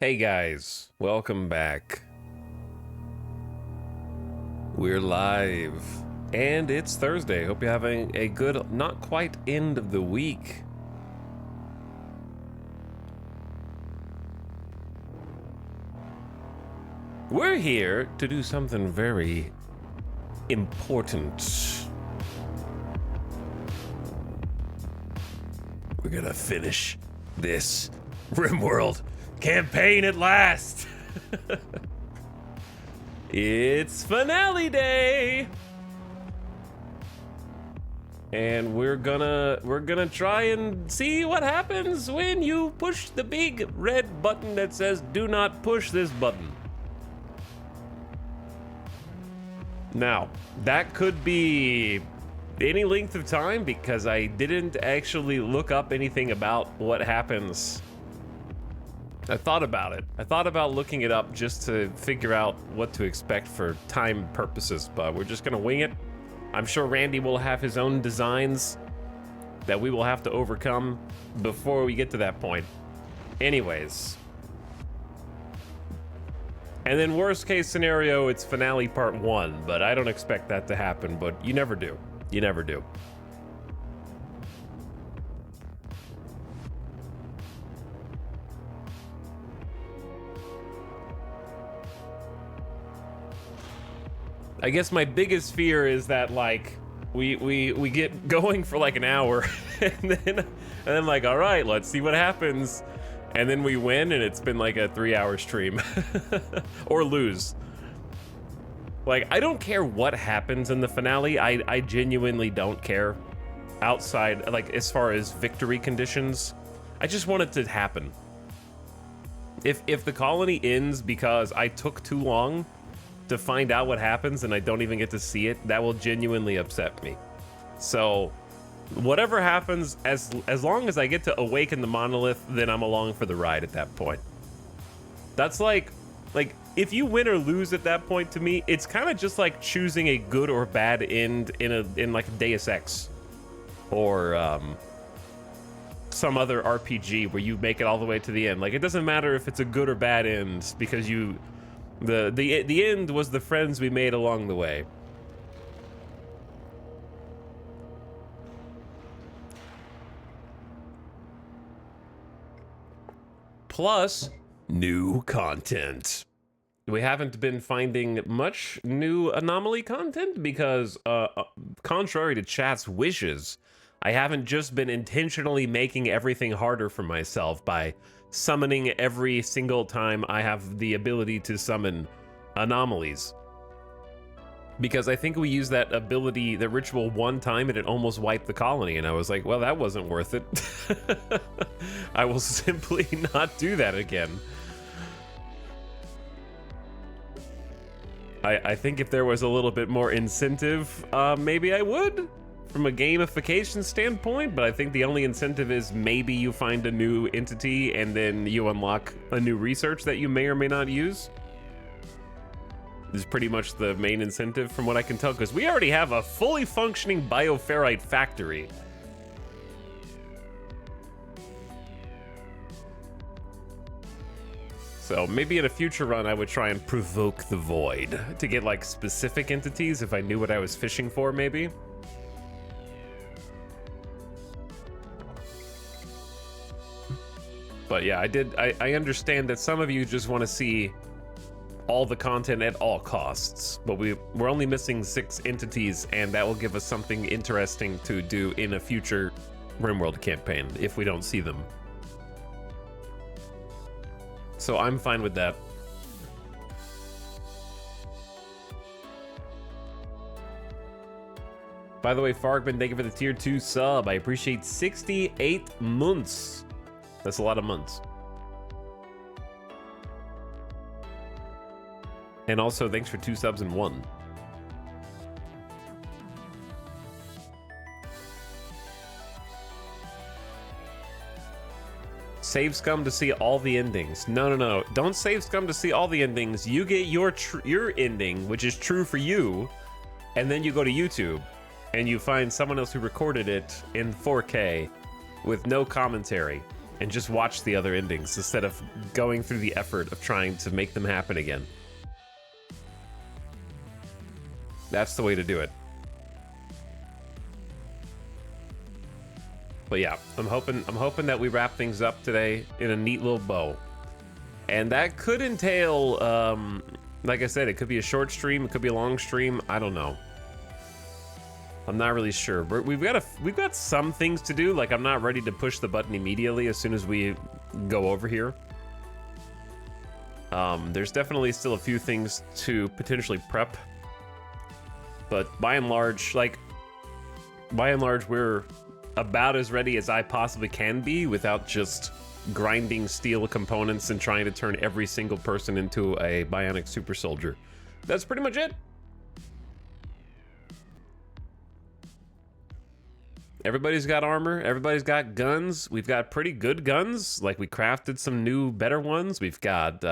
Hey guys, welcome back. We're live, and it's Thursday. Hope you're having a good, not quite end of the week. We're here to do something very important. We're gonna finish this RimWorld campaign at last. It's finale day, and we're gonna try and see what happens when you push the big red button that says do not push this button. Now, that could be any length of time because I didn't actually look up anything about what happens. I thought about it. I thought about looking it up just to figure out what to expect for time purposes, but we're just gonna wing it. I'm sure Randy will have his own designs that we will have to overcome before we get to that point. Anyways. And then worst case scenario, it's finale part 1, but I don't expect that to happen, but you never do. You never do. I guess my biggest fear is that like we get going for like an hour and then I'm like, all right, let's see what happens. And then we win and it's been like a 3-hour stream or lose. Like, I don't care what happens in the finale. I genuinely don't care outside, like as far as victory conditions. I just want it to happen. If the colony ends because I took too long to find out what happens and I don't even get to see it, that will genuinely upset me. So whatever happens, as long as I get to awaken the monolith, then I'm along for the ride at that point. That's like if you win or lose at that point, to me it's kind of just like choosing a good or bad end in like Deus Ex or some other RPG where you make it all the way to the end. Like, it doesn't matter if it's a good or bad end because the end was the friends we made along the way. Plus, new content. We haven't been finding much new Anomaly content because, contrary to chat's wishes, I haven't just been intentionally making everything harder for myself by summoning every single time I have the ability to summon anomalies. Because I think we used that ability, the ritual, one time and it almost wiped the colony, and I was like, well, that wasn't worth it. I will simply not do that again. I think if there was a little bit more incentive, maybe I would, from a gamification standpoint, but I think the only incentive is maybe you find a new entity and then you unlock a new research that you may or may not use. This is pretty much the main incentive from what I can tell, because we already have a fully functioning bioferrite factory. So maybe in a future run, I would try and provoke the void to get like specific entities if I knew what I was fishing for, maybe. But yeah, I understand that some of you just want to see all the content at all costs, but we're only missing 6 entities, and that will give us something interesting to do in a future RimWorld campaign if we don't see them. So I'm fine with that. By the way, Fargman, thank you for the tier 2 sub. I appreciate 68 months. That's a lot of months. And also, thanks for 2 subs in 1. Save Scum to see all the endings. No. Don't save Scum to see all the endings. You get your ending, which is true for you, and then you go to YouTube, and you find someone else who recorded it in 4K with no commentary. and just watch the other endings instead of going through the effort of trying to make them happen again. That's the way to do it. But yeah, I'm hoping that we wrap things up today in a neat little bow. And that could entail, like I said, it could be a short stream, it could be a long stream, I don't know. I'm not really sure. We've got some things to do. Like, I'm not ready to push the button immediately as soon as we go over here. There's definitely still a few things to potentially prep, but by and large, we're about as ready as I possibly can be without just grinding steel components and trying to turn every single person into a bionic super soldier. That's pretty much it. Everybody's got armor, everybody's got guns. We've got pretty good guns. Like, we crafted some new, better ones. We've got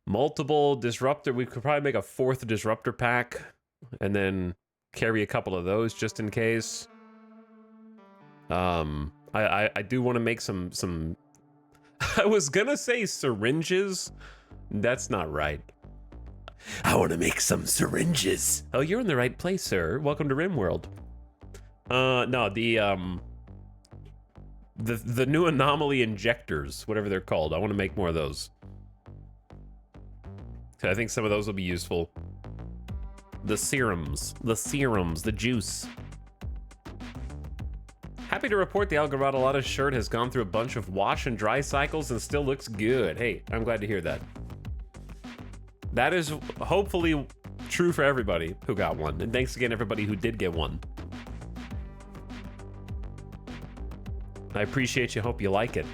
multiple disruptor. We could probably make a 4th disruptor pack and then carry a couple of those just in case. I do want to make some I was gonna say syringes. That's not right. I want to make some syringes. Oh, you're in the right place, sir. Welcome to RimWorld. No, the new anomaly injectors, whatever they're called. I want to make more of those. I think some of those will be useful. The serums, the juice. Happy to report the Algaradalada shirt has gone through a bunch of wash and dry cycles and still looks good. Hey, I'm glad to hear that. That is hopefully true for everybody who got one. And thanks again, everybody who did get one. I appreciate you. Hope you like it.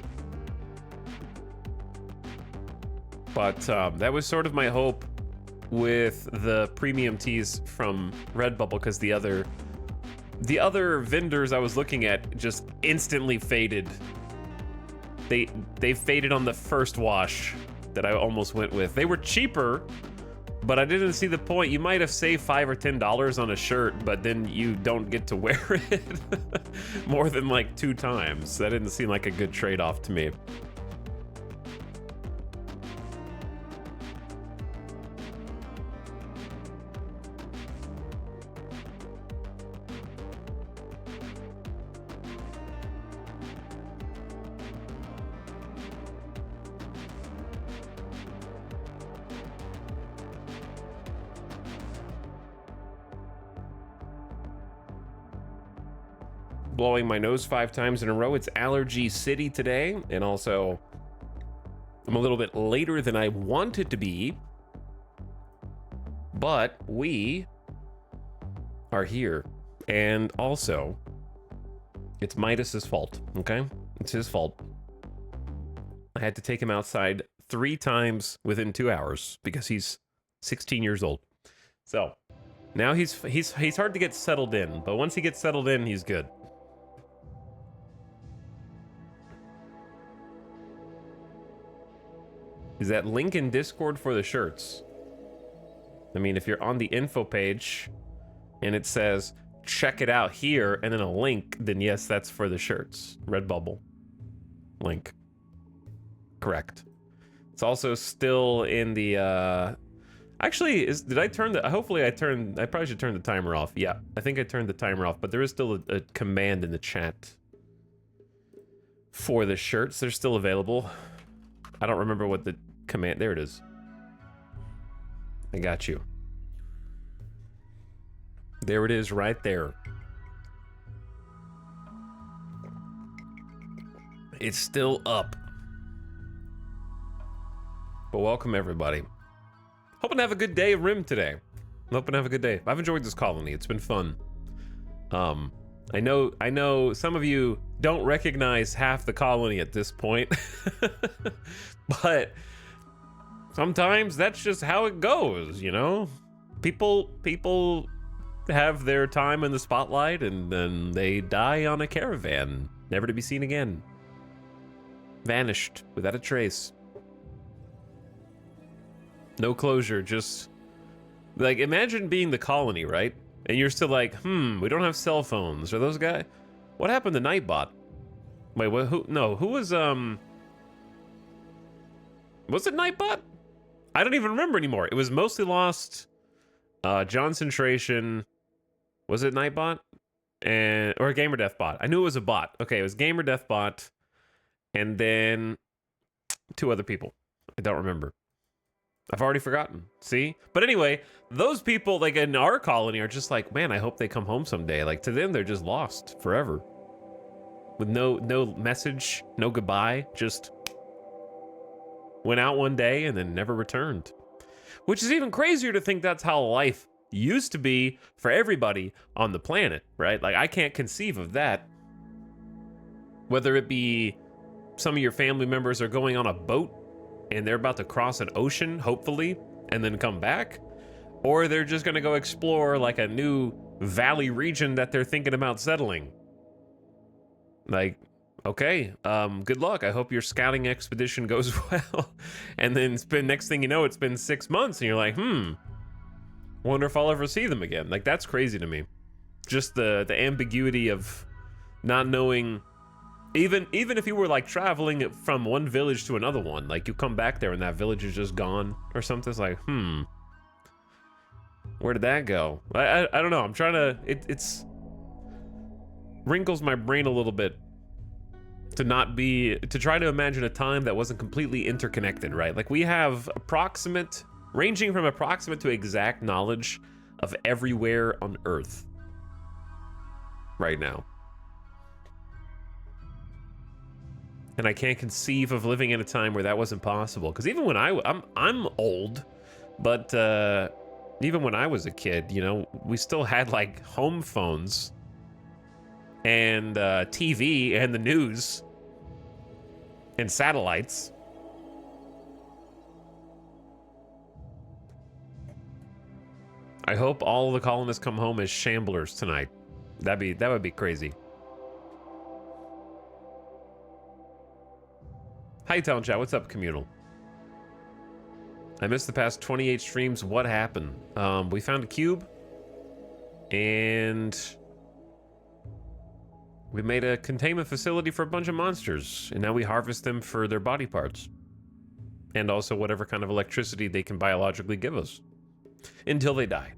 But that was sort of my hope with the premium tees from Redbubble, because the other vendors I was looking at just instantly faded. They faded on the first wash that I almost went with. They were cheaper, but I didn't see the point. You might have saved $5 or $10 on a shirt, but then you don't get to wear it more than like 2 times. That didn't seem like a good trade-off to me. Blowing my nose 5 times in a row. It's Allergy City today, and also I'm a little bit later than I wanted to be, but we are here. And also, it's Midas's fault, okay? It's his fault. I had to take him outside 3 times within 2 hours because he's 16 years old. So now he's hard to get settled in, but once he gets settled in, he's good. Is that link in Discord for the shirts? I mean, if you're on the info page and it says check it out here and then a link, then yes, that's for the shirts. Redbubble link. Correct. It's also still in the actually, did I turn the, hopefully I probably should turn the timer off. Yeah, I think I turned the timer off, but there is still a command in the chat for the shirts. They're still available. I don't remember what the command, there it is. I got you. There it is right there. It's still up. But welcome everybody. Hoping to have a good day of Rim today. I'm hoping to have a good day. I've enjoyed this colony. It's been fun. I know some of you don't recognize half the colony at this point. But sometimes that's just how it goes, you know? People have their time in the spotlight and then they die on a caravan, never to be seen again. Vanished without a trace. No closure, just like imagine being the colony, right? And you're still like, we don't have cell phones. Are those guys? What happened to Nightbot? Wait, what? Who? No, who was Was it Nightbot? I don't even remember anymore. It was Mostly Lost, Johncentration. Was it Nightbot? Or Gamer Death Bot? I knew it was a bot. Okay, it was Gamer Death Bot, and then 2 other people. I don't remember. I've already forgotten. See? But anyway, those people like in our colony are just like, man, I hope they come home someday. Like to them, they're just lost forever. With no message, no goodbye, just went out one day and then never returned. Which is even crazier to think that's how life used to be for everybody on the planet, right? Like I can't conceive of that. Whether it be some of your family members are going on a boat and they're about to cross an ocean, hopefully, and then come back, or they're just gonna go explore like a new valley region that they're thinking about settling. Like, okay, good luck. I hope your scouting expedition goes well. And then next thing you know, it's been 6 months and you're like, wonder if I'll ever see them again. Like, that's crazy to me. Just the ambiguity of not knowing. Even if you were like traveling from one village to another one, like you come back there and that village is just gone or something. It's like, where did that go? I don't know. I'm trying to, it's wrinkles my brain a little bit to try to imagine a time that wasn't completely interconnected, right? Like we have ranging from approximate to exact knowledge of everywhere on Earth right now. And I can't conceive of living in a time where that wasn't possible. Because even when I'm old, but even when I was a kid, you know, we still had like home phones and TV and the news and satellites. I hope all of the colonists come home as shamblers tonight. That would be crazy. Hi, Town Chat. What's up, Communal? I missed the past 28 streams. What happened? We found a cube, and we made a containment facility for a bunch of monsters, and now we harvest them for their body parts, and also whatever kind of electricity they can biologically give us, until they die.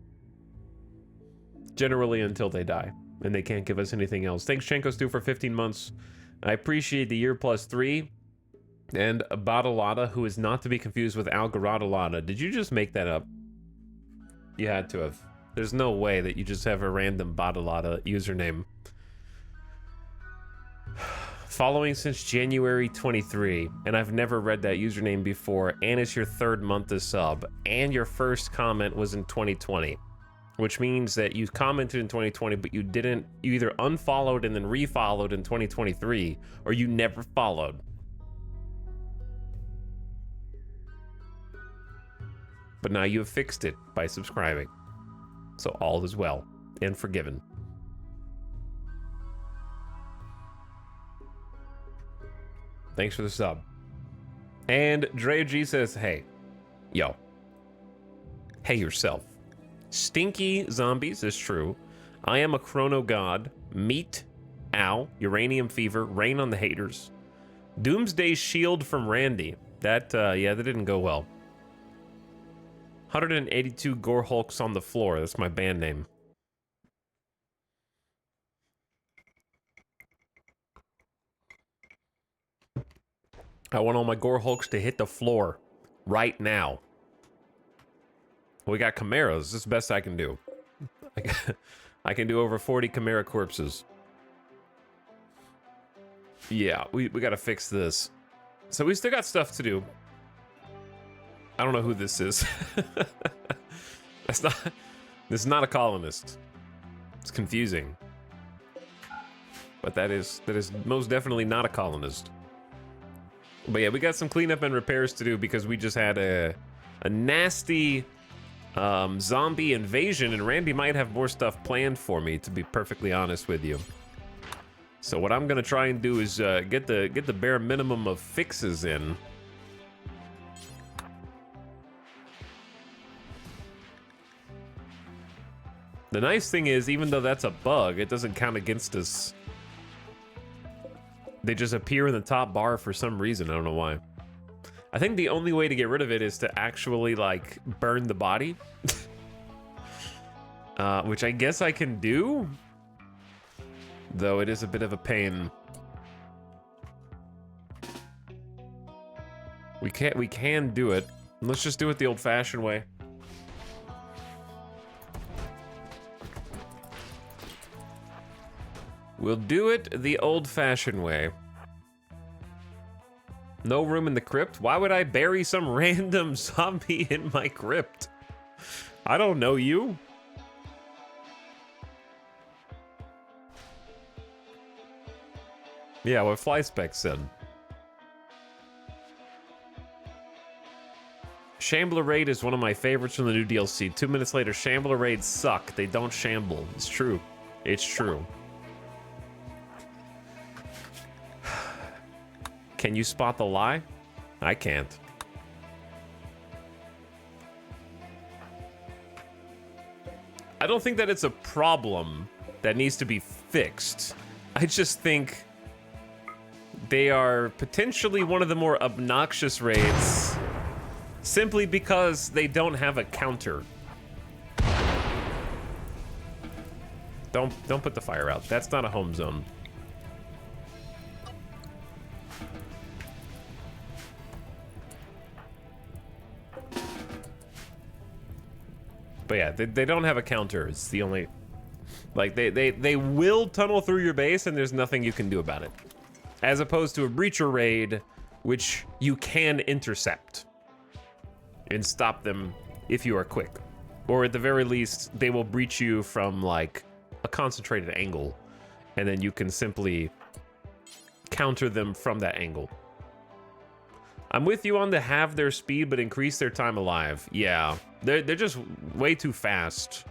Generally, until they die, and they can't give us anything else. Thanks, Chenko Stu, for 15 months. I appreciate the year plus 3. And Badalada, who is not to be confused with Algaradalada. Did you just make that up? You had to have. There's no way that you just have a random Badalada username. Following since January 23, and I've never read that username before, and it's your 3rd month of sub, and your first comment was in 2020, which means that you commented in 2020, but you either unfollowed and then refollowed in 2023, or you never followed. But now you have fixed it by subscribing. So all is well and forgiven. Thanks for the sub. And Dre G says, hey, yo. Hey yourself. Stinky zombies is true. I am a chrono god. Meat. Ow. Uranium fever. Rain on the haters. Doomsday shield from Randy. That, yeah, that didn't go well. 182 Gore Hulks on the floor. That's my band name. I want all my Gore Hulks to hit the floor right now. We got Chimeras. This is the best I can do. I can do over 40 Chimera corpses. Yeah, we got to fix this. So we still got stuff to do. I don't know who this is. This is not a colonist. It's confusing. But that is most definitely not a colonist. But yeah, we got some cleanup and repairs to do because we just had a nasty zombie invasion, and Randy might have more stuff planned for me, to be perfectly honest with you. So what I'm gonna try and do is get the bare minimum of fixes in. The nice thing is, even though that's a bug, it doesn't count against us. They just appear in the top bar for some reason. I don't know why. I think the only way to get rid of it is to actually, like, burn the body. Which I guess I can do. Though it is a bit of a pain. We can do it. Let's just do it the old-fashioned way. We'll do it the old-fashioned way. No room in the crypt? Why would I bury some random zombie in my crypt? I don't know you. Yeah, what FlySpec said. Shambler Raid is one of my favorites from the new DLC. 2 minutes later, Shambler Raids suck. They don't shamble. It's true. It's true. Can you spot the lie? I can't. I don't think that it's a problem that needs to be fixed. I just think they are potentially one of the more obnoxious raids simply because they don't have a counter. Don't put the fire out. That's not a home zone. But yeah, they don't have a counter. It's the only... Like, they will tunnel through your base and there's nothing you can do about it. As opposed to a breacher raid, which you can intercept and stop them if you are quick. Or at the very least, they will breach you from, like, a concentrated angle. And then you can simply counter them from that angle. I'm with you on the halve their speed, but increase their time alive. Yeah, they're just way too fast.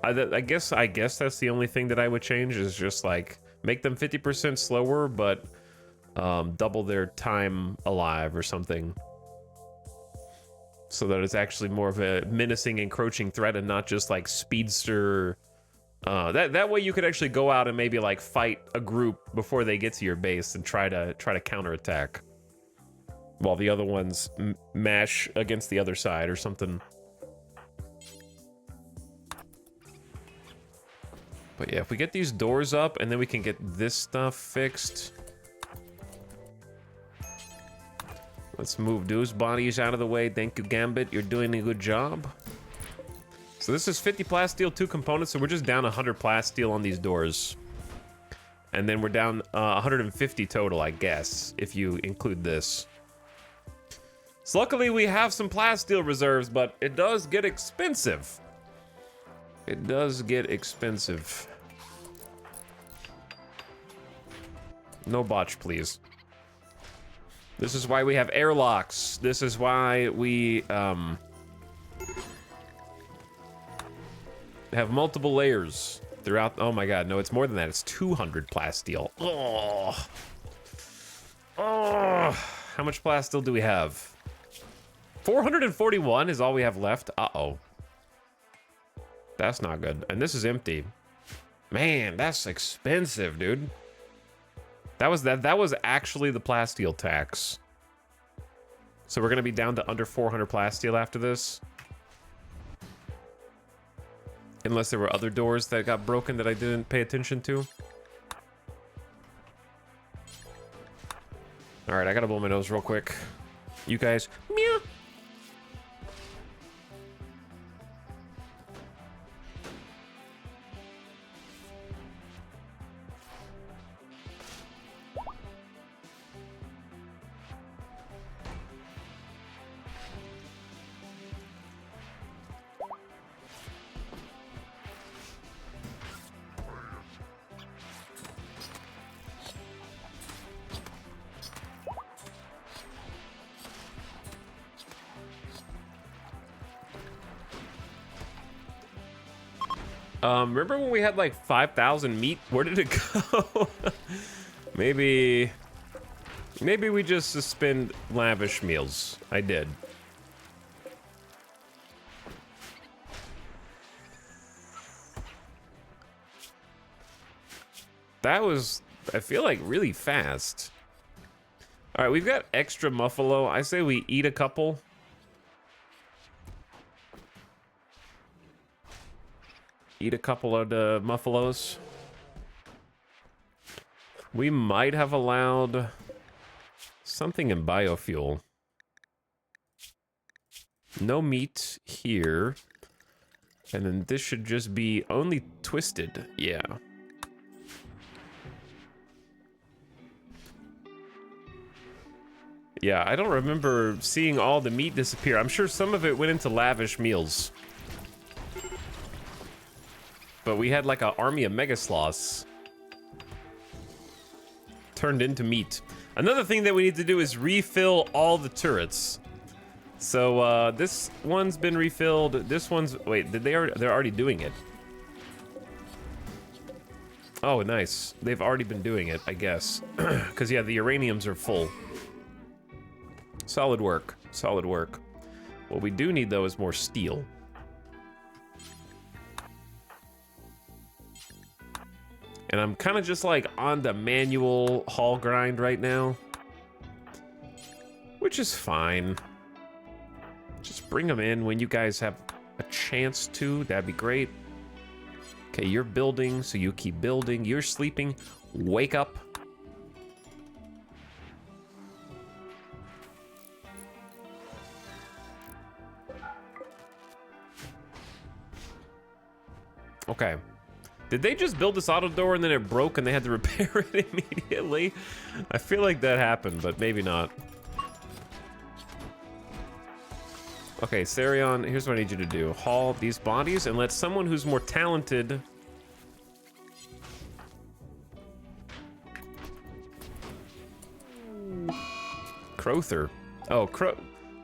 I guess that's the only thing that I would change is just like make them 50% slower, but double their time alive or something, so that it's actually more of a menacing, encroaching threat and not just like speedster. That way you could actually go out and maybe like fight a group before they get to your base and try to counterattack. While the other ones mash against the other side or something. But yeah, if we get these doors up and then we can get this stuff fixed. Let's move those bodies out of the way. Thank you, Gambit. You're doing a good job. So this is 50 plasteel, 2 components, so we're just down 100 plasteel on these doors. And then we're down 150 total, I guess, if you include this. So luckily we have some plasteel reserves, but it does get expensive. It does get expensive. No botch, please. This is why we have airlocks. This is why we have multiple layers throughout. Oh my god, no, it's more than that. It's 200 plasteel. Oh. Oh. How much plasteel do we have? 441 is all we have left. Uh-oh. That's not good. And this is empty. Man, that's expensive, dude. That was actually the plasteel tax. So we're gonna be down to under 400 plasteel after this. Unless there were other doors that got broken that I didn't pay attention to. All right, I gotta blow my nose real quick. You guys, meow. Remember when we had like 5,000 meat? Where did it go? Maybe we just suspend lavish meals. I did. That was I feel like really fast. All right, we've got extra muffalo. I say we eat a couple. Eat a couple of the muffalos. We might have allowed something in biofuel. No meat here. And then this should just be only twisted. Yeah. Yeah, I don't remember seeing all the meat disappear. I'm sure some of it went into lavish meals. But we had like an army of mega sloths turned into meat. Another thing that we need to do is refill all the turrets. So this one's been refilled. This one's, wait, did they're already doing it? Oh, nice. They've already been doing it, I guess. Because yeah, the uraniums are full. Solid work. Solid work. What we do need, though, is more steel. And I'm kind of just, like, on the manual haul grind right now. Which is fine. Just bring them in when you guys have a chance to. That'd be great. Okay, you're building, so you keep building. You're sleeping. Wake up. Okay. Did they just build this auto door and then it broke and they had to repair it immediately? I feel like that happened, but maybe not. Okay, Sarion, here's what I need you to do. Haul these bodies and let someone who's more talented... Crowther. Oh,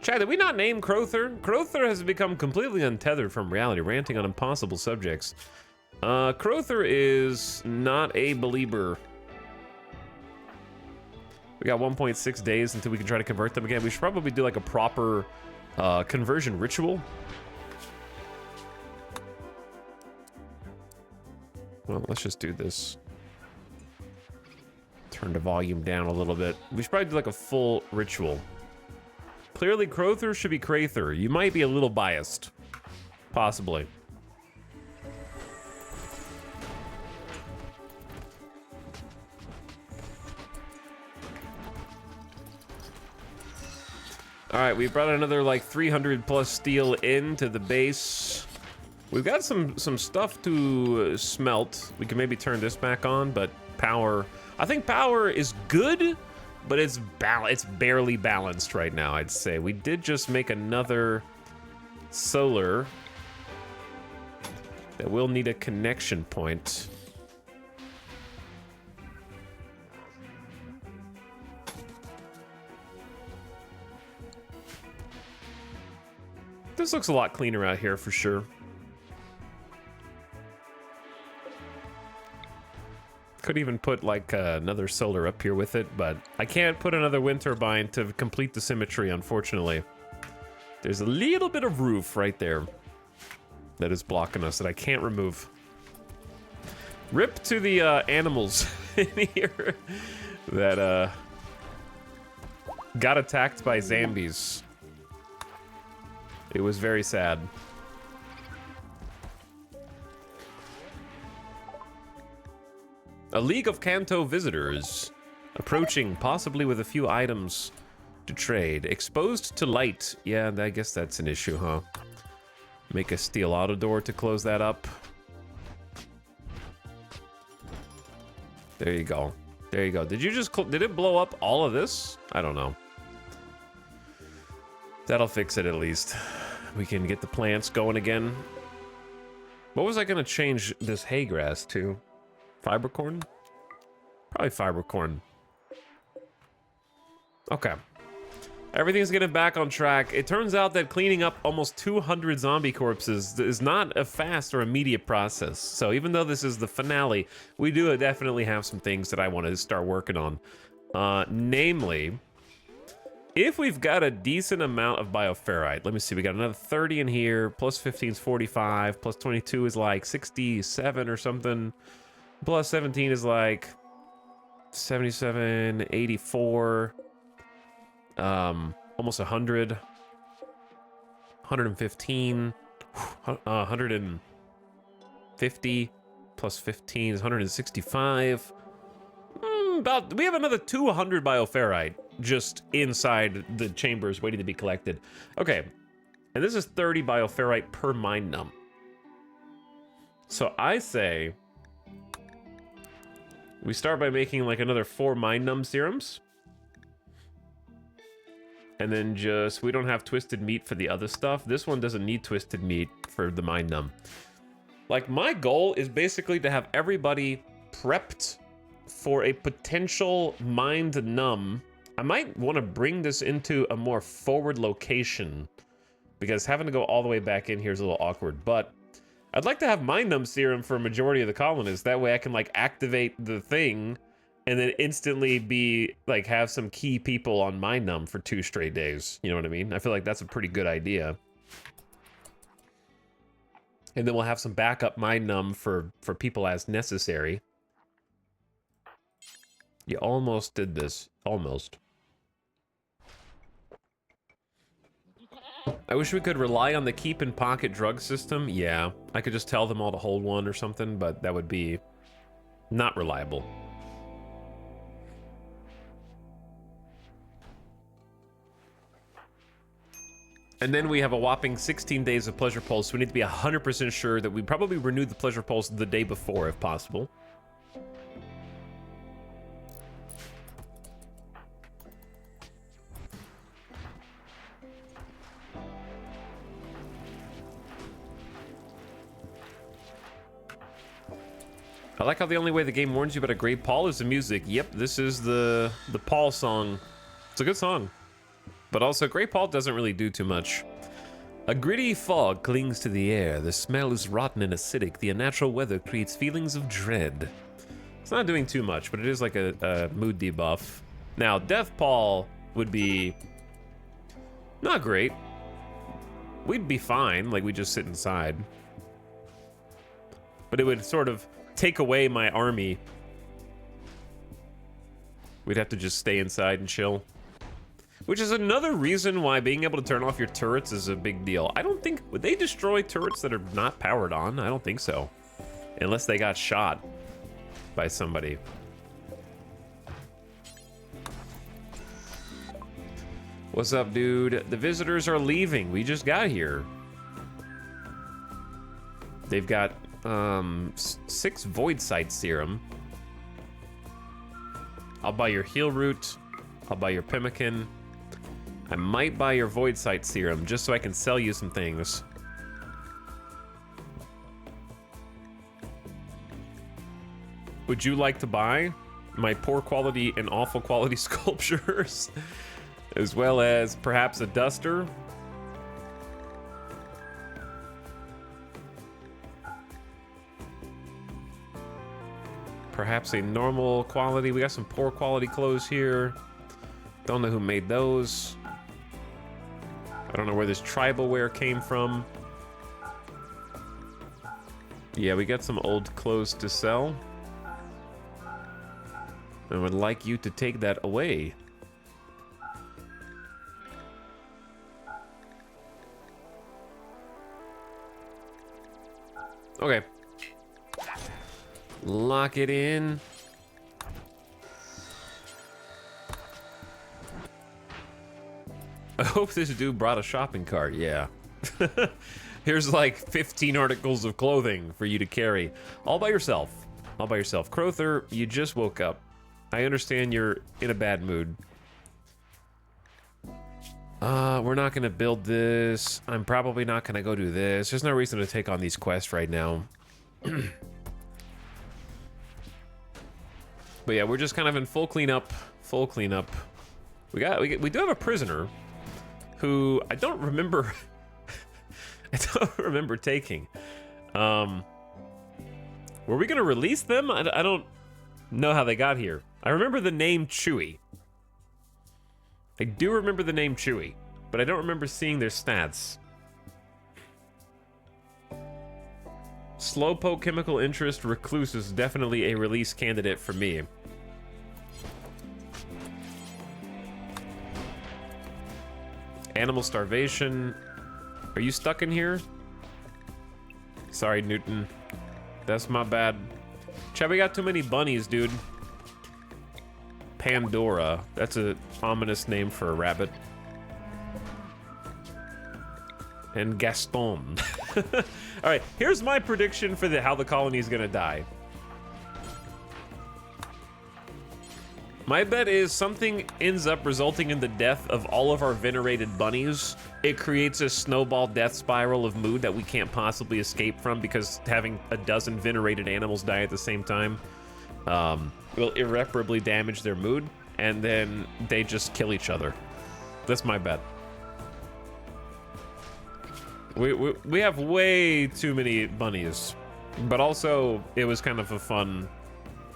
Chad, did we not name Crowther? Crowther has become completely untethered from reality, ranting on impossible subjects. Crowther is not a believer. We got 1.6 days until we can try to convert them again. We should probably do like a proper conversion ritual. Well, let's just do this. Turn the volume down a little bit. We should probably do like a full ritual. Clearly, Crowther should be Crayther. You might be a little biased. Possibly. All right, we brought another like 300 plus steel into the base. We've got some stuff to smelt. We can maybe turn this back on, but power. I think power is good, but it's barely balanced right now, I'd say. We did just make another solar that will need a connection point. This looks a lot cleaner out here for sure. Could even put like another solar up here with it, but I can't put another wind turbine to complete the symmetry, unfortunately. There's a little bit of roof right there that is blocking us that I can't remove. Rip to the animals in here that got attacked by zombies. It was very sad. A League of Kanto visitors approaching, possibly with a few items to trade. Exposed to light. Yeah, I guess that's an issue, huh? Make a steel auto door to close that up. There you go. There you go. Did you just did it blow up all of this? I don't know. That'll fix it at least. We can get the plants going again. What was I gonna change this hay grass to? Fiber corn? Probably fiber corn. Okay. Everything's getting back on track. It turns out that cleaning up almost 200 zombie corpses is not a fast or immediate process. So even though this is the finale, we do definitely have some things that I want to start working on. Namely, if we've got a decent amount of bioferrite, let me see, we got another 30 in here, plus 15 is 45, plus 22 is like 67 or something, plus 17 is like 77, 84, almost 100, 115, 150 plus 15 is 165. We have another 200 bioferrite just inside the chambers waiting to be collected. Okay, and this is 30 bioferrite per mine num. So I say we start by making like another 4 mine num serums. And then just, we don't have twisted meat for the other stuff. This one doesn't need twisted meat for the mine num. Like, my goal is basically to have everybody prepped for a potential mined num. I might want to bring this into a more forward location, because having to go all the way back in here is a little awkward. But I'd like to have mine num serum for a majority of the colonists. That way I can, like, activate the thing and then instantly be, like, have some key people on mine num for 2 straight days. You know what I mean? I feel like that's a pretty good idea. And then we'll have some backup mine num for people as necessary. You almost did this. Almost. I wish we could rely on the keep and pocket drug system. Yeah, I could just tell them all to hold one or something, but that would be not reliable. And then we have a whopping 16 days of Pleasure Pulse. So we need to be 100% sure that we probably renew the Pleasure Pulse the day before, if possible. I like how the only way the game warns you about a great Paul is the music. Yep, this is the Paul song. It's a good song. But also, Great Paul doesn't really do too much. A gritty fog clings to the air. The smell is rotten and acidic. The unnatural weather creates feelings of dread. It's not doing too much, but it is like a mood debuff. Now, Death Paul would be not great. We'd be fine, like we just sit inside. But it would sort of take away my army. We'd have to just stay inside and chill. Which is another reason why being able to turn off your turrets is a big deal. I don't think... Would they destroy turrets that are not powered on? I don't think so. Unless they got shot by somebody. What's up, dude? The visitors are leaving. We just got here. They've got 6 Void Sight Serum. I'll buy your Heal Root. I'll buy your Pemmican. I might buy your Void Sight Serum just so I can sell you some things. Would you like to buy my poor quality and awful quality sculptures? As well as perhaps a duster? Perhaps a normal quality. We got some poor quality clothes here. Don't know who made those. I don't know where this tribal wear came from. Yeah, we got some old clothes to sell. I would like you to take that away. Okay. Lock it in. I hope this dude brought a shopping cart, yeah. Here's like 15 articles of clothing for you to carry. All by yourself. All by yourself. Crowther, you just woke up. I understand you're in a bad mood. We're not gonna build this. I'm probably not gonna go do this. There's no reason to take on these quests right now. But yeah, we're just kind of in full cleanup. Full cleanup. We do have a prisoner who I don't remember. I don't remember taking. Were we gonna release them? I don't know how they got here. I remember the name Chewy. I do remember the name Chewy, but I don't remember seeing their stats. Slowpoke Chemical Interest Recluse is definitely a release candidate for me. Animal starvation. Are you stuck in here? Sorry, Newton. That's my bad. Chad, we got too many bunnies, dude. Pandora. That's an ominous name for a rabbit. And Gaston. All right, here's my prediction for how the colony is gonna die. My bet is something ends up resulting in the death of all of our venerated bunnies. It creates a snowball death spiral of mood that we can't possibly escape from, because having a dozen venerated animals die at the same time will irreparably damage their mood, and then they just kill each other. That's my bet. We have way too many bunnies, but also it was kind of a fun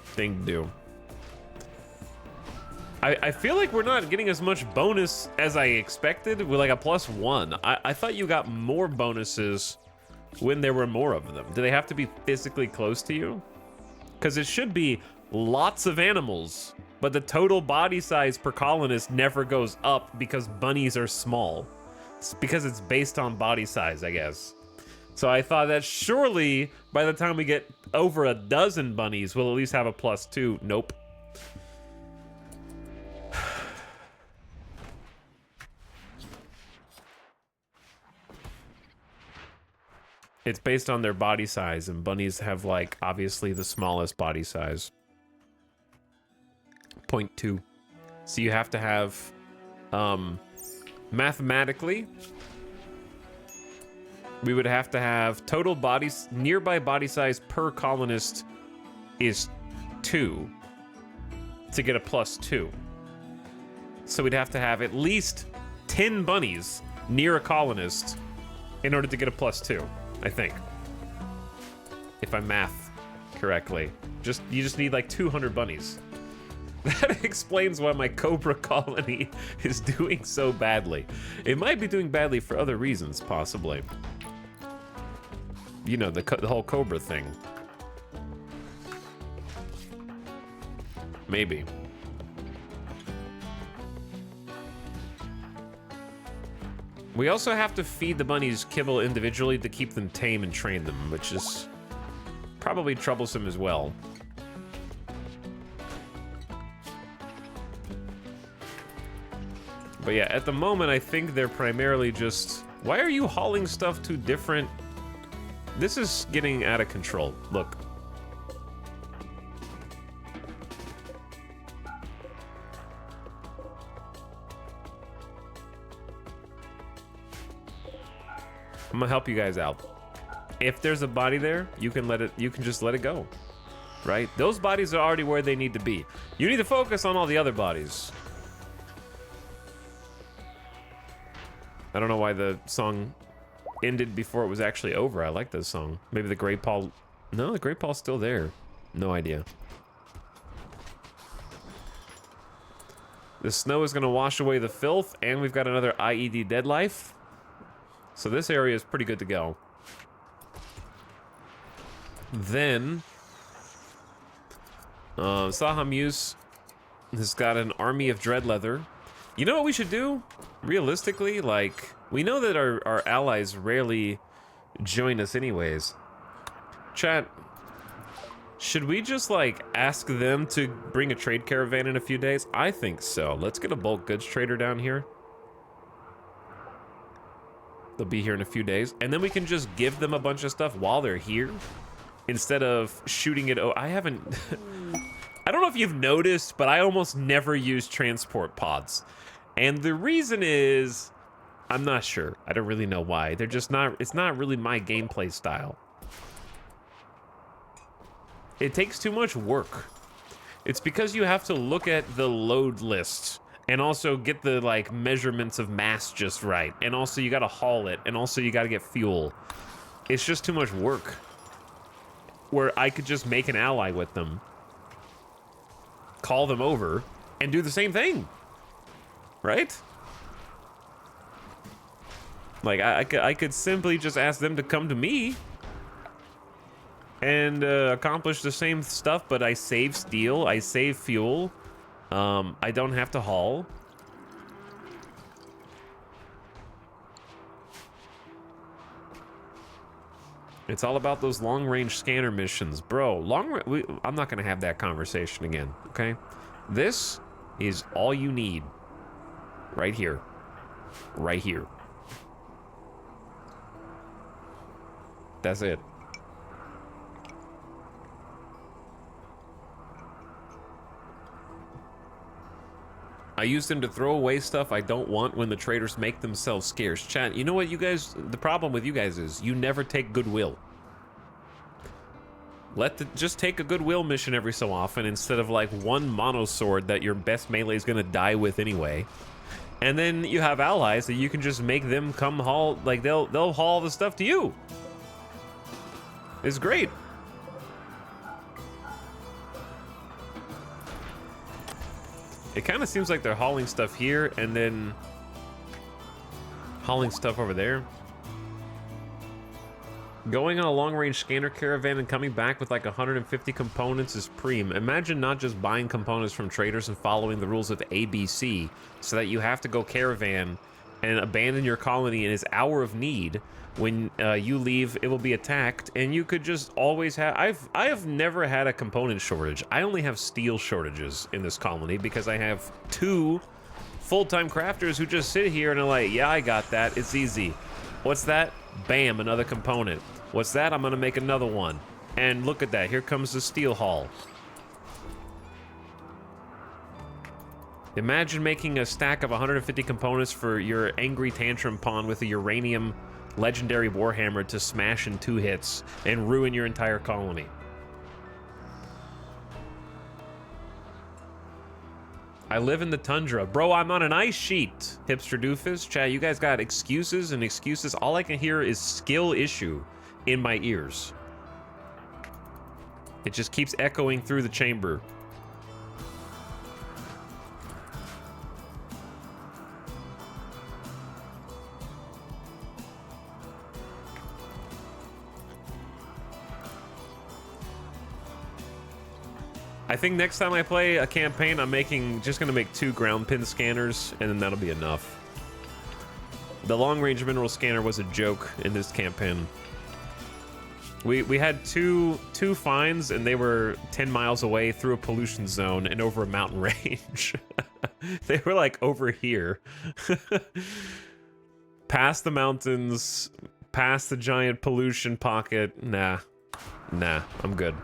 thing to do. I feel like we're not getting as much bonus as I expected with like a +1. I thought you got more bonuses when there were more of them. Do they have to be physically close to you? Because it should be lots of animals, but the total body size per colonist never goes up because bunnies are small. It's because it's based on body size, I guess. So I thought that surely by the time we get over a dozen bunnies, we'll at least have a +2. Nope. It's based on their body size, and bunnies have, like, obviously the smallest body size. 0.2. So you have to have, mathematically, we would have to have total nearby body size per colonist is 2 to get a +2. So we'd have to have at least 10 bunnies near a colonist in order to get a +2. I think, if I math correctly. You just need like 200 bunnies. That explains why my Cobra colony is doing so badly. It might be doing badly for other reasons, possibly. You know, the whole Cobra thing. Maybe. We also have to feed the bunnies kibble individually to keep them tame and train them, which is probably troublesome as well. But yeah, at the moment, I think they're primarily just... Why are you hauling stuff to different... This is getting out of control. Look. I'm gonna help you guys out. If there's a body there, you can just let it go. Right? Those bodies are already where they need to be. You need to focus on all the other bodies. I don't know why the song ended before it was actually over. I like this song. Maybe the Great Paul... No, the Great Paul's still there. No idea. The snow is gonna wash away the filth, and we've got another IED dead life. So this area is pretty good to go. Then, Sahamuse has got an army of dread leather. You know what we should do? Realistically, like, we know that our allies rarely join us anyways. Chat, should we just, like, ask them to bring a trade caravan in a few days? I think so. Let's get a bulk goods trader down here. They'll be here in a few days, and then we can just give them a bunch of stuff while they're here instead of shooting it. Oh, I haven't... I don't know if you've noticed, but I almost never use transport pods. And the reason is, I'm not sure. I don't really know why. They're just not... It's not really my gameplay style. It takes too much work. It's because you have to look at the load list and also get the, like, measurements of mass just right. And also you gotta haul it, and also you gotta get fuel. It's just too much work. Where I could just make an ally with them, call them over, and do the same thing. Right? Like, I could simply just ask them to come to me and accomplish the same stuff, but I save steel, I save fuel. I don't have to haul. It's all about those long-range scanner missions. Bro, I'm not gonna have that conversation again, okay? This is all you need. Right here. Right here. That's it. I use them to throw away stuff I don't want when the traders make themselves scarce. Chat, you know what you guys, the problem with you guys is you never take goodwill. Just take a goodwill mission every so often instead of like one mono sword that your best melee is gonna die with anyway. And then you have allies that you can just make them come haul, like they'll haul the stuff to you. It's great. It kind of seems like they're hauling stuff here and then hauling stuff over there. Going on a long-range scanner caravan and coming back with like 150 components is preem. Imagine not just buying components from traders and following the rules of ABC so that you have to go caravan and abandon your colony in its hour of need. When you leave, it will be attacked, and you could just always have... I have never had a component shortage. I only have steel shortages in this colony because I have 2 full-time crafters who just sit here and are like, yeah, I got that. It's easy. What's that? Bam, another component. What's that? I'm gonna make another one. And look at that. Here comes the steel haul. Imagine making a stack of 150 components for your angry tantrum pawn with a uranium legendary warhammer to smash in 2 hits and ruin your entire colony. I live in the tundra. Bro, I'm on an ice sheet, hipster doofus. Chat, you guys got excuses and excuses. All I can hear is skill issue in my ears. It just keeps echoing through the chamber. I think next time I play a campaign, I'm just gonna make 2 ground pin scanners, and then that'll be enough. The long-range mineral scanner was a joke in this campaign. We had two finds, and they were 10 miles away through a pollution zone and over a mountain range. They were like over here. Past the mountains, past the giant pollution pocket. Nah, I'm good.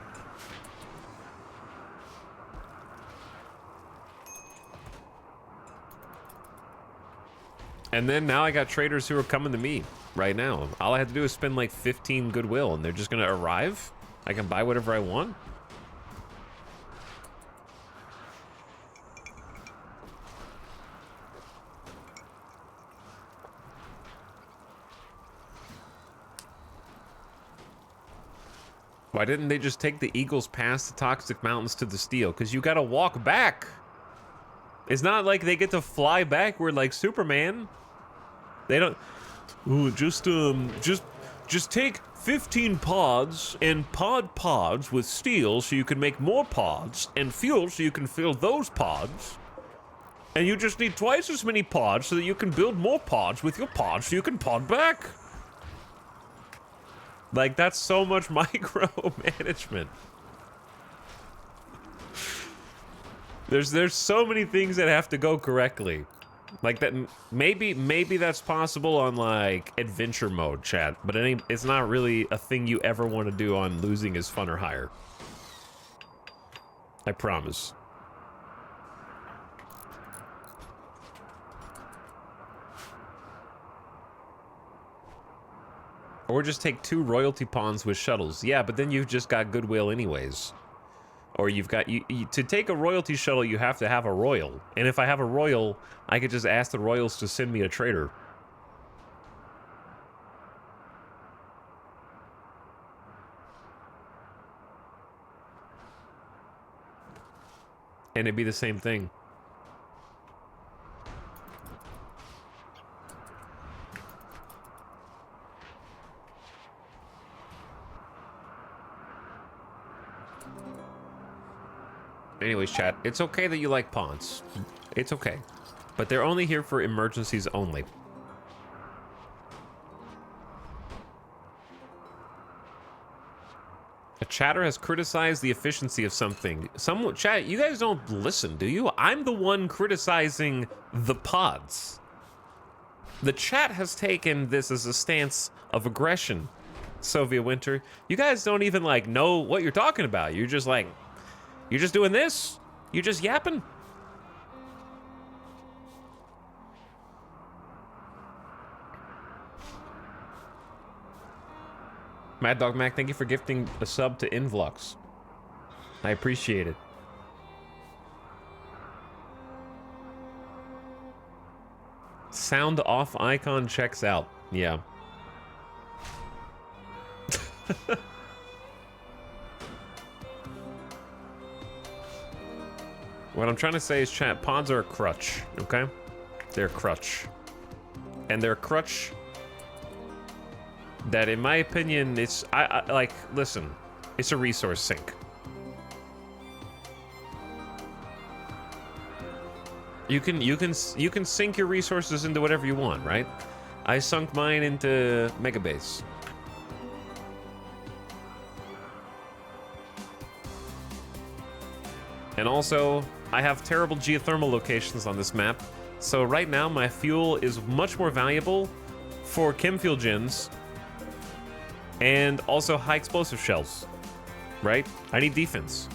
And then now I got traders who are coming to me right now. All I had to do is spend like 15 goodwill and they're just gonna arrive. I can buy whatever I want. Why didn't they just take the eagles past the toxic mountains to the steel? Because you gotta walk back. It's not like they get to fly backward like Superman. They don't. Ooh, just take 15 pods and pod pods with steel so you can make more pods and fuel so you can fill those pods. And you just need twice as many pods so that you can build more pods with your pods so you can pod back. Like, that's so much micromanagement. There's so many things that have to go correctly. Like that, maybe that's possible on like adventure mode, chat, but it's not really a thing you ever want to do on Losing is Fun or Higher. I promise. Or just take 2 royalty pawns with shuttles. Yeah, but then you've just got goodwill anyways. Or you've got, to take a royalty shuttle, you have to have a royal. And if I have a royal, I could just ask the royals to send me a trader. And it'd be the same thing. Anyways, chat, it's okay that you like pawns. It's okay. But they're only here for emergencies only. A chatter has criticized the efficiency of something. Some chat, you guys don't listen, do you? I'm the one criticizing the pods. The chat has taken this as a stance of aggression. Soviet Winter, you guys don't even like know what you're talking about. You're just like, you're just doing this. You're just yapping. Mad Dog Mac, thank you for gifting a sub to Invlux. I appreciate it. Sound off icon checks out. Yeah. What I'm trying to say is, chat, pods are a crutch, okay? They're a crutch. And they're a crutch that, in my opinion, it's, like, listen, it's a resource sink. You can sink your resources into whatever you want, right? I sunk mine into Megabase. And also, I have terrible geothermal locations on this map. So right now, my fuel is much more valuable for chem fuel gens and also high explosive shells, right? I need defense.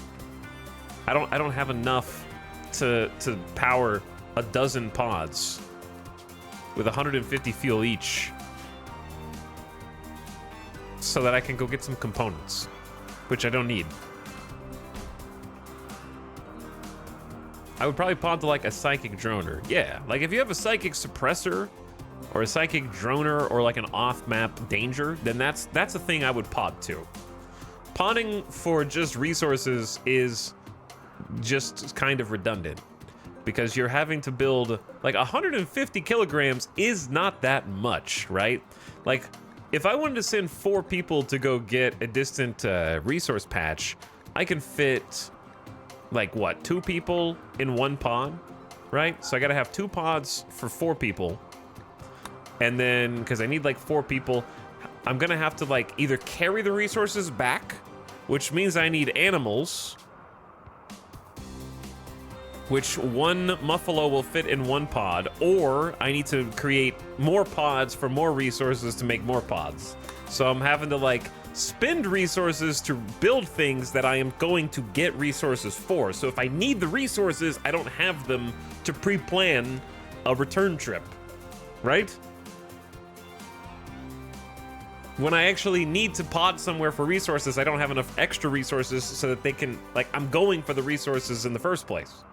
I don't have enough to power a dozen pods with 150 fuel each so that I can go get some components, which I don't need. I would probably pod to like a psychic droner. Yeah, like if you have a psychic suppressor or a psychic droner or like an off-map danger, then that's a thing I would pod to. Podding for just resources is just kind of redundant because you're having to build like 150 kilograms is not that much, right? Like if I wanted to send 4 people to go get a distant resource patch, I can fit like what, 2 people in 1 pod, right? So I gotta have 2 pods for 4 people. And then, because I need like 4 people, I'm gonna have to like either carry the resources back, which means I need animals, which 1 Muffalo will fit in 1 pod, or I need to create more pods for more resources to make more pods. So I'm having to like spend resources to build things that I am going to get resources for. So if I need the resources, I don't have them to pre-plan a return trip, right? When I actually need to pod somewhere for resources, I don't have enough extra resources so that they can, like, I'm going for the resources in the first place.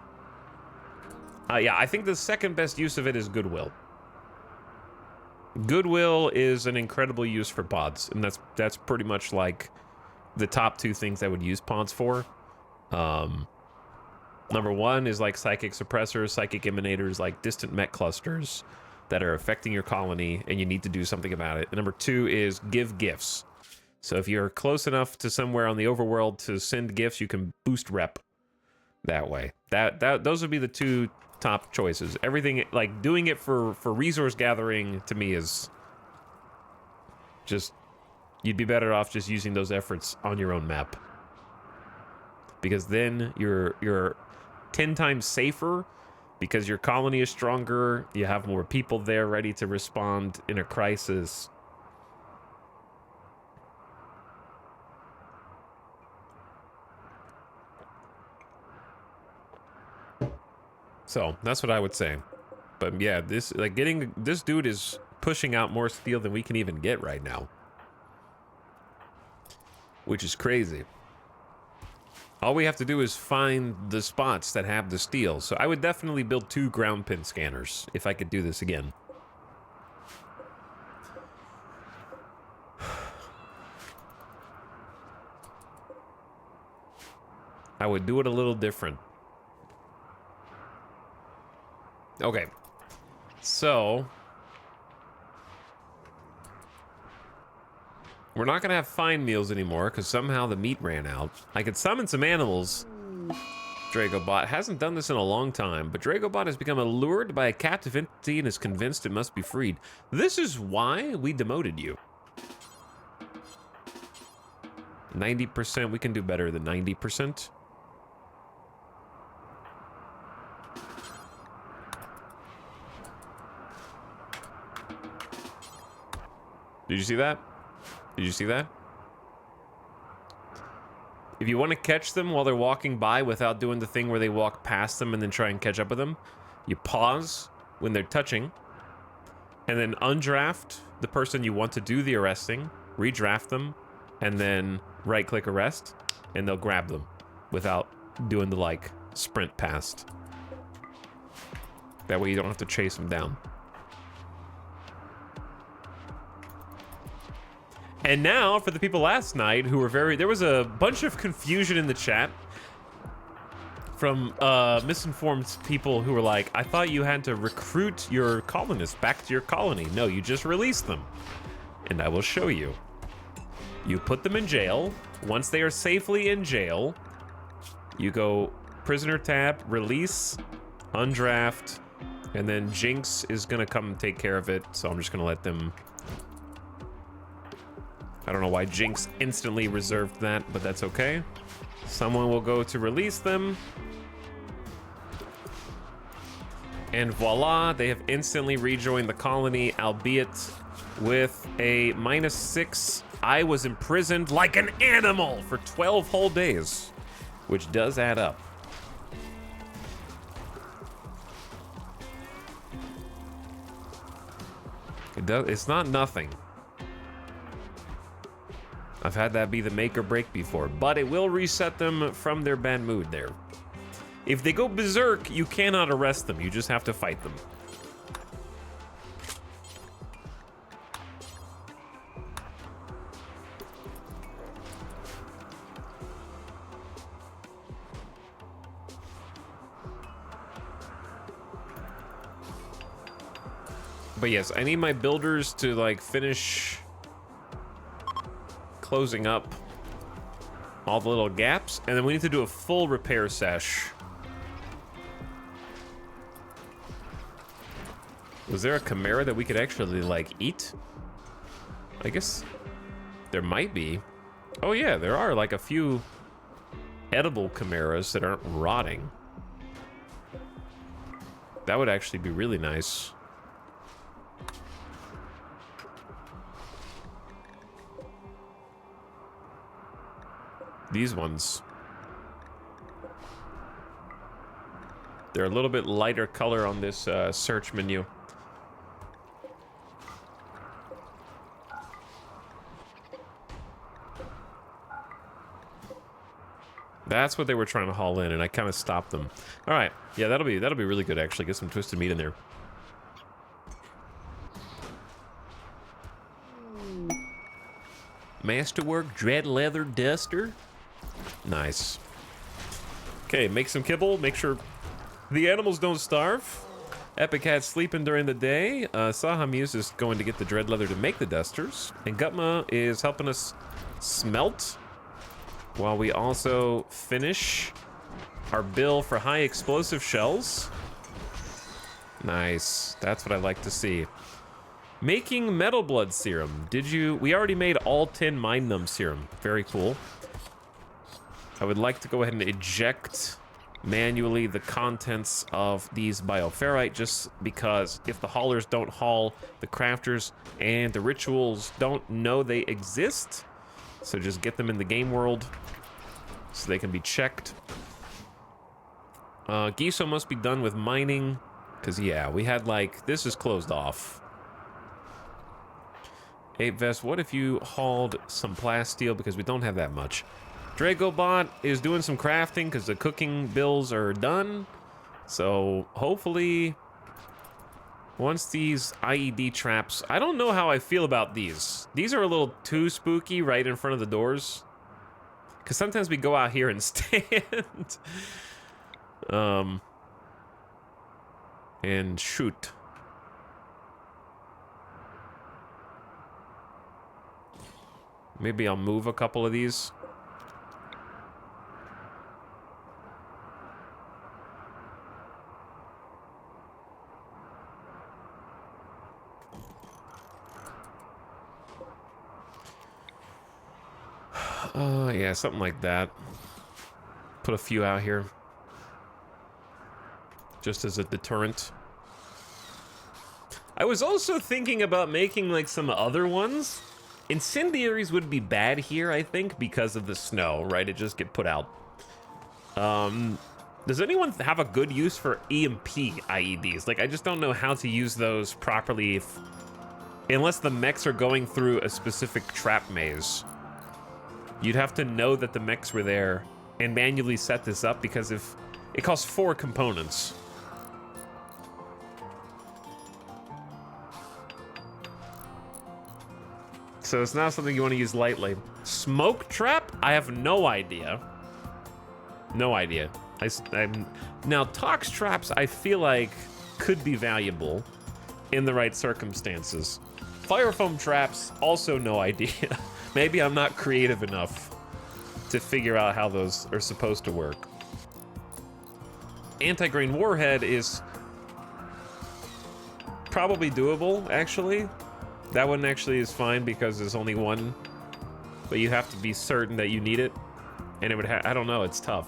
Yeah, I think the second best use of it is Goodwill. Goodwill is an incredible use for pods, and that's pretty much like the top 2 things I would use pods for. Number 1 is like psychic suppressors, psychic emanators, like distant mech clusters that are affecting your colony, and you need to do something about it. And number 2 is give gifts. So if you're close enough to somewhere on the overworld to send gifts, you can boost rep that way. Those would be the 2 top choices. Everything, like doing it for resource gathering, to me is just, you'd be better off just using those efforts on your own map, because then you're 10 times safer, because your colony is stronger, you have more people there ready to respond in a crisis. So that's what I would say. But yeah, this, like, this dude is pushing out more steel than we can even get right now, which is crazy. All we have to do is find the spots that have the steel. So I would definitely build 2 ground pin scanners if I could do this again. I would do it a little different. Okay, so we're not gonna have fine meals anymore because somehow the meat ran out. I could summon some animals. Dragobot hasn't done this in a long time, but Dragobot has become allured by a captive entity and is convinced it must be freed. This is why we demoted you. 90%. We can do better than 90%. Did you see that? Did you see that? If you want to catch them while they're walking by without doing the thing where they walk past them and then try and catch up with them, you pause when they're touching, and then undraft the person you want to do the arresting, redraft them, and then right-click arrest, and they'll grab them without doing the, like, sprint past. That way you don't have to chase them down. And now, for the people last night who were there was a bunch of confusion in the chat from misinformed people who were like, I thought you had to recruit your colonists back to your colony. No, you just release them. And I will show you. You put them in jail. Once they are safely in jail, you go prisoner tab, release, undraft, and then Jinx is gonna come and take care of it. So I'm just gonna let them... I don't know why Jinx instantly reserved that, but that's okay. Someone will go to release them. And voila, they have instantly rejoined the colony, albeit with a -6. I was imprisoned like an animal for 12 whole days, which does add up. It's not nothing. I've had that be the make or break before, but it will reset them from their bad mood there. If they go berserk, you cannot arrest them. You just have to fight them. But yes, I need my builders to like finish closing up all the little gaps, and then we need to do a full repair sesh. Was there a chimera that we could actually like eat? I guess there might be. Oh yeah, there are like a few edible chimeras that aren't rotting. That would actually be really nice. These ones. They're a little bit lighter color on this search menu. That's what they were trying to haul in, and I kind of stopped them. All right, yeah, that'll be really good actually. Get some twisted meat in there. Masterwork dread leather duster. Nice. Okay, make some kibble. Make sure the animals don't starve. Epic Hat's sleeping during the day. Sahamuse is going to get the dread leather to make the dusters. And Gutma is helping us smelt while we also finish our bill for high explosive shells. Nice. That's what I like to see. Making metal blood serum. We already made all 10 mind numb serum. Very cool. I would like to go ahead and eject manually the contents of these bioferrite, just because if the haulers don't haul, the crafters and the rituals don't know they exist. So just get them in the game world so they can be checked. Giso must be done with mining, because yeah, we had like, this is closed off. Ape Vest, what if you hauled some plasteel, because we don't have that much. Dragobot is doing some crafting because the cooking bills are done. So hopefully once these IED traps, I don't know how I feel about these. These are a little too spooky right in front of the doors. Because sometimes we go out here and stand. And shoot. Maybe I'll move a couple of these. Yeah, something like that. Put a few out here. Just as a deterrent. I was also thinking about making like some other ones. Incendiaries would be bad here, I think, because of the snow, right? It just get put out. Does anyone have a good use for EMP IEDs? Like, I just don't know how to use those properly unless the mechs are going through a specific trap maze. You'd have to know that the mechs were there and manually set this up, because if it costs 4 components. So it's not something you want to use lightly. Smoke trap? I have no idea. No idea. Now, tox traps, I feel like, could be valuable in the right circumstances. Fire foam traps, also no idea. Maybe I'm not creative enough to figure out how those are supposed to work. Anti-grain warhead is probably doable, actually. That one actually is fine because there's only one, but you have to be certain that you need it. And it would I don't know, it's tough.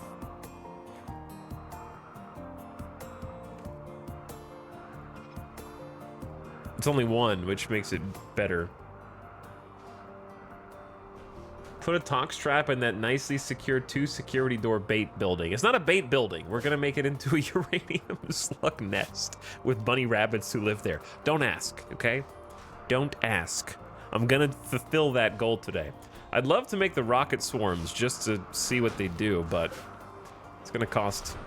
It's only one, which makes it better. Put a tox trap in that nicely secured 2 security door bait building. It's not a bait building. We're gonna make it into a uranium slug nest with bunny rabbits who live there. Don't ask, okay? Don't ask. I'm gonna fulfill that goal today. I'd love to make the rocket swarms just to see what they do, but it's gonna cost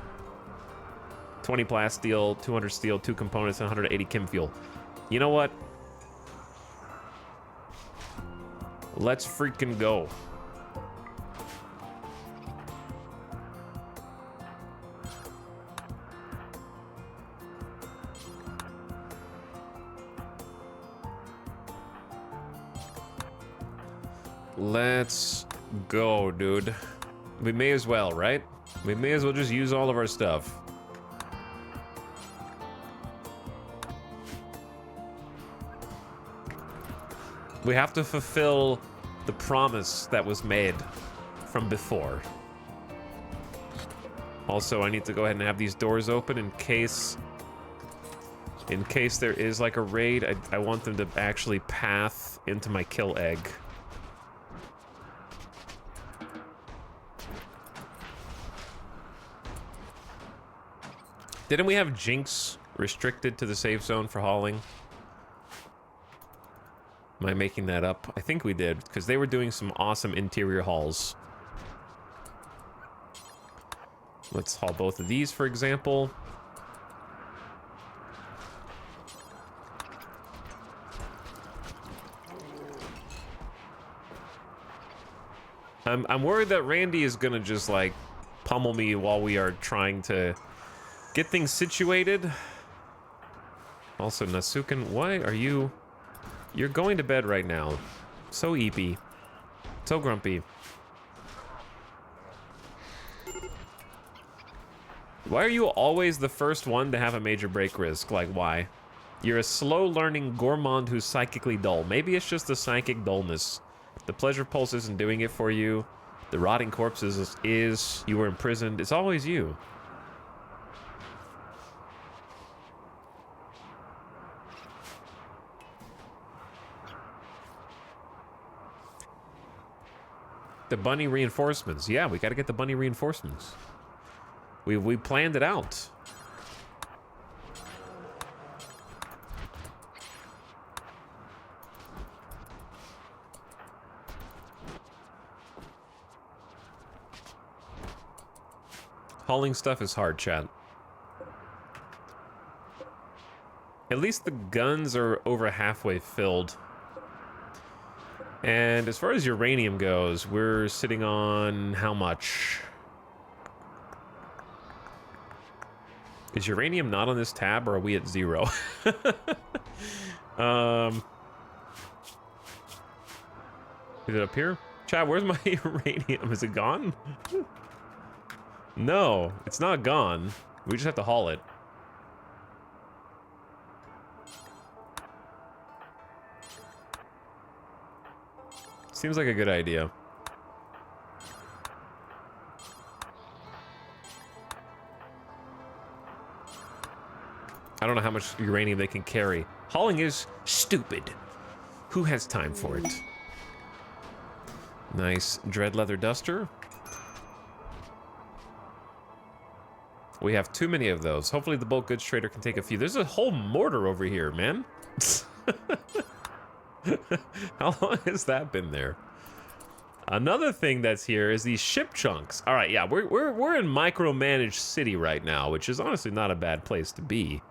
20 plast steel, 200 steel, 2 components, and 180 chem fuel. You know what? Let's freaking go. Let's go, dude. We may as well, right? We may as well just use all of our stuff. We have to fulfill the promise that was made from before. Also, I need to go ahead and have these doors open in case there is like a raid. I want them to actually path into my kill egg. Didn't we have Jinx restricted to the safe zone for hauling? Am I making that up? I think we did, because they were doing some awesome interior hauls. Let's haul both of these, for example. I'm worried that Randy is gonna just like pummel me while we are trying to get things situated. Also, Nasuken, why are you... You're going to bed right now. So eepy. So grumpy. Why are you always the first one to have a major break risk? Like, why? You're a slow-learning gourmand who's psychically dull. Maybe it's just the psychic dullness. The pleasure pulse isn't doing it for you. The rotting corpses is. You were imprisoned. It's always you. The bunny reinforcements. Yeah, we gotta get the bunny reinforcements. We planned it out. Hauling stuff is hard, chat. At least the guns are over halfway filled. And as far as uranium goes, we're sitting on how much? Is uranium not on this tab, or are we at 0? Is it up here? Chat, where's my uranium? Is it gone? No, it's not gone. We just have to haul it. Seems like a good idea. I don't know how much uranium they can carry. Hauling is stupid. Who has time for it? Nice dread leather duster. We have too many of those. Hopefully the bulk goods trader can take a few. There's a whole mortar over here, man. How long has that been there? Another thing that's here is these ship chunks. All right, yeah, we're in micromanaged city right now, which is honestly not a bad place to be.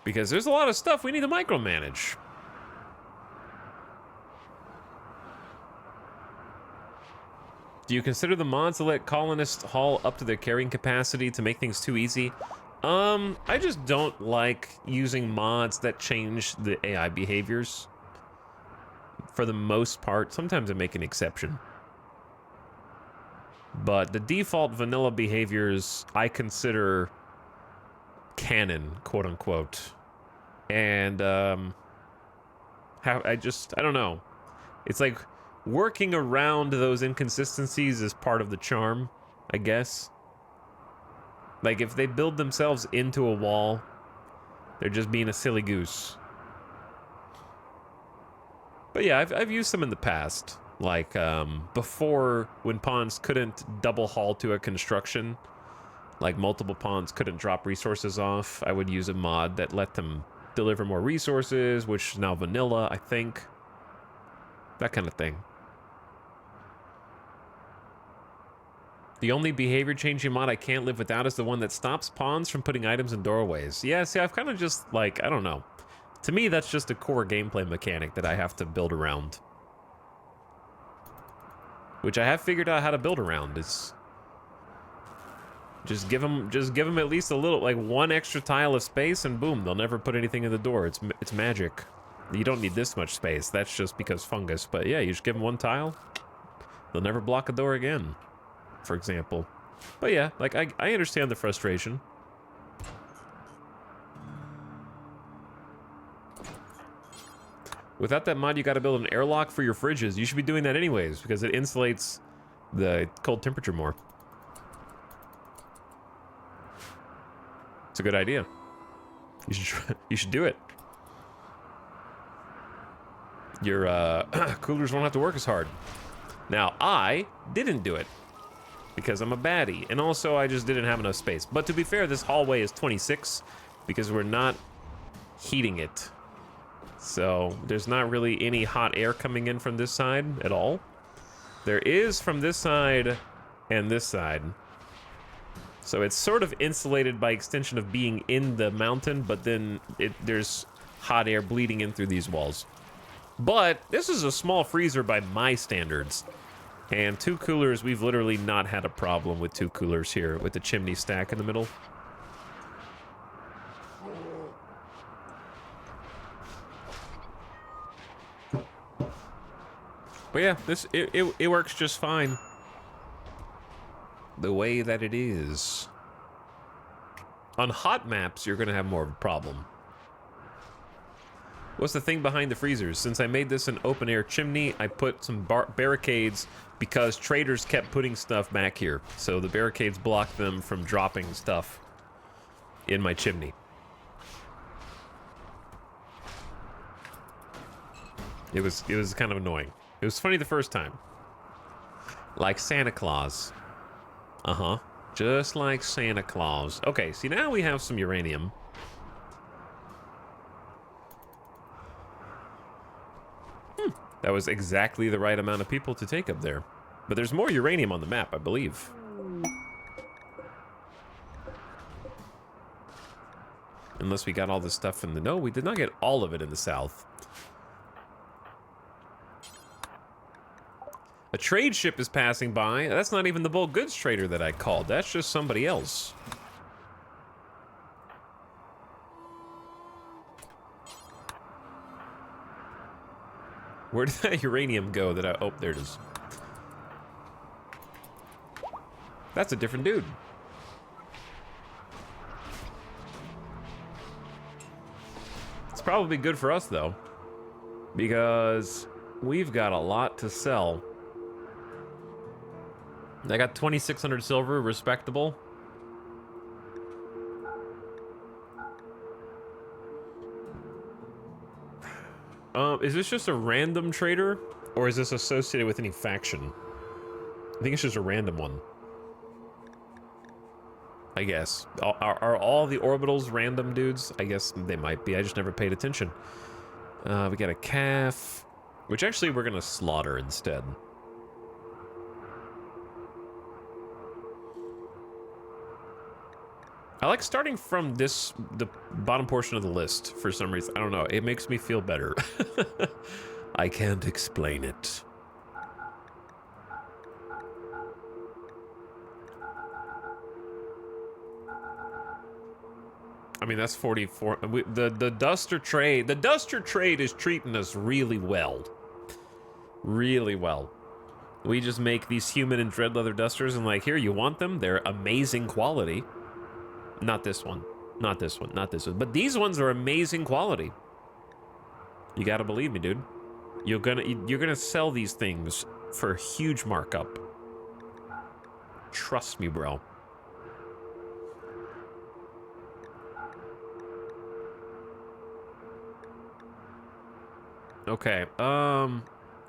Because there's a lot of stuff we need to micromanage. Do you consider the mods to let colonists haul up to their carrying capacity to make things too easy? I just don't like using mods that change the AI behaviors. For the most part, sometimes I make an exception. But the default vanilla behaviors I consider canon, quote unquote. And I don't know. It's like working around those inconsistencies is part of the charm, I guess. Like, if they build themselves into a wall, they're just being a silly goose. But yeah, I've used them in the past. Like, before, when pawns couldn't double haul to a construction, like multiple pawns couldn't drop resources off, I would use a mod that let them deliver more resources, which is now vanilla, I think. That kind of thing. The only behavior changing mod I can't live without is the one that stops pawns from putting items in doorways. Yeah, see, I've kind of just, like, I don't know. To me, that's just a core gameplay mechanic that I have to build around. Which I have figured out how to build around. Is just give them at least a little, like, one extra tile of space, and boom, they'll never put anything in the door. It's magic. You don't need this much space. That's just because fungus. But yeah, you just give them one tile, they'll never block a door again, for example. But yeah, like, I understand the frustration. Without that mod, you gotta build an airlock for your fridges. You should be doing that anyways, because it insulates the cold temperature more. It's a good idea. You should do it. Your coolers won't have to work as hard. Now, I didn't do it because I'm a baddie, and also I just didn't have enough space. But to be fair, this hallway is 26 because we're not heating it. So there's not really any hot air coming in from this side at all. There is from this side and this side. So it's sort of insulated by extension of being in the mountain, but then there's hot air bleeding in through these walls. But this is a small freezer by my standards. And 2 coolers, we've literally not had a problem with 2 coolers here with the chimney stack in the middle. But yeah, it works just fine. The way that it is. On hot maps, you're gonna have more of a problem. What's the thing behind the freezers? Since I made this an open air chimney, I put some barricades because traders kept putting stuff back here. So the barricades blocked them from dropping stuff in my chimney. It was kind of annoying. It was funny the first time. Like Santa Claus. Uh-huh. Just like Santa Claus. Okay, see, now we have some uranium. That was exactly the right amount of people to take up there. But there's more uranium on the map, I believe. Unless we got all this stuff in the... No, we did not get all of it in the south. A trade ship is passing by. That's not even the bulk goods trader that I called. That's just somebody else. Where did that uranium go that I... Oh, there it is. That's a different dude. It's probably good for us, though. Because we've got a lot to sell. I got 2,600 silver, respectable. Is this just a random trader, or is this associated with any faction? I think it's just a random one. I guess. Are all the orbitals random dudes? I guess they might be. I just never paid attention. We got a calf, which actually we're gonna slaughter instead. I like starting from the bottom portion of the list for some reason. I don't know. It makes me feel better. I can't explain it. I mean, that's 44. The Duster trade. The Duster trade is treating us really well. Really well. We just make these human and dread leather dusters and like, here, you want them? They're amazing quality. Not this one. Not this one. Not this one. But these ones are amazing quality. You gotta believe me, dude. You're gonna sell these things for a huge markup. Trust me, bro. Okay,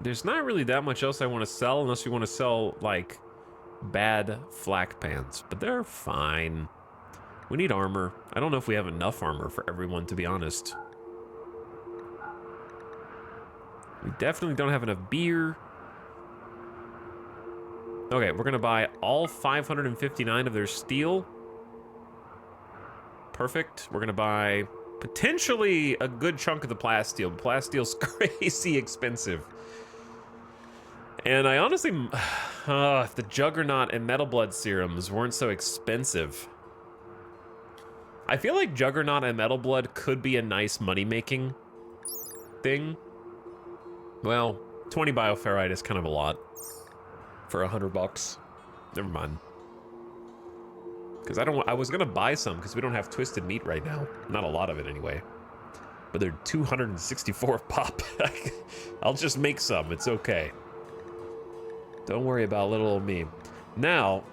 there's not really that much else I want to sell unless we want to sell, like, bad flak pants, but they're fine. We need armor. I don't know if we have enough armor for everyone, to be honest. We definitely don't have enough beer. Okay, we're gonna buy all 559 of their steel. Perfect. We're gonna buy potentially a good chunk of the plasteel. Plasteel's crazy expensive. And I honestly, if the Juggernaut and Metal Blood serums weren't so expensive. I feel like Juggernaut and Metal Blood could be a nice money-making thing. Well, 20 bioferrite is kind of a lot for $100. Never mind. Because I was gonna buy some because we don't have twisted meat right now. Not a lot of it anyway. But they're 264 pop. I'll just make some. It's okay. Don't worry about little old me. Now,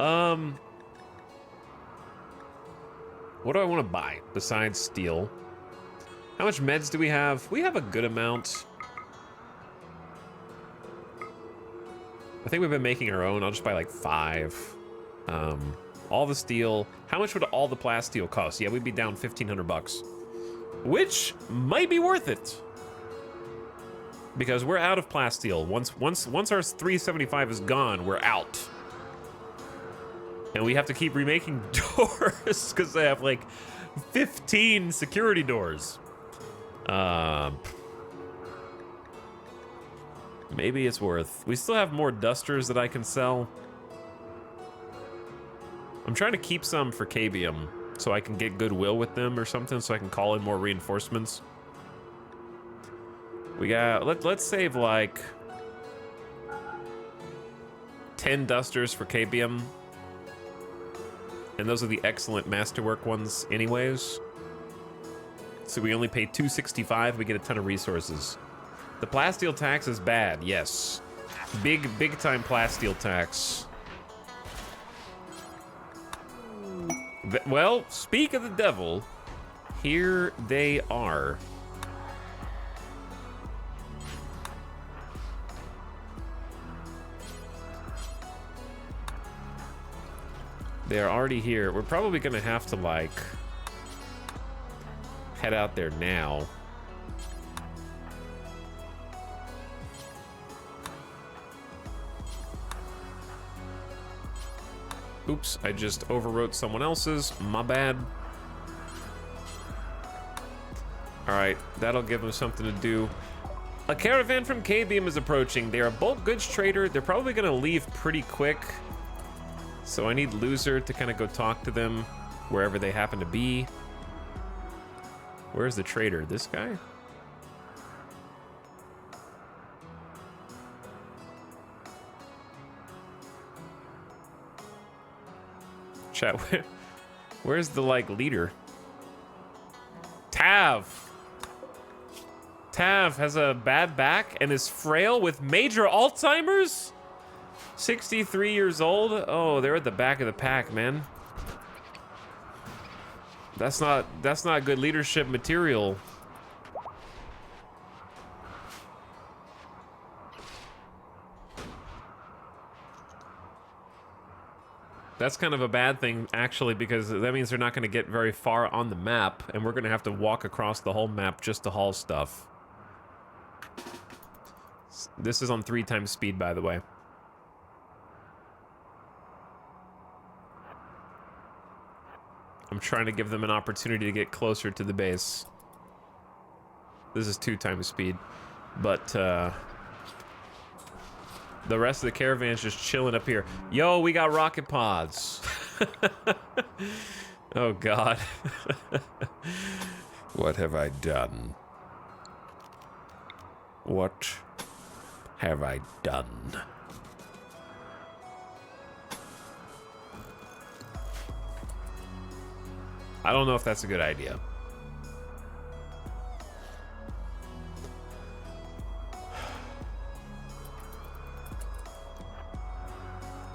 what do I want to buy besides steel? How much meds do we have? We have a good amount. I think we've been making our own. I'll just buy like 5. All the steel. How much would all the plasteel cost? Yeah, we'd be down $1,500, which might be worth it because we're out of plasteel. Once our 375 is gone, we're out, and we have to keep remaking doors because they have like 15 security doors. Maybe it's worth. We still have more dusters that I can sell. I'm trying to keep some for Cabium so I can get goodwill with them or something, so I can call in more reinforcements. We got, let's save like 10 dusters for Cabium. And those are the excellent masterwork ones anyways. So we only pay $265, we get a ton of resources. The plasteel tax is bad, yes. Big time plasteel tax. Well, speak of the devil, here they are. They're already here. We're probably gonna have to, like, head out there now. Oops, I just overwrote someone else's. My bad. Alright, that'll give them something to do. A caravan from Cabium is approaching. They are a bulk goods trader. They're probably gonna leave pretty quick. So I need Loser to kind of go talk to them wherever they happen to be. Where's the trader? This guy? Chat, where's the, like, leader? Tav. Tav has a bad back and is frail with major Alzheimer's? 63 years old? Oh, they're at the back of the pack, man. That's not good leadership material. That's kind of a bad thing, actually, because that means they're not going to get very far on the map, and we're going to have to walk across the whole map just to haul stuff. This is on 3 times speed, by the way. I'm trying to give them an opportunity to get closer to the base. This is 2 times speed, but the rest of the caravan's just chilling up here. Yo, we got rocket pods. Oh, God. What have I done? What have I done? I don't know if that's a good idea.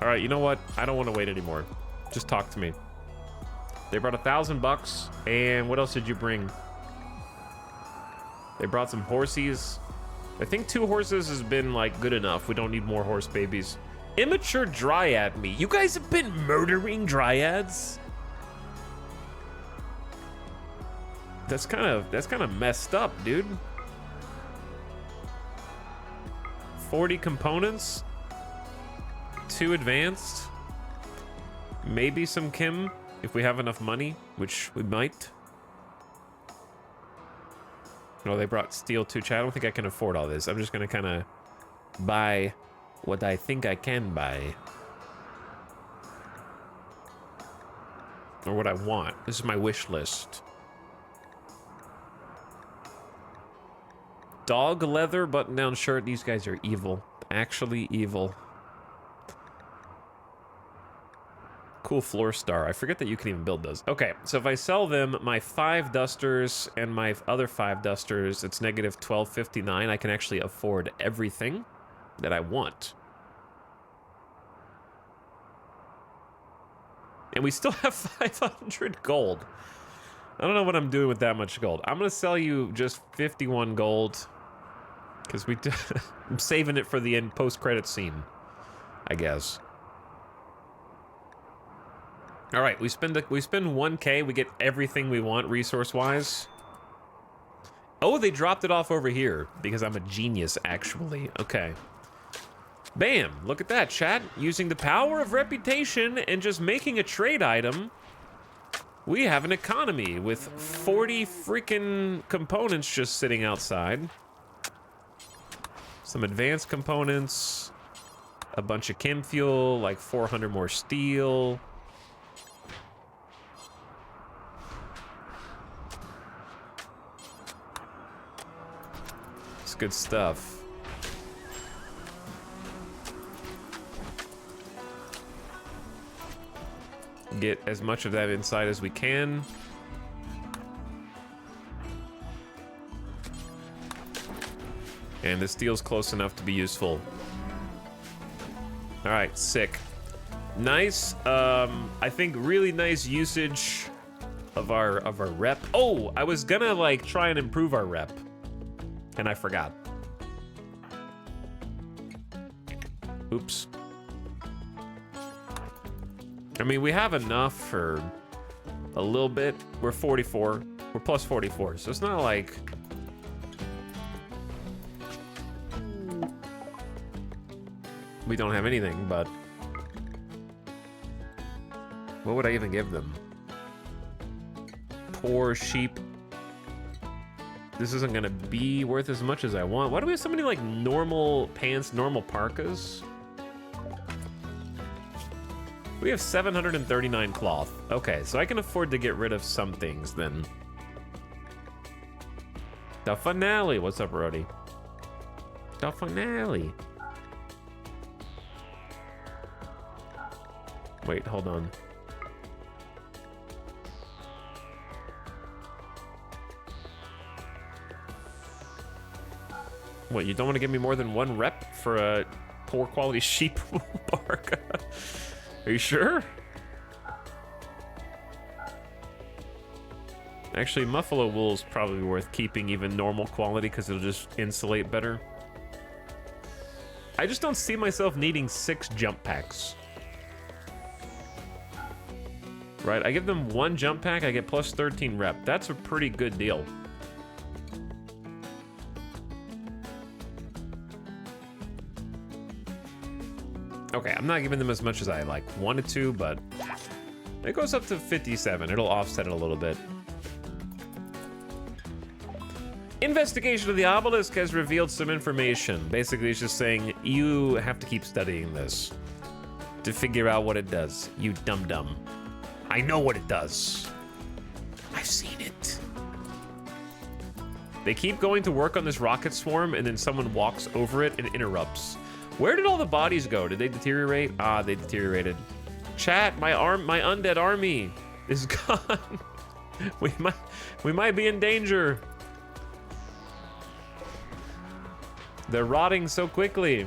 All right, you know what? I don't want to wait anymore. Just talk to me. They brought $1,000, and what else did you bring? They brought some horsies. I think 2 horses has been, like, good enough. We don't need more horse babies. Immature dryad meat. You guys have been murdering dryads? That's kind of messed up, dude. 40 components. 2 advanced. Maybe some Kim if we have enough money, which we might. No, they brought steel too, chat. I don't think I can afford all this. I'm just gonna kind of buy what I think I can buy. Or what I want. This is my wish list. Dog leather button-down shirt. These guys are evil. Actually evil. Cool floor star. I forget that you can even build those. Okay, so if I sell them my 5 dusters and my other 5 dusters, it's negative 1259. I can actually afford everything that I want. And we still have 500 gold. I don't know what I'm doing with that much gold. I'm gonna sell you just 51 gold. Because I'm saving it for the end post-credit scene, I guess. All right, we spend 1K, we get everything we want resource-wise. Oh, they dropped it off over here because I'm a genius, actually. Okay. Bam! Look at that, chat. Using the power of reputation and just making a trade item, we have an economy with 40 freaking components just sitting outside. Some advanced components, a bunch of chem fuel, like 400 more steel. It's good stuff. Get as much of that inside as we can. And the steel's close enough to be useful. All right, sick. Nice. I think really nice usage of our rep. Oh, I was gonna like try and improve our rep, and I forgot. Oops. I mean, we have enough for a little bit. We're 44. We're plus 44, so it's not like. We don't have anything, but what would I even give them? Poor sheep. This isn't gonna be worth as much as I want. Why do we have so many like normal pants, normal parkas? We have 739 cloth. Okay, so I can afford to get rid of some things then. The finale. What's up, Rody? The finale. Wait, hold on. What, you don't want to give me more than 1 rep for a poor quality sheep bark. Are you sure? Actually, buffalo wool is probably worth keeping even normal quality because it'll just insulate better. I just don't see myself needing 6 jump packs. Right, I give them 1 jump pack, I get plus 13 rep. That's a pretty good deal. Okay, I'm not giving them as much as I like wanted to, but it goes up to 57. It'll offset it a little bit. Investigation of the obelisk has revealed some information. Basically, it's just saying you have to keep studying this to figure out what it does, you dum-dum. I know what it does. I've seen it. They keep going to work on this rocket swarm, and then someone walks over it and interrupts. Where did all the bodies go? Did they deteriorate? Ah, they deteriorated. Chat, my undead army is gone. we might be in danger. They're rotting so quickly.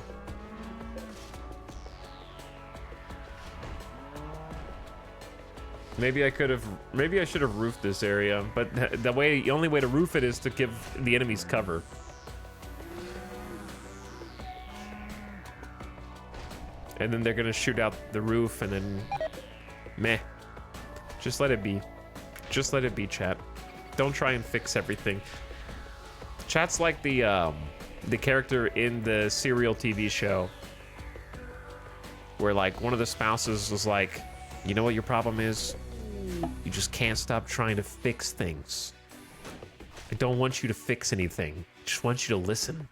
Maybe I should have roofed this area, but the only way to roof it is to give the enemies cover. And then they're gonna shoot out the roof, and then meh. Just let it be. Just let it be, chat. Don't try and fix everything. Chat's like the character in the Serial TV show where like one of the spouses was like, you know what your problem is? You just can't stop trying to fix things. I don't want you to fix anything. I just want you to listen.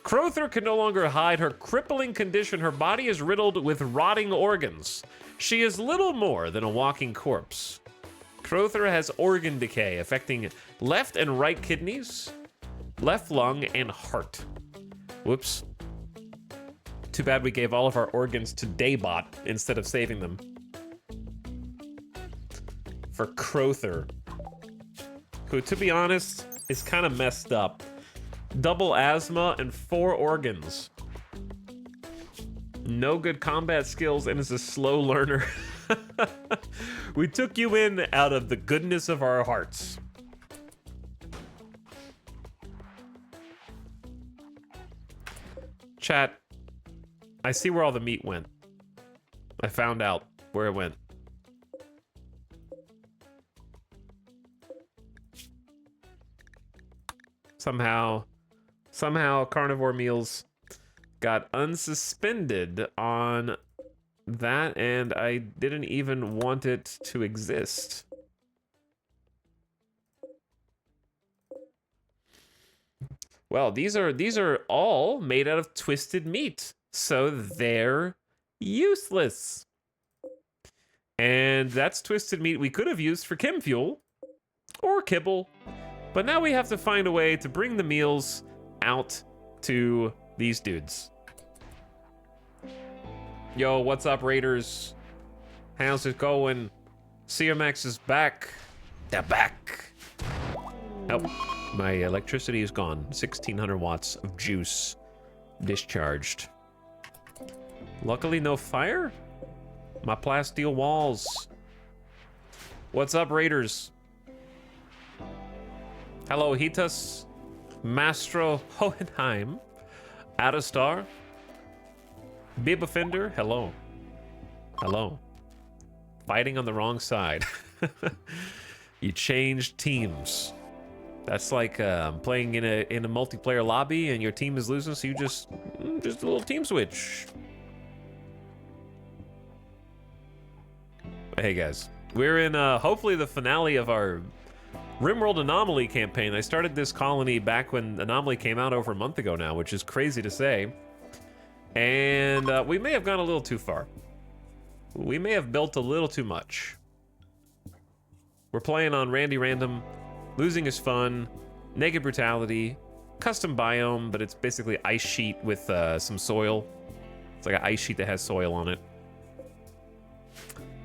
Crowther can no longer hide her crippling condition. Her body is riddled with rotting organs. She is little more than a walking corpse. Crowther has organ decay affecting left and right kidneys, left lung, and heart. Whoops. Too bad we gave all of our organs to Daybot instead of saving them. For Crowther, who, to be honest, is kind of messed up. Double asthma and 4 organs. No good combat skills and is a slow learner. We took you in out of the goodness of our hearts. Chat, I see where all the meat went. I found out where it went. Somehow carnivore meals got unsuspended on that, and I didn't even want it to exist. Well, these are all made out of twisted meat, so they're useless. And that's twisted meat we could have used for chem fuel or kibble, but now we have to find a way to bring the meals out to these dudes. Yo, what's up, Raiders? How's it going? CMX is back. They're back. Oh, my electricity is gone. 1600 watts of juice discharged. Luckily, no fire. My plasteel walls. What's up, Raiders? Hello, Hitas. Mastro Hohenheim. Adastar. Bib Offender, hello. Hello. Fighting on the wrong side. You changed teams. That's like playing in a multiplayer lobby and your team is losing, so you just a little team switch. Hey guys, we're in hopefully the finale of our RimWorld Anomaly campaign. I started this colony back when Anomaly came out over a month ago now, which is crazy to say. And we may have gone a little too far. We may have built a little too much. We're playing on Randy Random. Losing is fun. Naked Brutality. Custom biome, but it's basically ice sheet with some soil. It's like an ice sheet that has soil on it.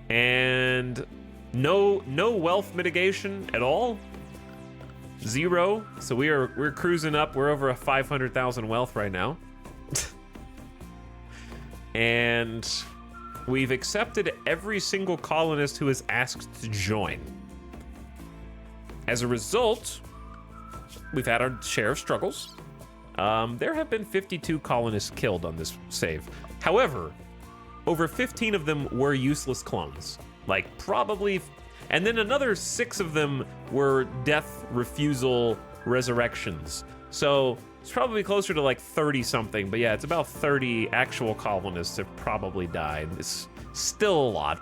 And no wealth mitigation at all. 0. So we're cruising up. We're over a 500,000 wealth right now. And we've accepted every single colonist who has asked to join. As a result, we've had our share of struggles. There have been 52 colonists killed on this save. However, over 15 of them were useless clones. Like, probably... And then another 6 of them were death refusal resurrections. So it's probably closer to like 30 something, but yeah, it's about 30 actual colonists have probably died. It's still a lot.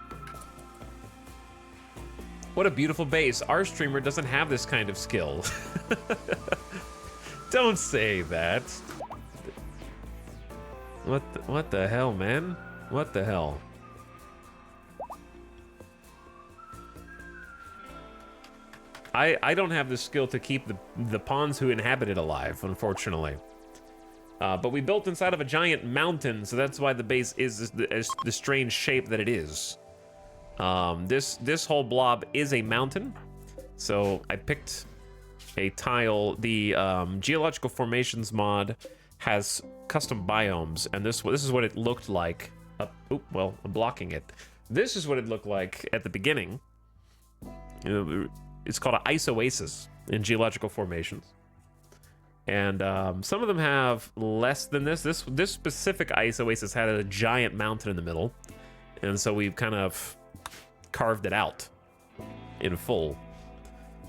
What a beautiful base. Our streamer doesn't have this kind of skill. Don't say that. What the hell, man? What the hell? I don't have the skill to keep the pawns who inhabit it alive, unfortunately. But we built inside of a giant mountain, so that's why the base is the strange shape that it is. This whole blob is a mountain, so I picked a tile. The geological formations mod has custom biomes, and this is what it looked like. Well, I'm blocking it. This is what it looked like at the beginning. It's called an ice oasis in geological formations. And some of them have less than this. This specific ice oasis had a giant mountain in the middle. And so we've kind of carved it out in full.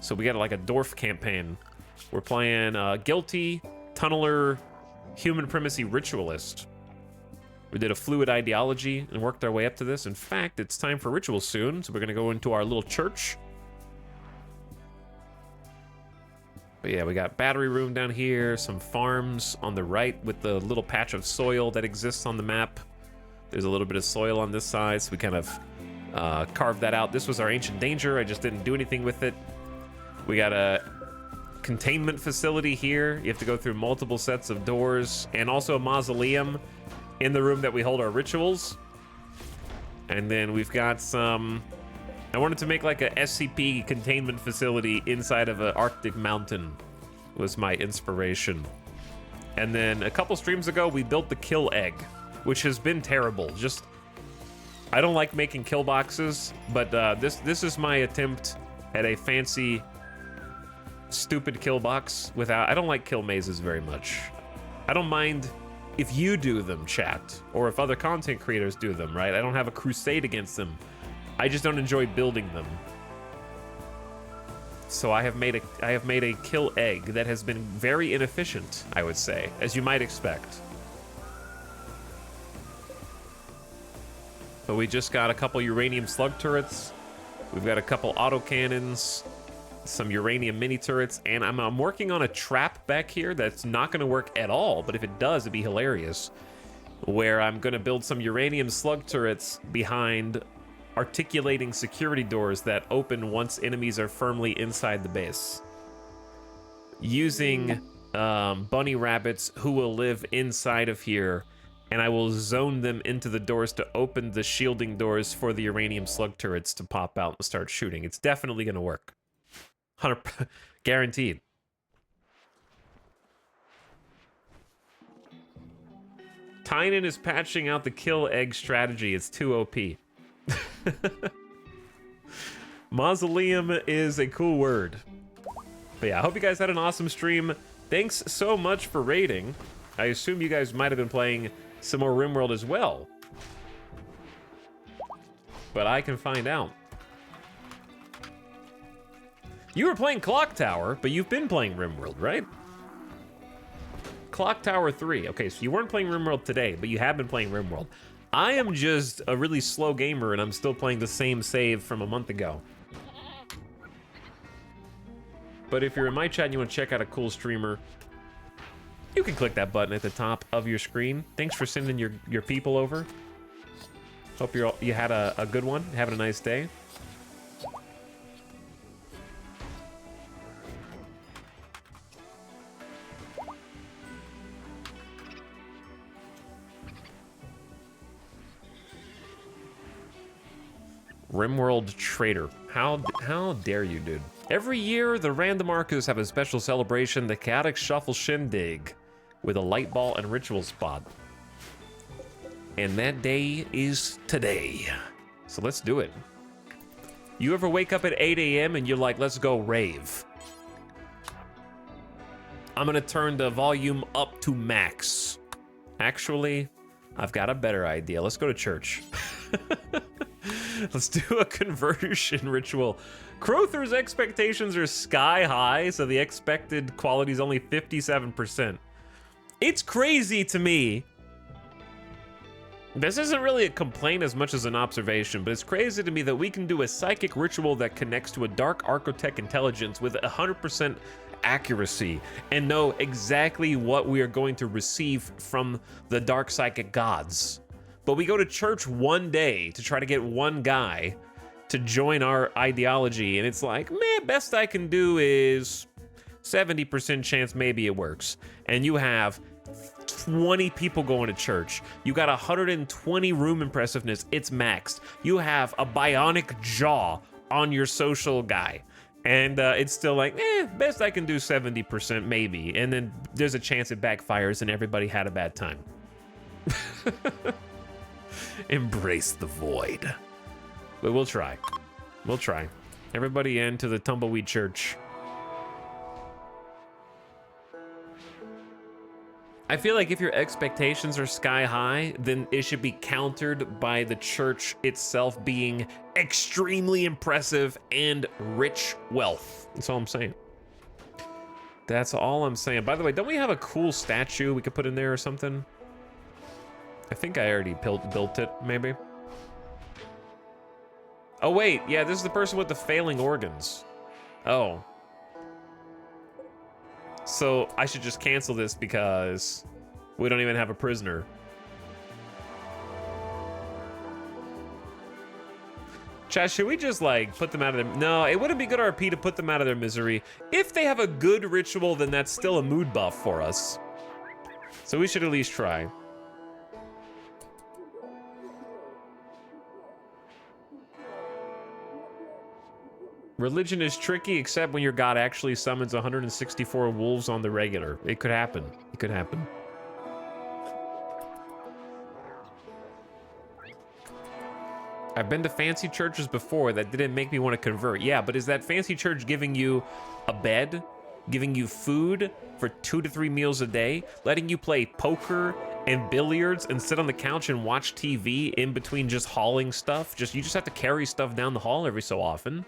So we got like a dwarf campaign. We're playing Guilty, Tunneler, Human Primacy Ritualist. We did a fluid ideology and worked our way up to this. In fact, it's time for rituals soon. So we're going to go into our little church. But yeah, we got battery room down here, some farms on the right with the little patch of soil that exists on the map. There's a little bit of soil on this side, so we kind of carved that out. This was our ancient danger. I just didn't do anything with it. We got a containment facility here. You have to go through multiple sets of doors, and also a mausoleum in the room that we hold our rituals. And then we've got some... I wanted to make like a SCP containment facility inside of an Arctic mountain was my inspiration. And then a couple streams ago, we built the kill egg, which has been terrible. Just, I don't like making kill boxes, but this is my attempt at a fancy, stupid kill box without, I don't like kill mazes very much. I don't mind if you do them, chat, or if other content creators do them, right? I don't have a crusade against them. I just don't enjoy building them. So I have made a kill egg that has been very inefficient, I would say, as you might expect. But we just got a couple uranium slug turrets. We've got a couple autocannons, some uranium mini turrets, and I'm working on a trap back here that's not going to work at all, but if it does, it'd be hilarious. Where I'm going to build some uranium slug turrets behind articulating security doors that open once enemies are firmly inside the base. Using bunny rabbits who will live inside of here, and I will zone them into the doors to open the shielding doors for the uranium slug turrets to pop out and start shooting. It's definitely going to work. 100% guaranteed. Tynan is patching out the kill egg strategy. It's too OP. Mausoleum is a cool word. But yeah, I hope you guys had an awesome stream. Thanks so much for raiding. I assume you guys might have been playing some more RimWorld as well. But I can find out. You were playing Clock Tower, but you've been playing RimWorld, right? Clock Tower 3. Okay, so you weren't playing RimWorld today, but you have been playing RimWorld. I am just a really slow gamer, and I'm still playing the same save from a month ago. But if you're in my chat and you want to check out a cool streamer, you can click that button at the top of your screen. Thanks for sending your people over. Hope you had a good one, having a nice day. RimWorld Trader. How dare you, dude? Every year, the random arcos have a special celebration, the Chaotic Shuffle Shindig, with a light ball and ritual spot. And that day is today. So let's do it. You ever wake up at 8 a.m. and you're like, let's go rave? I'm gonna turn the volume up to max. Actually, I've got a better idea. Let's go to church. Let's do a conversion ritual. Crowther's expectations are sky high, so the expected quality is only 57%. It's crazy to me. This isn't really a complaint as much as an observation, but it's crazy to me that we can do a psychic ritual that connects to a dark Archotech intelligence with 100% accuracy and know exactly what we are going to receive from the dark psychic gods. But we go to church one day to try to get one guy to join our ideology, and it's like, man, best I can do is 70% chance maybe it works. And you have 20 people going to church. You got 120 room impressiveness. It's maxed. You have a bionic jaw on your social guy. And it's still like, best I can do 70% maybe. And then there's a chance it backfires and everybody had a bad time. Embrace the void. But we'll try. We'll try. Everybody into the Tumbleweed Church. I feel like if your expectations are sky high, then it should be countered by the church itself being extremely impressive and rich wealth. That's all I'm saying. That's all I'm saying. By the way, don't we have a cool statue we could put in there or something? I think I already built it, maybe. Oh, wait. Yeah, this is the person with the failing organs. Oh. So I should just cancel this because we don't even have a prisoner. Chat, should we just like put them out of their... No, it wouldn't be good RP to put them out of their misery. If they have a good ritual, then that's still a mood buff for us. So we should at least try. Religion is tricky, except when your god actually summons 164 wolves on the regular. It could happen. It could happen. I've been to fancy churches before that didn't make me want to convert. Yeah, but is that fancy church giving you a bed, giving you food for 2 to 3 meals a day, letting you play poker and billiards and sit on the couch and watch TV in between just hauling stuff? You just have to carry stuff down the hall every so often.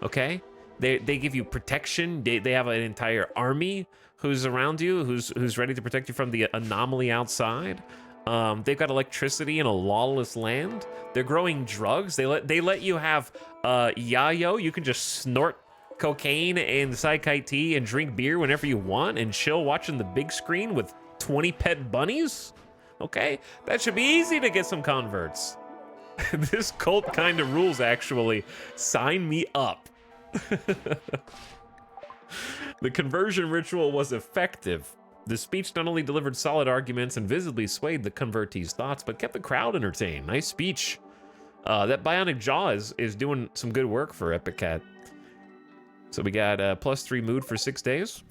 Okay, they give you protection. They have an entire army who's around you, who's ready to protect you from the anomaly outside. They've got electricity in a lawless land. They're growing drugs. They let you have yayo. You can just snort cocaine and Psychite tea and drink beer whenever you want and chill watching the big screen with 20 pet bunnies. Okay, that should be easy to get some converts. This cult kind of rules, actually. Sign me up. The conversion ritual was effective. The speech not only delivered solid arguments and visibly swayed the convertees' thoughts, but kept the crowd entertained. Nice speech. That bionic jaw is doing some good work for Epic Cat. So we got +3 mood for 6 days.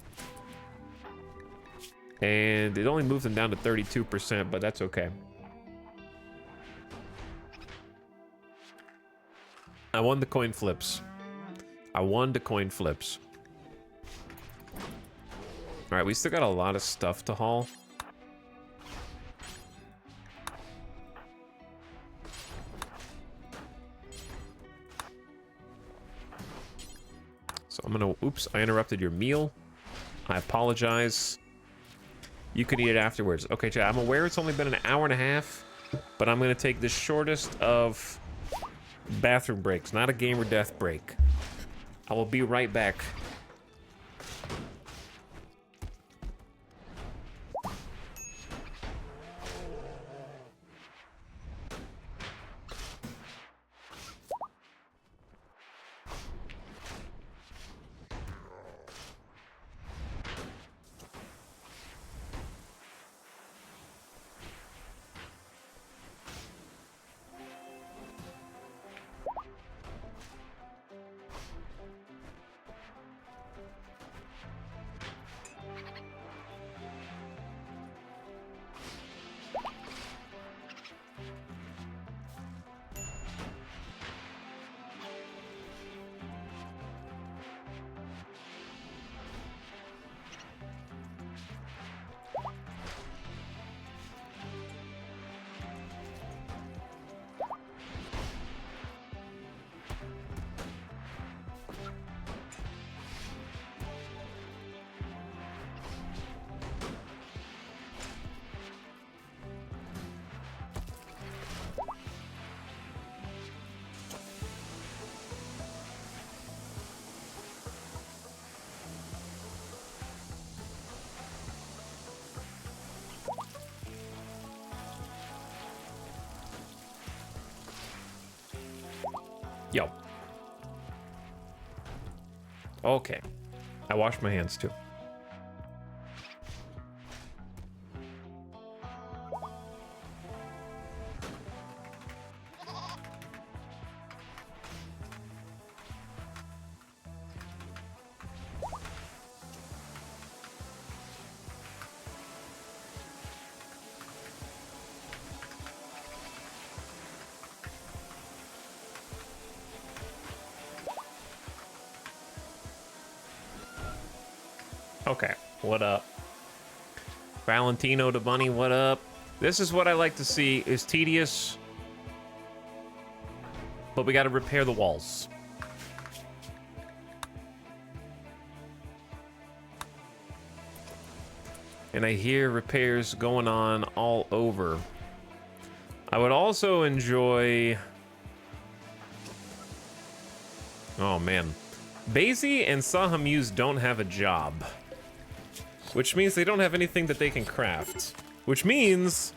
And it only moved them down to 32%, but that's okay. I won the coin flips. I won the coin flips. All right, we still got a lot of stuff to haul. So I'm gonna, oops, I interrupted your meal. I apologize. You can eat it afterwards. Okay, chat, I'm aware it's only been an hour and a half, but I'm gonna take the shortest of bathroom breaks, not a game or death break. I will be right back. Yo. Okay. I washed my hands too. Okay, what up? Valentino to Bunny, what up? This is what I like to see. It's tedious, but we gotta repair the walls. And I hear repairs going on all over. I would also enjoy... Oh man. Basie and Sahamuse don't have a job. Which means they don't have anything that they can craft. Which means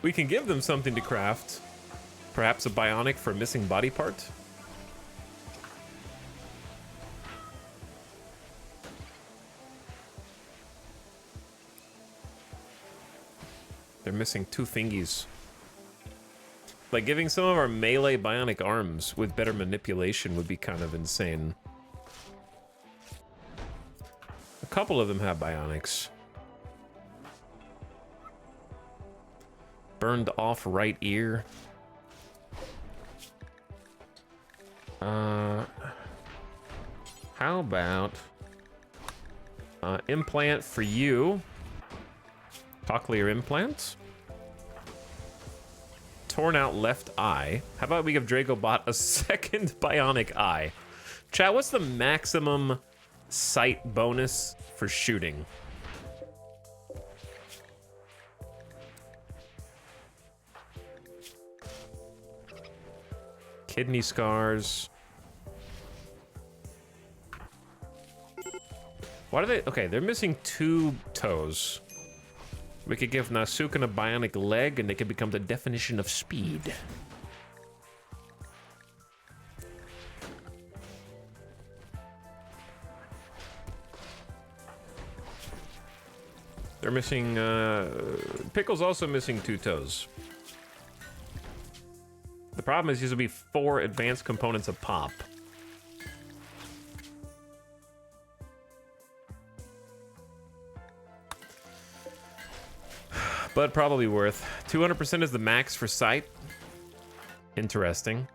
we can give them something to craft. Perhaps a bionic for a missing body part. They're missing 2 thingies. Like giving some of our melee bionic arms with better manipulation would be kind of insane. A couple of them have bionics. Burned off right ear. How about implant for you? Cochlear implants. Torn out left eye. How about we give Dragobot a second bionic eye? Chat, what's the maximum sight bonus for shooting? Kidney scars. Why do they... Okay, they're missing 2 toes. We could give Nasuken a bionic leg and they could become the definition of speed. They're missing, Pickle's also missing 2 toes. The problem is these will be 4 advanced components of pop. But probably worth. 200% is the max for sight. Interesting.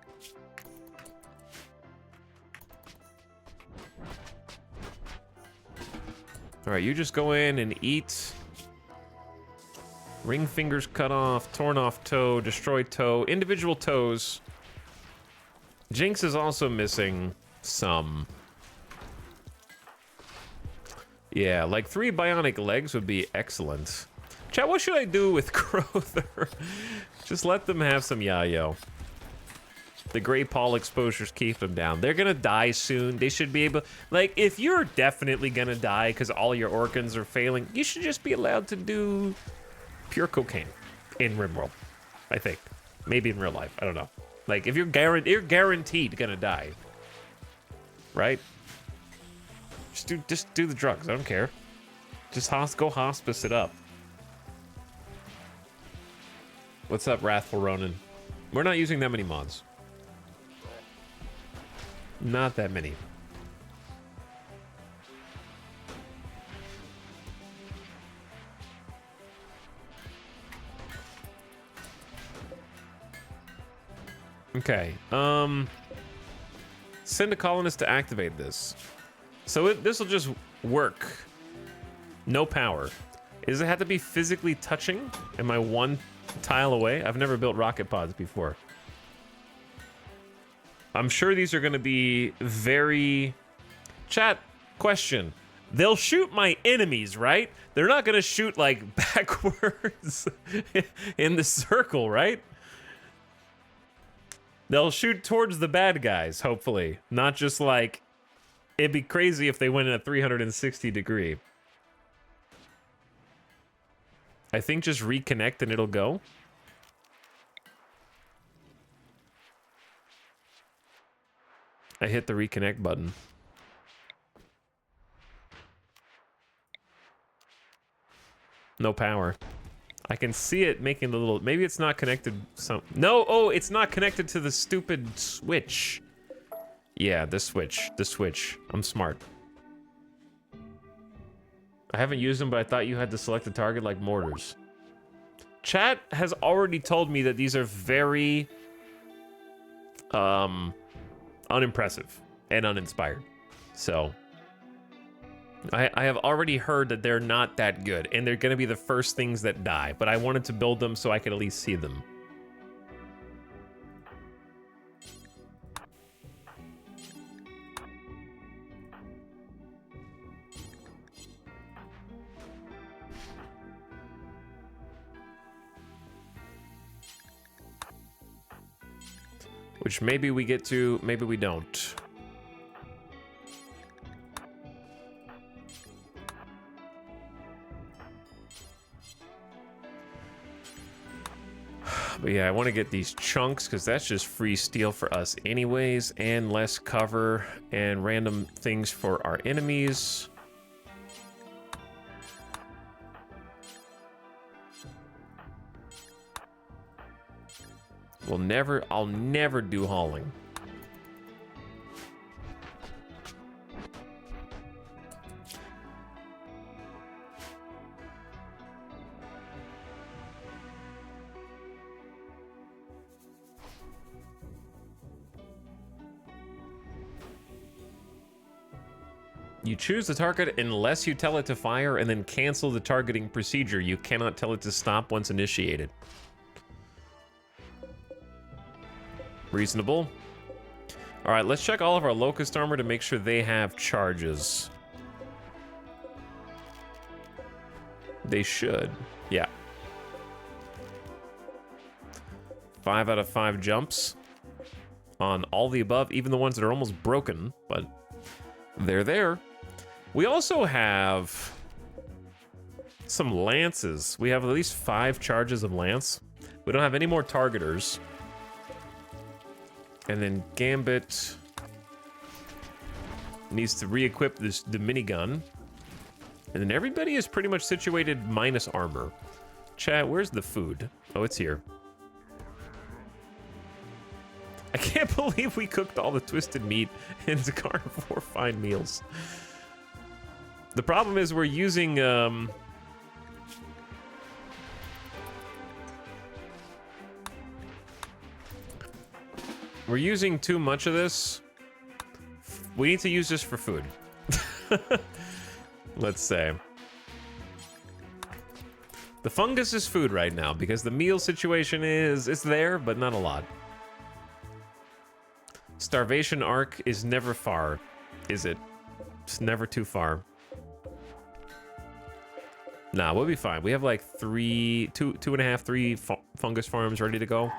All right, you just go in and eat. Ring fingers cut off, torn off toe, destroyed toe, individual toes. Jinx is also missing some. Yeah, like 3 bionic legs would be excellent. Chat, what should I do with Crowther? Just let them have some yayo. The gray Paul exposures keep them down. They're gonna die soon. They should be able... Like, if you're definitely gonna die because all your organs are failing, you should just be allowed to do pure cocaine in RimWorld, I think. Maybe in real life, I don't know. Like, if you're guaranteed gonna die, right? Just do the drugs, I don't care. Just go hospice it up. What's up, Wrathful Ronin? We're not using that many mods. Not that many. Okay. Send a colonist to activate this. So this will just work. No power. Does it have to be physically touching? Am I 1 tile away? I've never built rocket pods before. I'm sure these are going to be very... Chat, question. They'll shoot my enemies, right? They're not going to shoot, like, backwards in the circle, right? They'll shoot towards the bad guys, hopefully. Not just, like... It'd be crazy if they went in a 360 degree. I think just reconnect and it'll go. I hit the reconnect button. No power. I can see it making the little... Maybe it's not connected some... No! Oh, it's not connected to the stupid switch. Yeah, the switch. The switch. I'm smart. I haven't used them, but I thought you had to select the target like mortars. Chat has already told me that these are very... unimpressive and uninspired. So... I have already heard that they're not that good, and they're gonna be the first things that die, but I wanted to build them so I could at least see them. Which maybe we get to, maybe we don't. But yeah, I want to get these chunks because that's just free steel for us anyways, and less cover and random things for our enemies. I'll never do hauling. You choose the target unless you tell it to fire and then cancel the targeting procedure. You cannot tell it to stop once initiated. Reasonable. All right, let's check all of our locust armor to make sure they have charges. They should. Yeah. 5 out of 5 jumps on all the above, even the ones that are almost broken, but they're there. We also have some lances. We have at least 5 charges of lance. We don't have any more targeters. And then Gambit needs to re-equip the minigun. And then everybody is pretty much situated minus armor. Chat, where's the food? Oh, it's here. I can't believe we cooked all the twisted meat into carnivore fine meals. The problem is we're using too much of this. We need to use this for food. Let's say. The fungus is food right now because the meal situation it's there, but not a lot. Starvation arc is never far, is it? It's never too far. Nah, we'll be fine. We have like 3 fungus farms ready to go.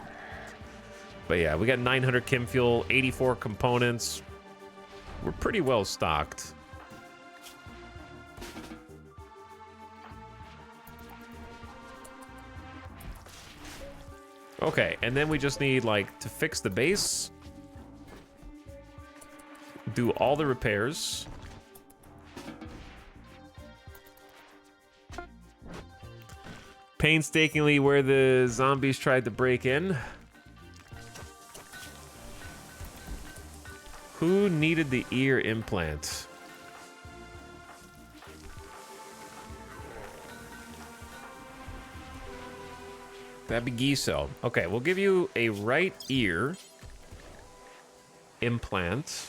But yeah, we got 900 chem fuel, 84 components. We're pretty well stocked. Okay, and then we just need like to fix the base. Do all the repairs. Painstakingly where the zombies tried to break in. Who needed the ear implant? That'd be Giso. Okay, we'll give you a right ear implant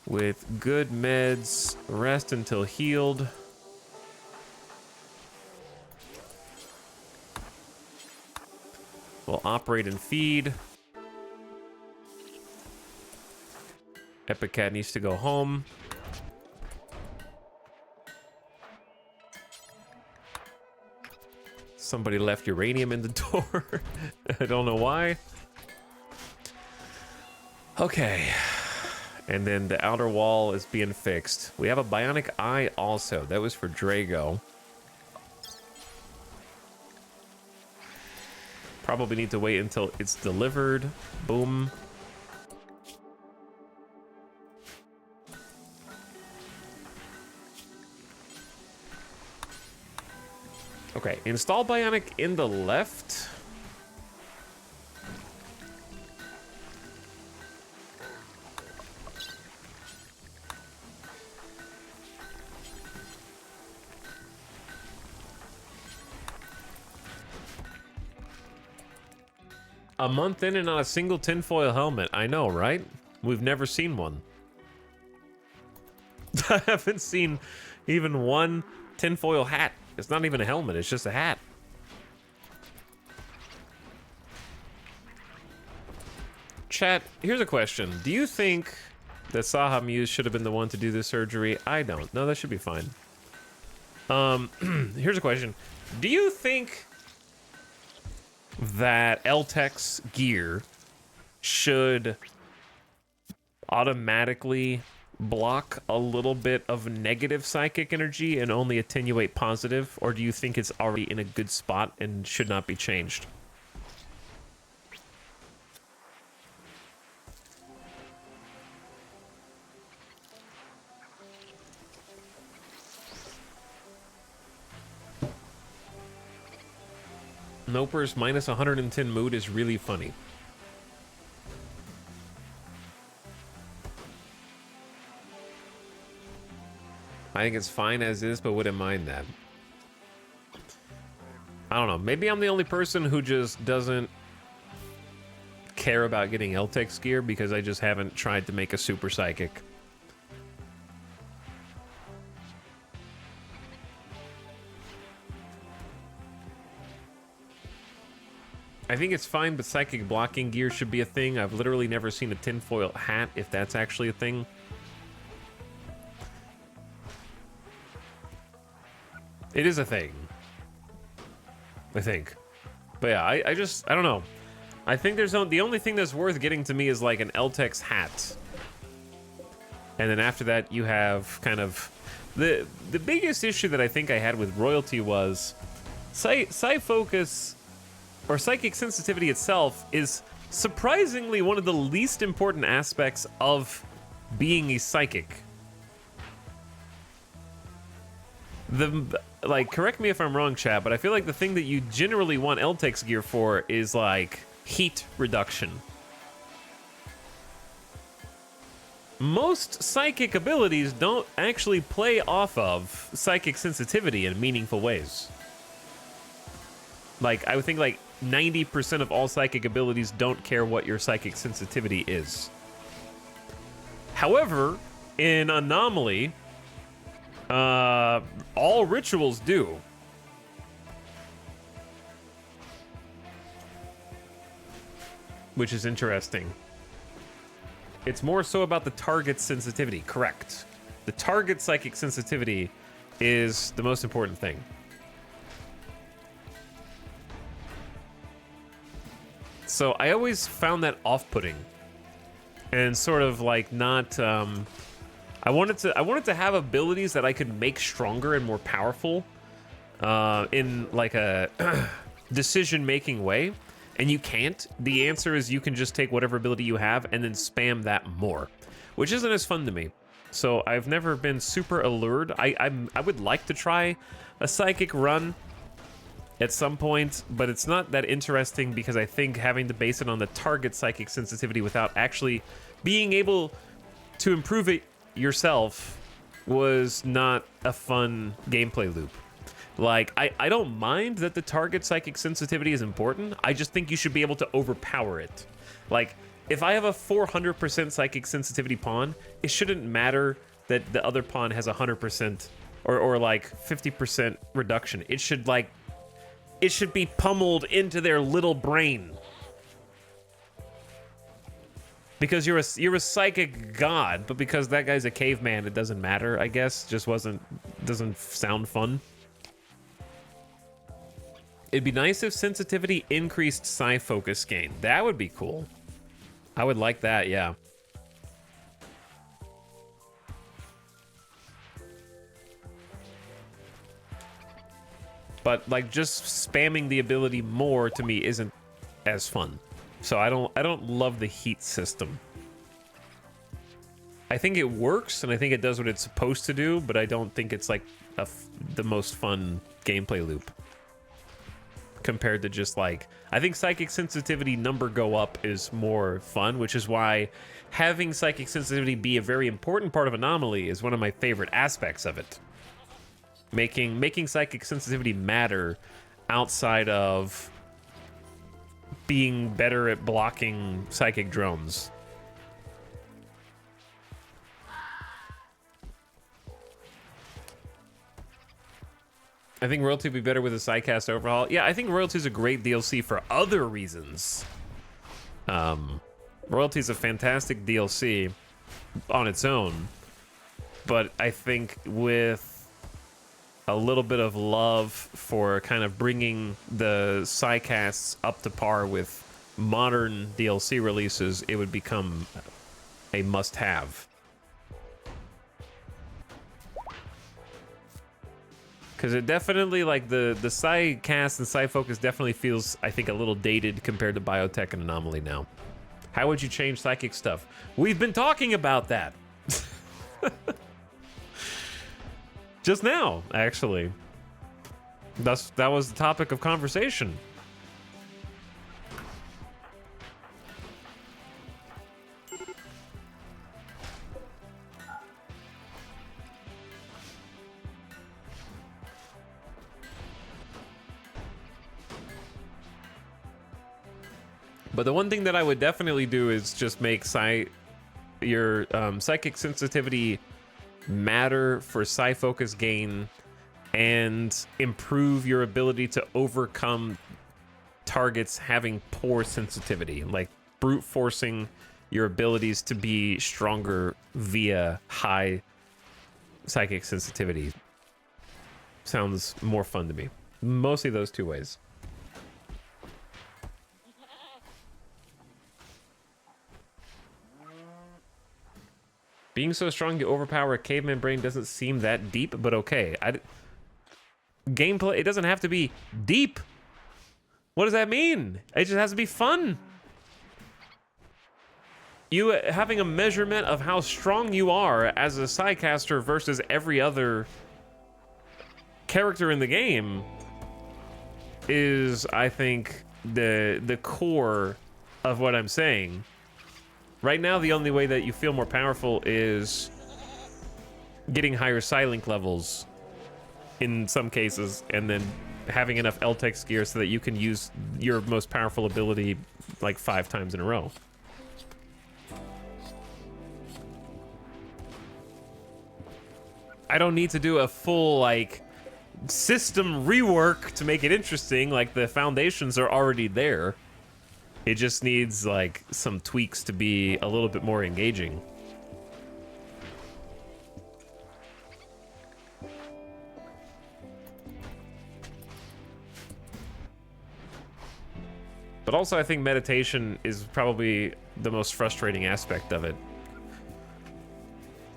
with good meds, rest until healed. We'll operate and feed. Epic Cat needs to go home. Somebody left uranium in the door. I don't know why. Okay. And then the outer wall is being fixed. We have a bionic eye also. That was for Drago. Probably need to wait until it's delivered. Boom. Okay, install bionic in the left. A month in and not a single tinfoil helmet. I know, right? We've never seen one. I haven't seen even one tinfoil hat. It's not even a helmet, it's just a hat. Chat, here's a question. Do you think that Saha Muse should have been the one to do this surgery? I don't. No, that should be fine. Here's a question. Do you think that Eltech's gear should automatically block a little bit of negative psychic energy and only attenuate positive, or do you think it's already in a good spot and should not be changed? Noper's minus 110 mood is really funny. I think it's fine as is, but wouldn't mind that. I don't know. Maybe I'm the only person who just doesn't care about getting Eltech's gear because I just haven't tried to make a super psychic. I think it's fine, but psychic blocking gear should be a thing. I've literally never seen a tinfoil hat, if that's actually a thing. It is a thing, I think. But yeah, I don't know. I think there's the only thing that's worth getting to me is like an Eltech's hat. And then after that, you have kind of... The biggest issue that I think I had with royalty was Psy-focus... or psychic sensitivity itself is surprisingly one of the least important aspects of being a psychic. Like, correct me if I'm wrong, chat, but I feel like the thing that you generally want Eltech's gear for is like heat reduction. Most psychic abilities don't actually play off of psychic sensitivity in meaningful ways. Like, I would think like 90% of all psychic abilities don't care what your psychic sensitivity is. However, in Anomaly, all rituals do. Which is interesting. It's more so about the target sensitivity, correct. The target psychic sensitivity is the most important thing. So I always found that off-putting, and sort of like not. I wanted to have abilities that I could make stronger and more powerful, in like a decision-making way, and you can't. The answer is you can just take whatever ability you have and then spam that more, which isn't as fun to me. So I've never been super allured. I would like to try a psychic run at some point, but it's not that interesting because I think having to base it on the target psychic sensitivity without actually being able to improve it yourself was not a fun gameplay loop. Like, I don't mind that the target psychic sensitivity is important. I just think you should be able to overpower it. Like, if I have a 400% psychic sensitivity pawn, it shouldn't matter that the other pawn has 100% or like 50% reduction. It should like... It should be pummeled into their little brain. Because you're a psychic god, but because that guy's a caveman, it doesn't matter, I guess. Just doesn't sound fun. It'd be nice if sensitivity increased psi focus gain. That would be cool. I would like that, yeah. But like just spamming the ability more to me isn't as fun. So I don't love the heat system. I think it works and I think it does what it's supposed to do, but I don't think it's like the most fun gameplay loop. compared to just like, I think psychic sensitivity number go up is more fun, which is why having psychic sensitivity be a very important part of Anomaly is one of my favorite aspects of it. Making psychic sensitivity matter outside of being better at blocking psychic drones. I think Royalty would be better with a sidecast overhaul. Yeah, I think Royalty is a great DLC for other reasons. Royalty is a fantastic DLC on its own, but I think with a little bit of love for kind of bringing the sidecasts up to par with modern DLC releases, it would become a must-have. Because it definitely, like, the side cast and side focus definitely feels, I think, a little dated compared to Biotech and Anomaly now. How would you change psychic stuff? We've been talking about that. Just now, actually. That was the topic of conversation. But the one thing that I would definitely do is just make your psychic sensitivity matter for psi focus gain and improve your ability to overcome targets having poor sensitivity, like brute forcing your abilities to be stronger via high psychic sensitivity. Sounds more fun to me. Mostly those two ways. Being so strong you overpower a caveman brain doesn't seem that deep, but okay. Gameplay, it doesn't have to be deep. What does that mean? It just has to be fun. You having a measurement of how strong you are as a sidecaster versus every other character in the game is, I think, the core of what I'm saying. Right now, the only way that you feel more powerful is getting higher Psylink levels in some cases, and then having enough LTEX gear so that you can use your most powerful ability like 5 times in a row. I don't need to do a full, like, system rework to make it interesting. Like, the foundations are already there. It just needs, like, some tweaks to be a little bit more engaging. But also, I think meditation is probably the most frustrating aspect of it.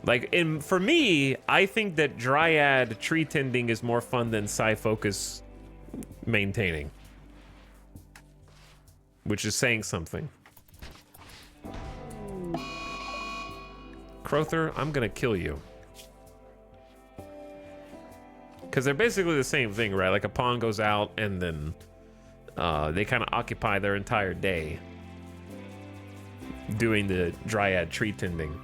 Like, for me, I think that Dryad tree tending is more fun than Psi Focus maintaining. Which is saying something. Crowther, I'm gonna kill you. Because they're basically the same thing, right? Like a pawn goes out and then they kind of occupy their entire day doing the Dryad tree tending.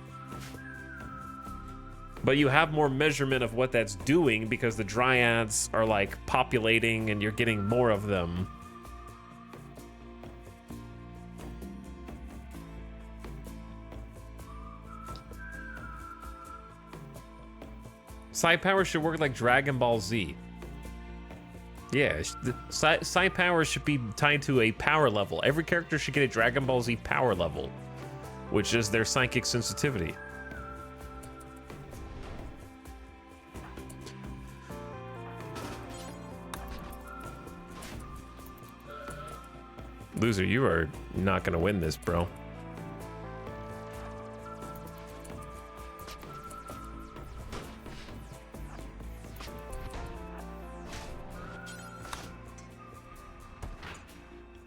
But you have more measurement of what that's doing because the Dryads are like populating and you're getting more of them. Psi power should work like Dragon Ball Z. Yeah, Psi power should be tied to a power level. Every character should get a Dragon Ball Z power level, which is their psychic sensitivity. Loser, you are not gonna win this, bro.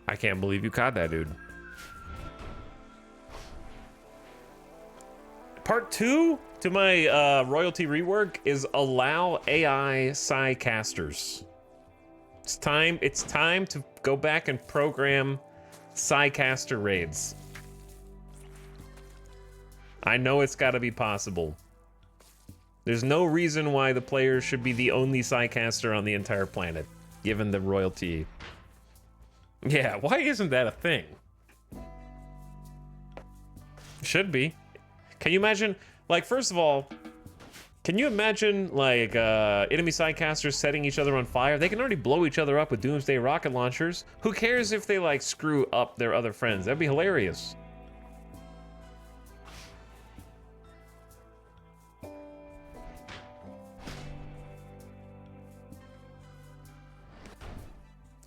I can't believe you caught that, dude. Part 2 to my royalty rework is allow AI Psi casters. It's time to go back and program Psycaster raids. I know it's got to be possible. There's no reason why the players should be the only Psycaster on the entire planet, given the royalty. Yeah, why isn't that a thing? Should be. Can you imagine, like, first of all, can you imagine, like, enemy Psycasters setting each other on fire? They can already blow each other up with Doomsday rocket launchers. Who cares if they, like, screw up their other friends? That'd be hilarious.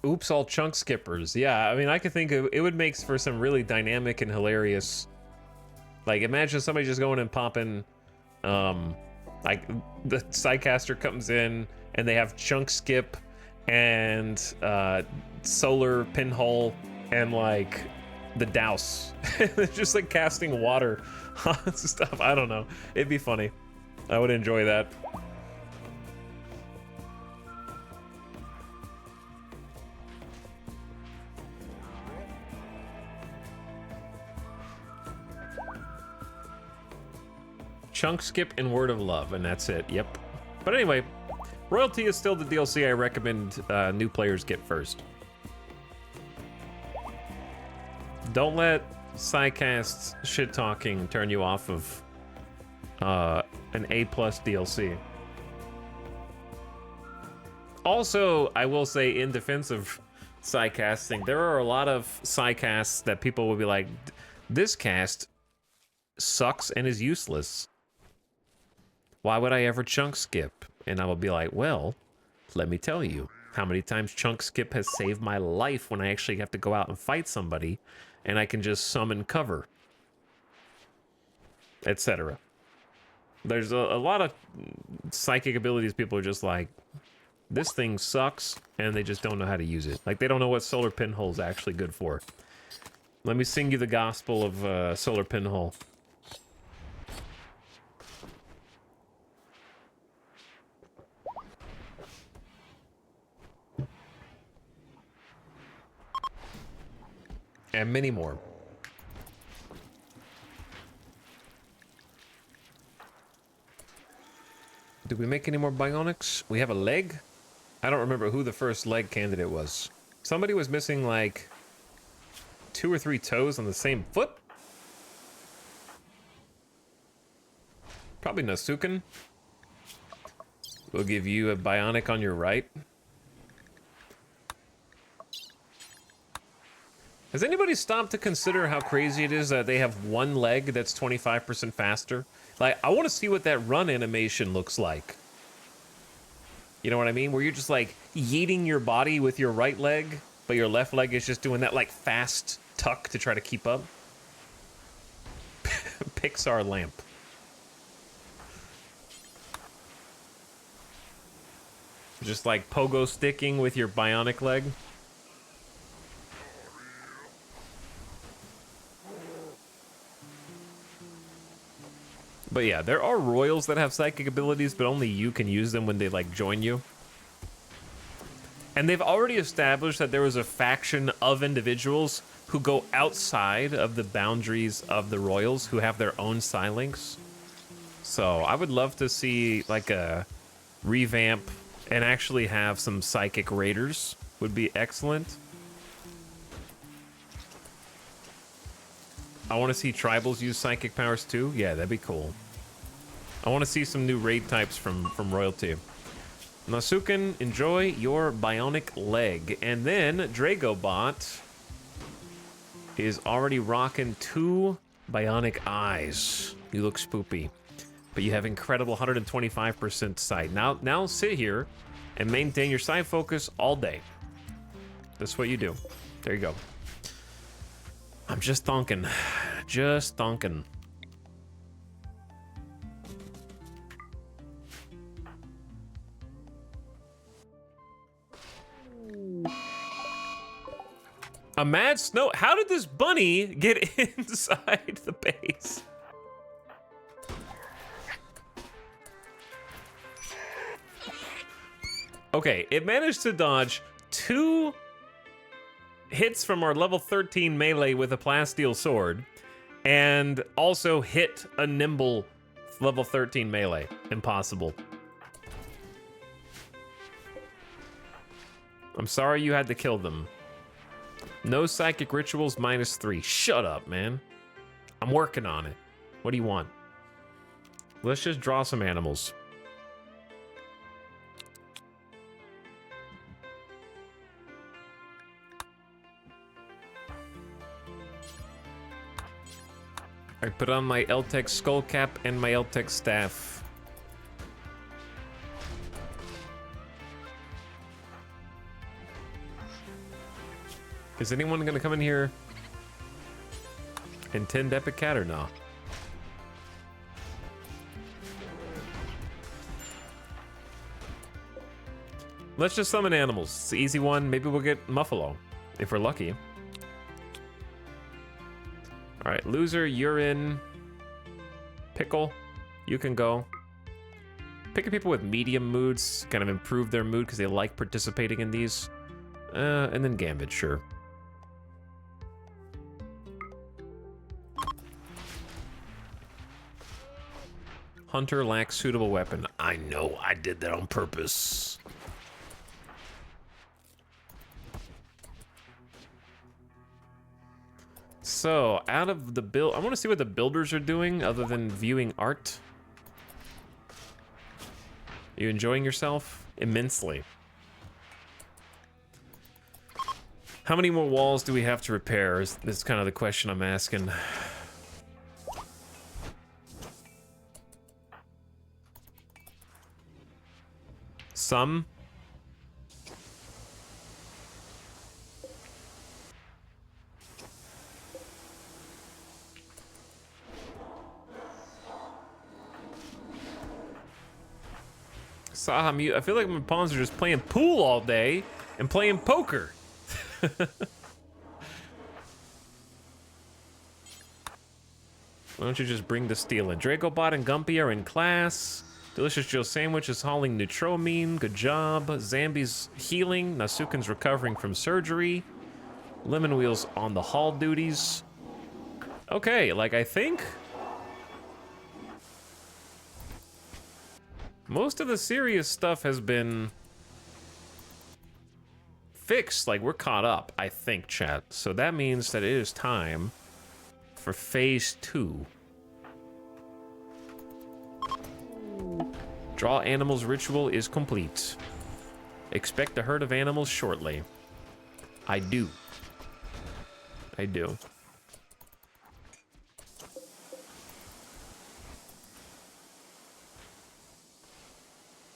Oops, all chunk skippers. Yeah, I mean, I could think of, it would make for some really dynamic and hilarious. Like, imagine somebody just going and popping, like, the Psycaster comes in and they have chunk skip and solar pinhole and, like, the douse. They're just, like, casting water on stuff. I don't know. It'd be funny. I would enjoy that. Chunk skip and word of love, and that's it. Yep. But anyway, royalty is still the DLC I recommend new players get first. Don't let Psycast's shit talking turn you off of an A+ DLC. Also, I will say, in defense of Psycasting, there are a lot of Psycasts that people will be like, this cast sucks and is useless. Why would I ever chunk skip? And I will be like, well, let me tell you how many times chunk skip has saved my life when I actually have to go out and fight somebody and I can just summon cover, etc. There's a lot of psychic abilities people are just like, this thing sucks, and they just don't know how to use it. Like, they don't know what solar pinhole is actually good for. Let me sing you the gospel of solar pinhole. And many more. Did we make any more bionics? We have a leg? I don't remember who the first leg candidate was. Somebody was missing like 2 or 3 toes on the same foot? Probably Nasuken. We'll give you a bionic on your right. Has anybody stopped to consider how crazy it is that they have one leg that's 25% faster? Like, I want to see what that run animation looks like. You know what I mean? Where you're just like yeeting your body with your right leg, but your left leg is just doing that like fast tuck to try to keep up. Pixar lamp. Just like pogo sticking with your bionic leg. But yeah, there are royals that have psychic abilities, but only you can use them when they, like, join you. And they've already established that there was a faction of individuals who go outside of the boundaries of the royals, who have their own Psylinks. So I would love to see, like, a revamp and actually have some psychic raiders. Would be excellent. I want to see tribals use psychic powers too. Yeah, that'd be cool. I want to see some new raid types from royalty. Nasuken, enjoy your bionic leg. And then Dragobot is already rocking 2 bionic eyes. You look spoopy, but you have incredible 125% sight. Now sit here and maintain your sight focus all day. That's what you do. There you go. I'm just thonking. Just thonking. A mad snow. How did this bunny get inside the base? Okay, it managed to dodge 2 hits from our level 13 melee with a plasteel sword, and also hit a nimble level 13 melee. Impossible. I'm sorry you had to kill them. No psychic rituals, -3. Shut up, man. I'm working on it. What do you want? Let's just draw some animals. I put on my Eltec skull cap and my Eltec staff. Is anyone gonna come in here and tend Epic Cat or no? Let's just summon animals. It's the easy one. Maybe we'll get Muffalo if we're lucky. All right, loser, you're in. Pickle, you can go. Picking people with medium moods kind of improve their mood because they like participating in these. And then Gambit, sure. Hunter lacks suitable weapon. I know, I did that on purpose. So, out of the build, I want to see what the builders are doing other than viewing art. Are you enjoying yourself? Immensely. How many more walls do we have to repair? Is kind of the question I'm asking. Some. Saham, I feel like my pawns are just playing pool all day and playing poker. Why don't you just bring the steel in? Dracobot and Gumpy are in class. Delicious Joe Sandwich is hauling Neutромine. Good job. Zambi's healing. Nasukin's recovering from surgery. Lemon Wheel's on the haul duties. Okay, like I think most of the serious stuff has been fixed. Like, we're caught up, I think, chat. So that means that it is time for phase 2. Draw animals ritual is complete. Expect a herd of animals shortly. I do. I do.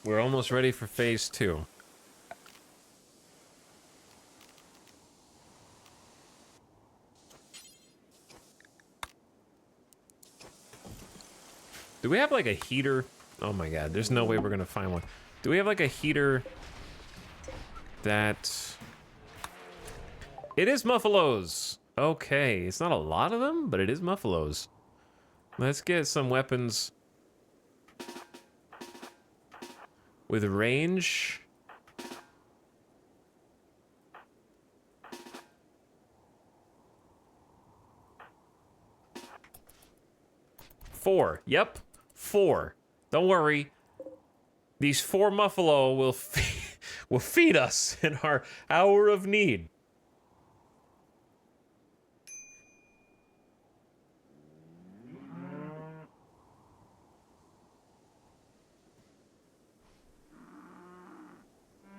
We're almost ready for phase 2. Do we have like a heater? Oh my god, there's no way we're gonna find one. Do we have like a heater that... It is Muffalos! Okay, it's not a lot of them, but it is Muffalos. Let's get some weapons with range. Four. Yep. 4. Don't worry. These 4 Muffalo will feed us in our hour of need.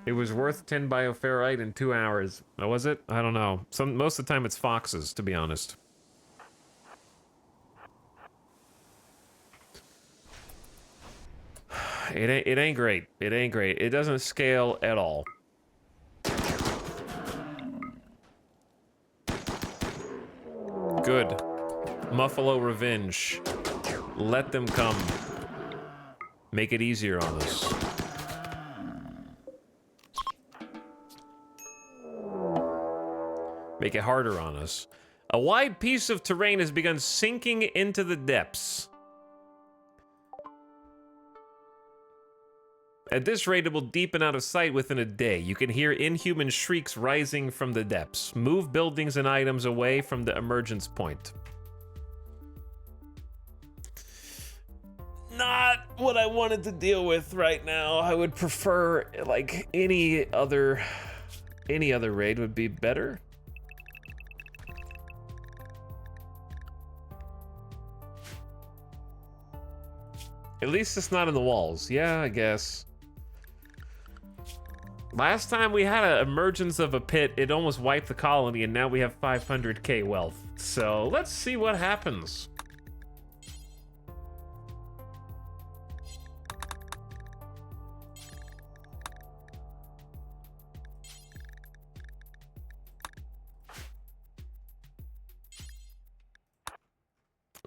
It was worth 10 bioferrite in 2 hours. Oh, was it? I don't know. Most of the time it's foxes, to be honest. It ain't great. It ain't great. It doesn't scale at all. Good. Muffalo revenge. Let them come. Make it easier on us. Make it harder on us. A wide piece of terrain has begun sinking into the depths. At this rate, it will deepen out of sight within a day. You can hear inhuman shrieks rising from the depths. Move buildings and items away from the emergence point. Not what I wanted to deal with right now. I would prefer, like, any other raid would be better. At least it's not in the walls. Yeah, I guess. Last time we had an emergence of a pit, it almost wiped the colony, and now we have 500k wealth. So let's see what happens.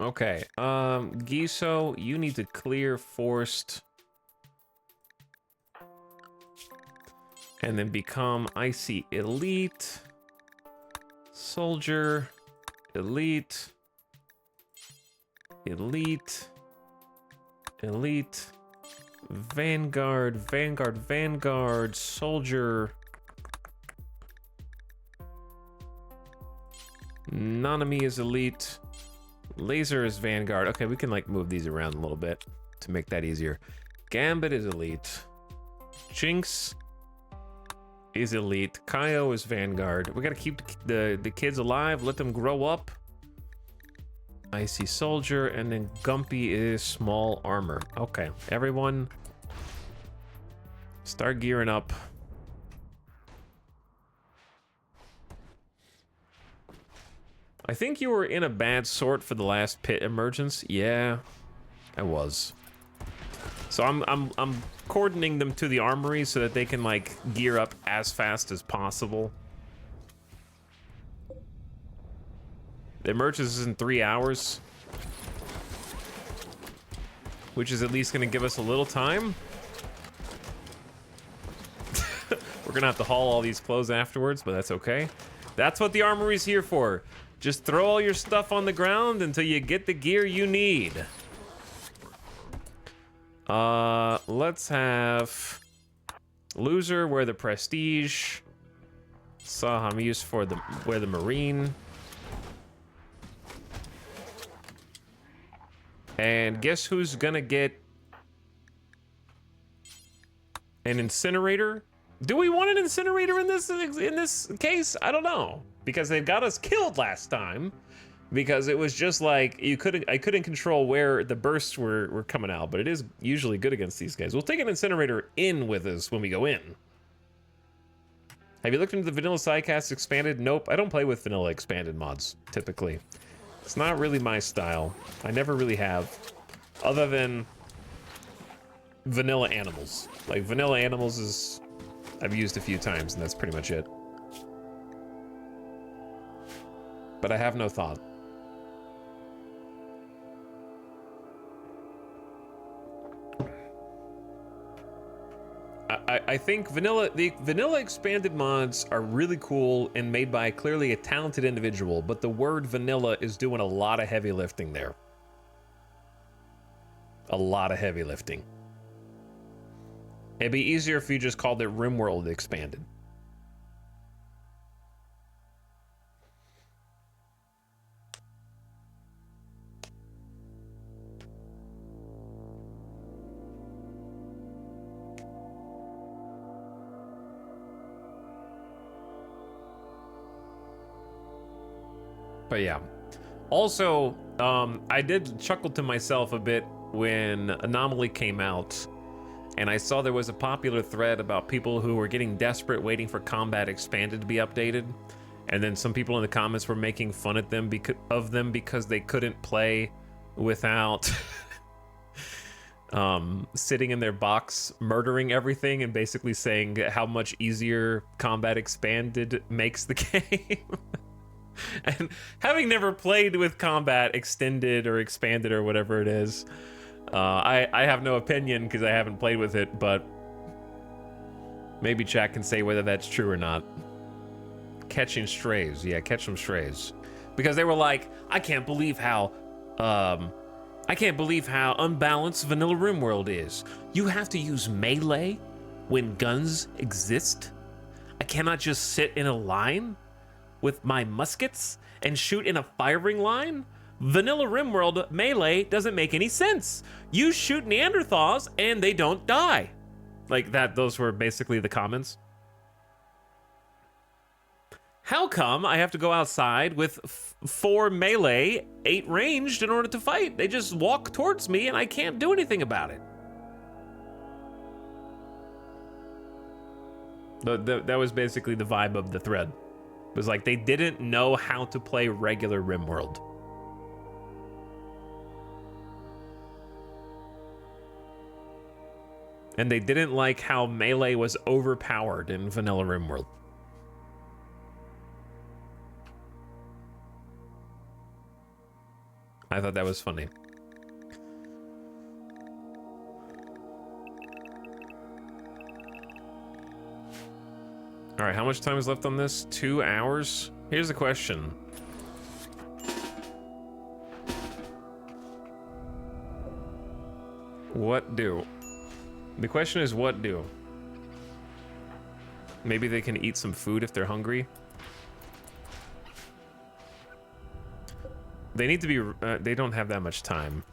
Okay, Giso, you need to clear forced and then become Icy Elite, Soldier, Elite, Elite, Elite, Vanguard, Vanguard, Vanguard, Soldier, Nanami is Elite, Laser is Vanguard. Okay, we can like move these around a little bit to make that easier. Gambit is Elite. Jinx is Elite. Kaio is Vanguard. We gotta keep the kids alive, let them grow up. Icy Soldier, and then Gumpy is Small Armor. Okay, everyone start gearing up. I think you were in a bad sort for the last pit emergence. Yeah, I was. So I'm coordinating them to the armory so that they can like gear up as fast as possible. The emergence is in 3 hours, which is at least going to give us a little time. We're gonna have to haul all these clothes afterwards, but that's okay. That's what the armory's here for. Just throw all your stuff on the ground until you get the gear you need. Let's have Loser wear the Prestige. Saham use for the wear the Marine. And guess who's gonna get an incinerator? Do we want an incinerator in this case? I don't know, because they got us killed last time. Because it was just like I couldn't control where the bursts were coming out, but it is usually good against these guys. We'll take an incinerator in with us when we go in. Have you looked into the vanilla sidecast expanded? Nope, I don't play with vanilla expanded mods typically. It's not really my style. I never really have, other than vanilla animals. Like vanilla animals is I've used a few times, and that's pretty much it. But I have no thought. I think the vanilla expanded mods are really cool and made by clearly a talented individual, but the word vanilla is doing a lot of heavy lifting there. A lot of heavy lifting. It'd be easier if you just called it RimWorld expanded. But yeah. Also, I did chuckle to myself a bit when Anomaly came out, and I saw there was a popular thread about people who were getting desperate waiting for Combat Expanded to be updated, and then some people in the comments were making fun at them because they couldn't play without sitting in their box murdering everything and basically saying how much easier Combat Expanded makes the game. And having never played with Combat Extended or Expanded or whatever it is, I have no opinion because I haven't played with it, but maybe chat can say whether that's true or not. Catching strays. Yeah, catch some strays. Because they were like, I can't believe how I can't believe how unbalanced vanilla RimWorld is. You have to use melee when guns exist? I cannot just sit in a line with my muskets and shoot in a firing line? Vanilla RimWorld melee doesn't make any sense. You shoot Neanderthals and they don't die. Like that, those were basically the comments. How come I have to go outside with 4 melee, 8 ranged in order to fight? They just walk towards me and I can't do anything about it. That was basically the vibe of the thread. It was like they didn't know how to play regular RimWorld. And they didn't like how melee was overpowered in vanilla RimWorld. I thought that was funny. All right, how much time is left on this? 2 hours? Here's the question. What do? The question is what do? Maybe they can eat some food if they're hungry. They need to be, they don't have that much time.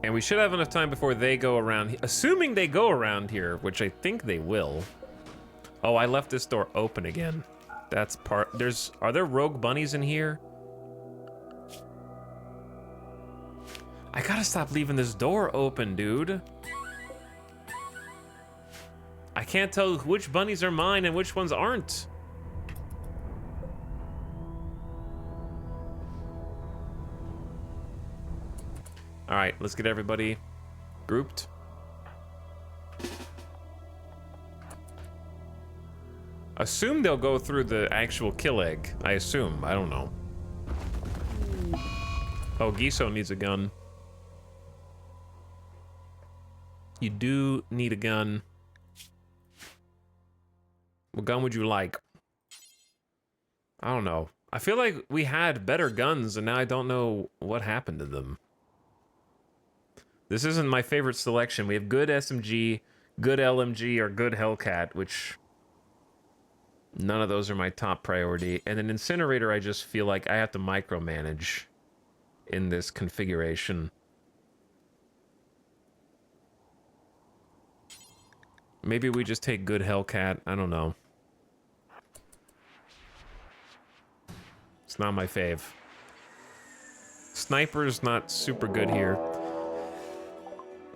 And we should have enough time before they go around, assuming they go around here, which I think they will. Oh, I left this door open again. That's part, are there rogue bunnies in here? I gotta stop leaving this door open, dude. I can't tell which bunnies are mine and which ones aren't. All right, let's get everybody grouped. Assume they'll go through the actual kill egg. I assume, I don't know. Oh, Giso needs a gun. You do need a gun. What gun would you like? I don't know. I feel like we had better guns and now I don't know what happened to them. This isn't my favorite selection. We have good SMG, good LMG, or good Hellcat, which none of those are my top priority. And an incinerator, I just feel like I have to micromanage in this configuration. Maybe we just take good Hellcat. I don't know. It's not my fave. Sniper's not super good here.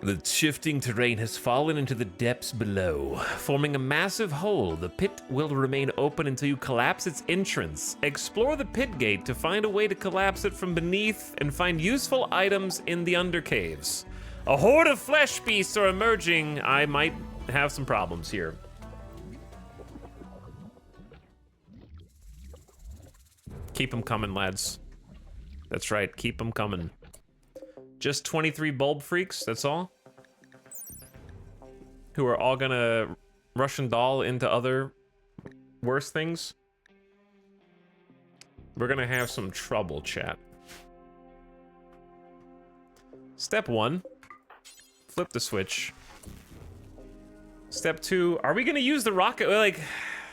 The shifting terrain has fallen into the depths below, forming a massive hole. The pit will remain open until you collapse its entrance. Explore the pit gate to find a way to collapse it from beneath and find useful items in the undercaves. A horde of flesh beasts are emerging. I might have some problems here. Keep them coming, lads. That's right, keep them coming. Just 23 bulb freaks, that's all? Who are all gonna Russian doll into other worse things? We're gonna have some trouble, chat. Step 1, flip the switch. Step 2, are we gonna use the rocket? Like,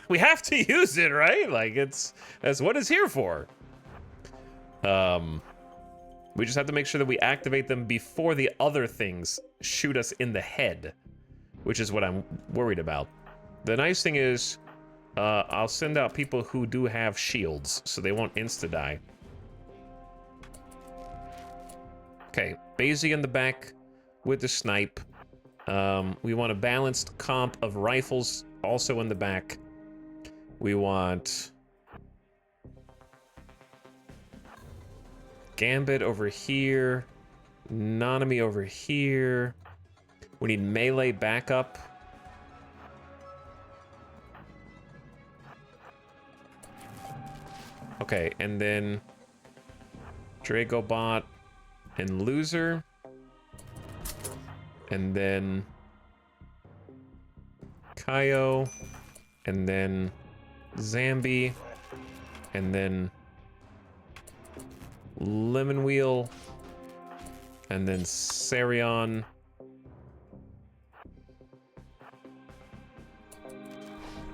we have to use it, right? Like, that's what it's here for. We just have to make sure that we activate them before the other things shoot us in the head, which is what I'm worried about. The nice thing is, I'll send out people who do have shields, so they won't insta-die. Okay, Basie in the back with the snipe. We want a balanced comp of rifles also in the back. We want Gambit over here, Nanami over here. We need melee backup. Okay, and then Dragobot and Loser. and then Kaio, and then Zambi, and then Lemon Wheel, and then Sarion,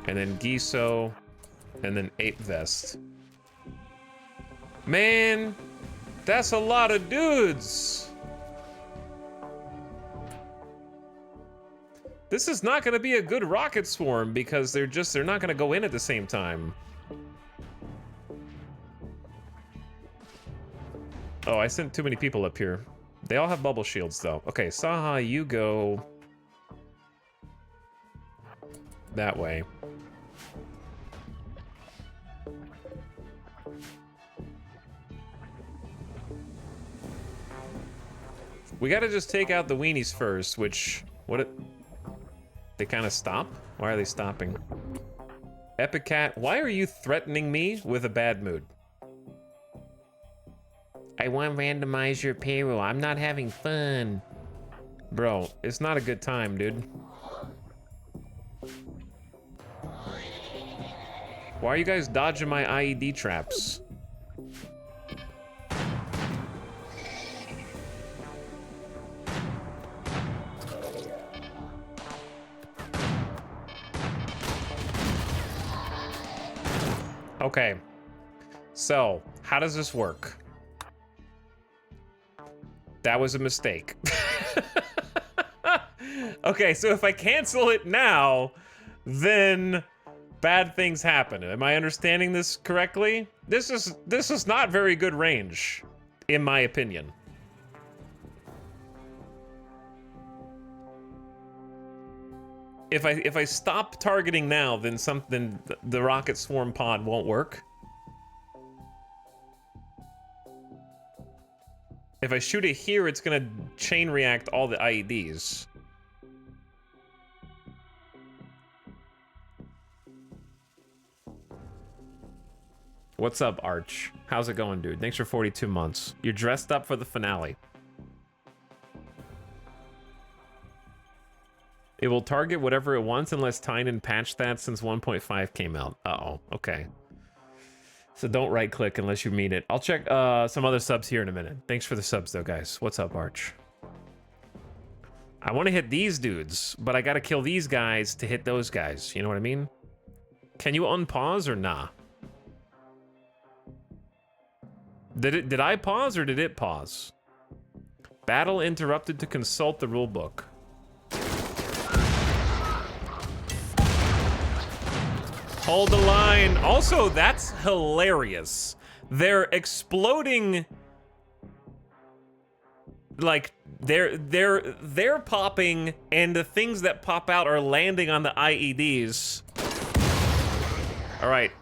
and then Giso, and then Ape Vest. Man, that's a lot of dudes. This is not gonna be a good rocket swarm because they're not gonna go in at the same time. Oh, I sent too many people up here. They all have bubble shields though. Okay, Saha, you go that way. We gotta just take out the weenies first, which, they kind of stop? Why are they stopping? Epicat, why are you threatening me with a bad mood? I want to randomize your payroll. I'm not having fun. Bro, it's not a good time, dude. Why are you guys dodging my IED traps? Okay, so how does this work? That was a mistake. Okay, so if I cancel it now, then bad things happen. Am I understanding this correctly? This is not very good range, in my opinion. If I stop targeting now, then the rocket swarm pod won't work. If I shoot it here, it's gonna chain react all the IEDs. What's up, Arch? How's it going, dude? Thanks for 42 months. You're dressed up for the finale. It will target whatever it wants unless Tynan patched that since 1.5 came out. Uh-oh, okay. So don't right-click unless you mean it. I'll check some other subs here in a minute. Thanks for the subs, though, guys. What's up, Arch? I want to hit these dudes, but I got to kill these guys to hit those guys. You know what I mean? Can you unpause or nah? Did I pause or did it pause? Battle interrupted to consult the rulebook. Hold the line. Also, that's hilarious. They're exploding. Like they're popping, and the things that pop out are landing on the IEDs. All right,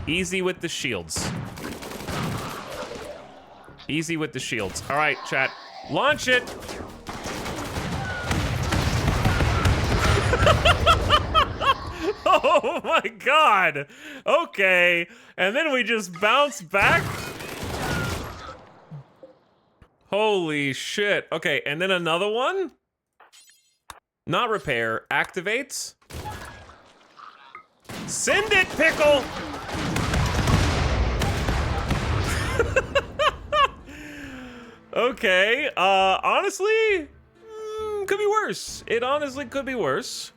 easy with the shields. Easy with the shields. All right, chat, launch it. Oh my god. Okay. And then we just bounce back. Holy shit. Okay, and then another one. Not repair. Activates. Send it, Pickle. Okay. Honestly, could be worse. It honestly could be worse.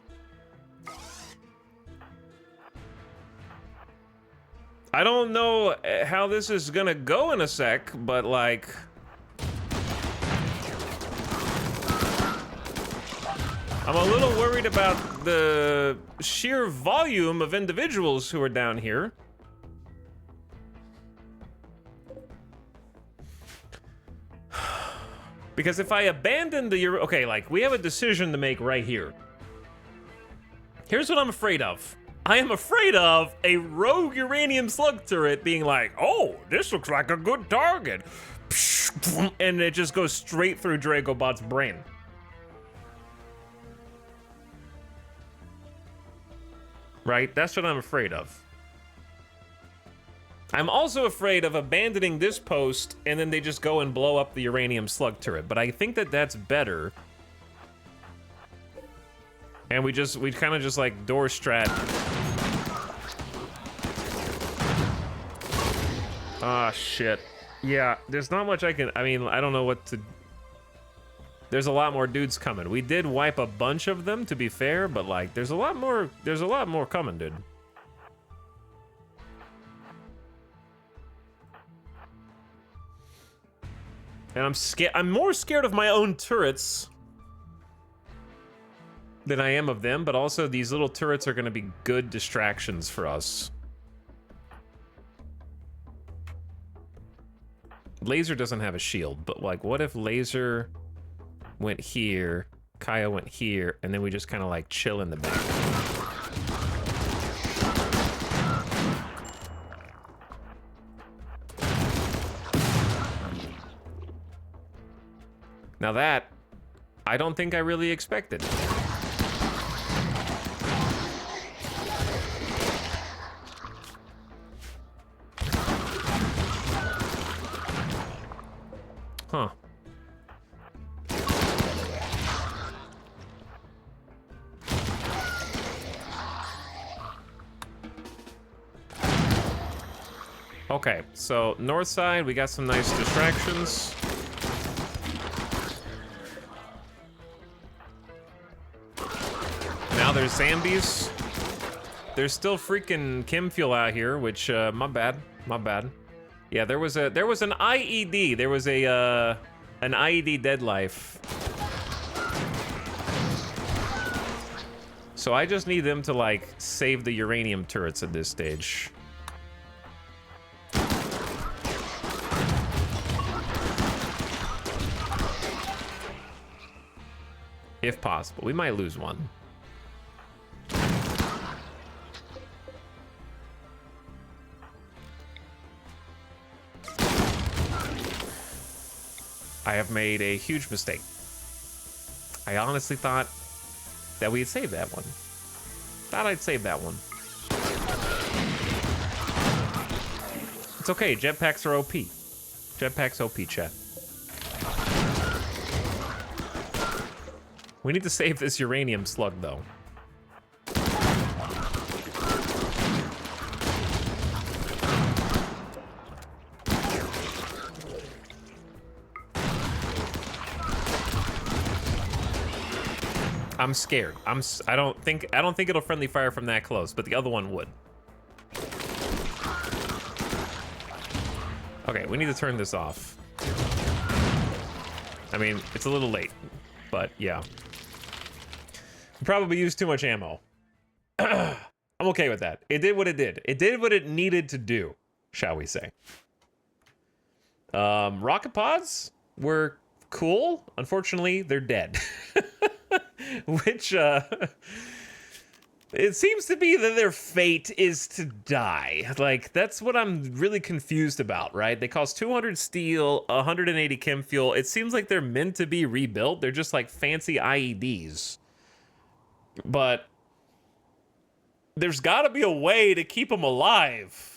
I don't know how this is gonna go in a sec, but like... I'm a little worried about the sheer volume of individuals who are down here. Because if I abandon the... Okay, like, we have a decision to make right here. Here's what I'm afraid of. I am afraid of a rogue uranium slug turret being like, oh, this looks like a good target. And it just goes straight through Dragobot's brain. Right? That's what I'm afraid of. I'm also afraid of abandoning this post and then they just go and blow up the uranium slug turret. But I think that that's better And we kind of just like door strat. Ah, shit. Yeah, there's not much I mean, I don't know what to... There's a lot more dudes coming. We did wipe a bunch of them, to be fair, but like, there's a lot more coming, dude. And I'm more scared of my own turrets than I am of them, but also these little turrets are gonna be good distractions for us. Laser doesn't have a shield, but like, what if Laser went here, Kaya went here, and then we just kind of like chill in the back? Now that, I don't think I really expected. Huh. Okay, so north side, we got some nice distractions. Now there's zombies. There's still freaking chem fuel out here, which my bad. Yeah, there was an IED. There was an IED dead life. So I just need them to like save the uranium turrets at this stage. If possible. We might lose one. I have made a huge mistake. I honestly thought that we'd save that one. Thought I'd save that one. It's okay, jetpacks are OP. Jetpacks OP, chat. We need to save this uranium slug, though. I'm scared. I don't think it'll friendly fire from that close, but the other one would. Okay, we need to turn this off. I mean, it's a little late, but yeah. Probably used too much ammo. I'm okay with that. It did what it did. It did what it needed to do, shall we say. Rocket pods were cool. Unfortunately, they're dead. Which, it seems to be that their fate is to die. Like, that's what I'm really confused about, right? They cost 200 steel, 180 chem fuel. It seems like they're meant to be rebuilt. They're just like fancy IEDs. But there's got to be a way to keep them alive.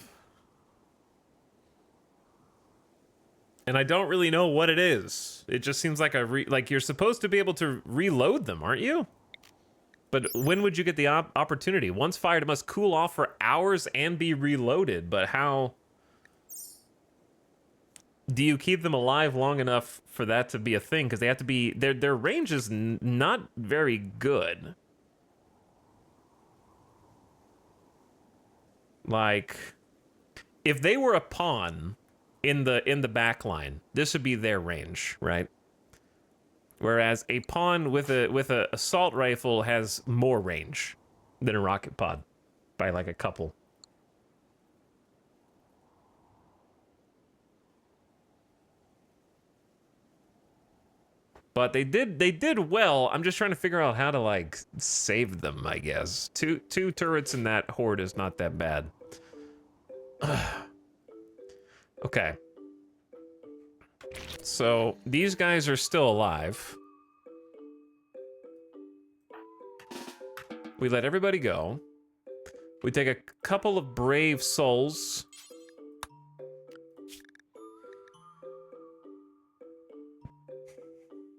And I don't really know what it is. It just seems like like you're supposed to be able to reload them, aren't you? But when would you get the opportunity? Once fired, it must cool off for hours and be reloaded. But how do you keep them alive long enough for that to be a thing? Because they have to be, their range is not very good. Like, if they were a pawn in the back line, this would be their range, right? Whereas a pawn with a assault rifle has more range than a rocket pod by like a couple. But they did well. I'm just trying to figure out how to like save them, I guess. Two turrets in that horde is not that bad. Okay. So these guys are still alive. We let everybody go. We take a couple of brave souls.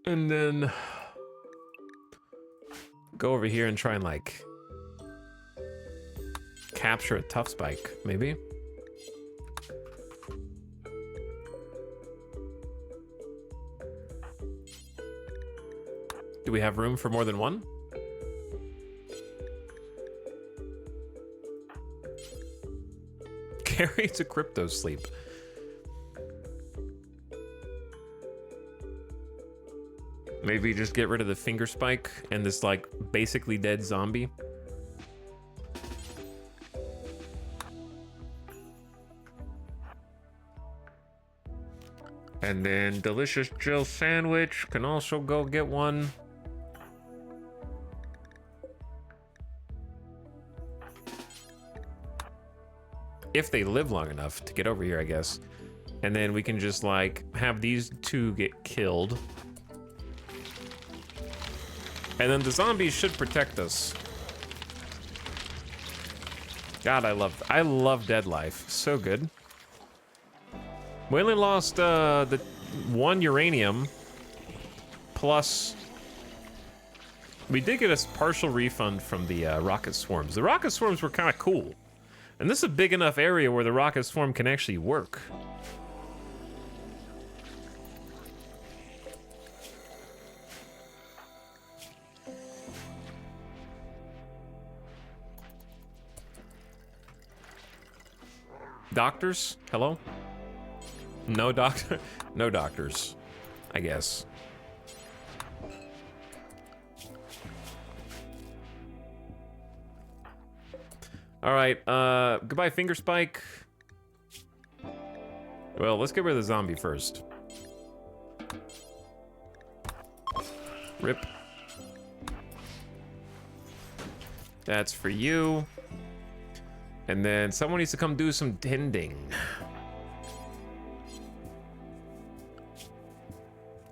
And then go over here and try and like capture a tough spike, maybe. Do we have room for more than one? Carry to crypto sleep. Maybe just get rid of the finger spike and this like basically dead zombie. And then Delicious Jill Sandwich can also go get one. If they live long enough to get over here, I guess. And then we can just like have these two get killed. And then the zombies should protect us. God, I love Dead Life. So good. We only lost the 1 uranium. Plus, we did get a partial refund from the rocket swarms. The rocket swarms were kind of cool. And this is a big enough area where the rocket swarm can actually work. Doctors? Hello? No doctor? No doctors, I guess. All right, goodbye, Finger Spike. Well, let's get rid of the zombie first. Rip. That's for you. And then someone needs to come do some tending.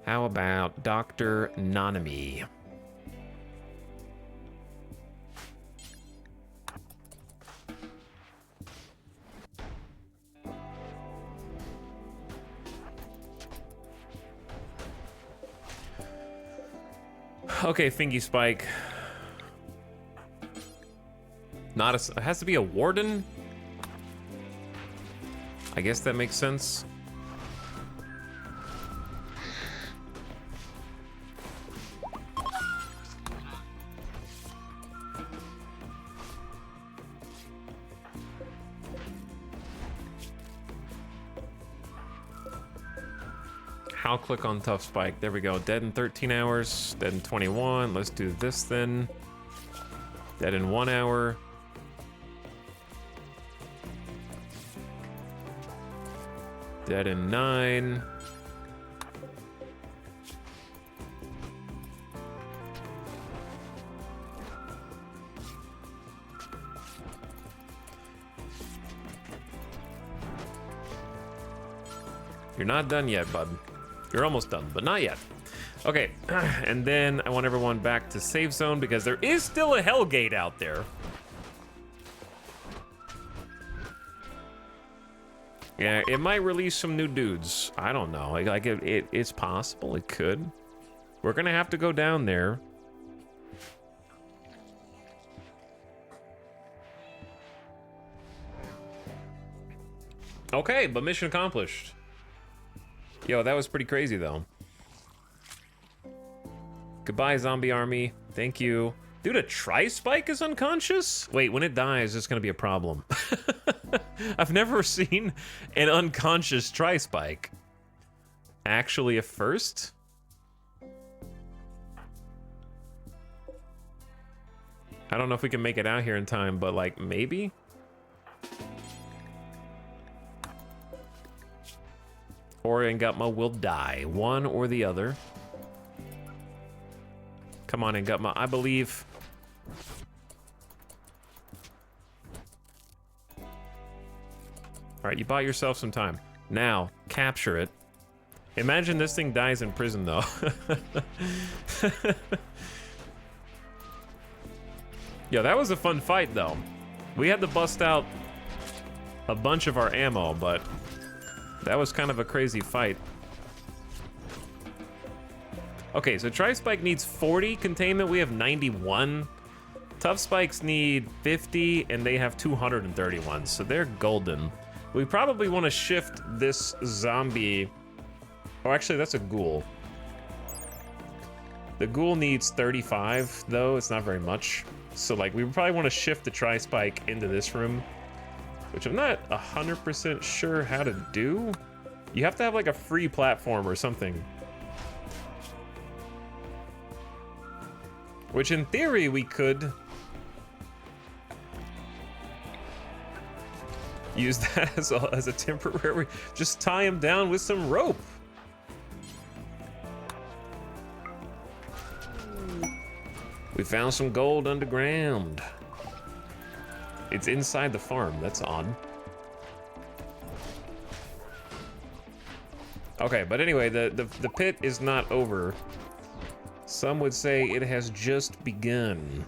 How about Dr. Anomaly? Okay, Fingy Spike. Not a, it has to be a warden? I guess that makes sense. I'll click on Tough Spike. There we go. Dead in 13 hours. Dead in 21. Let's do this then. Dead in 1 hour. Dead in 9. You're not done yet, bud. You're almost done, but not yet. Okay, and then I want everyone back to safe zone because there is still a Hellgate out there. Yeah, it might release some new dudes. I don't know. Like it's possible. It could. We're gonna have to go down there. Okay, but mission accomplished. Yo, that was pretty crazy though. Goodbye, zombie army. Thank you. Dude, a tri-spike is unconscious? Wait, when it dies, it's gonna be a problem. I've never seen an unconscious tri-spike. Actually a first? I don't know if we can make it out here in time, but like, maybe? Or Ngutma will die. One or the other. Come on, Ngutma. I believe. Alright, you bought yourself some time. Now, capture it. Imagine this thing dies in prison, though. Yo, that was a fun fight, though. We had to bust out a bunch of our ammo, but that was kind of a crazy fight. Okay, so Tri-Spike needs 40 containment. We have 91. Tough Spikes need 50, and they have 231, so they're golden. We probably want to shift this zombie. Oh, actually, that's a ghoul. The ghoul needs 35, though. It's not very much. So, like, we probably want to shift the Tri-Spike into this room, which I'm not 100% sure how to do. You have to have, like, a free platform or something. Which, in theory, we could use that as a temporary... Just tie him down with some rope. We found some gold underground. It's inside the farm. That's odd. Okay, but anyway, the pit is not over. Some would say it has just begun.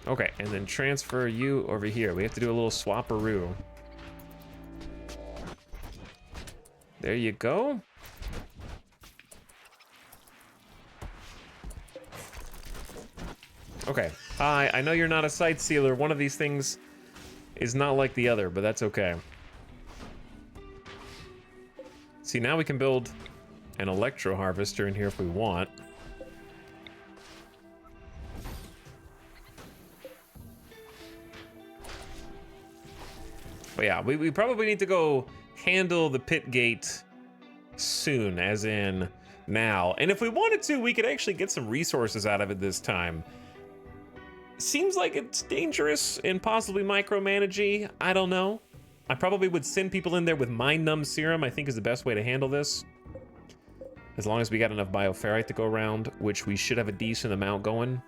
Okay, and then transfer you over here. We have to do a little swapperoo. There you go. Okay. Hi, I know you're not a sight sealer. One of these things is not like the other, but that's okay. See, now we can build an electro harvester in here if we want. But yeah, we probably need to go handle the pit gate soon, as in now. And if we wanted to, we could actually get some resources out of it this time. Seems like it's dangerous and possibly micromanagey. I don't know. I probably would send people in there with Mind Numb Serum, I think is the best way to handle this. As long as we got enough bioferrite to go around, which we should have a decent amount going.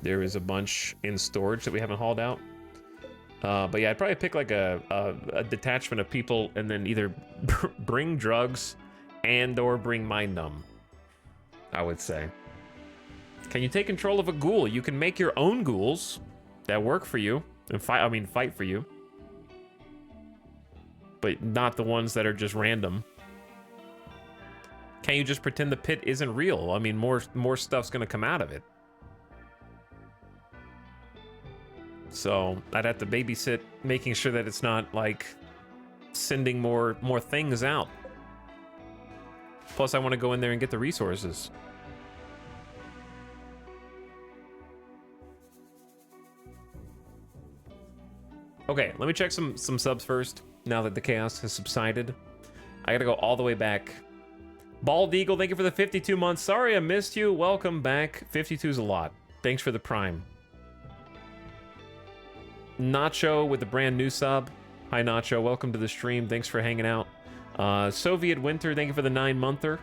There is a bunch in storage that we haven't hauled out. But yeah, I'd probably pick like a detachment of people and then either bring drugs and or bring Mind Numb, I would say. Can you take control of a ghoul? You can make your own ghouls that work for you and fight for you. But not the ones that are just random. Can you just pretend the pit isn't real? I mean, more stuff's gonna come out of it. So I'd have to babysit making sure that it's not like sending more things out. Plus I want to go in there and get the resources. Okay, let me check some subs first, now that the chaos has subsided. I gotta go all the way back. Bald Eagle, thank you for the 52 months. Sorry I missed you. Welcome back. 52 is a lot. Thanks for the prime. Nacho with the brand new sub. Hi Nacho, welcome to the stream. Thanks for hanging out. Soviet Winter, thank you for the 9-monther.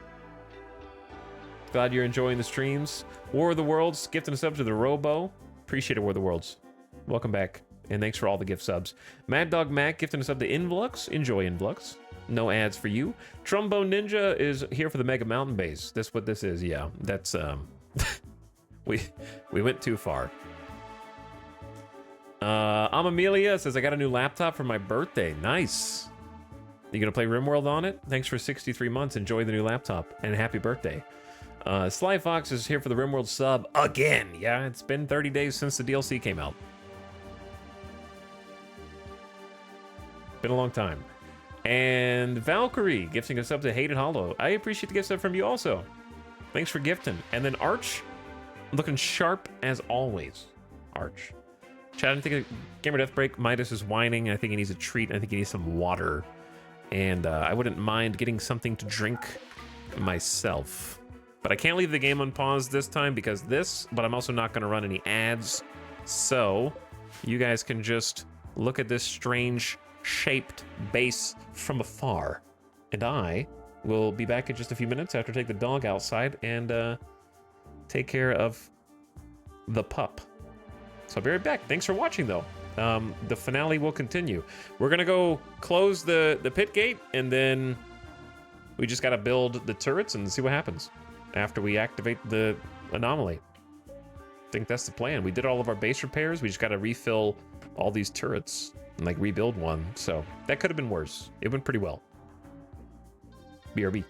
Glad you're enjoying the streams. War of the Worlds, gifting a sub to the Robo. Appreciate it, War of the Worlds. Welcome back. And thanks for all the gift subs. Mad Dog Mac gifting us up to Influx. Enjoy Influx. No ads for you. Trombone Ninja is here for the Mega Mountain Base. That's what this is, yeah. That's, we went too far. Amelia says, I got a new laptop for my birthday. Nice. You gonna play RimWorld on it? Thanks for 63 months. Enjoy the new laptop. And happy birthday. Sly Fox is here for the RimWorld sub again. Yeah, it's been 30 days since the DLC came out. Been a long time. And Valkyrie gifting us up to Hated Hollow. I appreciate the gift sub from you also. Thanks for gifting. And then Arch, looking sharp as always. Arch. Chad, I didn't think Gamer Death Break. Midas is whining. I think he needs a treat. I think he needs some water. And I wouldn't mind getting something to drink myself. But I can't leave the game unpaused this time because but I'm also not going to run any ads. So you guys can just look at this strange shaped base from afar. And I will be back in just a few minutes after I take the dog outside and take care of the pup. So I'll be right back. Thanks for watching, though. The finale will continue. We're gonna go close the pit gate, and then we just gotta build the turrets and see what happens after we activate the anomaly. think that's the plan. We did all of our base repairs. We just got to refill all these turrets and like rebuild one. So that could have been worse. It went pretty well. BRB.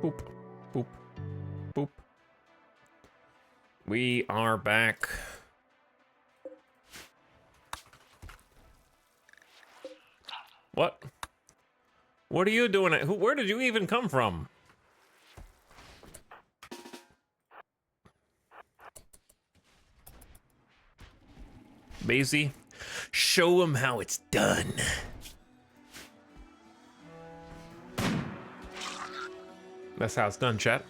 Boop, boop, boop. We are back. What? What are you doing? Where did you even come from? Maisie, show him how it's done. That's how it's done, chat.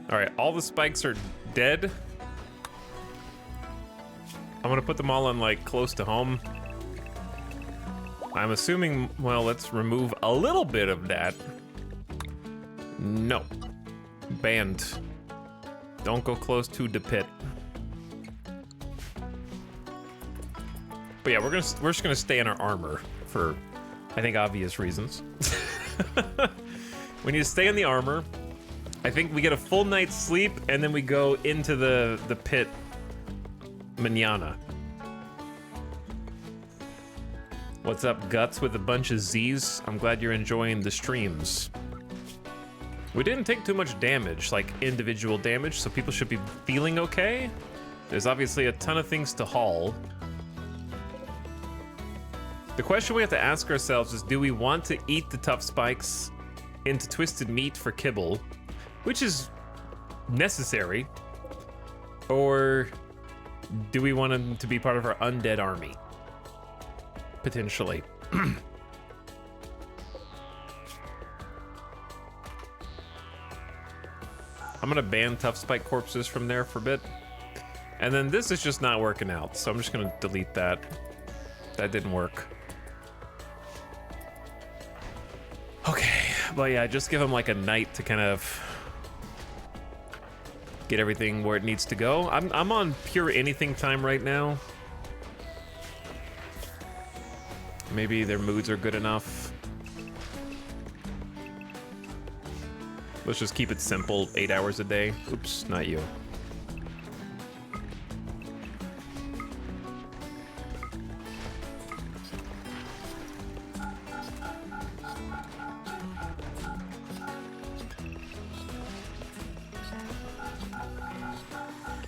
All right, all the spikes are dead. I'm gonna put them all on like close to home. I'm assuming, well, let's remove a little bit of that. No. Banned. Don't go close to the pit. But yeah, we're just gonna stay in our armor for, I think, obvious reasons. We need to stay in the armor. I think we get a full night's sleep, and then we go into the pit mañana. What's up, Guts, with a bunch of Z's? I'm glad you're enjoying the streams. We didn't take too much damage, like individual damage, so people should be feeling okay. There's obviously a ton of things to haul. The question we have to ask ourselves is, do we want to eat the tough spikes into twisted meat for kibble, which is necessary, or do we want them to be part of our undead army? Potentially. I'm gonna ban tough spike corpses from there for a bit. And then this is just not working out, so I'm just gonna delete that. That didn't work. Okay, but yeah, just give them like a night to kind of get everything where it needs to go. I'm on pure anything time right now. Maybe their moods are good enough. Let's just keep it simple, 8 hours a day. Oops, not you.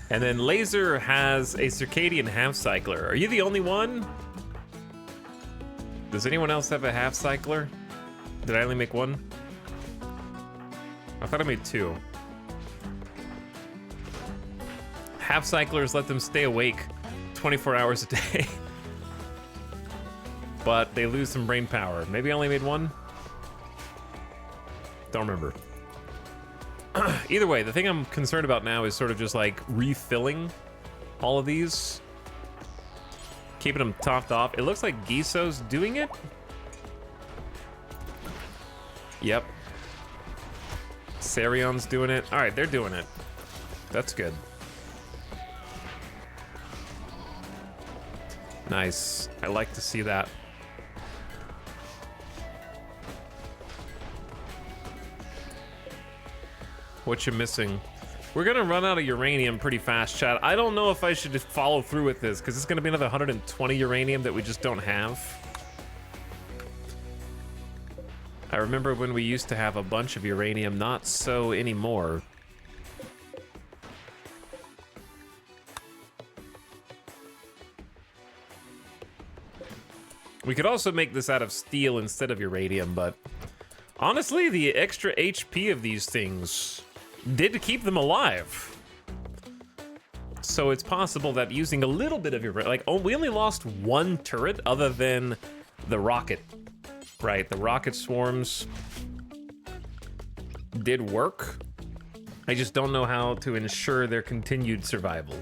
And then Laser has a circadian half cycler. Are you the only one? Does anyone else have a half cycler? Did I only make one? I thought I made 2. Half cyclers let them stay awake 24 hours a day. But they lose some brain power. Maybe I only made 1? Don't remember. Either way, the thing I'm concerned about now is sort of just like refilling all of these. Keeping them topped off. It looks like Giso's doing it. Yep. Sarion's doing it. All right, they're doing it. That's good. Nice. I like to see that. What you missing? We're gonna run out of uranium pretty fast, chat. I don't know if I should just follow through with this, because it's gonna be another 120 uranium that we just don't have. I remember when we used to have a bunch of uranium, not so anymore. We could also make this out of steel instead of uranium, but honestly, the extra HP of these things did keep them alive. So it's possible that using a little bit of your, like, oh, we only lost 1 turret other than the rocket, right? The rocket swarms did work. I just don't know how to ensure their continued survival.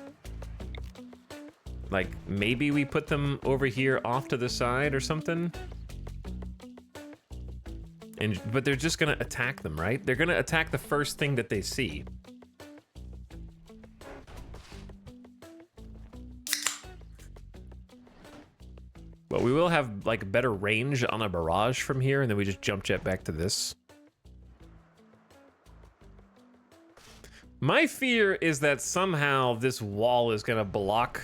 Like, maybe we put them over here off to the side or something. But they're just gonna attack them, right? They're gonna attack the first thing that they see. But we will have like better range on a barrage from here, and then we just jump jet back to this. My fear is that somehow this wall is gonna block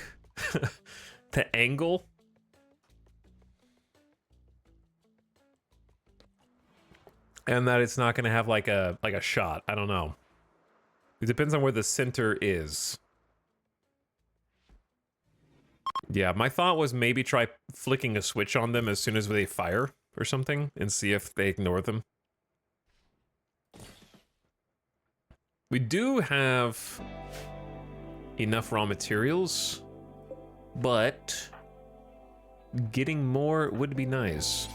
the angle. And that it's not gonna have like a shot. I don't know. It depends on where the center is. Yeah, my thought was maybe try flicking a switch on them as soon as they fire or something and see if they ignore them. We do have enough raw materials, but getting more would be nice.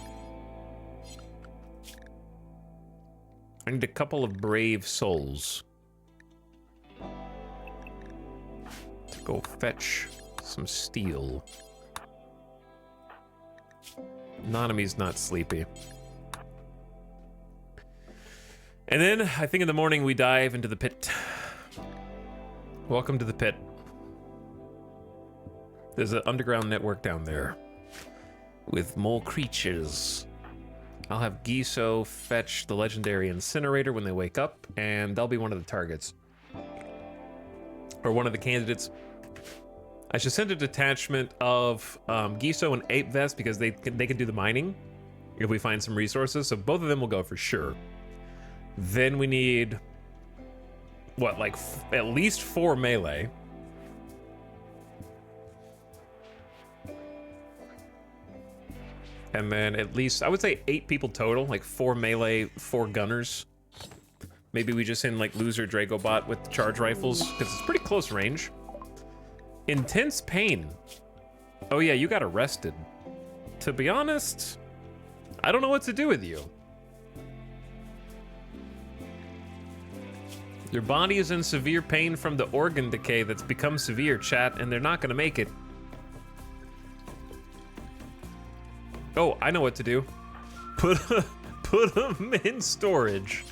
I need a couple of brave souls to go fetch some steel. Nanami's not sleepy. And then, I think in the morning, we dive into the pit. Welcome to the pit. There's an underground network down there with more creatures. I'll have Giso fetch the legendary incinerator when they wake up, and they'll be one of the targets. Or one of the candidates. I should send a detachment of Giso and Ape Vest because they can do the mining if we find some resources, so both of them will go for sure. Then we need, what, like at least 4 melee. And then at least, I would say 8 people total, like 4 melee, 4 gunners. Maybe we just send like Loser Dragobot with charge rifles, because it's pretty close range. Intense pain. Oh yeah, you got arrested. To be honest, I don't know what to do with you. Your body is in severe pain from the organ decay that's become severe, chat, and they're not gonna make it. Oh, I know what to do. Put them in storage.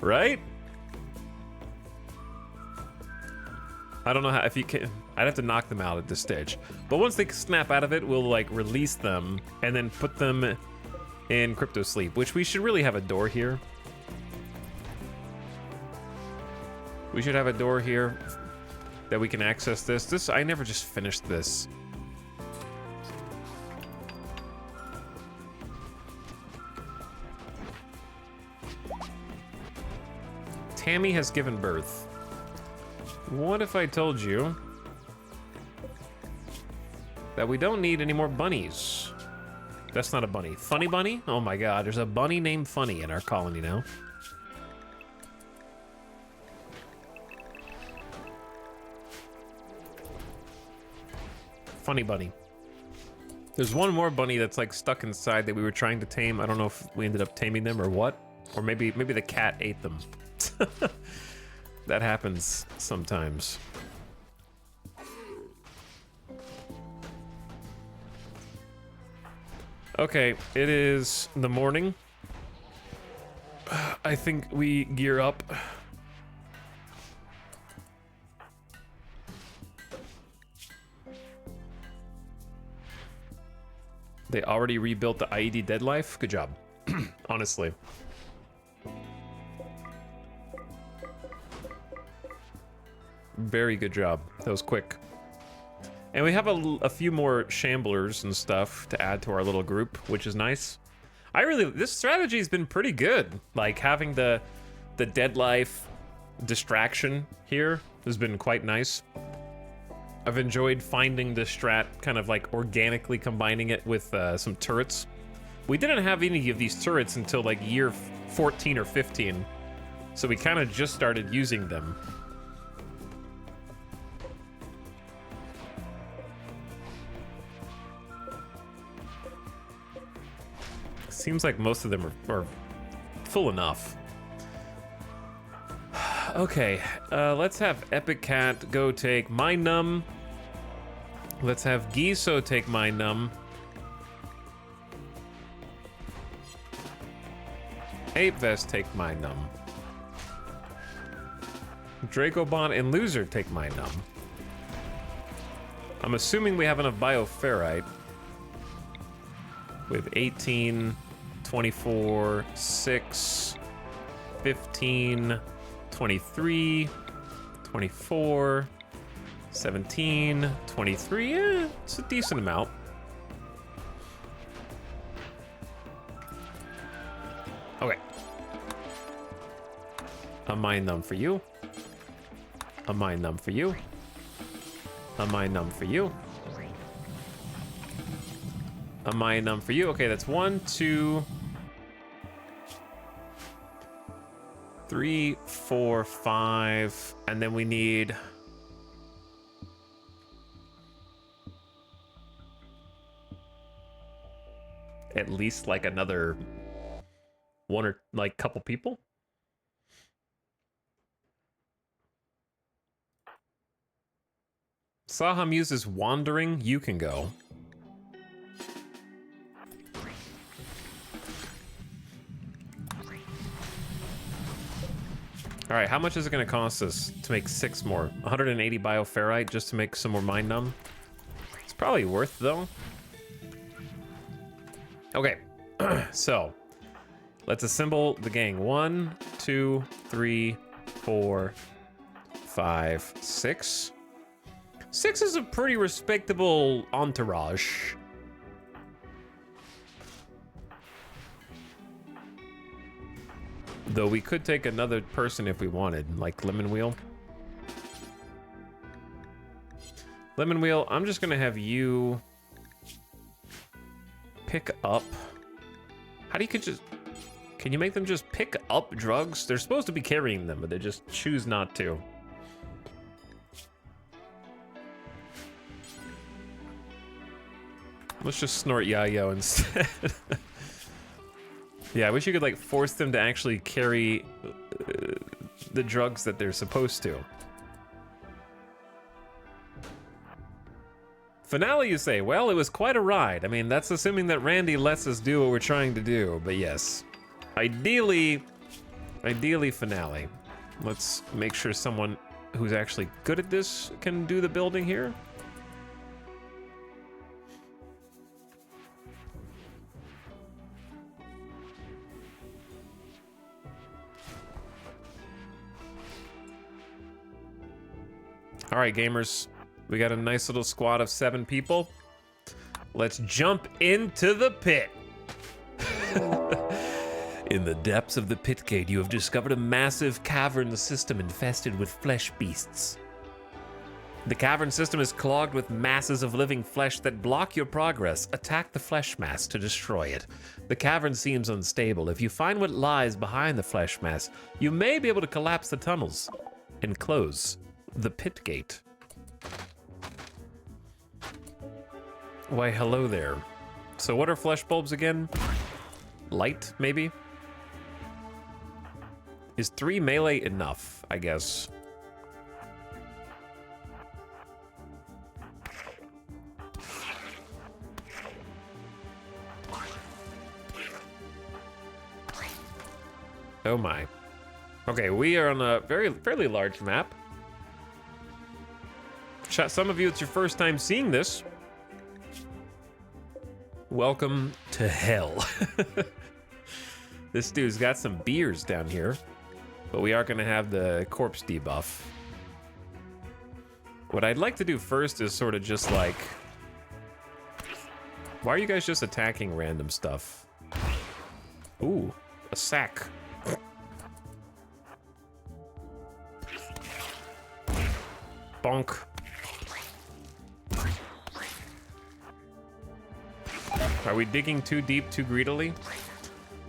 Right? I don't know how, if you can, I'd have to knock them out at this stage. But once they snap out of it, we'll like release them and then put them in crypto sleep, which we should really have a door here. We should have a door here that we can access this. I never just finished this. Tammy has given birth. What if I told you that we don't need any more bunnies? That's not a bunny. Funny bunny? Oh my god, there's a bunny named Funny in our colony now. Funny bunny. There's one more bunny that's like stuck inside that we were trying to tame. I don't know if we ended up taming them or what. Or maybe the cat ate them. That happens sometimes. Okay, it is the morning. I think we gear up. They already rebuilt the IED Dead Life. Good job. Honestly. Very good job. That was quick. And we have a few more shamblers and stuff to add to our little group, which is nice. This strategy has been pretty good. Like having the Dead Life distraction here has been quite nice. I've enjoyed finding this strat, kind of like organically combining it with some turrets. We didn't have any of these turrets until like year 14 or 15, so we kind of just started using them. Seems like most of them are full enough. Okay, let's have Epic Cat go take my num. Let's have Giso take my num. Ape Vest take my num. Dracobot and Loser take my num. I'm assuming we have enough bioferrite. We have 18, 24, 6, 15, 23, 24, 17, 23. Yeah, it's a decent amount. Okay. A mine num for you. A mine num for you. A mine num for you. A mine num for you. Okay, that's 1, 2, 3, 4, 5, and then we need at least like another one or like couple people. Saham uses wandering. You can go. All right, how much is it going to cost us to make 6 more? 180 bioferrite just to make some more mine num? It's probably worth, though. Okay, so let's assemble the gang. 1, 2, 3, 4, 5, 6. 6 is a pretty respectable entourage. Though we could take another person if we wanted, like Lemon Wheel. Lemon Wheel, I'm just gonna have you pick up. How do you can you make them just pick up drugs? They're supposed to be carrying them, but they just choose not to. Let's just snort Yayo instead. Yeah, I wish you could like force them to actually carry the drugs that they're supposed to. Finale, you say? Well, it was quite a ride. I mean, that's assuming that Randy lets us do what we're trying to do, but yes. Ideally finale. Let's make sure someone who's actually good at this can do the building here. All right, gamers, we got a nice little squad of 7 people. Let's jump into the pit. In the depths of the pit gate, you have discovered a massive cavern system infested with flesh beasts. The cavern system is clogged with masses of living flesh that block your progress. Attack the flesh mass to destroy it. The cavern seems unstable. If you find what lies behind the flesh mass, you may be able to collapse the tunnels and close the pit gate. Why, hello there. So what are flesh bulbs again? Light, maybe? Is 3 melee enough, I guess? Oh my. Okay, we are on a fairly large map. Some of you, it's your first time seeing this. Welcome to hell. This dude's got some beers down here, but we are gonna have the corpse debuff. What I'd like to do first is sort of just like, why are you guys just attacking random stuff? Ooh, a sack. Bonk. Are we digging too deep too greedily?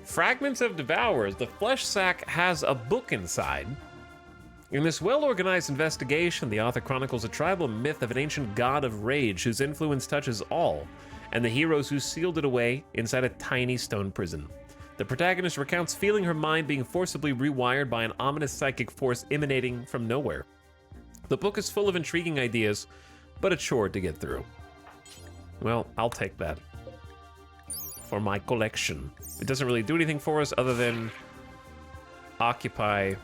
Fragments of Devourers. The flesh sack has a book inside. In this well-organized investigation, the author chronicles a tribal myth of an ancient god of rage whose influence touches all, and the heroes who sealed it away inside a tiny stone prison. The protagonist recounts feeling her mind being forcibly rewired by an ominous psychic force emanating from nowhere. The book is full of intriguing ideas, but a chore to get through. Well, I'll take that for my collection. It doesn't really do anything for us other than occupy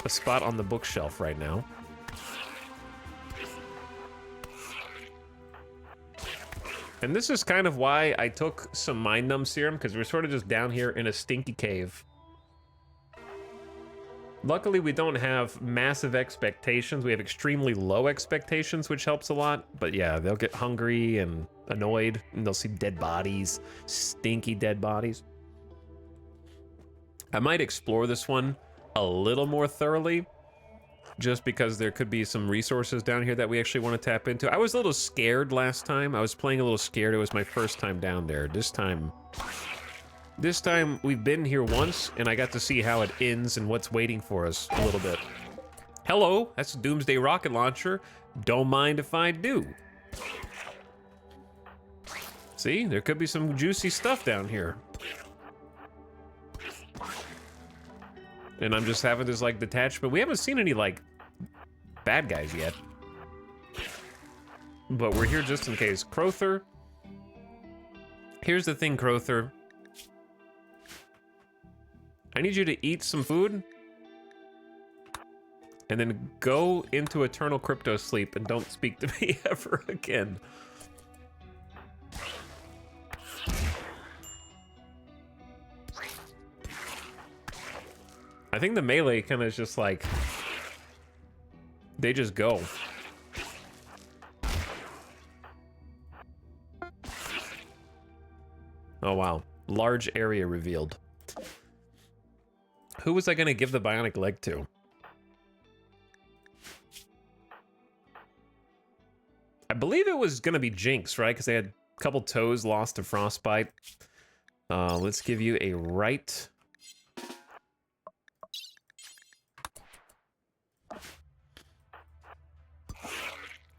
a spot on the bookshelf right now. And this is kind of why I took some Mind Numb Serum, because we're sort of just down here in a stinky cave. Luckily, we don't have massive expectations. We have extremely low expectations, which helps a lot. But yeah, they'll get hungry and annoyed, and they'll see dead bodies, stinky dead bodies. I might explore this one a little more thoroughly, just because there could be some resources down here that we actually want to tap into. I was a little scared last time. I was playing a little scared. It was my first time down there. This time we've been here once, and I got to see how it ends and what's waiting for us a little bit. Hello, that's a Doomsday rocket launcher. Don't mind if I do. See, there could be some juicy stuff down here. And I'm just having this, like, detachment. We haven't seen any, like, bad guys yet. But we're here just in case. Crowther. Here's the thing, Crowther. I need you to eat some food. And then go into eternal crypto sleep and don't speak to me ever again. I think the melee kind of is just like, they just go. Oh wow, large area revealed. Who was I gonna give the bionic leg to? I believe it was gonna be Jinx, right? Because they had a couple toes lost to frostbite. Let's give you a right.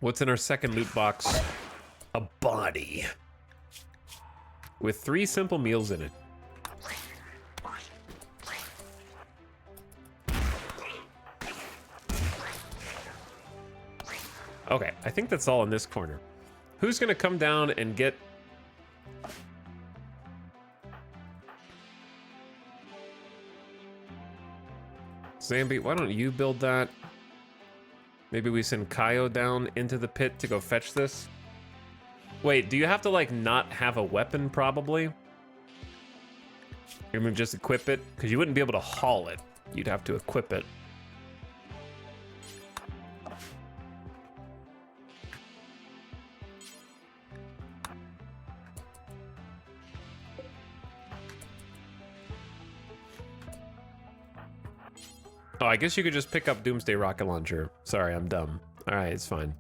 What's in our second loot box? A body. With 3 simple meals in it. Okay, I think that's all in this corner. Who's gonna come down and get... Zambi, why don't you build that? Maybe we send Kaio down into the pit to go fetch this. Wait, do you have to, like, not have a weapon, probably? You're gonna just equip it? Because you wouldn't be able to haul it. You'd have to equip it. Oh, I guess you could just pick up Doomsday Rocket Launcher. Sorry, I'm dumb. All right, it's fine.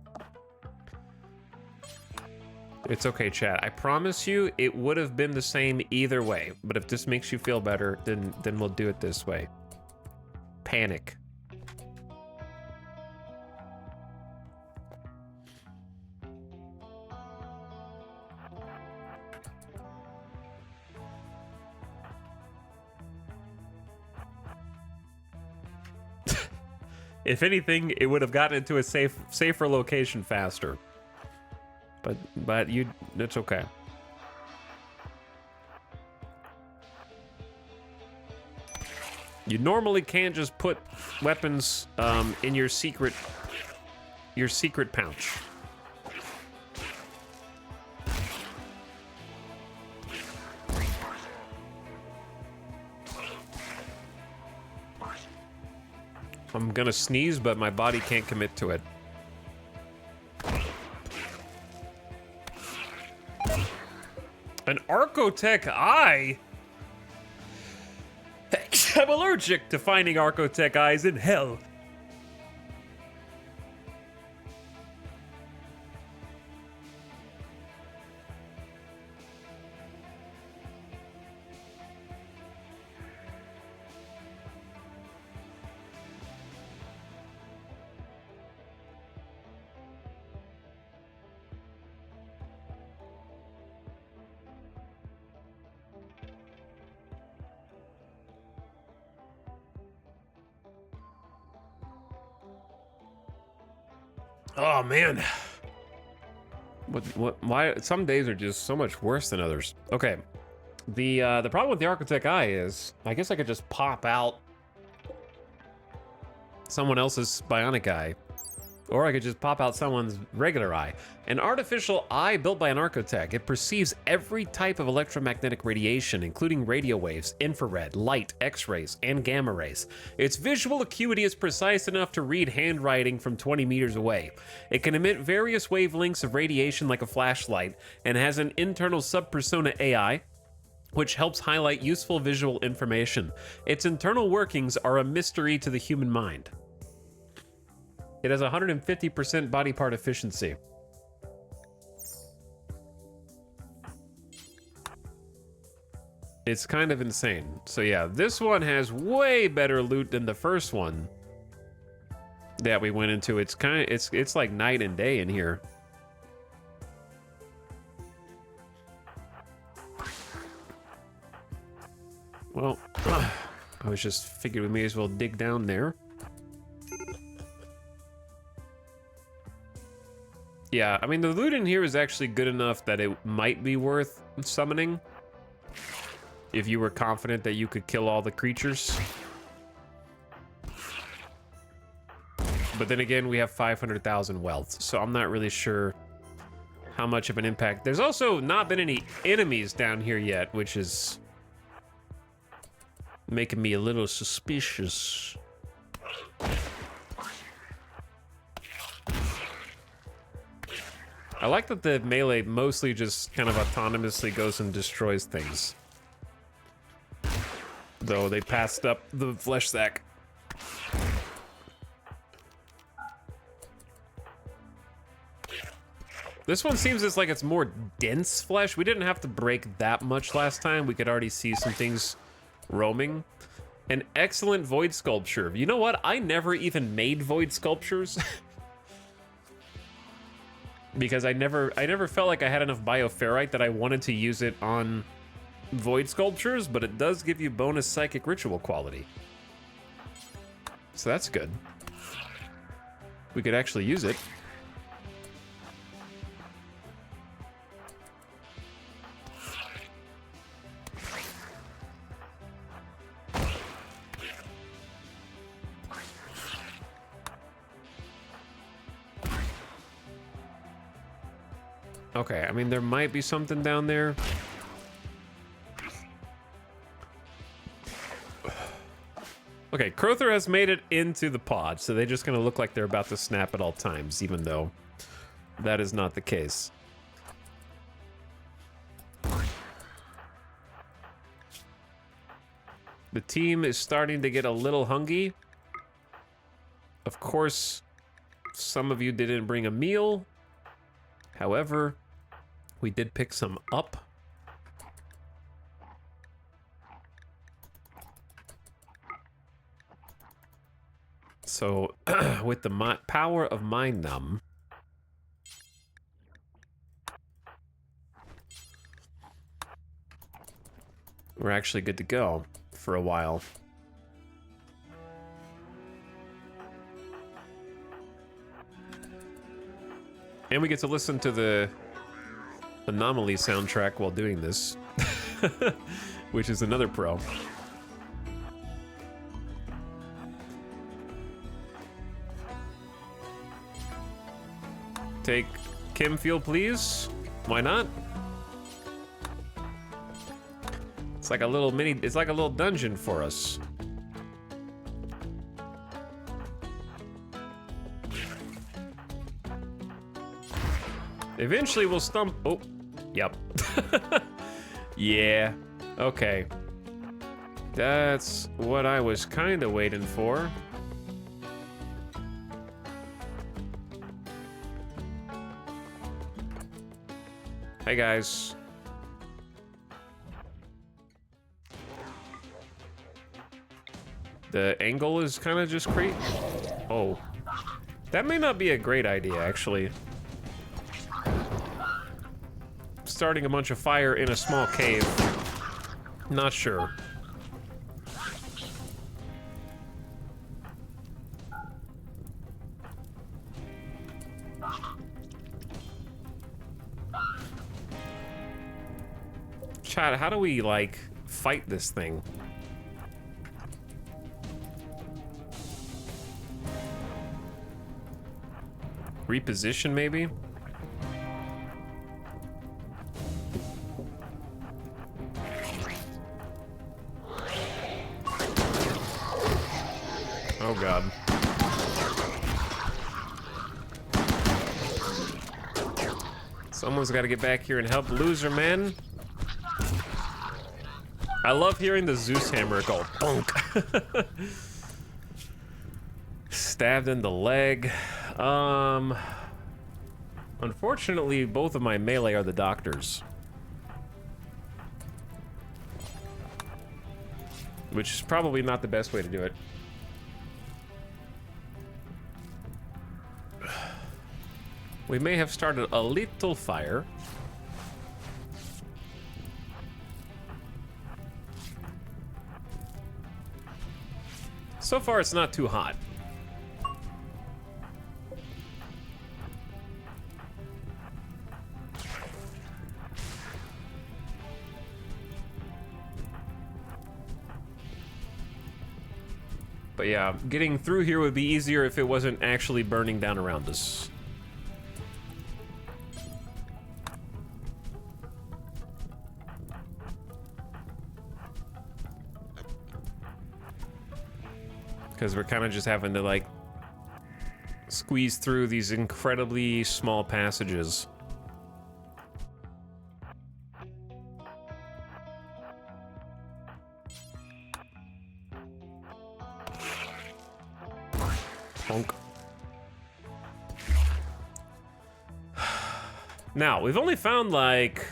It's okay, chat. I promise you, it would have been the same either way. But if this makes you feel better, then we'll do it this way. Panic. If anything, it would have gotten into a safer location faster. But it's okay. You normally can't just put weapons in your secret pouch. I'm gonna sneeze, but my body can't commit to it. An Archotech eye? I'm allergic to finding Archotech eyes in hell. Oh man. Why some days are just so much worse than others. Okay. The problem with the Architect Eye is I guess I could just pop out someone else's bionic eye Or I could just pop out someone's regular eye. An artificial eye built by an architect. It perceives every type of electromagnetic radiation, including radio waves, infrared, light, X-rays, and gamma rays. Its visual acuity is precise enough to read handwriting from 20 meters away. It can emit various wavelengths of radiation like a flashlight, and has an internal subpersona AI, which helps highlight useful visual information. Its internal workings are a mystery to the human mind. It has 150% body part efficiency. It's kind of insane. So yeah, this one has way better loot than the first one that we went into. It's it's like night and day in here. Well, I was just figured we may as well dig down there. Yeah, I mean, the loot in here is actually good enough that it might be worth summoning if you were confident that you could kill all the creatures. But then again, we have 500,000 wealth, so I'm not really sure how much of an impact. There's also not been any enemies down here yet, which is making me a little suspicious. I like that the melee mostly just kind of autonomously goes and destroys things. Though they passed up the flesh sack. This one seems as like it's more dense flesh. We didn't have to break that much last time. We could already see some things roaming. An excellent void sculpture. You know what? I never even made void sculptures. Because I never felt like I had enough bioferrite that I wanted to use it on void sculptures, but it does give you bonus psychic ritual quality. So that's good. We could actually use it. Okay, I mean, there might be something down there. Okay, Crowther has made it into the pod, so they just gonna look like they're about to snap at all times, even though that is not the case. The team is starting to get a little hungry. Of course, some of you didn't bring a meal. However, we did pick some up. So, with the power of Mind Numb, we're actually good to go for a while. And we get to listen to the Anomaly soundtrack while doing this, which is another pro. Take Chem Fuel, please. Why not? It's like a little it's like a little dungeon for us. Eventually we'll stump. Oh, yep. Yeah, okay. That's what I was kind of waiting for. Hey guys. The angle is kind of just crazy. Oh, that may not be a great idea, actually. Starting a bunch of fire in a small cave. Not sure. Chat, how do we, like, fight this thing? Reposition, maybe? Oh, God. Someone's got to get back here and help Loser, man. I love hearing the Zeus hammer go bonk. Stabbed in the leg. Unfortunately, both of my melee are the doctors. Which is probably not the best way to do it. We may have started a little fire. So far, it's not too hot. But yeah, getting through here would be easier if it wasn't actually burning down around us. Because we're kind of just having to, like, squeeze through these incredibly small passages. Bonk. Now, we've only found, like,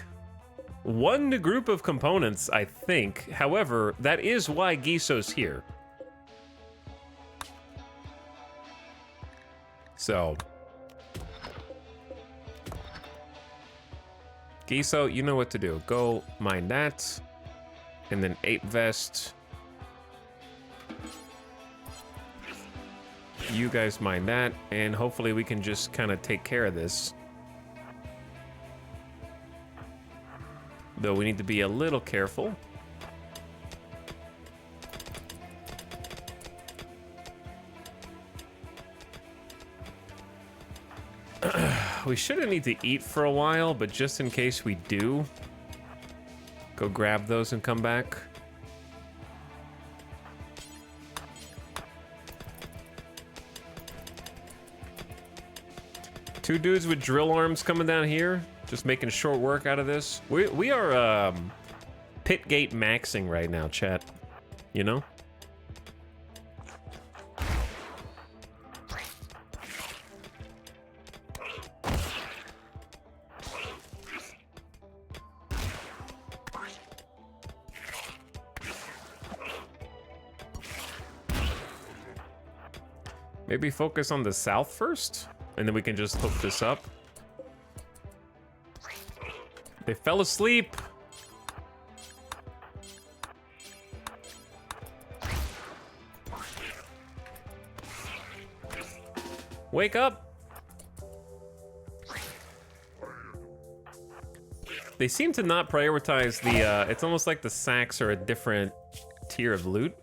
one group of components, I think. However, that is why Giso's here. So, Giso, you know what to do. Go mine that, and then 8 vest. You guys mine that, and hopefully we can just kind of take care of this. Though we need to be a little careful. We shouldn't need to eat for a while, but just in case we do, go grab those and come back. Two dudes with drill arms coming down here, just making short work out of this. We are pit gate maxing right now, chat. You know? Maybe focus on the south first, and then we can just hook this up. They fell asleep. Wake up. They seem to not prioritize the, it's almost like the sacks are a different tier of loot.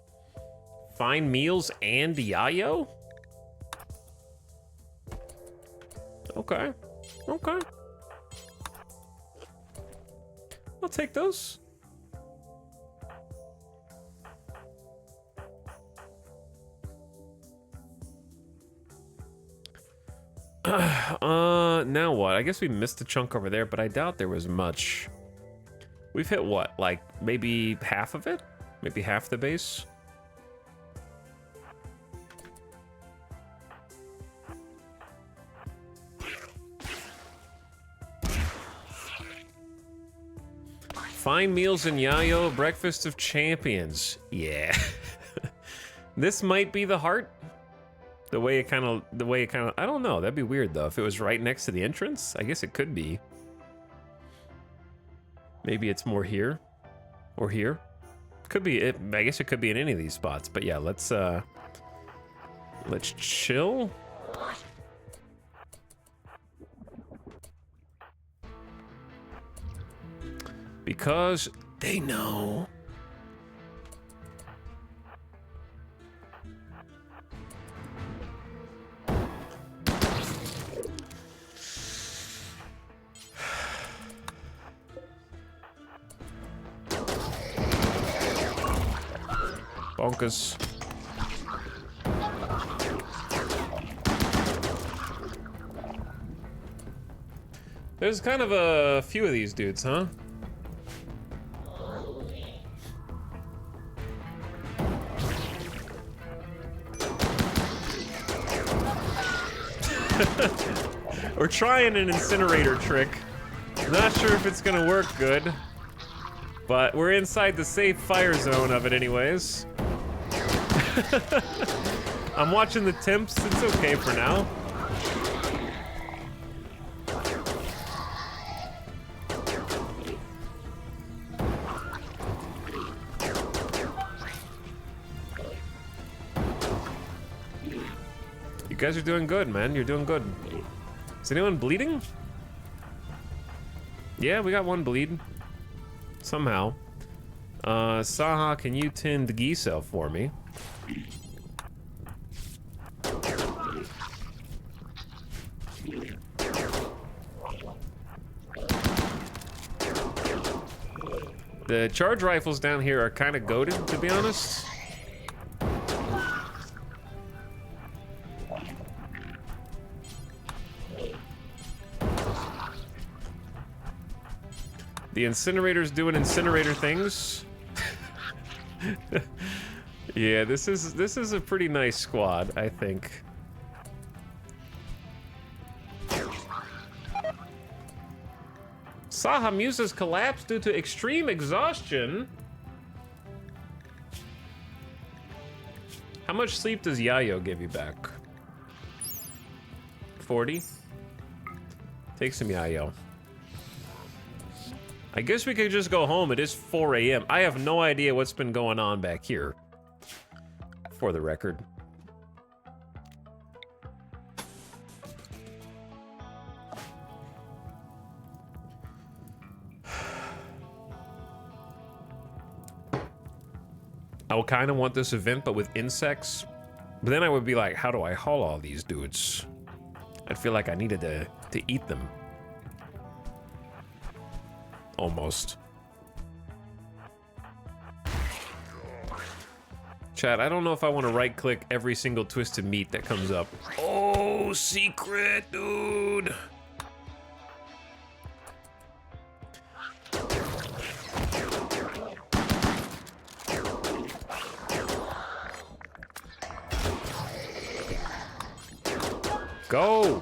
Find meals and yayo? Okay. Okay. I'll take those. Now what? I guess we missed a chunk over there, but I doubt there was much. We've hit what? Like maybe half of it? Maybe half the base? Fine meals in Yayo, breakfast of champions. Yeah. This might be the heart. The way it kind of, I don't know. That'd be weird though. If it was right next to the entrance, I guess it could be. Maybe it's more here or here. Could be it. I guess it could be in any of these spots, but yeah, let's chill. Because they know. Bonkers. There's kind of a few of these dudes, huh? We're trying an incinerator trick. Not sure if it's gonna work good, but we're inside the safe fire zone of it anyways. I'm watching the temps, it's okay for now. You guys are doing good, man. You're doing good. Is anyone bleeding? Yeah, we got one bleed. Somehow. Saha, can you tend geese out for me? The charge rifles down here are kind of goated, to be honest. The incinerator's doing incinerator things. Yeah, this is a pretty nice squad, I think. Saha Musa's collapsed due to extreme exhaustion. How much sleep does Yayo give you back? 40? Take some Yayo. I guess we could just go home. It is 4 a.m. I have no idea what's been going on back here. For the record. I would kind of want this event, but with insects. But then I would be like, how do I haul all these dudes? I'd feel like I needed to eat them. Almost. Chat, I don't know if I want to right-click every single twisted meat that comes up. Oh, secret, dude. Go.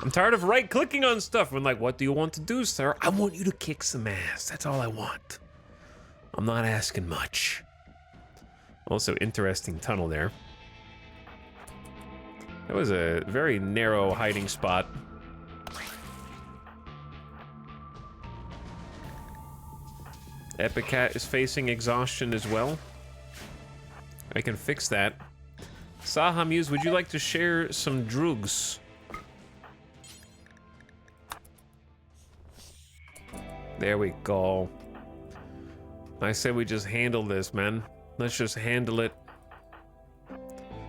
I'm tired of right-clicking on stuff. I'm like, what do you want to do, sir? I want you to kick some ass. That's all I want. I'm not asking much. Also, interesting tunnel there. That was a very narrow hiding spot. Epicat is facing exhaustion as well. I can fix that. Saha Muse, would you like to share some drugs? There we go. I say we just handle this, man. Let's just handle it.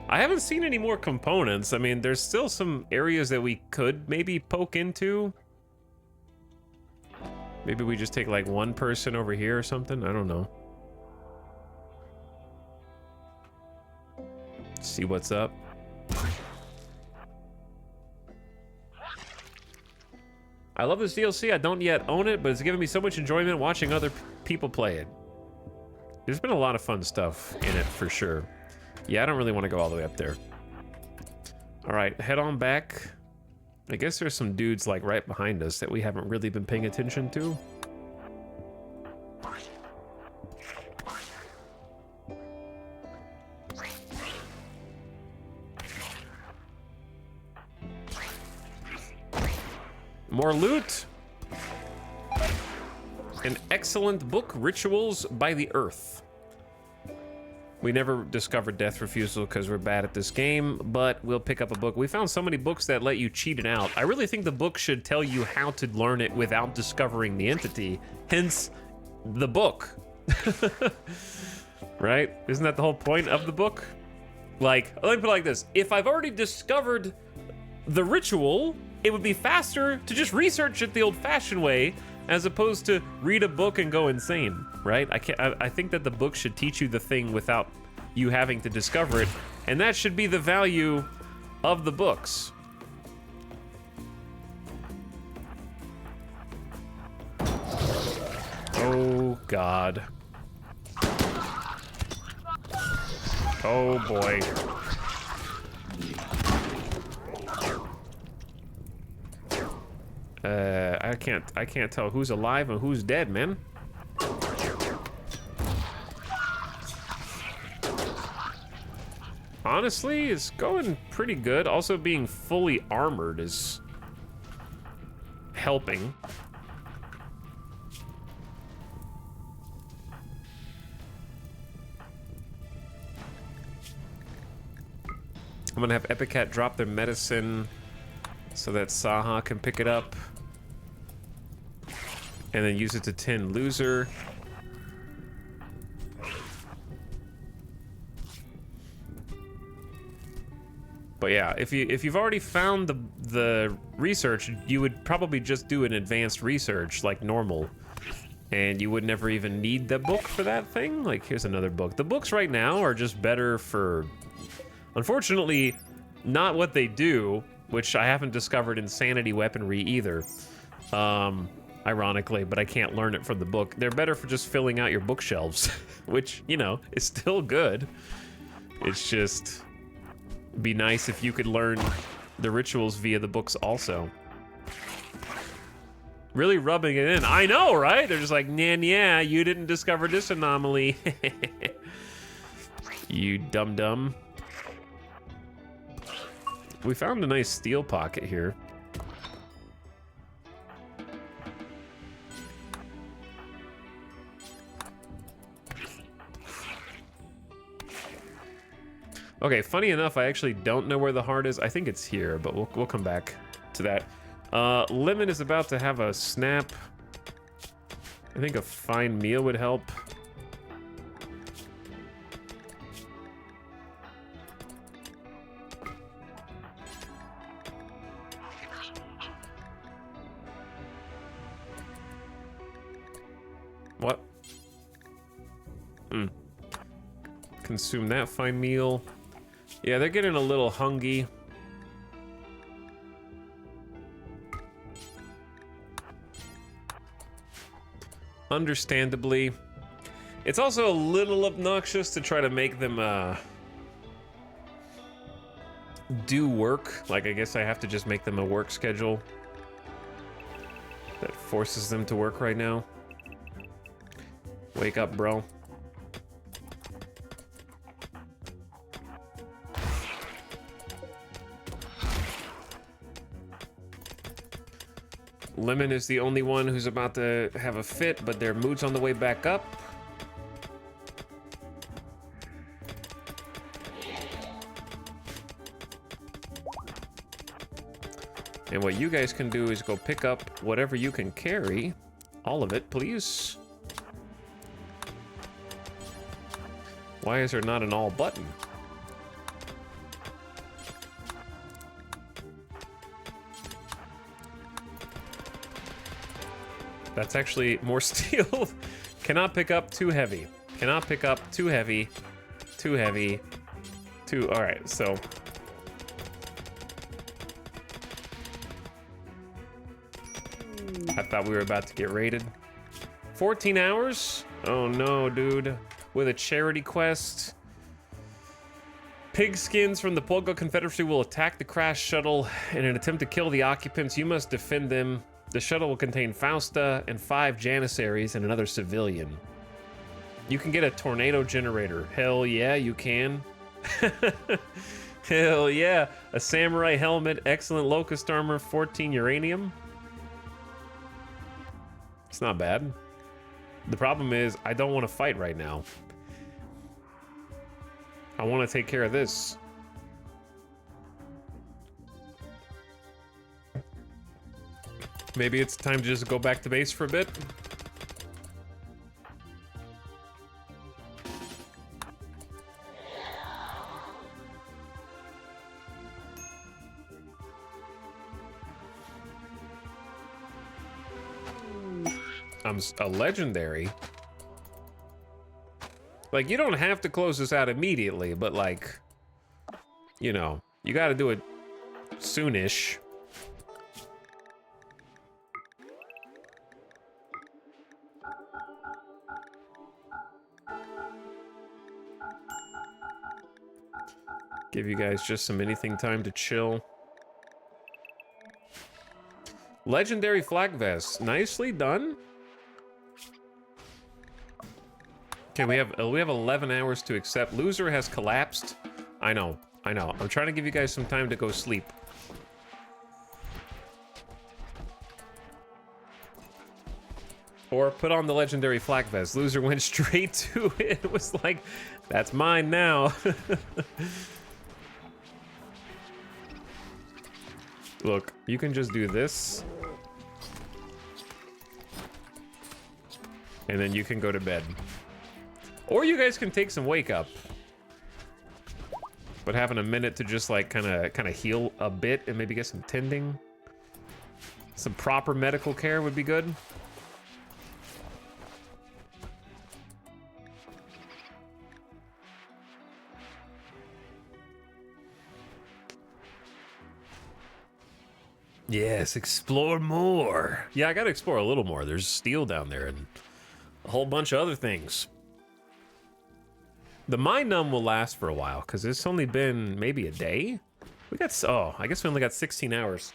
I haven't seen any more components. I mean, there's still some areas that we could maybe poke into. Maybe we just take like one person over here or something. I don't know. See what's up. I love this DLC. I don't yet own it, but it's given me so much enjoyment watching other people play it. There's been a lot of fun stuff in it for sure. Yeah, I don't really want to go all the way up there. All right, head on back. I guess there's some dudes like right behind us that we haven't really been paying attention to. More loot. An excellent book, Rituals by the Earth. We never discovered Death Refusal because we're bad at this game, but we'll pick up a book. We found so many books that let you cheat it out. I really think the book should tell you how to learn it without discovering the entity, hence the book. Right? Isn't that the whole point of the book? Like, let me put it like this. If I've already discovered the ritual, it would be faster to just research it the old-fashioned way as opposed to read a book and go insane, right? I think that the book should teach you the thing without you having to discover it, and that should be the value of the books. Oh, God. Oh, boy. I can't tell who's alive and who's dead, man. Honestly, it's going pretty good. Also, being fully armored is helping. I'm gonna have Epicat drop their medicine so that Saha can pick it up. And then use it to tin Loser. But yeah, if you've already found the research, you would probably just do an advanced research like normal. And you would never even need the book for that thing. Like, here's another book. The books right now are just better for, unfortunately, not what they do, which I haven't discovered insanity weaponry either. Ironically, but I can't learn it from the book. They're better for just filling out your bookshelves, which, you know, is still good. It's just, be nice if you could learn the rituals via the books also. Really rubbing it in. I know, right? They're just like, yeah, you didn't discover this anomaly. You dum-dum. We found a nice steel pocket here. Okay, funny enough, I actually don't know where the heart is. I think it's here, but we'll come back to that. Lemon is about to have a snap. I think a fine meal would help. What? Consume that fine meal. Yeah, they're getting a little hungry. Understandably. It's also a little obnoxious to try to make them do work. Like, I guess I have to just make them a work schedule that forces them to work right now. Wake up, bro. Lemon is the only one who's about to have a fit, but their mood's on the way back up. And what you guys can do is go pick up whatever you can carry. All of it, please. Why is there not an all button? That's actually more steel. Cannot pick up too heavy. Cannot pick up too heavy. Too heavy. Too... Alright, so... I thought we were about to get raided. 14 hours? Oh no, dude. With a charity quest. Pigskins from the Polgo Confederacy will attack the crash shuttle in an attempt to kill the occupants. You must defend them. The shuttle will contain Fausta and 5 Janissaries and another civilian. You can get a tornado generator. Hell yeah, you can. Hell yeah. A samurai helmet, excellent locust armor, 14 uranium. It's not bad. The problem is, I don't want to fight right now. I want to take care of this. Maybe it's time to just go back to base for a bit. becomes a legendary. Like, you don't have to close this out immediately, but like, you know, you gotta do it soonish. Give you guys just some anything time to chill. Legendary flag vest, nicely done. Okay, we have 11 hours to accept. Loser has collapsed. I know. I'm trying to give you guys some time to go sleep. Or put on the legendary flak vest. Loser went straight to it. It was like, that's mine now. Look, you can just do this. And then you can go to bed. Or you guys can take some wake up. But having a minute to just like kind of heal a bit and maybe get some tending. Some proper medical care would be good. Yes, explore more. Yeah, I gotta explore a little more. There's steel down there and a whole bunch of other things. The Mind Numb will last for a while, because it's only been maybe a day? We got, oh, I guess we only got 16 hours.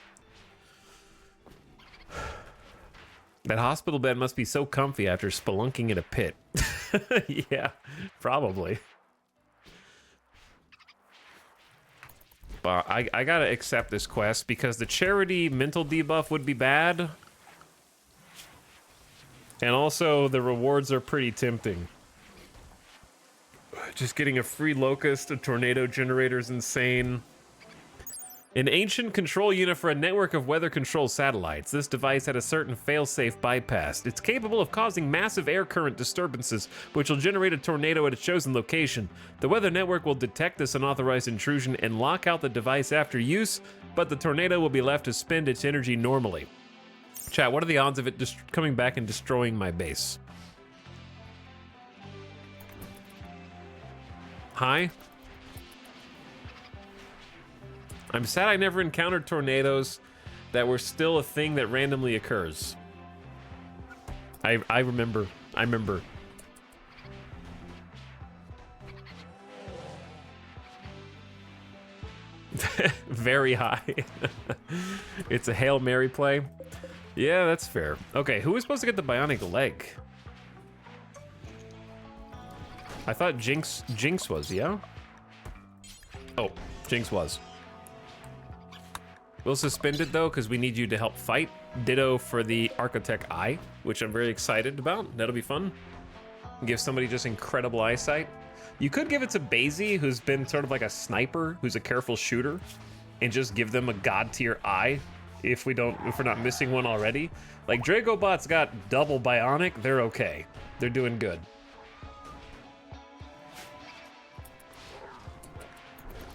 That hospital bed must be so comfy after spelunking in a pit. Yeah, probably. But I gotta accept this quest, because the charity mental debuff would be bad. And also, the rewards are pretty tempting. Just getting a free locust, a tornado generator is insane. An ancient control unit for a network of weather control satellites. This device had a certain failsafe bypassed. It's capable of causing massive air current disturbances, which will generate a tornado at a chosen location. The weather network will detect this unauthorized intrusion and lock out the device after use, but the tornado will be left to spend its energy normally. Chat, what are the odds of it just coming back and destroying my base? Hi? I'm sad I never encountered tornadoes that were still a thing that randomly occurs. I remember. Very high. It's a Hail Mary play. Yeah, that's fair. Okay, who was supposed to get the bionic leg? I thought Jinx was, yeah? Oh, Jinx was. We'll suspend it though, because we need you to help fight. Ditto for the Architect Eye, which I'm very excited about. That'll be fun. Give somebody just incredible eyesight. You could give it to Basie, who's been sort of like a sniper, who's a careful shooter, and just give them a god tier eye if we're not missing one already. Like Dragobot's got double bionic, they're okay. They're doing good.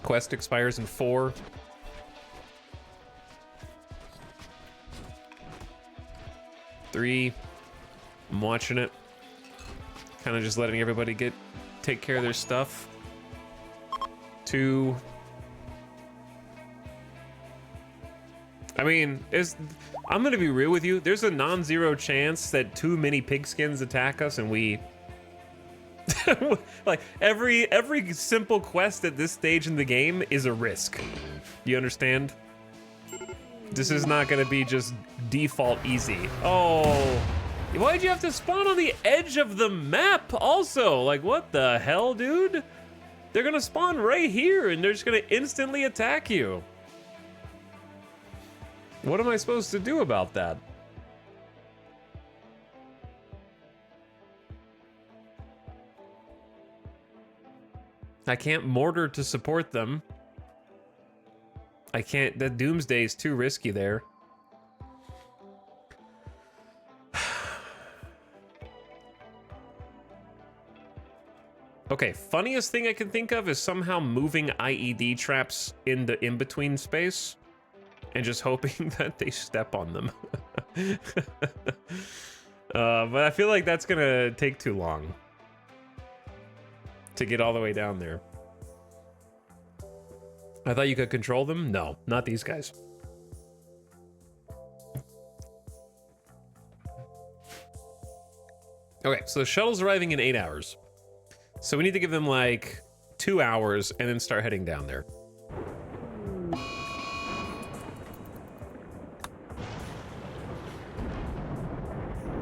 Quest expires in 4. Three. I'm watching it. Kind of just letting everybody take care of their stuff. 2. I mean, I'm gonna be real with you. There's a non-zero chance that too many pigskins attack us and we like every simple quest at this stage in the game is a risk. You understand? This is not gonna be just default easy. Oh, why'd you have to spawn on the edge of the map also? Like, what the hell, dude? They're gonna spawn right here and they're just gonna instantly attack you. What am I supposed to do about that? I can't mortar to support them. I can't, the Doomsday is too risky there. Okay, funniest thing I can think of is somehow moving IED traps in the in-between space and just hoping that they step on them. But I feel like that's gonna take too long to get all the way down there. I thought you could control them? No, not these guys. Okay, so the shuttle's arriving in 8 hours. So we need to give them like 2 hours and then start heading down there.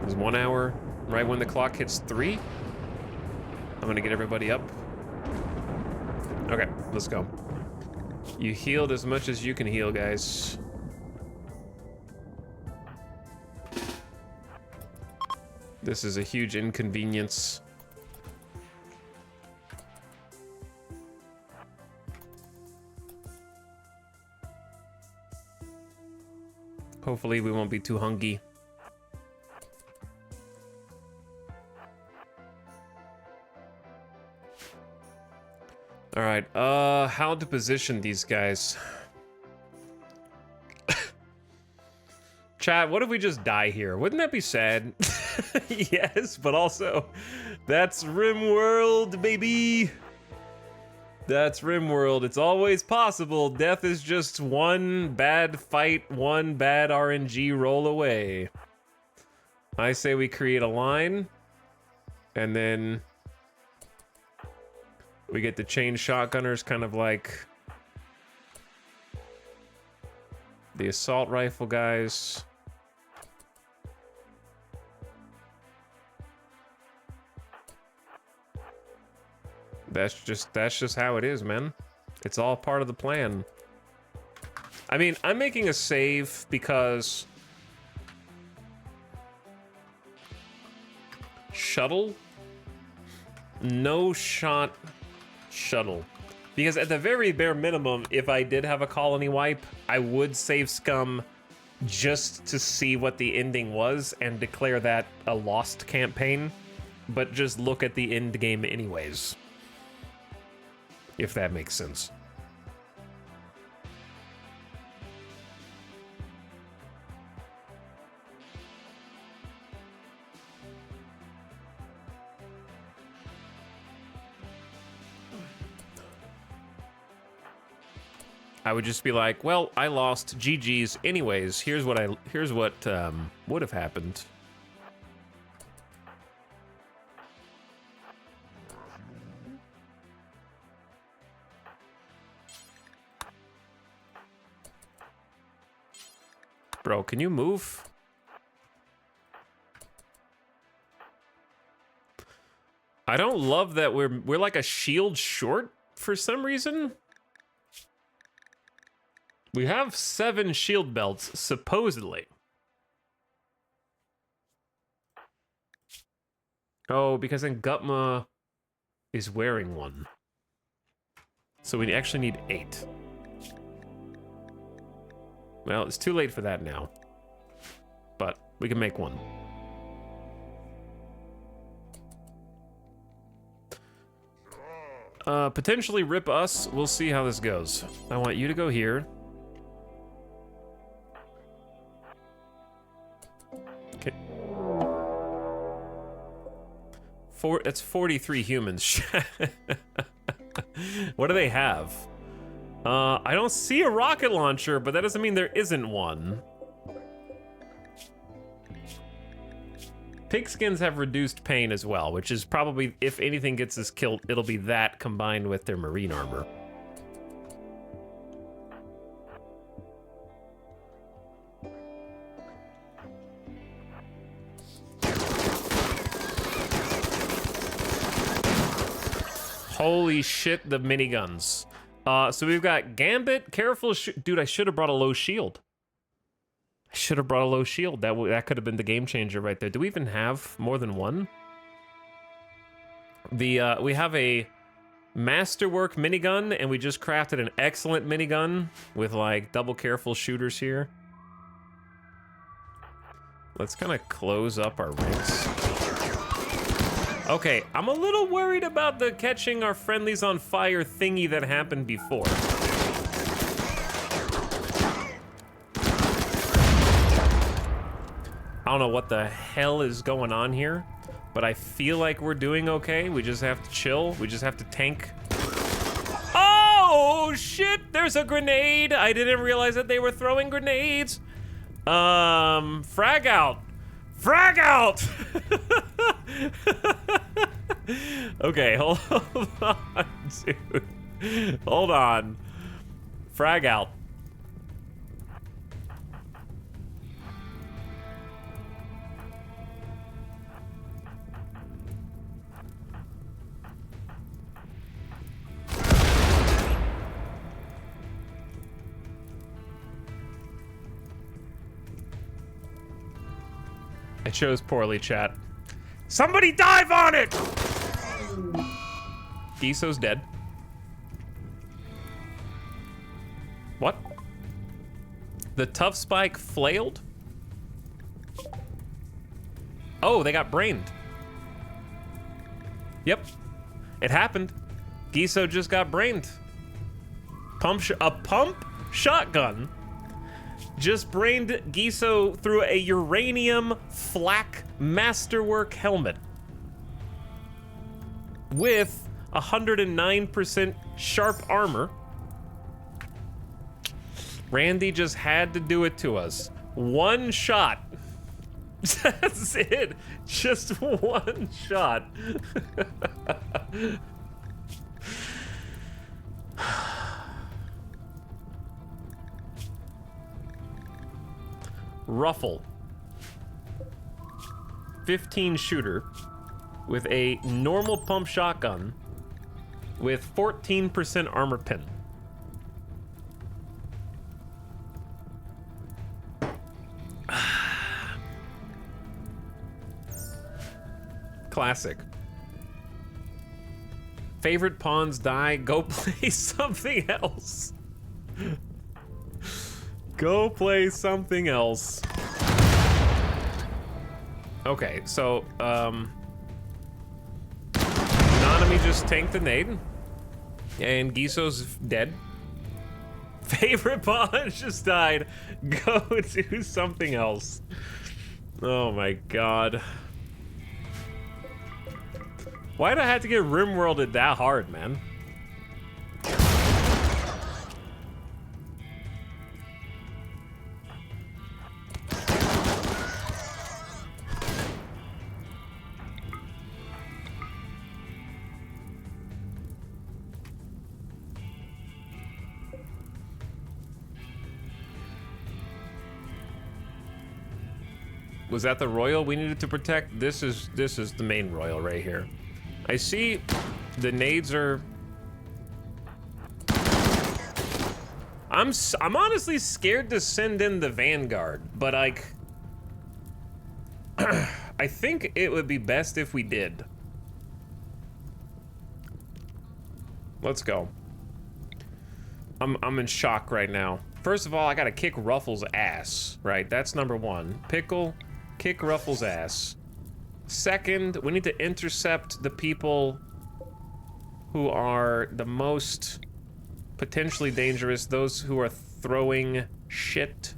It's 1 hour, right when the clock hits 3. I'm gonna get everybody up. Okay, let's go. You healed as much as you can heal, guys. This is a huge inconvenience. Hopefully we won't be too hungry. All right, how to position these guys? Chat, what if we just die here? Wouldn't that be sad? Yes, but also, that's RimWorld, baby. That's RimWorld. It's always possible. Death is just one bad fight, one bad RNG roll away. I say we create a line, and then we get the chain shotgunners, kind of like the assault rifle guys. That's just how it is, man. It's all part of the plan. I mean, I'm making a save because shuttle, no shot shuttle. Because at the very bare minimum, if I did have a colony wipe, I would save scum just to see what the ending was and declare that a lost campaign, but just look at the end game anyways. If that makes sense. I would just be like, well, I lost GG's anyways. Here's what would have happened. Bro, can you move? I don't love that we're like a shield short for some reason. We have 7 shield belts, supposedly. Oh, because then Gutma is wearing one. So we actually need 8. Well, it's too late for that now. But we can make one. Potentially rip us. We'll see how this goes. I want you to go here. Okay. That's 43 humans. What do they have? I don't see a rocket launcher, but that doesn't mean there isn't one. Pigskins have reduced pain as well, which is probably, if anything gets us killed, it'll be that combined with their marine armor. Holy shit, the miniguns. So we've got Gambit, careful, dude, I should have brought a low shield. I should have brought a low shield. That could have been the game changer right there. Do we even have more than one? We have a masterwork minigun, and we just crafted an excellent minigun with like double careful shooters here. Let's kind of close up our ranks. Okay, I'm a little worried about the catching our friendlies on fire thingy that happened before. I don't know what the hell is going on here, but I feel like we're doing okay. We just have to chill. We just have to tank. Oh, shit, there's a grenade. I didn't realize that they were throwing grenades. Frag out. Frag out! Okay, hold on, dude. Hold on. Frag out. I chose poorly, chat. Somebody dive on it! Giso's dead. What? The tough spike flailed? Oh, they got brained. Yep, it happened. Giso just got brained. A pump shotgun just brained Giso through a uranium flak masterwork helmet with 109% sharp armor. Randy just had to do it to us. One shot. That's it. Just one shot. Ruffle. 15 shooter with a normal pump shotgun with 14% armor pin. Classic. Favorite pawns die, go play something else. Go play something else. Okay, so, Nanami just tanked the nade. And Giso's dead. Favorite pawn just died. Go do something else. Oh my god. Why'd I have to get RimWorlded that hard, man? Was that the royal we needed to protect? This is the main royal right here. I see the nades are... I'm honestly scared to send in the Vanguard, but like... I think it would be best if we did. Let's go. I'm in shock right now. First of all, I gotta kick Ruffles' ass, right? That's number one. Pickle, kick Ruffles' ass. Second, we need to intercept the people who are the most potentially dangerous, those who are throwing shit.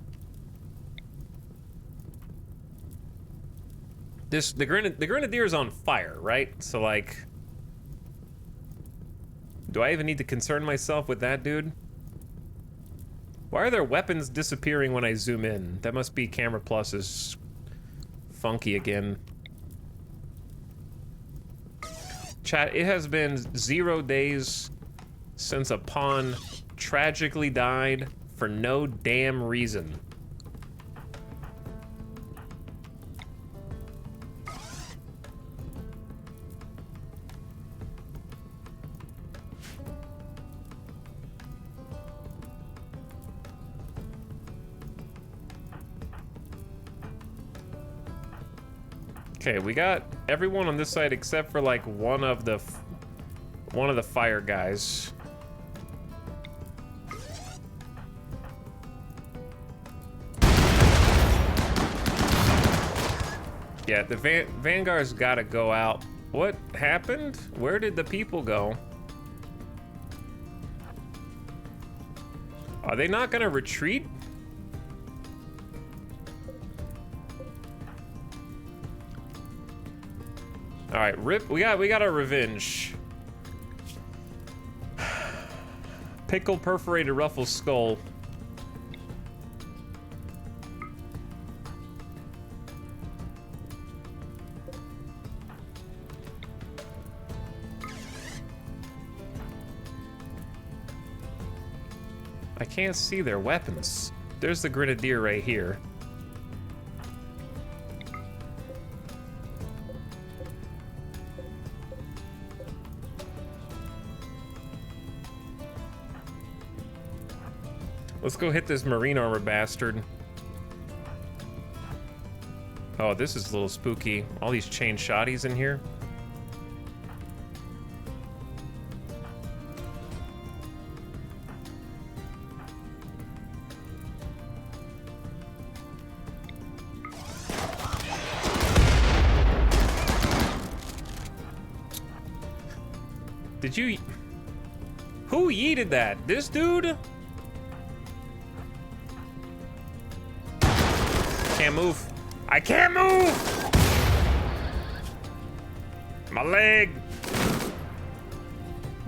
The Grenadier's on fire, right? So like, do I even need to concern myself with that dude? Why are their weapons disappearing when I zoom in? That must be Camera Plus is funky again. Chat, it has been 0 days since a pawn tragically died for no damn reason. Okay, we got everyone on this side except for like one of the fire guys. Yeah, the Vanguard's gotta go out. What happened? Where did the people go? Are they not gonna retreat? right, rip. We got our revenge. Pickle perforated ruffle skull. I can't see their weapons. There's the grenadier right here. Let's go hit this marine armor bastard. Oh, this is a little spooky. All these chain shotties in here. Did you... Who yeeted that? This dude? Can't move. I can't move! My leg!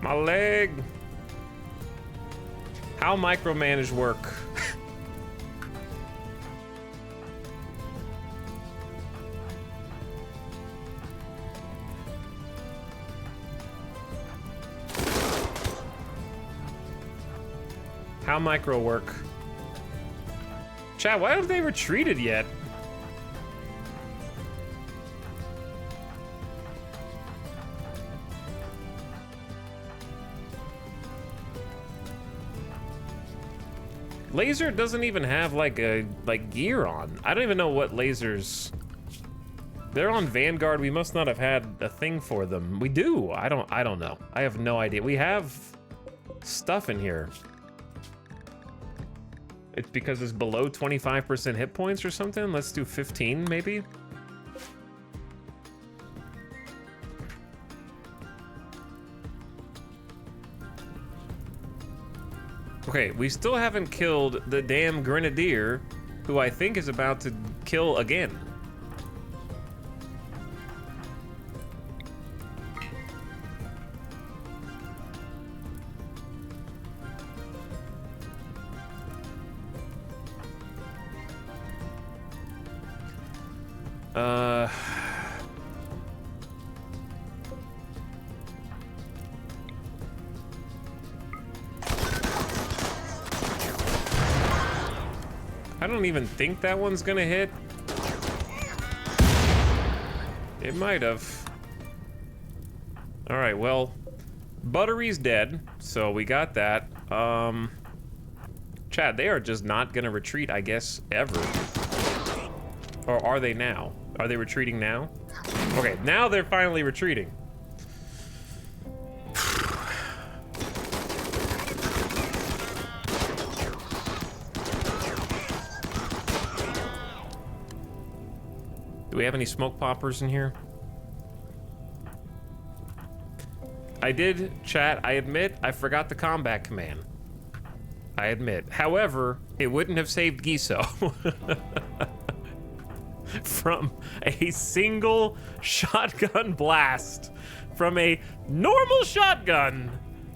My leg! How micromanage work? How micro work? Chat, why haven't they retreated yet? Laser doesn't even have like gear on. I don't even know what lasers. They're on Vanguard. We must not have had a thing for them. We do. I don't know. I have no idea. We have stuff in here. It's because it's below 25% hit points or something. Let's do 15 maybe. Okay, we still haven't killed the damn grenadier, who I think is about to kill again. I don't even think that one's gonna hit. It might have. All right, well, Buttery's dead, so we got that. Chad, they are just not gonna retreat, I guess, ever. Or are they now? Are they retreating now? Okay, now they're finally retreating. Do we have any smoke poppers in here? I did, chat. I admit I forgot the combat command. I admit. However, it wouldn't have saved Giso from a single shotgun blast from a normal shotgun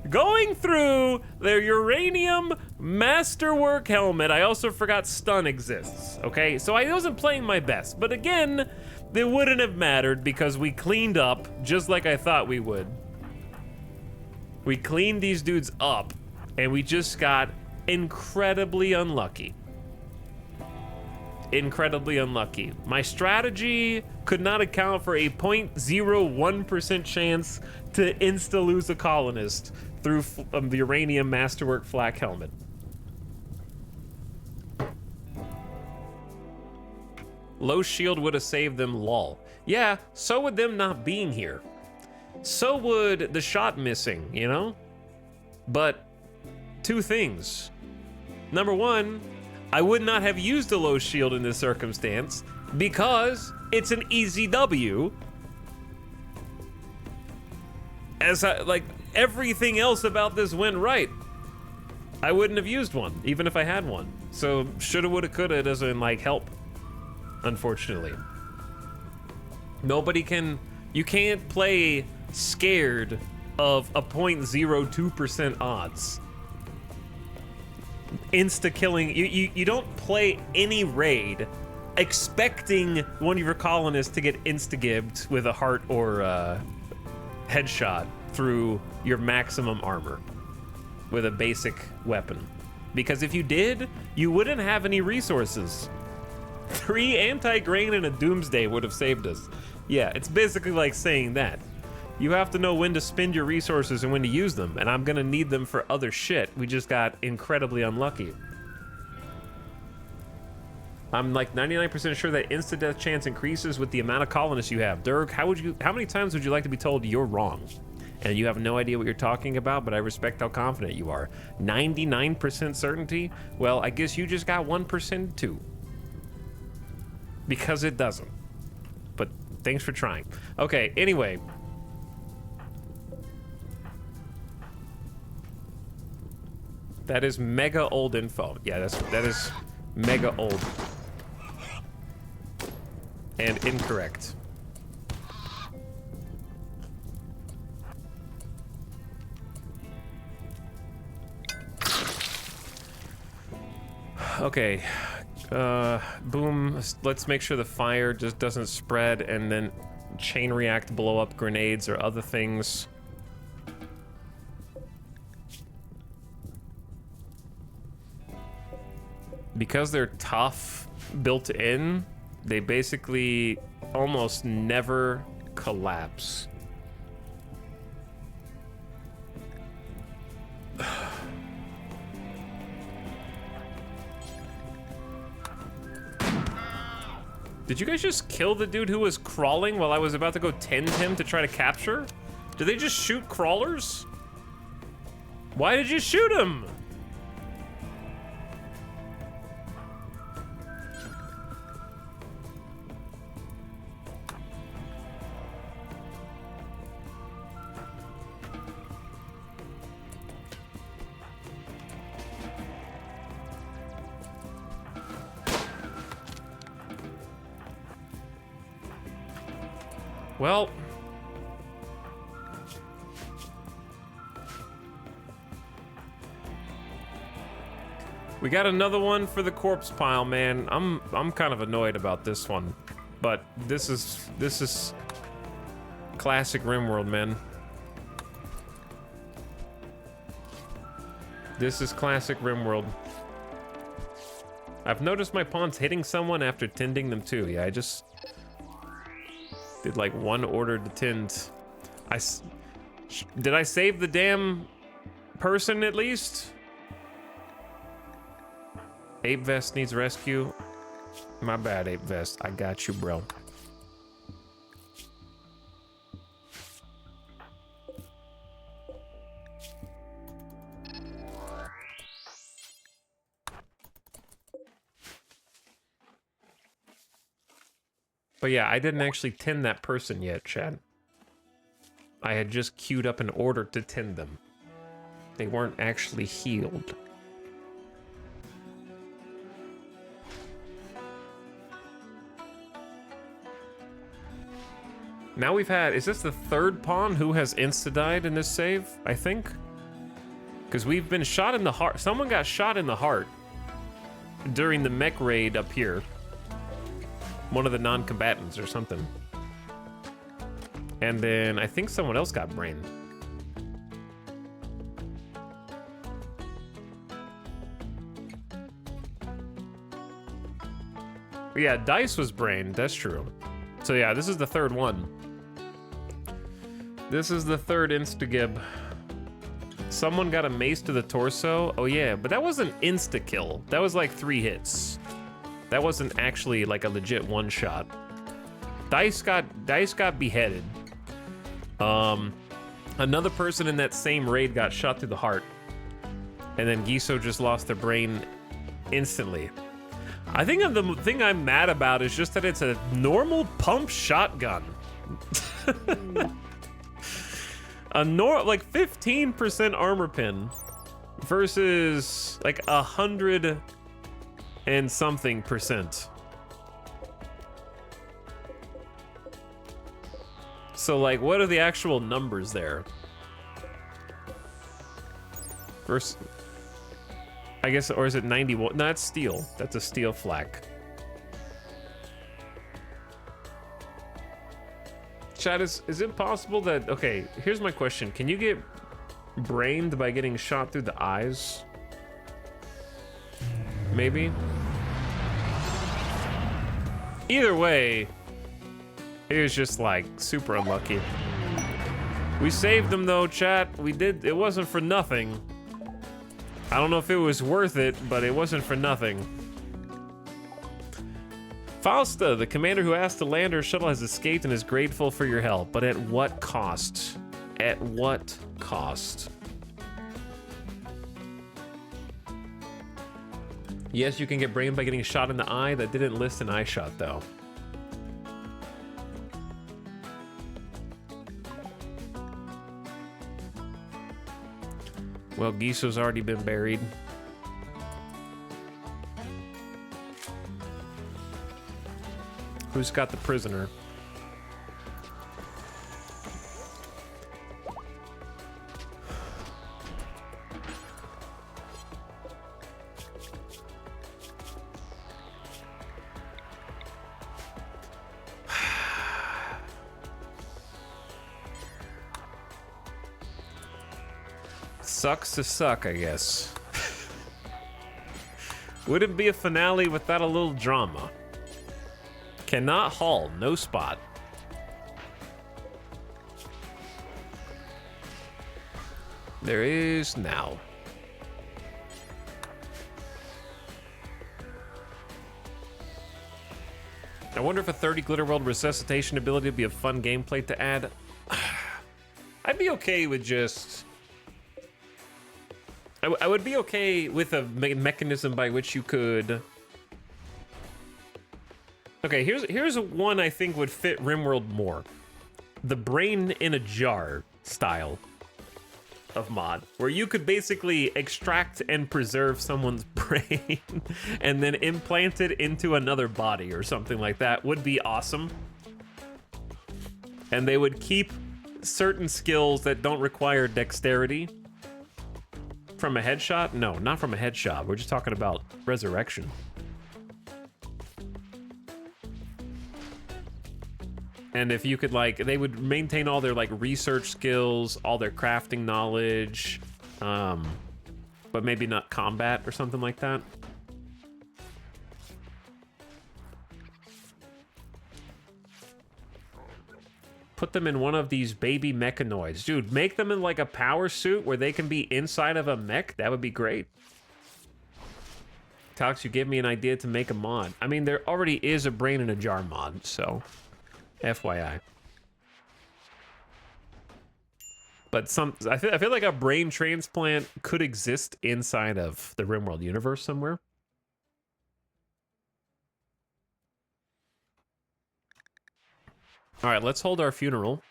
going through their uranium masterwork helmet. I also forgot stun exists, okay? So I wasn't playing my best, but again, it wouldn't have mattered because we cleaned up just like I thought we would. We cleaned these dudes up and we just got incredibly unlucky. Incredibly unlucky. My strategy could not account for a 0.01% chance to insta-lose a colonist through the uranium masterwork flak helmet. Low shield would have saved them, lol. Yeah, so would them not being here. So would the shot missing, you know? But two things. Number one, I would not have used a low shield in this circumstance because it's an easy W. As like everything else about this went right. I wouldn't have used one, even if I had one. So shoulda, woulda, coulda doesn't like help, unfortunately. Nobody can You can't play scared of a 0.02% odds. Insta-killing, you don't play any raid expecting one of your colonists to get insta-gibbed with a heart or headshot through your maximum armor with a basic weapon. Because if you did, you wouldn't have any resources. 3 anti-grain and a doomsday would have saved us. Yeah, it's basically like saying that. You have to know when to spend your resources and when to use them, and I'm gonna need them for other shit. We just got incredibly unlucky. I'm like 99% sure that insta-death chance increases with the amount of colonists you have. Dirk, how many times would you like to be told you're wrong? And you have no idea what you're talking about, but I respect how confident you are. 99% certainty? Well, I guess you just got 1% too. Because it doesn't. But thanks for trying. Okay, anyway. That is mega old info. Yeah, that is mega old. And incorrect. Okay. Boom. Let's make sure the fire just doesn't spread and then chain react, blow up grenades or other things. Because they're tough built in, they basically almost never collapse. Did you guys just kill the dude who was crawling while I was about to go tend him to try to capture? Did they just shoot crawlers? Why did you shoot him? Well, we got another one for the corpse pile, man. I'm kind of annoyed about this one, but this is classic RimWorld, man. This is classic RimWorld. I've noticed my pawns hitting someone after tending them too. Yeah, I just did like one order to tend. Did I save the damn person at least? Ape Vest needs rescue. My bad, Ape Vest. I got you, bro. But yeah, I didn't actually tend that person yet, Chad. I had just queued up an order to tend them. They weren't actually healed. Now we've had, is this the third pawn who has insta-died in this save, I think? Because we've been shot in the heart. Someone got shot in the heart during the mech raid up here. One of the non-combatants or something. And then I think someone else got brained. Yeah, Dice was brained, that's true. So yeah, this is the third one. This is the third insta-gib. Someone got a mace to the torso. Oh yeah, but that wasn't insta-kill. That was like 3 hits. That wasn't actually like a legit one-shot. Dice got beheaded. Another person in that same raid got shot through the heart. And then Giso just lost their brain instantly. I think the thing I'm mad about is just that it's a normal pump shotgun. Like 15% armor pin versus like 100 and something %. So, like, what are the actual numbers there? First, I guess, or is it 91? No, that's steel. That's a steel flak. Chat, is it possible that... Okay, here's my question. Can you get brained by getting shot through the eyes? Maybe? Either way, he was just, like, super unlucky. We saved him, though, chat. We did. It wasn't for nothing. I don't know if it was worth it, but it wasn't for nothing. Fausta, the commander who asked to land her shuttle, has escaped and is grateful for your help. But at what cost? At what cost? Yes, you can get brained by getting shot in the eye. That didn't list an eye shot, though. Well, Giso's already been buried. Who's got the prisoner? Sucks to suck, I guess. Wouldn't be a finale without a little drama. Cannot haul, no spot. There is now. I wonder if a 30 Glitter World resuscitation ability would be a fun gameplay to add. I'd be okay with just... I would be okay with a mechanism by which you could... Okay, here's one I think would fit RimWorld more. The brain in a jar style of mod, where you could basically extract and preserve someone's brain and then implant it into another body or something like that would be awesome. And they would keep certain skills that don't require dexterity. From a headshot? No, not from a headshot. We're just talking about resurrection. And if you could, like, they would maintain all their, like, research skills, all their crafting knowledge, but maybe not combat or something like that. Put them in one of these baby mechanoids. Dude, make them in like a power suit where they can be inside of a mech. That would be great. Tox, you gave me an idea to make a mod. I mean, there already is a brain in a jar mod, so FYI. But I feel like a brain transplant could exist inside of the RimWorld universe somewhere. All right, let's hold our funeral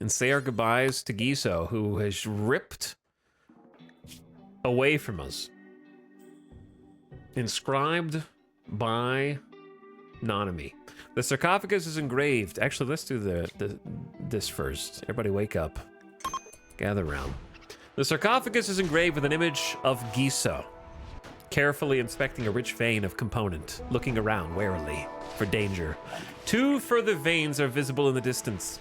and say our goodbyes to Giso, who has ripped away from us. Inscribed by Nonomy. The sarcophagus is engraved. Actually, let's do this first. Everybody wake up. Gather round. The sarcophagus is engraved with an image of Giso, carefully inspecting a rich vein of component, looking around warily for danger. 2 further veins are visible in the distance.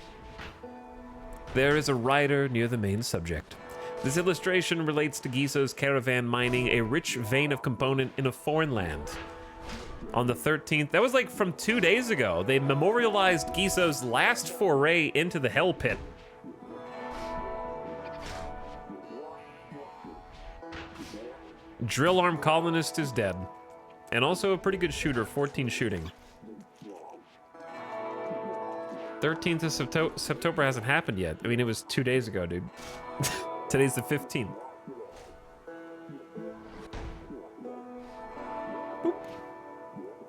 There is a rider near the main subject. This illustration relates to Giso's caravan mining a rich vein of component in a foreign land. On the 13th, that was like from 2 days ago, they memorialized Giso's last foray into the Hell Pit. Drill arm colonist is dead. And also a pretty good shooter, 14 shooting. 13th of September hasn't happened yet. I mean, it was 2 days ago, dude. Today's the 15th. Boop.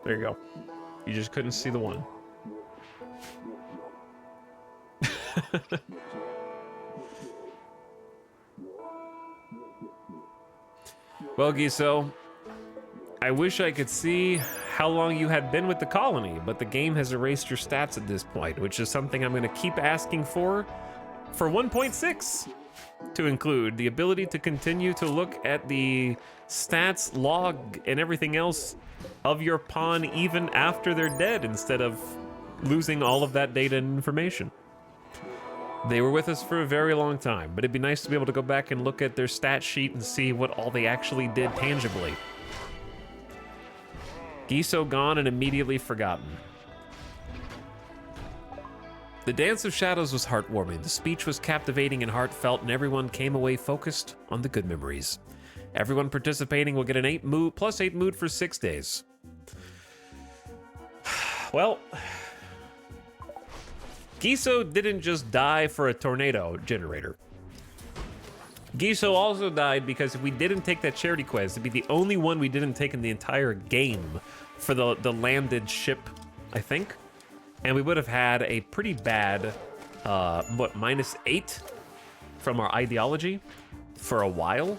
There you go. You just couldn't see the one. Well, Giso, I I wish I could see how long you had been with the colony, but the game has erased your stats at this point, which is something I'm gonna keep asking for 1.6 to include the ability to continue to look at the stats, log, and everything else of your pawn even after they're dead instead of losing all of that data and information. They were with us for a very long time, but it'd be nice to be able to go back and look at their stat sheet and see what all they actually did tangibly. Giso gone and immediately forgotten. The Dance of Shadows was heartwarming, the speech was captivating and heartfelt, and everyone came away focused on the good memories. Everyone participating will get an 8 mood, plus 8 mood for 6 days. Well, Giso didn't just die for a tornado generator. Giso also died because if we didn't take that charity quest, it'd be the only one we didn't take in the entire game for the landed ship, I think. And we would have had a pretty bad, -8 from our ideology for a while.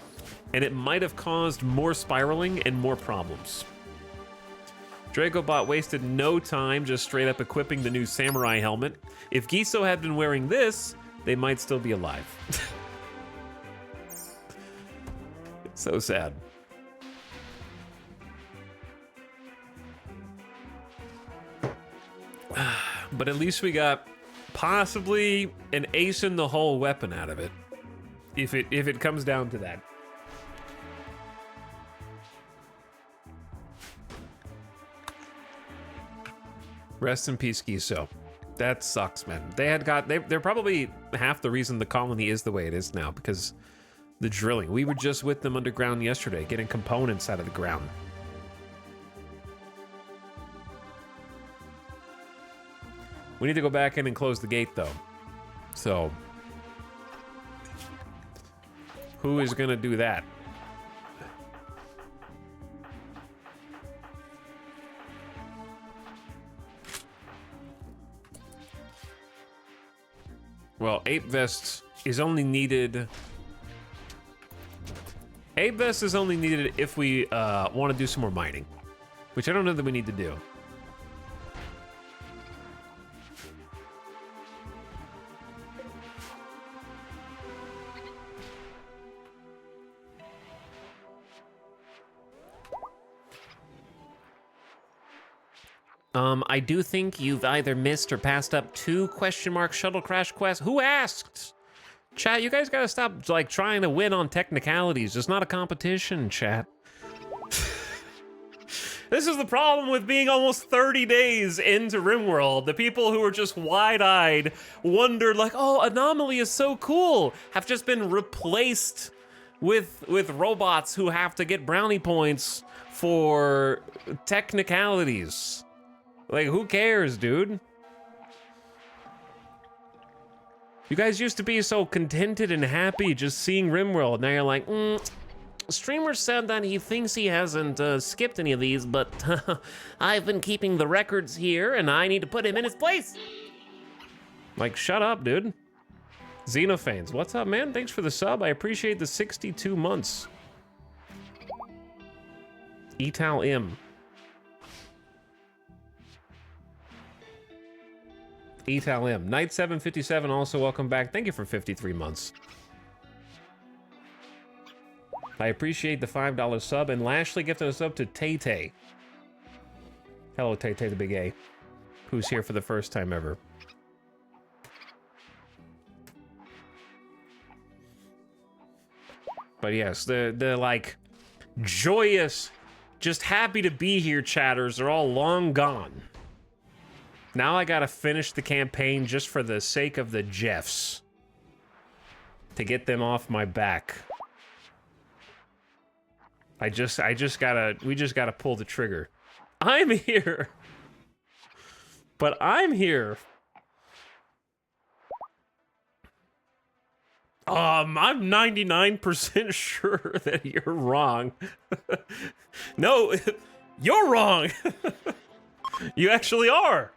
And it might have caused more spiraling and more problems. Dragobot wasted no time just straight up equipping the new samurai helmet. If Giso had been wearing this, they might still be alive. It's so sad. But at least we got possibly an ace in the hole weapon out of it. If it comes down to that. Rest in peace, Giso. That sucks, man. They're probably half the reason the colony is the way it is now, because the drilling. We were just with them underground yesterday, getting components out of the ground. We need to go back in and close the gate, though. So, who is gonna do that? Well, Ape Vest is only needed... Ape Vest is only needed if we want to do some more mining, which I don't know that we need to do. I do think you've either missed or passed up 2 question mark shuttle crash quests. Who asked? Chat, you guys gotta stop like trying to win on technicalities. It's not a competition, chat. This is the problem with being almost 30 days into RimWorld. The people who are just wide-eyed wondered like, oh, Anomaly is so cool, have just been replaced with robots who have to get brownie points for technicalities. Like, who cares, dude? You guys used to be so contented and happy just seeing RimWorld. Now you're like, streamer said that he thinks he hasn't skipped any of these, but I've been keeping the records here and I need to put him in his place. Like, shut up, dude. Xenophanes, what's up, man? Thanks for the sub. I appreciate the 62 months. Etal M. Etal M. Knight 757, also welcome back. Thank you for 53 months. I appreciate the $5 sub, and Lashley gifted a sub to Tay Tay. Hello, Tay Tay the Big A, who's here for the first time ever. But yes, the like joyous, just happy to be here chatters are all long gone. Now I gotta finish the campaign just for the sake of the Jeffs. To get them off my back. we just gotta pull the trigger. I'm here! But I'm here! I'm 99% sure that you're wrong. No, you're wrong! You actually are!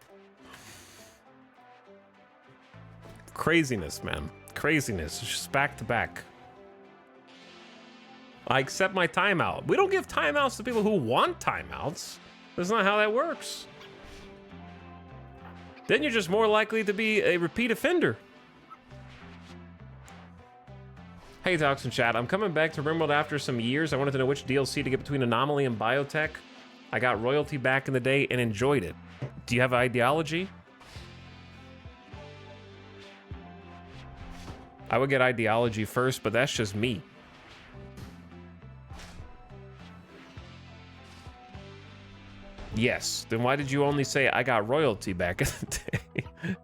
Craziness, man. Craziness. It's just back to back. I accept my timeout. We don't give timeouts to people who want timeouts. That's not how that works. Then you're just more likely to be a repeat offender. Hey, Talks in Chat. I'm coming back to RimWorld after some years. I wanted to know which DLC to get between Anomaly and Biotech. I got royalty back in the day and enjoyed it. Do you have ideology? I would get ideology first, but that's just me. Yes. Then why did you only say I got royalty back in the day?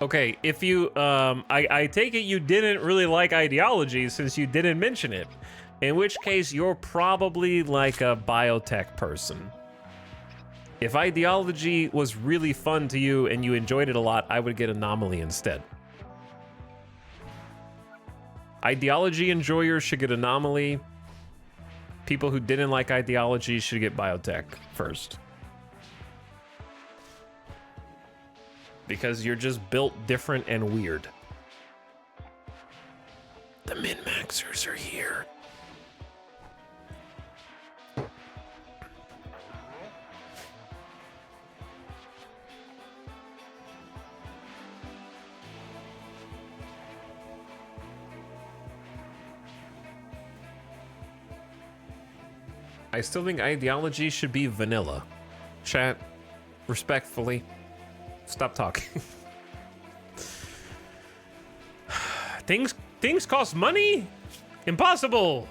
Okay, if you, I take it you didn't really like ideology since you didn't mention it. In which case, you're probably like a biotech person. If ideology was really fun to you and you enjoyed it a lot, I would get Anomaly instead. Ideology enjoyers should get Anomaly. People who didn't like ideology should get biotech first. Because you're just built different and weird. The min-maxers are here. I still think ideology should be vanilla. Chat, respectfully. Stop talking. Things cost money? Impossible.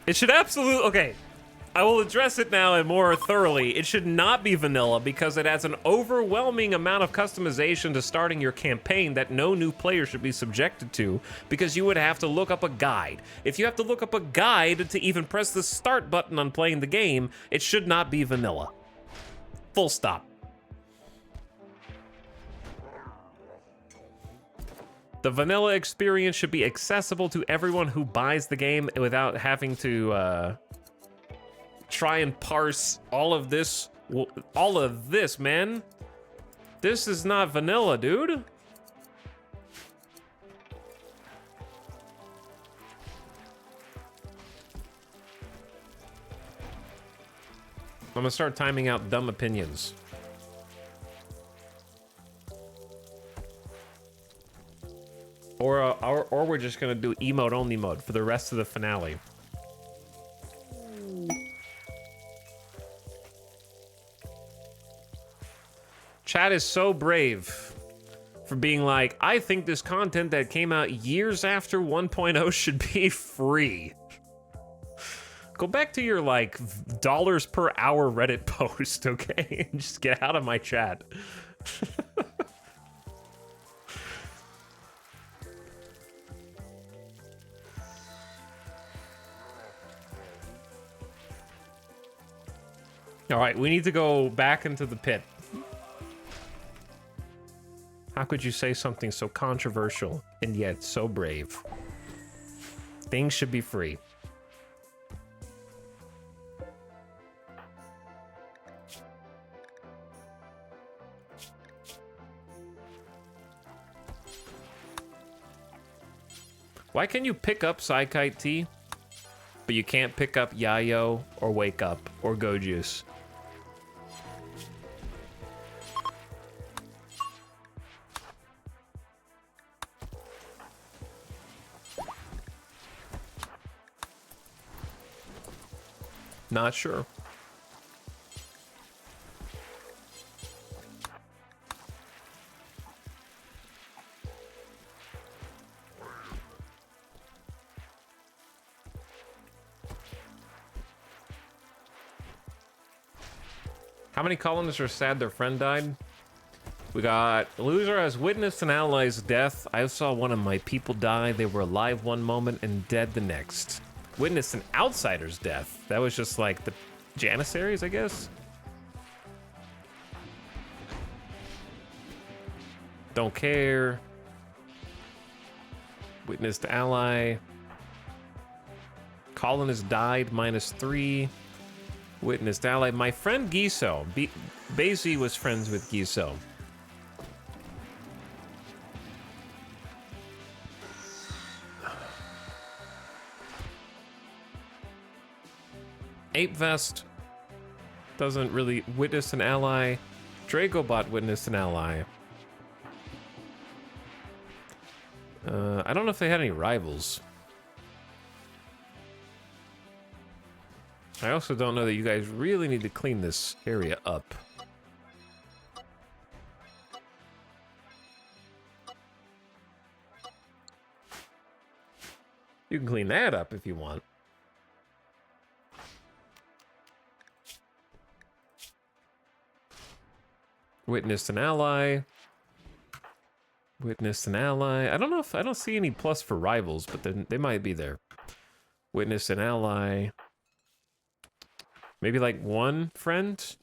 It should absolutely, okay. I will address it now and more thoroughly. It should not be vanilla because it adds an overwhelming amount of customization to starting your campaign that no new player should be subjected to because you would have to look up a guide. If you have to look up a guide to even press the start button on playing the game, it should not be vanilla. Full stop. The vanilla experience should be accessible to everyone who buys the game without having to, try and parse all of this, man. This is not vanilla, dude. I'm gonna start timing out dumb opinions. Or we're just gonna do emote only mode for the rest of the finale. Chat is so brave for being like, I think this content that came out years after 1.0 should be free. Go back to your like dollars per hour Reddit post, okay? And just get out of my chat. All right, we need to go back into the pit. How could you say something so controversial and yet so brave? Things should be free. Why can you pick up Psykite T, but you can't pick up Yayo or Wake Up or Go Juice? Not sure. How many colonists are sad their friend died? We got loser has witnessed an ally's death. I saw one of my people die. They were alive one moment and dead the next. Witnessed an outsider's death. That was just like the Janissaries, I guess. Don't care. Witnessed ally. Colonist died -3. Witnessed ally. My friend Giso. Basie was friends with Giso. Ape Vest doesn't really witness an ally. Dragobot witnessed an ally. I don't know if they had any rivals. I also don't know that you guys really need to clean this area up. You can clean that up if you want. Witnessed an ally. Witnessed an ally. I don't know if I don't see any plus for rivals, but then they might be there. Witnessed an ally. Maybe like one friend?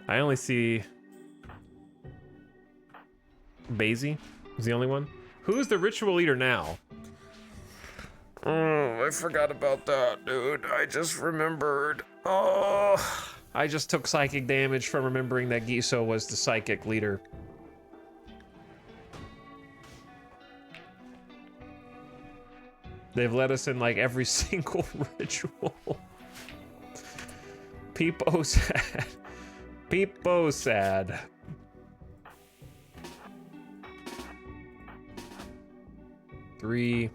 I only see Basie is the only one. Who's the ritual leader now? Oh, I forgot about that, dude. I just remembered. Oh, I just took psychic damage from remembering that Giso was the psychic leader. They've let us in like every single ritual. Peepo sad. Peepo sad. Three,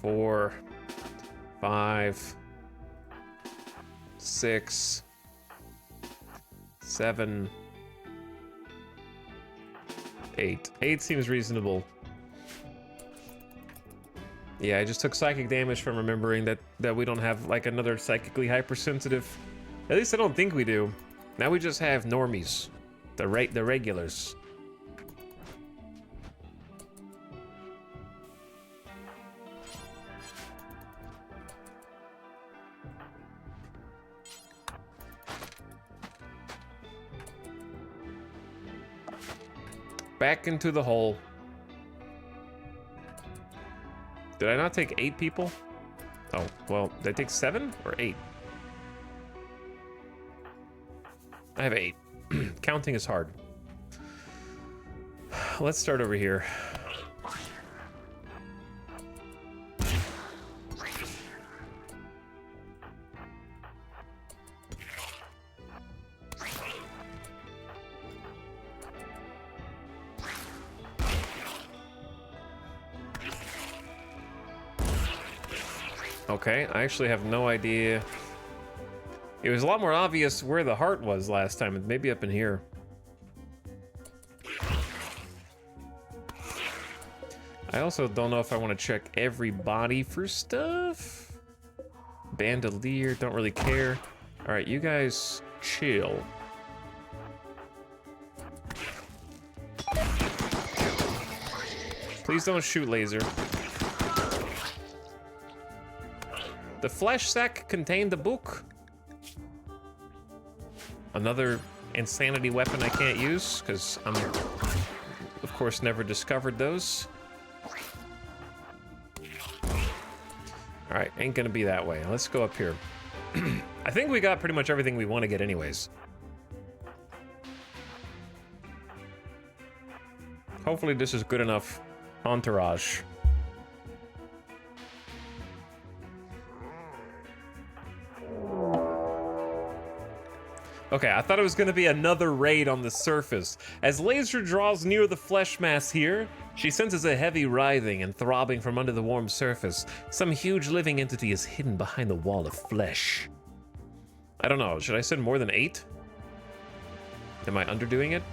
4, 5, 6, 7, 8. 8 seems reasonable. Yeah, I just took psychic damage from remembering that we don't have like another psychically hypersensitive. At least I don't think we do. Now we just have normies, the regulars. Back into the hole. Did I not take 8 people? Oh, well, did I take 7 or 8? I have 8. Counting is hard. Let's start over here. Okay, I actually have no idea. It was a lot more obvious where the heart was last time. Maybe up in here. I also don't know if I want to check every body for stuff. Bandolier, don't really care. All right, you guys chill. Please don't shoot laser. The flesh sack contained the book. Another insanity weapon I can't use, because I'm, of course, never discovered those. Alright, ain't gonna be that way. Let's go up here. I think we got pretty much everything we want to get anyways. Hopefully this is good enough entourage. Okay, I thought it was gonna be another raid on the surface. As Laser draws near the flesh mass here, she senses a heavy writhing and throbbing from under the warm surface. Some huge living entity is hidden behind the wall of flesh. I don't know, should I send more than 8? Am I underdoing it?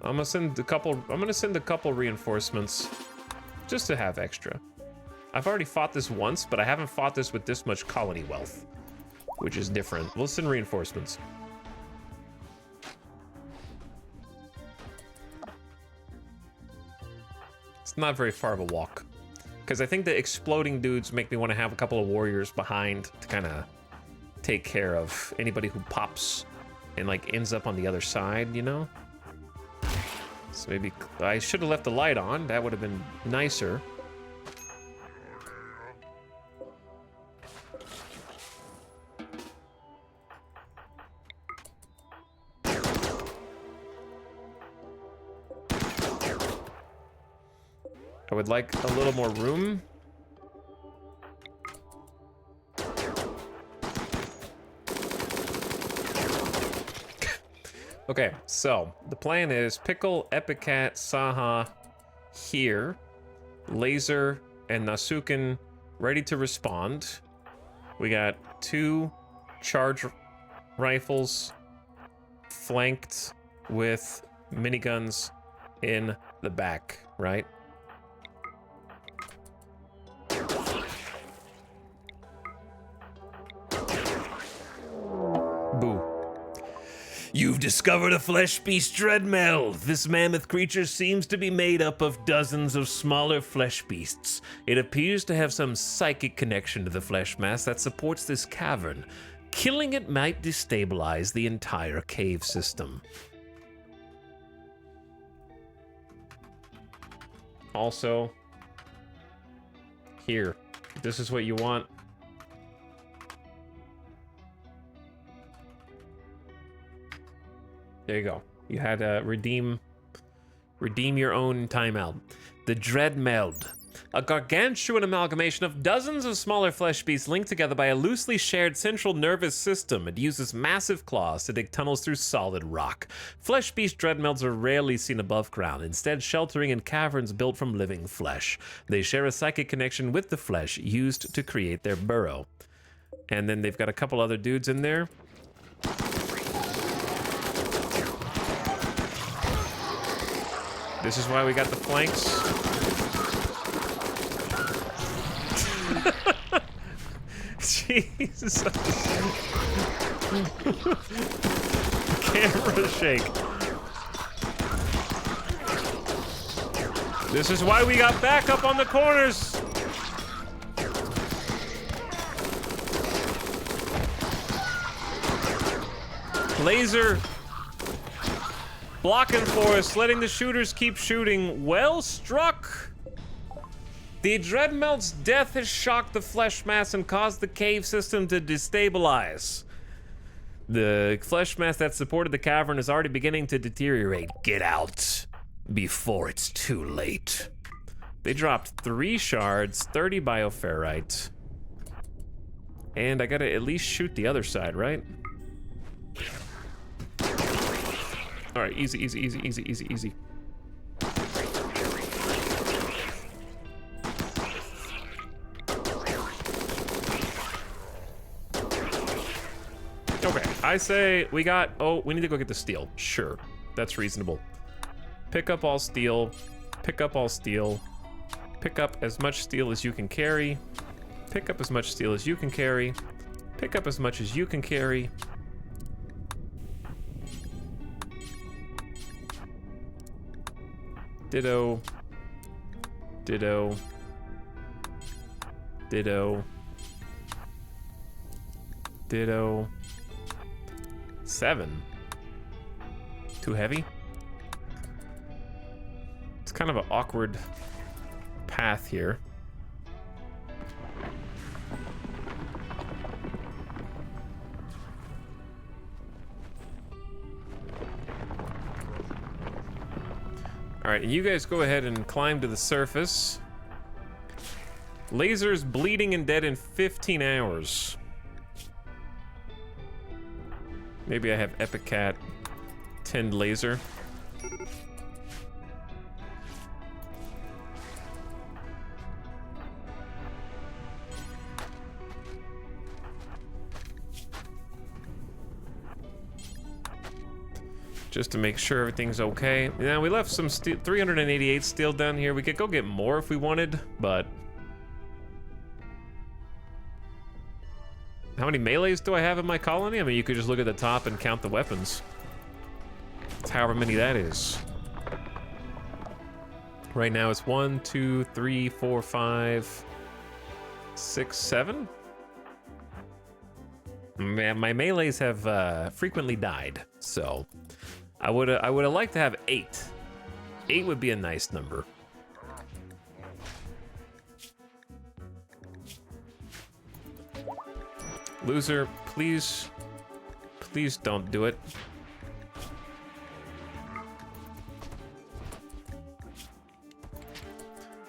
I'm gonna send a couple reinforcements just to have extra. I've already fought this once, but I haven't fought this with this much colony wealth, which is different. We'll send reinforcements. It's not very far of a walk, because I think the exploding dudes make me want to have a couple of warriors behind to kind of take care of anybody who pops and like ends up on the other side, you know? So maybe I should have left the light on. That would have been nicer. I would like a little more room. Okay, so the plan is Pickle, Epicat, Saha here, Laser, and Nasuken ready to respond. We got 2 charge rifles flanked with miniguns in the back, right? Boo. You've discovered a flesh beast dreadmeld. This mammoth creature seems to be made up of dozens of smaller flesh beasts. It appears to have some psychic connection to the flesh mass that supports this cavern. Killing it might destabilize the entire cave system. Also, here, this is what you want. There you go. You had to redeem your own timeout. The Dreadmeld. A gargantuan amalgamation of dozens of smaller flesh beasts linked together by a loosely shared central nervous system. It uses massive claws to dig tunnels through solid rock. Flesh beast dreadmelds are rarely seen above ground, instead sheltering in caverns built from living flesh. They share a psychic connection with the flesh used to create their burrow. And then they've got a couple other dudes in there. This is why we got the flanks. Jesus. Camera shake. This is why we got backup on the corners. Laser blocking for us, letting the shooters keep shooting. Well struck. The Dreadmeld's death has shocked the flesh mass and caused the cave system to destabilize. The flesh mass that supported the cavern is already beginning to deteriorate. Get out before it's too late. They dropped 3 shards, 30 bioferrite. And I gotta at least shoot the other side, right? All right, easy, easy, easy, easy, easy, easy. Okay, I say we got, oh, we need to go get the steel. Sure, that's reasonable. Pick up all steel, pick up all steel, pick up as much steel as you can carry, pick up as much steel as you can carry, pick up as much as you can carry. Ditto. Ditto. Ditto. Ditto. 7. Too heavy? It's kind of an awkward path here. All right, you guys go ahead and climb to the surface. Laser's bleeding and dead in 15 hours. Maybe I have Epicat tend Laser. Just to make sure everything's okay. Now, we left some steel, 388 steel down here. We could go get more if we wanted, but... How many melees do I have in my colony? I mean, you could just look at the top and count the weapons. It's however many that is. Right now it's 1, 2, 3, 4, 5, 6, 7. Man, my melees have frequently died, so I would have liked to have 8. 8 would be a nice number. Loser, please, please don't do it.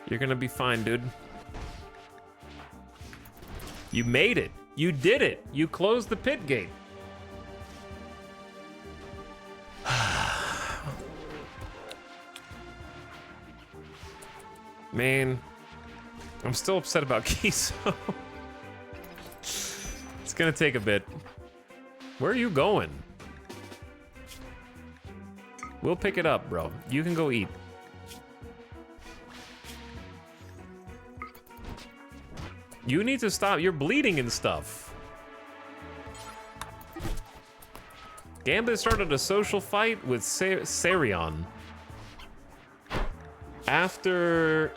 You're gonna be fine, dude. You made it. You did it. You closed the pit gate. Man, I'm still upset about Kiso. It's gonna take a bit. Where are you going? We'll pick it up, bro. You can go eat. You need to stop. You're bleeding and stuff. Gambit started a social fight with Sarion. After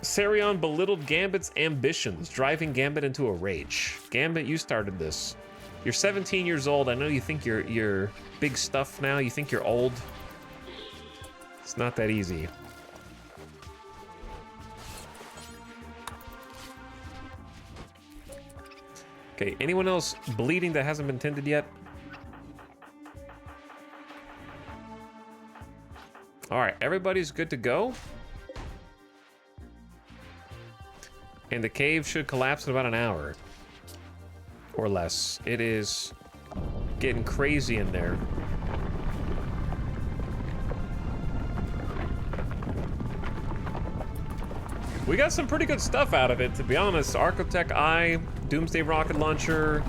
Sarion belittled Gambit's ambitions, driving Gambit into a rage. Gambit, you started this. You're 17 years old. I know you think you're big stuff now. You think you're old. It's not that easy. Okay, anyone else bleeding that hasn't been tended yet? All right, everybody's good to go. And the cave should collapse in about an hour. Or less. It is getting crazy in there. We got some pretty good stuff out of it, to be honest. Architect Eye, Doomsday Rocket Launcher.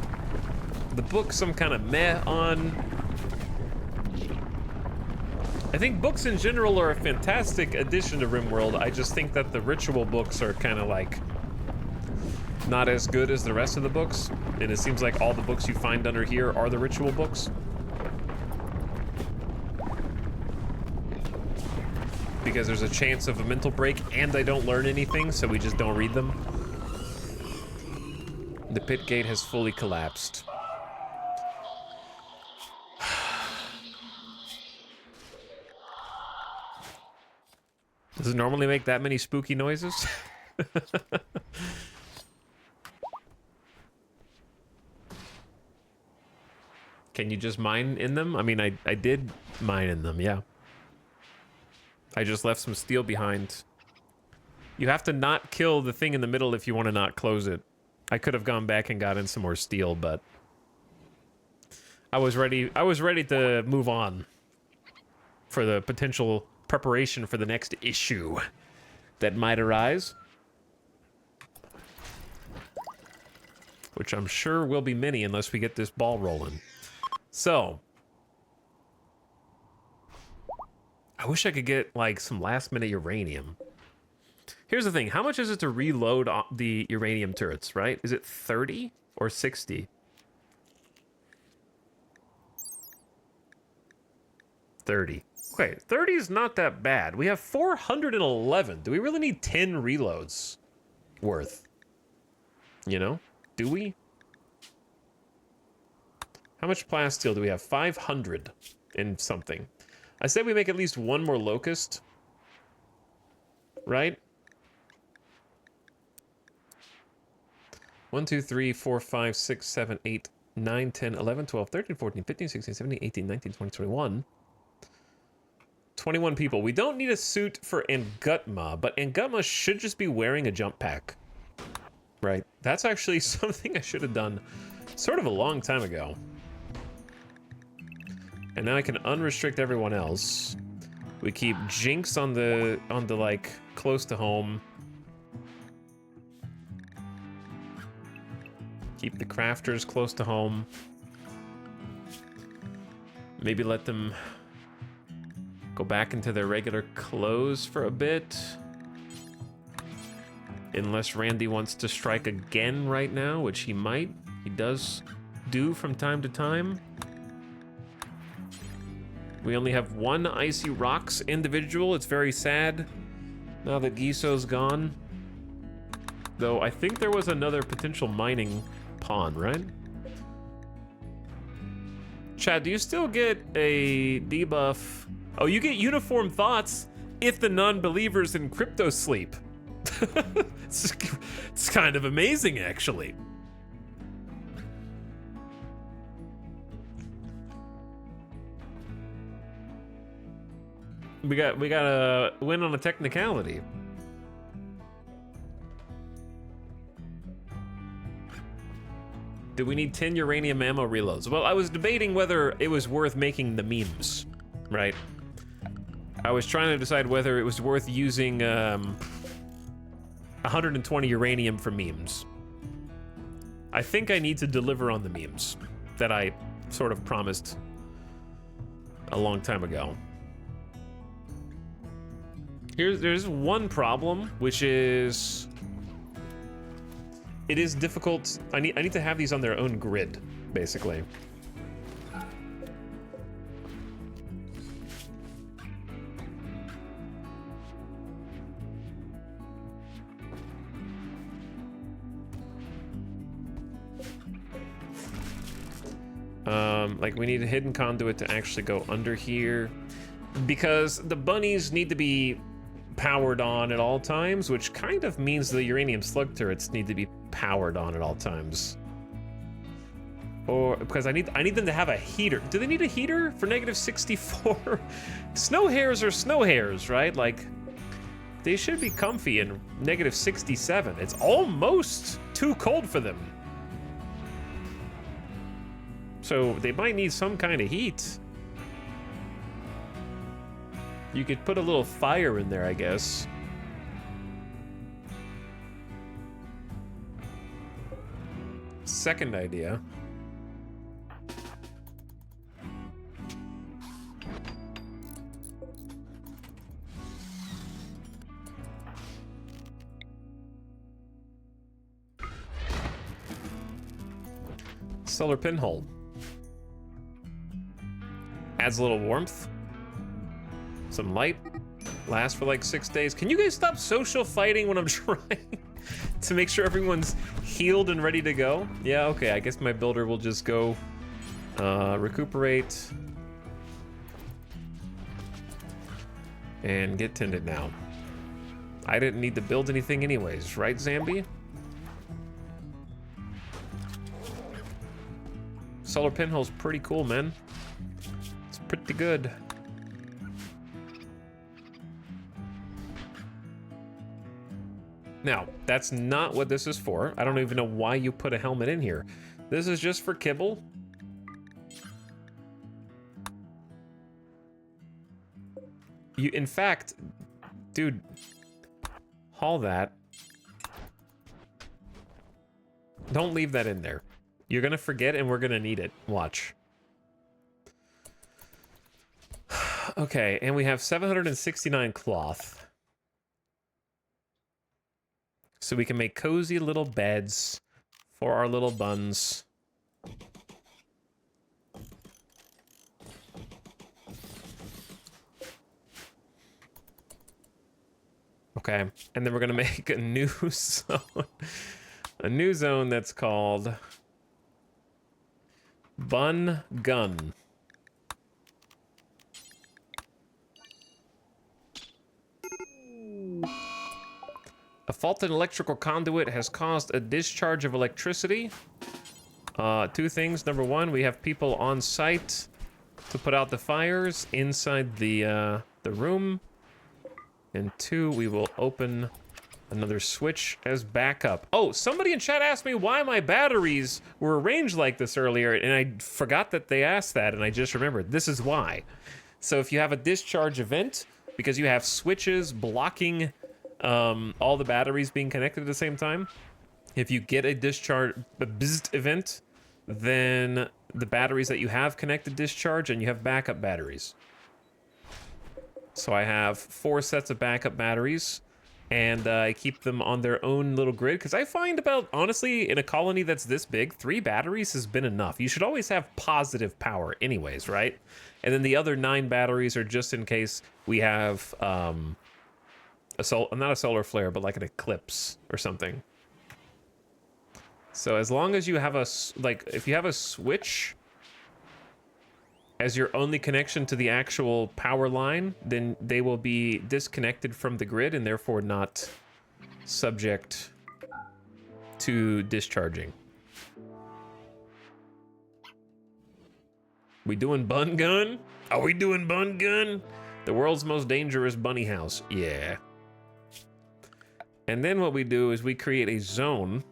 The books I'm kind of meh on. I think books in general are a fantastic addition to RimWorld. I just think that the ritual books are kind of like not as good as the rest of the books. And it seems like all the books you find under here are the ritual books. Because there's a chance of a mental break and I don't learn anything, so we just don't read them. The pit gate has fully collapsed. Does it normally make that many spooky noises? Can you just mine in them? I mean, I did mine in them, yeah. I just left some steel behind. You have to not kill the thing in the middle if you want to not close it. I could have gone back and gotten some more steel, but I was ready to move on for the potential preparation for the next issue that might arise. Which I'm sure will be many unless we get this ball rolling. So, I wish I could get like some last minute uranium. Here's the thing, how much is it to reload the uranium turrets, right? Is it 30 or 60? 30. Okay, 30 is not that bad. We have 411. Do we really need 10 reloads worth? You know, do we? How much plasteel do we have? 500 and something. I said we make at least one more locust, right? 1, 2, 3, 4, 5, 6, 7, 8, 9, 10, 11, 12, 13, 14, 15, 16, 17, 18, 19, 20, 21. 21 people. We don't need a suit for Angutma, but Angutma should just be wearing a jump pack. Right? That's actually something I should have done sort of a long time ago. And now I can unrestrict everyone else. We keep Jinx on the like close to home. Keep the crafters close to home. Maybe let them go back into their regular clothes for a bit. Unless Randy wants to strike again right now, which he might. He does do from time to time. We only have one Icy Rocks individual. It's very sad now that Giso's gone. Though I think there was another potential mining pawn, right? Chad, do you still get a debuff? Oh, you get Uniform Thoughts? if the non-believers in crypto sleep. It's kind of amazing, actually. We got a win on a technicality. Do we need 10 uranium ammo reloads? Well, I was debating whether it was worth making the memes, right? I was trying to decide whether it was worth using 120 uranium for memes. I think I need to deliver on the memes that I sort of promised a long time ago. There's one problem, which is it is difficult. I need to have these on their own grid, basically. Like we need a hidden conduit to actually go under here, because the bunnies need to be powered on at all times, which kind of means the uranium slug turrets need to be powered on at all times. Or because I need them to have a heater. Do they need a heater for -64? Snow hares are snow hares, right? Like they should be comfy in -67. It's almost too cold for them. So they might need some kind of heat. You could put a little fire in there, I guess. Second idea. Solar pinhole. Adds a little warmth. Some light. Lasts for like 6 days. Can you guys stop social fighting when I'm trying to make sure everyone's healed and ready to go? Yeah, okay, I guess my builder will just go recuperate and get tended now. I didn't need to build anything anyways, right, Zambi? Solar pinhole's pretty cool, man. It's pretty good. Now, that's not what this is for. I don't even know why you put a helmet in here. This is just for kibble. You, in fact, dude, haul that. Don't leave that in there. You're gonna forget and we're gonna need it. Watch. Okay, and we have 769 cloth. So we can make cozy little beds for our little buns. Okay, and then we're gonna make a new zone. A new zone that's called Bun Gun. A faulted electrical conduit has caused a discharge of electricity. Two things. Number one, we have people on site to put out the fires inside the room. And two, we will open another switch as backup. Oh, somebody in chat asked me why my batteries were arranged like this earlier, and I forgot that they asked that, and I just remembered. This is why. So if you have a discharge event, because you have switches blocking all the batteries being connected at the same time, if you get a discharge event, then the batteries that you have connected discharge, and you have backup batteries. So I have 4 sets of backup batteries, and I keep them on their own little grid, because I find about, honestly, in a colony that's this big, 3 batteries has been enough. You should always have positive power anyways, right? And then the other 9 batteries are just in case we have not a solar flare, but like an eclipse or something. So as long as you have a, like, if you have a switch as your only connection to the actual power line, then they will be disconnected from the grid and therefore not subject to discharging. We doing bun gun? Are we doing bun gun? The world's most dangerous bunny house. Yeah. And then what we do is we create a zone.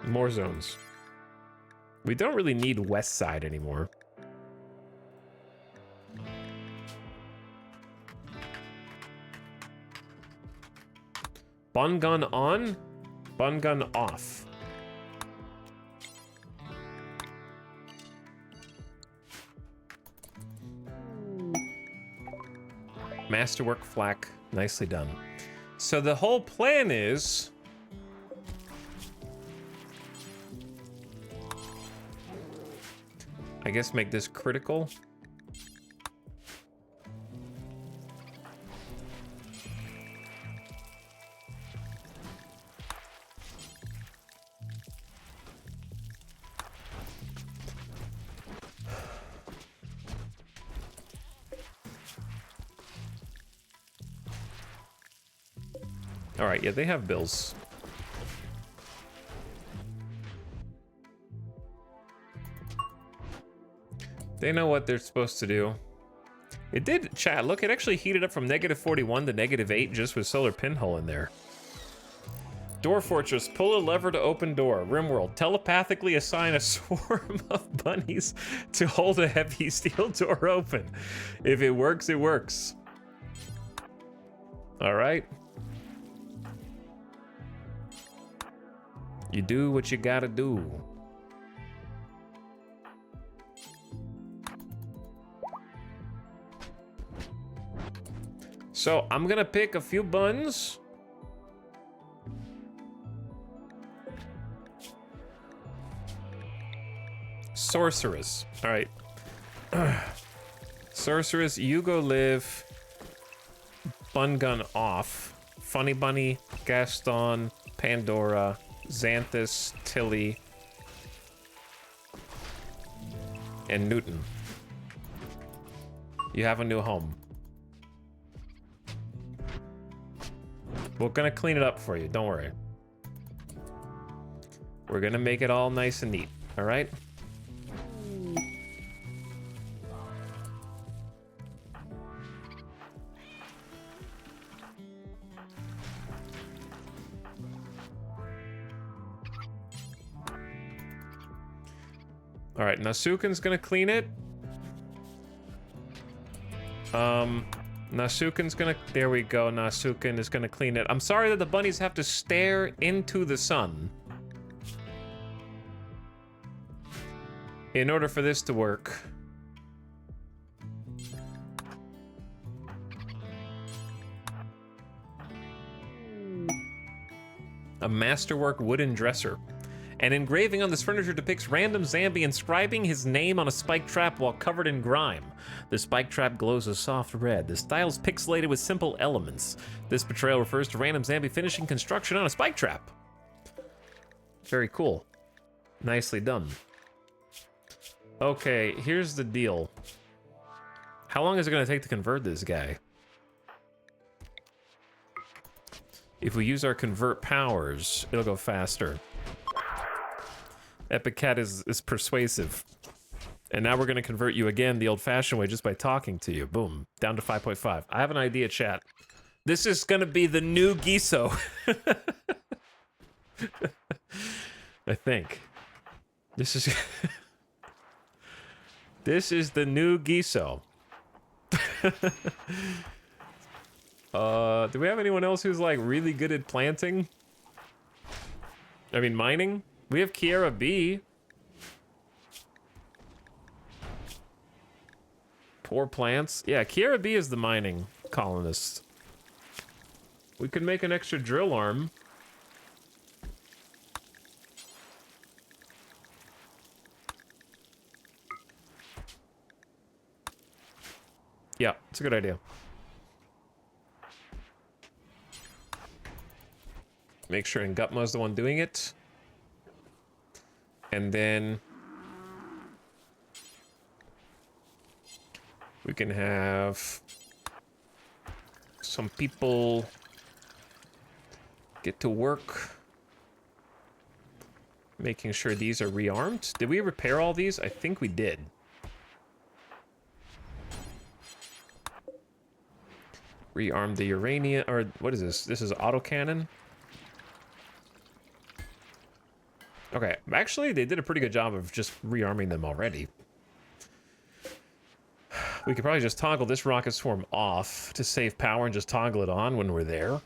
More zones. We don't really need west side anymore. Bun gun on, bun gun off. Masterwork flak, nicely done. So the whole plan is I guess make this critical. All right, yeah, they have bills. They know what they're supposed to do. It did, chat, look, it actually heated up from -41 to -8 just with solar pinhole in there. Door fortress, pull a lever to open door. RimWorld, telepathically assign a swarm of bunnies to hold a heavy steel door open. If it works, it works. All right. You do what you gotta do. So I'm gonna pick a few buns. Sorceress. All right. Sorceress, you go live. Bun gun off. Funny Bunny, Gaston, Pandora, Xanthus, Tilly, and Newton. You have a new home. We're gonna clean it up for you, don't worry. We're gonna make it all nice and neat, all right? All right, Nasuken's gonna clean it. Nasuken's gonna, there we go, Nasuken is gonna clean it. I'm sorry that the bunnies have to stare into the sun in order for this to work. A masterwork wooden dresser. An engraving on this furniture depicts random zombie inscribing his name on a spike trap while covered in grime. The spike trap glows a soft red. The style is pixelated with simple elements. This portrayal refers to random zombie finishing construction on a spike trap. Very cool. Nicely done. Okay, here's the deal. How long is it gonna take to convert this guy? If we use our convert powers, it'll go faster. Epic Cat is persuasive. And now we're gonna convert you again the old-fashioned way just by talking to you. Boom, down to 5.5. I have an idea, chat. This is gonna be the new Giso. I think. This is... This is the new Giso. Do we have anyone else who's like really good at planting? I mean, mining? We have Kiera B. Poor plants. Yeah, Kiera B is the mining colonist. We could make an extra drill arm. Yeah, it's a good idea. Make sure Ngutma's the one doing it. And then We can have some people get to work making sure these are rearmed. Did we repair all these? I think we did. Rearm the uranium, or what is this? This is autocannon. Okay, actually, they did a pretty good job of just rearming them already. We could probably just toggle this rocket swarm off to save power and just toggle it on when we're there.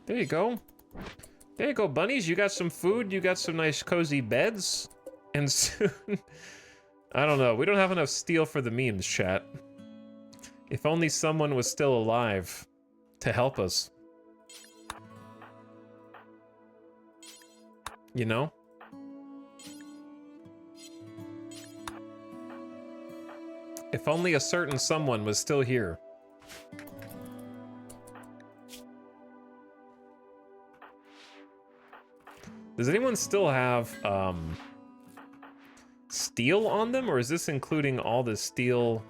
There you go. There you go, bunnies. You got some food. You got some nice cozy beds. And soon... I don't know. We don't have enough steel for the memes, chat. If only someone was still alive to help us. You know? If only a certain someone was still here. Does anyone still have, steel on them, or is this including all the steel?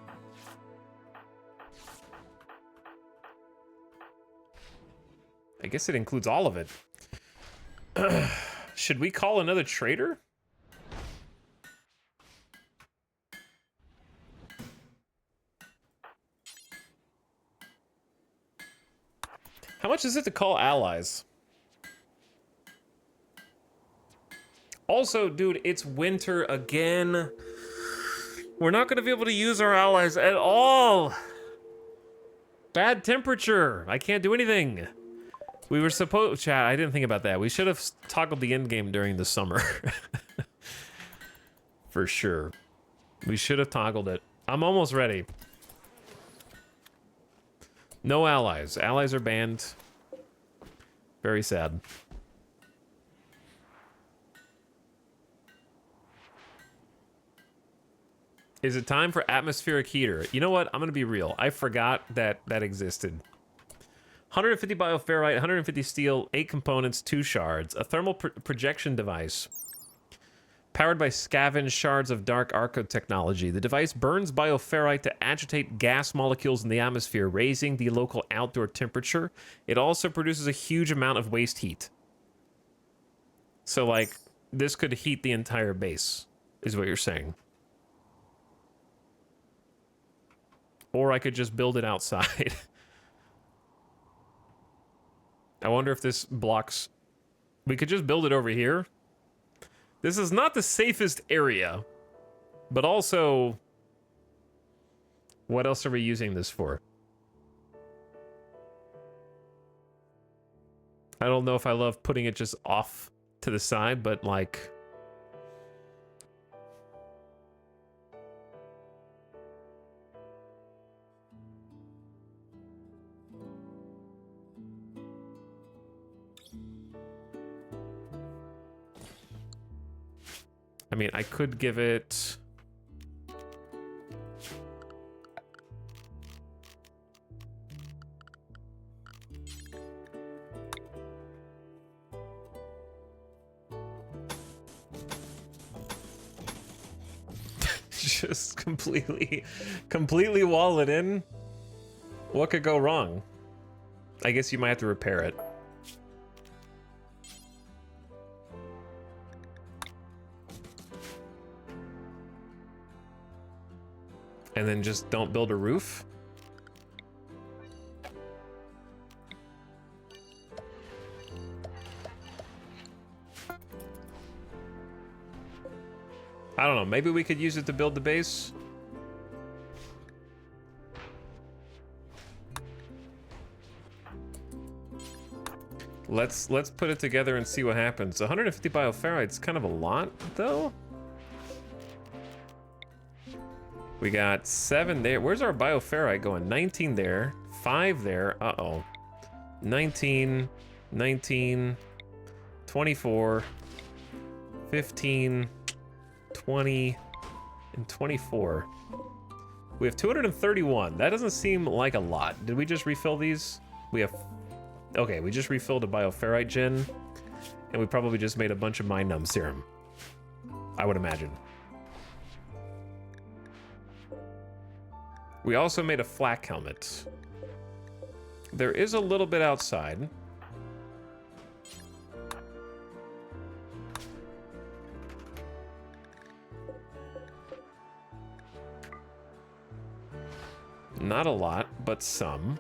I guess it includes all of it. Should we call another trader? How much is it to call allies? Also, dude, it's winter again. We're not gonna be able to use our allies at all. Bad temperature. I can't do anything. We were supposed... Chat, I didn't think about that. We should have toggled the end game during the summer. For sure. We should have toggled it. I'm almost ready. No allies. Allies are banned. Very sad. Is it time for atmospheric heater? You know what? I'm gonna be real. I forgot that that existed. 150 bioferrite, 150 steel, 8 components, 2 shards. A thermal projection device. Powered by scavenged shards of dark arco technology. The device burns bioferrite to agitate gas molecules in the atmosphere, raising the local outdoor temperature. It also produces a huge amount of waste heat. So, like, this could heat the entire base, is what you're saying. Or I could just build it outside. I wonder if this blocks... We could just build it over here. This is not the safest area. But also... What else are we using this for? I don't know if I love putting it just off to the side, but like... I mean, I could give it... Just completely wall it in? What could go wrong? I guess you might have to repair it. And then just don't build a roof? I don't know, maybe we could use it to build the base? Let's put it together and see what happens. 150 bioferrite's kind of a lot, though. We got 7 there. Where's our bioferrite going? 19 there, 5 there. Uh-oh. 19, 19, 24, 15, 20, and 24. We have 231. That doesn't seem like a lot. Did we just refill these? We have Okay, we just refilled a bioferrite gen, and we probably just made a bunch of mind numb serum. I would imagine. We also made a flak helmet. There is a little bit outside. Not a lot, but some.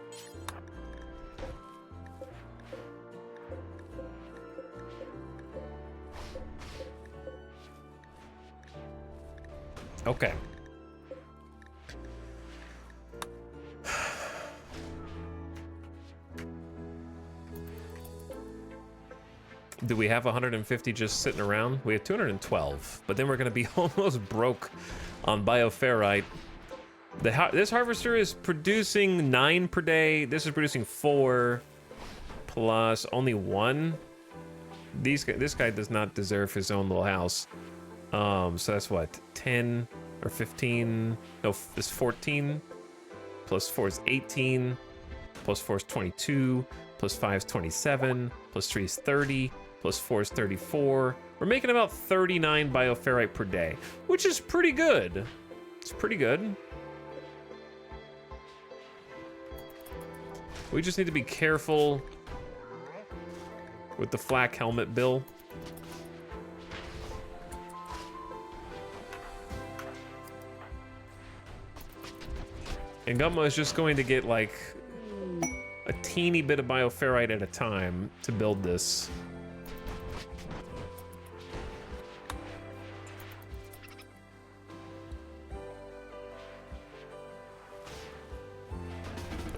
Okay. Do we have 150 just sitting around? We have 212, but then we're gonna be almost broke on bioferrite. This harvester is producing 9 per day. This is producing 4 plus only 1. This guy does not deserve his own little house. So that's what, 10 or 15? No, it's 14. Plus 4 is 18. Plus 4 is 22. Plus 5 is 27. Plus 3 is 30. Plus 4 is 34. We're making about 39 bioferrite per day, which is pretty good. It's pretty good. We just need to be careful with the flak helmet bill. And Gummo is just going to get like a teeny bit of bioferrite at a time to build this.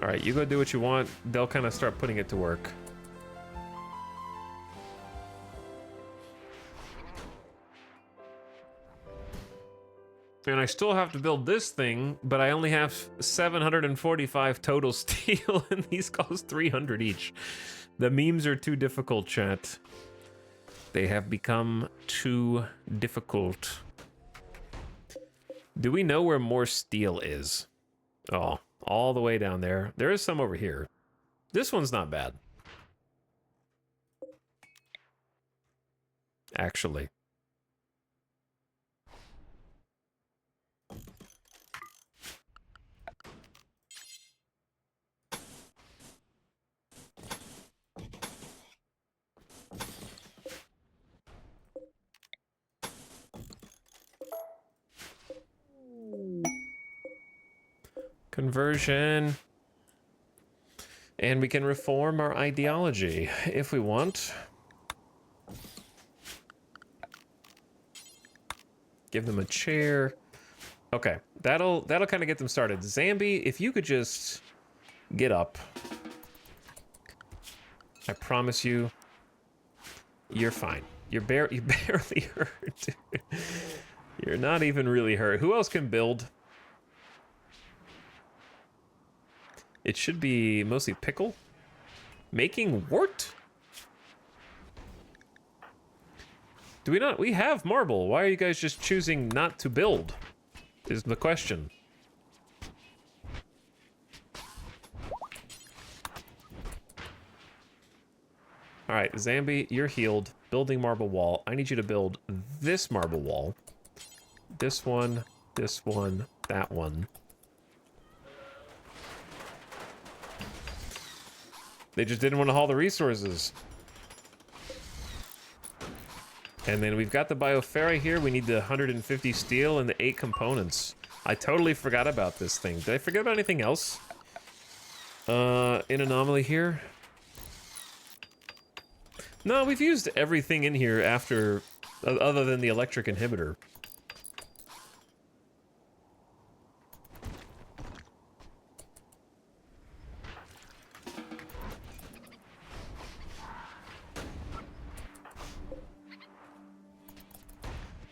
All right, you go do what you want. They'll kind of start putting it to work. And I still have to build this thing, but I only have 745 total steel, and these cost 300 each. The memes are too difficult, chat. They have become too difficult. Do we know where more steel is? Oh, all the way down there. There is some over here. This one's not bad. Actually. Conversion. And we can reform our ideology if we want. Give them a chair. Okay, that'll kind of get them started. Zambi, if you could just get up. I promise you, you're fine. You barely hurt, dude. You're not even really hurt. Who else can build? It should be mostly pickle. Making wart? Do we not? We have marble. Why are you guys just choosing not to build? Is the question. All right, Zambi, you're healed. Building marble wall. I need you to build this marble wall. This one, that one. They just didn't want to haul the resources. And then we've got the bioferrite here. We need the 150 steel and the 8 components. I totally forgot about this thing. Did I forget about anything else? In Anomaly here? No, we've used everything in here after, other than the electric inhibitor.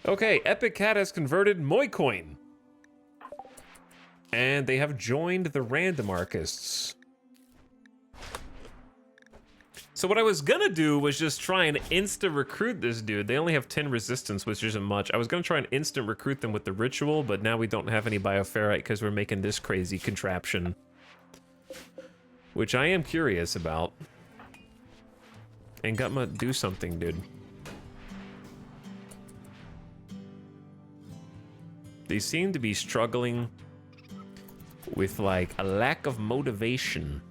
Okay, Epic Cat has converted Moicoin. And they have joined the randomarchists. So what I was gonna do was just try and insta-recruit this dude. They only have 10 resistance, which isn't much. I was gonna try and instant-recruit them with the ritual, but now we don't have any bioferrite because we're making this crazy contraption. Which I am curious about. And Gutma, do something, dude. They seem to be struggling with, like, a lack of motivation.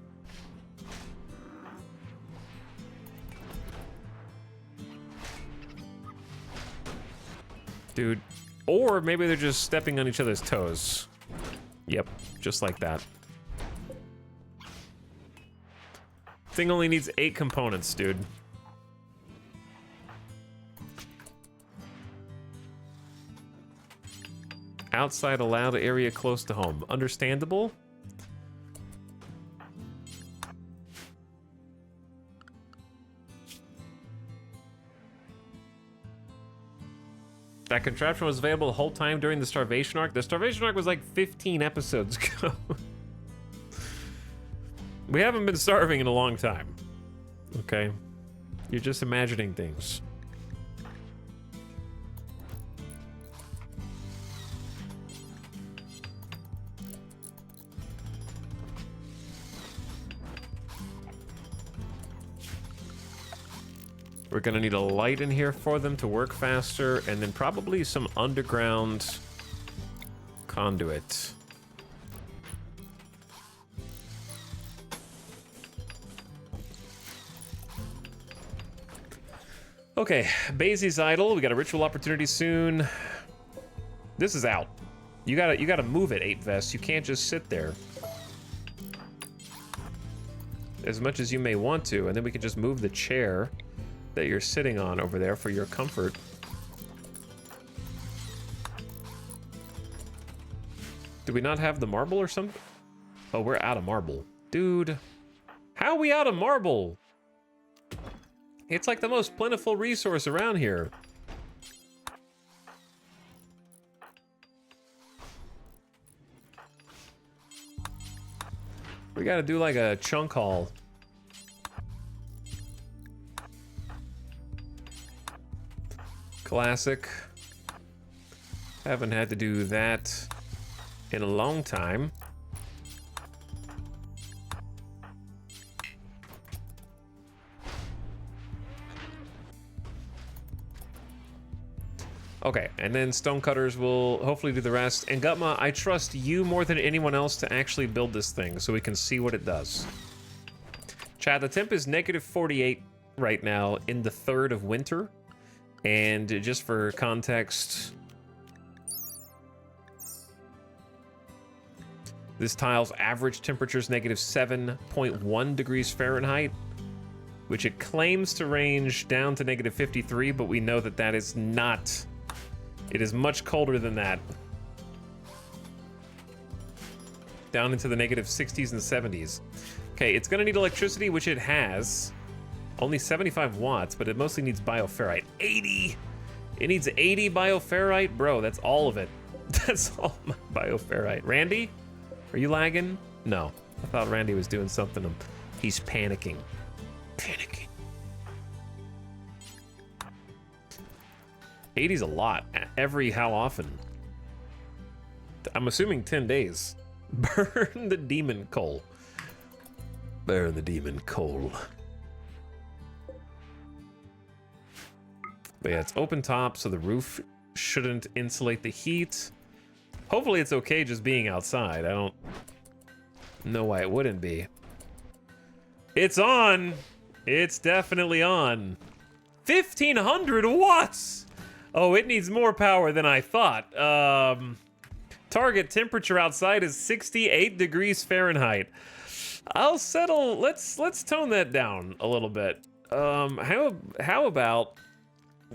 Dude. Or maybe they're just stepping on each other's toes. Yep, just like that. Thing only needs 8 components, dude. Outside allowed area close to home. Understandable? That contraption was available the whole time during the starvation arc. The starvation arc was like 15 episodes ago. We haven't been starving in a long time. Okay? You're just imagining things. We're gonna need a light in here for them to work faster, and then probably some underground conduit. Okay, Bazy's idle. We got a ritual opportunity soon. This is out. You gotta move it, 8 Vests. You can't just sit there. As much as you may want to, and then we can just move the chair that you're sitting on over there for your comfort. Do we not have the marble or something? Oh, we're out of marble. Dude, how are we out of marble? It's like the most plentiful resource around here. We gotta do like a chunk haul. Classic. Haven't had to do that in a long time. Okay, and then stonecutters will hopefully do the rest. And Gutma, I trust you more than anyone else to actually build this thing so we can see what it does. Chat, the temp is -48 right now in the 3rd of winter. And just for context, this tile's average temperature is -7.1 degrees Fahrenheit, which it claims to range down to -53, but we know that that is not. It is much colder than that. Down into the -60s and 70s. Okay, it's gonna need electricity, which it has. Only 75 watts, but it mostly needs bioferrite. 80! It needs 80 bioferrite? Bro, that's all of it. That's all my bioferrite. Randy? Are you lagging? No. I thought Randy was doing something. He's panicking. Panicking. 80's a lot. Every how often? I'm assuming 10 days. Burn the demon coal. Burn the demon coal. But yeah, it's open top, so the roof shouldn't insulate the heat. Hopefully it's okay just being outside. I don't know why it wouldn't be. It's on! It's definitely on. 1,500 watts! Oh, it needs more power than I thought. Target temperature outside is 68 degrees Fahrenheit. I'll settle. Let's tone that down a little bit. How about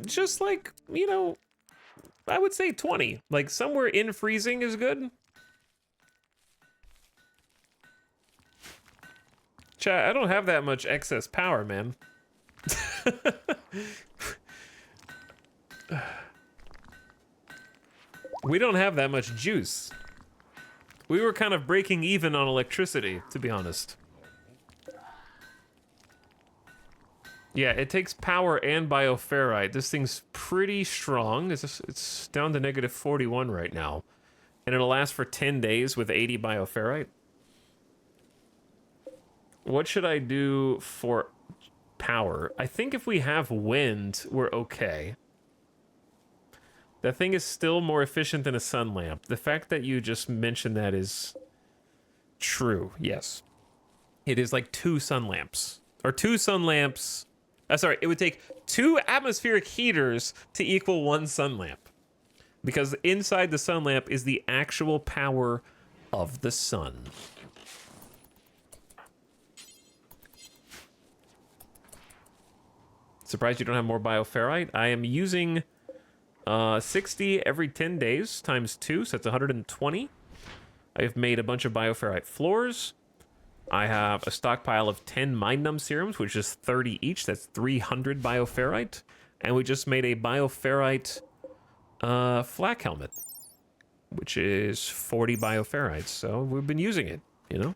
just like, you know, I would say 20. Like somewhere in freezing is good. Chat, I don't have that much excess power, man. We don't have that much juice. We were kind of breaking even on electricity, to be honest. Yeah, it takes power and bioferrite. This thing's pretty strong. It's down to -41 right now. And it'll last for 10 days with 80 bioferrite. What should I do for... power. I think if we have wind, we're okay. That thing is still more efficient than a sun lamp. The fact that you just mentioned that is true, yes. It is like 2 sun lamps. Or 2 sun lamps. Sorry, it would take 2 atmospheric heaters to equal 1 sun lamp. Because inside the sun lamp is the actual power of the sun. Surprised you don't have more bioferrite. I am using 60 every 10 days times 2, so that's 120. I've made a bunch of bioferrite floors. I have a stockpile of 10 Mind-Numb serums, which is 30 each. That's 300 bioferrite. And we just made a bioferrite flak helmet, which is 40 bioferrites. So we've been using it, you know?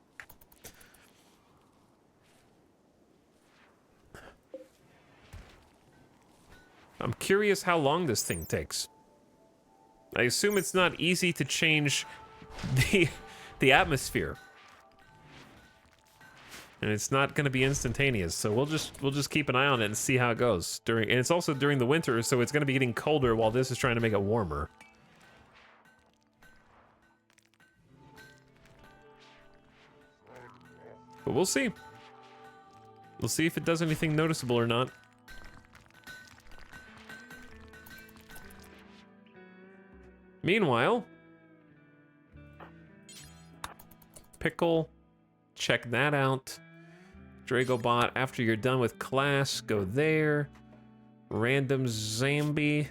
I'm curious how long this thing takes. I assume it's not easy to change the atmosphere. And it's not going to be instantaneous, so we'll just keep an eye on it and see how it goes. And it's also during the winter, so it's going to be getting colder while this is trying to make it warmer. But we'll see. We'll see if it does anything noticeable or not. Meanwhile, Pickle, check that out. Dragobot, after you're done with class, go there. Random Zambi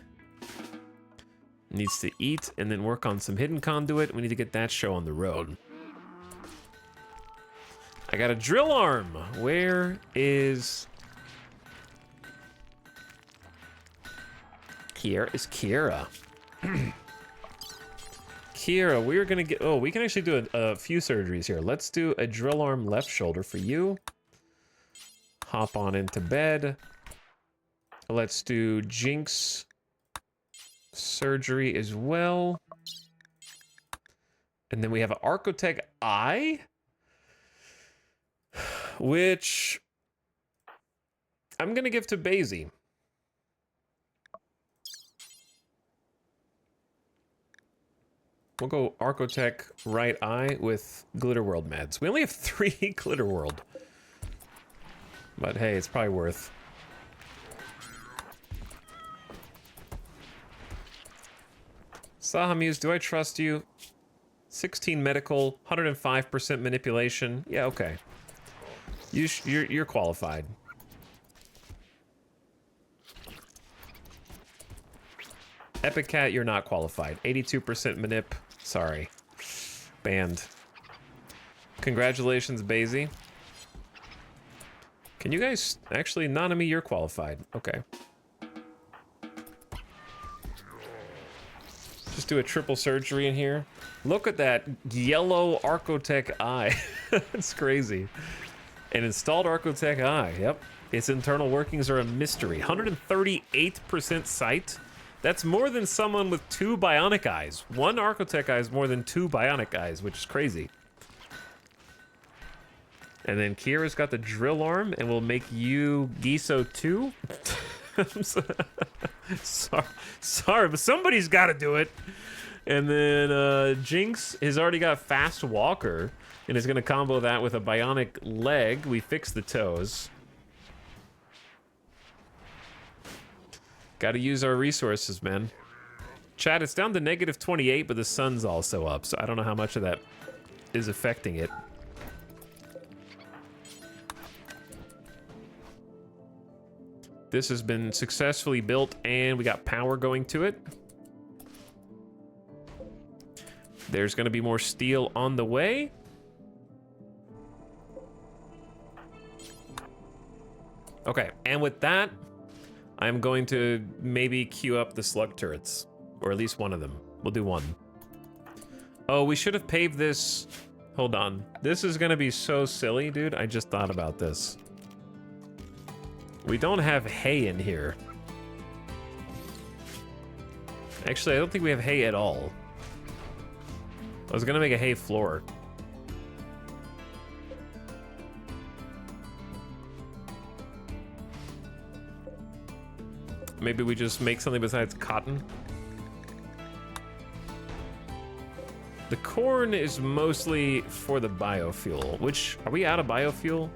needs to eat and then work on some hidden conduit. We need to get that show on the road. I got a drill arm. Where is... Kiera? Kiera, we're gonna get... Oh, we can actually do a few surgeries here. Let's do a drill arm left shoulder for you. Hop on into bed. Let's do Jinx surgery as well. And then we have an Archotech eye, which I'm gonna give to Basie. We'll go Archotech right eye with Glitter World meds. We only have 3 Glitter World. But hey, it's probably worth. Sahamuse, do I trust you? 16 medical, 105% manipulation. Yeah, okay. You're qualified. Epic Cat, you're not qualified. 82% manip. Sorry. Banned. Congratulations, Basie. Can you guys... Actually, Nanami, you're qualified. Okay. Just do a triple surgery in here. Look at that yellow Archotech eye. It's crazy. An installed Archotech eye. Yep. Its internal workings are a mystery. 138% sight. That's more than someone with 2 bionic eyes. 1 Archotech eye is more than 2 bionic eyes, which is crazy. And then Kiera's got the drill arm, and we'll make you Giso too. sorry, but somebody's got to do it. And then Jinx has already got Fast Walker, and is going to combo that with a bionic leg. We fix the toes. Got to use our resources, man. Chat, it's down to -28, but the sun's also up, so I don't know how much of that is affecting it. This has been successfully built, and we got power going to it. There's going to be more steel on the way. Okay, and with that, I'm going to maybe queue up the slug turrets, or at least one of them. We'll do one. Oh, we should have paved this. Hold on. This is going to be so silly, dude. I just thought about this. We don't have hay in here. Actually, I don't think we have hay at all. I was gonna make a hay floor. Maybe we just make something besides cotton. The corn is mostly for the biofuel, which, are we out of biofuel?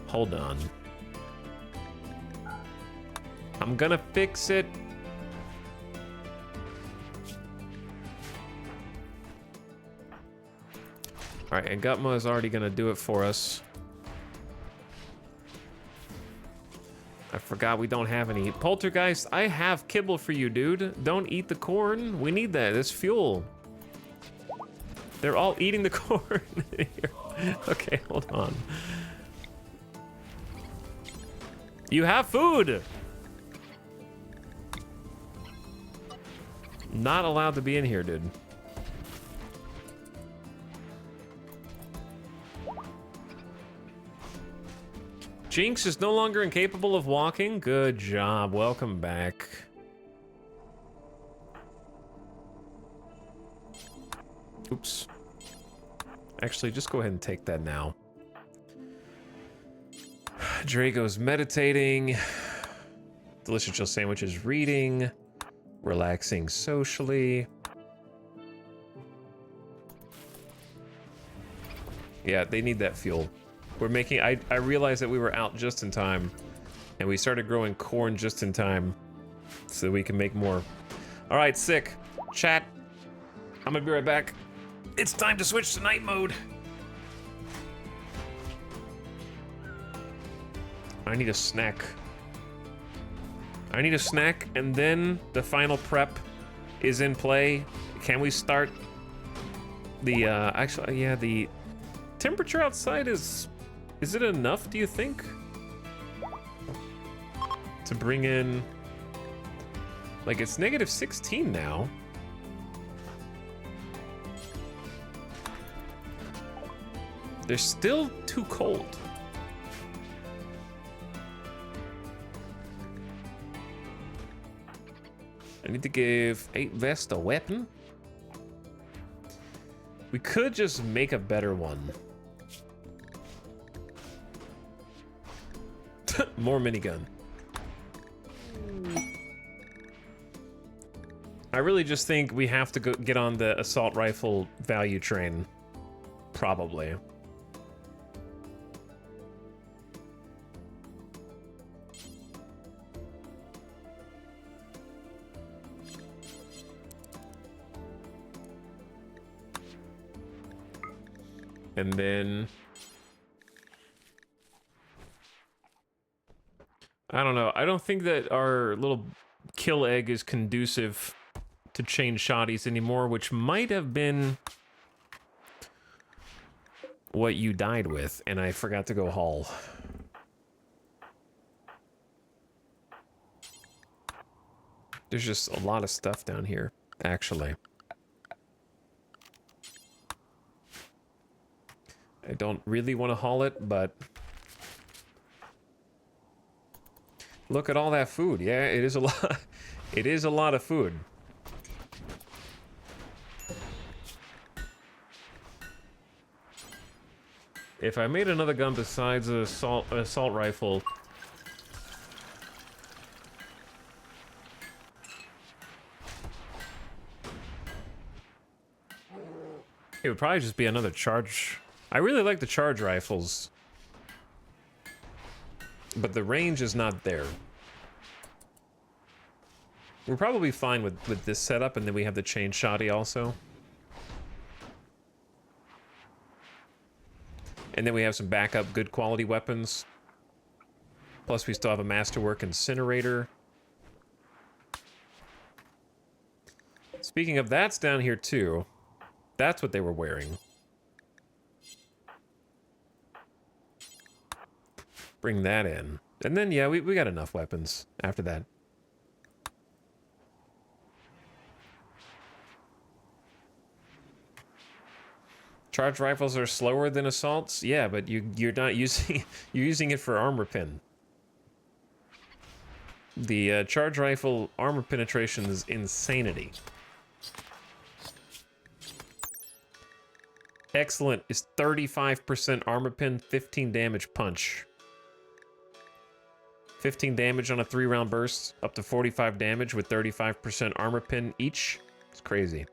Hold on. I'm gonna fix it. All right, and Gutma is already gonna do it for us. I forgot we don't have any. Poltergeist, I have kibble for you, dude. Don't eat the corn. We need that. It's fuel. They're all eating the corn here. Okay, hold on. You have food. Not allowed to be in here, dude. Jinx is no longer incapable of walking. Good job. Welcome back. Oops. Actually, just go ahead and take that now. Drago's meditating. Delicious Chill Sandwich is reading. Relaxing socially. Yeah, they need that fuel. We're making, I realized that we were out just in time, and we started growing corn just in time so we can make more. All right, sick. Chat, I'm gonna be right back. It's time to switch to night mode. I need a snack. I need a snack, and then the final prep is in play. Can we start the, actually, yeah, the temperature outside is it enough, do you think? To bring in, like, it's -16 now. They're still too cold. I need to give 8 Vest a weapon. We could just make a better one. More minigun. I really just think we have to go get on the assault rifle value train. Probably. And then I don't know. I don't think that our little kill egg is conducive to chain shotties anymore, which might have been what you died with, and I forgot to go haul. There's just a lot of stuff down here, actually. I don't really want to haul it, but look at all that food. Yeah, it is a lot. It is a lot of food. If I made another gun besides an assault rifle, it would probably just be another charge. I really like the charge rifles, but the range is not there. We're probably fine with this setup, and then we have the chain shotty also. And then we have some backup good quality weapons. Plus we still have a masterwork incinerator. Speaking of, that's down here too. That's what they were wearing. Bring that in. And then, yeah, we got enough weapons after that. Charge rifles are slower than assaults? Yeah, but you're not using... You're using it for armor pin. The charge rifle armor penetration is insanity. Excellent is 35% armor pin, 15 damage punch. 15 damage on a 3-round burst, up to 45 damage with 35% armor pin each. It's crazy.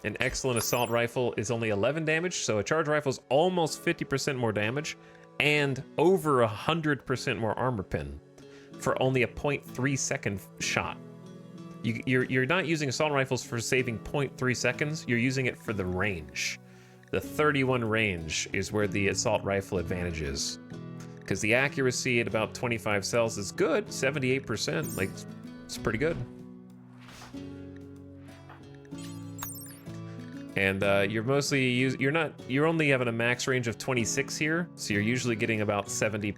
An excellent assault rifle is only 11 damage, so a charge rifle is almost 50% more damage and over 100% more armor pin for only a 0.3 second shot. You're not using assault rifles for saving 0.3 seconds, you're using it for the range. The 31 range is where the assault rifle advantage is. Because the accuracy at about 25 cells is good, 78%, like, it's pretty good. And you're mostly you're only having a max range of 26 here, so you're usually getting about 70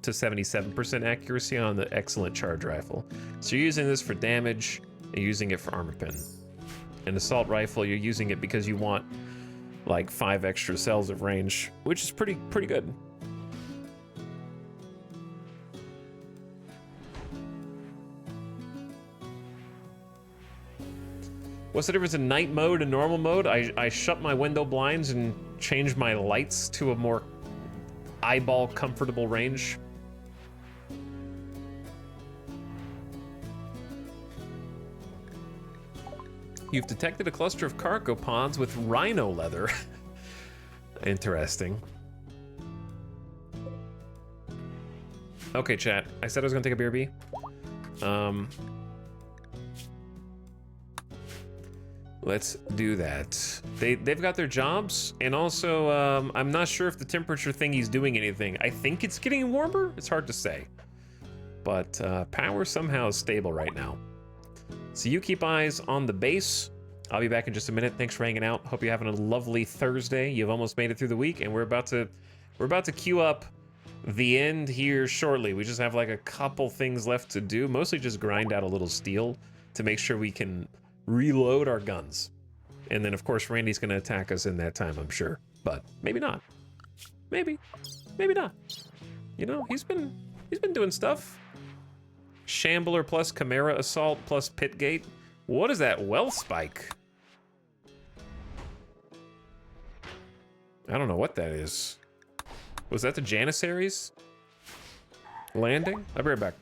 to 77% accuracy on the excellent charge rifle. So you're using this for damage, and you're using it for armor pin. An assault rifle, you're using it because you want like 5 extra cells of range, which is pretty good. What's the difference in night mode and normal mode? I shut my window blinds and changed my lights to a more eyeball comfortable range. You've detected a cluster of cargo pods with rhino leather. Interesting. Okay, chat. I said I was gonna take a BRB. Let's do that. They've got their jobs, and also I'm not sure if the temperature thing is doing anything. I think it's getting warmer. It's hard to say, but power somehow is stable right now. So you keep eyes on the base. I'll be back in just a minute. Thanks for hanging out. Hope you're having a lovely Thursday. You've almost made it through the week, and we're about to queue up the end here shortly. We just have like a couple things left to do, mostly just grind out a little steel to make sure we can reload our guns. And then of course Randy's gonna attack us in that time, I'm sure. But maybe not. Maybe not. You know, he's been doing stuff. Shambler plus Chimera Assault plus Pitgate. What is that well spike? I don't know what that is. Was that the Janissaries landing? I'll be right back.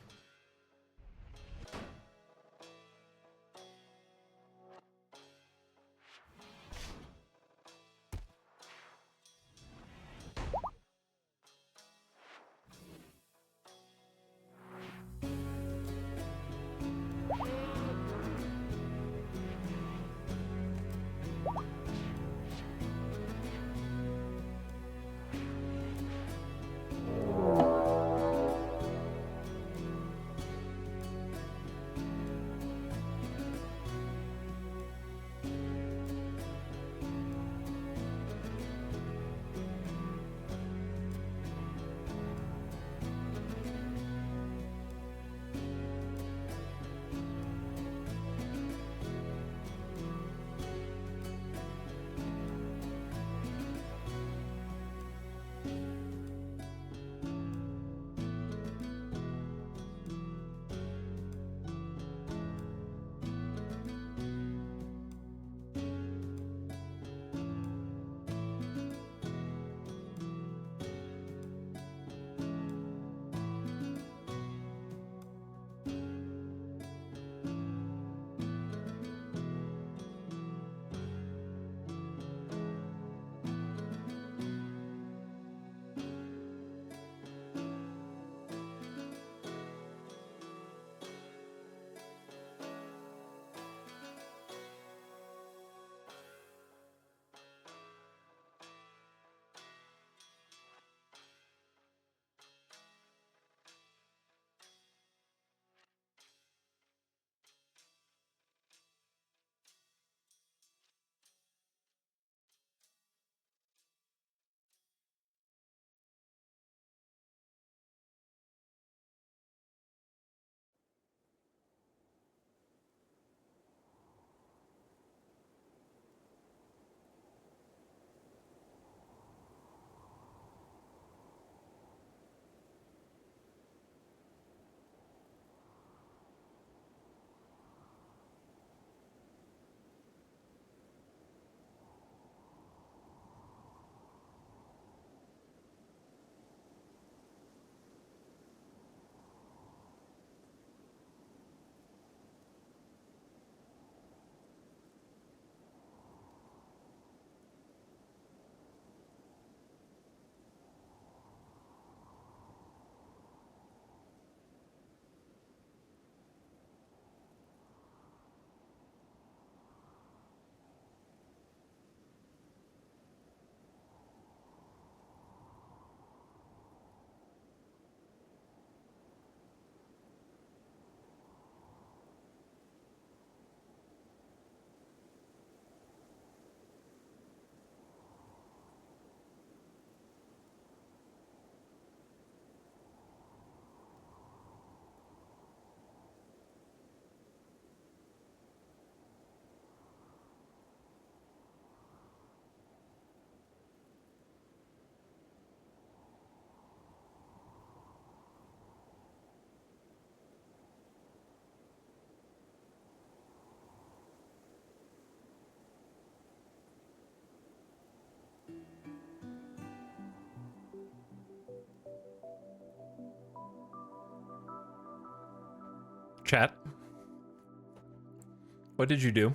Chat. What did you do?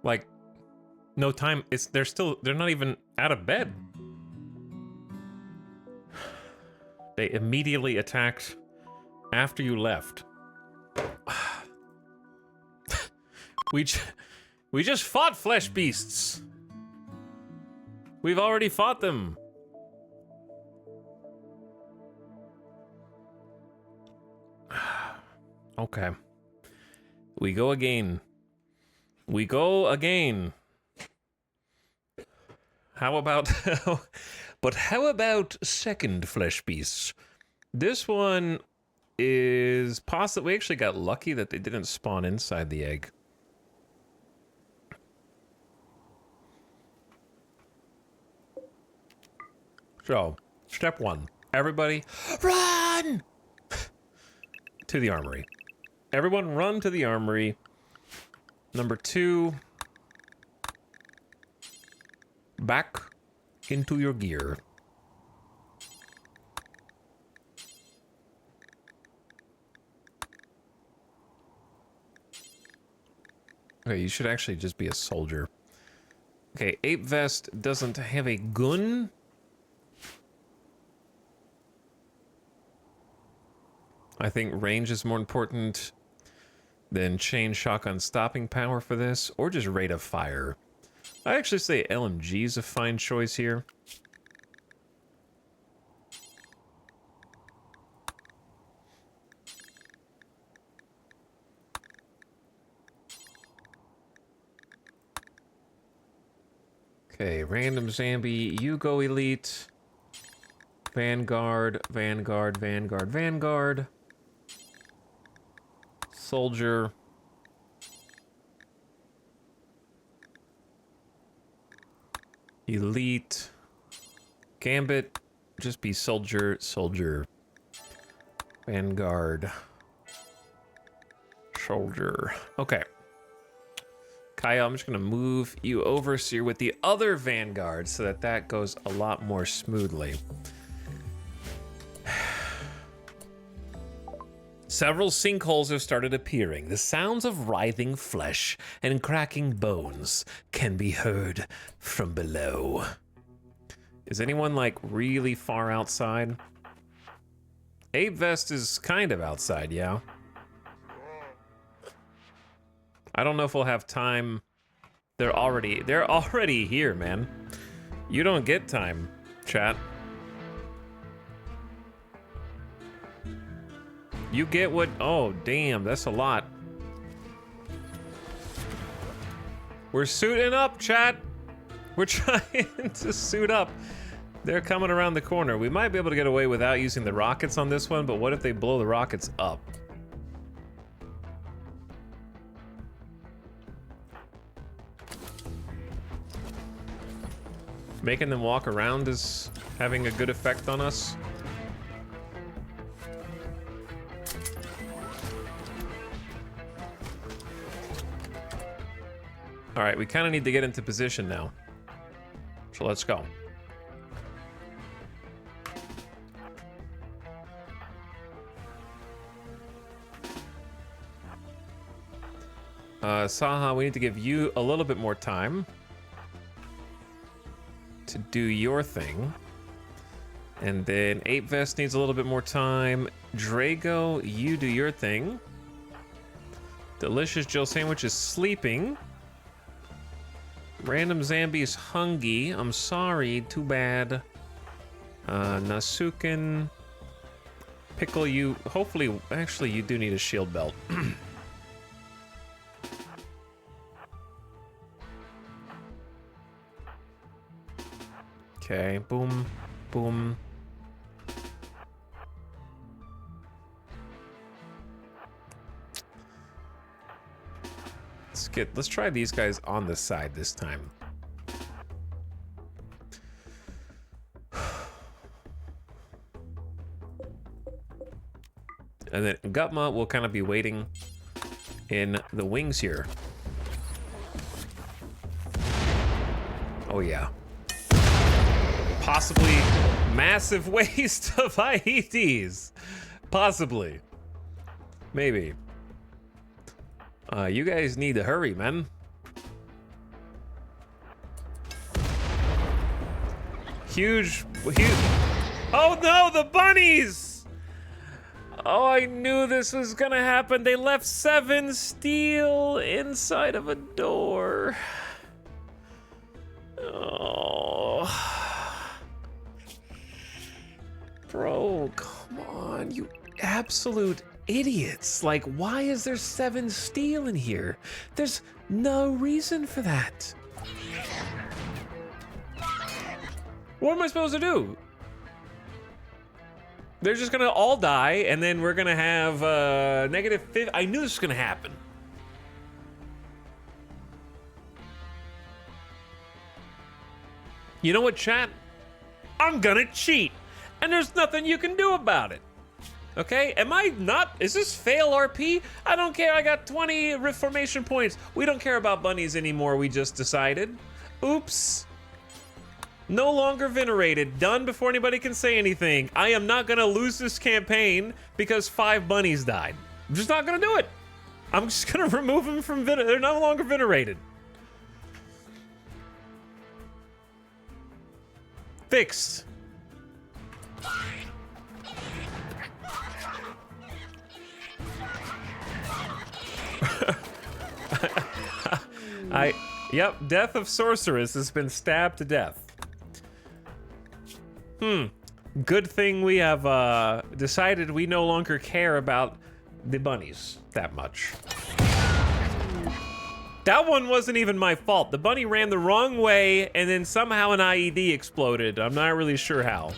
Like, no time. They're not even out of bed. They immediately attacked after you left. We just fought flesh beasts. We've already fought them. Okay. We go again. We go again. How about... But how about second flesh beasts? This one is possibly... We actually got lucky that they didn't spawn inside the egg. So, step one. Everybody, run! To the armory. Everyone run to the armory. Number 2. Back into your gear. Okay, you should actually just be a soldier. Okay, Ape Vest doesn't have a gun. I think range is more important than chain shotgun stopping power for this, or just rate of fire. I actually say LMG is a fine choice here. Okay, random zombie, you go elite. Vanguard, Vanguard, Vanguard, Vanguard. Soldier. Elite. Gambit. Just be soldier, soldier. Vanguard. Soldier. Okay. Kyle, I'm just gonna move you over so you're with the other Vanguard so that that goes a lot more smoothly. Several sinkholes have started appearing. The sounds of writhing flesh and cracking bones can be heard from below. Is anyone, like, really far outside? Ape Vest is kind of outside, yeah. I don't know if we'll have time. They're already here, man. You don't get time, chat. You get what? Oh, damn, that's a lot. We're suiting up, chat. We're trying to suit up. They're coming around the corner. We might be able to get away without using the rockets on this one, but what if they blow the rockets up? Making them walk around is having a good effect on us. All right, we kind of need to get into position now. So let's go. Saha, we need to give you a little bit more time to do your thing. And then Ape Vest needs a little bit more time. Drago, you do your thing. Delicious Jill Sandwich is sleeping. Random Zambi's hungry. I'm sorry, too bad. Nasuken. Pickle, you hopefully, actually you do need a shield belt. Okay, boom, boom. Let's try these guys on the side this time. And then Gutma will kind of be waiting in the wings here. Oh yeah. possibly massive waste of IEDs. Possibly. Maybe. You guys need to hurry, man. Huge. Oh no, the bunnies! Oh, I knew this was gonna happen. They left 7 steel inside of a door. Oh. Bro, come on, you absolute idiots. Like, why is there 7 steel in here? There's no reason for that. What am I supposed to do? They're just gonna all die, and then we're gonna have -50. I knew this was gonna happen. You know what, chat? I'm gonna cheat, and there's nothing you can do about it. Okay, am I not? Is this fail RP? I don't care. I got 20 reformation points. We don't care about bunnies anymore. We just decided. Oops. No longer venerated. Done before anybody can say anything. I am not gonna lose this campaign because 5 bunnies died. I'm just not gonna do it. I'm just gonna remove them from they're no longer venerated. Fixed. Yep, death of sorceress has been stabbed to death. Good thing we have decided we no longer care about the bunnies that much. That one wasn't even my fault. The bunny ran the wrong way and then somehow an IED exploded. I'm not really sure how.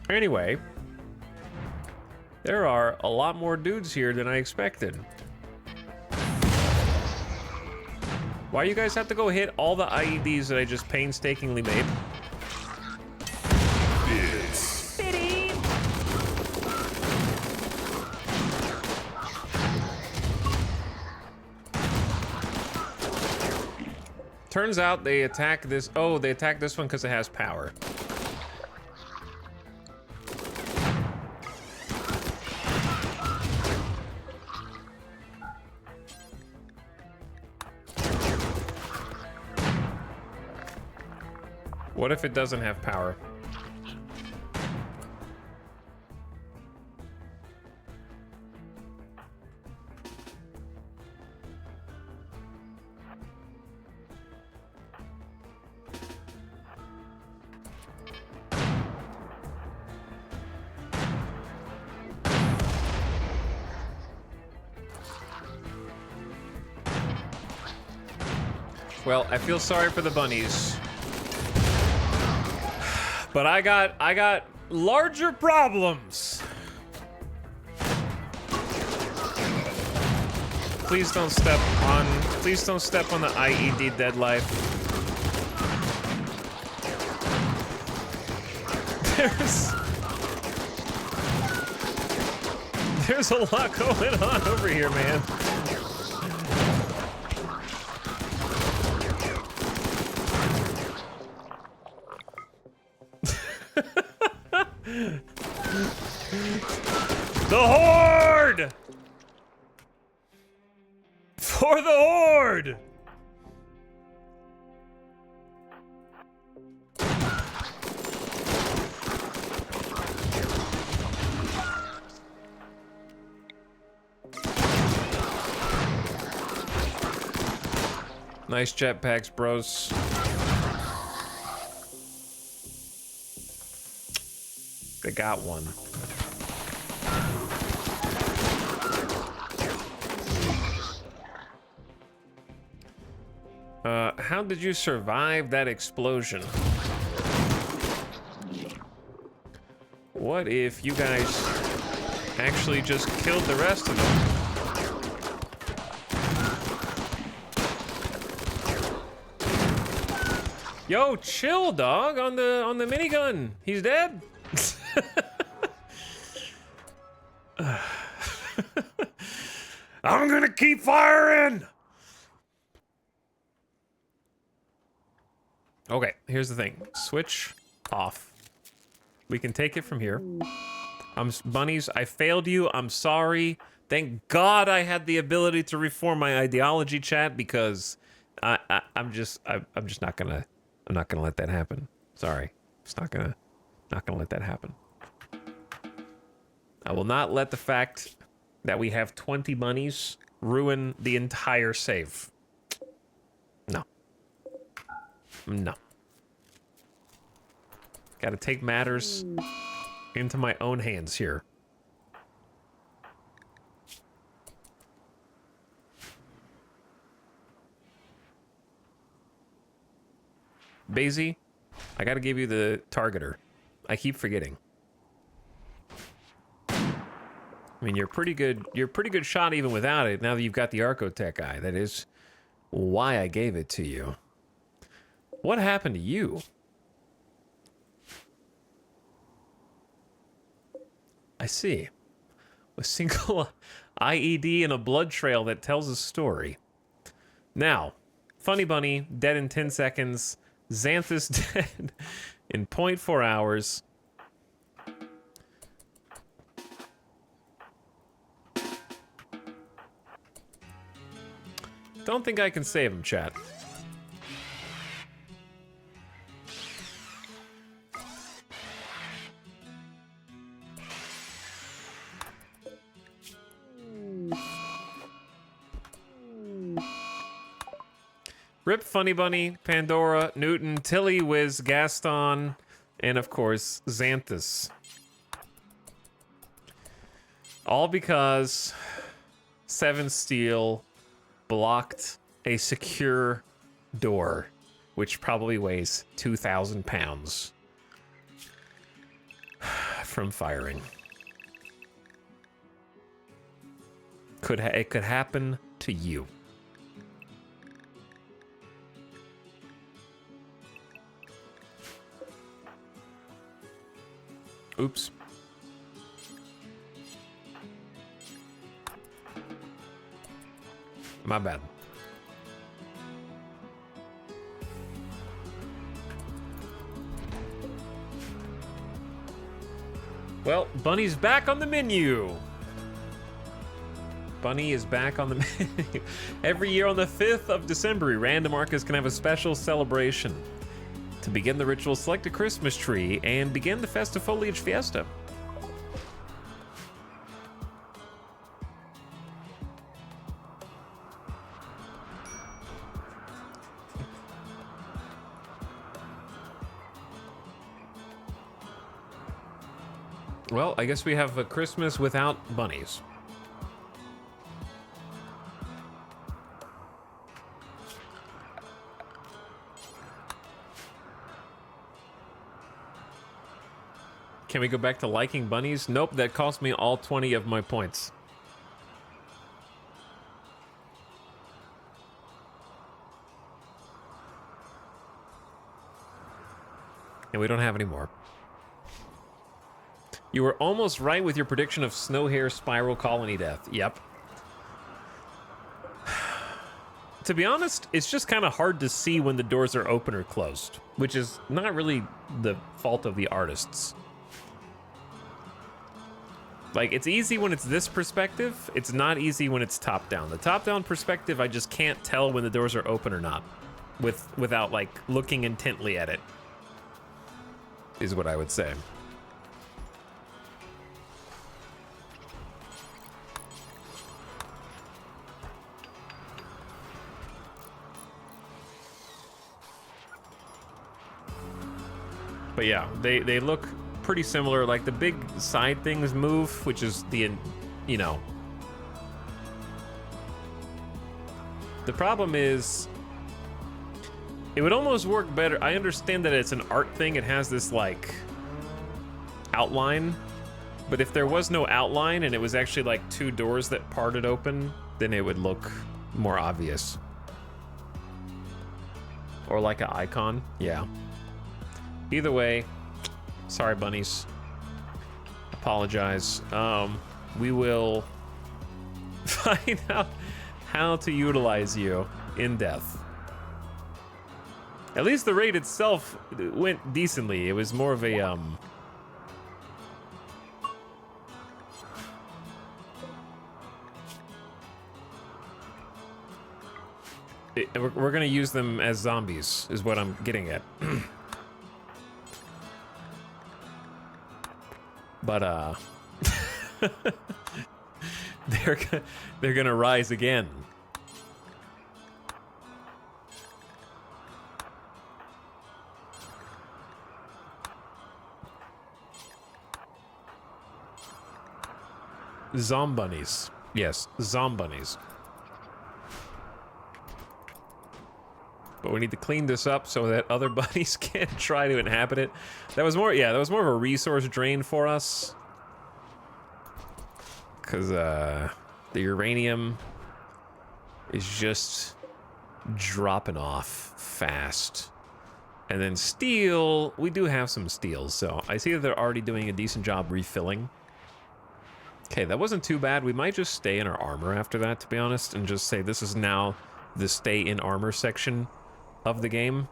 Anyway, there are a lot more dudes here than I expected. Why you guys have to go hit all the IEDs that I just painstakingly made? Turns out they attack this. Oh, they attack this one because it has power. What if it doesn't have power? Well, I feel sorry for the bunnies. But I got larger problems. Please don't step on the IED dead life. There's a lot going on over here, man. The Horde! For the Horde! Nice jetpacks, bros. They got one. How did you survive that explosion? What if you guys actually just killed the rest of them? Yo, chill, dog, on the minigun. He's dead. I'm gonna keep firing. Okay, here's the thing. Switch off. We can take it from here. Bunnies, I failed you. I'm sorry. Thank God I had the ability to reform my ideology, chat, because I'm just not gonna let that happen. Sorry. Just not gonna let that happen. I will not let the fact that we have 20 bunnies ruin the entire save. No. No. Gotta take matters into my own hands here. Basie, I gotta give you the targeter. I keep forgetting. I mean, you're pretty good shot even without it, now that you've got the Archotech eye. That is why I gave it to you. What happened to you? I see. A single IED and a blood trail that tells a story. Now, Funny Bunny, dead in 10 seconds. Xanthus dead in 0.4 hours. Don't think I can save him, chat. Rip, Funny Bunny, Pandora, Newton, Tilly, Wiz, Gaston, and of course, Xanthus. All because 7 Steel blocked a secure door, which probably weighs 2,000 pounds from firing. It could happen to you. Oops. My bad. Well, Bunny's back on the menu. Bunny is back on the menu. Every year on the 5th of December, random Arcas can have a special celebration. To begin the ritual, select a Christmas tree and begin the festive foliage fiesta. Well, I guess we have a Christmas without bunnies. Can we go back to liking bunnies? Nope, that cost me all 20 of my points. And we don't have any more. You were almost right with your prediction of snow hare spiral colony death. Yep. To be honest, it's just kind of hard to see when the doors are open or closed, which is not really the fault of the artists. Like, it's easy when it's this perspective. It's not easy when it's top-down. The top-down perspective, I just can't tell when the doors are open or not without, like, looking intently at it, is what I would say. But yeah, they look pretty similar. Like, the big side things move, which is the, you know. The problem is, it would almost work better. I understand that it's an art thing. It has this, like, outline. But if there was no outline and it was actually, like, 2 doors that parted open, then it would look more obvious. Or like an icon. Yeah. Either way, sorry, bunnies. Apologize. We will find out how to utilize you in death. At least the raid itself went decently. It was more of a, we're gonna use them as zombies, is what I'm getting at. But, they're gonna rise again. Zombunnies. Yes, zombunnies. But we need to clean this up so that other bunnies can't try to inhabit it. That was more, yeah, that was more of a resource drain for us. Because, the uranium is just dropping off fast. And then steel, we do have some steel, so I see that they're already doing a decent job refilling. Okay, that wasn't too bad. We might just stay in our armor after that, to be honest, and just say this is now the stay in armor section of the game.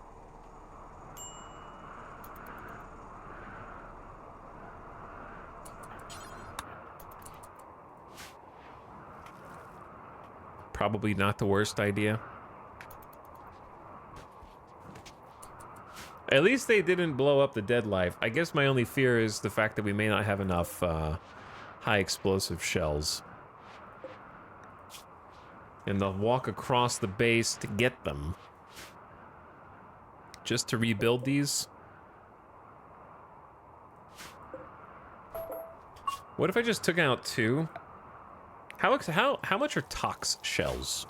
Probably not the worst idea. At least they didn't blow up the dead life. I guess my only fear is the fact that we may not have enough high explosive shells. And they'll walk across the base to get them. Just to rebuild these. What if I just took out 2? How much are tox shells?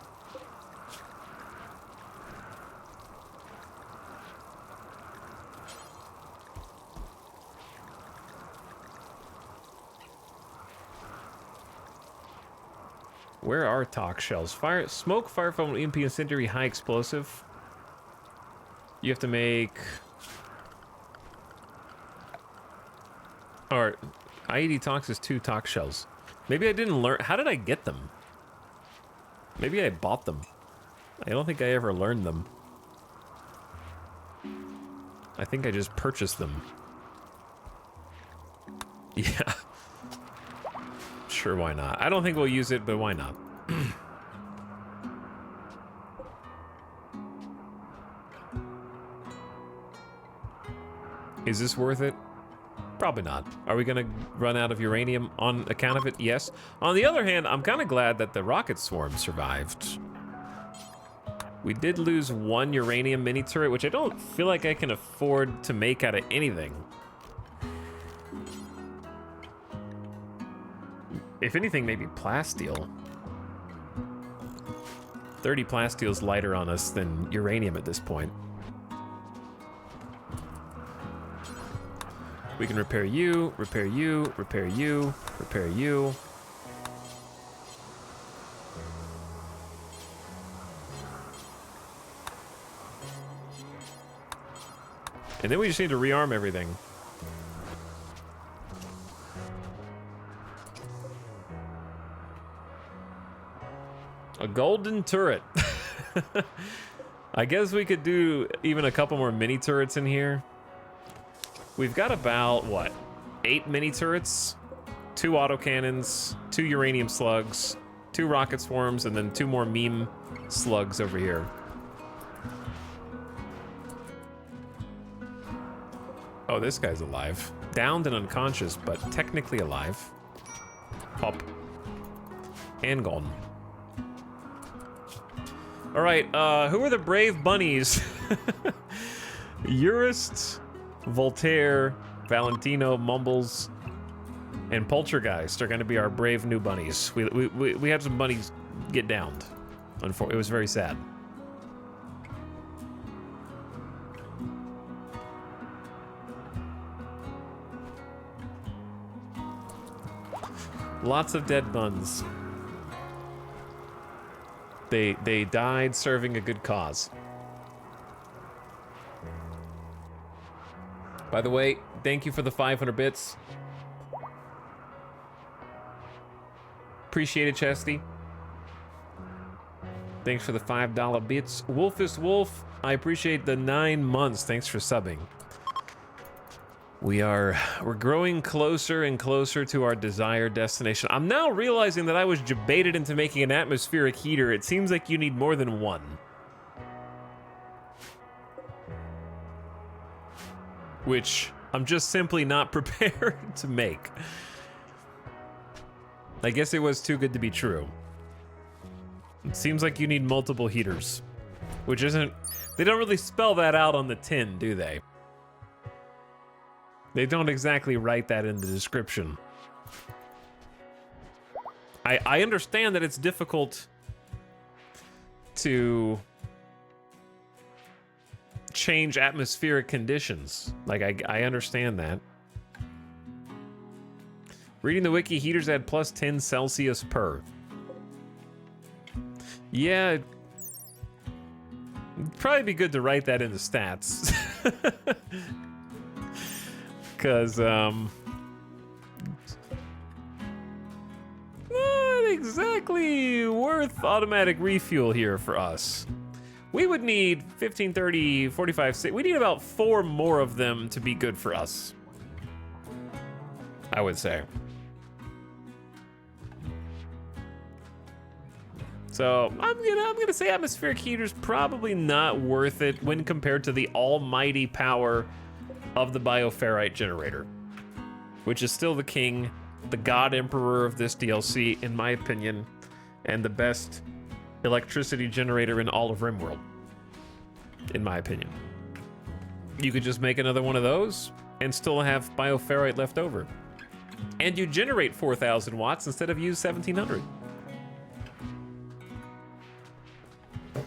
Where are tox shells? Fire, smoke, fire foam, EMP, incendiary, high explosive. You have to make. Or IED tox is 2 tox shells. Maybe I didn't learn. How did I get them? Maybe I bought them. I don't think I ever learned them. I think I just purchased them. Yeah. Sure, why not? I don't think we'll use it, but why not? Is this worth it? Probably not. Are we gonna run out of uranium on account of it? Yes. On the other hand, I'm kind of glad that the rocket swarm survived. We did lose 1 uranium mini turret, which I don't feel like I can afford to make out of anything. If anything, maybe plasteel. 30 plasteel's lighter on us than uranium at this point. We can repair you, repair you, repair you, repair you. And then we just need to rearm everything. A golden turret. I guess we could do even a couple more mini turrets in here. We've got about, what, 8 mini turrets, 2 autocannons, 2 uranium slugs, 2 rocket swarms, and then 2 more meme slugs over here. Oh, this guy's alive. Downed and unconscious, but technically alive. Pop. And gone. All right, who are the brave bunnies? Urist, Voltaire, Valentino, Mumbles, and Poltergeist are going to be our brave new bunnies. We had some bunnies get downed. It was very sad. Lots of dead buns. They died serving a good cause. By the way, thank you for the 500 bits. Appreciate it, Chesty. Thanks for the $5 bits. Wolfist Wolf, I appreciate the 9 months. Thanks for subbing. We're growing closer and closer to our desired destination. I'm now realizing that I was baited into making an atmospheric heater. It seems like you need more than one. Which I'm just simply not prepared to make. I guess it was too good to be true. It seems like you need multiple heaters, which isn't... They don't really spell that out on the tin, do they? They don't exactly write that in the description. I understand that it's difficult to change atmospheric conditions. Like, I understand that. Reading the wiki, heaters add plus 10 Celsius per. Yeah, it'd probably be good to write that in the stats. Because, not exactly worth automatic refuel here for us. We would need 15, 30, 45, 6. We need about 4 more of them to be good for us, I would say. So I'm gonna say atmospheric heater's probably not worth it when compared to the almighty power of the bioferrite generator, which is still the king, the god emperor of this DLC, in my opinion, and the best electricity generator in all of RimWorld, in my opinion. You could just make another one of those and still have bioferrite left over, and you generate 4,000 watts instead of use 1,700.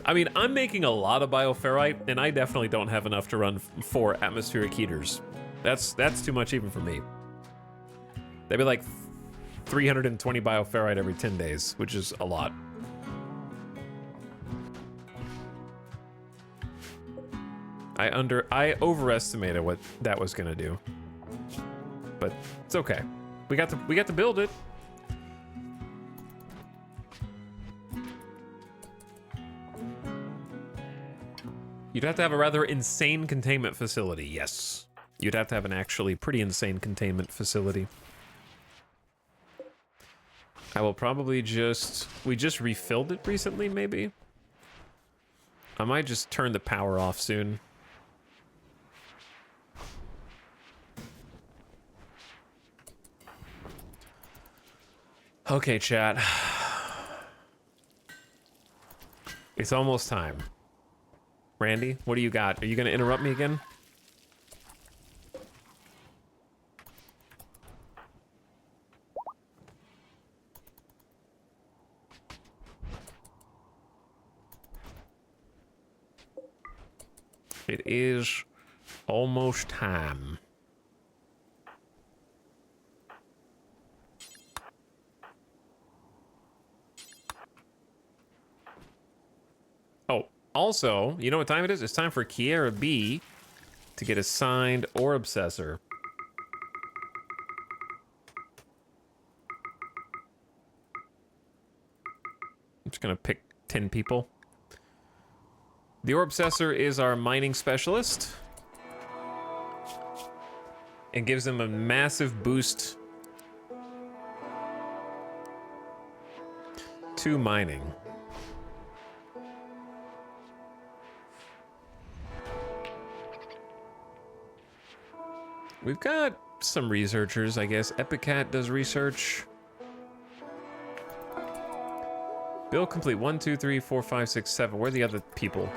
I mean, I'm making a lot of bioferrite, and I definitely don't have enough to run 4 atmospheric heaters. That's too much even for me. They'd be like 320 bioferrite every 10 days, which is a lot. I overestimated what that was gonna do, but it's okay. We got to build it. You'd have to have a rather insane containment facility, yes. You'd have to have an actually pretty insane containment facility. I will probably we just refilled it recently, maybe? I might just turn the power off soon. Okay, chat. It's almost time. Randy, what do you got? Are you gonna interrupt me again? It is almost time. Oh, also, you know what time it is? It's time for Kiera B to get assigned Orb Obsessor. I'm just gonna pick 10 people. The Orb Obsessor is our mining specialist and gives them a massive boost to mining. We've got some researchers, I guess. Epicat does research. Build complete. 1, 2, 3, 4, 5, 6, 7. Where are the other people?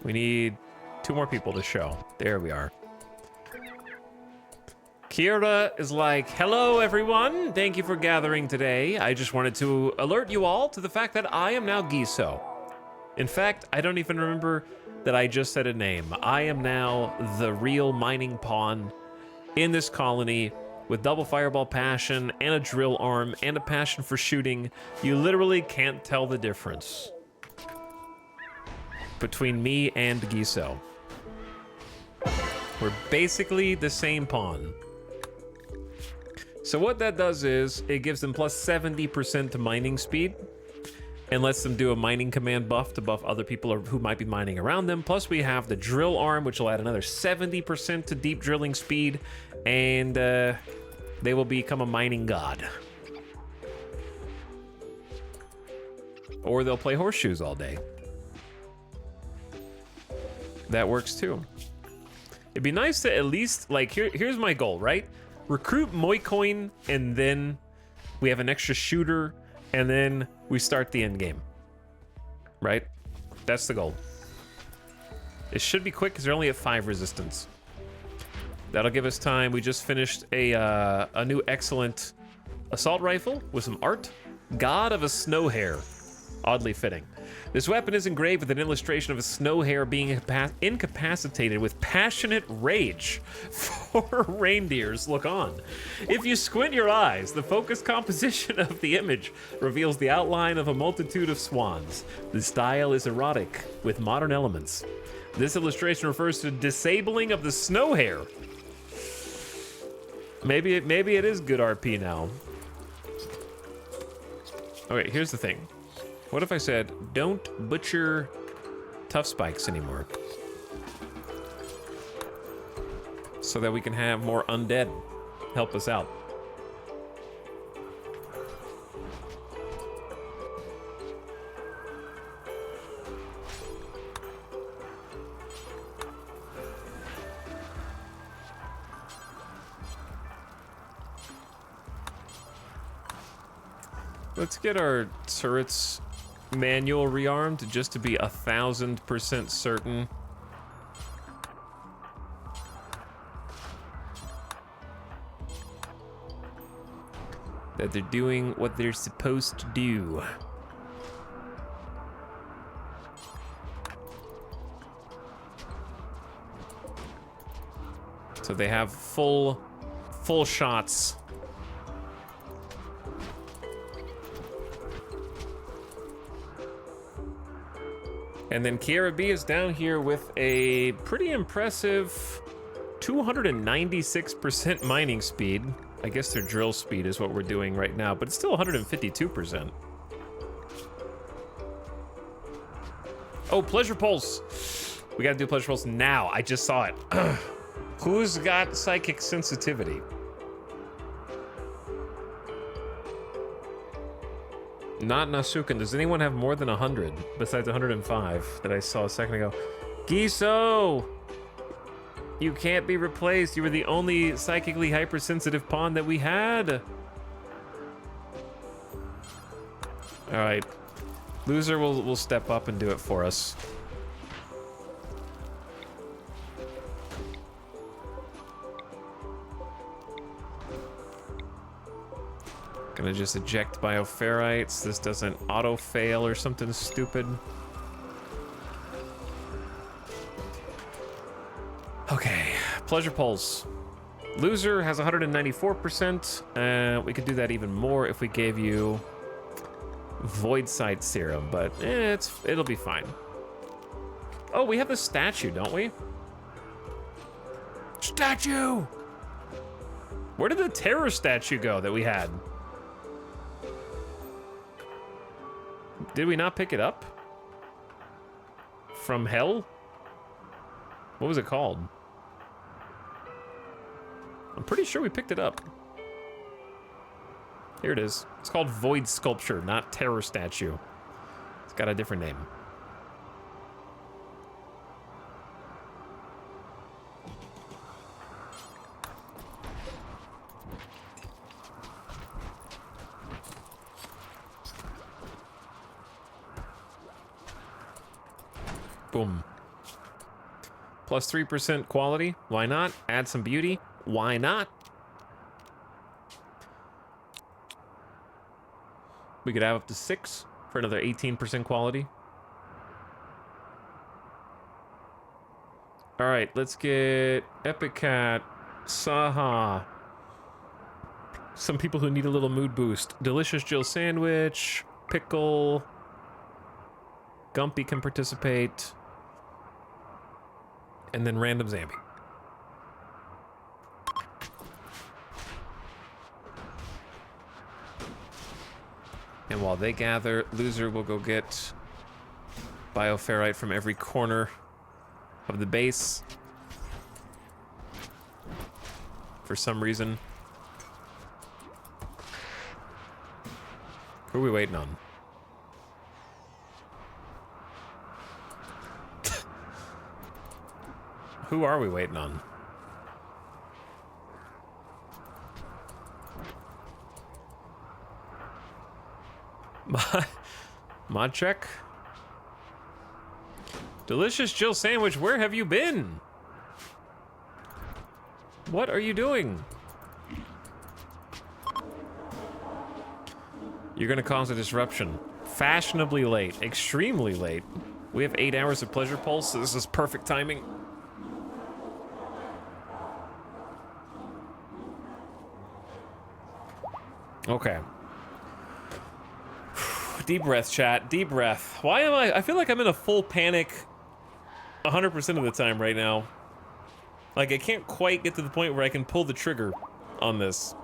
We need 2 more people to show. There we are. Kira is like, hello everyone. Thank you for gathering today. I just wanted to alert you all to the fact that I am now Giso. In fact, I don't even remember that I just said a name. I am now the real mining pawn in this colony with double fireball passion and a drill arm and a passion for shooting. You literally can't tell the difference between me and Giso. We're basically the same pawn. So what that does is it gives them plus 70% to mining speed and lets them do a mining command buff to buff other people who might be mining around them. Plus we have the drill arm, which will add another 70% to deep drilling speed, and they will become a mining god. Or they'll play horseshoes all day. That works too. It'd be nice to at least, like, here's my goal, right? Recruit Moikoin, and then we have an extra shooter, and then we start the end game. Right? That's the goal. It should be quick because they're only at 5 resistance. That'll give us time. We just finished a new excellent assault rifle with some art. God of a Snow Hare. Oddly fitting. This weapon is engraved with an illustration of a snow hare being incapacitated with passionate rage. 4 reindeers look on. If you squint your eyes, the focused composition of the image reveals the outline of a multitude of swans. The style is erotic with modern elements. This illustration refers to disabling of the snow hare. Maybe it is good RP now. Okay, here's the thing. What if I said, don't butcher tough spikes anymore? So that we can have more undead help us out. Let's get our turrets manual rearmed just to be 1000% certain. That they're doing what they're supposed to do. So they have full shots. And then Kiara B is down here with a pretty impressive 296% mining speed. I guess their drill speed is what we're doing right now, but it's still 152%. Oh, Pleasure Pulse. We gotta do Pleasure Pulse now. I just saw it. Who's got psychic sensitivity? Not Nasuken. Does anyone have more than 100 besides 105 that I saw a second ago? Giso! You can't be replaced. You were the only psychically hypersensitive pawn that we had. All right. Loser will step up and do it for us. Gonna just eject bioferrites. This doesn't auto fail or something stupid. Okay, Pleasure Pulse. Loser has 194%. We could do that even more if we gave you Void Sight Serum, but it'll be fine. Oh, we have the statue, don't we? Statue! Where did the terror statue go that we had? Did we not pick it up? From hell? What was it called? I'm pretty sure we picked it up. Here it is. It's called Void Sculpture, not Terror Statue. It's got a different name. Boom. Plus 3% quality. Why not? Add some beauty. Why not? We could have up to 6 for another 18% quality. All right, let's get Epic Cat, Saha. Some people who need a little mood boost. Delicious Jill Sandwich, Pickle. Gumpy can participate. And then random Zambi. And while they gather, Loser will go get bioferrite from every corner of the base. For some reason. Who are we waiting on? Who are we waiting on? Mod check. Delicious Jill Sandwich, where have you been? What are you doing? You're gonna cause a disruption. Fashionably late, extremely late. We have 8 hours of Pleasure Pulse, so this is perfect timing. Okay. Deep breath, chat. Deep breath. Why am I feel like I'm in a full panic 100% of the time right now. Like, I can't quite get to the point where I can pull the trigger on this.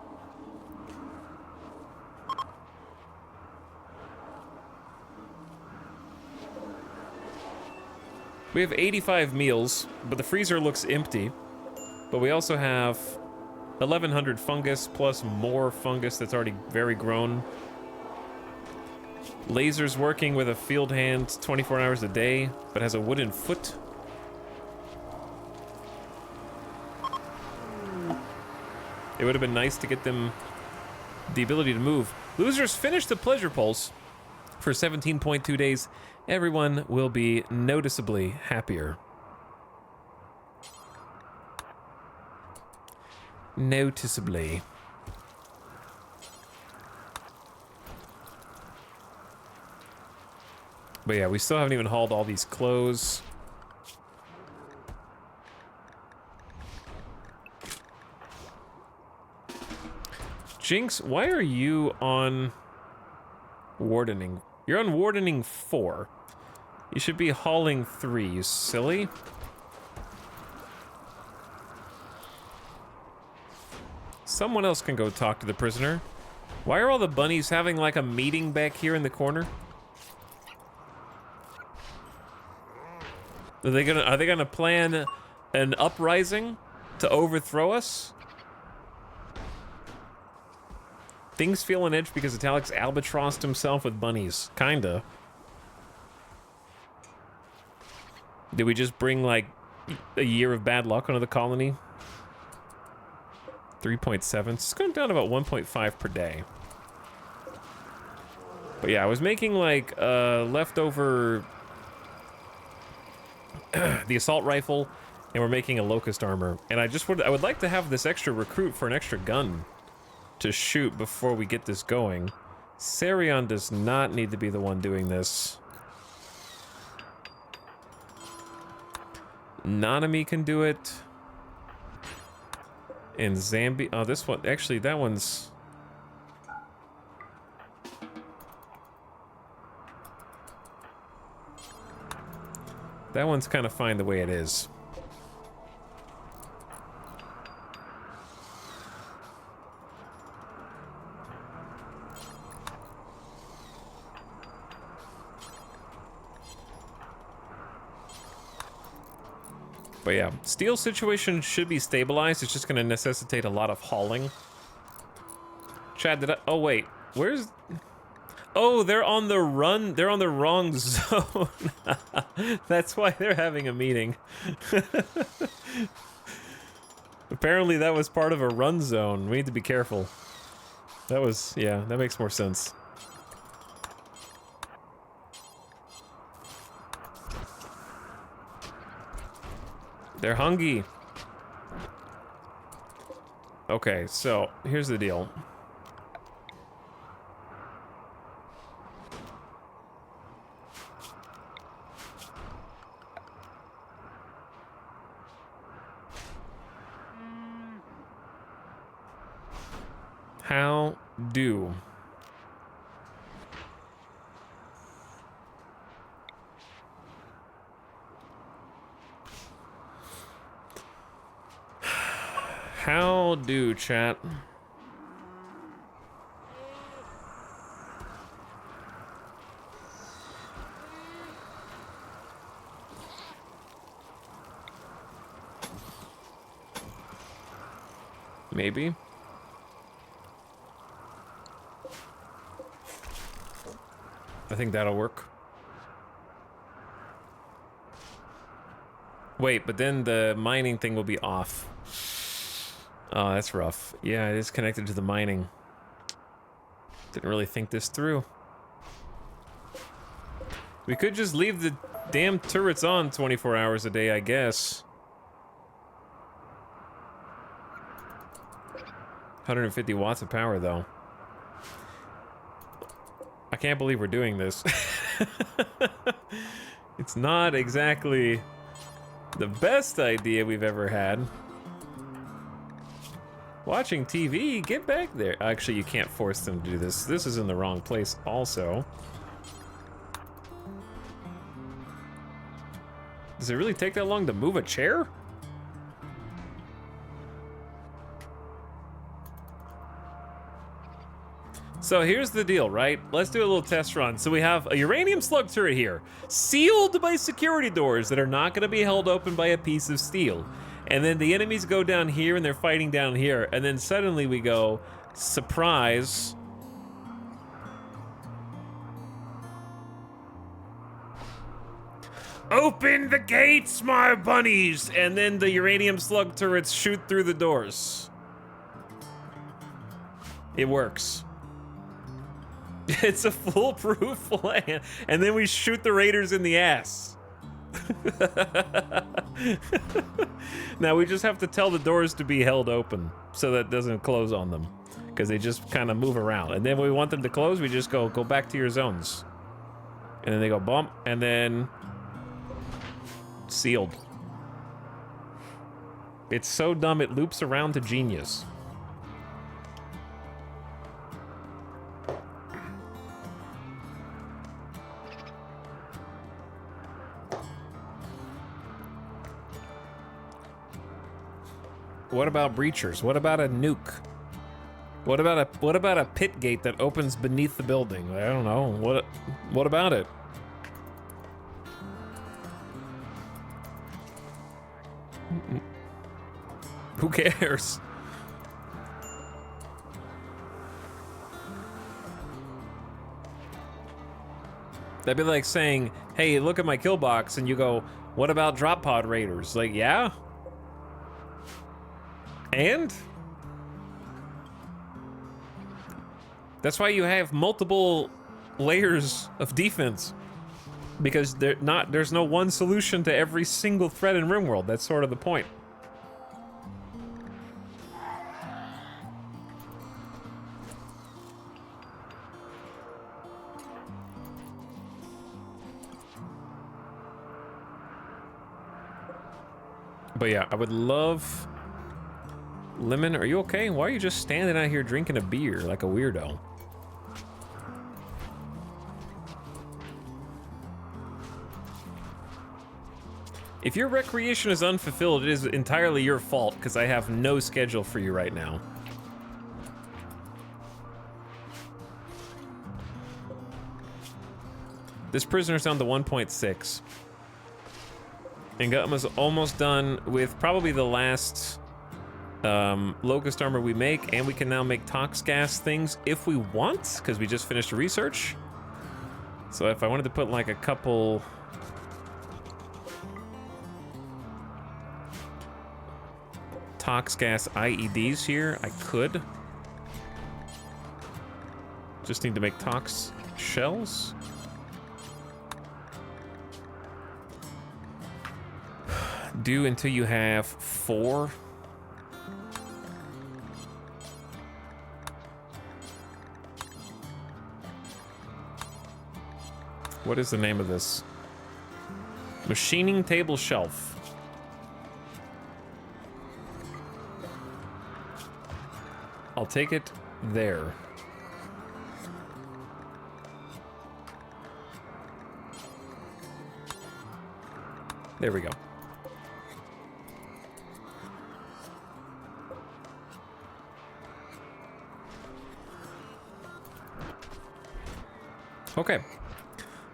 We have 85 meals, but the freezer looks empty. But we also have 1,100 fungus plus more fungus that's already very grown. Laser's working with a field hand 24 hours a day, but has a wooden foot. It would have been nice to get them the ability to move. Losers finished the Pleasure Pulse for 17.2 days. Everyone will be noticeably happier. Noticeably. But yeah, we still haven't even hauled all these clothes. Jinx, why are you on wardening? You're on wardening 4. You should be hauling 3, you silly. Someone else can go talk to the prisoner. Why are all the bunnies having like a meeting back here in the corner? Are they gonna plan an uprising to overthrow us? Things feel on edge because Italic's albatrossed himself with bunnies. Kinda. Did we just bring like a year of bad luck onto the colony? 3.7. It's going down about 1.5 per day. But yeah, I was making like leftover the assault rifle, and we're making a locust armor. And I would like to have this extra recruit for an extra gun to shoot before we get this going. Sarion does not need to be the one doing this. Nanami can do it. And Zambi... Oh, this one... Actually, that one's... That one's kind of fine the way it is. But yeah, steel situation should be stabilized. It's just going to necessitate a lot of hauling. Chad, did I... Oh, wait. Where's... Oh, they're on the run. They're on the wrong zone. That's why they're having a meeting. Apparently that was part of a run zone. We need to be careful. That was... Yeah, that makes more sense. They're hungry. Okay, so here's the deal. How do... How do, chat? Maybe. I think that'll work. Wait, but then the mining thing will be off. Oh, that's rough. Yeah, it is connected to the mining. Didn't really think this through. We could just leave the damn turrets on 24 hours a day, I guess. 150 watts of power, though. I can't believe we're doing this. It's not exactly the best idea we've ever had. Watching TV, get back there. Actually, you can't force them to do this. This is in the wrong place also. Does it really take that long to move a chair? So here's the deal, right? Let's do a little test run. So we have a uranium slug turret here, sealed by security doors that are not gonna be held open by a piece of steel. And then the enemies go down here and they're fighting down here. And then suddenly we go, surprise. Open the gates, my bunnies! And then the uranium slug turrets shoot through the doors. It works. It's a foolproof plan. And then we shoot the raiders in the ass. Now we just have to tell the doors to be held open so that it doesn't close on them. Because they just kind of move around. And then when we want them to close, we just go back to your zones. And then they go bump, and then sealed. It's so dumb it loops around to genius. What about breachers? What about a nuke? What about a pit gate that opens beneath the building? I don't know. What about it? Who cares? That'd be like saying, hey, look at my kill box, and you go, what about drop pod raiders? Like, yeah? And? That's why you have multiple layers of defense. Because there's no one solution to every single threat in RimWorld. That's sort of the point. But yeah, I would love... Lemon, are you okay? Why are you just standing out here drinking a beer like a weirdo? If your recreation is unfulfilled, it is entirely your fault, because I have no schedule for you right now. This prisoner's down to 1.6. And Gutma's almost done with probably the last locust armor we make, and we can now make tox gas things if we want, because we just finished research. So if I wanted to put like a couple... tox gas IEDs here, I could. Just need to make tox shells. Do until you have 4. What is the name of this? Machining table shelf. I'll take it there. There we go. Okay.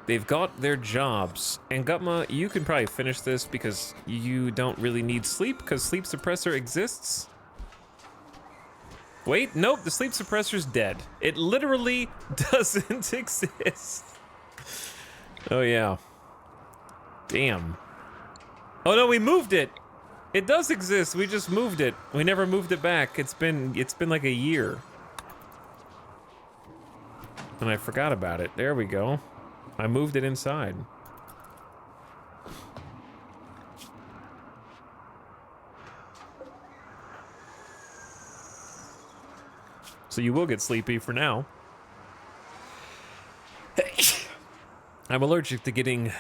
They've got their jobs. And Gutma, you can probably finish this because you don't really need sleep, because sleep suppressor exists. Wait, nope, the sleep suppressor's dead. It literally doesn't exist. Oh yeah. Damn. Oh no, we moved it. It does exist. We just moved it. We never moved it back. It's been like a year. And I forgot about it. There we go. I moved it inside. So you will get sleepy for now. I'm allergic to getting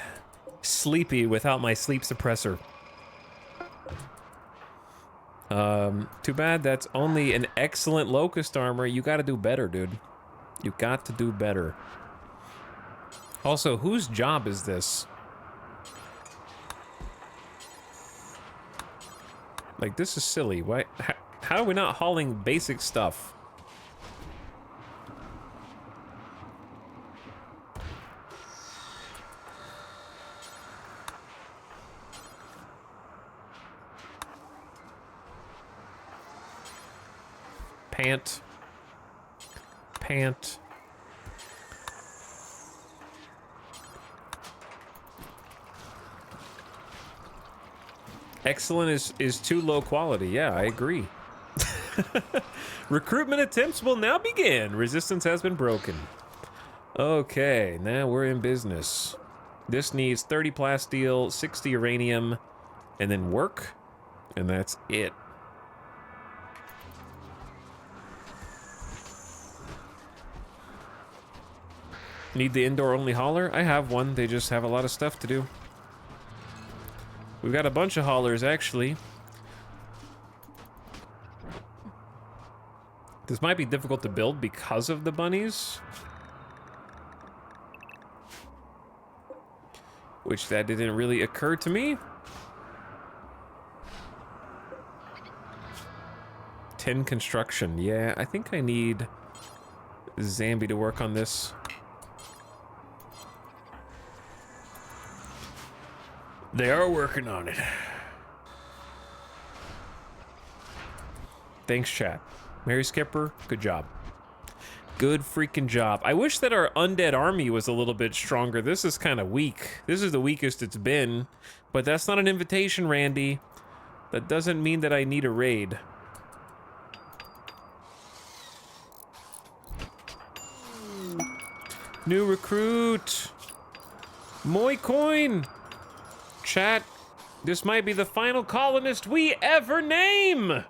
sleepy without my sleep suppressor. Too bad that's only an excellent locust armor. You gotta do better, dude. You got to do better. Also, whose job is this? Like, this is silly. Why? How are we not hauling basic stuff? Pant. Pant. Excellent is too low quality. Yeah, I agree. Recruitment attempts will now begin. Resistance has been broken. Okay, now we're in business. This needs 30 plasteel, 60 uranium, and then work, and that's it. Need the indoor-only hauler? I have one. They just have a lot of stuff to do. We've got a bunch of haulers, actually. This might be difficult to build because of the bunnies. Which that didn't really occur to me. 10 construction. Yeah, I think I need Zambi to work on this. They are working on it. Thanks, chat. Mary Skipper, good job. Good freaking job. I wish that our undead army was a little bit stronger. This is kind of weak. This is the weakest it's been. But that's not an invitation, Randy. That doesn't mean that I need a raid. New recruit. Moi coin. Chat, this might be the final colonist we ever name!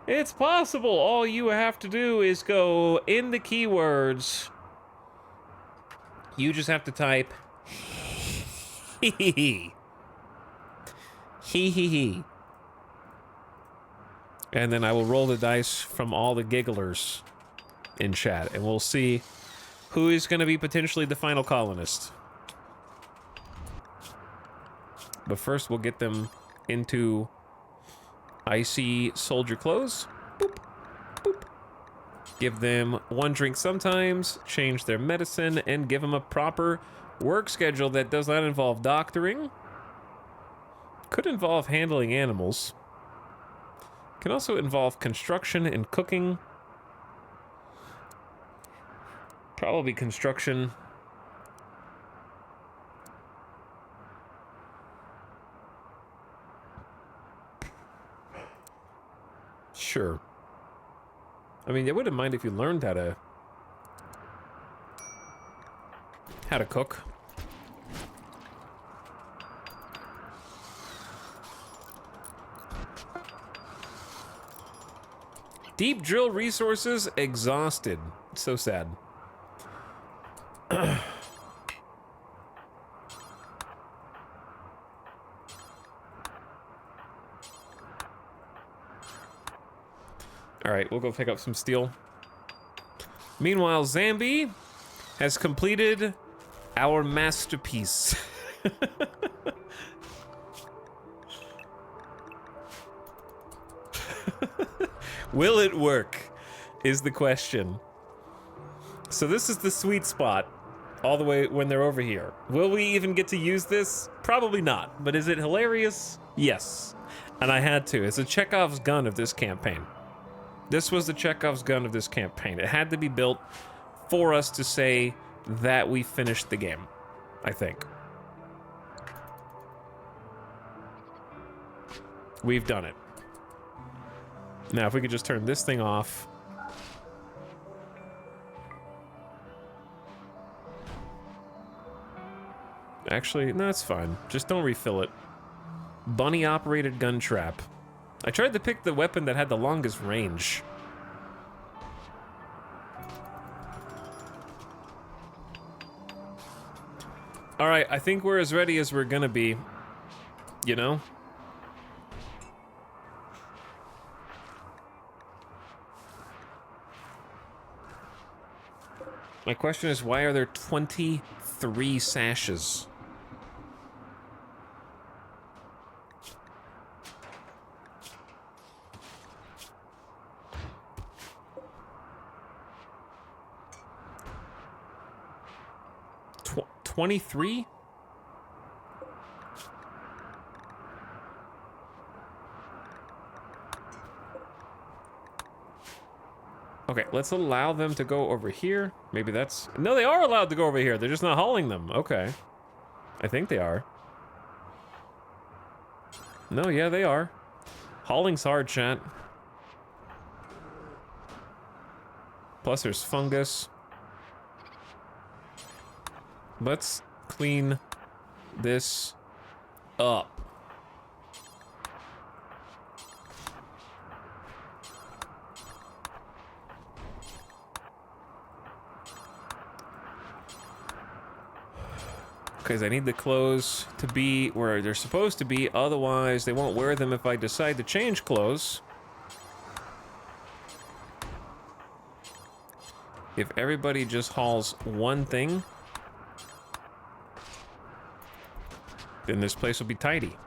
It's possible. All you have to do is go in the keywords. You just have to type hee hee hee. Hee hee hee. And then I will roll the dice from all the gigglers in chat, and we'll see who is going to be potentially the final colonist. But first, we'll get them into icy soldier clothes. Boop, boop. Give them one drink sometimes, change their medicine, and give them a proper work schedule that does not involve doctoring. Could involve handling animals. Can also involve construction and cooking. Probably construction. Sure. I mean, I wouldn't mind if you learned how to cook. Deep drill resources exhausted. So sad. All right, we'll go pick up some steel. Meanwhile, Zambi has completed our masterpiece. Will it work? Is the question. So this is the sweet spot all the way when they're over here. Will we even get to use this? Probably not. But is it hilarious? Yes. And I had to. It's a Chekhov's gun of this campaign. This was the Chekhov's gun of this campaign. It had to be built for us to say that we finished the game, I think. We've done it. Now, if we could just turn this thing off. Actually, no, it's fine. Just don't refill it. Bunny-operated gun trap. I tried to pick the weapon that had the longest range. Alright, I think we're as ready as we're gonna be. You know? My question is, why are there 23 sashes? Tw 23? Okay, let's allow them to go over here. Maybe that's... No, they are allowed to go over here. They're just not hauling them. Okay. I think they are. No, yeah, they are. Hauling's hard, chat. Plus there's fungus. Let's clean this up. Because I need the clothes to be where they're supposed to be, otherwise they won't wear them if I decide to change clothes. If everybody just hauls one thing, then this place will be tidy.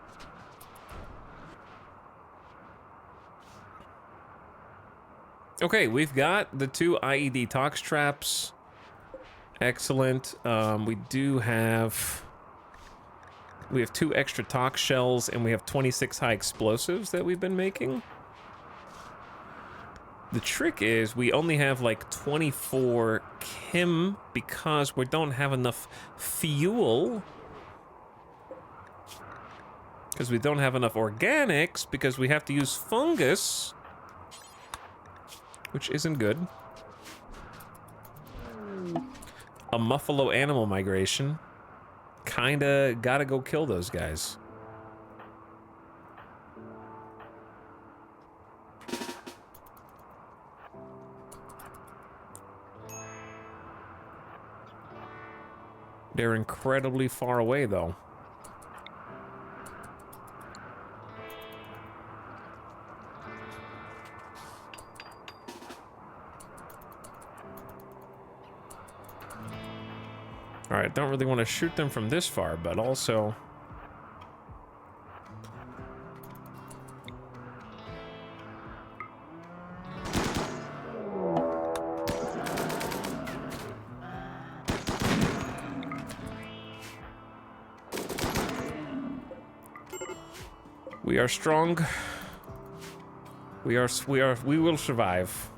Okay, we've got the 2 IED tox traps. Excellent. We have 2 extra tox shells, and we have 26 high explosives that we've been making. The trick is we only have like 24 chem because we don't have enough fuel. Because we don't have enough organics, because we have to use fungus, which isn't good. A Muffalo animal migration. Kinda gotta go kill those guys. They're incredibly far away, though. Alright, don't really want to shoot them from this far, but also... We are strong. We will survive.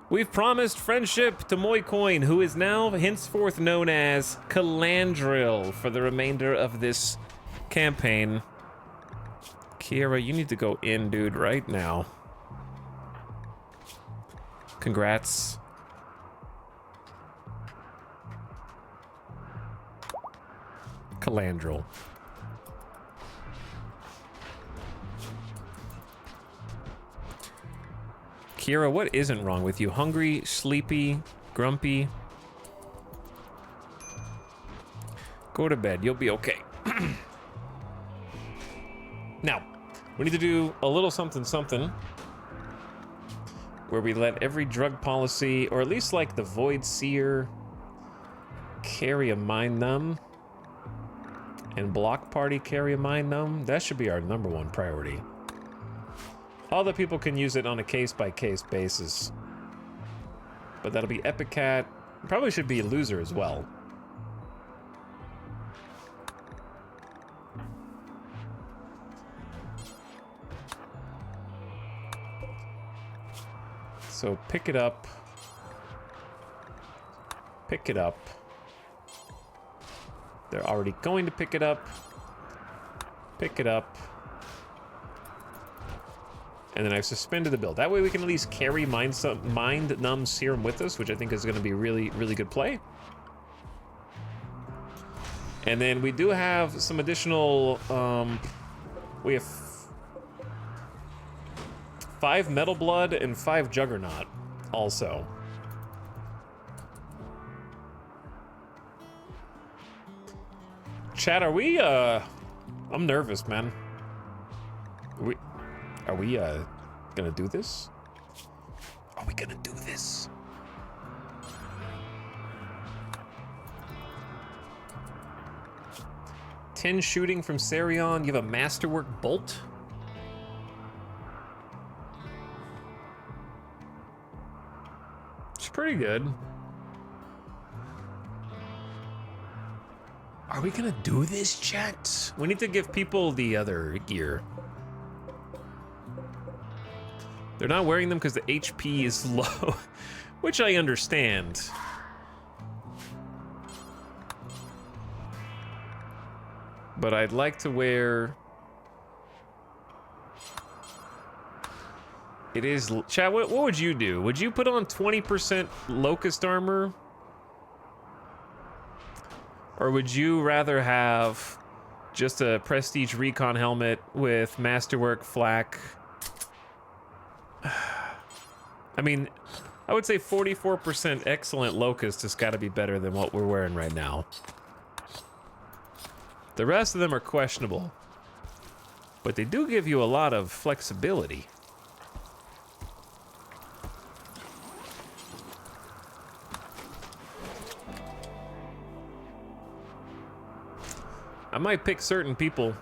We've promised friendship to Moycoin, who is now henceforth known as Calandril for the remainder of this campaign. Kira, you need to go in, dude, right now. Congrats. Calandril. Kira, what isn't wrong with you? Hungry, sleepy, grumpy? Go to bed, you'll be okay. Now, we need to do a little something something where we let every drug policy, or at least like the Void Seer, carry a Mind Numb, and Block Party carry a Mind Numb. That should be our #1 priority. Other people can use it on a case-by-case basis. But that'll be Epic Cat. Probably should be a Loser as well. So pick it up. Pick it up. They're already going to pick it up. Pick it up. And then I've suspended the build. That way we can at least carry Mind Numb Serum with us, which I think is going to be really, really good play. And then we do have some additional... we have 5 Metal Blood and 5 Juggernaut also. Chat, are we, I'm nervous, man. Are we gonna do this? Are we gonna do this? Ten shooting from Sarion. You have a Masterwork Bolt. It's pretty good. Are we gonna do this, chat? We need to give people the other gear. They're not wearing them because the HP is low, which I understand. But I'd like to wear... It is... Chat, what would you do? Would you put on 20% Locust armor? Or would you rather have just a Prestige Recon helmet with Masterwork Flak? I mean, I would say 44% excellent Locust has got to be better than what we're wearing right now. The rest of them are questionable, but they do give you a lot of flexibility. I might pick certain people.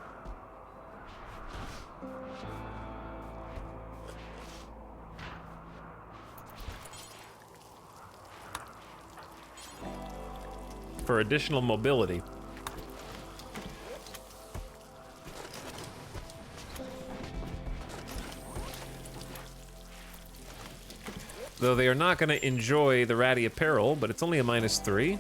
For additional mobility. Though they are not going to enjoy the ratty apparel, but it's only a -3.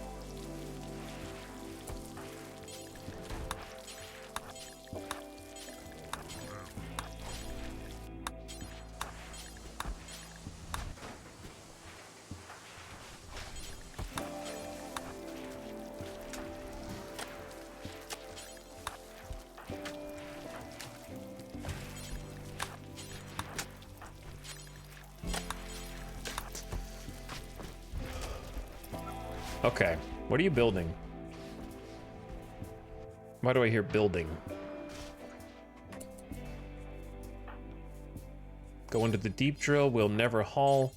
Okay, what are you building? Why do I hear building? Go into the deep drill, we'll never haul.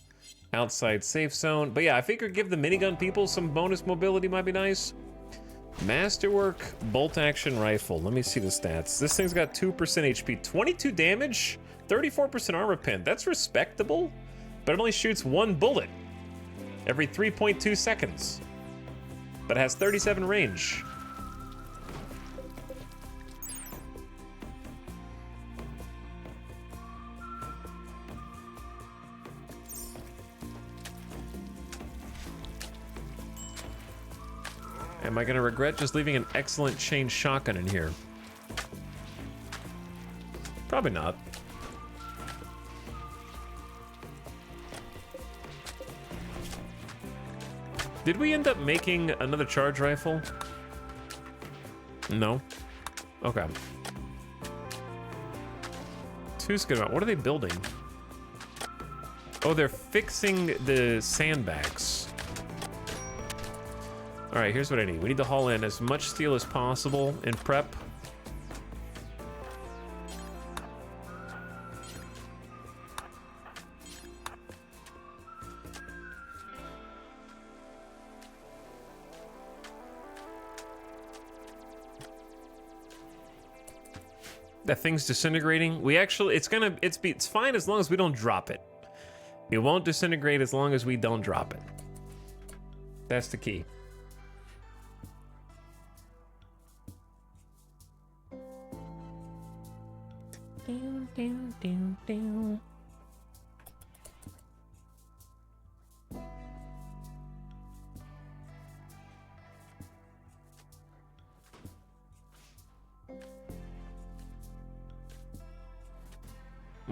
Outside safe zone. But yeah, I figured give the minigun people some bonus mobility might be nice. Masterwork bolt action rifle. Let me see the stats. This thing's got 2% HP, 22 damage, 34% armor pen. That's respectable, but it only shoots 1 bullet every 3.2 seconds. But it has 37 range. Am I gonna regret just leaving an excellent chain shotgun in here? Probably not. Did we end up making another charge rifle? No. Okay. 2's good amount. What are they building? Oh, they're fixing the sandbags. All right, here's what I need. We need to haul in as much steel as possible in prep. That thing's disintegrating. We actually, it's fine as long as we don't drop it. It won't disintegrate as long as we don't drop it. That's the key. Down, down, down, down.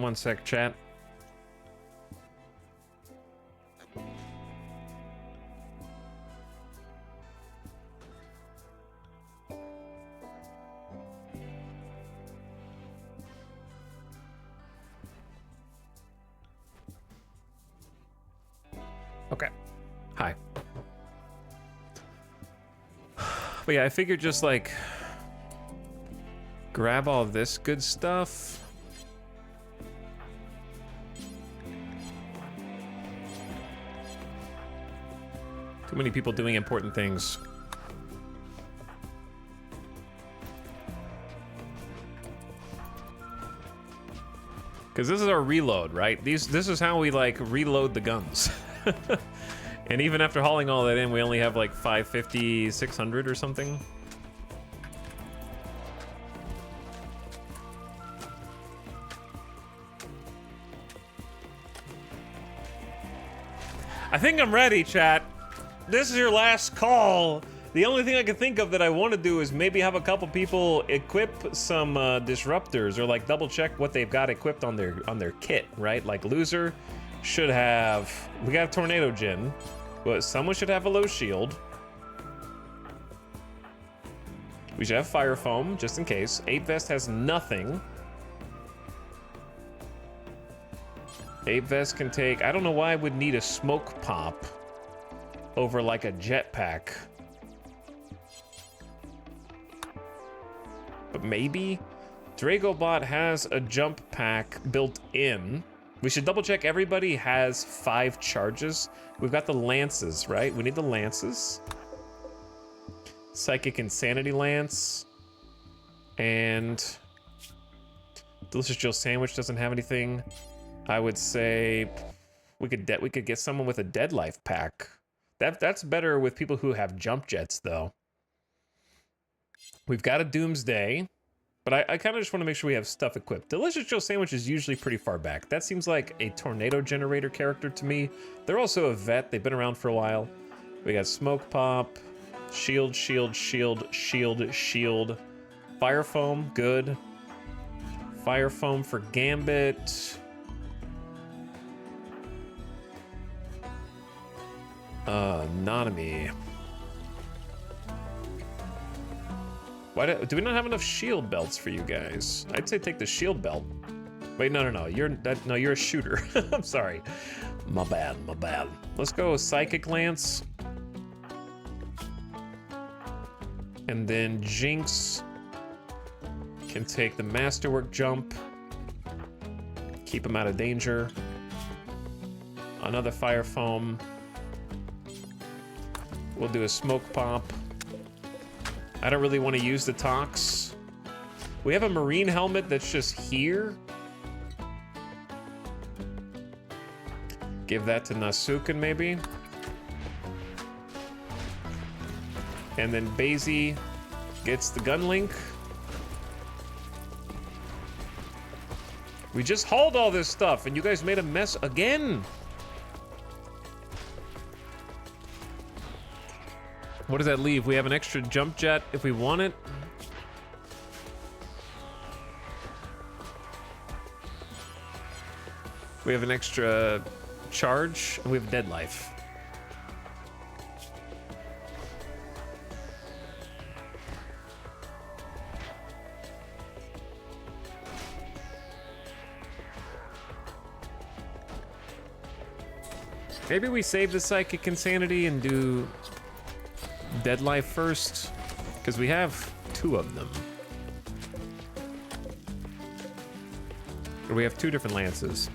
one sec, chat. Okay. Hi. But yeah, I figured just like grab all this good stuff. Too many people doing important things. Because this is our reload, right? This is how we like reload the guns. And even after hauling all that in, we only have like 550, 600 or something. I think I'm ready, chat. This is your last call. The only thing I can think of that I want to do is maybe have a couple people equip some disruptors, or like double check what they've got equipped on their kit, right? Like Loser should have, we got a Tornado Gin, but someone should have a low shield. We should have Fire Foam, just in case. 8 Vest has nothing. 8 Vest can take, I don't know why I would need a Smoke Pop over like a jetpack. But maybe? Dragobot has a jump pack built in. We should double check everybody has 5 charges. We've got the Lances, right? We need the Lances. Psychic Insanity Lance. And Delicious Jill Sandwich doesn't have anything. I would say we could get someone with a Dead Life pack. That's better with people who have jump jets, though. We've got a Doomsday, but I kind of just want to make sure we have stuff equipped. Delicious Joe Sandwich is usually pretty far back. That seems like a Tornado Generator character to me. They're also a vet. They've been around for a while. We got Smoke Pop, Shield, Shield, Shield, Shield, Shield. Fire Foam, good. Fire Foam for Gambit. Anomaly. Why do we not have enough shield belts for you guys? I'd say take the shield belt. Wait, no. You're a shooter. I'm sorry. My bad. Let's go Psychic Lance. And then Jinx can take the Masterwork Jump. Keep him out of danger. Another Fire Foam. We'll do a Smoke Pop. I don't really want to use the Tox. We have a Marine Helmet that's just here. Give that to Nasuken, maybe. And then Basie gets the Gun Link. We just hauled all this stuff, and you guys made a mess again. What does that leave? We have an extra jump jet if we want it. We have an extra charge, and we have Dead Life. Maybe we save the Psychic Insanity and do Dead Life first, because we have 2 of them. Or we have 2 different lances.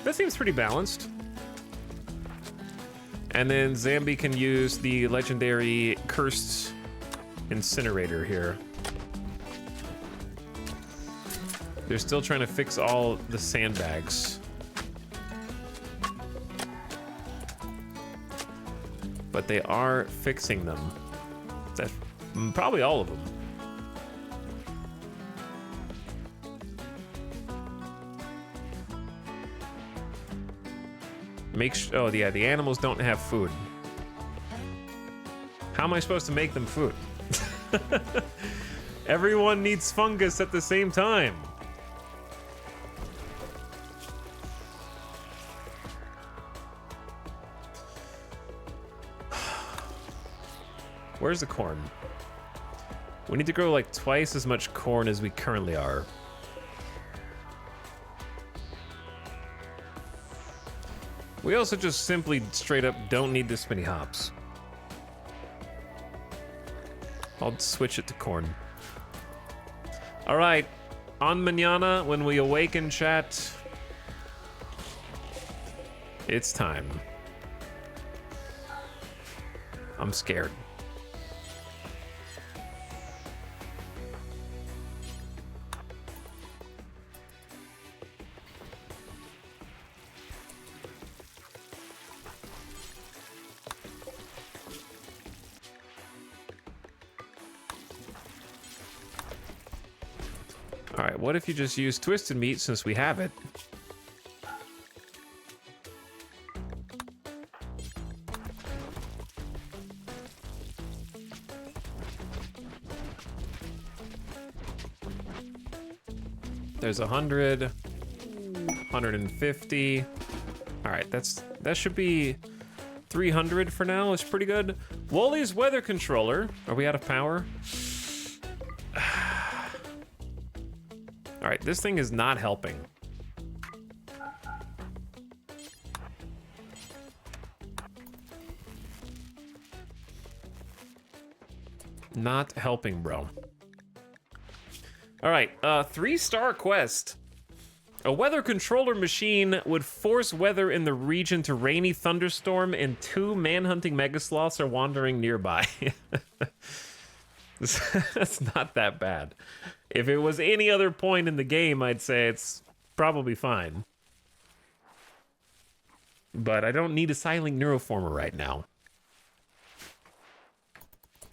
That seems pretty balanced. And then Zambi can use the legendary Cursed Incinerator here. They're still trying to fix all the sandbags. But they are fixing them. That's probably all of them. Oh yeah, the animals don't have food. How am I supposed to make them food? Everyone needs fungus at the same time. Where's the corn? We need to grow like twice as much corn as we currently are. We also just simply straight up don't need this many hops. I'll switch it to corn. All right, on mañana, when we awaken, chat, it's time. I'm scared. All right, what if you just use twisted meat since we have it? There's 100, 150. All right, that should be 300 for now. It's pretty good. Wally's weather controller. Are we out of power? All right, this thing is not helping. Not helping, bro. All right, 3-star quest. A weather controller machine would force weather in the region to rainy thunderstorm, and 2 manhunting megasloths are wandering nearby. That's not that bad. If it was any other point in the game, I'd say it's probably fine. But I don't need a silent neuroformer right now.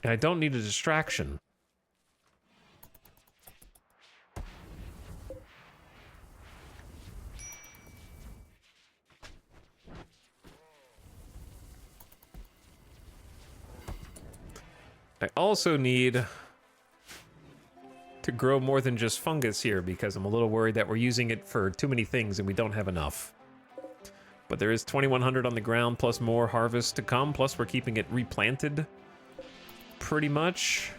And I don't need a distraction. I also need to grow more than just fungus here because I'm a little worried that we're using it for too many things and we don't have enough. But there is 2,100 on the ground plus more harvest to come, plus we're keeping it replanted pretty much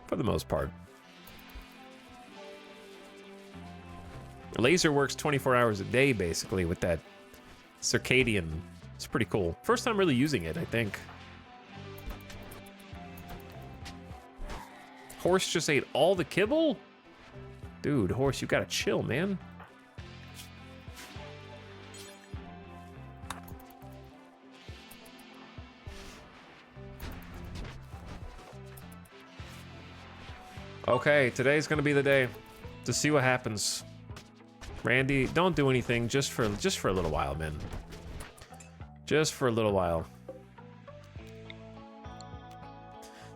for the most part. Laser works 24 hours a day basically with that circadian. It's pretty cool. First time really using it, I think. Horse just ate all the kibble? Dude, horse, you gotta chill, man. Okay, today's gonna be the day to see what happens. Randy, don't do anything just for a little while, man. Just for a little while.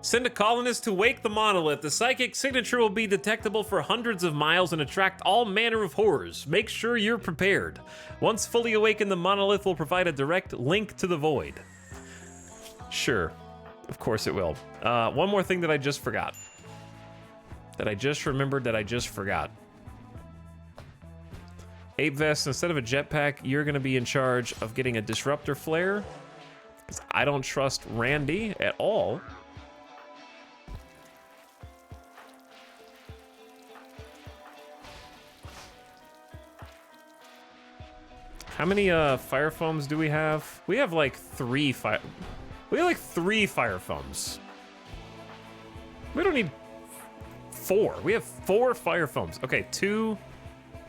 Send a colonist to wake the monolith. The psychic signature will be detectable for hundreds of miles and attract all manner of horrors. Make sure you're prepared. Once fully awakened, the monolith will provide a direct link to the void. Sure, of course it will. One more thing that I just forgot. That I just remembered that I just forgot. Ape Vest, instead of a jetpack, you're gonna be in charge of getting a disruptor flare. Because I don't trust Randy at all. How many fire foams do we have? We have like 3 fire. We have like 3 fire foams. We don't need 4. We have 4 fire foams. Okay, 2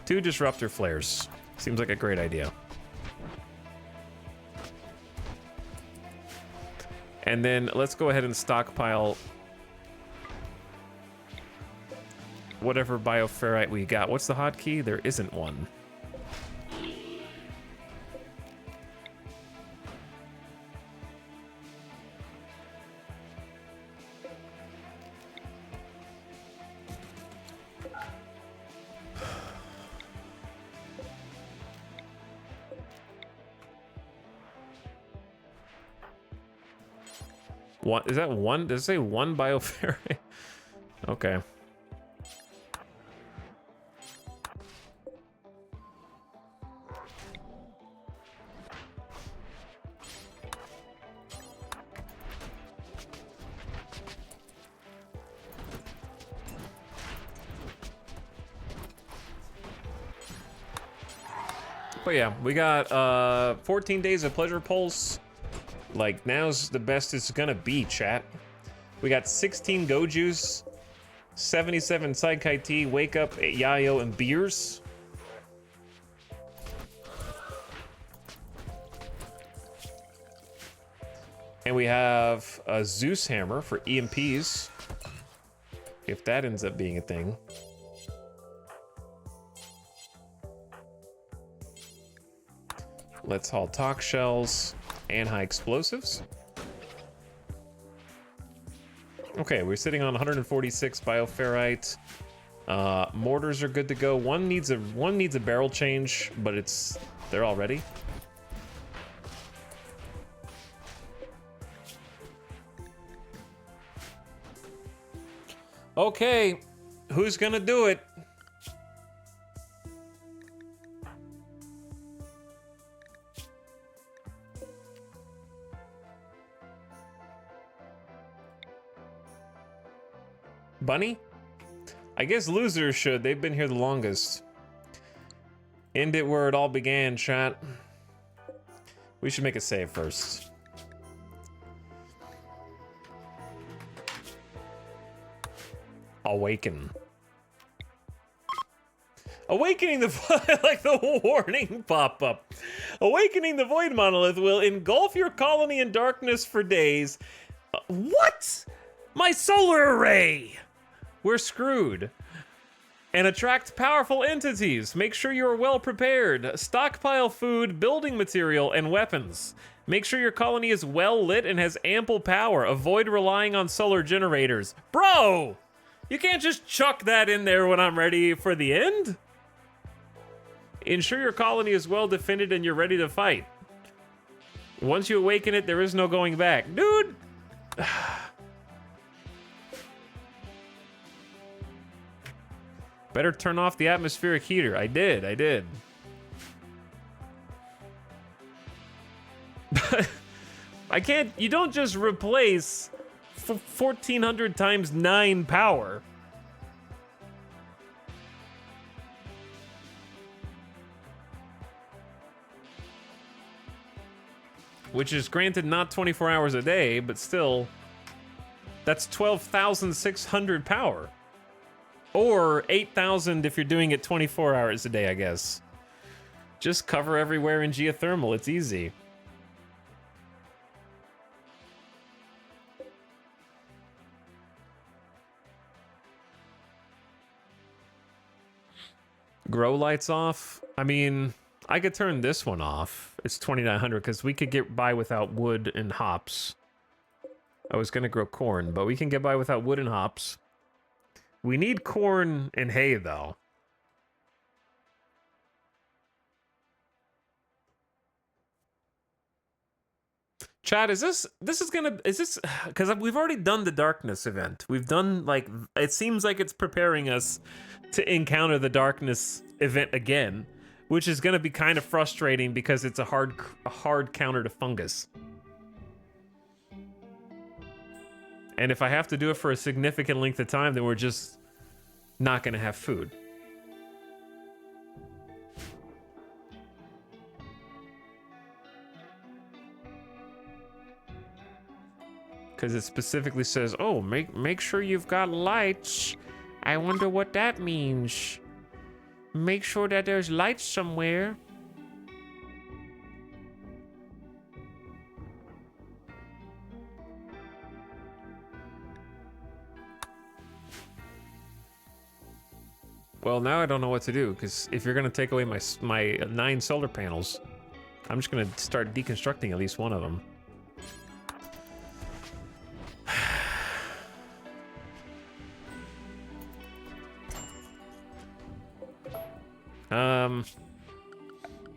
disruptor flares. Seems like a great idea. And then let's go ahead and stockpile whatever bioferrite we got. What's the hotkey? There isn't one. What is that? One? Does it say 1 bioferrite? Okay. But yeah, we got 14 days of pleasure pulse. Like, now's the best it's gonna be, chat. We got 16 go juice, 77 Saikai tea, wake up, yayo, and beers. And we have a Zeus hammer for EMPs, if that ends up being a thing. Let's haul talk shells and high explosives. Okay, we're sitting on 146 bioferrite. Mortars are good to go. One needs a barrel change, but they're all ready. Okay, who's gonna do it? Bunny? I guess losers should. They've been here the longest. End it where it all began, chat. We should make a save first. Awaken. Awakening the like the warning pop-up. Awakening the void monolith will engulf your colony in darkness for days. What? My solar array! We're screwed. And attract powerful entities. Make sure you are well prepared. Stockpile food, building material, and weapons. Make sure your colony is well lit and has ample power. Avoid relying on solar generators. Bro! You can't just chuck that in there when I'm ready for the end. Ensure your colony is well defended and you're ready to fight. Once you awaken it, there is no going back. Dude! Better turn off the atmospheric heater. I did. I can't, you don't just replace 1400 times 9 power. Which is granted not 24 hours a day, but still, that's 12,600 power. Or 8,000 if you're doing it 24 hours a day, I guess. Just cover everywhere in geothermal, it's easy. Grow lights off? I mean, I could turn this one off. It's 2,900 because we could get by without wood and hops. I was gonna grow corn, but we can get by without wood and hops. We need corn and hay, though. Chad, is this because we've already done the darkness event. We've done, like, it seems like it's preparing us to encounter the darkness event again, which is gonna be kind of frustrating because it's a hard counter to fungus. And if I have to do it for a significant length of time, then we're just not gonna have food. Because it specifically says, oh, make sure you've got lights. I wonder what that means. Make sure that there's lights somewhere. Well, now I don't know what to do, because if you're going to take away my 9 solar panels, I'm just going to start deconstructing at least one of them.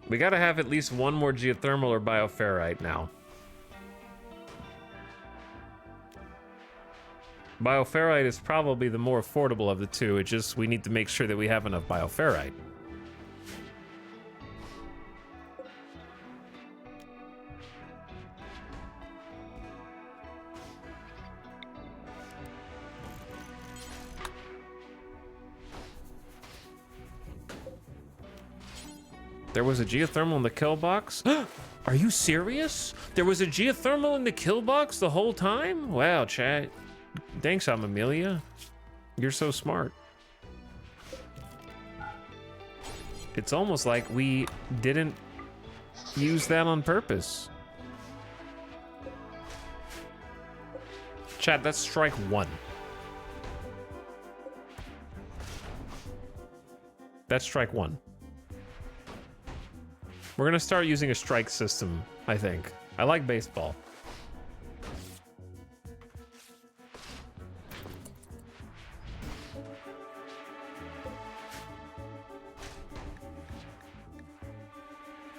We got to have at least one more geothermal or bioferrite now. Bioferrite is probably the more affordable of the two. It's just we need to make sure that we have enough bioferrite. There was a geothermal in the kill box? Are you serious? There was a geothermal in the kill box the whole time? Wow, chat. Thanks, Amelia. You're so smart. It's almost like we didn't use that on purpose. Chat, that's strike one. That's strike one. We're gonna start using a strike system, I think. I like baseball.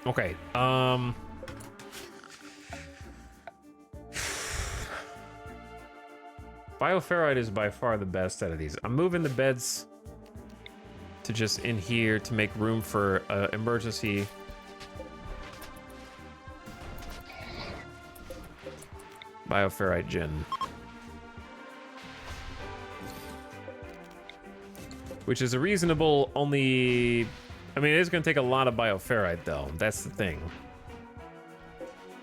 Okay, Bioferrite is by far the best out of these. I'm moving the beds to just in here to make room for emergency. Bioferrite gen. Which is a reasonable only... I mean, it is going to take a lot of bioferrite, though. That's the thing.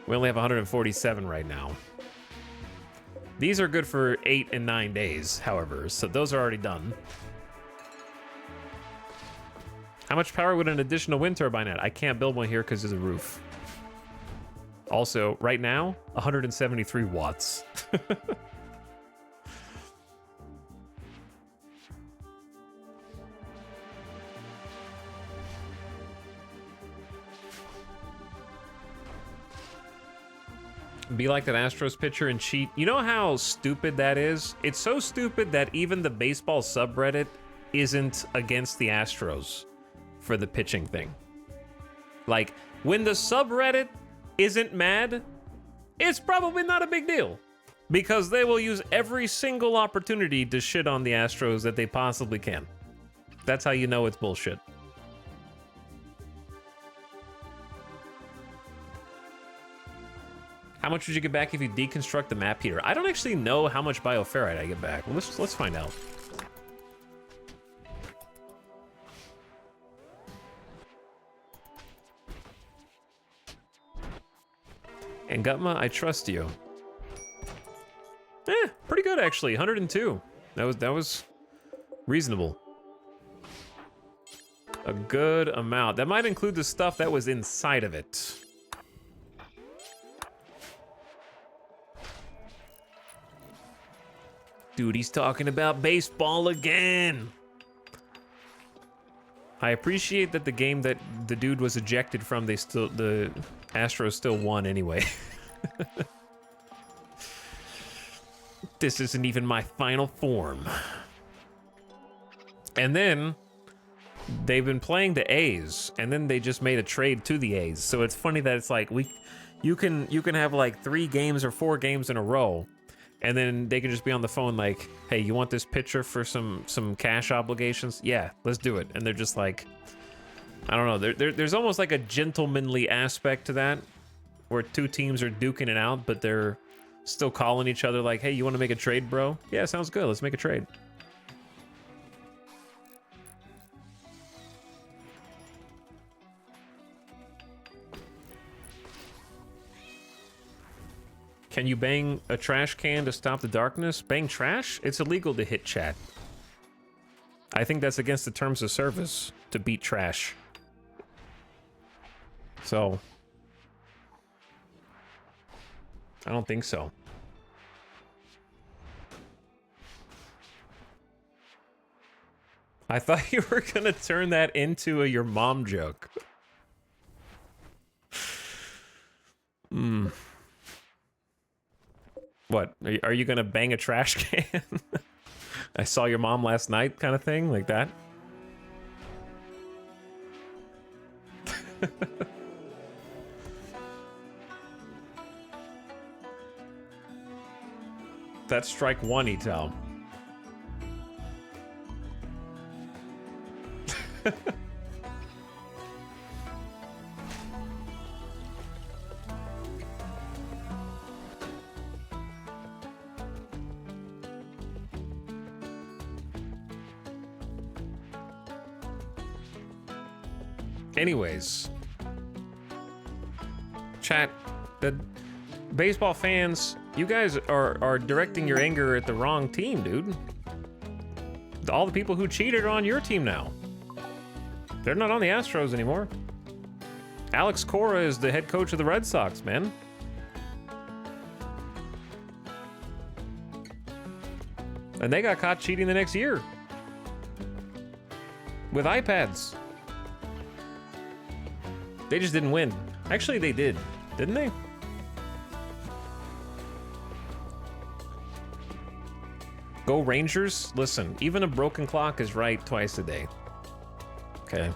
We only have 147 right now. These are good for 8 and 9 days, however, so those are already done. How much power would an additional wind turbine add? I can't build one here because there's a roof. Also, right now, 173 watts. Be like that Astros pitcher and cheat. You know how stupid that is? It's so stupid that even the baseball subreddit isn't against the Astros for the pitching thing. Like, when the subreddit isn't mad, it's probably not a big deal. Because they will use every single opportunity to shit on the Astros that they possibly can. That's how you know it's bullshit. How much would you get back if you deconstruct the map heater? I don't actually know how much bioferrite I get back. Well, let's find out. And Gutma, I trust you. Pretty good actually. 102. That was reasonable. A good amount. That might include the stuff that was inside of it. Dude, he's talking about baseball again. I appreciate that the game that the dude was ejected from, the Astros still won anyway. This isn't even my final form. And then they've been playing the A's, and then they just made a trade to the A's. So it's funny that it's like you can have like 3 games or 4 games in a row. And then they can just be on the phone like, hey, you want this pitcher for some cash obligations? Yeah, let's do it. And they're just like, I don't know. There's almost like a gentlemanly aspect to that, where 2 teams are duking it out, but they're still calling each other like, hey, you want to make a trade, bro? Yeah, sounds good. Let's make a trade. Can you bang a trash can to stop the darkness? Bang trash? It's illegal to hit chat. I think that's against the terms of service to beat trash. So, I don't think so. I thought you were gonna turn that into a your mom joke. What? Are you gonna bang a trash can? I saw your mom last night kind of thing, like that? That's strike 1, Etel. Anyways, Chat, the baseball fans, you guys are directing your anger at the wrong team, dude. All the people who cheated are on your team now. They're not on the Astros anymore. Alex Cora is the head coach of the Red Sox, man. And they got caught cheating the next year. With iPads. They just didn't win. Actually, they did. Didn't they? Go Rangers. Listen, even a broken clock is right twice a day. Okay.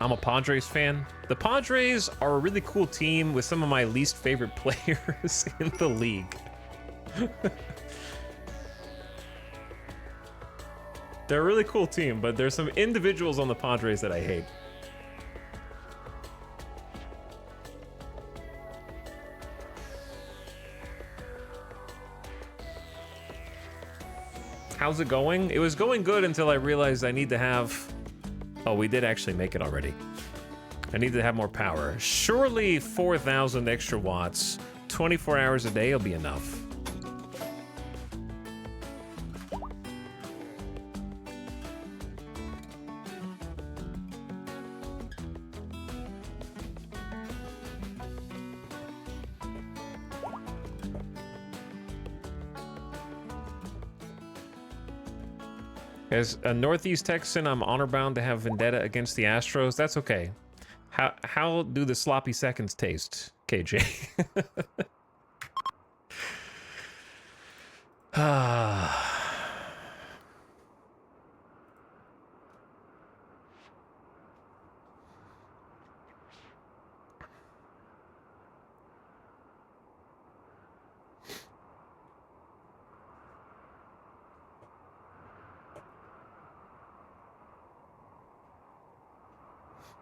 I'm a Padres fan. The Padres are a really cool team with some of my least favorite players in the league. They're a really cool team, but there's some individuals on the Padres that I hate. How's it going? It was going good until I realized I need to have... Oh, we did actually make it already. I need to have more power. Surely 4,000 extra watts, 24 hours a day will be enough. As a Northeast Texan, I'm honor-bound to have vendetta against the Astros. That's okay. How do the sloppy seconds taste, KJ?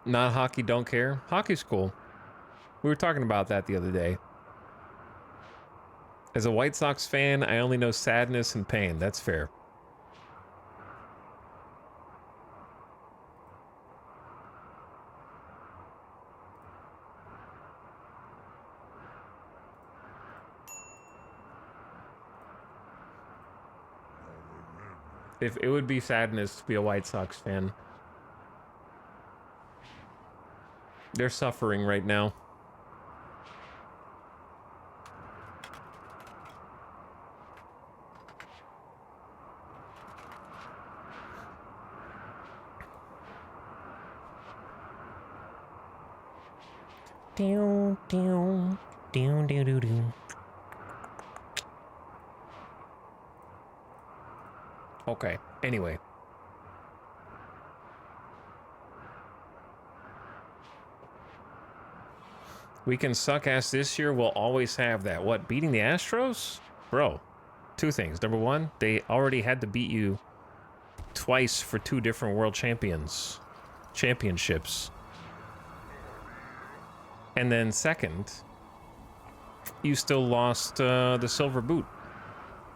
Not hockey, don't care. Hockey's cool. We were talking about that the other day. As a White Sox fan, I only know sadness and pain. That's fair. If it would be sadness to be a White Sox fan. They're suffering right now. Down, down, down, down, down, down. Okay, anyway. We can suck ass this year, we'll always have that. What, beating the Astros? Bro, two things. Number one, they already had to beat you twice for two different world championships. And then second, you still lost the silver boot,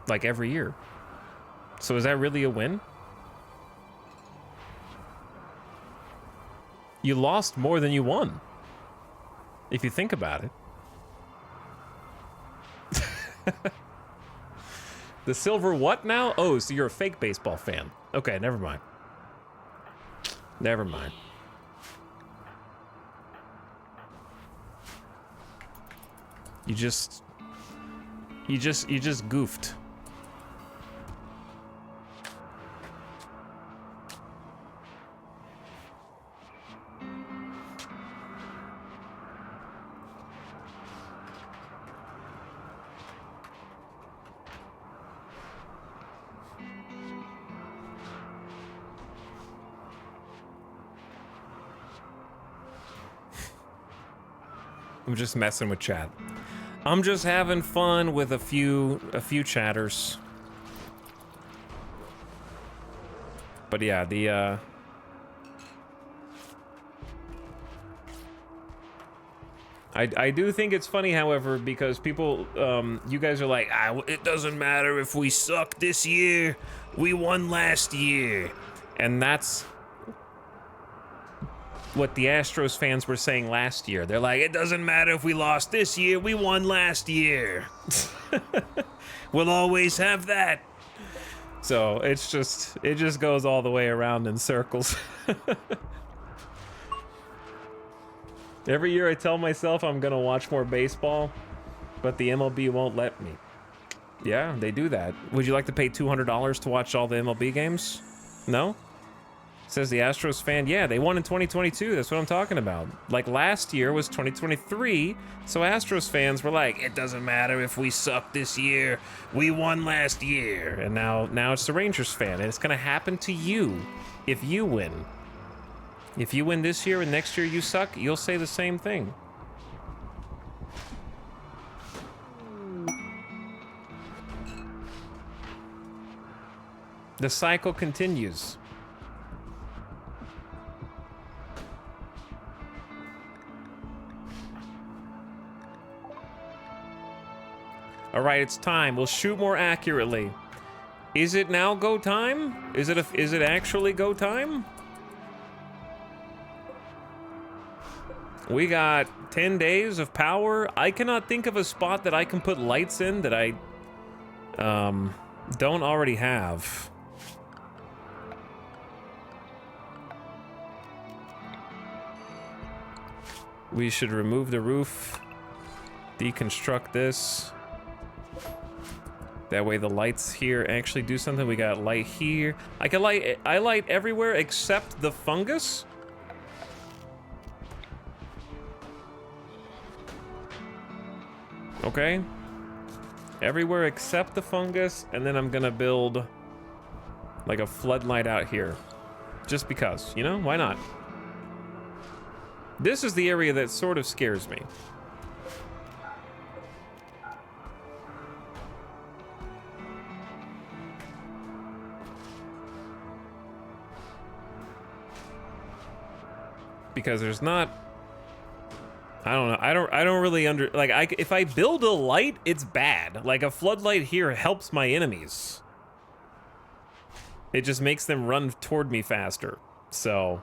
like every year. So is that really a win? You lost more than you won. If you think about it. The silver what now? Oh, so you're a fake baseball fan. Okay, never mind. Never mind. You just goofed. I'm just messing with chat. I'm just having fun with a few chatters. But yeah, the I do think it's funny, however, because people, you guys are like, it doesn't matter if we suck this year, we won last year. And that's what the Astros fans were saying last year. They're like, it doesn't matter if we lost this year, we won last year. We'll always have that. So it just goes all the way around in circles. Every year I tell myself I'm gonna watch more baseball, but the MLB won't let me. Yeah, they do that. Would you like to pay $200 to watch all the MLB games? No? Says the Astros fan. Yeah, they won in 2022. That's what I'm talking about. Like last year was 2023, so Astros fans were like, it doesn't matter if we suck this year. We won last year. And now it's the Rangers fan, and it's gonna happen to you if you win. If you win this year and next year you suck, you'll say the same thing. The cycle continues. All right, it's time. We'll shoot more accurately. Is it now go time? Is it actually go time? We got 10 days of power. I cannot think of a spot that I can put lights in that I don't already have. We should remove the roof, deconstruct this. That way the lights here actually do something. We got light here. I light everywhere except the fungus. Okay. Everywhere except the fungus, and then I'm gonna build like a floodlight out here. Just because, you know, why not? This is the area that sort of scares me. Because there's not, I don't know, I don't really if I build a light, it's bad. Like a floodlight here helps my enemies. It just makes them run toward me faster. So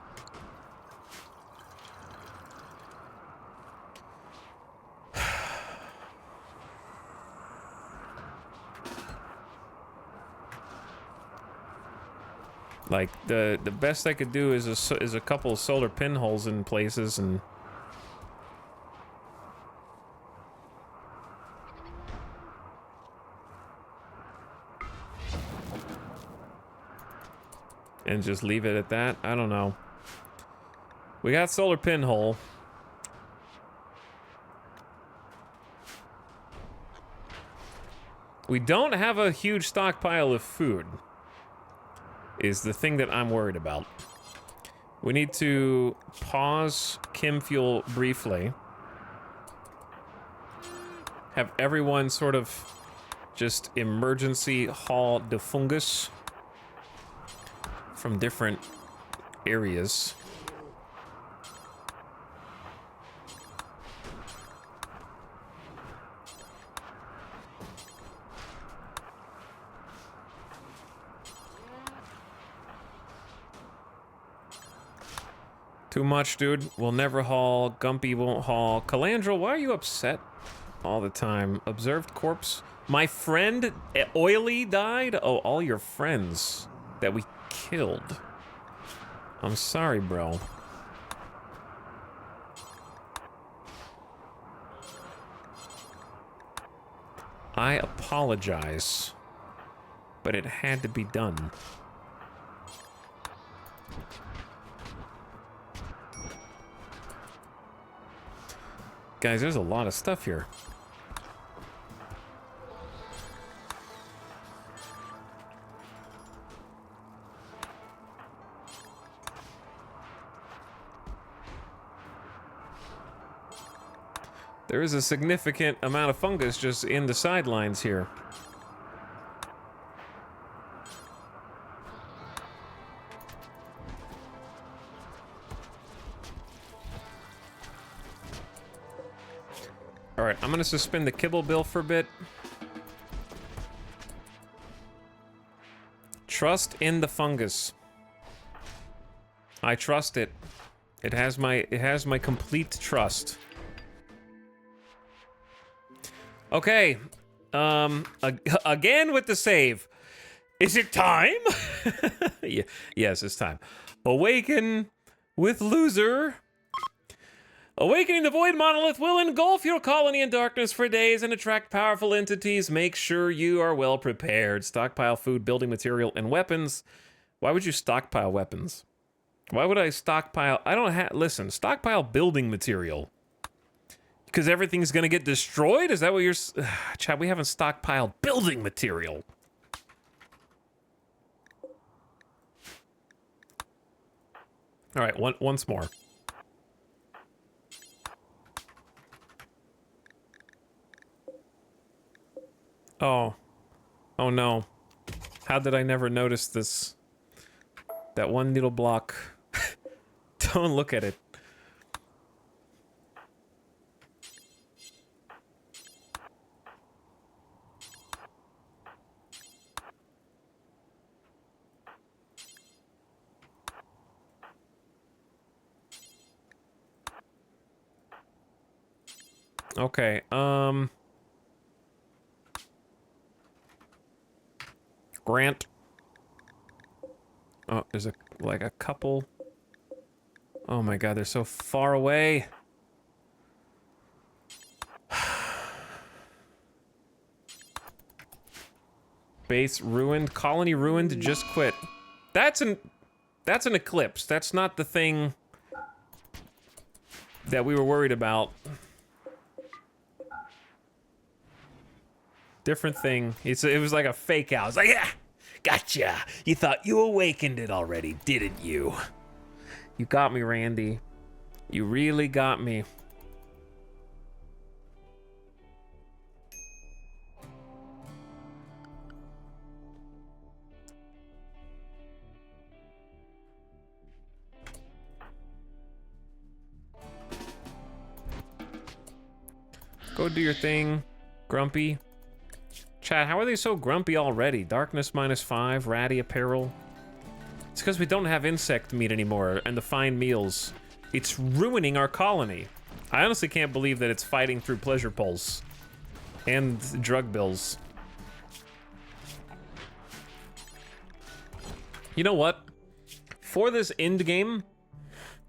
like the best I could do is a couple of solar pinholes in places and just leave it at that. I don't know. We got solar pinhole. We don't have a huge stockpile of food, is the thing that I'm worried about. We need to pause Chem Fuel briefly. Have everyone sort of just emergency haul the fungus from different areas. Too much, dude. We'll never haul. Gumpy won't haul. Calandrel, why are you upset all the time? Observed corpse. My friend Oily died? Oh, all your friends that we killed. I'm sorry, bro. I apologize, but it had to be done. Guys, there's a lot of stuff here. There is a significant amount of fungus just in the sidelines here. right, I'm gonna suspend the kibble bill for a bit. Trust in the fungus. I trust it. It has my complete trust. Okay. Again with the save. Is it time? Yeah, yes, it's time. Awaken with loser. Awakening the Void Monolith will engulf your colony in darkness for days and attract powerful entities. Make sure you are well prepared. Stockpile food, building material, and weapons. Why would you stockpile weapons? Why would I stockpile? I don't have. Listen, stockpile building material. Because everything's gonna get destroyed? Is that what you're. Chad, we haven't stockpiled building material. All right, once more. Oh. Oh no. How did I never notice this? That one little block. Don't look at it. Okay, Grant. Oh, there's like a couple. Oh my god, they're so far away. Base ruined, colony ruined, just quit. That's an eclipse. That's not the thing that we were worried about. Different thing. It was like a fake out. It's like, yeah, gotcha. You thought you awakened it already, didn't you? You got me, Randy. You really got me. Go do your thing, Grumpy. Chat, how are they so grumpy already? Darkness -5, ratty apparel. It's because we don't have insect meat anymore and the fine meals. It's ruining our colony. I honestly can't believe that it's fighting through pleasure pulse and drug bills. You know what? For this end game,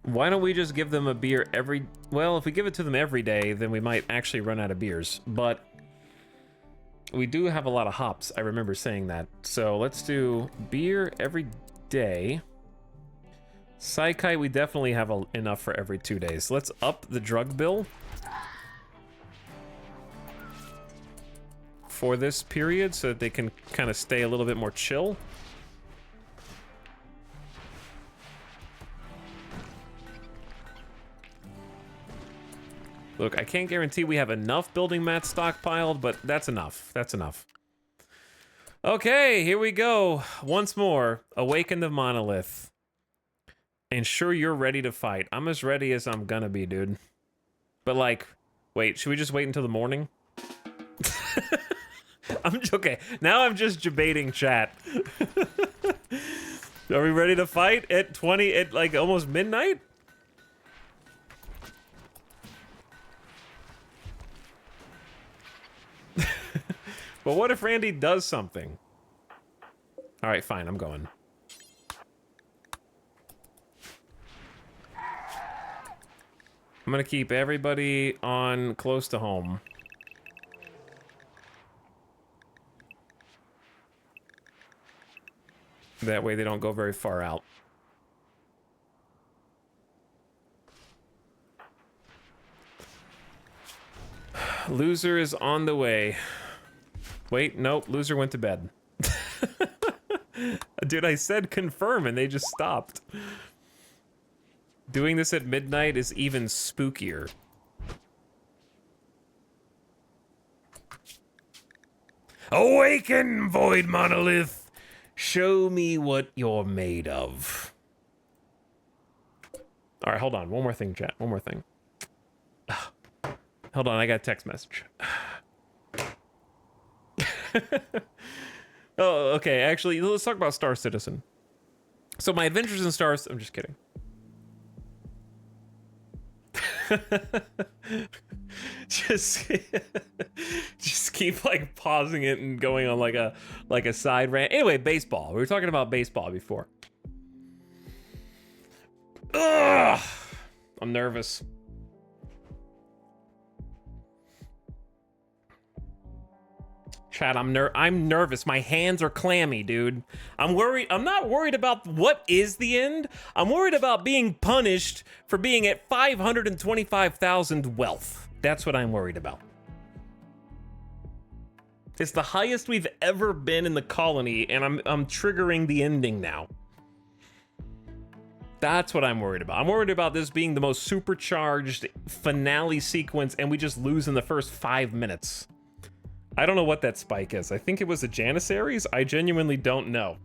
why don't we just give them a beer every... Well, if we give it to them every day, then we might actually run out of beers. But we do have a lot of hops. I remember saying that. So let's do beer every day. Saikai, we definitely have enough for every 2 days. Let's up the drug bill for this period so that they can kind of stay a little bit more chill. Look, I can't guarantee we have enough building mats stockpiled, but that's enough. That's enough. Okay, here we go. Once more, awaken the monolith. Ensure you're ready to fight. I'm as ready as I'm gonna be, dude. But like, wait, should we just wait until the morning? Okay, now I'm just debating chat. Are we ready to fight at like almost midnight? But what if Randy does something? All right, fine, I'm going. I'm gonna keep everybody on close to home. That way they don't go very far out. Loser is on the way. Wait, nope, loser went to bed. Dude, I said confirm and they just stopped. Doing this at midnight is even spookier. Awaken, Void Monolith! Show me what you're made of. Alright, hold on. One more thing, chat. One more thing. Hold on, I got a text message. Oh, okay. Actually, let's talk about Star Citizen. So my adventures in Stars. I'm just kidding. just keep like pausing it and going on like a side rant. Anyway, baseball. We were talking about baseball before. Ugh, I'm nervous. Chad, I'm nervous. My hands are clammy, dude. I'm worried. I'm not worried about what is the end. I'm worried about being punished for being at 525,000 wealth. That's what I'm worried about. It's the highest we've ever been in the colony, and I'm triggering the ending now. That's what I'm worried about. I'm worried about this being the most supercharged finale sequence, and we just lose in the first 5 minutes. I don't know what that spike is. I think it was a Janissaries. I genuinely don't know.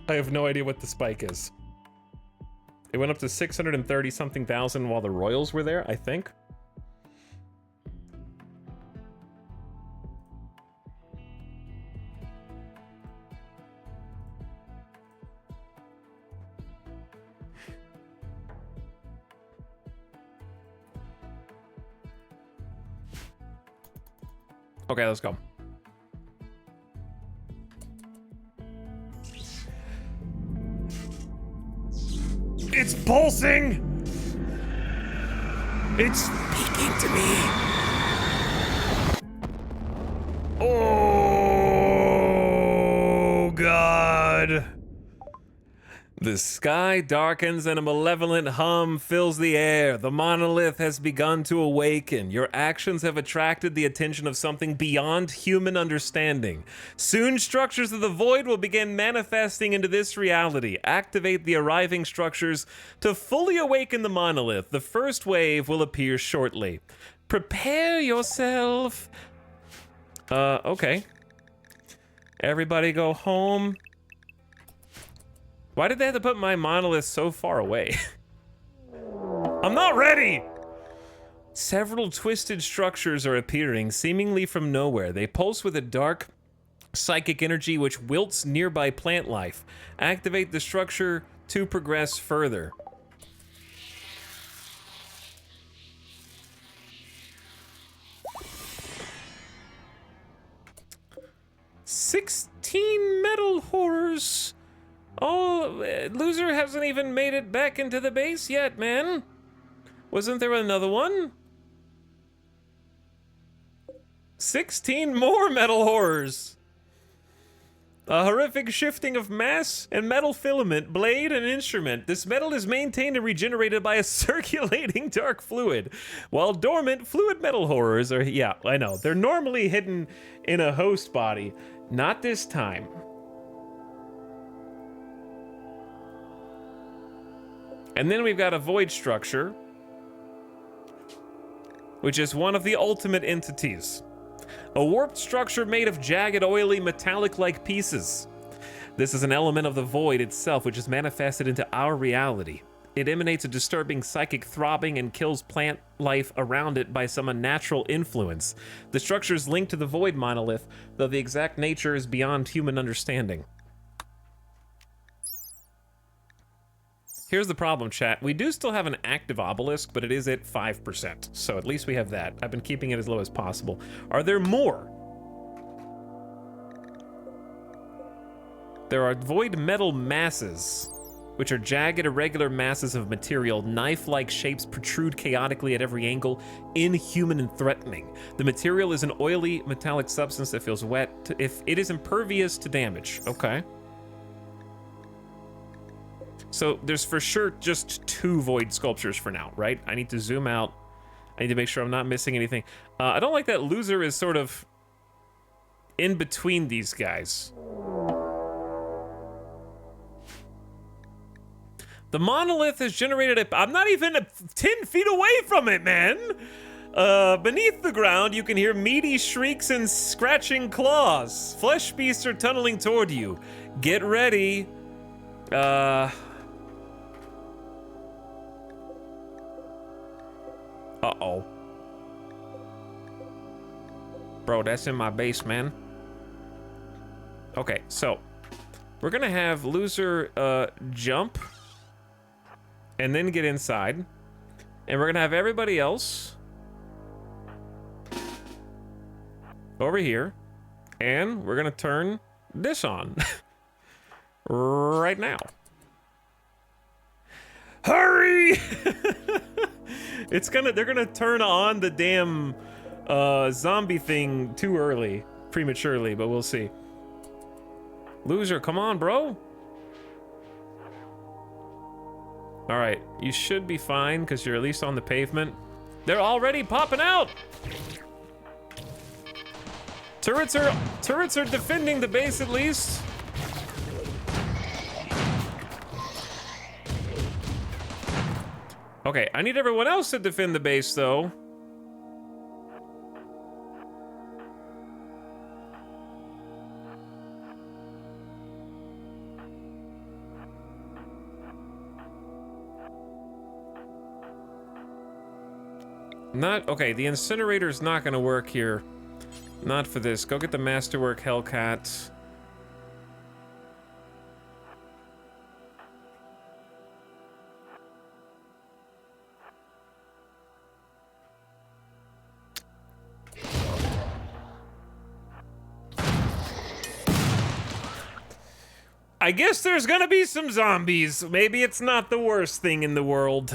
I have no idea what the spike is. It went up to 630 something thousand while the Royals were there, I think. Okay, let's go. It's pulsing! It's speaking to me! Oh, God. The sky darkens and a malevolent hum fills the air. The monolith has begun to awaken. Your actions have attracted the attention of something beyond human understanding. Soon, structures of the void will begin manifesting into this reality. Activate the arriving structures to fully awaken the monolith. The first wave will appear shortly. Prepare yourself. Okay. Everybody go home. Why did they have to put my monolith so far away? I'm not ready! Several twisted structures are appearing, seemingly from nowhere. They pulse with a dark, psychic energy which wilts nearby plant life. Activate the structure to progress further. "16 metal horrors. Oh, loser hasn't even made it back into the base yet, man. Wasn't there another one? 16 more metal horrors. A horrific shifting of mass and metal filament, blade, and instrument. This metal is maintained and regenerated by a circulating dark fluid. While dormant, fluid metal horrors are, yeah, I know. They're normally hidden in a host body. Not this time. And then we've got a void structure, which is one of the ultimate entities. A warped structure made of jagged, oily, metallic-like pieces. This is an element of the void itself, which is manifested into our reality. It emanates a disturbing psychic throbbing and kills plant life around it by some unnatural influence. The structure is linked to the void monolith, though the exact nature is beyond human understanding. Here's the problem, chat. We do still have an active obelisk, but it is at 5%. So at least we have that. I've been keeping it as low as possible. Are there more? There are void metal masses, which are jagged, irregular masses of material. Knife-like shapes protrude chaotically at every angle, inhuman and threatening. The material is an oily, metallic substance that feels wet. If it is impervious to damage. Okay. So there's for sure just 2 void sculptures for now, right? I need to zoom out. I need to make sure I'm not missing anything. I don't like that loser is sort of in between these guys. The monolith has generated a... I'm not even 10 feet away from it, man! Beneath the ground, you can hear meaty shrieks and scratching claws. Flesh beasts are tunneling toward you. Get ready. Uh-oh. Bro, that's in my base, man. Okay, so we're gonna have loser jump and then get inside. And we're gonna have everybody else over here. And we're gonna turn this on right now. Hurry! They're gonna turn on the damn zombie thing too early, prematurely, but we'll see. Loser, come on, bro. All right, you should be fine because you're at least on the pavement. They're already popping out. Turrets are defending the base at least. Okay, I need everyone else to defend the base though. Okay, the incinerator's not gonna work here. Not for this. Go get the masterwork Hellcat. I guess there's gonna be some zombies. Maybe it's not the worst thing in the world.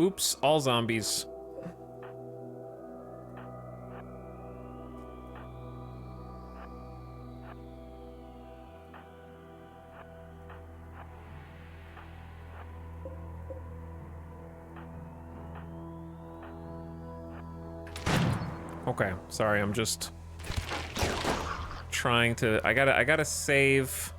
Oops, all zombies. Okay, sorry, I'm just trying to, I gotta save.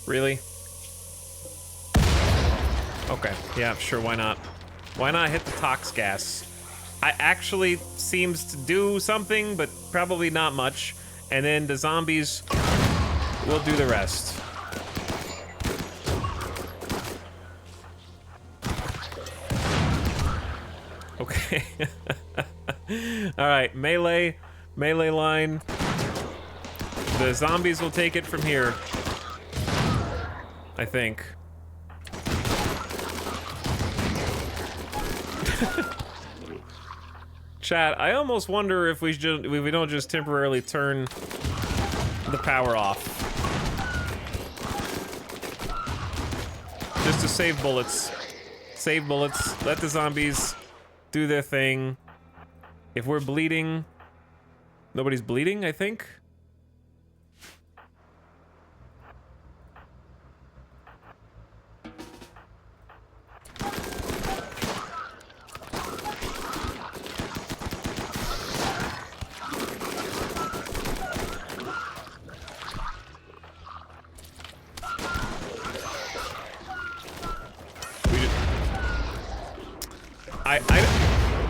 Really? Okay, yeah, sure, why not? Why not hit the tox gas? I actually seems to do something, but probably not much. And then the zombies will do the rest. Okay. All right, melee line. The zombies will take it from here. I think. Chat, I almost wonder if we don't just temporarily turn the power off. Just to save bullets. Save bullets. Let the zombies do their thing. If we're bleeding... Nobody's bleeding, I think?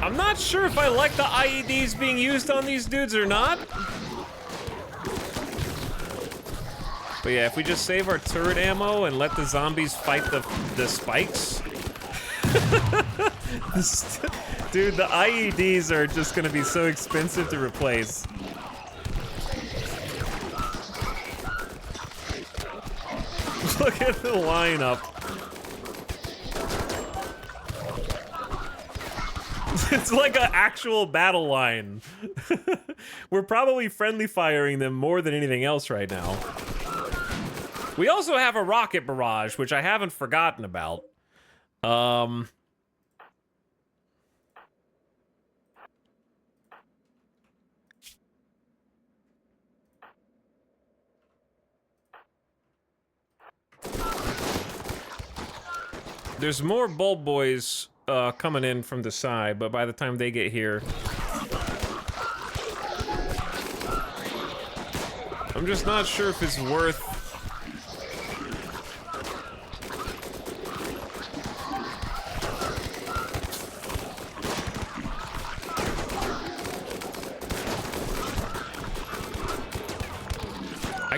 I'm not sure if I like the IEDs being used on these dudes or not. But yeah, if we just save our turret ammo and let the zombies fight the spikes. Dude, the IEDs are just gonna be so expensive to replace. Look at the lineup. It's like an actual battle line. We're probably friendly firing them more than anything else right now. We also have a rocket barrage, which I haven't forgotten about. There's more bulb boys coming in from the side, but by the time they get here, I'm just not sure if it's worth.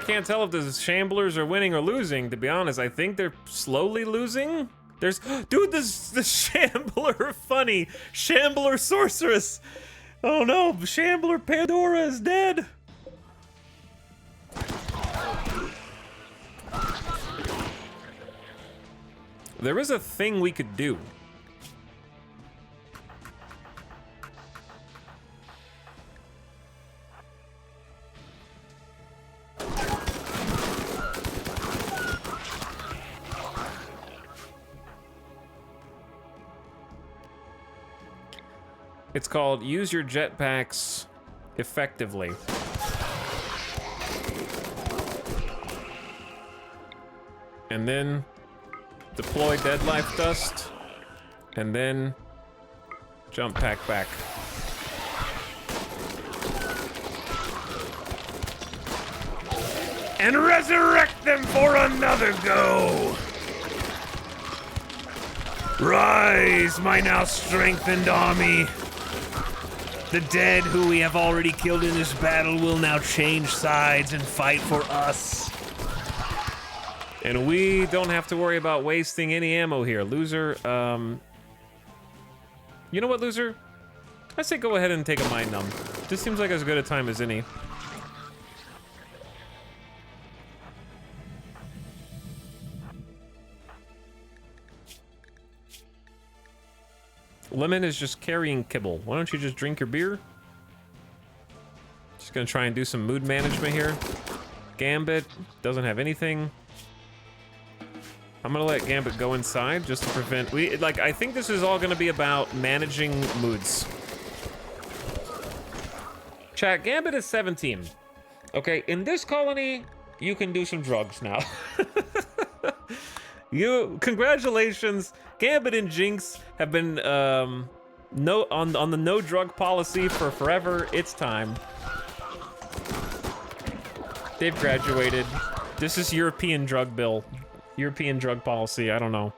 can't tell if the Shamblers are winning or losing, to be honest. I think they're slowly losing. There's, dude, this the Shambler funny. Shambler Sorceress. Oh no, Shambler Pandora is dead. There is a thing we could do. It's called use your jetpacks effectively. And then deploy dead life dust, and then jump pack back. And resurrect them for another go! Rise, my now strengthened army! The dead who we have already killed in this battle will now change sides and fight for us. And we don't have to worry about wasting any ammo here. Loser, you know what, loser? I say go ahead and take a mind numb. This seems like as good a time as any. Lemon is just carrying kibble. Why don't you just drink your beer? Just gonna try and do some mood management here. Gambit doesn't have anything. I'm gonna let Gambit go inside just to prevent... I think this is all gonna be about managing moods. Chat, Gambit is 17. Okay, in this colony, you can do some drugs now. Congratulations, Gambit and Jinx have been on the no drug policy for forever. It's time. They've graduated. This is European drug bill. European drug policy, I don't know.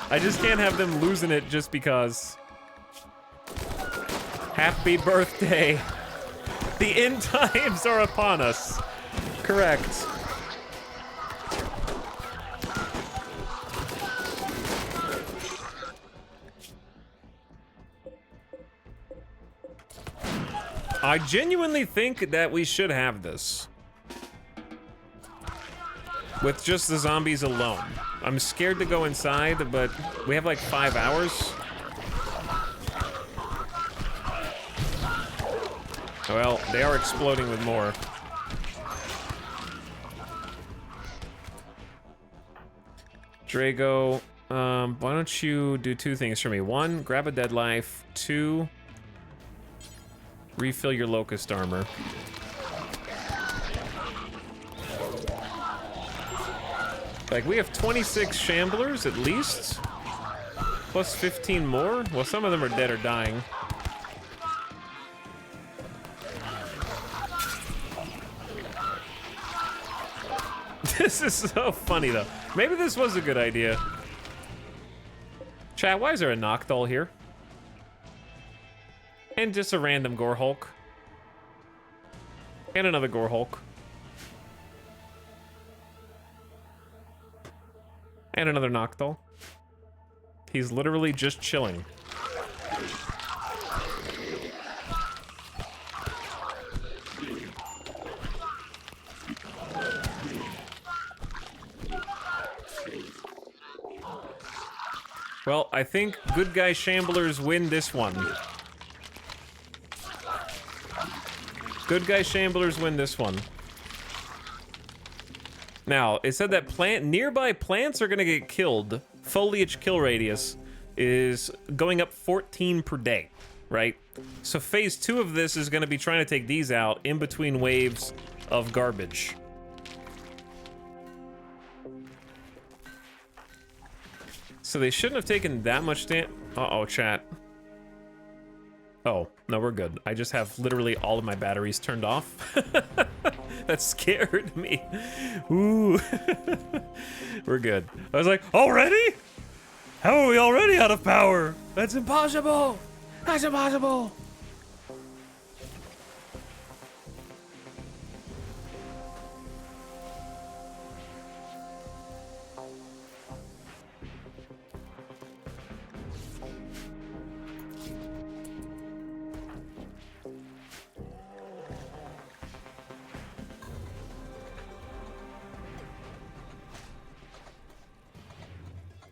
I just can't have them losing it just because. Happy birthday. The end times are upon us. Correct. I genuinely think that we should have this. With just the zombies alone. I'm scared to go inside, but we have like 5 hours. Well, they are exploding with more. Drago, why don't you do 2 things for me? 1, grab a dead life. 2, refill your locust armor. Like, we have 26 shamblers at least, plus 15 more. Well, some of them are dead or dying. This is so funny, though. Maybe this was a good idea. Chat, why is there a Noctowl here? And just a random Gore Hulk. And another Gore Hulk. And another Noctowl. He's literally just chilling. Well, I think good guy shamblers win this one. Good guy shamblers win this one. Now, it said that nearby plants are gonna get killed. Foliage kill radius is going up 14 per day, right? So phase 2 of this is gonna be trying to take these out in between waves of garbage. So they shouldn't have taken that much damage. Uh-oh, chat. Oh, no, we're good. I just have literally all of my batteries turned off. That scared me. Ooh. We're good. I was like, already? How are we already out of power? That's impossible. That's impossible.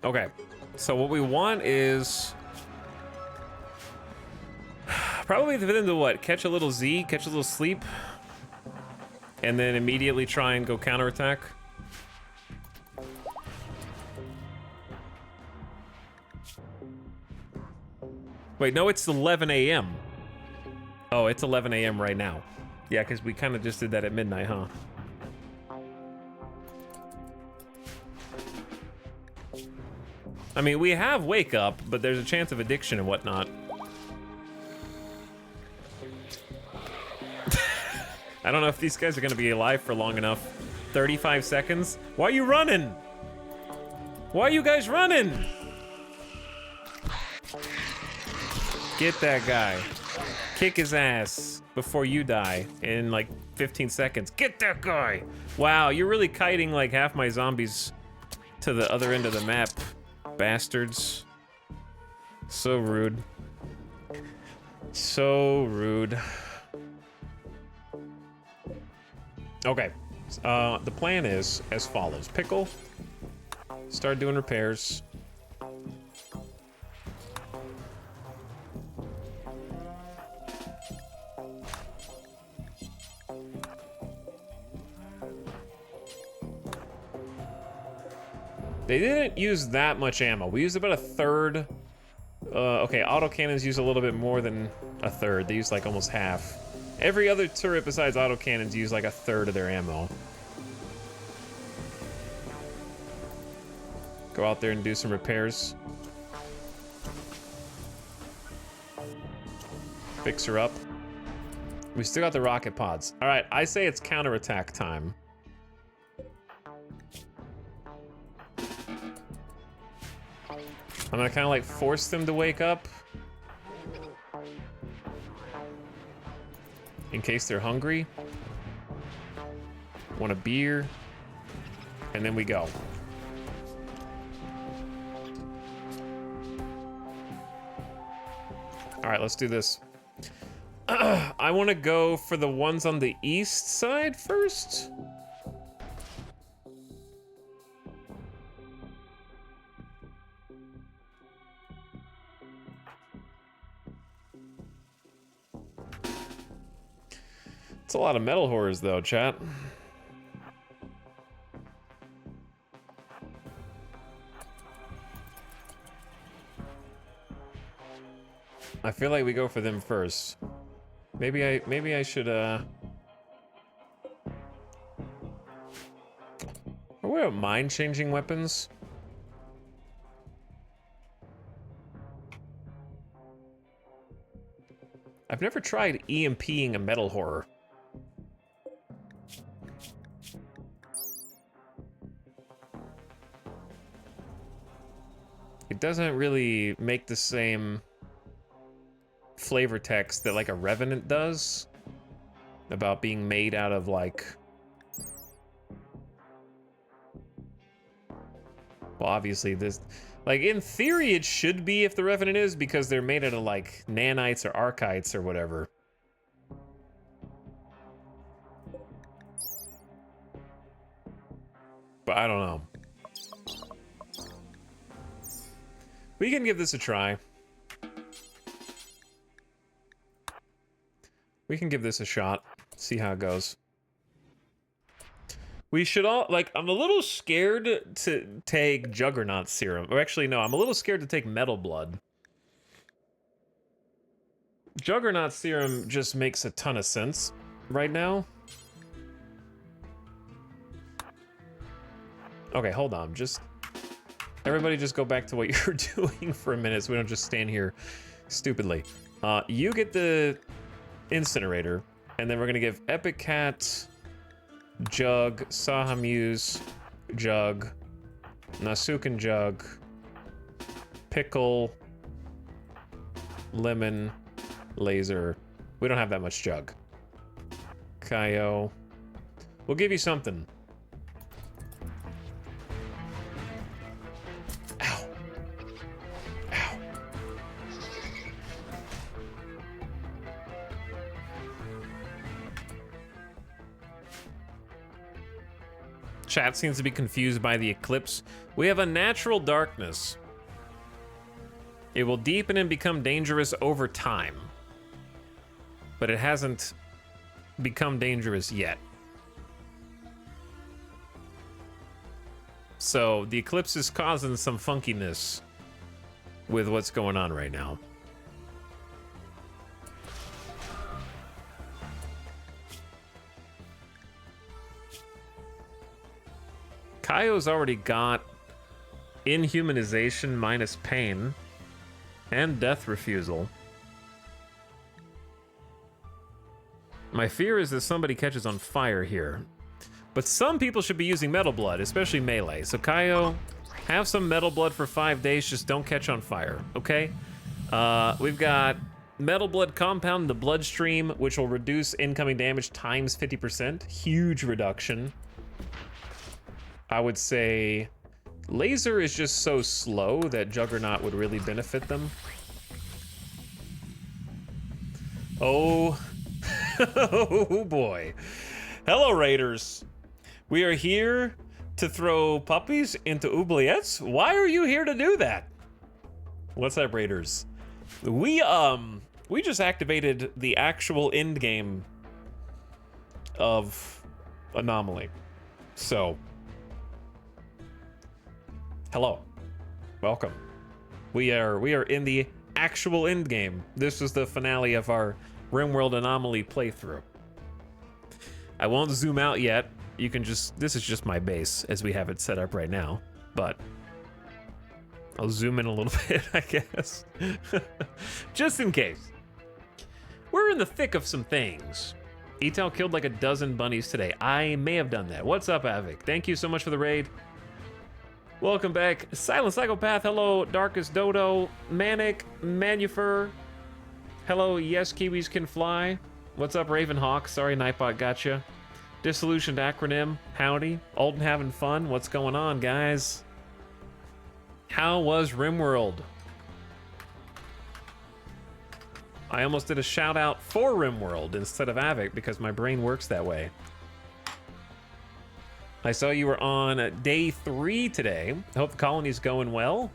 Okay, so what we want is probably for them to what? Catch a little Z, catch a little sleep, and then immediately try and go counterattack. Wait, no, it's 11 a.m. Oh, it's 11 a.m. right now. Yeah, because we kind of just did that at midnight, huh? I mean, we have wake up, but there's a chance of addiction and whatnot. I don't know if these guys are gonna be alive for long enough. 35 seconds? Why are you running? Why are you guys running? Get that guy. Kick his ass before you die in like 15 seconds. Get that guy. Wow, you're really kiting like half my zombies to the other end of the map. Bastards. So rude. So rude. Okay. The plan is as follows. Pickle. Start doing repairs. They didn't use that much ammo. We used about a third. Okay, autocannons use a little bit more than a third. They use like almost half. Every other turret besides autocannons use like a third of their ammo. Go out there and do some repairs. Fix her up. We still got the rocket pods. All right, I say it's counterattack time. I'm gonna kind of like force them to wake up in case they're hungry, want a beer, and then we go. All right, let's do this. I want to go for the ones on the east side first. It's a lot of metal horrors, though, chat. I feel like we go for them first. Maybe I should, Are we at mind-changing weapons? I've never tried EMPing a metal horror. It doesn't really make the same flavor text that like a Revenant does about being made out of like, well, obviously this, like in theory it should be if the Revenant is, because they're made out of like nanites or archites or whatever. But I don't know. We can give this a try. We can give this a shot. See how it goes. We should all, like, I'm a little scared to take Juggernaut Serum. Or actually, no, I'm a little scared to take Metal Blood. Juggernaut Serum just makes a ton of sense right now. Okay, hold on. Just... everybody just go back to what you're doing for a minute so we don't just stand here stupidly. You get the incinerator, and then we're gonna give Epic Cat, Jug, Sahamuse, Jug, Nasuken Jug, Pickle, Lemon, Laser. We don't have that much Jug. Kaio. We'll give you something. Ow. Ow. Chat seems to be confused by the eclipse. We have a natural darkness. It will deepen and become dangerous over time. But it hasn't become dangerous yet. So the eclipse is causing some funkiness with what's going on right now. Kaio's already got inhumanization minus pain and death refusal. My fear is that somebody catches on fire here. But some people should be using Metal Blood, especially melee. So Kaio, have some Metal Blood for 5 days, just don't catch on fire, okay? We've got Metal Blood Compound in the bloodstream, which will reduce incoming damage times 50%. Huge reduction. I would say Laser is just so slow that Juggernaut would really benefit them. Oh, oh boy. Hello, Raiders. We are here to throw puppies into oubliettes? Why are you here to do that? What's up, Raiders? We just activated the actual end game of Anomaly. So, hello. Welcome. We are in the actual end game. This is the finale of our RimWorld Anomaly playthrough. I won't zoom out yet. You can just, this is just my base as we have it set up right now, but I'll zoom in a little bit, I guess. Just in case. We're in the thick of some things. Etal killed like a dozen bunnies today. I may have done that. What's up, Avik? Thank you so much for the raid. Welcome back. Silent Psychopath, hello. Darkest Dodo, Manic, Manufer. Hello, Yes Kiwis Can Fly. What's up, Ravenhawk? Sorry, Nightbot gotcha. Disillusioned Acronym, howdy. Alden having fun? What's going on, guys? How was RimWorld? I almost did a shout out for RimWorld instead of Avik because my brain works that way. I saw you were on day 3 today. I hope the colony's going well.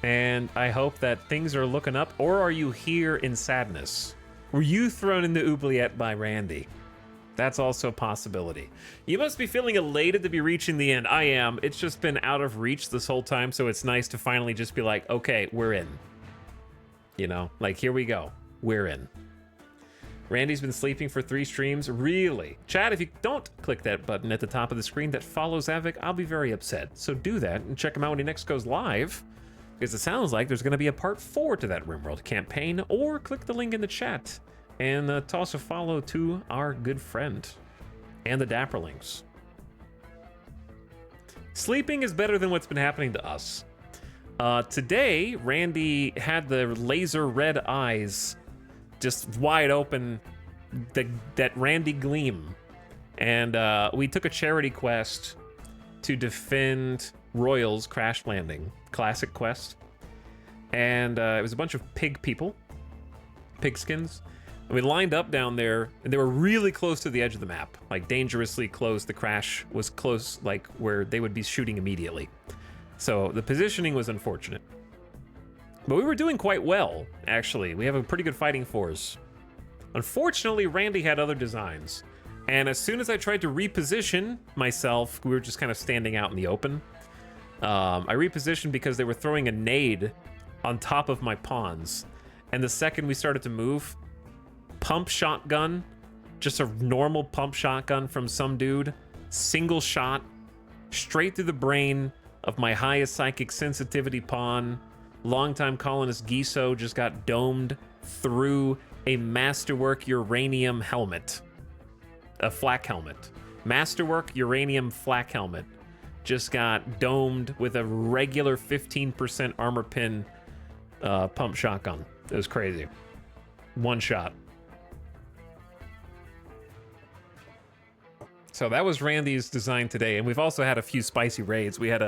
And I hope that things are looking up. Or are you here in sadness? Were you thrown in the oubliette by Randy? That's also a possibility. You must be feeling elated to be reaching the end. I am. It's just been out of reach this whole time, so it's nice to finally just be like, okay, we're in. You know, like, here we go. We're in. Randy's been sleeping for 3 streams. Really? Chat, if you don't click that button at the top of the screen that follows Avik, I'll be very upset. So do that and check him out when he next goes live, because it sounds like there's going to be a part 4 to that RimWorld campaign, or click the link in the chat and toss a follow to our good friend and the Dapperlings. Sleeping is better than what's been happening to us. Today, Randy had the laser red eyes just wide open, that Randy gleam. And we took a charity quest to defend Royals Crash Landing. Classic quest. And it was a bunch of pig people. Pigskins. And we lined up down there, and they were really close to the edge of the map. Like, dangerously close. The crash was close, like, where they would be shooting immediately. So the positioning was unfortunate. But we were doing quite well, actually. We have a pretty good fighting force. Unfortunately, Randy had other designs. And as soon as I tried to reposition myself, we were just kind of standing out in the open. I repositioned because they were throwing a nade on top of my pawns. And the second we started to move, pump shotgun, just a normal pump shotgun from some dude, single shot, straight through the brain of my highest psychic sensitivity pawn. Longtime colonist Giso just got domed through a Masterwork uranium helmet. A flak helmet. Masterwork uranium flak helmet. Just got domed with a regular 15% armor pin pump shotgun. It was crazy. One shot. So that was Randy's design today, and we've also had a few spicy raids. We've had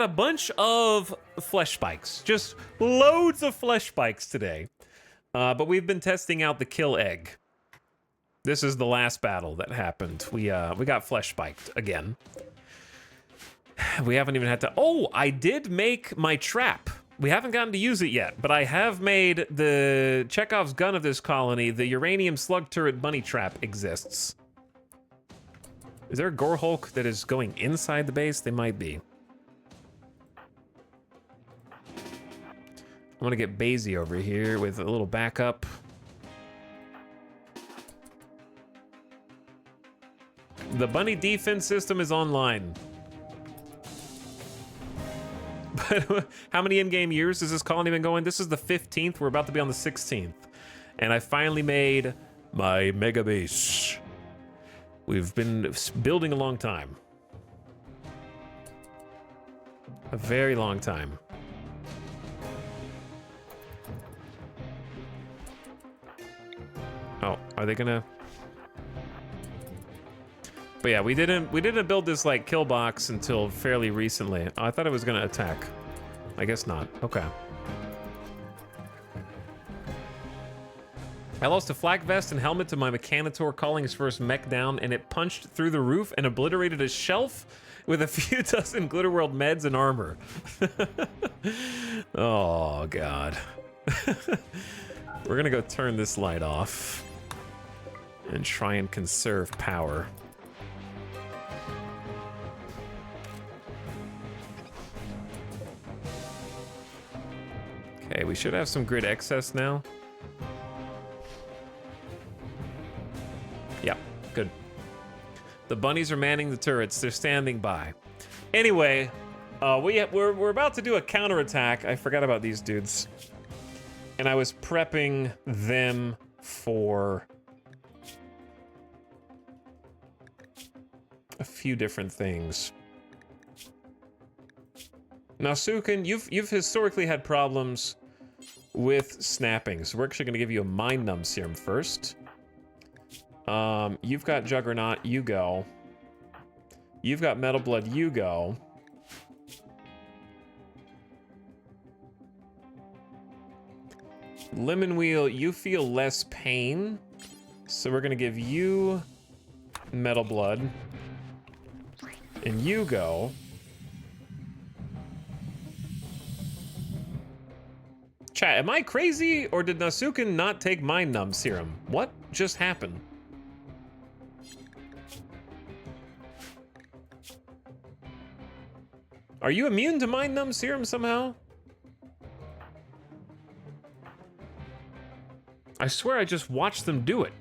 a bunch of flesh spikes, just loads of flesh spikes today. But we've been testing out the kill egg. This is the last battle that happened. We got flesh spiked again. We haven't even had to... Oh, I did make my trap. We haven't gotten to use it yet, but I have made the Chekhov's gun of this colony. The uranium slug turret bunny trap exists. Is there a gore hulk that is going inside the base? They might be. I want to get Basie over here with a little backup. The bunny defense system is online. But how many in-game years has this colony been going? This is the 15th. We're about to be on the 16th. And I finally made my mega base. We've been building a long time. A very long time. Oh, are they gonna... But yeah, we didn't build this like kill box until fairly recently. Oh, I thought it was gonna attack. I guess not. Okay. I lost a flak vest and helmet to my Mechanitor calling his first mech down, and it punched through the roof and obliterated a shelf with a few dozen Glitterworld meds and armor. Oh god. We're gonna go turn this light off and try and conserve power. Okay, we should have some grid excess now. Yeah, good. The bunnies are manning the turrets. They're standing by. Anyway, we're about to do a counterattack. I forgot about these dudes. And I was prepping them for a few different things. Now, Sukin, you've historically had problems with snapping, so we're actually going to give you a Mind Numb Serum first. You've got Juggernaut, you go. You've got Metal Blood, you go. Lemon Wheel, you feel less pain, so we're going to give you Metal Blood. And you go. Chat, am I crazy, or did Nasukin not take Mind Numb Serum? What just happened? Are you immune to Mind Numb Serum somehow? I swear I just watched them do it.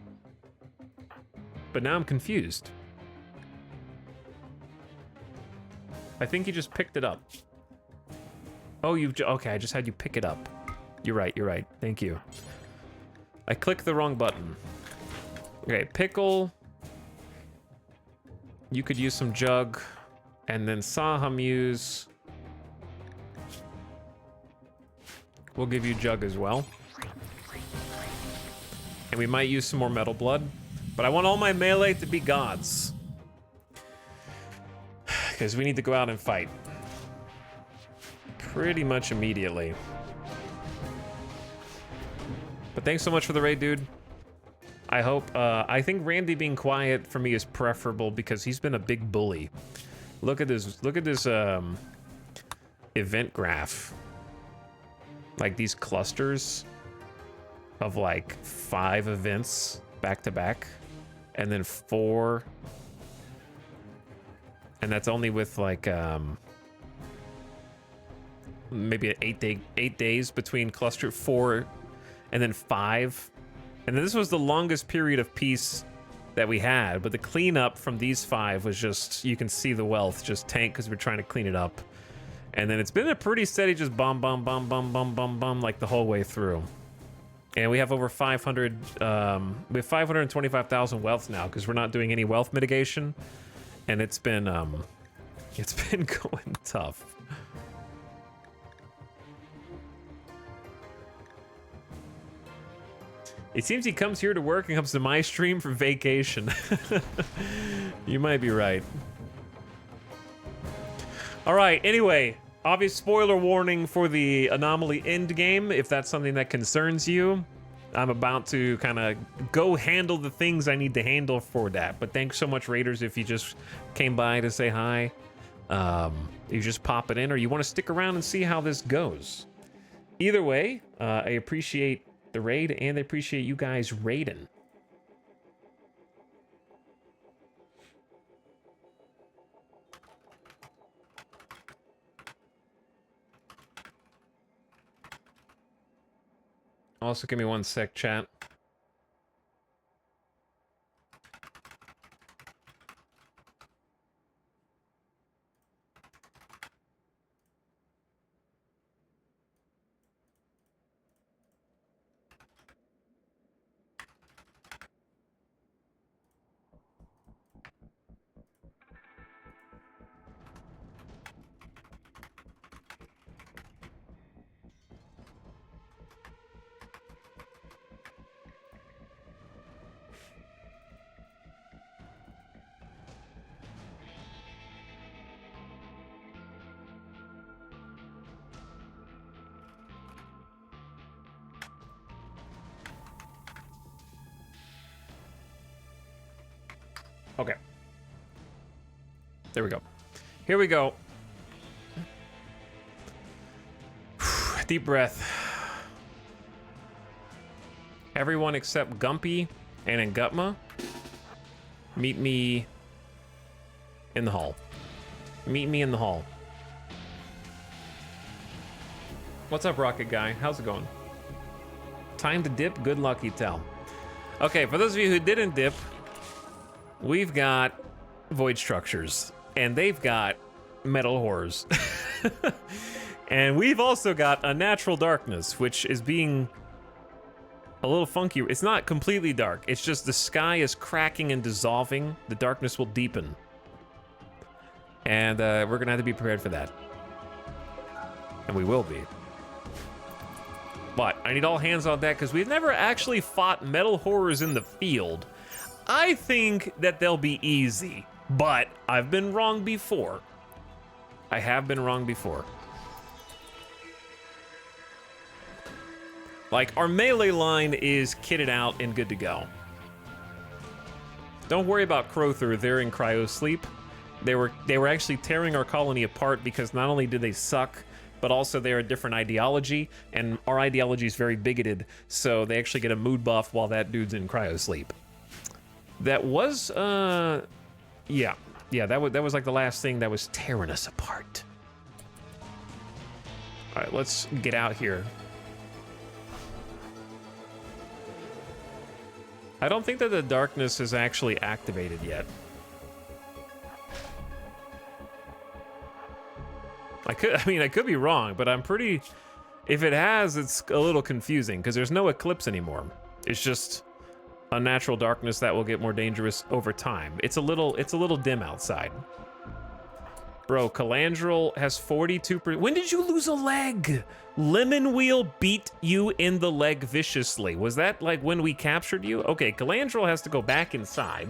But now I'm confused. I think you just picked it up. Oh, okay, I just had you pick it up. You're right, thank you. I clicked the wrong button. Okay, Pickle. You could use some Jug. And then Sahamuse. We'll give you Jug as well. And we might use some more Metal Blood. But I want all my melee to be gods. Because we need to go out and fight. Pretty much immediately. But thanks so much for the raid, dude. I hope, I think Randy being quiet for me is preferable because he's been a big bully. Look at this event graph. Like these clusters of like 5 events back to back, and then 4, and that's only with like maybe 8 days between cluster 4 and then 5, and then this was the longest period of peace that we had, but the cleanup from these 5 was just, you can see the wealth just tank because we're trying to clean it up. And then it's been a pretty steady just bomb like the whole way through. And we have over 500, we have 525,000 wealth now because we're not doing any wealth mitigation. And it's been going tough. It seems he comes here to work and comes to my stream for vacation. You might be right. All right, anyway, obvious spoiler warning for the Anomaly end game, if that's something that concerns you. I'm about to kind of go handle the things I need to handle for that. But thanks so much, Raiders, if you just came by to say hi. You just pop it in, or you want to stick around and see how this goes. Either way, I appreciate the raid, and I appreciate you guys raiding. Also, give me 1 sec, chat. Okay. There we go. Here we go. Deep breath. Everyone except Gumpy and Ngutma, meet me in the hall. Meet me in the hall. What's up, Rocket Guy? How's it going? Time to dip? Good luck, you tell. Okay, for those of you who didn't dip, we've got void structures, and they've got metal horrors. And we've also got a natural darkness, which is being a little funky. It's not completely dark. It's just the sky is cracking and dissolving. The darkness will deepen. And we're gonna have to be prepared for that. And we will be. But I need all hands on deck because we've never actually fought metal horrors in the field. I think that they'll be easy, but I've been wrong before. I have been wrong before. Like, our melee line is kitted out and good to go. Don't worry about Crowther, they're in cryo sleep. They were actually tearing our colony apart because not only did they suck, but also they're a different ideology, and our ideology is very bigoted, so they actually get a mood buff while that dude's in cryo sleep. That was, yeah, that was like the last thing that was tearing us apart. All right, let's get out here. I don't think that the darkness is actually activated yet. I could be wrong, but I'm pretty, if it has, it's a little confusing because there's no eclipse anymore. It's just a natural darkness that will get more dangerous over time. It's a little dim outside. Bro, Calandrel has 42%. When did you lose a leg? Lemon Wheel beat you in the leg viciously. Was that like when we captured you? Okay, Calandrel has to go back inside.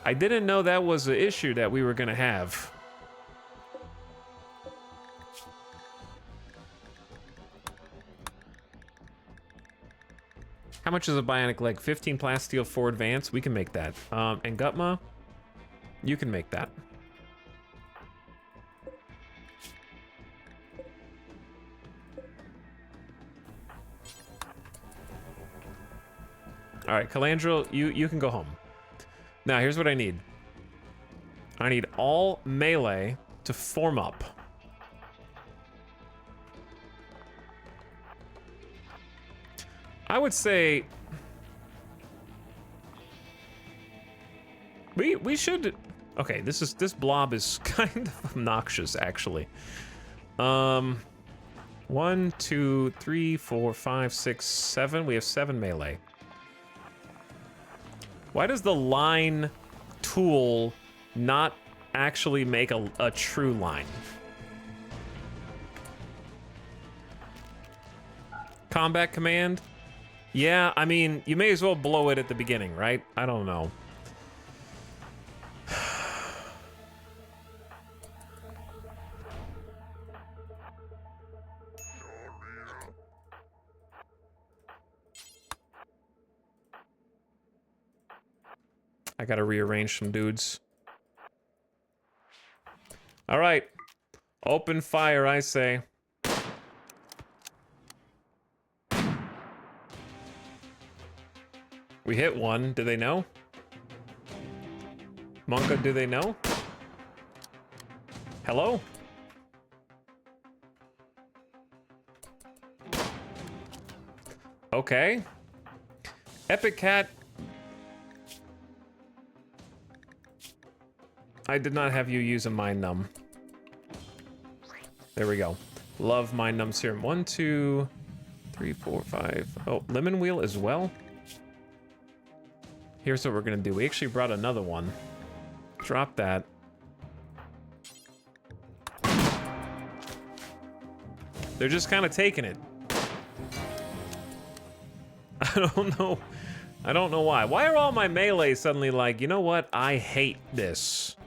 I didn't know that was an issue that we were gonna have. How much is a bionic leg? 15 plasteel 4 advance. We can make that. And Gutma, you can make that. All right, Calandrel, you can go home. Now, here's what I need. I need all melee to form up. I would say we should. Okay, this blob is kind of obnoxious, actually. 1, 2, 3, 4, 5, 6, 7. We have 7 melee. Why does the line tool not actually make a true line? Combat command? Yeah, I mean, you may as well blow it at the beginning, right? I don't know. I gotta rearrange some dudes. All right. Open fire, I say. We hit one. Do they know? Monka, do they know? Hello? Okay. Epic Cat. I did not have you use a Mind Numb. There we go. Love Mind Numb Serum. 1, 2, 3, 4, 5. Oh, Lemon Wheel as well? Here's what we're gonna do. We actually brought another one. Drop that. They're just kind of taking it. I don't know. I don't know why. Why are all my melees suddenly like, you know what? I hate this.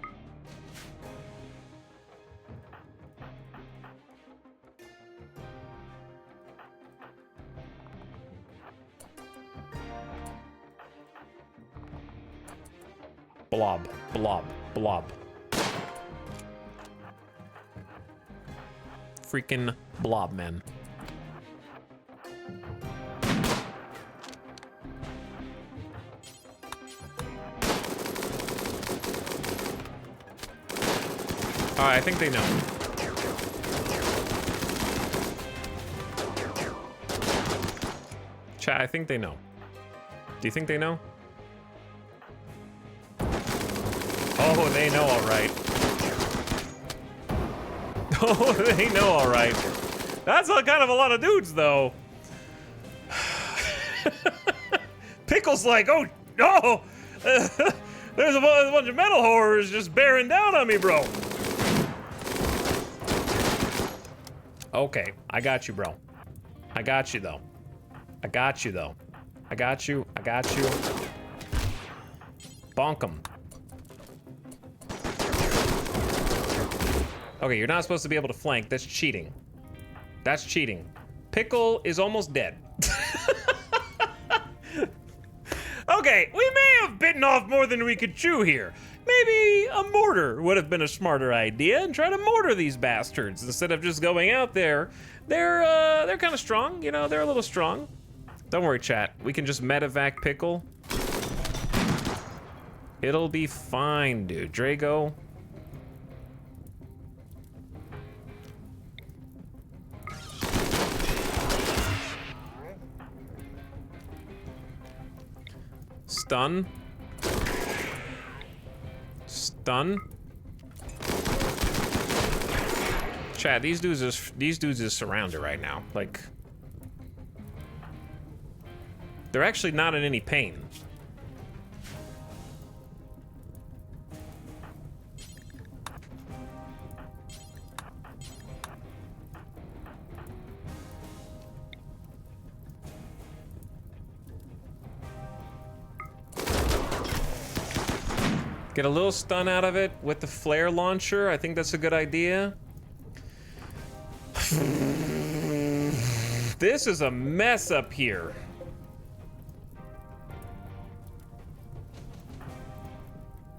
Blob, blob, blob. Freaking blob, man. Alright, I think they know. Chat, I think they know. Do you think they know? Oh, they know all right. Oh, they know all right. That's a kind of a lot of dudes, though. Pickle's like, oh, no! There's a bunch of metal horrors just bearing down on me, bro. Okay, I got you, bro. I got you, though. I got you, though. I got you. I got you. Bonk 'em. Okay, you're not supposed to be able to flank. That's cheating. That's cheating. Pickle is almost dead. Okay, we may have bitten off more than we could chew here. Maybe a mortar would have been a smarter idea and try to mortar these bastards instead of just going out there. They're kind of strong, you know, they're a little strong. Don't worry, chat. We can just medevac Pickle. It'll be fine, dude. Drago. Stun. Stun. Chat, these dudes is surrounded right now. Like, they're actually not in any pain. Get a little stun out of it with the flare launcher. I think that's a good idea. This is a mess up here.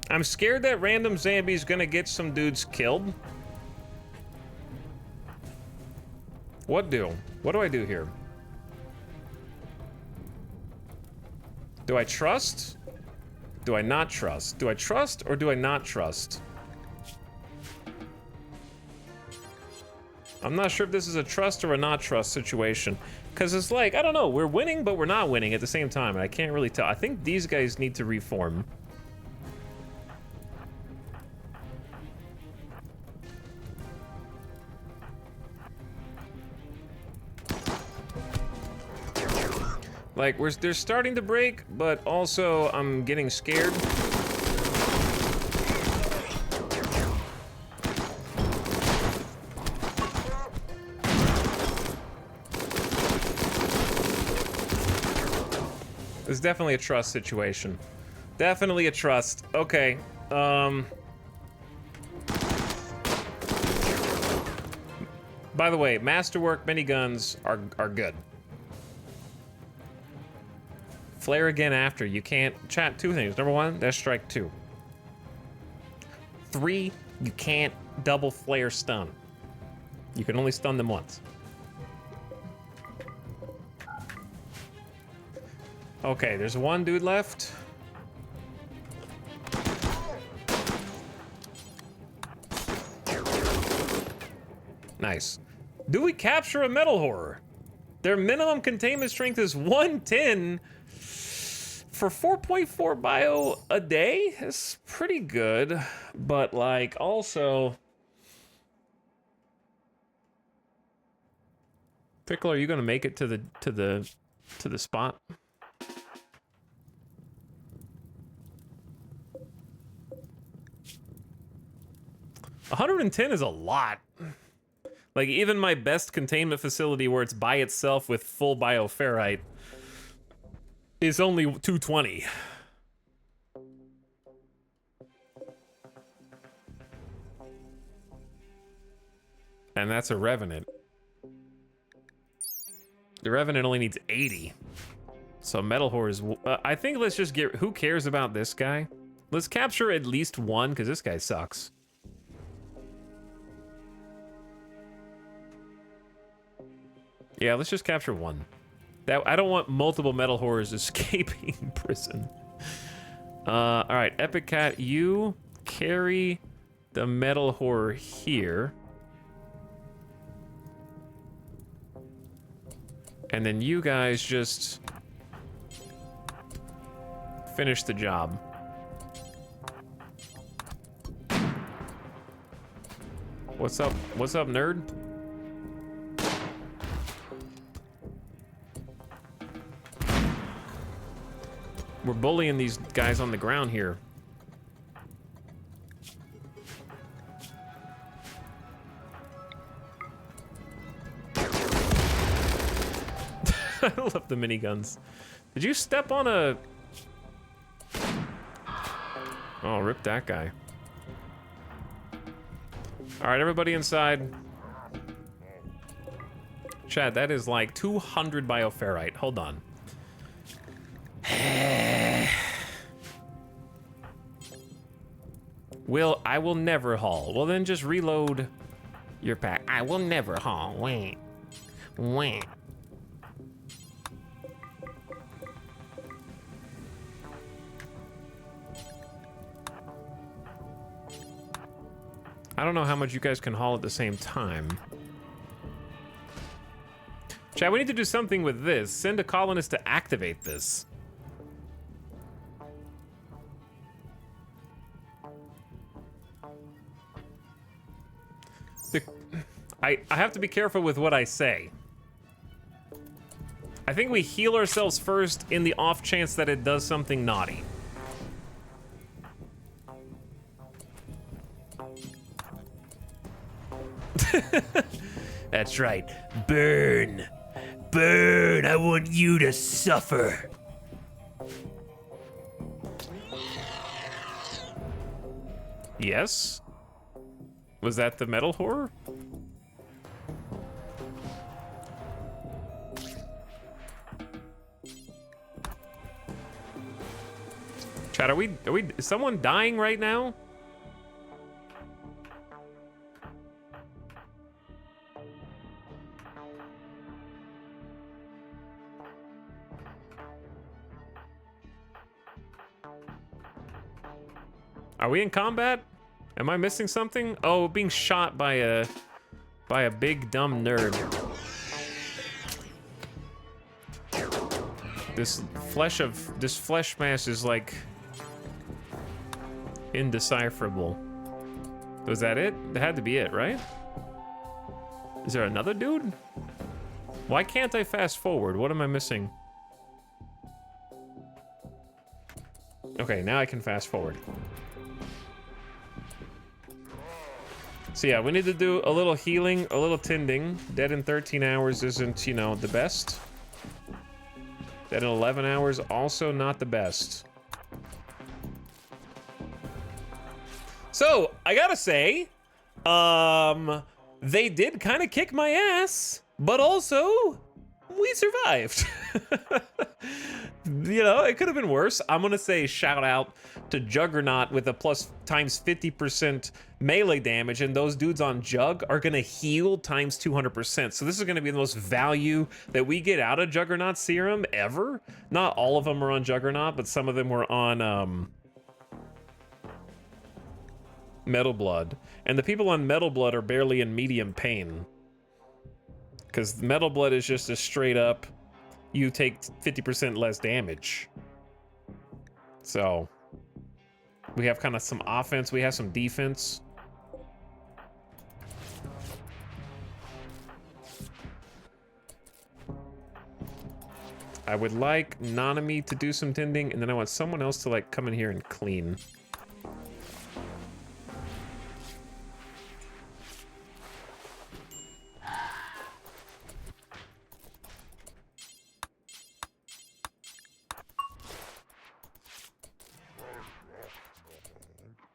I'm scared that random zombie's gonna get some dudes killed. What do I do here? Do I trust? Do I not trust? Do I trust or do I not trust? I'm not sure if this is a trust or a not trust situation. Because it's like, I don't know, we're winning, but we're not winning at the same time. And I can't really tell. I think these guys need to reform. Like, they're starting to break, but also I'm getting scared. It's definitely a trust situation. Definitely a trust. Okay. By the way, Masterwork miniguns are good. Flare again after. You can't chat 2 things. Number 1, that's strike 2. 3, you can't double flare stun. You can only stun them once. Okay, there's 1 dude left. Nice. Do we capture a metal horror? Their minimum containment strength is 110 for 4.4 bio a day. That's pretty good, but like also, Pickle, are you gonna make it to the spot? $110 is a lot. Like, even my best containment facility where it's by itself with full bioferrite is only 220. And that's a Revenant. The Revenant only needs 80. So Metal Horror is... I think let's just get... Who cares about this guy? Let's capture at least 1, because this guy sucks. Yeah, let's just capture 1. I don't want multiple metal horrors escaping prison. All right, Epic Cat, you carry the metal horror here. And then you guys just finish the job. What's up? What's up, nerd? We're bullying these guys on the ground here. I love the miniguns. Did you step on a... Oh, rip that guy. All right, everybody inside. Chad, that is like 200 bioferrite. Hold on. I will never haul. Well, then just reload your pack. I will never haul. Wait. Wait. I don't know how much you guys can haul at the same time. Chad, we need to do something with this. Send a colonist to activate this. I have to be careful with what I say. I think we heal ourselves first in the off chance that it does something naughty. That's right. Burn. Burn. I want you to suffer. Yes? Was that the metal horror? Chad, is someone dying right now? Are we in combat? Am I missing something? Oh, being shot by a big dumb nerd. This flesh mass is like indecipherable. Was that it? That had to be it, right? Is there another dude? Why can't I fast forward? What am I missing? Okay, now I can fast forward. So yeah, we need to do a little healing, a little tending. Dead in 13 hours isn't, you know, the best. Dead in 11 hours, also not the best. So, I gotta say, they did kind of kick my ass, but also we survived. You know, it could have been worse. I'm gonna say shout out to Juggernaut with a plus times 50% melee damage, and those dudes on Jug are gonna heal times 200%. So this is gonna be the most value that we get out of Juggernaut Serum ever. Not all of them are on Juggernaut, but some of them were on Metal Blood. And the people on Metal Blood are barely in medium pain. Because Metal Blood is just a straight up, you take 50% less damage. So, we have kind of some offense, we have some defense. I would like Nanami to do some tending, and then I want someone else to like come in here and clean.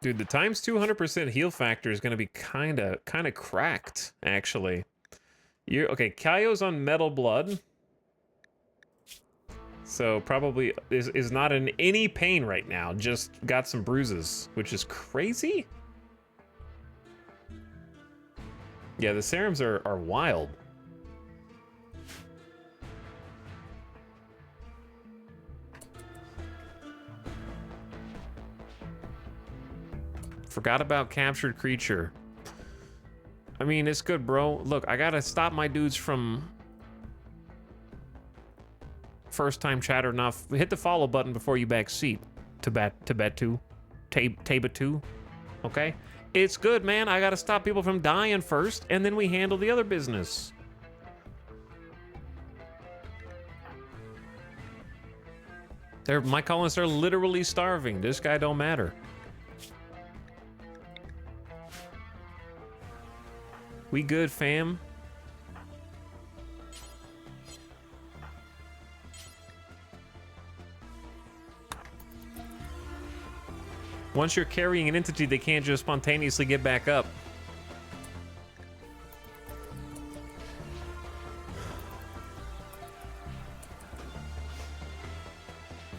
Dude, the times 200% heal factor is going to be kind of cracked, actually. Okay, Kaio's on Metal Blood. So probably is not in any pain right now, just got some bruises, which is crazy. Yeah, the serums are wild. Forgot about captured creature. I mean, it's good, bro. Look, I gotta stop my dudes from first time chatter not hit the follow button before you backseat. Tabatu. Okay? It's good, man. I gotta stop people from dying first, and then we handle the other business. My colonists are literally starving. This guy don't matter. We good, fam? Once you're carrying an entity, they can't just spontaneously get back up.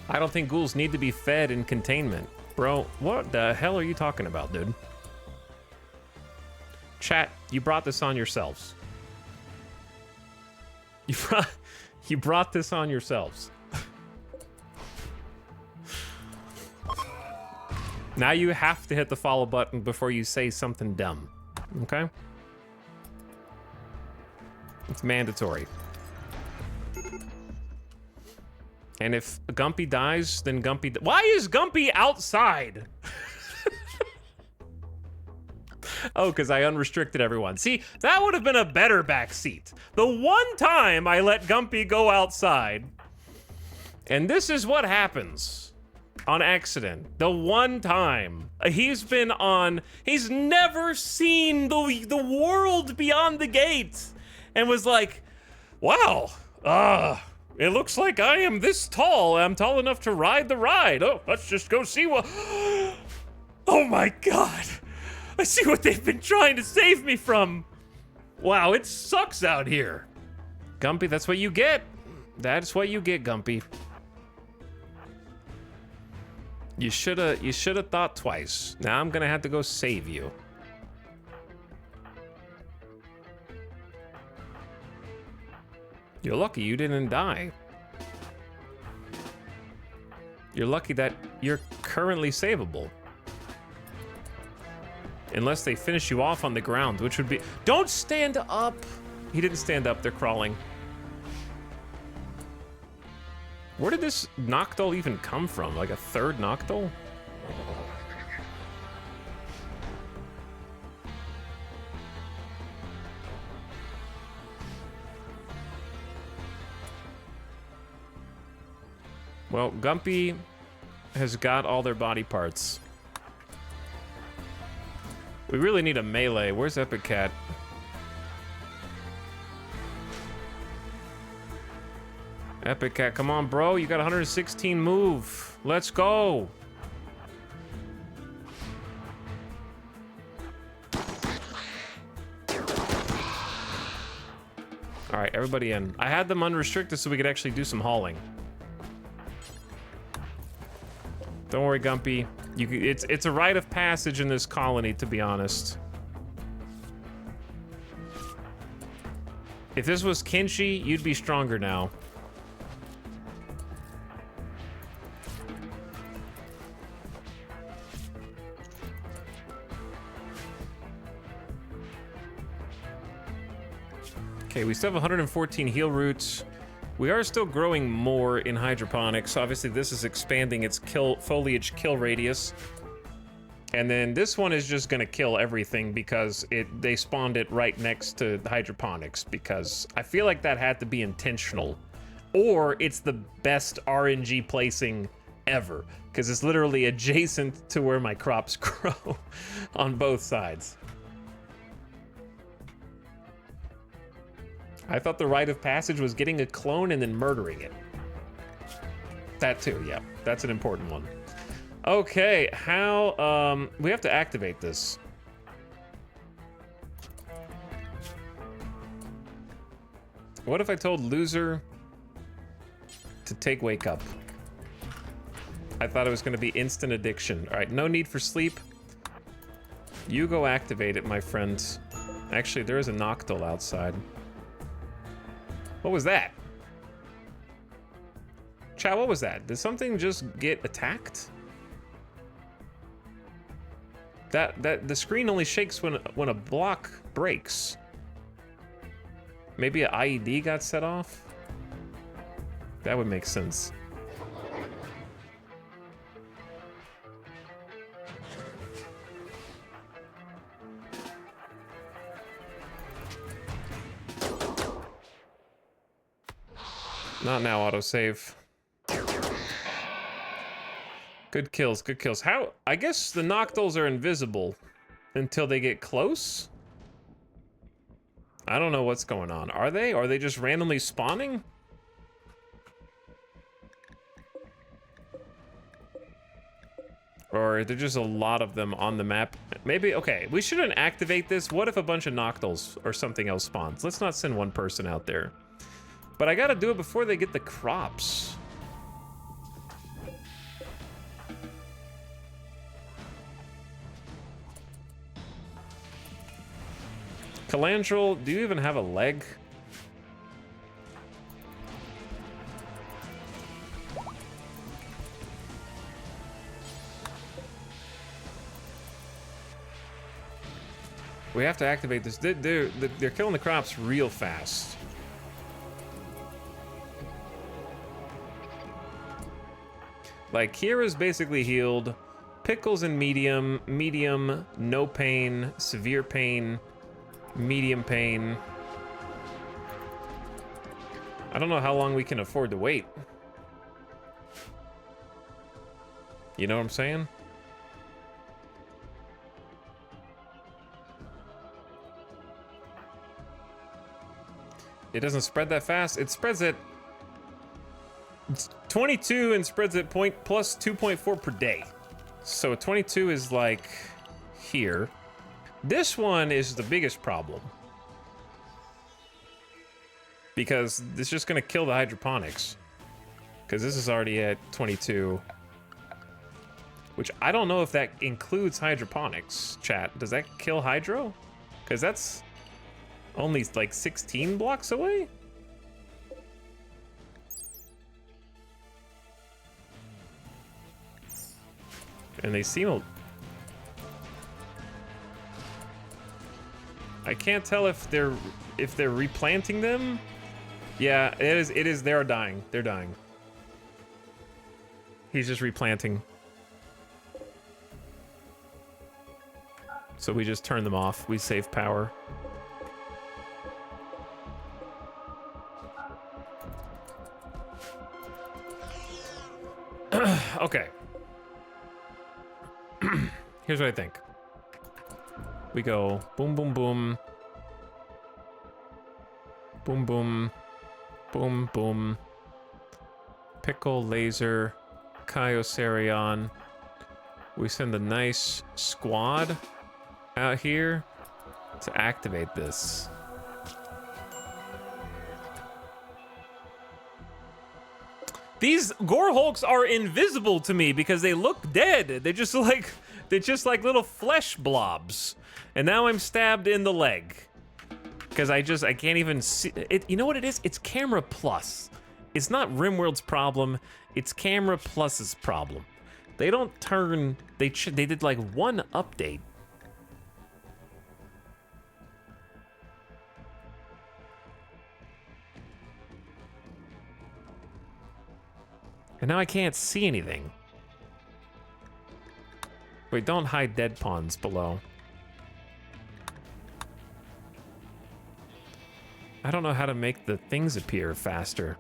I don't think ghouls need to be fed in containment. Bro, what the hell are you talking about, dude? Chat, you brought this on yourselves. You brought this on yourselves. Now you have to hit the follow button before you say something dumb. Okay? It's mandatory. And if Gumpy dies, then Gumpy... Why is Gumpy outside? Oh, because I unrestricted everyone. See, that would have been a better backseat. The one time I let Gumpy go outside, and this is what happens on accident. The one time he's never seen the world beyond the gate, and was like, wow, it looks like I am this tall. I'm tall enough to ride the ride. Oh, let's just go see what... Oh my God. I see what they've been trying to save me from. Wow, it sucks out here. Gumpy, that's what you get. That's what you get, Gumpy. You shoulda thought twice. Now I'm gonna have to go save you. You're lucky you didn't die. You're lucky that you're currently savable. Unless they finish you off on the ground, which would be... Don't stand up! He didn't stand up, they're crawling. Where did this Noctowl even come from? Like a third Noctowl? Well, Gumpy has got all their body parts. We really need a melee. Where's Epic Cat? Epic Cat, come on, bro. You got 116 move. Let's go. All right, everybody in. I had them unrestricted so we could actually do some hauling. Don't worry, Gumpy. It's a rite of passage in this colony, to be honest. If this was Kinshi, you'd be stronger now. Okay, we still have 114 heal roots. We are still growing more in hydroponics. Obviously, this is expanding its foliage kill radius. And then this one is just gonna kill everything because they spawned it right next to the hydroponics, because I feel like that had to be intentional. Or it's the best RNG placing ever, because it's literally adjacent to where my crops grow on both sides. I thought the rite of passage was getting a clone and then murdering it. That too, yeah. That's an important one. Okay, how, we have to activate this. What if I told loser to take wake up? I thought it was gonna be instant addiction. All right, no need for sleep. You go activate it, my friend. Actually, there is a Noctil outside. What was that? Chat, what was that? Did something just get attacked? That the screen only shakes when a block breaks. Maybe an IED got set off? That would make sense. Not now, autosave. Good kills, good kills. How? I guess the Noctils are invisible until they get close? I don't know what's going on. Are they? Are they just randomly spawning? Or are there just a lot of them on the map? Maybe, okay, we shouldn't activate this. What if a bunch of Noctils or something else spawns? Let's not send one person out there. But I gotta do it before they get the crops. Calandrel, do you even have a leg? We have to activate this. They're killing the crops real fast. Like, Kira's basically healed. Pickles in medium, medium, no pain, severe pain, medium pain. I don't know how long we can afford to wait. You know what I'm saying? It doesn't spread that fast. It spreads at 22 and spreads at plus 2.4 per day. So 22 is like here. This one is the biggest problem, because it's just gonna kill the hydroponics, because this is already at 22, which I don't know if that includes hydroponics. Chat, does that kill hydro? Because that's only like 16 blocks away. And they seem... I can't tell if they're replanting them. Yeah, it is. They are dying. They're dying. He's just replanting. So we just turn them off. We save power. Okay. Here's what I think. We go boom, boom, boom. Boom, boom. Boom, boom. Pickle, laser, Kyocerion. We send a nice squad out here to activate this. These gore hulks are invisible to me because they look dead. They're just like little flesh blobs. And now I'm stabbed in the leg. Because I can't even see it. You know what it is? It's Camera Plus. It's not RimWorld's problem. It's Camera Plus's problem. They don't turn. They did like one update. And now I can't see anything. Wait, don't hide dead pawns below. I don't know how to make the things appear faster.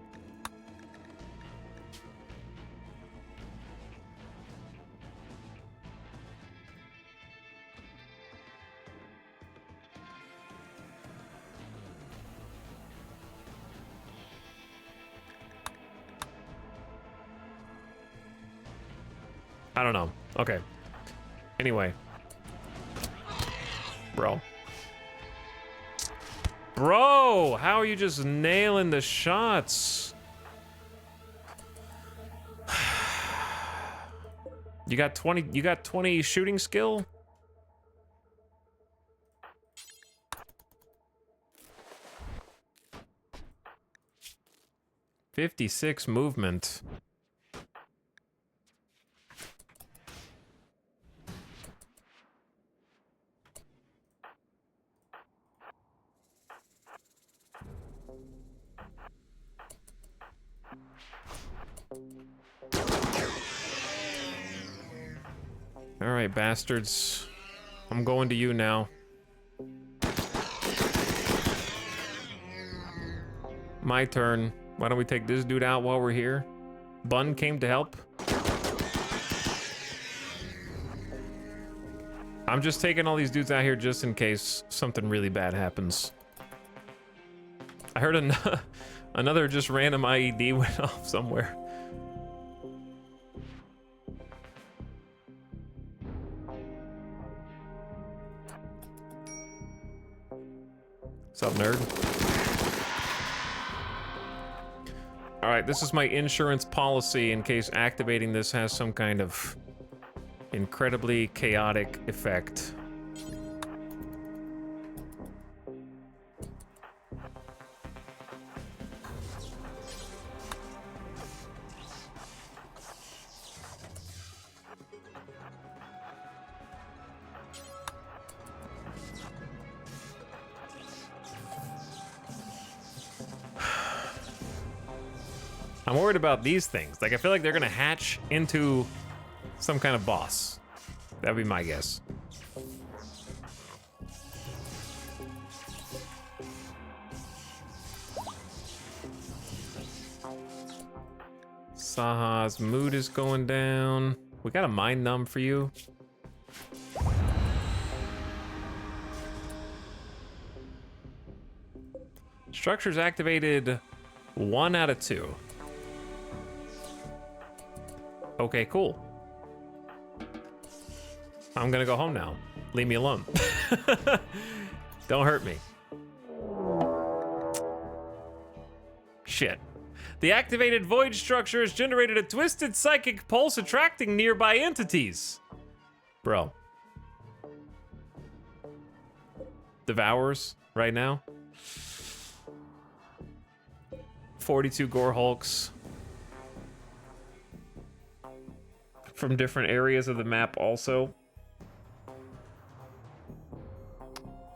I don't know. Okay. Anyway. Bro. Bro, how are you just nailing the shots? You got 20 shooting skill? $56 movement. All right, bastards. I'm going to you now. My turn. Why don't we take this dude out while we're here? Bun came to help. I'm just taking all these dudes out here just in case something really bad happens. I heard another just random IED went off somewhere. What's up, nerd? All right, this is my insurance policy in case activating this has some kind of incredibly chaotic effect. I'm worried about these things. Like, I feel like they're gonna hatch into some kind of boss. That'd be my guess. Saha's mood is going down. We got a mind numb for you. Structures activated 1 out of 2. Okay, cool. I'm gonna go home now. Leave me alone. Don't hurt me. Shit. The activated void structure has generated a twisted psychic pulse attracting nearby entities. Bro. Devours right now. 42 gore hulks. From different areas of the map also.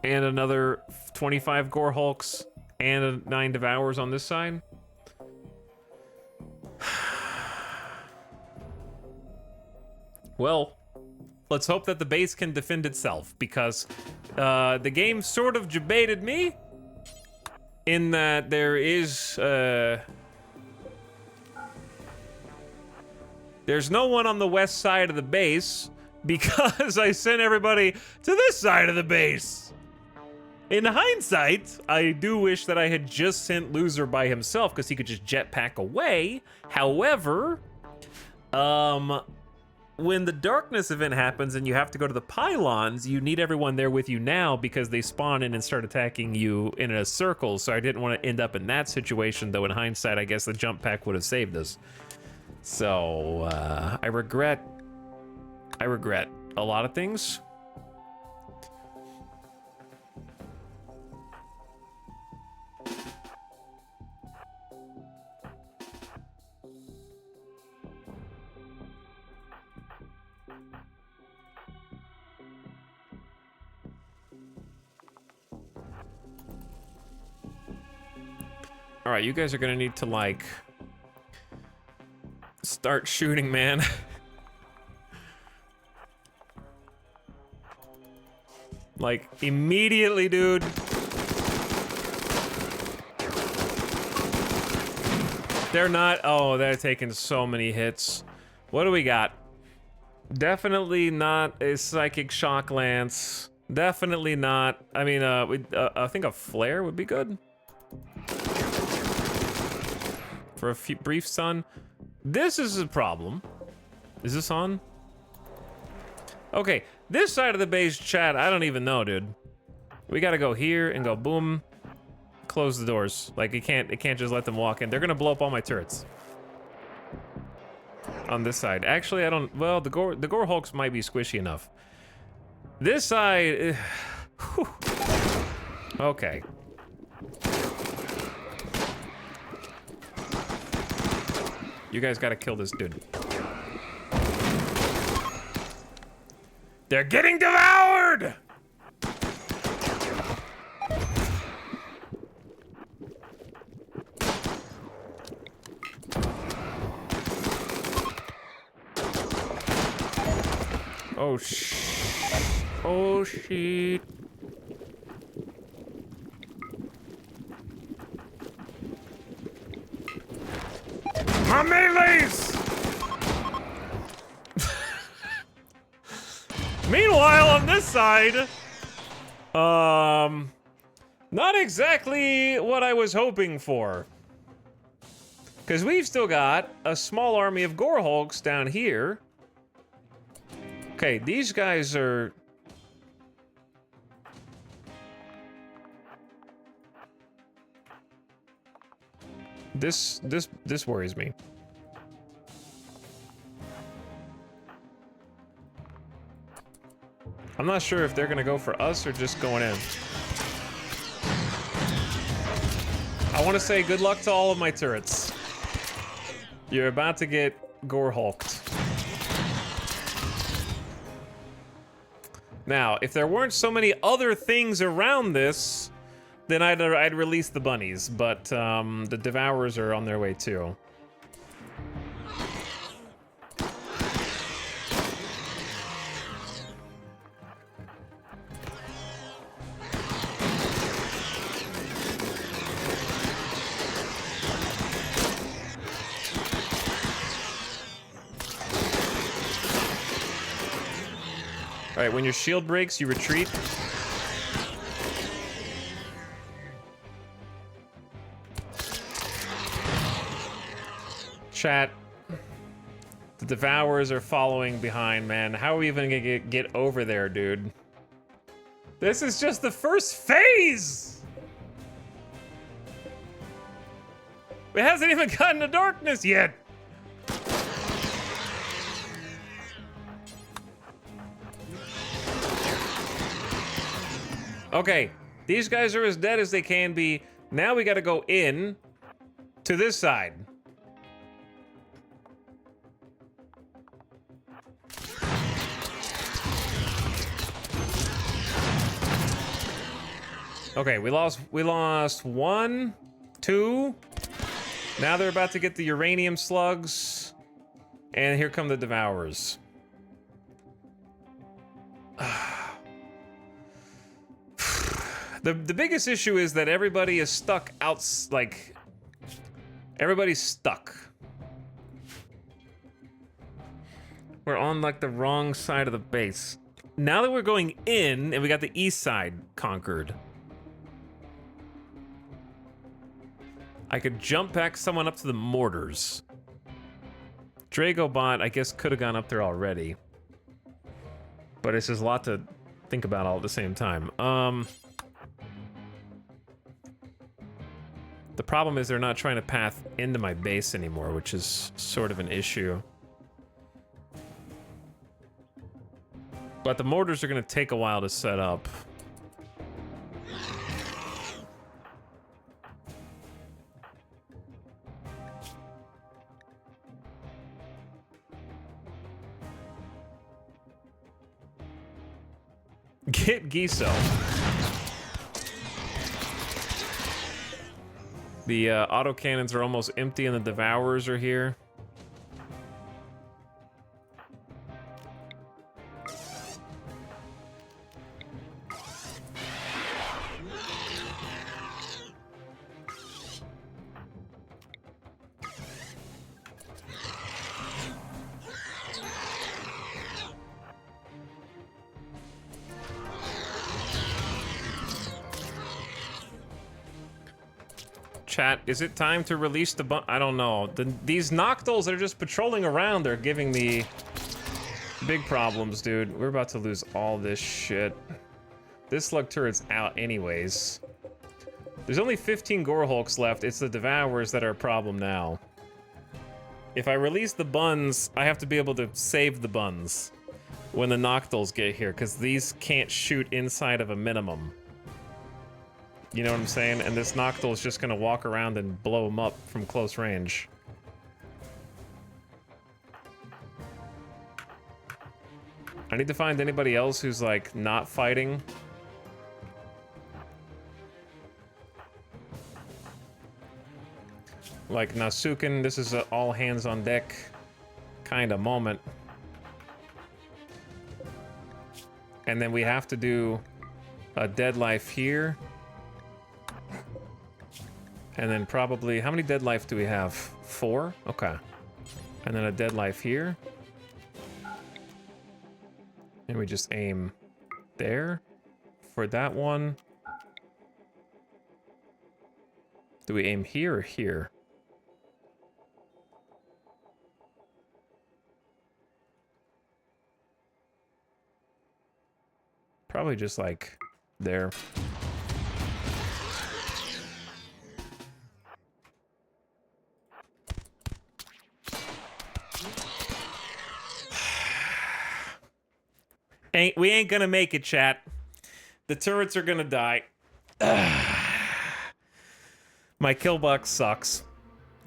And another 25 gore hulks and 9 devours on this side. Well, let's hope that the base can defend itself, because the game sort of debated me in that there is there's no one on the west side of the base because I sent everybody to this side of the base. In hindsight, I do wish that I had just sent Loser by himself because he could just jetpack away. However, when the darkness event happens and you have to go to the pylons, you need everyone there with you now because they spawn in and start attacking you in a circle. So I didn't want to end up in that situation, though in hindsight, I guess the jump pack would have saved us. So, I regret a lot of things. All right, you guys are gonna need to like start shooting, man. Like immediately, dude. They're not, oh, they're taking so many hits. What do we got? Definitely not a psychic shock lance. Definitely not. I mean, I think a flare would be good. For a few, brief stun. This is a problem. Is this on? Okay, this side of the base, chat, I don't even know, dude. We gotta go here and go boom. Close the doors. Like it can't just let them walk in. They're gonna blow up all my turrets. On this side. Actually, I don't, well, the gore hulks might be squishy enough. This side, okay. You guys gotta kill this dude. They're getting devoured! Oh, oh, shit. My melees! Meanwhile, on this side, not exactly what I was hoping for. Because we've still got a small army of gore hulks down here. Okay, these guys are... This worries me. I'm not sure if they're gonna go for us or just going in. I want to say good luck to all of my turrets. You're about to get gore hulked. Now, if there weren't so many other things around this, then I'd release the bunnies, but the devourers are on their way too. All right, when your shield breaks, you retreat. Chat. The Devourers are following behind, man. How are we even gonna get over there, dude? This is just the first phase! It hasn't even gotten to darkness yet! Okay, these guys are as dead as they can be. Now we gotta go in to this side. Okay, we lost 1, 2. Now they're about to get the uranium slugs. And here come the Devourers. The biggest issue is that everybody is stuck out, like, everybody's stuck. We're on, like, the wrong side of the base. Now that we're going in, and we got the east side conquered, I could jump back someone up to the mortars. Dragobot, I guess, could have gone up there already. But it's just a lot to think about all at the same time. The problem is they're not trying to path into my base anymore, which is sort of an issue. But the mortars are going to take a while to set up. Get Giso. The autocannons are almost empty and the Devourers are here. Chat, is it time to release the I don't know. These Noctals that are just patrolling around, they're giving me big problems, dude. We're about to lose all this shit. This slug turret's out anyways. There's only 15 Gorehulks left. It's the Devourers that are a problem now. If I release the buns, I have to be able to save the buns when the Noctals get here, because these can't shoot inside of a minimum. You know what I'm saying? And this Noctil is just gonna walk around and blow them up from close range. I need to find anybody else who's like not fighting. Like Nasuken, this is a all hands on deck kind of moment. And then we have to do a dead life here. And then probably, how many dead life do we have? 4? Okay. And then a dead life here. And we just aim there for that one. Do we aim here or here? Probably just like there. We ain't gonna make it, chat. The turrets are gonna die. My kill box sucks.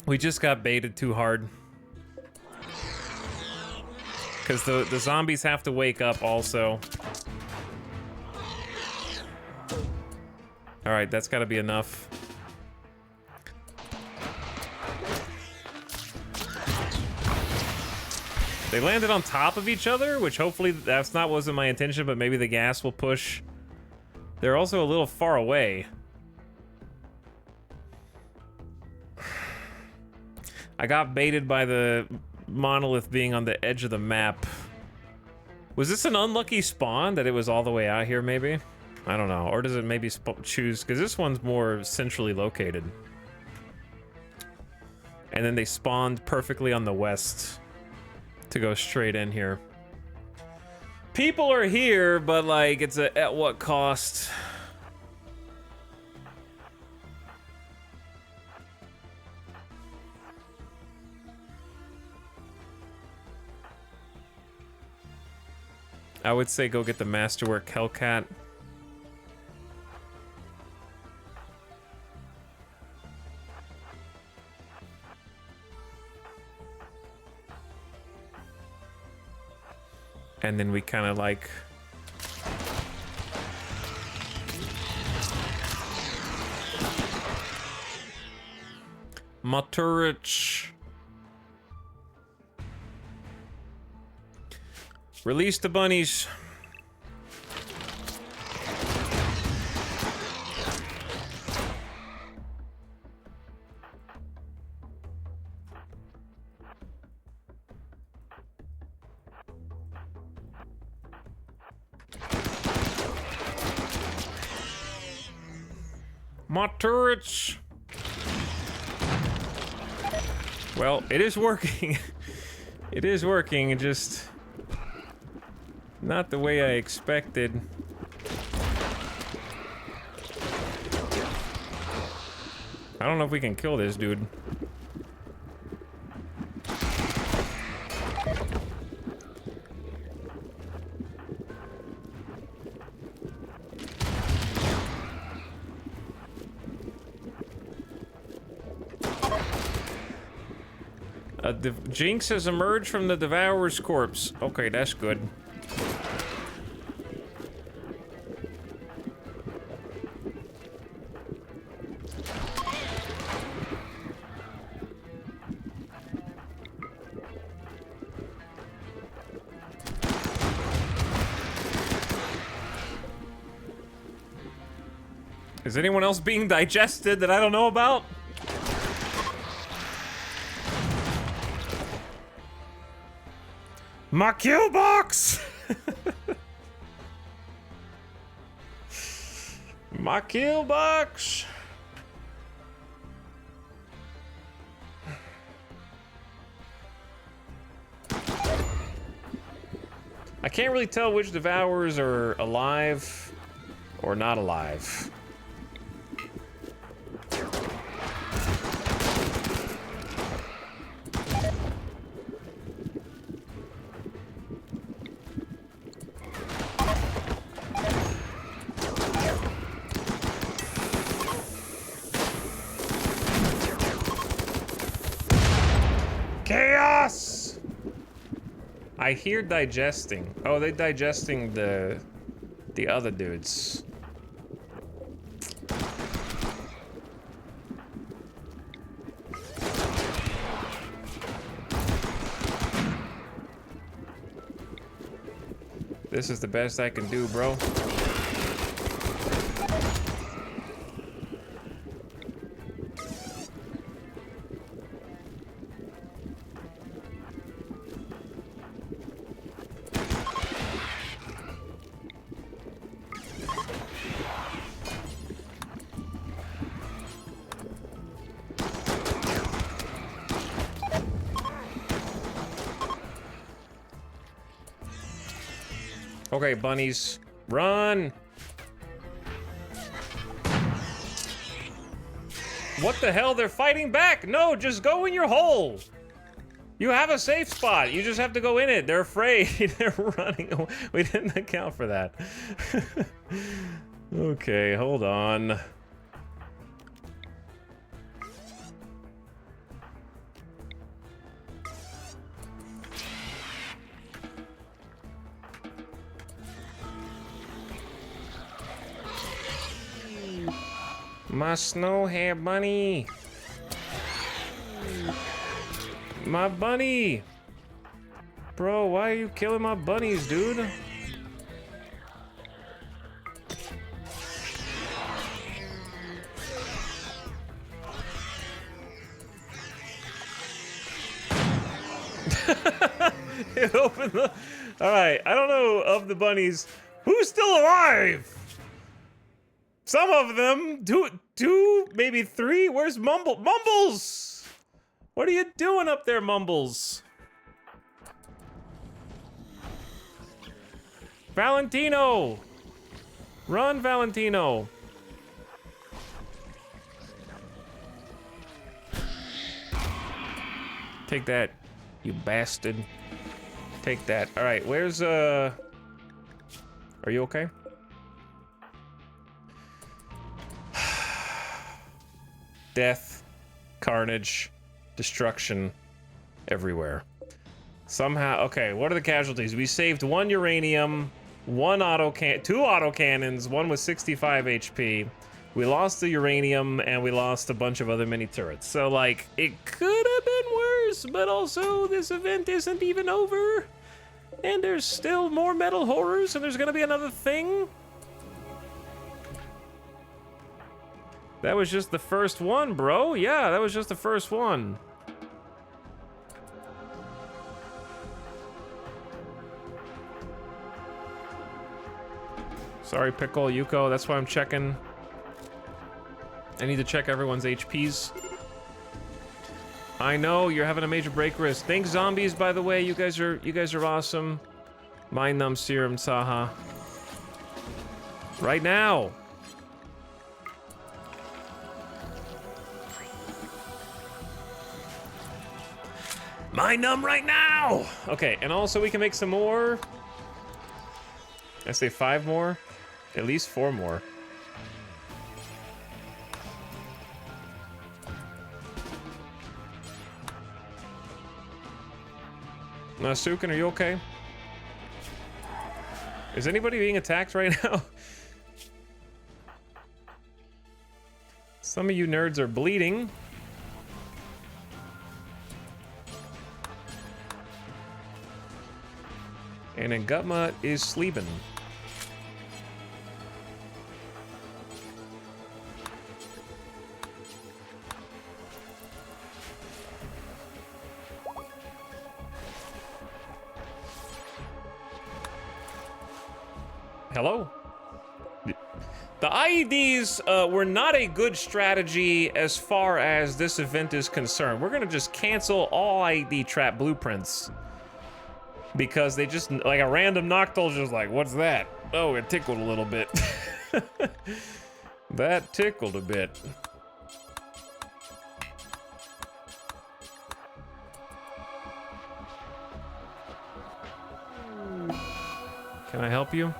We just got baited too hard. Because the zombies have to wake up also. Alright, that's gotta be enough. They landed on top of each other, which hopefully wasn't my intention, but maybe the gas will push. They're also a little far away. I got baited by the monolith being on the edge of the map. Was this an unlucky spawn that it was all the way out here, maybe? I don't know. Or does it maybe choose? Because this one's more centrally located. And then they spawned perfectly on the west to go straight in here. People are here, but like, it's at what cost? I would say go get the Masterwork Hellcat. And then we kind of like... My turrets. Release the bunnies. My turrets. Well, it is working. It is working, it just not the way I expected. I don't know if we can kill this dude. The Jinx has emerged from the Devourer's corpse. Okay, that's good. Is anyone else being digested that I don't know about? My kill box! My kill box! I can't really tell which Devourers are alive or not alive. Chaos! I hear digesting. Oh, they're digesting the other dudes. This is the best I can do, bro. Okay, bunnies, run! What the hell? They're fighting back! No, just go in your hole! You have a safe spot. You just have to go in it. They're afraid. They're running away. We didn't account for that. Okay, hold on. My snow hair bunny. My bunny. Bro, why are you killing my bunnies, dude? It opened the... Alright, I don't know of the bunnies. Who's still alive? Some of them, two, maybe three. Where's Mumbles? What are you doing up there, Mumbles? Valentino! Run, Valentino! Take that, you bastard. Take that. All right, where's, Are you okay? Death, carnage, destruction everywhere. Somehow, okay, what are the casualties? We saved 1 uranium, 2 autocannons, one with 65 HP. We lost the uranium, and we lost a bunch of other mini turrets. So, like, it could have been worse, but also this event isn't even over. And there's still more metal horrors, and there's gonna be another thing. That was just the first one, bro. Yeah, that was just the first one. Sorry, Pickle, Yuko, that's why I'm checking. I need to check everyone's HPs. I know, you're having a major break risk. Thanks, zombies, by the way. You guys are awesome. Mind Numb Serum, Saha. Right now. Mind numb right now! Okay, and also we can make some more. I say 5 more. At least 4 more. Sukin, are you okay? Is anybody being attacked right now? Some of you nerds are bleeding. And Ngutma is sleeping. Hello? The IEDs were not a good strategy as far as this event is concerned. We're gonna just cancel all IED trap blueprints. Because they just, like a random Noctul's just like, what's that? Oh, it tickled a little bit. That tickled a bit. Can I help you?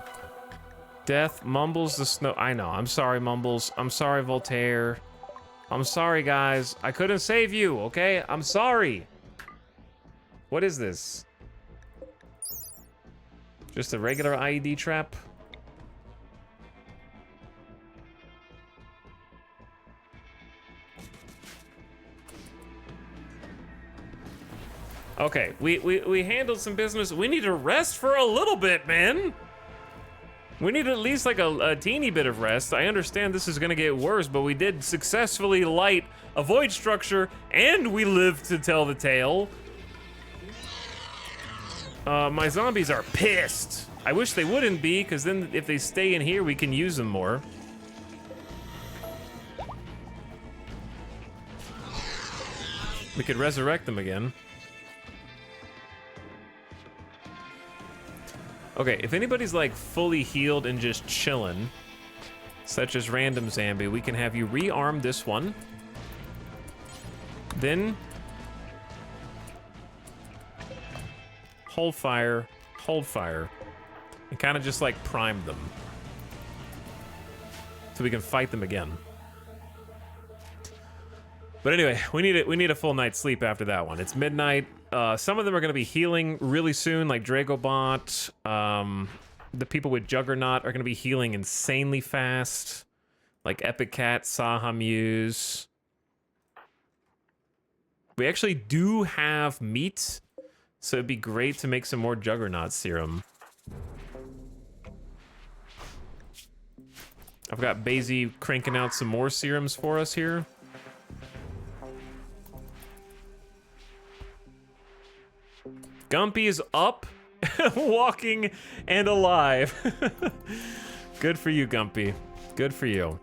Death, Mumbles, the snow. I know. I'm sorry, Mumbles. I'm sorry, Voltaire. I'm sorry, guys. I couldn't save you, okay? I'm sorry. What is this? Just a regular IED trap? Okay, we handled some business. We need to rest for a little bit, man. We need at least like a teeny bit of rest. I understand this is gonna get worse, but we did successfully light a void structure, and we lived to tell the tale. My zombies are pissed. I wish they wouldn't be, because then if they stay in here, we can use them more. We could resurrect them again. Okay, if anybody's like fully healed and just chilling, such as Random Zambi, we can have you rearm this one. Then hold fire, and kind of just like prime them. So we can fight them again. But anyway, we need a full night's sleep after that one. It's midnight. Some of them are going to be healing really soon, like Dragobot. The people with Juggernaut are going to be healing insanely fast, like Epic Cat, Saha Muse. We actually do have meat, so it'd be great to make some more Juggernaut serum. I've got Basie cranking out some more serums for us here. Gumpy is up, walking, and alive. Good for you, Gumpy. Good for you.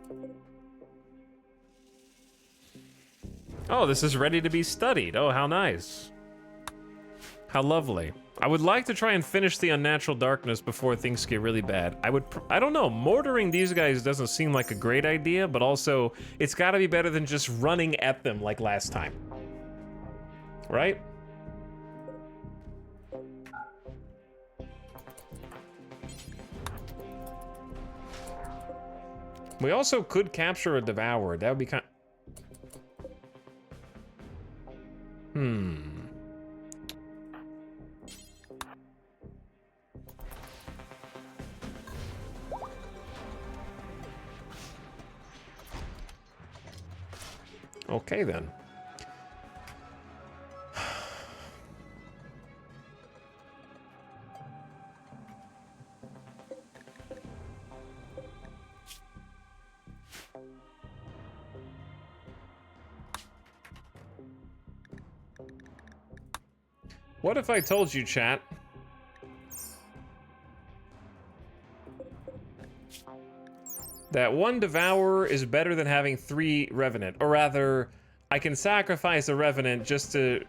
Oh, this is ready to be studied. Oh, how nice. How lovely. I would like to try and finish the Unnatural Darkness before things get really bad. I don't know, mortaring these guys doesn't seem like a great idea, but also, it's gotta be better than just running at them like last time. Right? We also could capture a Devourer. That would be kind... Okay, then. What if I told you, chat, that one Devourer is better than having 3 Revenant? Or rather, I can sacrifice a Revenant just to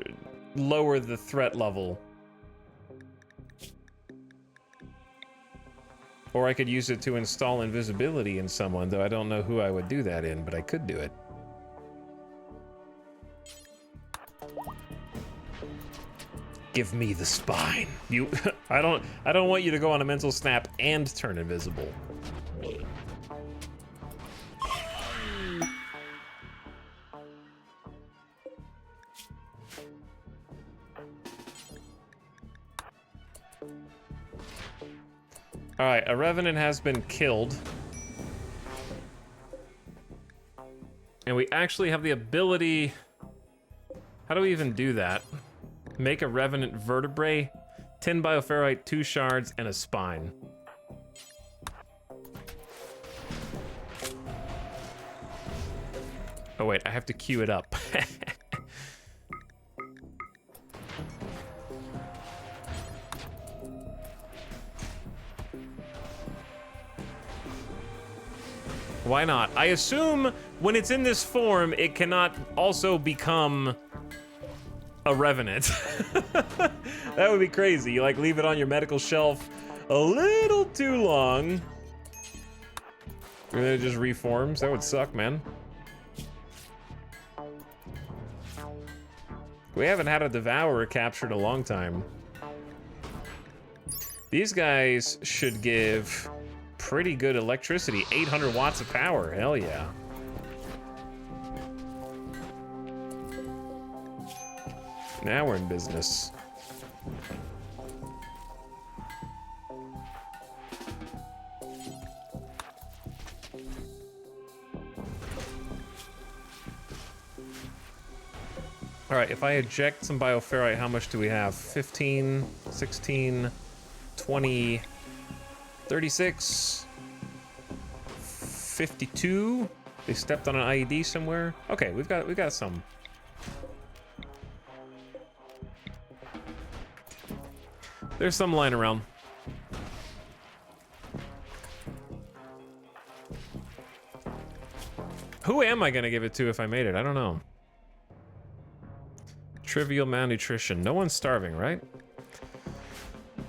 lower the threat level. Or I could use it to install invisibility in someone, though I don't know who I would do that in, but I could do it. Give me the spine. You, I don't want you to go on a mental snap and turn invisible. All right, a revenant has been killed. And we actually have the ability... How do we even do that? Make a revenant vertebrae, 10 bioferrite, 2 shards, and a spine. Oh wait, I have to queue it up. Why not? I assume when it's in this form, it cannot also become a revenant. That would be crazy. You like leave it on your medical shelf a little too long, and then it just reforms. That would suck, man. We haven't had a devourer captured in a long time. These guys should give pretty good electricity. 800 watts of power. Hell yeah. Now we're in business. All right, if I eject some bioferrite, how much do we have? 15, 16, 20, 36, 52. They stepped on an IED somewhere. Okay, we've got some. There's some lying around. Who am I gonna give it to if I made it? I don't know. Trivial malnutrition. No one's starving, right?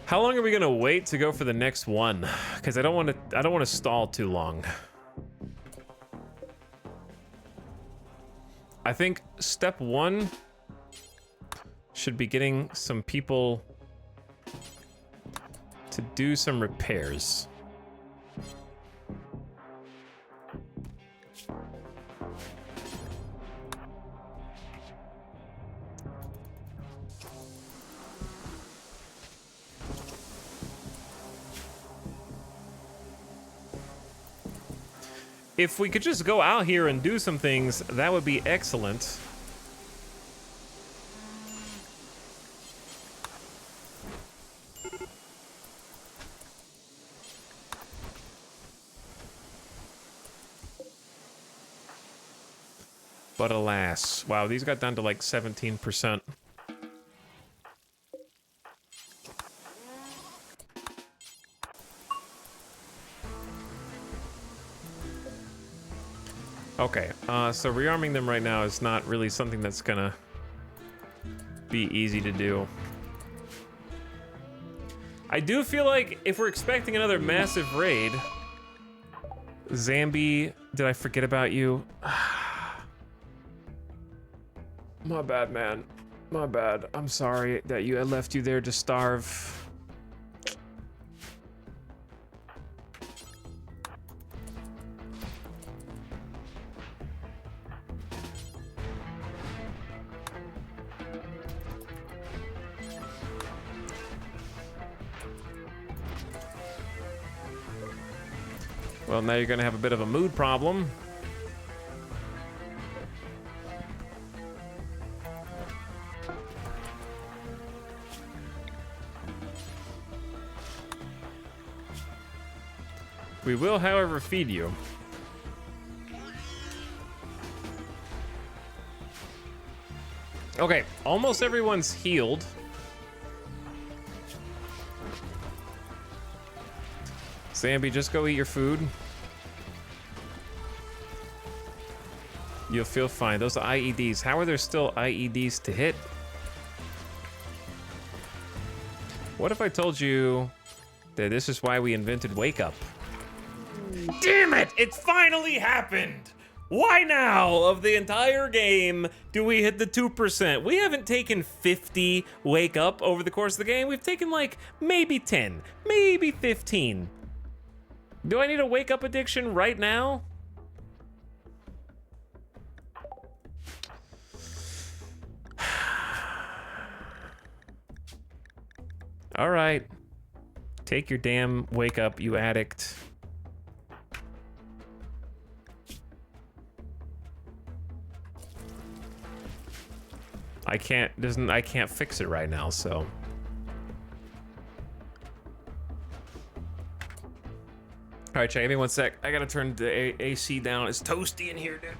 How long are we gonna wait to go for the next one? Because I don't want to stall too long. I think step 1 should be getting some people to do some repairs. If we could just go out here and do some things, that would be excellent. But alas, wow, these got down to like 17%. Okay, so rearming them right now is not really something that's gonna be easy to do. I do feel like if we're expecting another massive raid... Zambi, did I forget about you? My bad, man. My bad. I'm sorry that I left you there to starve. Well, now you're gonna have a bit of a mood problem. We will, however, feed you. Okay, almost everyone's healed. Zambi, just go eat your food. You'll feel fine. Those are IEDs. How are there still IEDs to hit? What if I told you that this is why we invented Wake Up? Damn it! It finally happened! Why now of the entire game do we hit the 2%? We haven't taken 50 wake up over the course of the game. We've taken like maybe 10, maybe 15. Do I need a wake up addiction right now? All right. Take your damn wake up, you addict. I can't fix it right now, so. All right, check, give me 1 sec. I gotta turn the AC down. It's toasty in here, dude.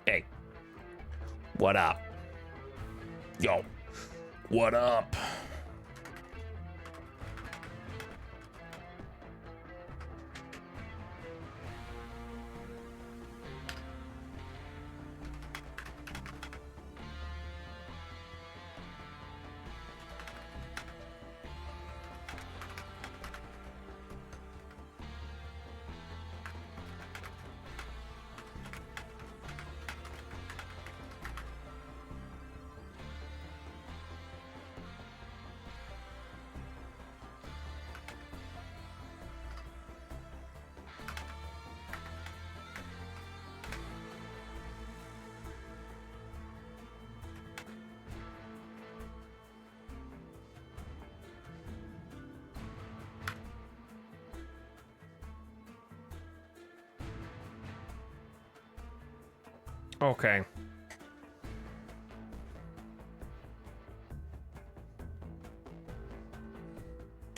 Hey, what up? Yo, what up? Okay.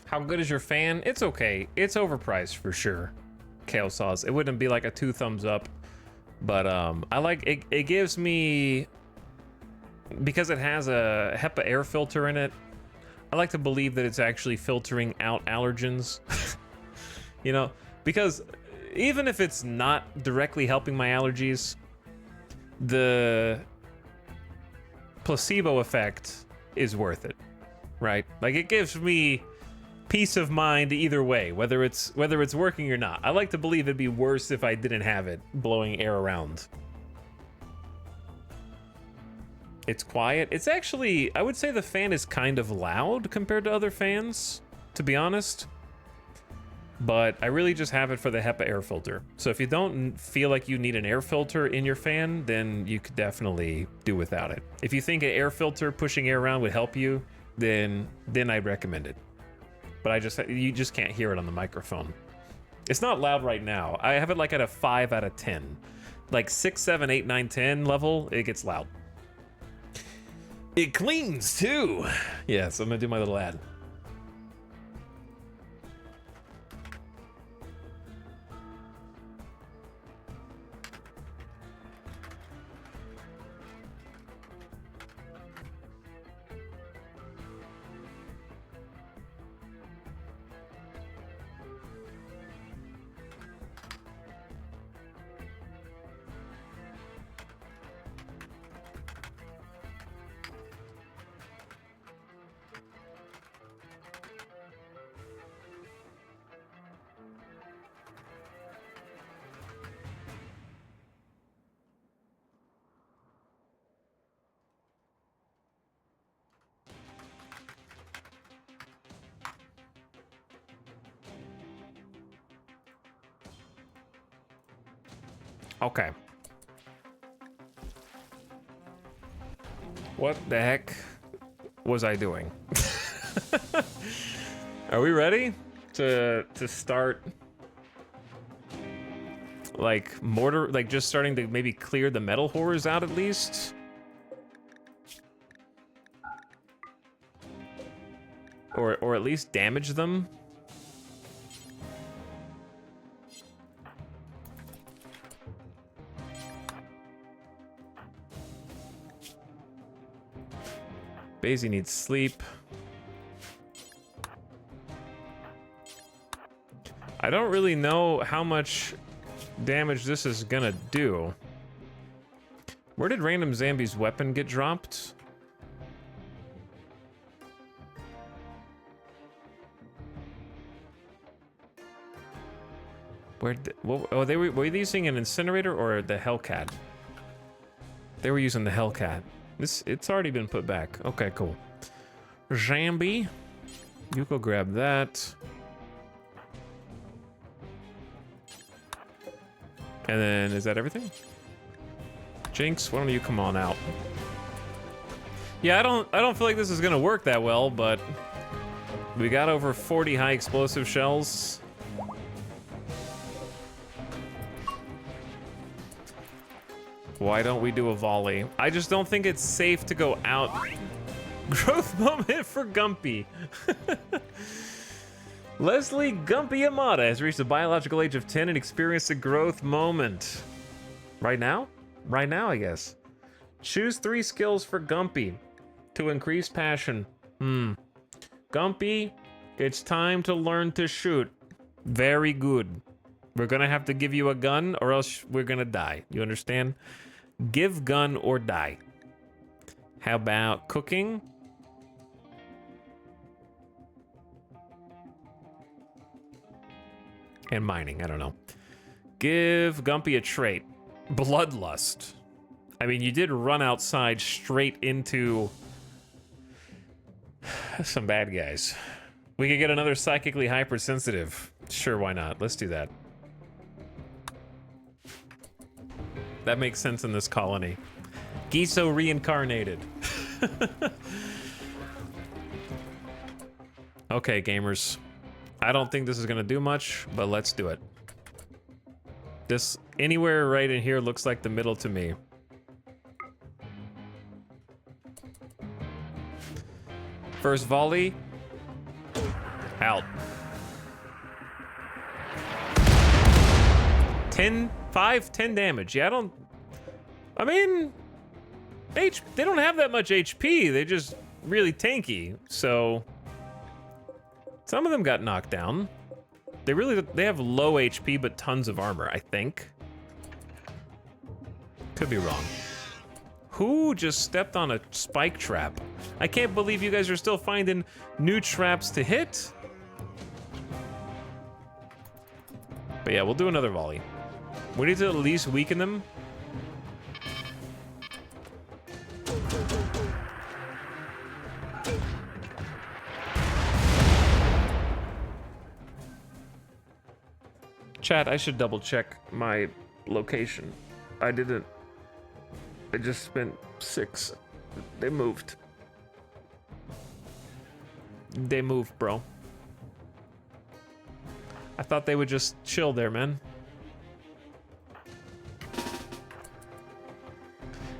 How good is your fan? It's okay. It's overpriced for sure. Kale sauce. It wouldn't be like a 2 thumbs up, but I like it. It gives me, because it has a HEPA air filter in it, I like to believe that it's actually filtering out allergens. You know, because even if it's not directly helping my allergies, the placebo effect is worth it, right? Like, it gives me peace of mind either way, whether it's working or not. I like to believe it'd be worse if I didn't have it blowing air around. It's quiet. It's actually, I would say the fan is kind of loud compared to other fans, to be honest. But I really just have it for the HEPA air filter. So if you don't feel like you need an air filter in your fan, then you could definitely do without it. If you think an air filter pushing air around would help you, then I'd recommend it. But you just can't hear it on the microphone. It's not loud right now. I have it like at a 5 out of 10. Like 6, 7, 8, 9, 10 level, it gets loud. It cleans too. Yeah, so I'm gonna do my little ad. Okay. What the heck was I doing? Are we ready to start like mortar, like just starting to maybe clear the metal horrors out at least? Or at least damage them? Basie needs sleep. I don't really know how much damage this is gonna do. Where did Random Zambi's weapon get dropped? Where? Oh, were they using an incinerator or the Hellcat? They were using the Hellcat. It's already been put back. Okay, cool. Zambi, you go grab that. And then, is that everything? Jinx, why don't you come on out? Yeah, I don't feel like this is gonna work that well, but we got over 40 high explosive shells. Why don't we do a volley? I just don't think it's safe to go out. Growth moment for Gumpy. Leslie Gumpy Amata has reached the biological age of 10 and experienced a growth moment. Right now? Right now, I guess. Choose 3 skills for Gumpy to increase passion. Gumpy, it's time to learn to shoot. Very good. We're gonna have to give you a gun or else we're gonna die. You understand? Give gun or die. How about cooking? And mining, I don't know. Give Gumpy a trait. Bloodlust. I mean, you did run outside straight into some bad guys. We could get another psychically hypersensitive. Sure, why not? Let's do that. That makes sense in this colony. Giso reincarnated. Okay, gamers. I don't think this is gonna do much, but let's do it. This, anywhere right in here looks like the middle to me. First volley. Out. 10 damage. Yeah, I mean, they don't have that much HP. They're just really tanky. So some of them got knocked down. They have low HP but tons of armor, I think. Could be wrong. Who just stepped on a spike trap? I can't believe you guys are still finding new traps to hit. But yeah, we'll do another volley. We need to at least weaken them. Chat, I should double check my location. I didn't. I just spent 6. They moved. They moved, bro. I thought they would just chill there, man.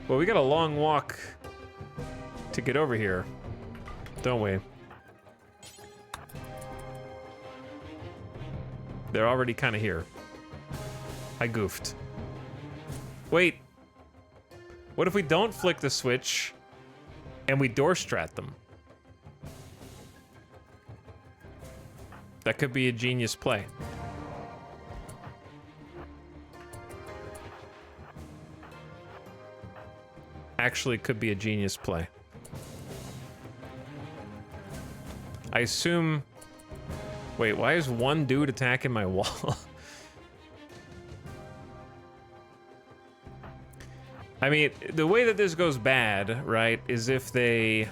Well, we got a long walk to get over here, don't we? They're already kind of here. I goofed. Wait. What if we don't flick the switch and we door strat them? That could be a genius play. Actually, could be a genius play. I assume... Wait, why is one dude attacking my wall? I mean, the way that this goes bad, right, is if they...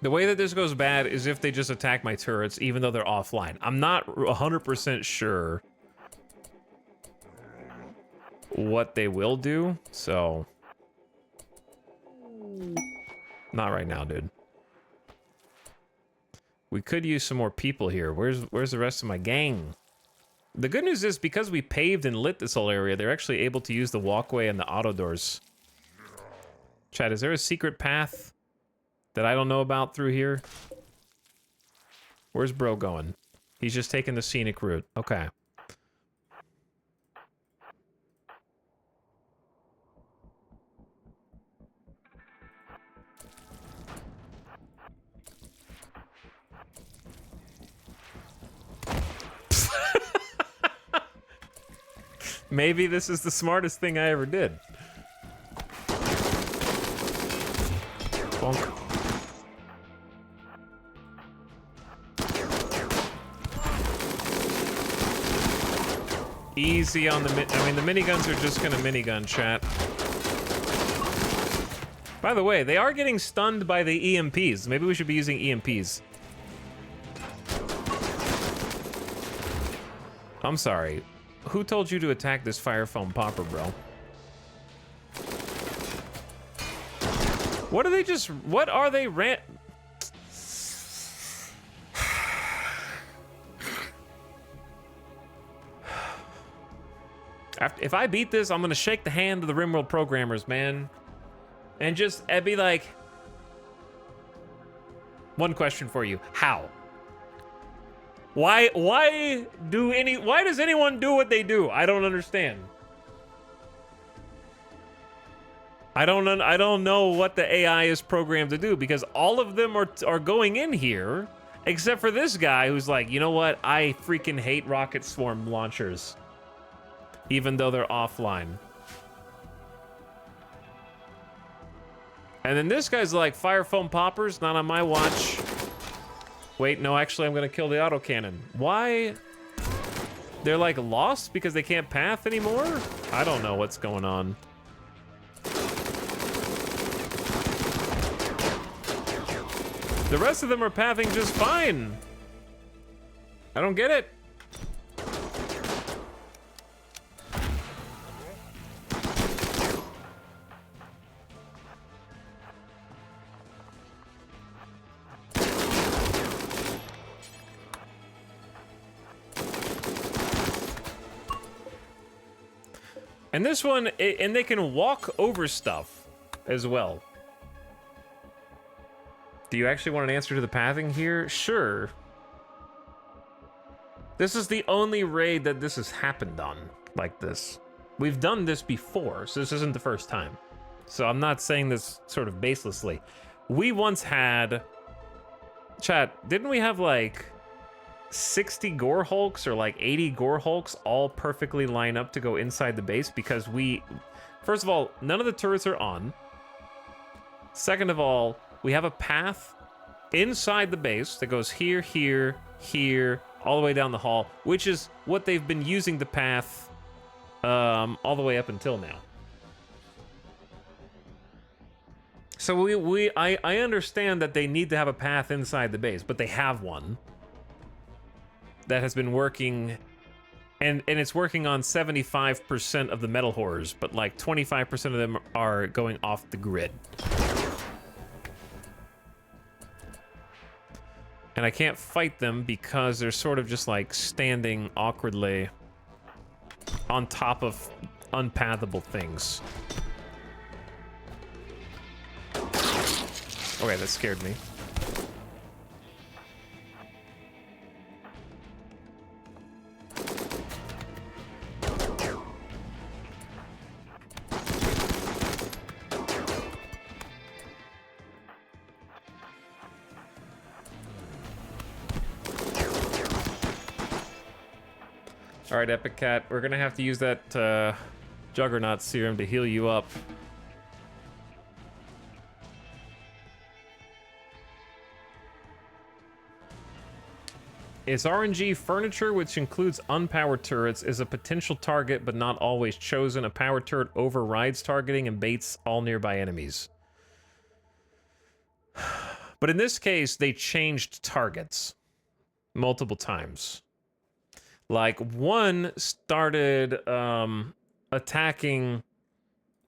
The way that this goes bad is if they just attack my turrets, even though they're offline. I'm not 100% sure what they will do, so... Not right now, dude. We could use some more people here. Where's the rest of my gang? The good news is, because we paved and lit this whole area, they're actually able to use the walkway and the auto doors. Chat, is there a secret path that I don't know about through here? Where's bro going? He's just taking the scenic route. Okay. Maybe this is the smartest thing I ever did. Bonk. Easy on the I mean, the miniguns are just gonna minigun, chat. By the way, they are getting stunned by the EMPs. Maybe we should be using EMPs. I'm sorry. Who told you to attack this fire foam popper, bro? What are they just... What are they If I beat this, I'm gonna shake the hand of the RimWorld programmers, man. And just be like... One question for you. How? Why does anyone do what they do? I don't understand. I don't know what the AI is programmed to do, because all of them are going in here, except for this guy who's like, you know what? I freaking hate rocket swarm launchers, even though they're offline. And then this guy's like, fire foam poppers, not on my watch. Wait, no, actually, I'm gonna kill the autocannon. Why? They're like lost because they can't path anymore? I don't know what's going on. The rest of them are pathing just fine. I don't get it. And this one, and they can walk over stuff as well. Do you actually want an answer to the pathing here? Sure. This is the only raid that this has happened on like this. We've done this before, so this isn't the first time. So I'm not saying this sort of baselessly. We once had... Chat, didn't we have like 60 gore hulks or like 80 gore hulks all perfectly line up to go inside the base? Because we... First of all, none of the turrets are on. Second of all, we have a path inside the base that goes here, here, here, all the way down the hall, which is what they've been using the path all the way up until now. So I understand that they need to have a path inside the base, but they have one that has been working, and it's working on 75% of the metal horrors, but like 25% of them are going off the grid. And I can't fight them because they're sort of just like standing awkwardly on top of unpathable things. Okay, that scared me. All right, Epic Cat, we're gonna have to use that Juggernaut serum to heal you up. Is RNG furniture, which includes unpowered turrets, is a potential target but not always chosen. A powered turret overrides targeting and baits all nearby enemies. But in this case, they changed targets multiple times. Like, one started attacking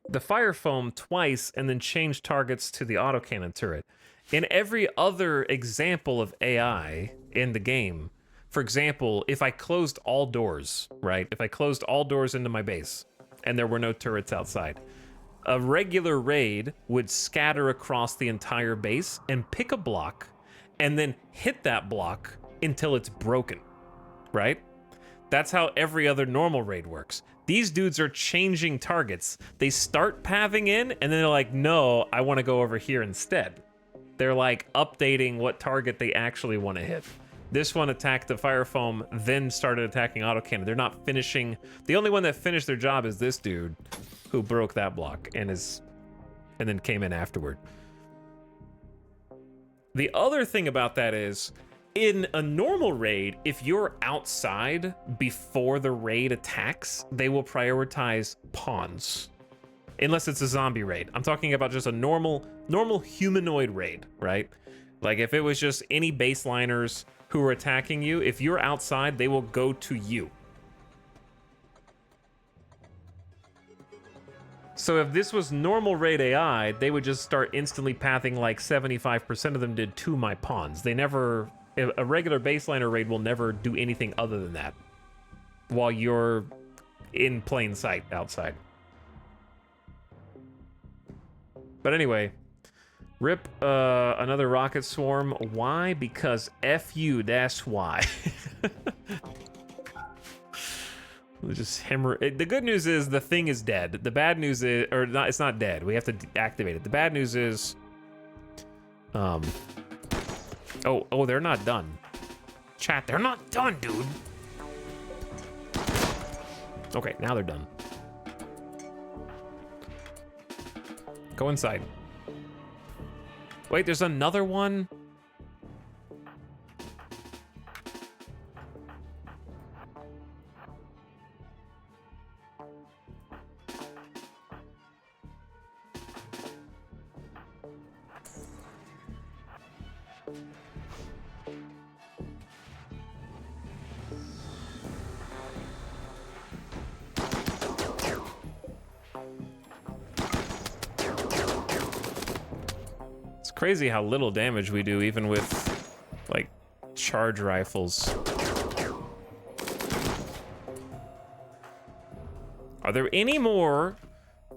the fire foam twice and then changed targets to the autocannon turret. In every other example of AI in the game, for example, if I closed all doors, right? If I closed all doors into my base and there were no turrets outside, a regular raid would scatter across the entire base and pick a block and then hit that block until it's broken, right? That's how every other normal raid works. These dudes are changing targets. They start pathing in, and then they're like, no, I want to go over here instead. They're like updating what target they actually want to hit. This one attacked the fire foam, then started attacking autocannon. They're not finishing. The only one that finished their job is this dude who broke that block and then came in afterward. The other thing about that is, in a normal raid, if you're outside before the raid attacks, they will prioritize pawns. Unless it's a zombie raid. I'm talking about just a normal humanoid raid, right? Like if it was just any baseliners who are attacking you, if you're outside, they will go to you. So if this was normal raid AI, they would just start instantly pathing like 75% of them did to my pawns. They never, a regular baseliner raid will never do anything other than that while you're in plain sight outside. But anyway, rip another rocket swarm. Why? Because F you, that's why. Just hammer. The good news is the thing is dead. The bad news is, or not, it's not dead. We have to deactivate it. The bad news is, oh, they're not done. Chat, they're not done, dude. Okay, now they're done. Go inside. Wait, there's another one? Crazy how little damage we do even with like charge rifles. Are there any more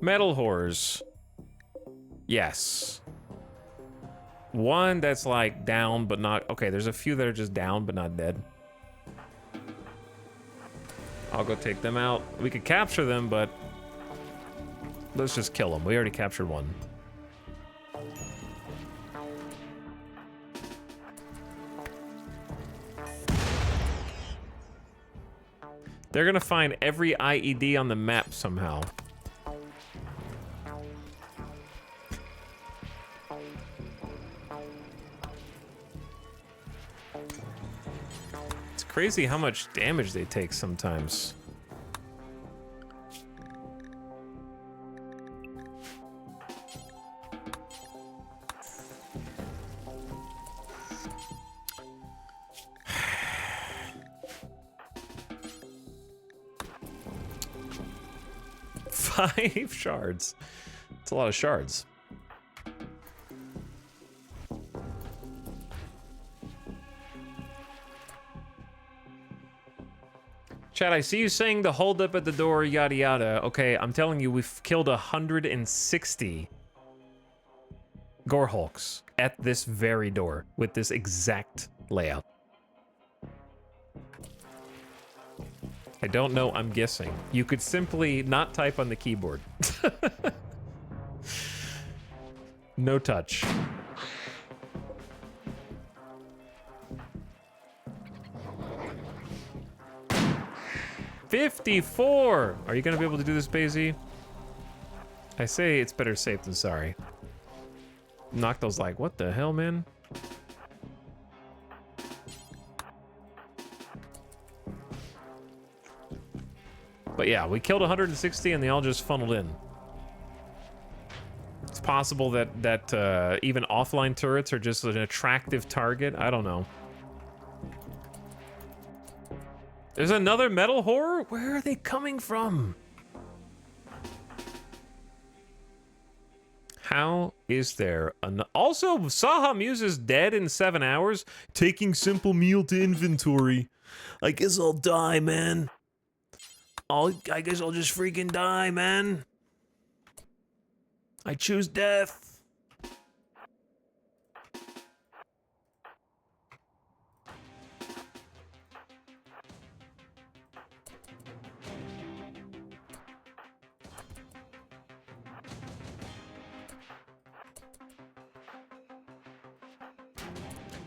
metal horrors? Yes. One that's like down but not, okay, there's a few that are just down but not dead. I'll go take them out. We could capture them, but let's just kill them. We already captured one. They're gonna find every IED on the map somehow. It's crazy how much damage they take sometimes. Five shards. It's a lot of shards. Chad, I see you saying the hold up at the door, yada yada. Okay, I'm telling you, we've killed 160 gore hulks at this very door with this exact layout. I don't know, I'm guessing. You could simply not type on the keyboard. No touch. $54! Are you gonna be able to do this, Basie? I say it's better safe than sorry. Nocto's like, what the hell, man? But yeah, we killed 160 and they all just funneled in. It's possible that even offline turrets are just an attractive target. I don't know. There's another metal horror? Where are they coming from? How is there an... Also, Saha Muse is dead in 7 hours. Taking simple meal to inventory. I guess I'll die, man. I guess I'll just freaking die, man. I choose death.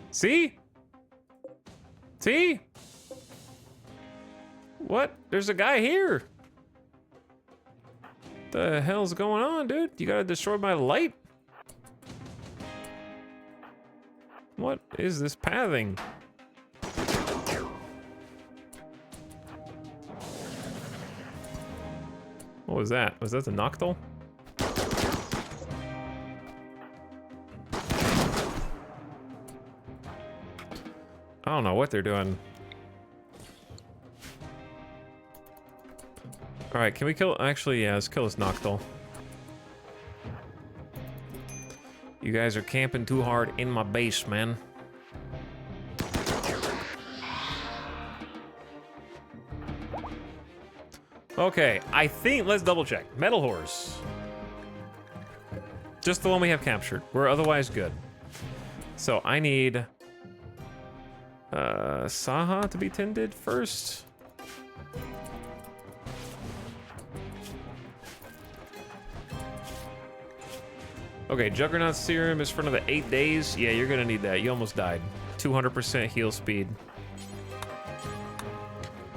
See? See? What? There's a guy here. The hell's going on, dude? You gotta destroy my light? What is this pathing? What was that? Was that the Noctil? I don't know what they're doing. Alright, can we kill... Actually, yeah, let's kill this Noctil. You guys are camping too hard in my base, man. Okay, I think... Let's double check. Metal Horse. Just the one we have captured. We're otherwise good. So I need... Saha to be tended first. Okay, Juggernaut Serum is for another 8 days. Yeah, you're gonna need that. You almost died. 200% heal speed.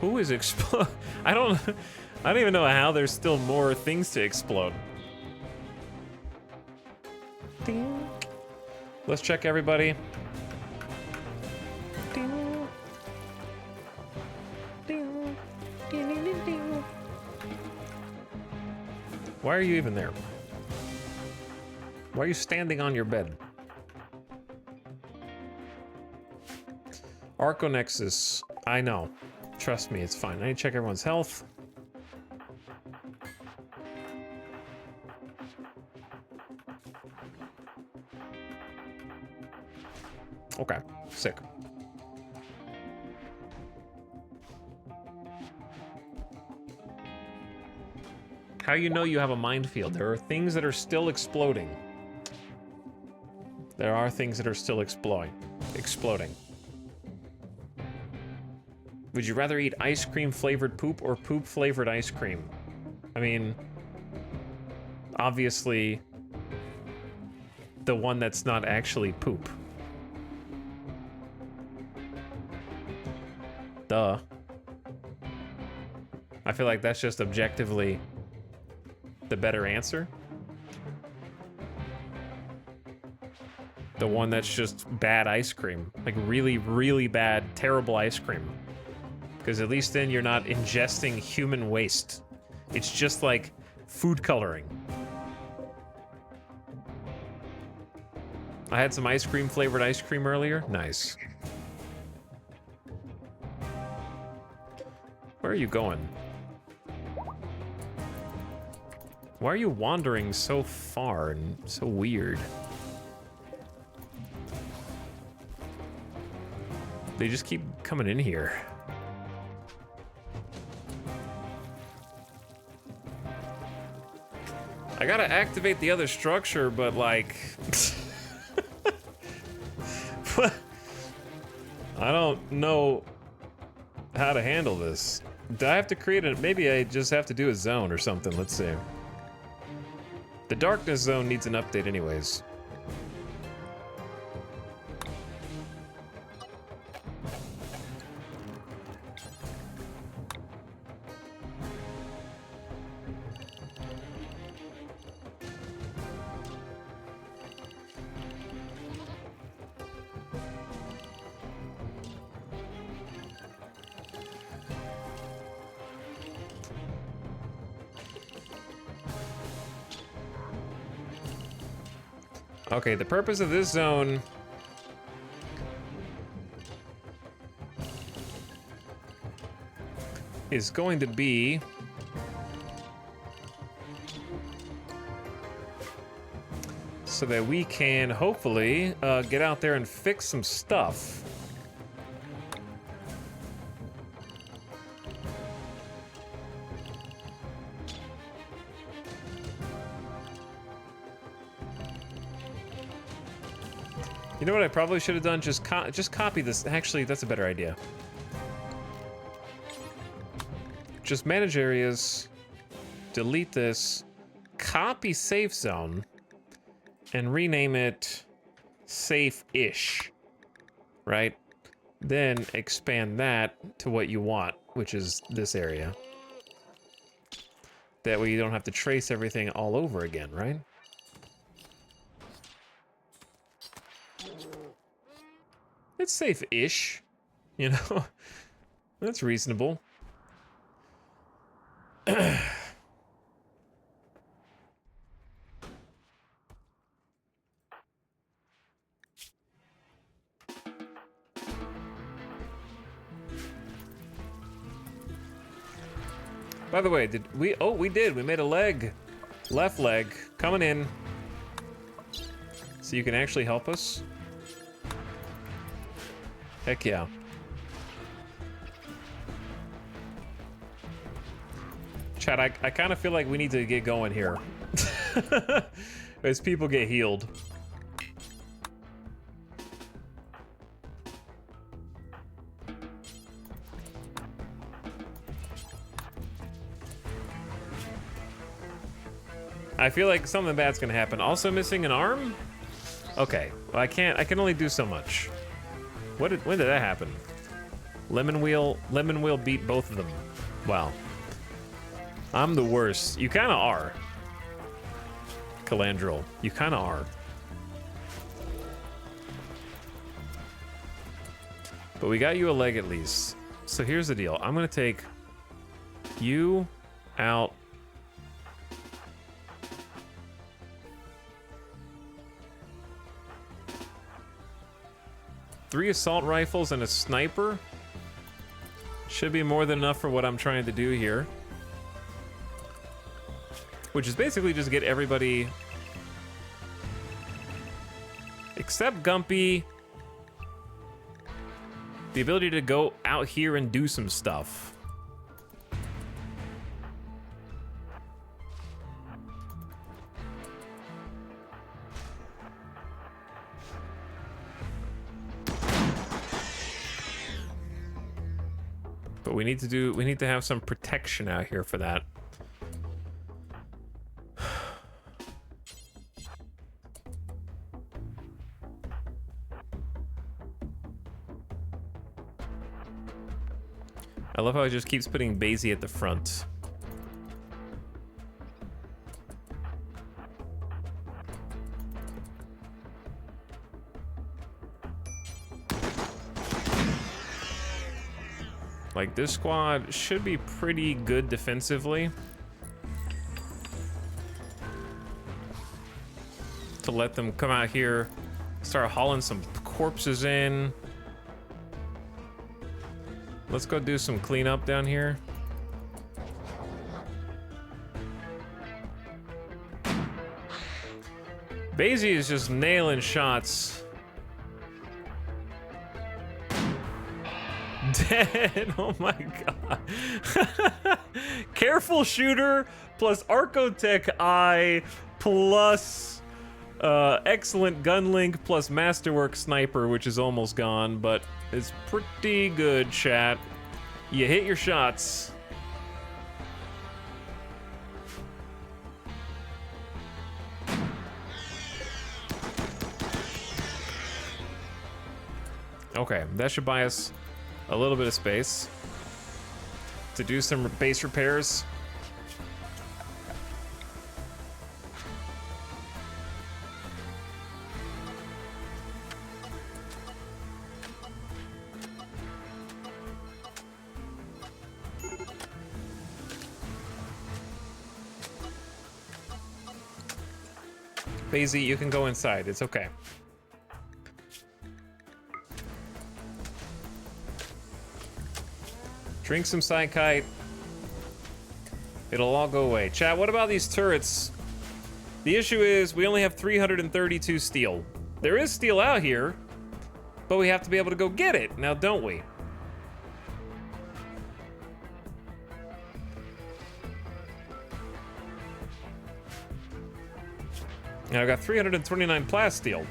Who is explode? I don't even know how there's still more things to explode. Ding. Let's check everybody. Ding. Ding. Ding, ding, ding, ding. Why are you even there? Why are you standing on your bed? Arconexus. I know. Trust me, it's fine. I need to check everyone's health. Okay, sick. How you know you have a minefield? There are things that are still exploding. There are things that are still exploding. Would you rather eat ice cream flavored poop or poop flavored ice cream? I mean, obviously, the one that's not actually poop. Duh. I feel like that's just objectively the better answer. The one that's just bad ice cream. Like really, really bad, terrible ice cream. Because at least then you're not ingesting human waste. It's just like food coloring. I had some ice cream flavored ice cream earlier. Nice. Where are you going? Why are you wandering so far and so weird? They just keep coming in here. I gotta activate the other structure, but like... I don't know how to handle this. Do I have to create a... Maybe I just have to do a zone or something. Let's see. The darkness zone needs an update anyways. Okay, the purpose of this zone is going to be so that we can hopefully get out there and fix some stuff. You know what I probably should have done? Just copy this. Actually, that's a better idea. Just manage areas, delete this, copy safe zone, and rename it safe-ish, right? Then expand that to what you want, which is this area. That way you don't have to trace everything all over again, right? It's safe-ish, you know? That's reasonable. By the way, did we... Oh, we did. We made a leg. Left leg. Coming in. So you can actually help us? Heck yeah. Chad, I kind of feel like we need to get going here. As people get healed. I feel like something bad's gonna happen. Also missing an arm? Okay, well I can only do so much. When did that happen? Lemon Wheel beat both of them. Wow. I'm the worst. You kinda are. Calandril, you kinda are. But we got you a leg at least. So here's the deal. I'm gonna take you out. Three assault rifles and a sniper. Should be more than enough for what I'm trying to do here. Which is basically just get everybody... except Gumpy. The ability to go out here and do some stuff. But we need to have some protection out here for that. I love how it just keeps putting Basie at the front. Like, this squad should be pretty good defensively. To let them come out here, start hauling some corpses in. Let's go do some cleanup down here. Basie is just nailing shots. Dead. Oh my god. Careful shooter plus Archotech Eye plus excellent gun link plus masterwork sniper, which is almost gone, but it's pretty good, chat. You hit your shots. Okay, that should buy us a little bit of space to do some base repairs. Basie, you can go inside. It's okay. Drink some Psykite. It'll all go away. Chat, what about these turrets? The issue is we only have 332 steel. There is steel out here, but we have to be able to go get it. Now, don't we? Now, I got 329 plasteel.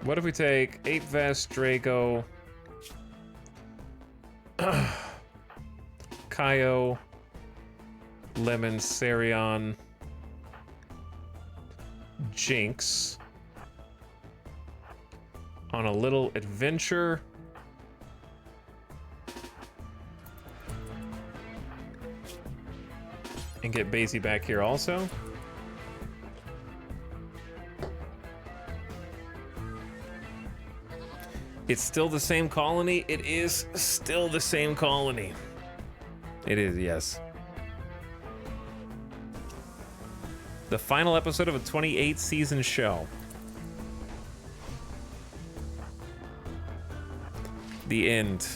What if we take 8 Vest, Draco, Kaio, Lemon, Sarion, Jinx, on a little adventure. And get Basie back here also. It's still the same colony. It is still the same colony. It is, yes. The final episode of a 28 season show. The end.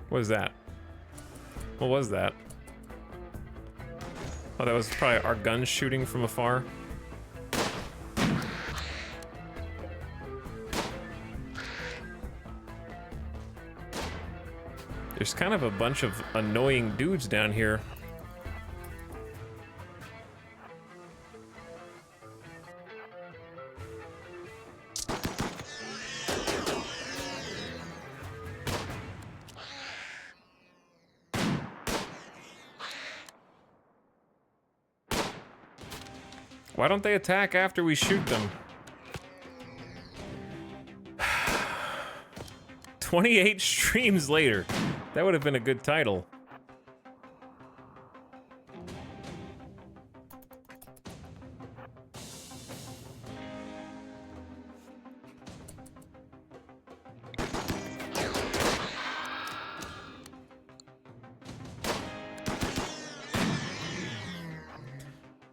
What is that? What was that? Oh, that was probably our guns shooting from afar. There's kind of a bunch of annoying dudes down here. Why don't they attack after we shoot them? 28 streams later. That would have been a good title.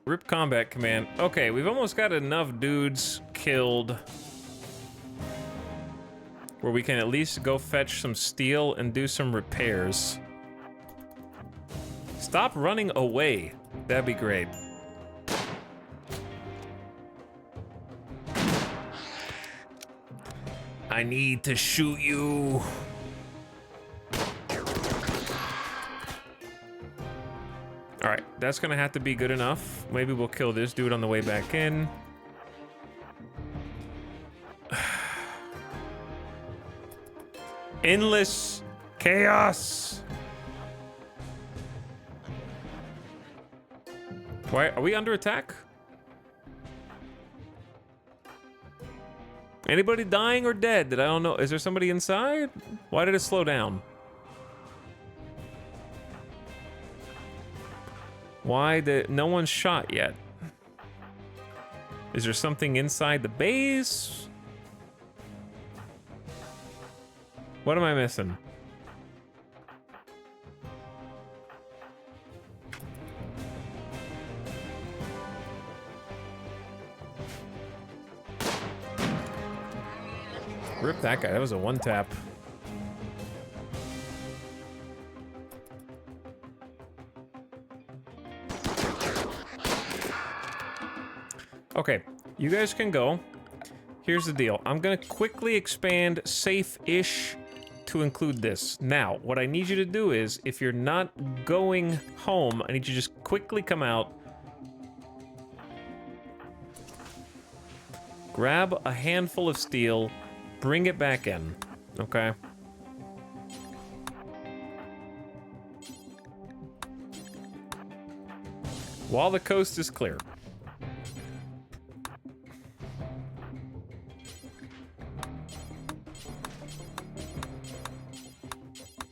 Rip Combat Command. Okay, we've almost got enough dudes killed where we can at least go fetch some steel and do some repairs. Stop running away. That'd be great. I need to shoot you. All right, that's gonna have to be good enough. Maybe we'll kill this dude on the way back in. Endless chaos. Why are we under attack? Anybody dying or dead that I don't know? Is there somebody inside? Why did it slow down? Why did no one's shot yet? Is there something inside the base? What am I missing? Rip that guy. That was a one tap. Okay, you guys can go. Here's the deal. I'm gonna quickly expand safe-ish to include this. Now, what I need you to do is, if you're not going home, I need you to just quickly come out, grab a handful of steel, bring it back in, okay? While the coast is clear.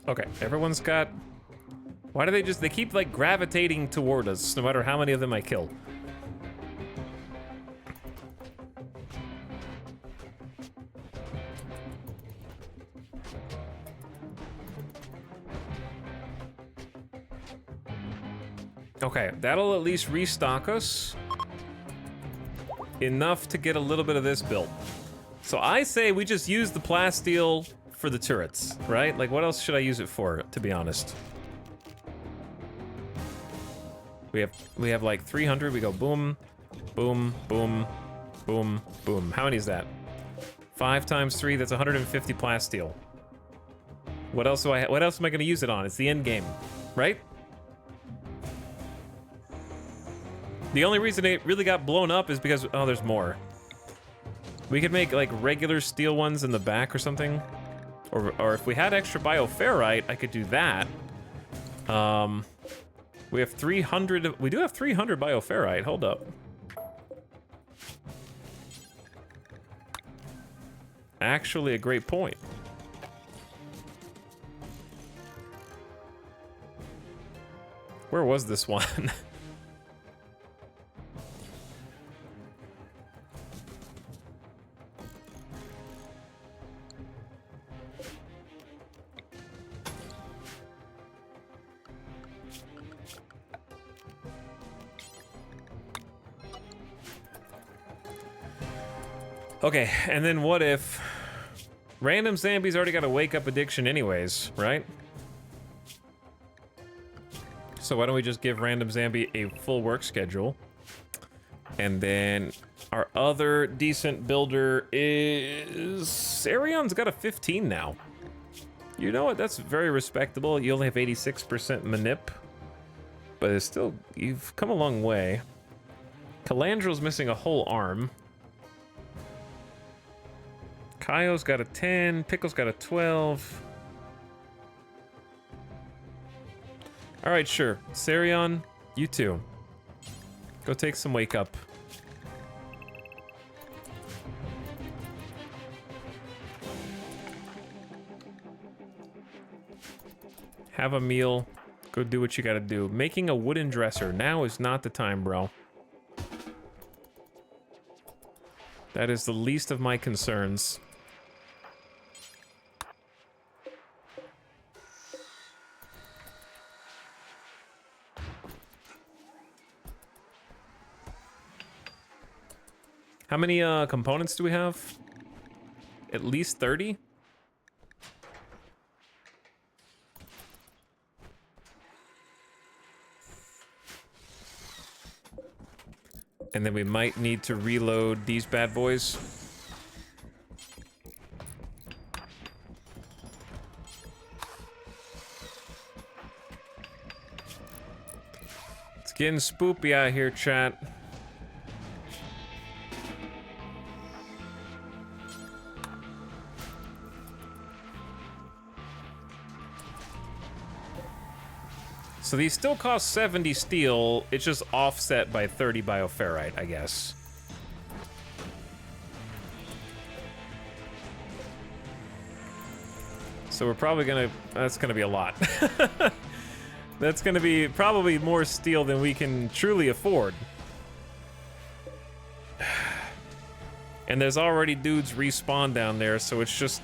Okay, everyone's got... Why do they keep, like, gravitating toward us, no matter how many of them I kill? Okay, that'll at least restock us. Enough to get a little bit of this built. So I say we just use the plasteel for the turrets, right? Like, what else should I use it for, to be honest? We have like 300. We go boom, boom, boom, boom, boom. How many is that? 5 times 3. That's 150 plasteel. What else am I going to use it on? It's the end game, right? The only reason it really got blown up is because there's more. We could make like regular steel ones in the back or something. Or if we had extra bioferrite, I could do that. We have 300. We do have 300 bioferrite. Hold up. Actually, a great point. Where was this one? Okay, and then what if random Zambi's already got a wake up addiction anyways, right? So why don't we just give random Zambi a full work schedule? And then our other decent builder is... Sarion's got a 15 now. You know what? That's very respectable. You only have 86% manip. But it's still... You've come a long way. Calandrel's missing a whole arm. Kaio's got a 10. Pickle's got a 12. Alright, sure. Sarion, you too. Go take some wake up. Have a meal. Go do what you gotta do. Making a wooden dresser. Now is not the time, bro. That is the least of my concerns. How many components do we have? At least 30? And then we might need to reload these bad boys. It's getting spoopy out here, chat. So these still cost 70 steel, it's just offset by 30 bioferrite, I guess. So we're probably gonna, that's gonna be a lot. That's gonna be probably more steel than we can truly afford. And there's already dudes respawn down there, so it's just,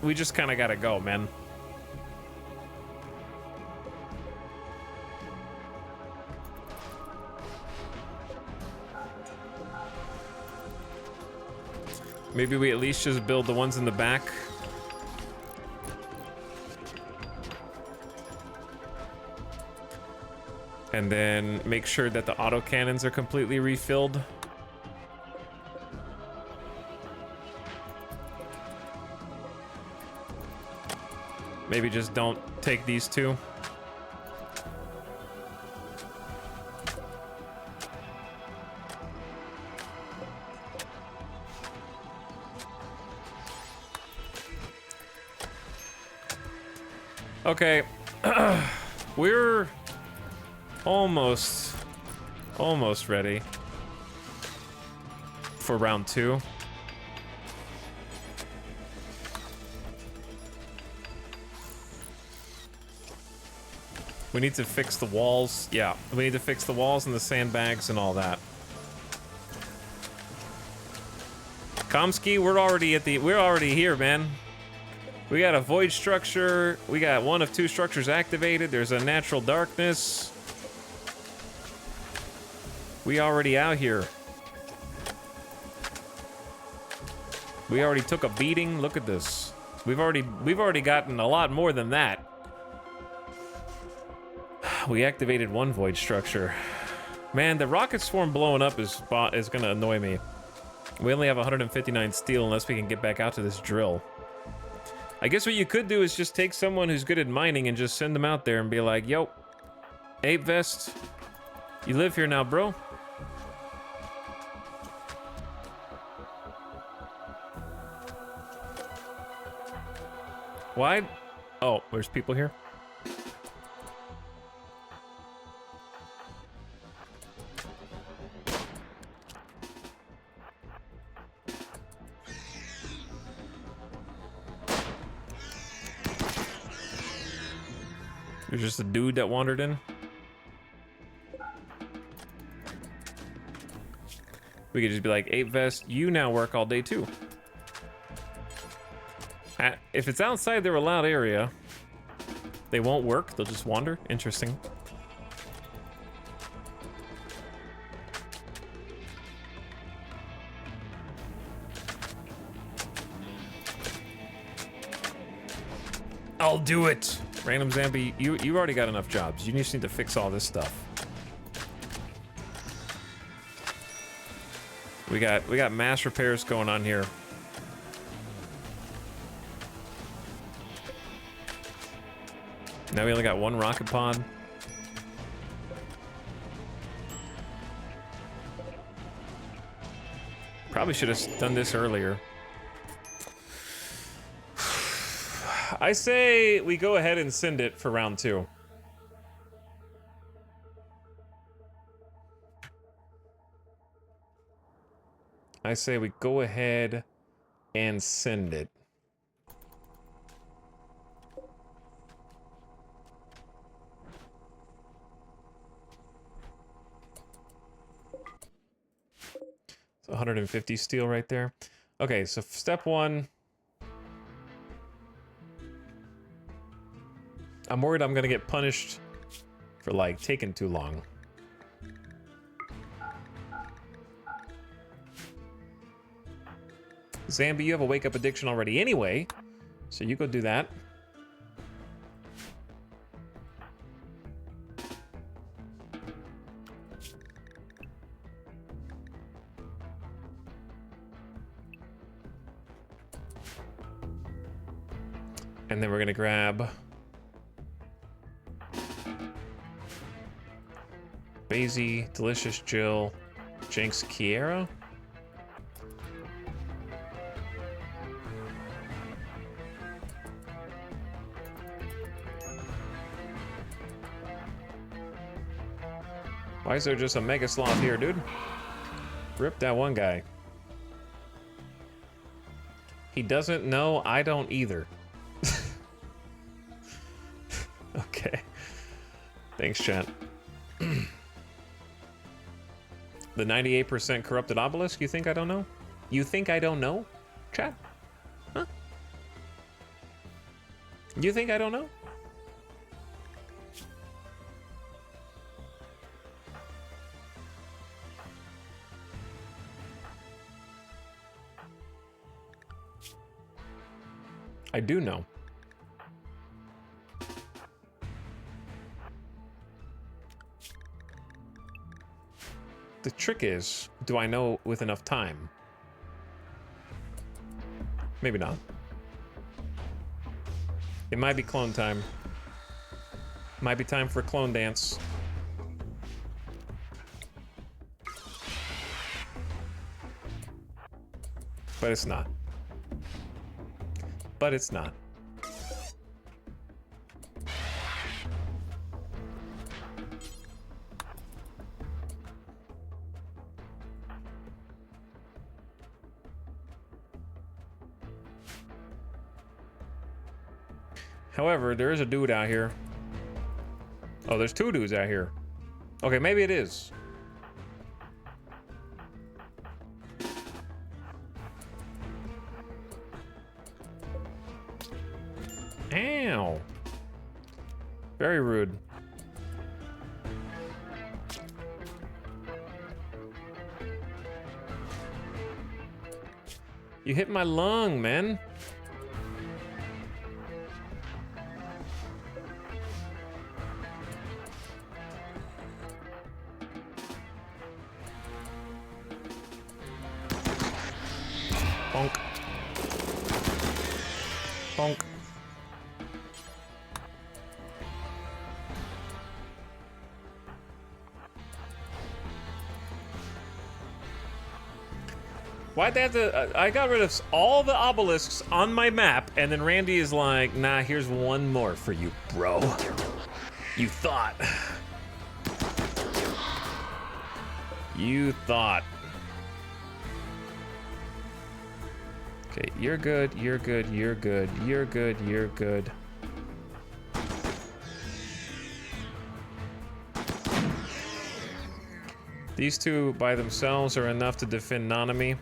we just kinda gotta go, man. Maybe we at least just build the ones in the back. And then make sure that the autocannons are completely refilled. Maybe just don't take these two. Okay, we're almost ready for round 2. We need to fix the walls. Yeah, we need to fix the walls and the sandbags and all that. Komsky, we're already here, man. We got a void structure. We got one of 2 structures activated. There's a natural darkness. We already out here. We already took a beating. Look at this. We've already gotten a lot more than that. We activated 1 void structure. Man, the rocket swarm blowing up is gonna annoy me. We only have 159 steel unless we can get back out to this drill. I guess what you could do is just take someone who's good at mining and just send them out there and be like, yo, Ape Vest, you live here now, bro. Why? Oh, there's people here. There's just a dude that wandered in. We could just be like, Ape Vest, you now work all day too. If it's outside their allowed area, they won't work, they'll just wander. Interesting. I'll do it. Random Zambi, you already got enough jobs. You just need to fix all this stuff. We got mass repairs going on here. Now we only got one rocket pod. Probably should have done this earlier. I say we go ahead and send it for round 2. I say we go ahead and send it. So 150 steel right there. Okay, so step 1. I'm worried I'm gonna get punished for like taking too long. Zambi, you have a wake up addiction already anyway, so you go do that. And then we're gonna grab Basie, Delicious Jill, Jinx, Kiera. Why is there just a mega sloth here, dude? Rip that one guy. He doesn't know, I don't either. Okay. Thanks, chat. The 98% corrupted obelisk, you think I don't know? You think I don't know, chat? Huh? You think I don't know? I do know. The trick is, do I know with enough time? Maybe not. It might be clone time. Might be time for a clone dance. But it's not. But it's not. However, there is a dude out here. Oh, there's 2 dudes out here. Okay, maybe it is. Ow. Very rude. You hit my lung, man. Bonk. Bonk. Why'd they have to... I got rid of all the obelisks on my map, and then Randy is like, nah, here's one more for you, bro. You thought. You thought. Okay, you're good, you're good, you're good, you're good, you're good. These two by themselves are enough to defend Nanami.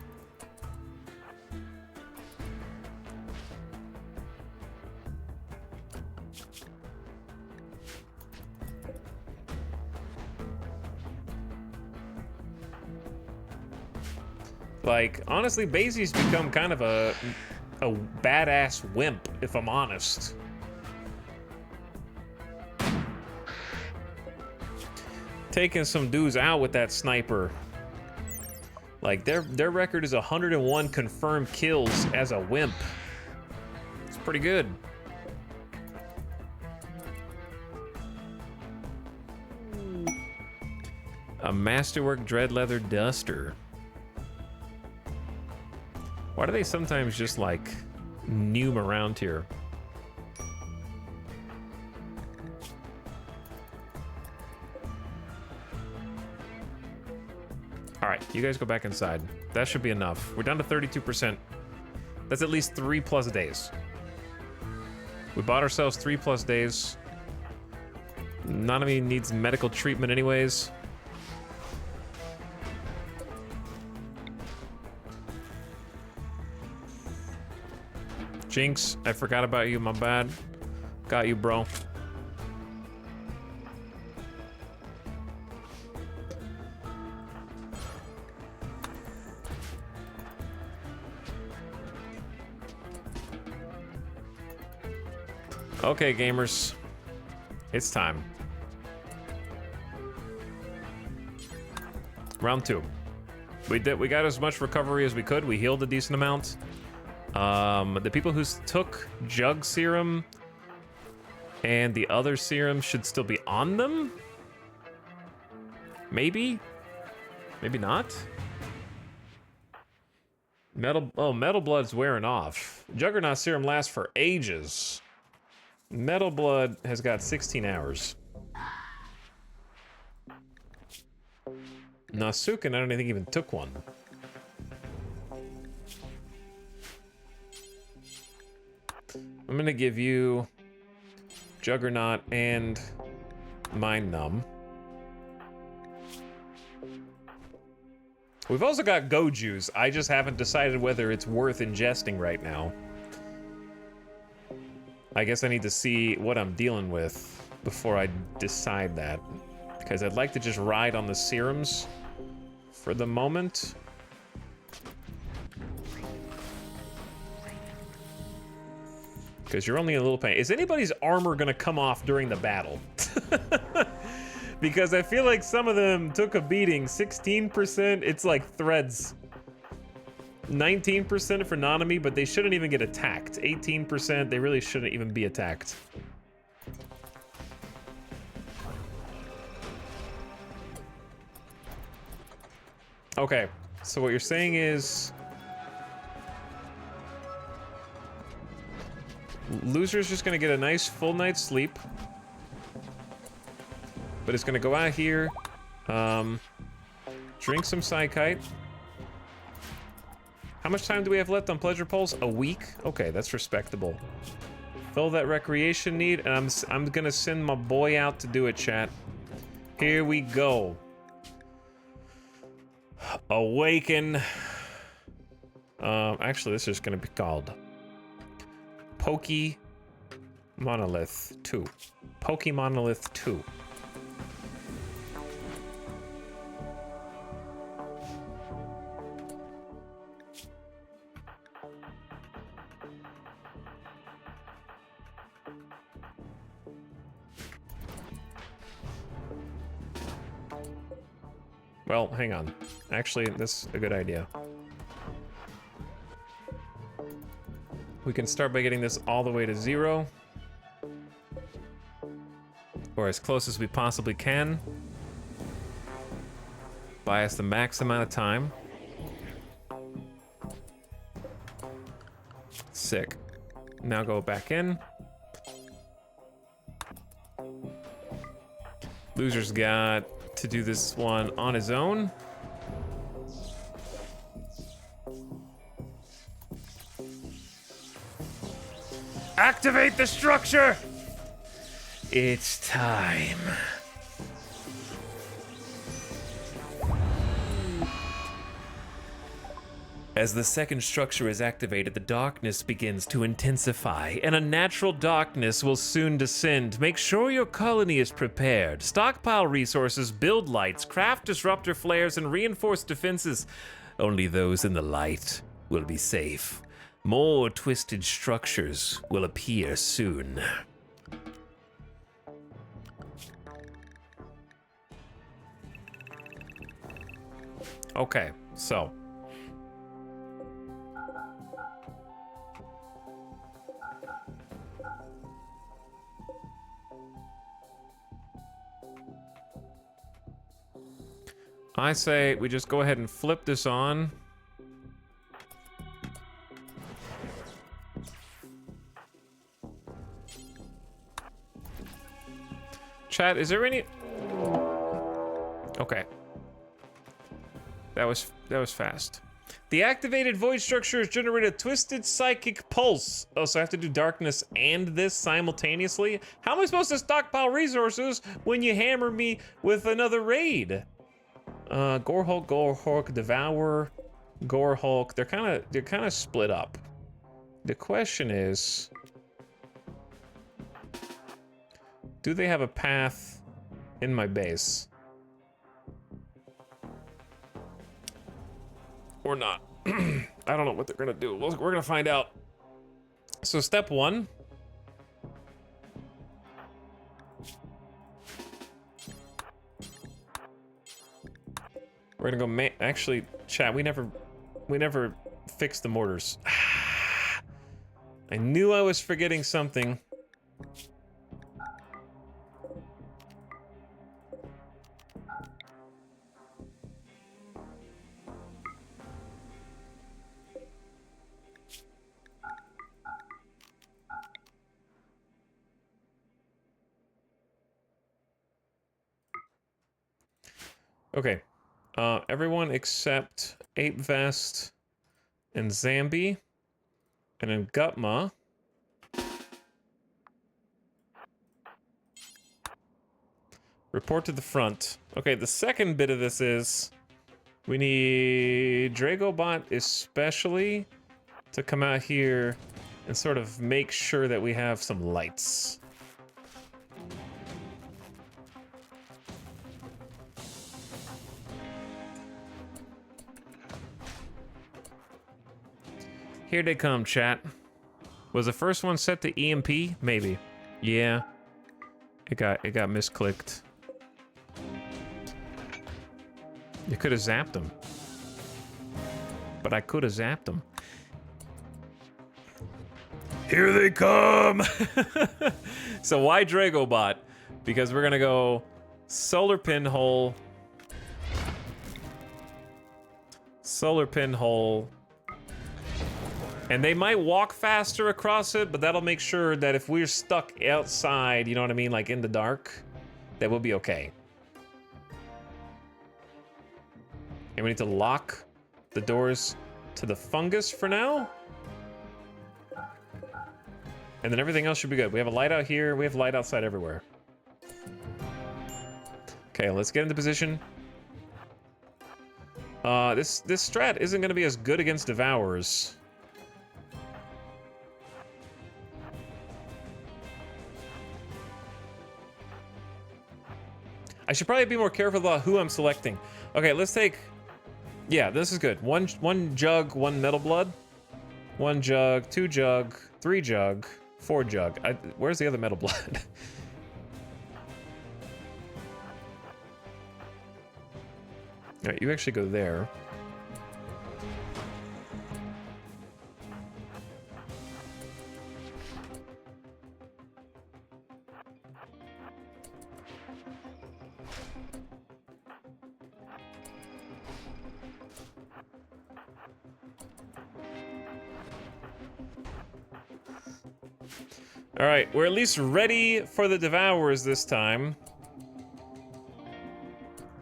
Like, honestly, Basie's become kind of a badass wimp, if I'm honest. Taking some dudes out with that sniper. Like, their record is 101 confirmed kills as a wimp. It's pretty good. A Masterwork Dread Leather Duster. Why do they sometimes just, like, noom around here? All right, you guys go back inside. That should be enough. We're down to 32%. That's at least 3+ days. We bought ourselves 3+ days. Nanami needs medical treatment anyways. Jinx, I forgot about you, my bad. Got you, bro. Okay, gamers. It's time. Round 2. We got as much recovery as we could. We healed a decent amount. The people who took Jug Serum and the other serum should still be on them? Maybe? Maybe not? Metal Blood's wearing off. Juggernaut Serum lasts for ages. Metal Blood has got 16 hours. Nasuken, I don't think even took one. I'm gonna give you Juggernaut and Mind Numb. We've also got Goju's. I just haven't decided whether it's worth ingesting right now. I guess I need to see what I'm dealing with before I decide that. Because I'd like to just ride on the serums for the moment. Because you're only in a little pain. Is anybody's armor gonna come off during the battle? Because I feel like some of them took a beating. 16%, it's like threads. 19% for Nanami, but they shouldn't even get attacked. 18%, they really shouldn't even be attacked. Okay, so what you're saying is... Loser's just gonna get a nice full night's sleep. But it's gonna go out here, drink some Psykite. How much time do we have left on Pleasure Pulse? A week? Okay, that's respectable. Fill that recreation need, and I'm gonna send my boy out to do it, chat. Here we go. Awaken. Actually, this is gonna be called Poke Monolith 2. Poke Monolith 2. Well, hang on. Actually, this is a good idea. We can start by getting this all the way to 0. Or as close as we possibly can. Buy us the max amount of time. Sick. Now go back in. Loser's got to do this one on his own. Activate the structure! It's time. As the second structure is activated, the darkness begins to intensify, and a natural darkness will soon descend. Make sure your colony is prepared. Stockpile resources, build lights, craft disruptor flares, and reinforce defenses. Only those in the light will be safe. More twisted structures will appear soon. Okay, so. I say we just go ahead and flip this on. Chat, is there any... Okay. That was fast. The activated void structures generate a twisted psychic pulse. Oh, so I have to do darkness and this simultaneously? How am I supposed to stockpile resources when you hammer me with another raid? Gore Hulk, Devour, Gore Hulk. They're kind of split up. The question is, do they have a path in my base? Or not? I don't know what they're gonna do. We're gonna find out. So step one. We're gonna go actually, chat, we never fixed the mortars. I knew I was forgetting something. Okay. Everyone except Ape Vest and Zambi and then Gutma. Report to the front. Okay, the second bit of this is we need Dragobot especially to come out here and sort of make sure that we have some lights. Here they come, chat. Was the first one set to EMP? Maybe. Yeah. It got misclicked. You could have zapped them. But I could have zapped them. Here they come! So why Dragobot? Because we're gonna go solar pinhole. Solar pinhole. And they might walk faster across it, but that'll make sure that if we're stuck outside, you know what I mean, like in the dark, that we'll be okay. And we need to lock the doors to the fungus for now. And then everything else should be good. We have a light out here. We have light outside everywhere. Okay, let's get into position. This strat isn't going to be as good against Devourers. I should probably be more careful about who I'm selecting. Okay, let's take... Yeah, this is good. One jug, one metal blood. One jug, two jug, three jug, four jug. Where's the other metal blood? All right, you actually go there. All right, we're at least ready for the Devourers this time.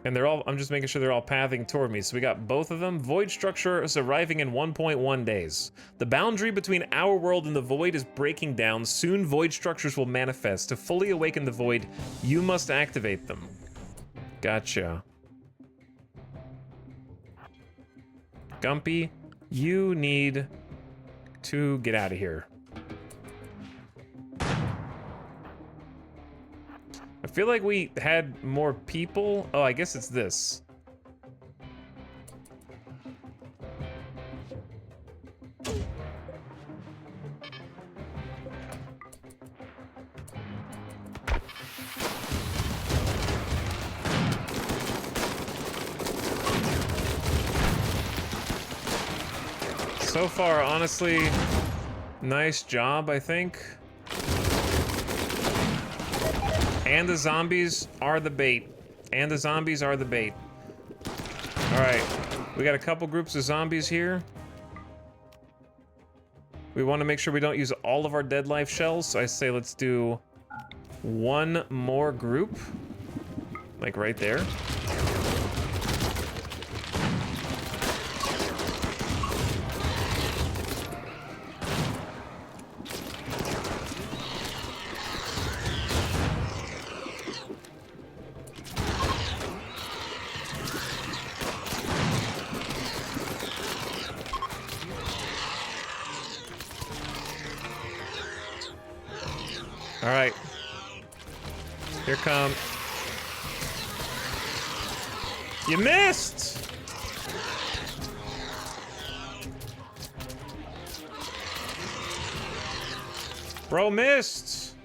And they're all, I'm just making sure they're all pathing toward me. So we got both of them. Void structure is arriving in 1.1 days. The boundary between our world and the void is breaking down. Soon void structures will manifest. To fully awaken the void, you must activate them. Gotcha. Gumpy, You need to get out of here. I feel like we had more people. Oh, I guess it's this. So far, honestly, nice job, I think. And the zombies are the bait. And the zombies are the bait. All right, we got a couple groups of zombies here. We want to make sure we don't use all of our dead life shells, so I say let's do one more group. Like right there. All right, here come. You missed! Bro missed!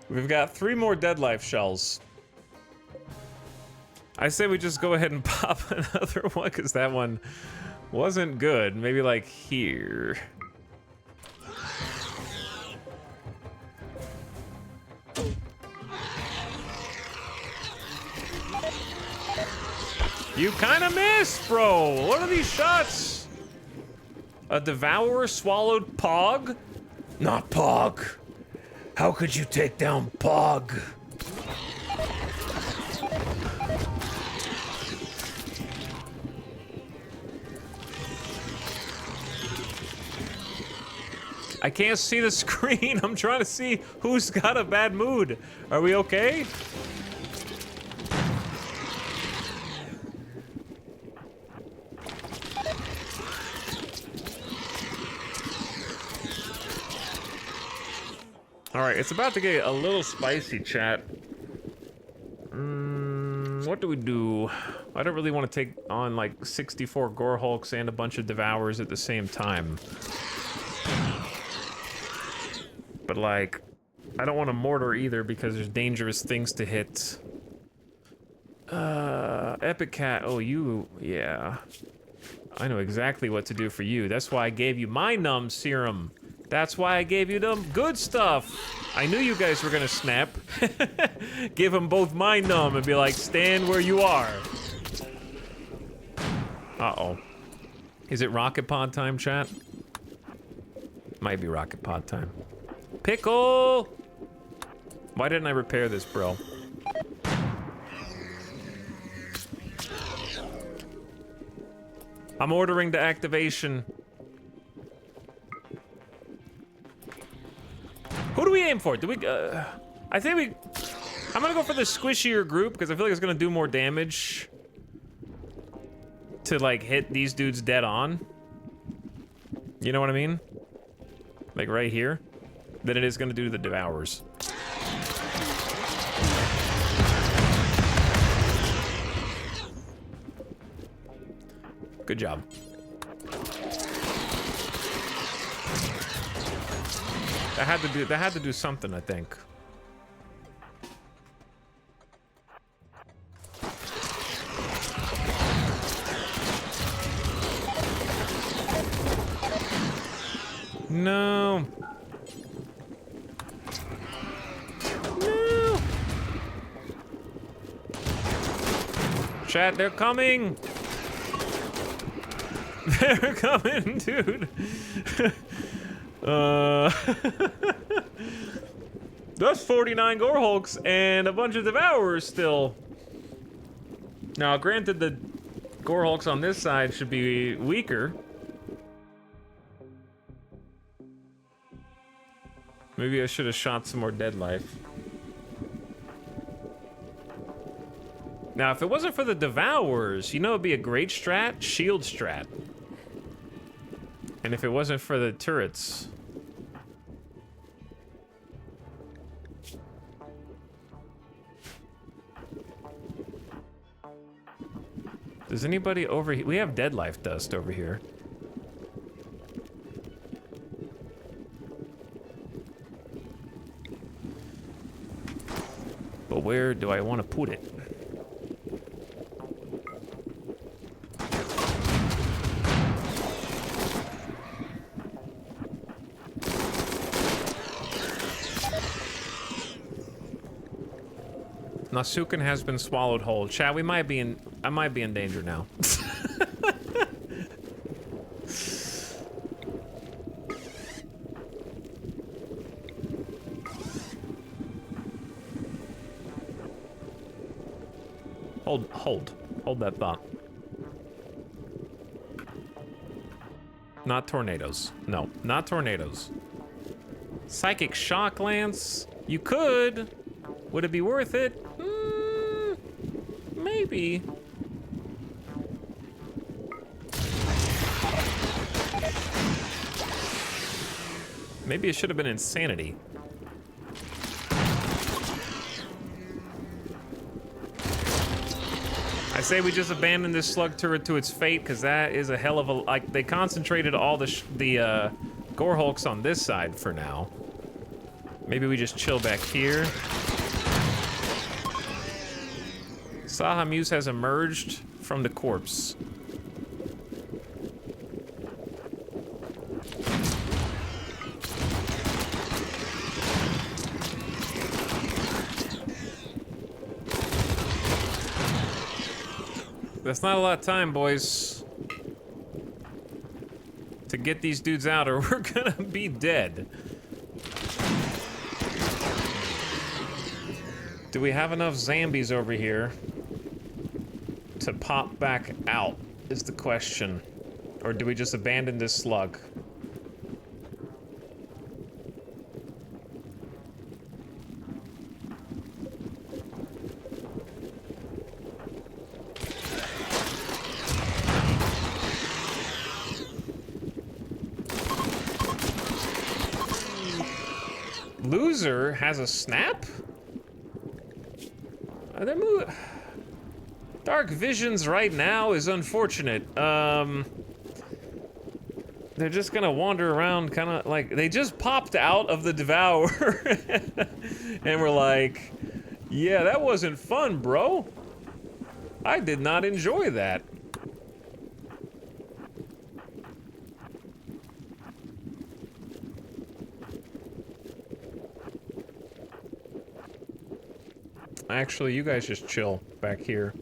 We've got 3 more dead life shells. I say we just go ahead and pop another one, because that one wasn't good. Maybe like here. You kind of missed, bro. What are these shots? A devourer swallowed Pog? Not Pog. How could you take down Pog? I can't see the screen. I'm trying to see who's got a bad mood. Are we okay? All right, it's about to get a little spicy, chat. What do we do? I don't really want to take on like 64 Gore Hulks and a bunch of Devourers at the same time. But like, I don't want to mortar either because there's dangerous things to hit. Epic Cat, oh you, yeah. I know exactly what to do for you. That's why I gave you my numb serum. That's why I gave you them good stuff. I knew you guys were gonna snap. Give them both my numb and be like, stand where you are. Uh-oh. Is it rocket pod time, chat? Might be rocket pod time. Pickle! Why didn't I repair this, bro? I'm ordering the activation. Who do we aim for? Do we, I think we... I'm gonna go for the squishier group because I feel like it's gonna do more damage to, like, hit these dudes dead on. You know what I mean? Like, right here. Than it is gonna do to the Devourers. Good job. That had to do something, I think. No. No. Chat, they're coming. They're coming, dude. That's 49 Gore Hulks and a bunch of Devourers still. Now, granted, the Gore Hulks on this side should be weaker. Maybe I should have shot some more dead life. Now, if it wasn't for the Devourers, you know it'd be a great strat? Shield strat. And if it wasn't for the turrets... Does anybody over here? We have dead life dust over here. But where do I want to put it? Nasuken has been swallowed whole. Chat, I might be in danger now. Hold that thought. Not tornadoes. No, not tornadoes. Psychic shock lance? You could. Would it be worth it? Maybe. Maybe it should have been insanity. I say we just abandon this slug turret to its fate, because that is a hell of a... Like, they concentrated all the gore hulks on this side for now. Maybe we just chill back here. Saha Muse has emerged from the corpse. That's not a lot of time, boys, to get these dudes out, or we're gonna be dead. Do we have enough zombies over here to pop back out, is the question. Or do we just abandon this slug? Loser has a snap? They're moving. Dark Visions right now is unfortunate. They're just gonna wander around, kind of like they just popped out of the Devourer, and we're like, yeah, that wasn't fun, bro. I did not enjoy that. Actually, you guys just chill back here.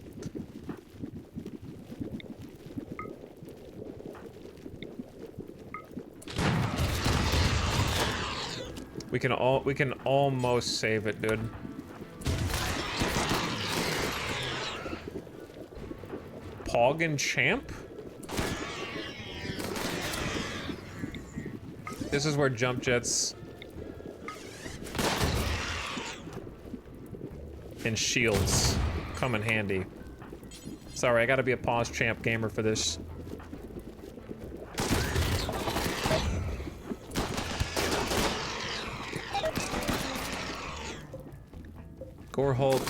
We can almost save it, dude. Pog and Champ? This is where jump jets and shields come in handy. Sorry, I gotta be a pause champ gamer for this. Gorehult.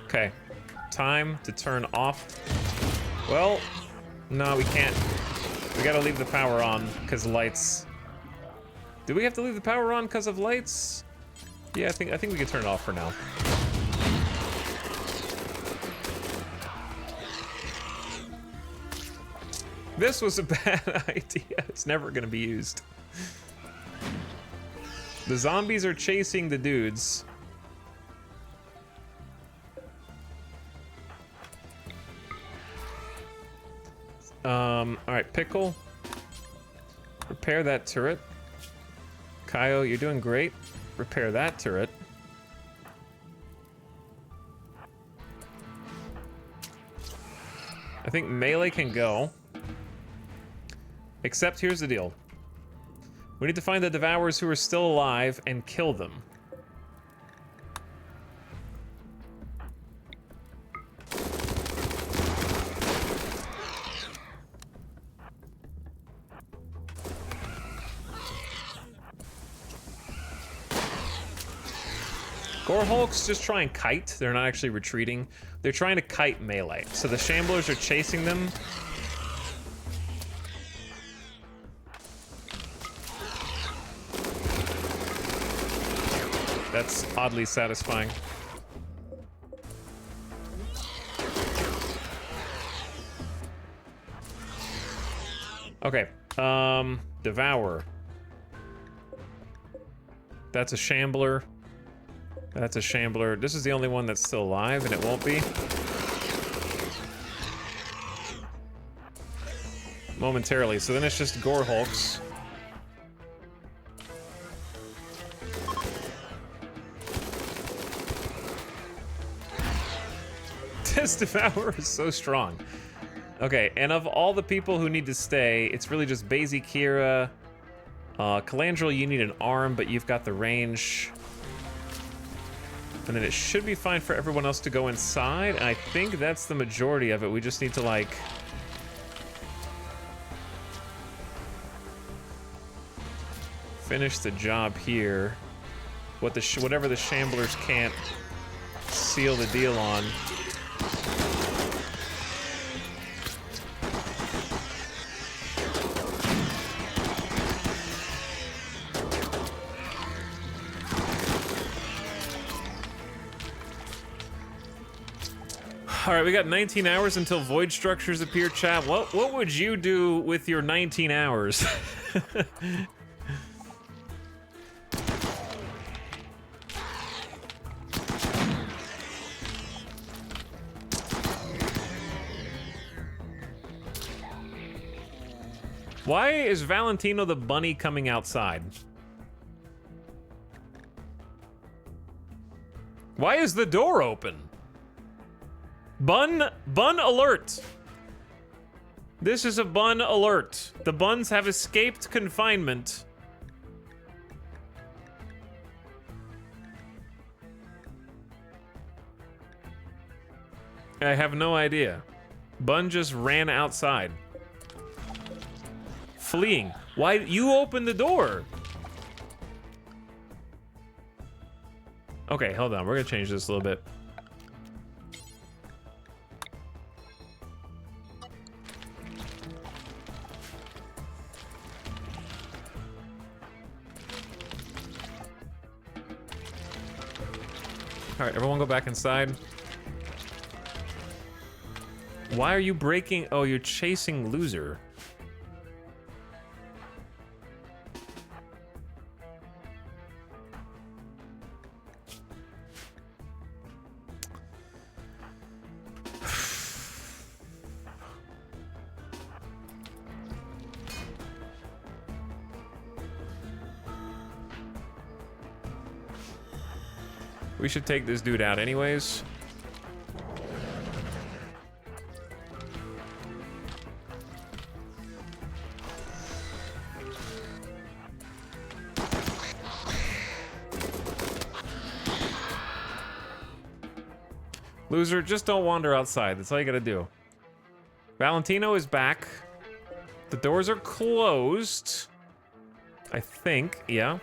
Okay, time to turn off. Well, no, we can't. We gotta leave the power on because lights. Do we have to leave the power on because of lights? Yeah, I think we can turn it off for now. This was a bad idea. It's never gonna be used. The zombies are chasing the dudes. Alright, Pickle. Repair that turret. Kaio, you're doing great. Repair that turret. I think melee can go. Except here's the deal. We need to find the Devourers who are still alive and kill them. Gore Hulks just try and kite. They're not actually retreating. They're trying to kite melee. So the Shamblers are chasing them. That's oddly satisfying. Okay, Devour. That's a Shambler. That's a Shambler. This is the only one that's still alive, and it won't be. Momentarily, so then it's just Gore Hulks. This Devourer is so strong. Okay, and of all the people who need to stay, it's really just Basie, Kira. Calandrel, you need an arm, but you've got the range. And then it should be fine for everyone else to go inside. And I think that's the majority of it. We just need to, like... finish the job here. Whatever the Shamblers can't seal the deal on. All right, we got 19 hours until void structures appear, chat. What would you do with your 19 hours? Why is Valentino the bunny coming outside? Why is the door open? Bun alert. This is a bun alert. The buns have escaped confinement. I have no idea. Bun just ran outside. Fleeing. Why? You opened the door. Okay, hold on. We're gonna change this a little bit. All right, everyone go back inside. Why are you breaking? Oh, you're chasing loser. We should take this dude out anyways. Loser, just don't wander outside. That's all you gotta do. Valentino is back. The doors are closed. I think, yeah.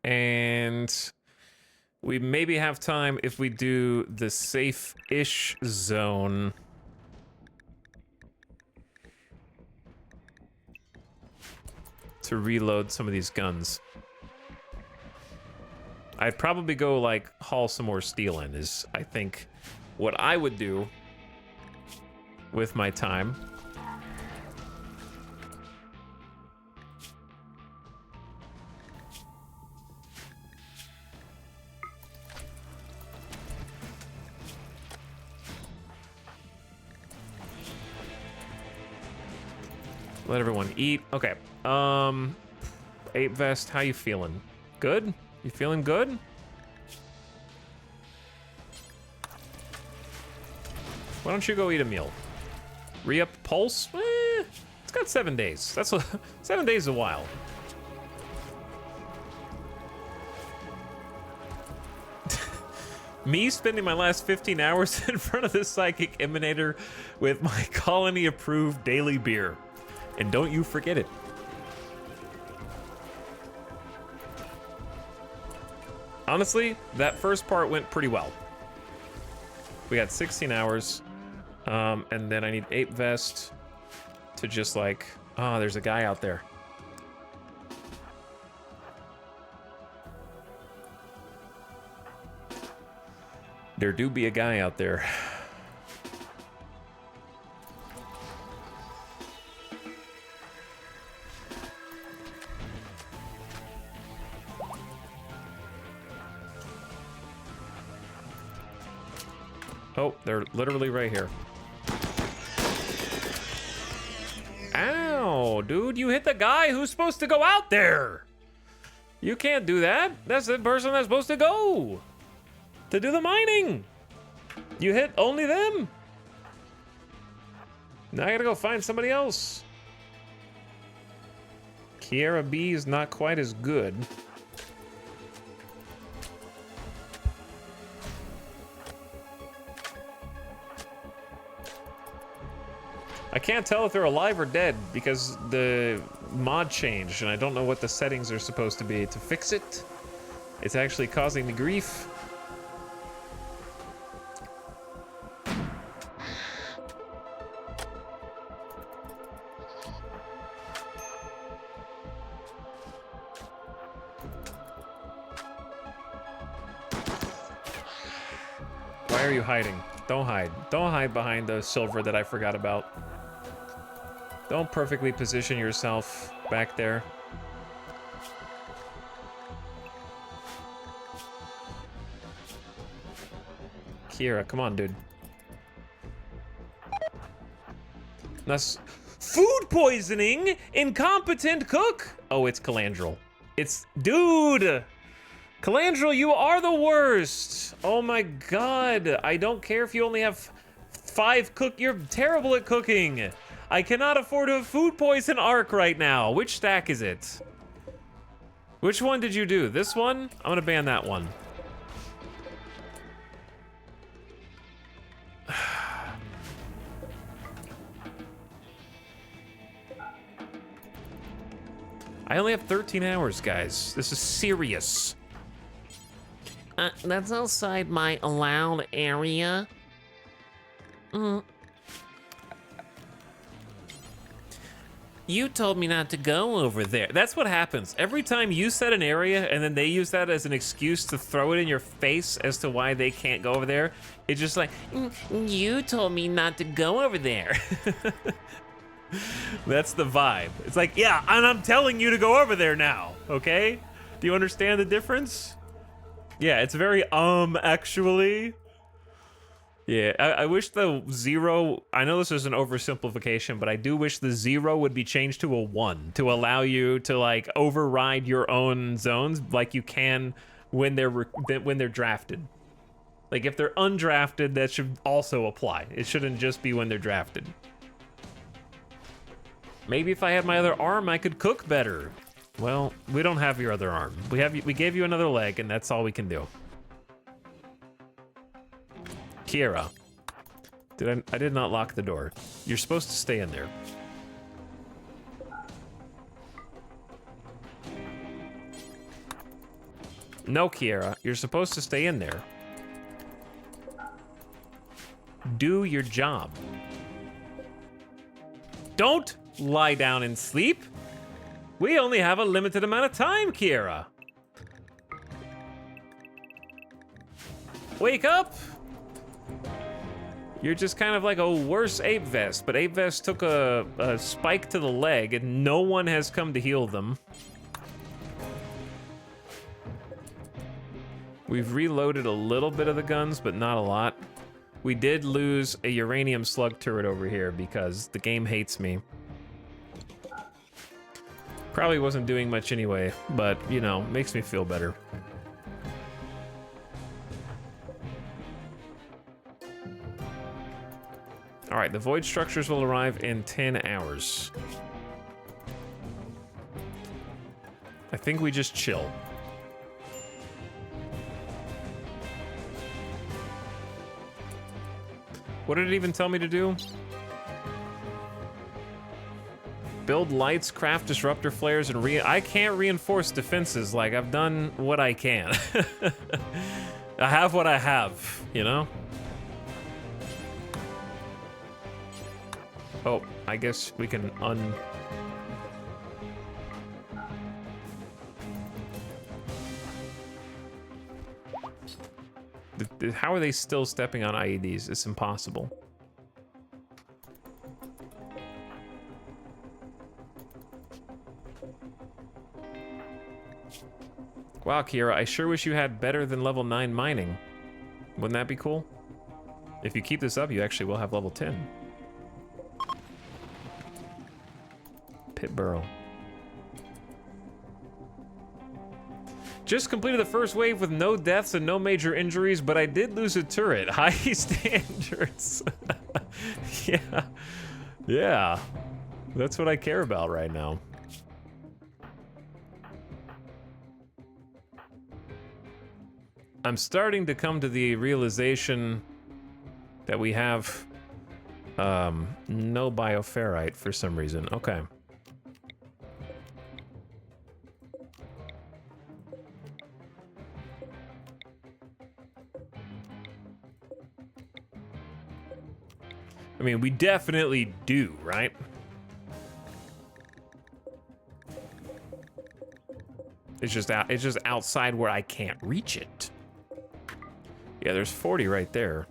And we maybe have time if we do the safe-ish zone. To reload some of these guns. I'd probably go, like, haul some more steel in, is, I think, what I would do with my time. Let everyone eat. Okay. Ape Vest, how you feeling? Good? You feeling good? Why don't you go eat a meal? Re-up pulse? It's got 7 days. That's 7 days is a while. Me spending my last 15 hours in front of this psychic emanator with my colony-approved daily beer. And don't you forget it. Honestly, that first part went pretty well. We got 16 hours, and then I need Ape Vest to just like, oh, there's a guy out there. There do be a guy out there. Oh, they're literally right here. Ow, dude, you hit the guy who's supposed to go out there. You can't do that. That's the person that's supposed to go to do the mining. You hit only them. Now I gotta go find somebody else. Kiera B is not quite as good. I can't tell if they're alive or dead because the mod changed and I don't know what the settings are supposed to be to fix it. It's actually causing me grief. Why are you hiding? Don't hide. Don't hide behind the silver that I forgot about. Don't perfectly position yourself back there. Kiera, come on, dude. That's food poisoning, incompetent cook. Oh, it's Calandrel. It's, dude. Calandrel, you are the worst. Oh my God. I don't care if you only have 5 cook. You're terrible at cooking. I cannot afford a food poison arc right now. Which stack is it? Which one did you do? This one? I'm gonna ban that one. I only have 13 hours, guys. This is serious. That's outside my allowed area. You told me not to go over there. That's what happens. Every time you set an area and then they use that as an excuse to throw it in your face as to why they can't go over there, it's just like, you told me not to go over there. That's the vibe. It's like, yeah, and I'm telling you to go over there now, okay? Do you understand the difference? Yeah, it's very, actually. Yeah, I wish the 0, I know this is an oversimplification, but I do wish the 0 would be changed to a 1 to allow you to like override your own zones like you can when they're drafted. Like if they're undrafted, that should also apply. It shouldn't just be when they're drafted. Maybe if I had my other arm, I could cook better. Well, we don't have your other arm. We gave you another leg, and that's all we can do. Kiera. I did not lock the door. You're supposed to stay in there. No, Kiera, you're supposed to stay in there. Do your job. Don't lie down and sleep. We only have a limited amount of time, Kiera. Wake up. You're just kind of like a worse Ape Vest, but Ape Vest took a spike to the leg and no one has come to heal them. We've reloaded a little bit of the guns, but not a lot. We did lose a uranium slug turret over here because the game hates me. Probably wasn't doing much anyway, but, you know, makes me feel better. All right, right, the void structures will arrive in 10 hours. I think we just chill. What did it even tell me to do? Build lights, craft disruptor flares, and I can't reinforce defenses. Like, I've done what I can. I have what I have, you know? Oh, I guess we can How are they still stepping on IEDs? It's impossible. Wow, Kira, I sure wish you had better than level 9 mining. Wouldn't that be cool? If you keep this up, you actually will have level 10. Pit burrow. Just completed the first wave with no deaths and no major injuries, but I did lose a turret. High standards. Yeah. Yeah. That's what I care about right now. I'm starting to come to the realization that we have no bioferrite for some reason. Okay. I mean, we definitely do, right? It's just outside where I can't reach it. Yeah, there's 40 right there.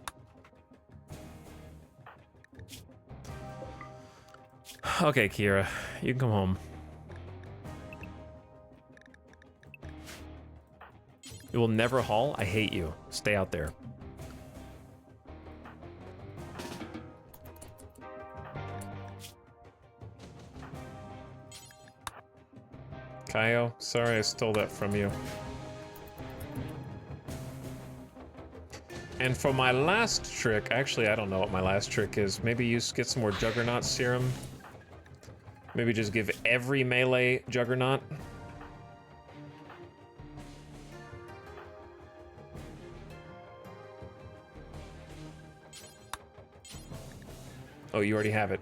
Okay, Kira, you can come home. You will never haul? I hate you. Stay out there. Kaio, sorry I stole that from you. And for my last trick, actually I don't know what my last trick is. Maybe you get some more Juggernaut serum. Maybe just give every melee Juggernaut. Oh, you already have it.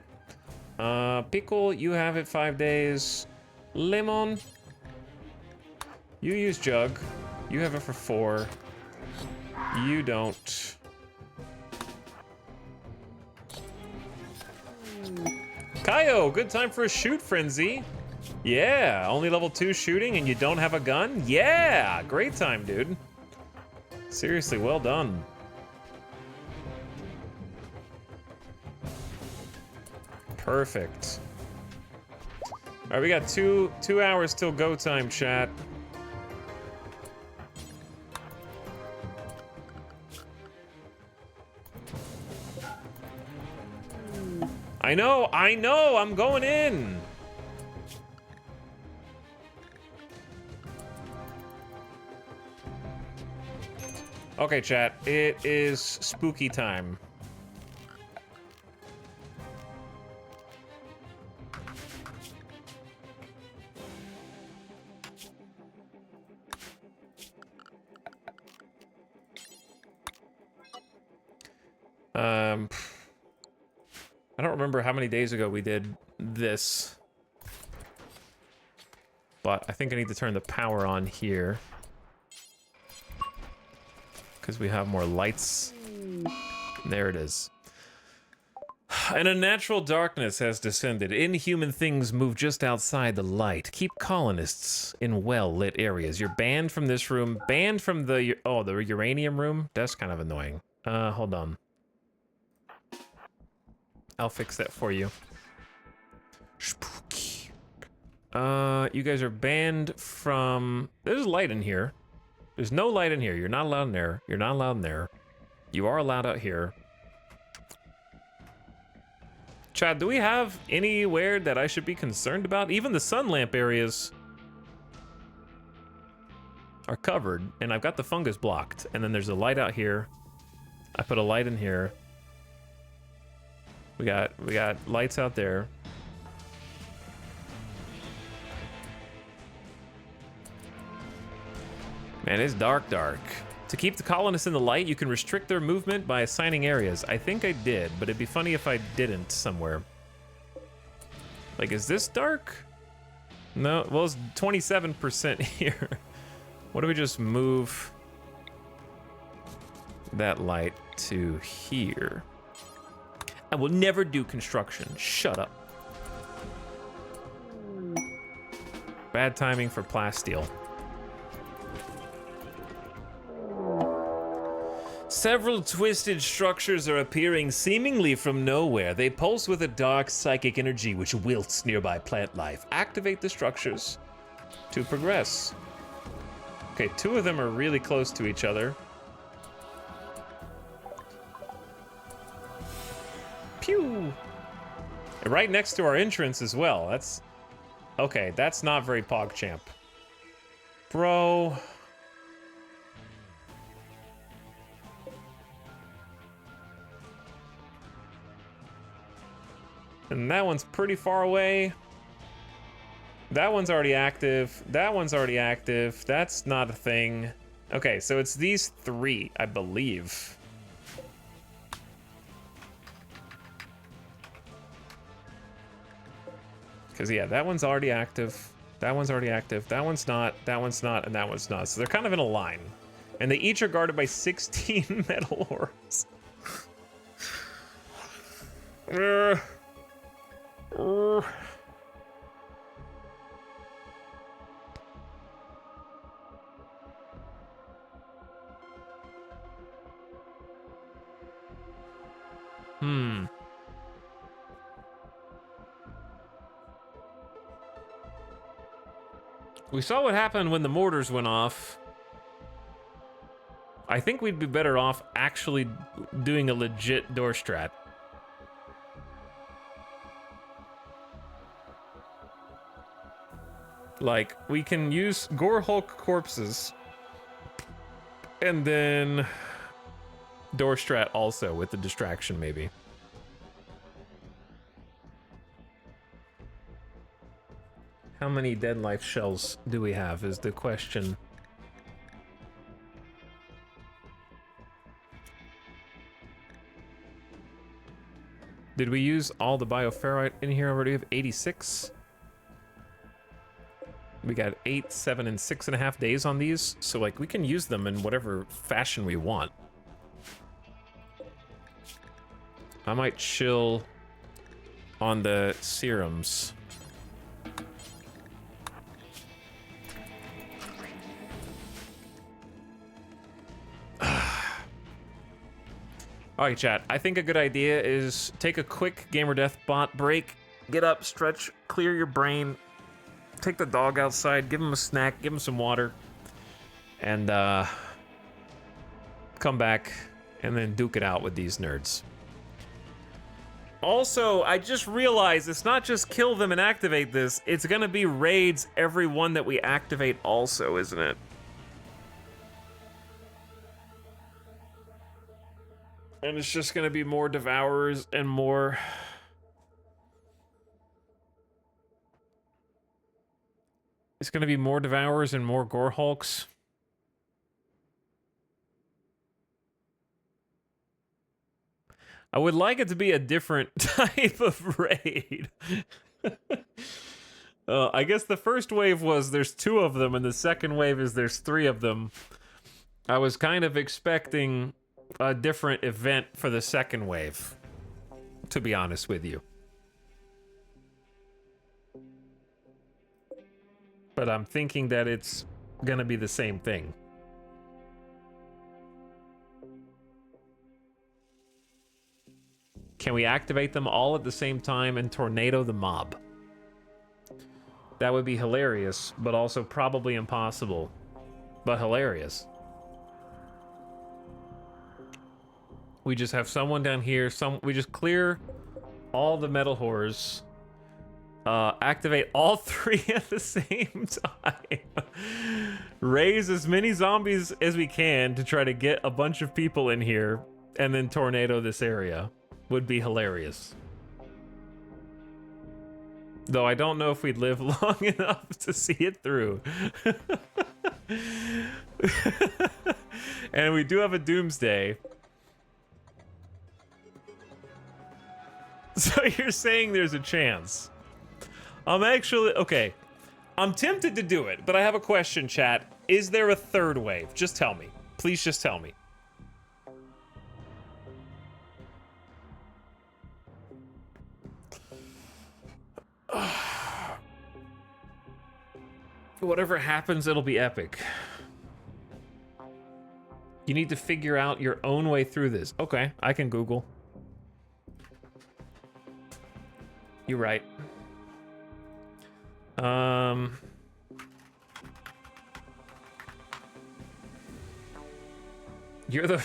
Pickle, you have it 5 days. Lemon, you use Jug. You have it for 4. You don't. Kaio, good time for a shoot frenzy. Yeah, only level 2 shooting and you don't have a gun? Yeah, great time, dude. Seriously, well done. Perfect. All right, we got two hours till go time, chat. I know, I'm going in. Okay, chat, it is spooky time. I don't remember how many days ago we did this, but I think I need to turn the power on here because we have more lights. There it is. An unnatural darkness has descended. Inhuman things move just outside the light. Keep colonists in well-lit areas. You're banned from this room, banned from the uranium room. That's kind of annoying. Hold on. I'll fix that for you. Spooky. You guys are banned from... There's light in here. There's no light in here. You're not allowed in there. You're not allowed in there. You are allowed out here. Chad, do we have anywhere that I should be concerned about? Even the sun lamp areas are covered, and I've got the fungus blocked. And then there's a light out here. I put a light in here. We got lights out there. Man, it's dark. To keep the colonists in the light, you can restrict their movement by assigning areas. I think I did, but it'd be funny if I didn't somewhere. Like, is this dark? No, well, it's 27% here. What do we just move that light to here? I will never do construction. Shut up. Bad timing for plasteel. Several twisted structures are appearing seemingly from nowhere. They pulse with a dark psychic energy which wilts nearby plant life. Activate the structures to progress. Okay, 2 of them are really close to each other. Pew! And right next to our entrance as well. That's... Okay, that's not very PogChamp. Bro... And that one's pretty far away. That one's already active. That one's already active. That's not a thing. Okay, so it's these 3, I believe. Because, yeah, that one's already active. That one's already active. That one's not. That one's not. And that one's not. So they're kind of in a line. And they each are guarded by 16 metal orbs. We saw what happened when the mortars went off. I think we'd be better off actually doing a legit door strat. Like, we can use Gore Hulk corpses and then door strat also with the distraction, maybe. How many dead life shells do we have is the question. Did we use all the bioferrite in here already? We have 86. We got 8, 7, and 6.5 days on these, so like we can use them in whatever fashion we want. I might chill on the serums. Alright, chat. I think a good idea is take a quick Gamer Death Bot break, get up, stretch, clear your brain, take the dog outside, give him a snack, give him some water, and come back and then duke it out with these nerds. Also, I just realized it's not just kill them and activate this, it's gonna be raids every one that we activate also, isn't it? And it's just gonna be more Devourers and more... It's gonna be more Devourers and more Gore Hulks. I would like it to be a different type of raid. I guess the first wave was there's 2 of them, and the second wave is there's 3 of them. I was kind of expecting a different event for the second wave, to be honest with you. But I'm thinking that it's gonna be the same thing. Can we activate them all at the same time and tornado the mob? That would be hilarious, but also probably impossible. But hilarious. We just have someone down here, we just clear all the metal whores, activate all 3 at the same time, raise as many zombies as we can to try to get a bunch of people in here, and then tornado this area. Would be hilarious. Though I don't know if we'd live long enough to see it through. And we do have a doomsday. So you're saying there's a chance. I'm actually, okay. I'm tempted to do it, but I have a question, chat. Is there a third wave? Just tell me. Please just tell me. Whatever happens, it'll be epic. You need to figure out your own way through this. Okay, I can Google. You're right. You're the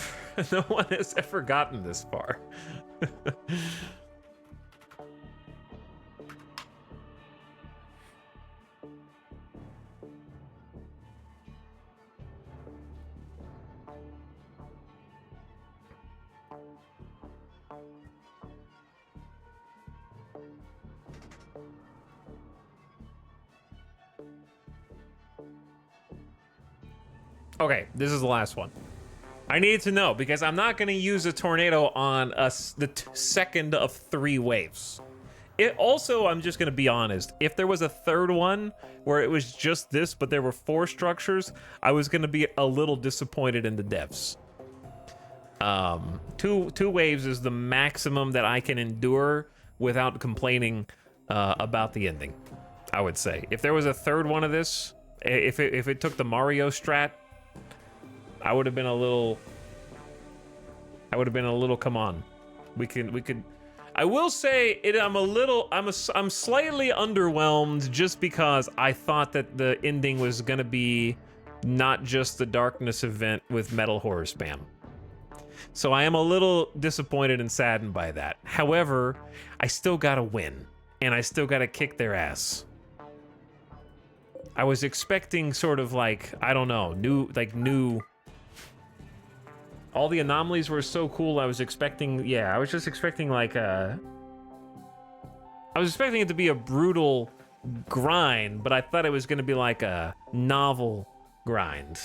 no one has ever gotten this far. Okay, this is the last one. I need to know because I'm not going to use a tornado on the second of 3 waves. It also, I'm just going to be honest, if there was a third one where it was just this, but there were 4 structures, I was going to be a little disappointed in the devs. Two waves is the maximum that I can endure without complaining about the ending, I would say. If there was a third one of this, if it took the Mario strat, I would have been a little, come on. We could, I will say I'm slightly underwhelmed just because I thought that the ending was gonna be not just the darkness event with metal horror spam. So I am a little disappointed and saddened by that. However, I still gotta win and I still gotta kick their ass. I was expecting sort of like, I don't know, new, all the anomalies were so cool. I was expecting, yeah, I was just expecting like I was expecting it to be a brutal grind, but I thought it was gonna be like a novel grind,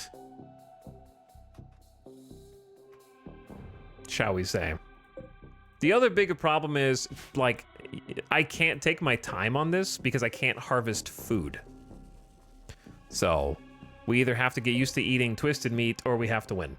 shall we say. The other bigger problem is, like, I can't take my time on this because I can't harvest food. So, we either have to get used to eating twisted meat or we have to win.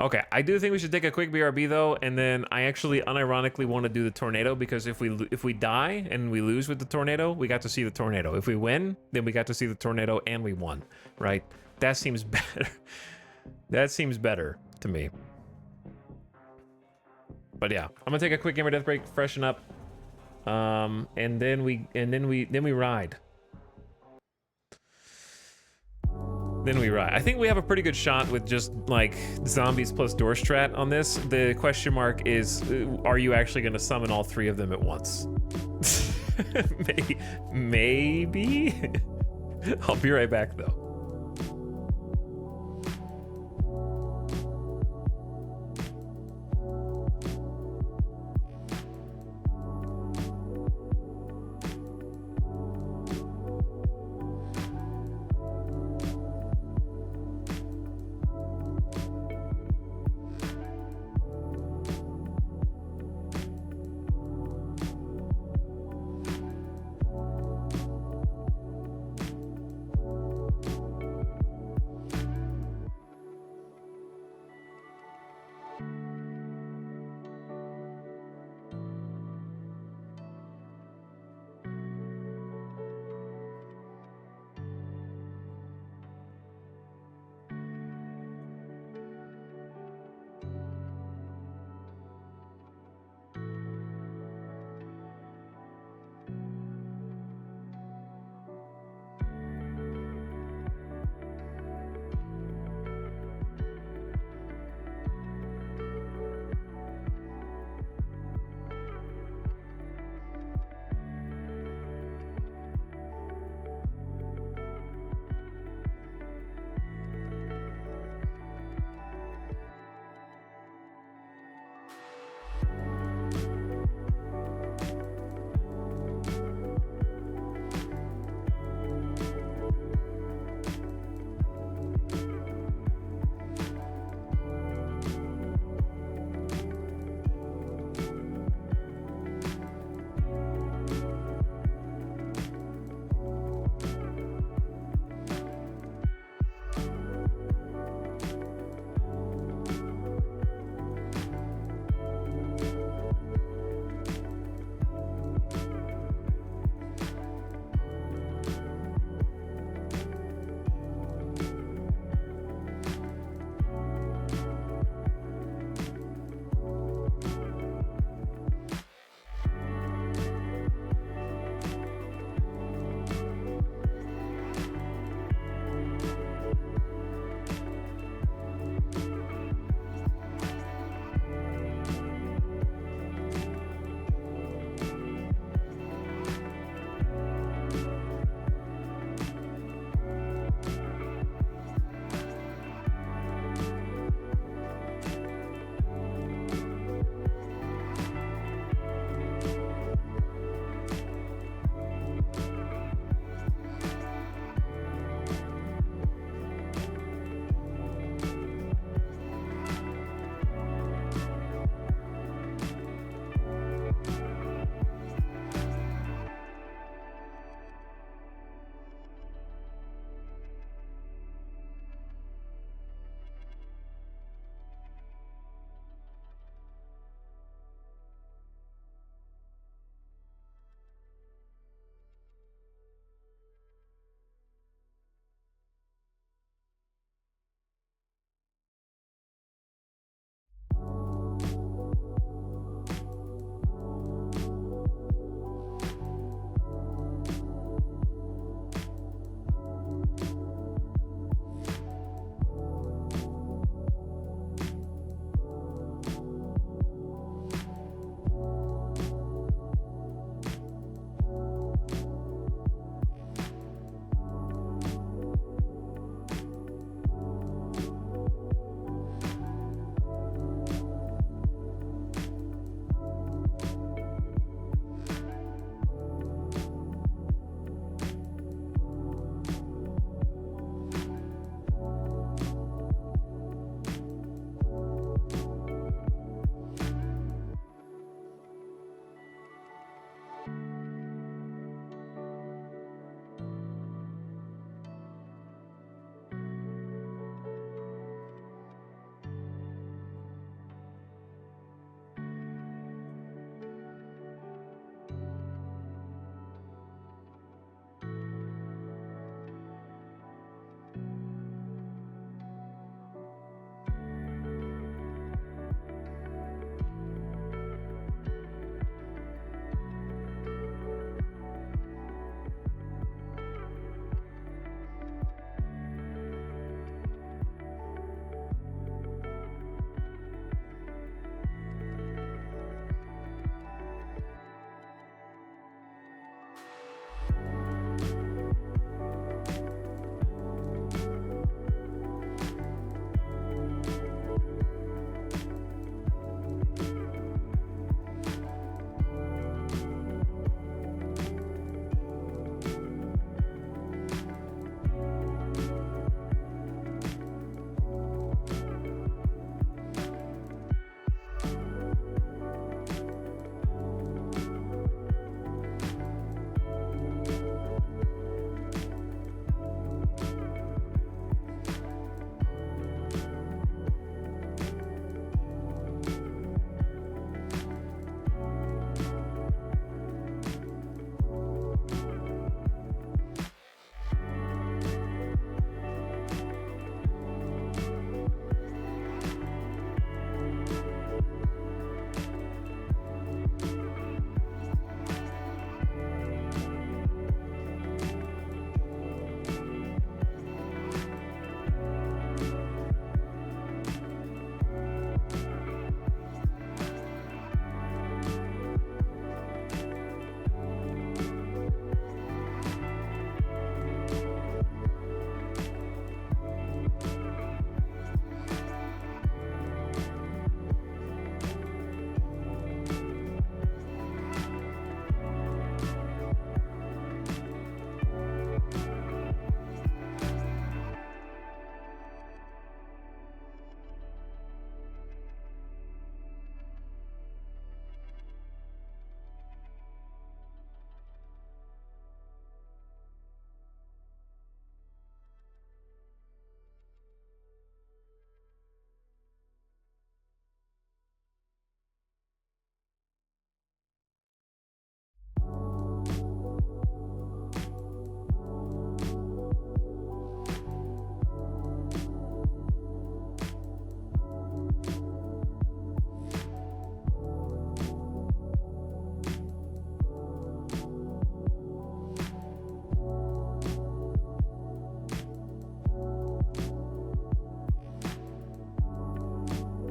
Okay, I do think we should take a quick BRB though, and then I actually unironically want to do the tornado because if we die and we lose with the tornado, we got to see the tornado. If we win, then we got to see the tornado and we won, right? That seems better. That seems better to me. But yeah, I'm gonna take a quick gamer death break, freshen up, and then we ride. Then we ride. I think we have a pretty good shot with just like zombies plus door strat on this. The question mark is, are you actually going to summon all 3 of them at once? Maybe. I'll be right back though.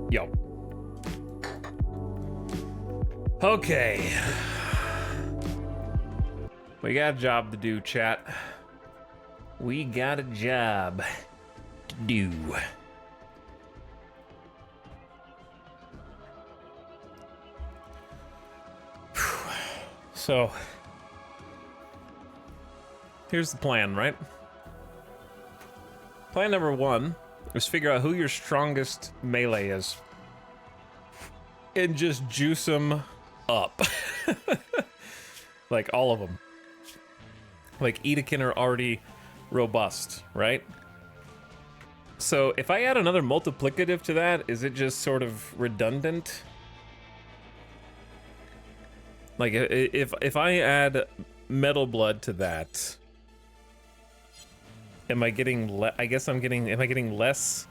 Yo. Okay. We got a job to do, chat. We got a job to do. So, here's the plan, right? Plan number one is figure out who your strongest melee is. And just juice them up. Like, all of them. Like, Edekin are already robust, right? So, if I add another multiplicative to that, is it just sort of redundant? Like, if I add Metal Blood to that, am I getting I guess I'm getting, am I getting less?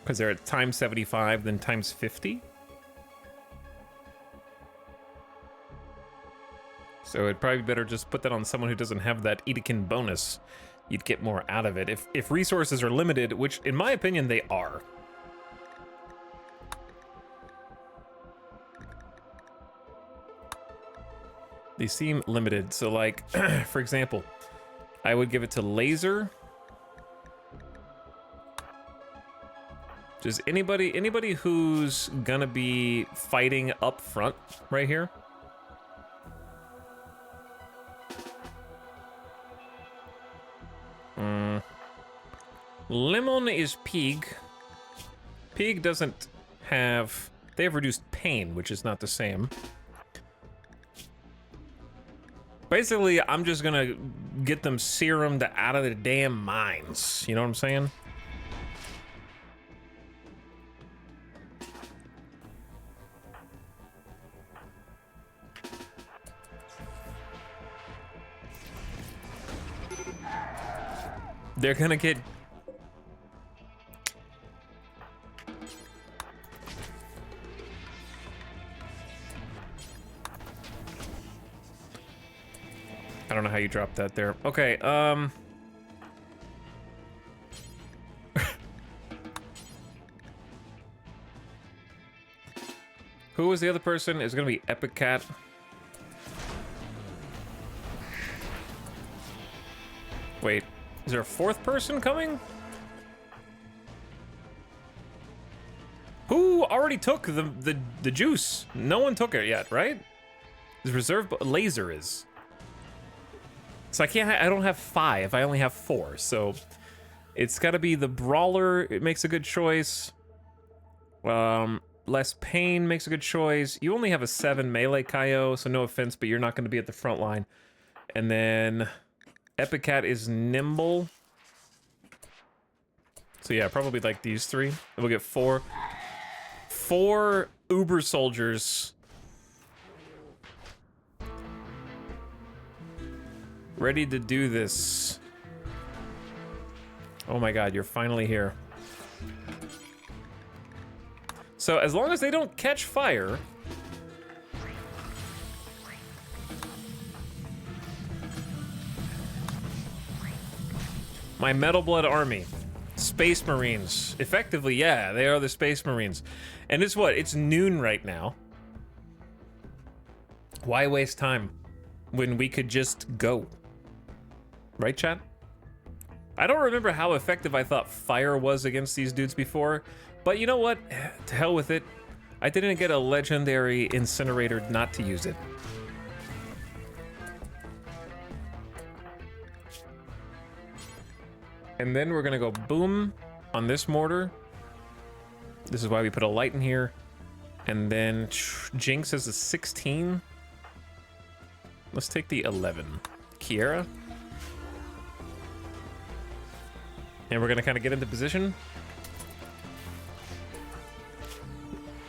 Because they're at times 75, then times 50? So it'd probably be better just put that on someone who doesn't have that Edekin bonus. You'd get more out of it. If resources are limited, which in my opinion they are. They seem limited. So like, for example, I would give it to Laser. Does anybody who's gonna be fighting up front right here? Lemon is Pig. Pig doesn't have... They have reduced pain, which is not the same. Basically, I'm just gonna get them serumed out of the damn mines. You know what I'm saying? They're gonna get... I don't know how you dropped that there. Okay, who was the other person? Is it gonna be Epic Cat? Wait, is there a fourth person coming? Who already took the juice? No one took it yet, right? Is reserved, but Laser is. So I don't have 5, I only have 4, so it's gotta be the Brawler. It makes a good choice. Less Pain makes a good choice. You only have a 7 melee Kaio, so no offense, but you're not gonna be at the front line. And then Epic Cat is Nimble. So yeah, probably like these 3. And we'll get 4 Uber soldiers. Ready to do this. Oh my god, you're finally here. So as long as they don't catch fire... My Metal Blood army. Space Marines. Effectively, yeah, they are the Space Marines. And it's what? It's noon right now. Why waste time when we could just go? Right, chat? I don't remember how effective I thought fire was against these dudes before, but you know what? To hell with it. I didn't get a legendary incinerator not to use it. And then we're gonna go boom on this mortar. This is why we put a light in here. And then Jinx is a 16. Let's take the 11. Kiera. And we're gonna kind of get into position.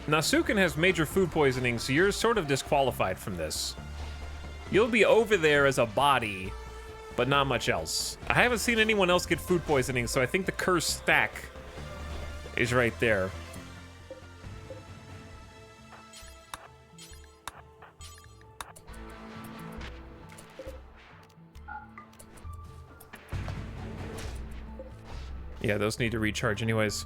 Now, Sukin has major food poisoning, so you're sort of disqualified from this. You'll be over there as a body, but not much else. I haven't seen anyone else get food poisoning, so I think the curse stack is right there. Yeah, those need to recharge anyways.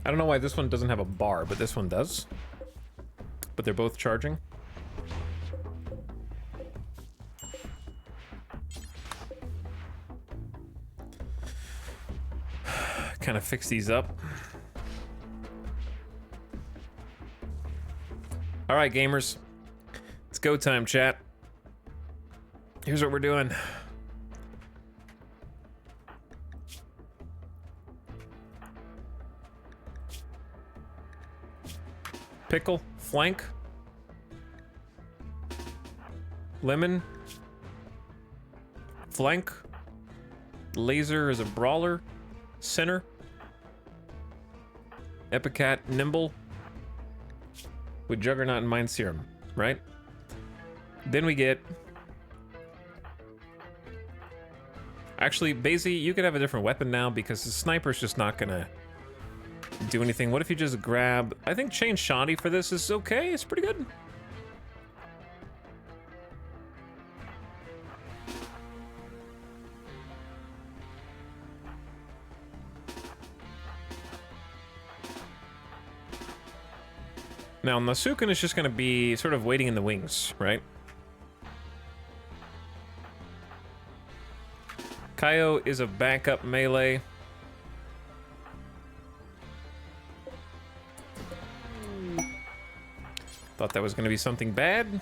I don't know why this one doesn't have a bar, but this one does. But they're both charging. Kind of fix these up. All right, gamers. It's go time, chat. Here's what we're doing. Pickle, flank, lemon, flank, laser is a brawler, center, Epicat, nimble, with Juggernaut and Mind Serum, right? Then we get... Actually, Basie, you could have a different weapon now because the sniper's just not gonna do anything. What if you just grab... I think Chain Shanti for this is okay. It's pretty good. Now, Nasuken is just going to be sort of waiting in the wings, right? Kaio is a backup melee. Thought that was going to be something bad.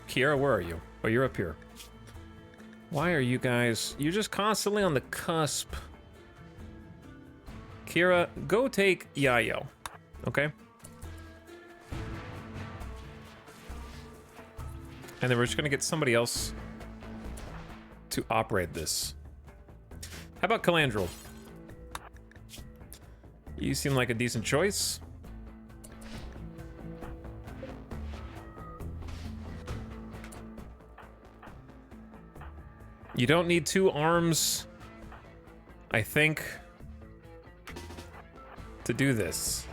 Kiara, where are you? Oh, you're up here. Why are you guys... You're just constantly on the cusp. Kira, go take Yayo, okay? And then we're just gonna get somebody else to operate this. How about Calandrel? You seem like a decent choice. You don't need 2 arms, I think, to do this.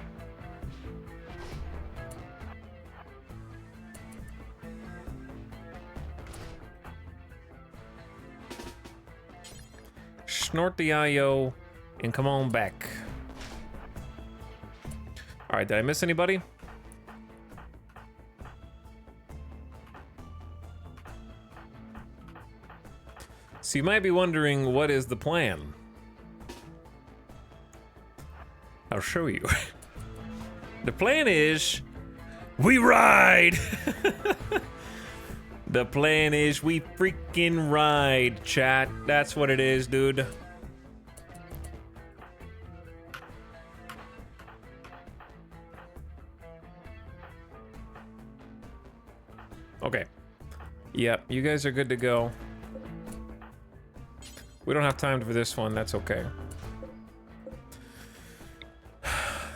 Snort the IO and come on back. All right, did I miss anybody? So you might be wondering, what is the plan? I'll show you. The plan is, we ride! The plan is we freaking ride, chat. That's what it is, dude. Okay. Yep, you guys are good to go. We don't have time for this one, that's okay.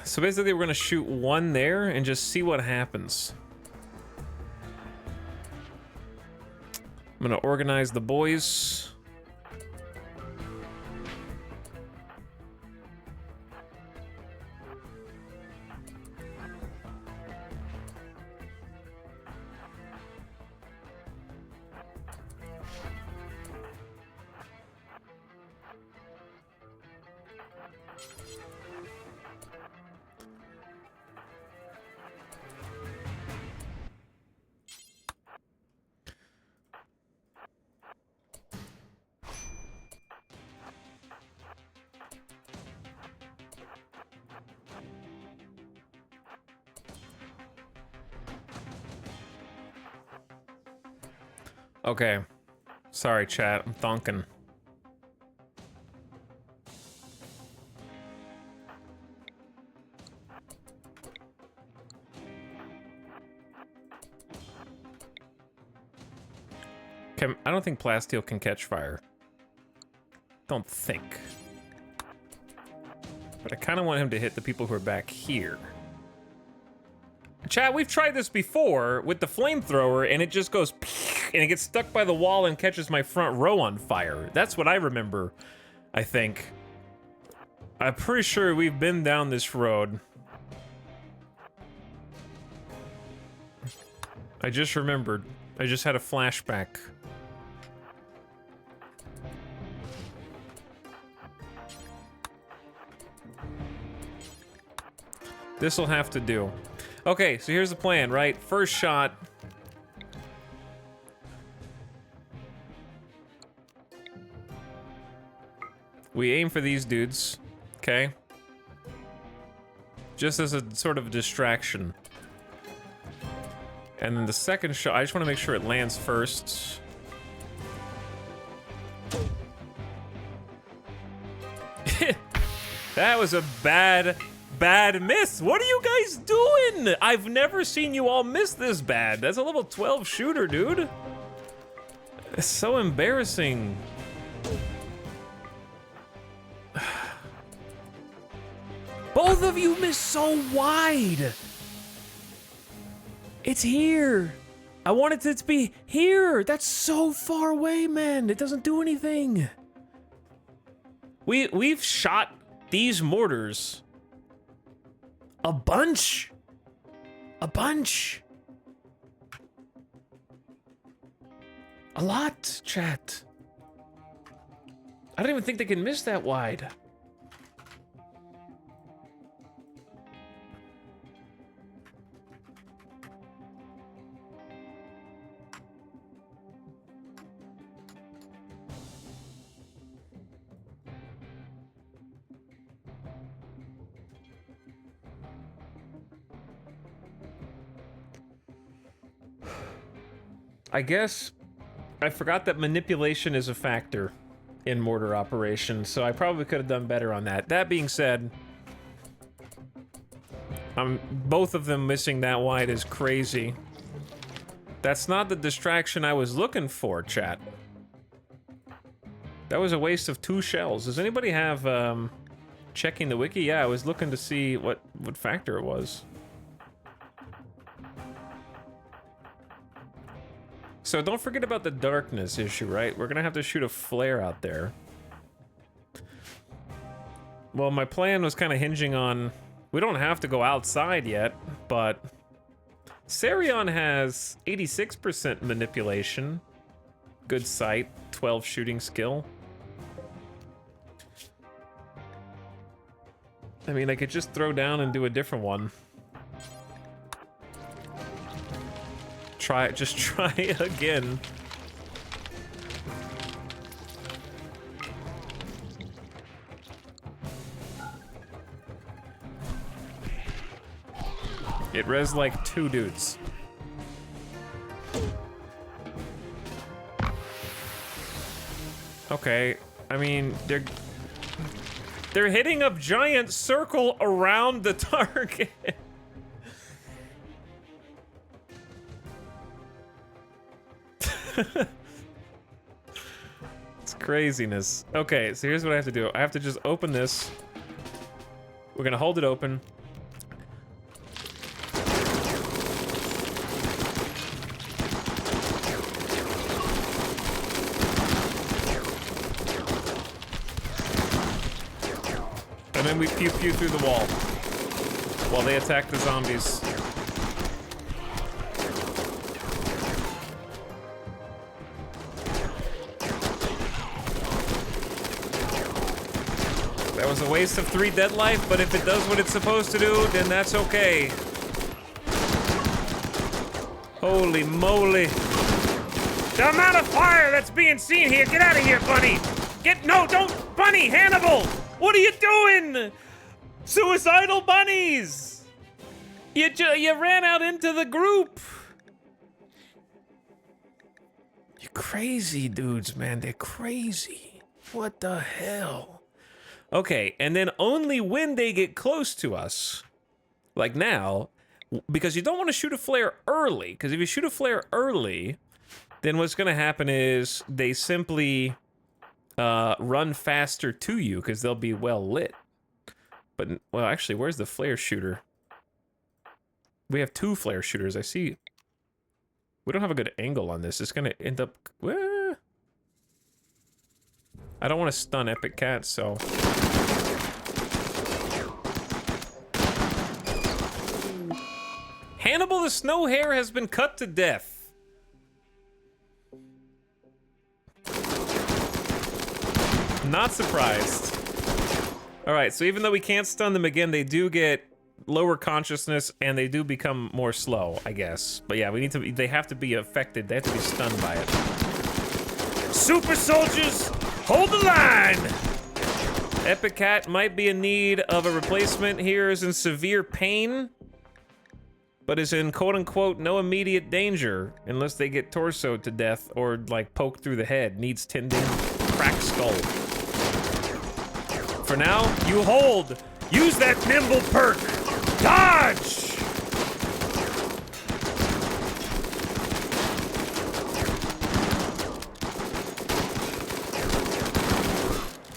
So basically we're gonna shoot one there and just see what happens. I'm gonna organize the boys. Okay. Sorry, chat. I'm thonking. I don't think Plasteel can catch fire. Don't think. But I kind of want him to hit the people who are back here. Chat, we've tried this before with the flamethrower, and it just goes and it gets stuck by the wall and catches my front row on fire. That's what I remember, I think. I'm pretty sure we've been down this road. I just remembered. I just had a flashback. This'll have to do. Okay, so here's the plan, right? First shot. We aim for these dudes, okay? Just as a sort of distraction. And then the second shot, I just want to make sure it lands first. That was a bad miss. What are you guys doing? I've never seen you all miss this bad. That's a level 12 shooter, dude. It's so embarrassing. Both of you missed so wide. It's here. I wanted it to be here. That's so far away, man. It doesn't do anything. We've shot these mortars a bunch. A bunch. A lot, chat. I don't even think they can miss that wide. I guess I forgot that manipulation is a factor in mortar operations, so I probably could have done better on that. That being said, both of them missing that wide is crazy. That's not the distraction I was looking for, chat. That was a waste of 2 shells. Does anybody have, checking the wiki? Yeah, I was looking to see what factor it was. So don't forget about the darkness issue, right? We're gonna have to shoot a flare out there. Well, my plan was kind of hinging on... We don't have to go outside yet, but... Sarion has 86% manipulation. Good sight, 12 shooting skill. I mean, I could just throw down and do a different one. Just try it again. It res like 2 dudes. Okay, I mean, they're hitting a giant circle around the target. It's craziness. Okay, so here's what I have to do. I have to just open this. We're gonna hold it open. And then we pew pew through the wall while they attack the zombies. That was a waste of 3 dead life, but if it does what it's supposed to do, then that's okay. Holy moly. The amount of fire that's being seen here, get out of here, Bunny! No, don't, Bunny, Hannibal! What are you doing? Suicidal bunnies! You ran out into the group. You're crazy dudes, man, they're crazy. What the hell? Okay, and then only when they get close to us, like now, because you don't want to shoot a flare early, because if you shoot a flare early, then what's going to happen is they simply run faster to you, because they'll be well lit. But, well, actually, where's the flare shooter? We have 2 flare shooters, I see. We don't have a good angle on this. It's going to end up... I don't want to stun Epic Cat, so... Hannibal the Snow Hare has been cut to death. Not surprised. All right, so even though we can't stun them again, they do get lower consciousness and they do become more slow, I guess. But yeah, we need to. They have to be affected. They have to be stunned by it. Super soldiers, hold the line. Epic Cat might be in need of a replacement. Here is in severe pain, but is in quote-unquote no immediate danger unless they get torsoed to death or like poked through the head. Needs tending, cracked skull. For now, you hold. Use that nimble perk. Dodge!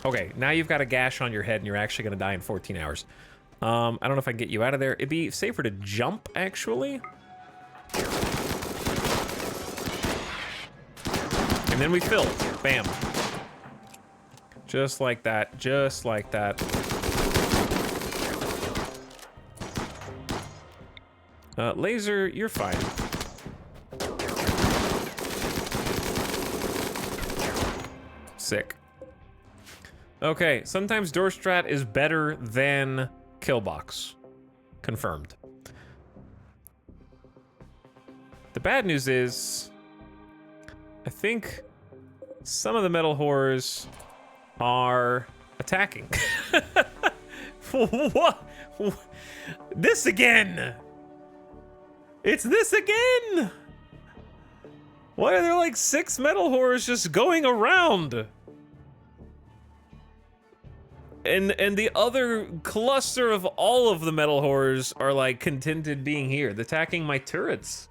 Okay, now you've got a gash on your head and you're actually gonna die in 14 hours. I don't know if I can get you out of there. It'd be safer to jump, actually. And then we fill. Bam. Just like that, just like that. Laser, you're fine. Sick. Okay, sometimes door strat is better than killbox. Confirmed. The bad news is, I think some of the metal horrors are attacking. What? This again! It's this again! Why are there like 6 metal horrors just going around? And the other cluster of all of the metal horrors are like contented being here, attacking my turrets.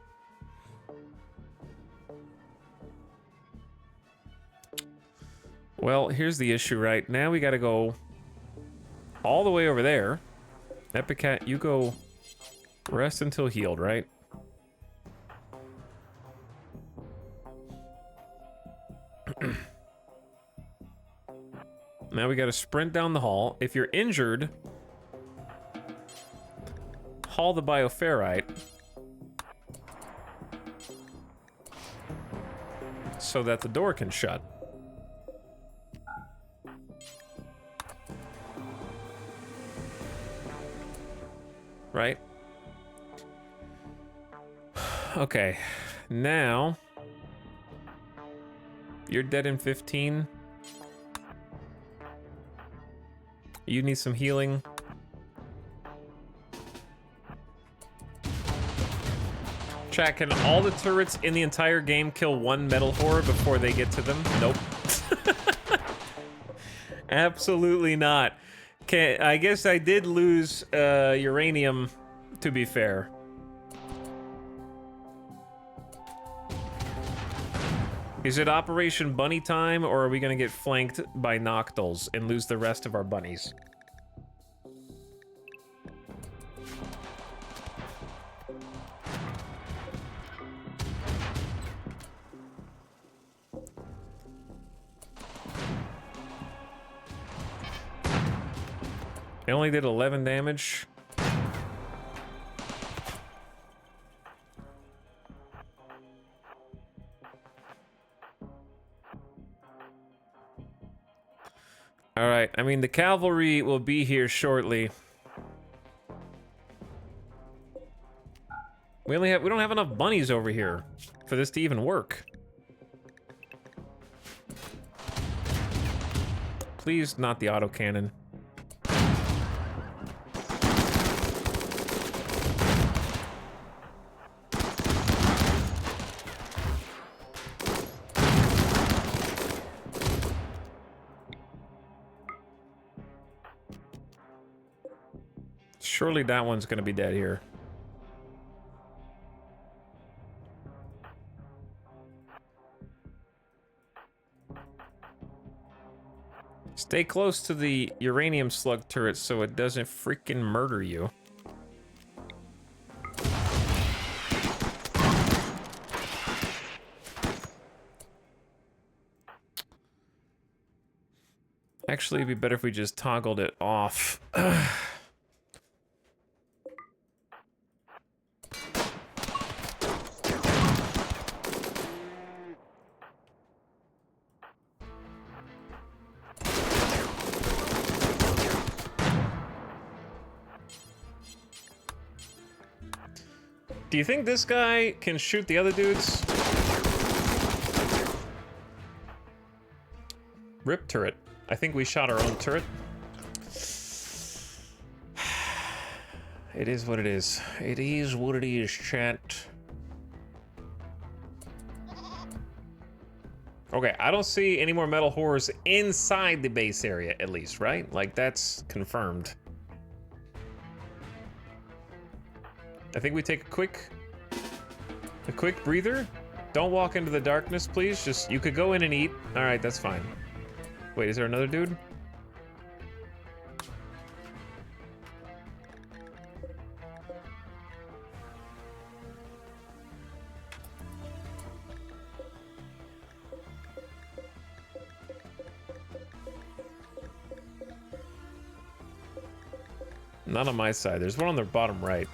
Well, here's the issue, right? Now we gotta go all the way over there. Epic Cat, you go rest until healed, right? Now we gotta sprint down the hall. If you're injured, haul the bioferrite so that the door can shut. Right? Okay, now you're dead in 15. You need some healing. Chat, can all the turrets in the entire game kill one metal horror before they get to them? Nope. Absolutely not. Okay, I guess I did lose uranium, to be fair. Is it Operation Bunny time, or are we gonna get flanked by Noctals and lose the rest of our bunnies? It only did 11 damage. All right, I mean, the cavalry will be here shortly. We don't have enough bunnies over here for this to even work. Please, not the autocannon. Surely that one's gonna be dead here. Stay close to the uranium slug turret so it doesn't freaking murder you. Actually, it'd be better if we just toggled it off. Do you think this guy can shoot the other dudes? Rip turret. I think we shot our own turret. It is what it is. It is what it is, chat. Okay, I don't see any more metal horrors inside the base area, at least, right? Like, that's confirmed. I think we take a quick breather. Don't walk into the darkness, please. Just, you could go in and eat. All right, that's fine. Wait, is there another dude? Not on my side. There's one on the bottom right.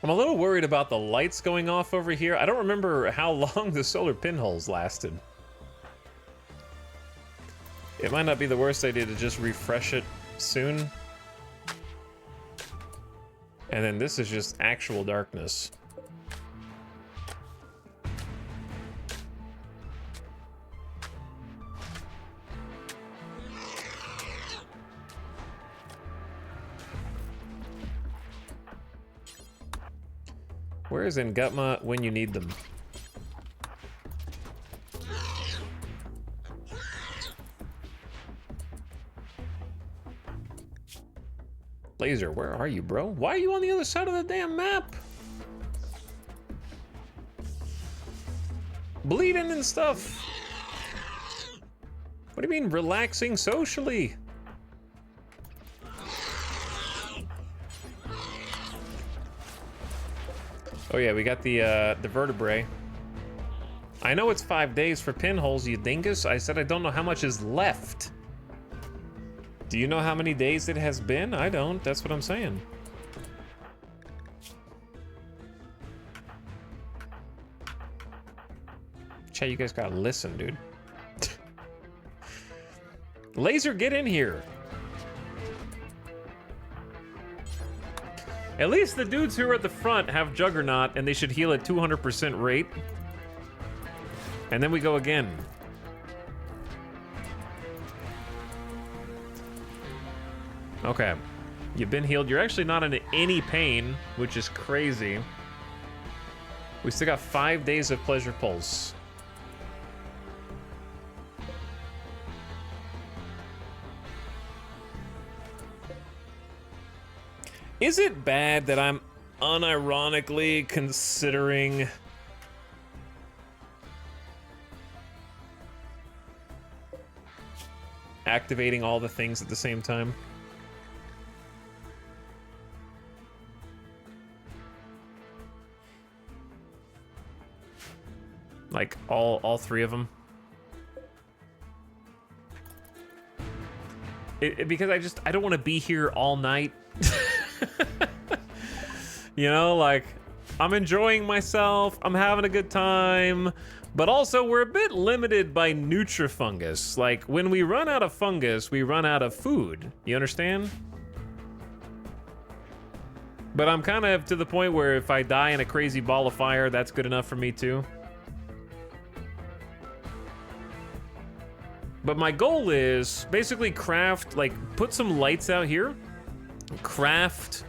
I'm a little worried about the lights going off over here. I don't remember how long the solar pinholes lasted. It might not be the worst idea to just refresh it soon. And then this is just actual darkness. Where is Ngutma when you need them? Laser, where are you, bro? Why are you on the other side of the damn map? Bleeding and stuff. What do you mean relaxing socially? Oh yeah, we got the vertebrae. I know it's 5 days for pinholes, you dingus. I said I don't know how much is left. Do you know how many days it has been? I don't, that's what I'm saying. Chat, you guys gotta listen, dude. Laser, get in here. At least the dudes who are at the front have Juggernaut, and they should heal at 200% rate. And then we go again. Okay. You've been healed. You're actually not in any pain, which is crazy. We still got 5 days of Pleasure Pulse. Is it bad that I'm unironically considering activating all the things at the same time? Like all three of them? Because I don't want to be here all night. You know, like, I'm enjoying myself, I'm having a good time, but also we're a bit limited by nutrifungus. Like, when we run out of fungus, we run out of food. You understand? But I'm kind of to the point where if I die in a crazy ball of fire, that's good enough for me too. But my goal is basically craft, like, put some lights out here, craft,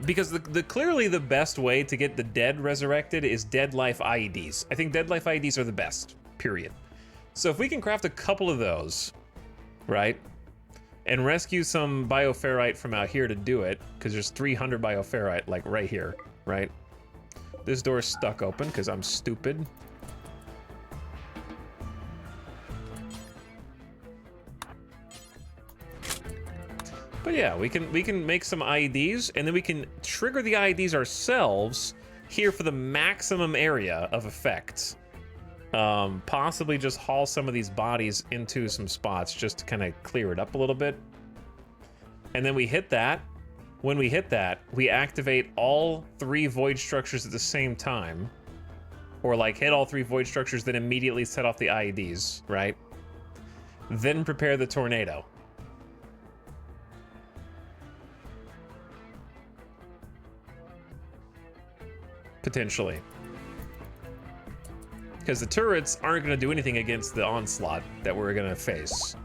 because clearly the best way to get the dead resurrected is dead life IEDs. I think dead life IEDs are the best, period. So if we can craft a couple of those, right, and rescue some bioferrite from out here to do it, because there's 300 bioferrite, like, right here, right? This door's stuck open because I'm stupid. But yeah, we can make some IEDs, and then we can trigger the IEDs ourselves here for the maximum area of effect. Possibly just haul some of these bodies into some spots just to kind of clear it up a little bit. And then we hit that. When we hit that, we activate all 3 void structures at the same time. Or like hit all 3 void structures, then immediately set off the IEDs, right? then prepare the tornado. Potentially. Because the turrets aren't going to do anything against the onslaught that we're going to face.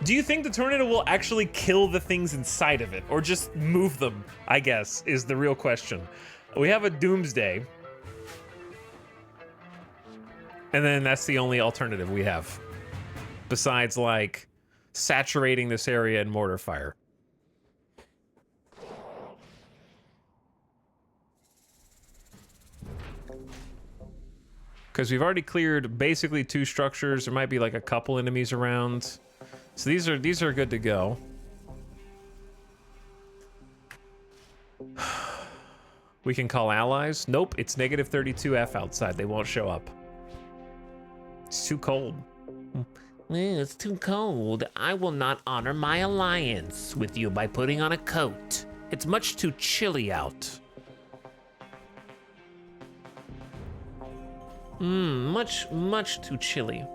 Do you think the tornado will actually kill the things inside of it, or just move them, I guess, is the real question. We have a doomsday. And then that's the only alternative we have. Besides, like, saturating this area in mortar fire. Because we've already cleared basically 2 structures. There might be like a couple enemies around. So these are good to go. We can call allies. Nope, it's negative 32F outside. They won't show up. It's too cold. It's too cold. I will not honor my alliance with you by putting on a coat. It's much too chilly out. Much too chilly.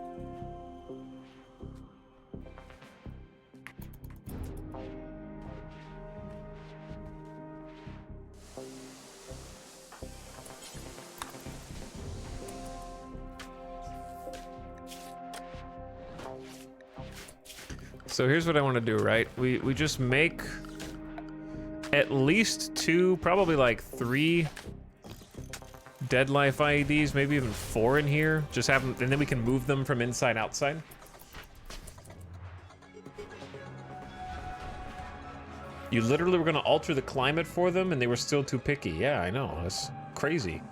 So here's what I want to do, right? We just make at least 2, probably like 3 dead life IEDs, maybe even 4 in here. Just have them, and then we can move them from inside outside. You literally were gonna alter the climate for them and they were still too picky. Yeah, I know, that's crazy.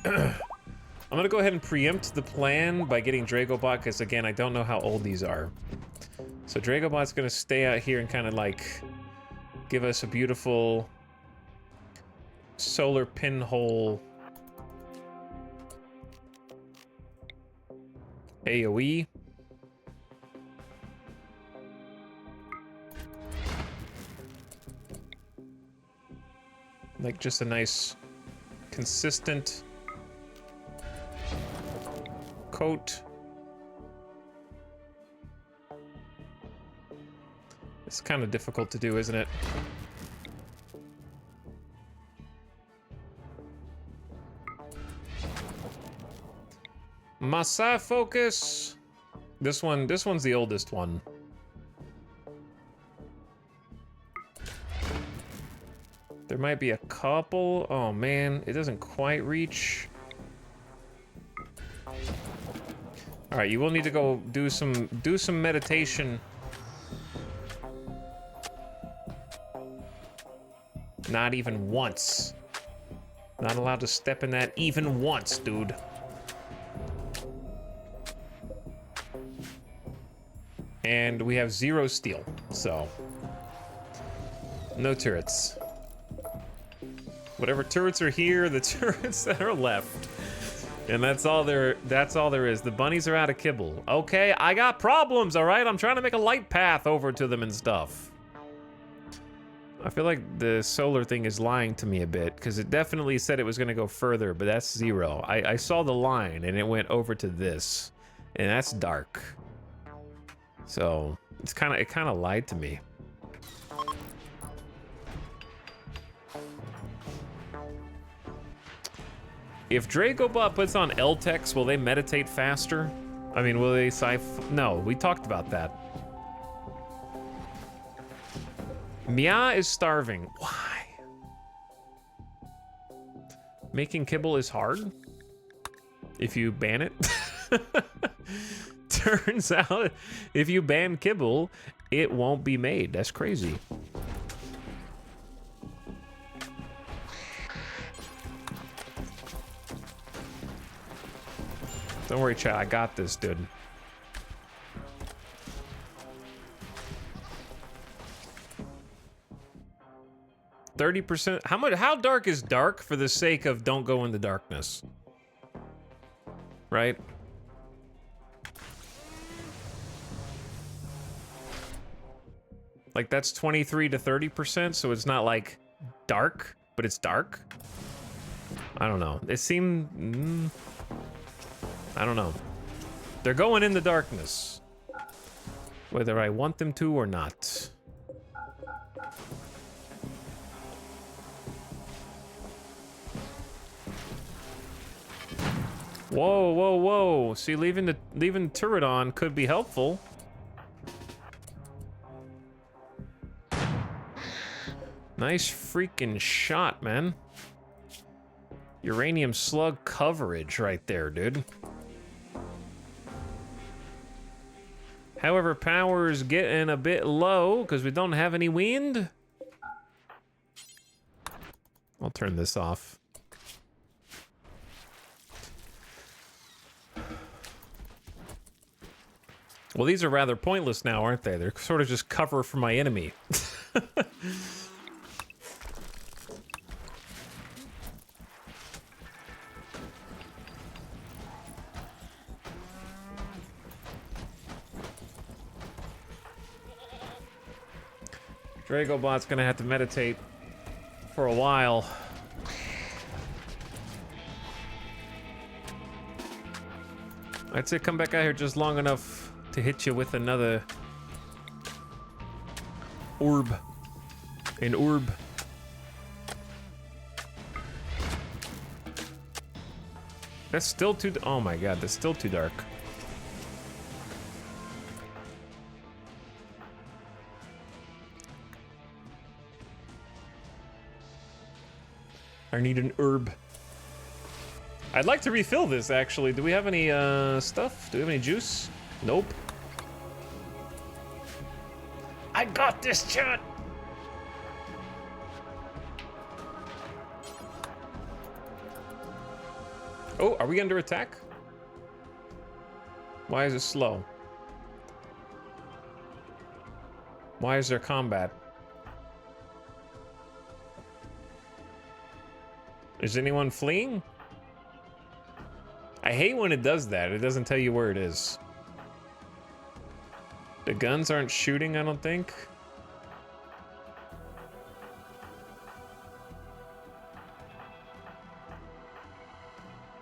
I'm gonna go ahead and preempt the plan by getting Dragobot, because again, I don't know how old these are. So Dragobot's gonna stay out here and kind of like give us a beautiful solar pinhole AoE. Like just a nice consistent coat. It's kind of difficult to do, isn't it? Massa focus. This one's the oldest one. There might be a couple. Oh man, it doesn't quite reach. All right, you will need to go do some meditation. Not even once. Not allowed to step in that even once, dude. And we have 0 steel, so no turrets. Whatever turrets are here, the turrets that are left. And that's all there is. The bunnies are out of kibble. Okay, I got problems, all right? I'm trying to make a light path over to them and stuff. I feel like the solar thing is lying to me a bit, because it definitely said it was going to go further, but that's 0. I saw the line, and it went over to this, and that's dark. So it kind of lied to me. If Dragobot puts on L-Tex, will they meditate faster? I mean, will they no, we talked about that. Mia is starving. Why? Making kibble is hard? If you ban it? Turns out, if you ban kibble, it won't be made. That's crazy. Don't worry, chat. I got this, dude. %. How dark is dark for the sake of don't go in the darkness? Right? Like that's 23 to 30%, so it's not like dark, but it's dark. I don't know. It seemed... I don't know. They're going in the darkness. Whether I want them to or not. Whoa, whoa, whoa. See, leaving the turret on could be helpful. Nice freaking shot, man. Uranium slug coverage right there, dude. However, power's getting a bit low because we don't have any wind. I'll turn this off. Well, these are rather pointless now, aren't they? They're sort of just cover for my enemy. Dragobot's gonna have to meditate for a while. I'd say come back out here just long enough to hit you with another orb. An orb. That's still too... Oh my god, that's still too dark. I need an herb. I'd like to refill this, actually. Do we have any stuff? Do we have any juice? Nope. I got this, chat! Oh, are we under attack? Why is it slow? Why is there combat? Is anyone fleeing? I hate when it does that. It doesn't tell you where it is. The guns aren't shooting, I don't think.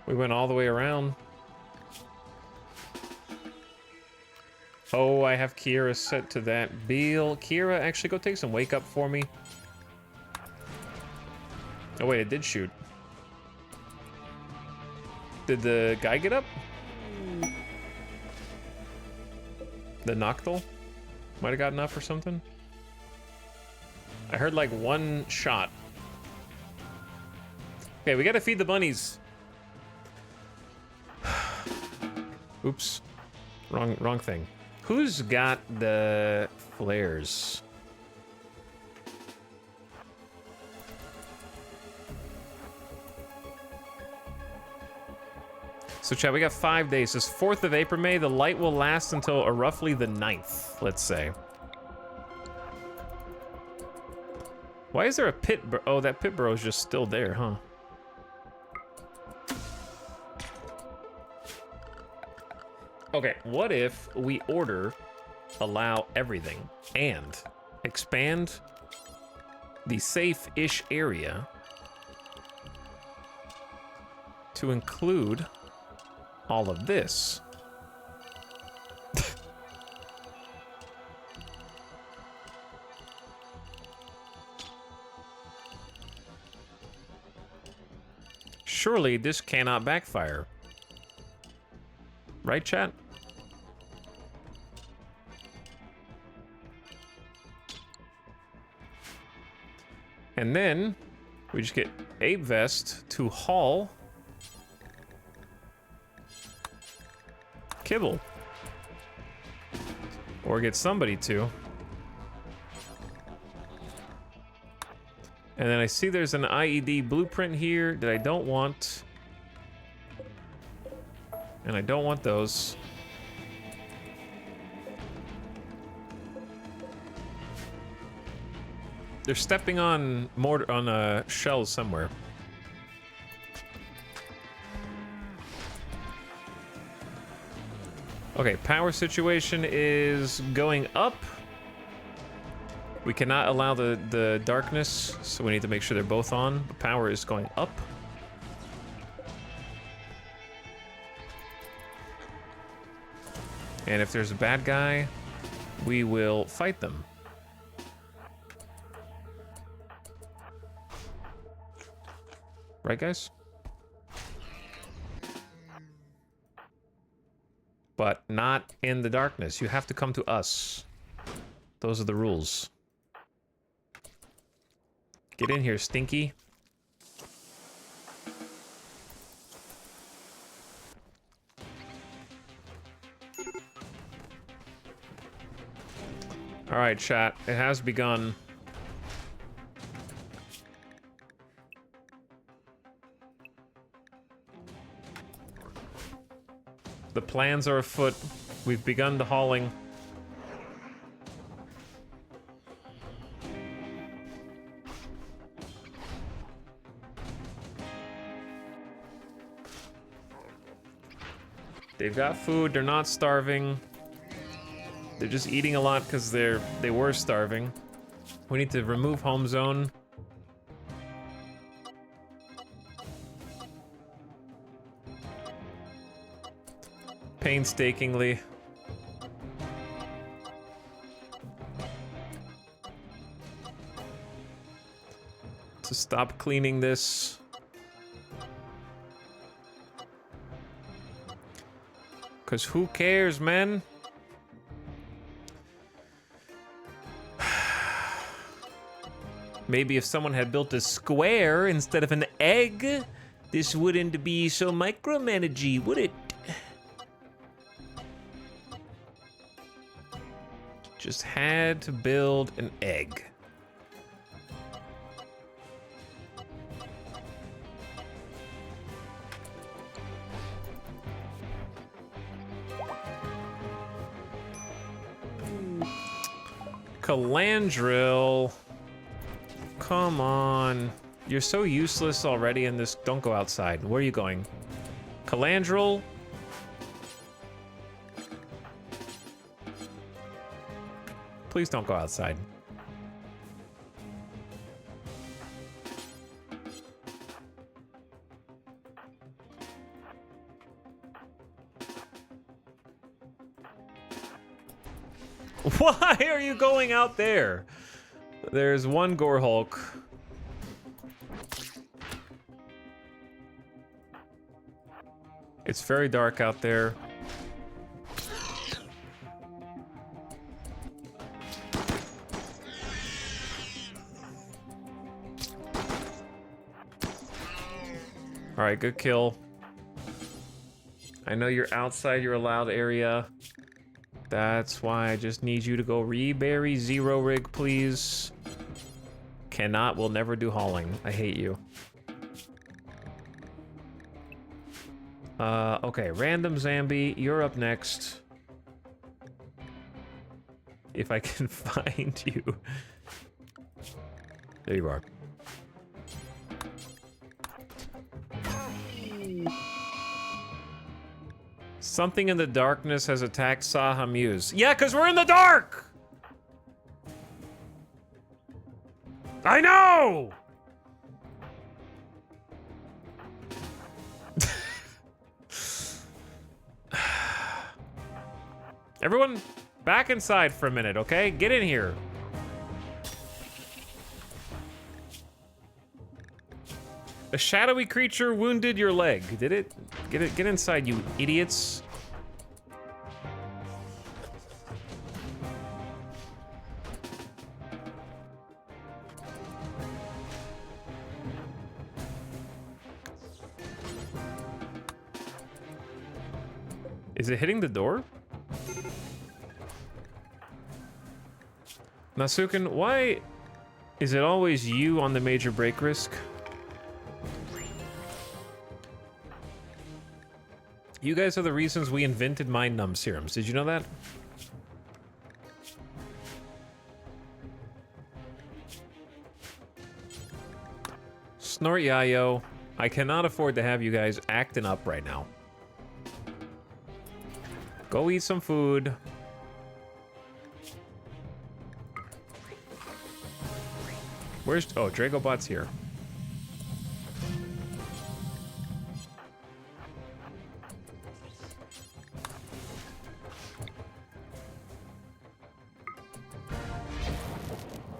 We went all the way around. Oh, I have Kira set to that. Beal, Kira, actually go take some wake up for me. Oh wait, it did shoot. Did the guy get up? The Noctil? Might have gotten up or something. I heard like one shot. Okay, we gotta feed the bunnies. Oops. Wrong thing. Who's got the flares? So chat, we got 5 days. This 4th of April, May. The light will last until roughly the 9th, let's say. Why is there a pit? Oh, that pit burrow is just still there, huh? Okay, what if we order allow everything and expand the safe-ish area to include all of this? Surely this cannot backfire. Right, chat? And then we just get Ape Vest to haul kibble. Or get somebody to. And then I see there's an IED blueprint here that I don't want. And I don't want those. They're stepping on mortar on shells somewhere. Okay, power situation is going up. We cannot allow the darkness, so we need to make sure they're both on. The power is going up. And if there's a bad guy, we will fight them. Right, guys? But not in the darkness. You have to come to us. Those are the rules. Get in here, Stinky. All right, chat. It has begun. The plans are afoot. We've begun the hauling. They've got food. They're not starving. They're just eating a lot because they were starving. We need to remove home zone. Painstakingly. To stop cleaning this. Because who cares, man? Maybe if someone had built a square instead of an egg, this wouldn't be so micromanagey, would it? Just had to build an egg. Calandril. Come on. You're so useless already in this. Don't go outside. Where are you going? Calandril? Please don't go outside. Why are you going out there? There's one Gore Hulk. It's very dark out there. All right, good kill. I know you're outside your allowed area. That's why I just need you to go rebury zero rig, please. Cannot, will never do hauling. I hate you. Okay, random Zambi, you're up next. If I can find you. There you are. Something in the darkness has attacked Saha Muse. Yeah, because we're in the dark! I know! Everyone, back inside for a minute, okay? Get in here. A shadowy creature wounded your leg. Did it? Get inside, you idiots. Is it hitting the door? Nasuken, why is it always you on the major break risk? You guys are the reasons we invented mind numb serums. Did you know that? Snort Yayo. I cannot afford to have you guys acting up right now. Go eat some food. Where's... Oh, Dragobot's here.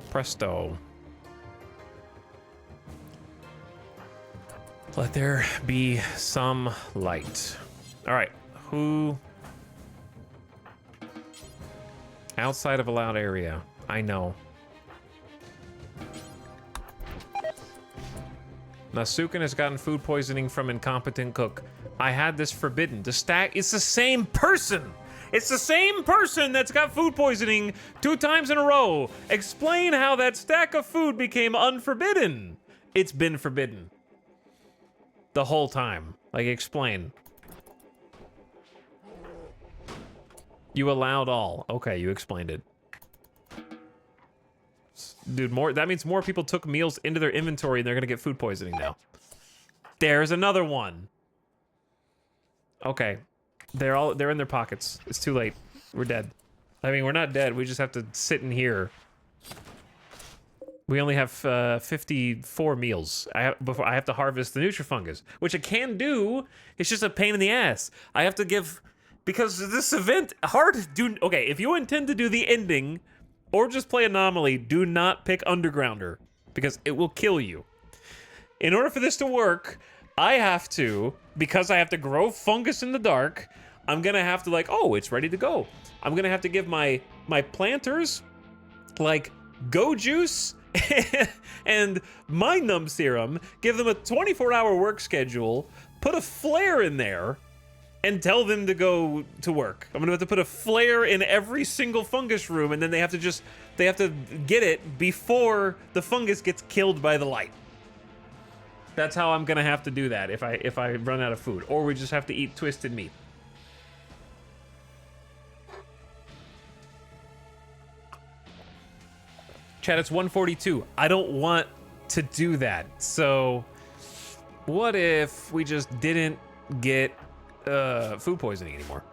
Presto. Let there be some light. All right, who? Outside of allowed area. I know. Nasukin has gotten food poisoning from incompetent cook. I had this forbidden. The stack, it's the same person. It's the same person that's got food poisoning 2 times in a row. Explain how that stack of food became unforbidden. It's been forbidden. The whole time. Like, explain. You allowed all. Okay, you explained it. Dude, that means more people took meals into their inventory and they're gonna get food poisoning now. There's another one. Okay. They're in their pockets. It's too late. We're dead. I mean, we're not dead. We just have to sit in here. We only have 54 meals. Before I have to harvest the Nutrifungus, which I can do. It's just a pain in the ass. I have to give, because this event, okay, if you intend to do the ending or just play Anomaly, do not pick Undergrounder because it will kill you. In order for this to work, I have to, because I have to grow fungus in the dark, I'm gonna have to, like, oh, it's ready to go. I'm gonna have to give my planters, like, Go Juice and Mind Numb Serum, give them a 24-hour work schedule, put a flare in there, and tell them to go to work. I'm gonna have to put a flare in every single fungus room, and then they have to get it before the fungus gets killed by the light. That's how I'm gonna have to do that if I run out of food, or we just have to eat twisted meat. Chat, it's 1:42. I don't want to do that. So, what if we just didn't get food poisoning anymore?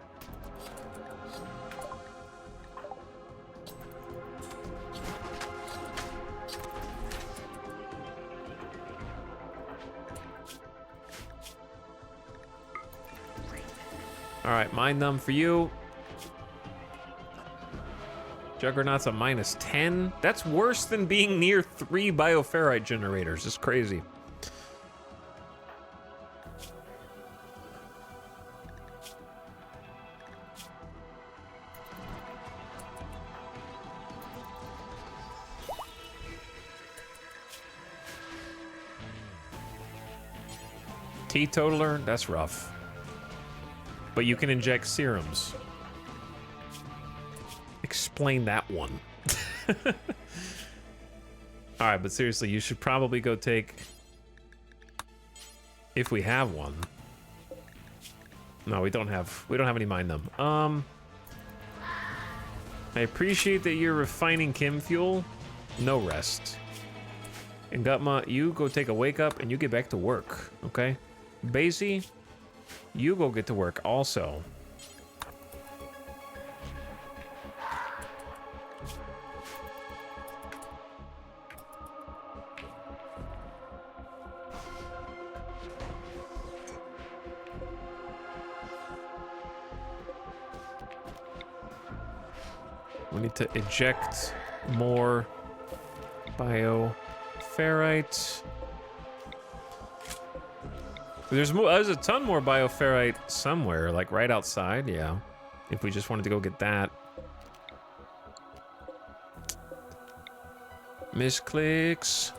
All right, Mind Numb for you. Juggernaut's a -10. That's worse than being near 3 bioferrite generators. It's crazy. Teetotaler, that's rough. But you can inject serums. Explain that one. All right, but seriously, you should probably go take, if we have one. No, we don't have any Mind Numb. I appreciate that you're refining chem fuel. No rest. And Gutma, you go take a wake up and you get back to work, okay? Basie, you go get to work also. We need to eject more bioferrite. There's a ton more bioferrite somewhere, like right outside, yeah. If we just wanted to go get that. Misclicks.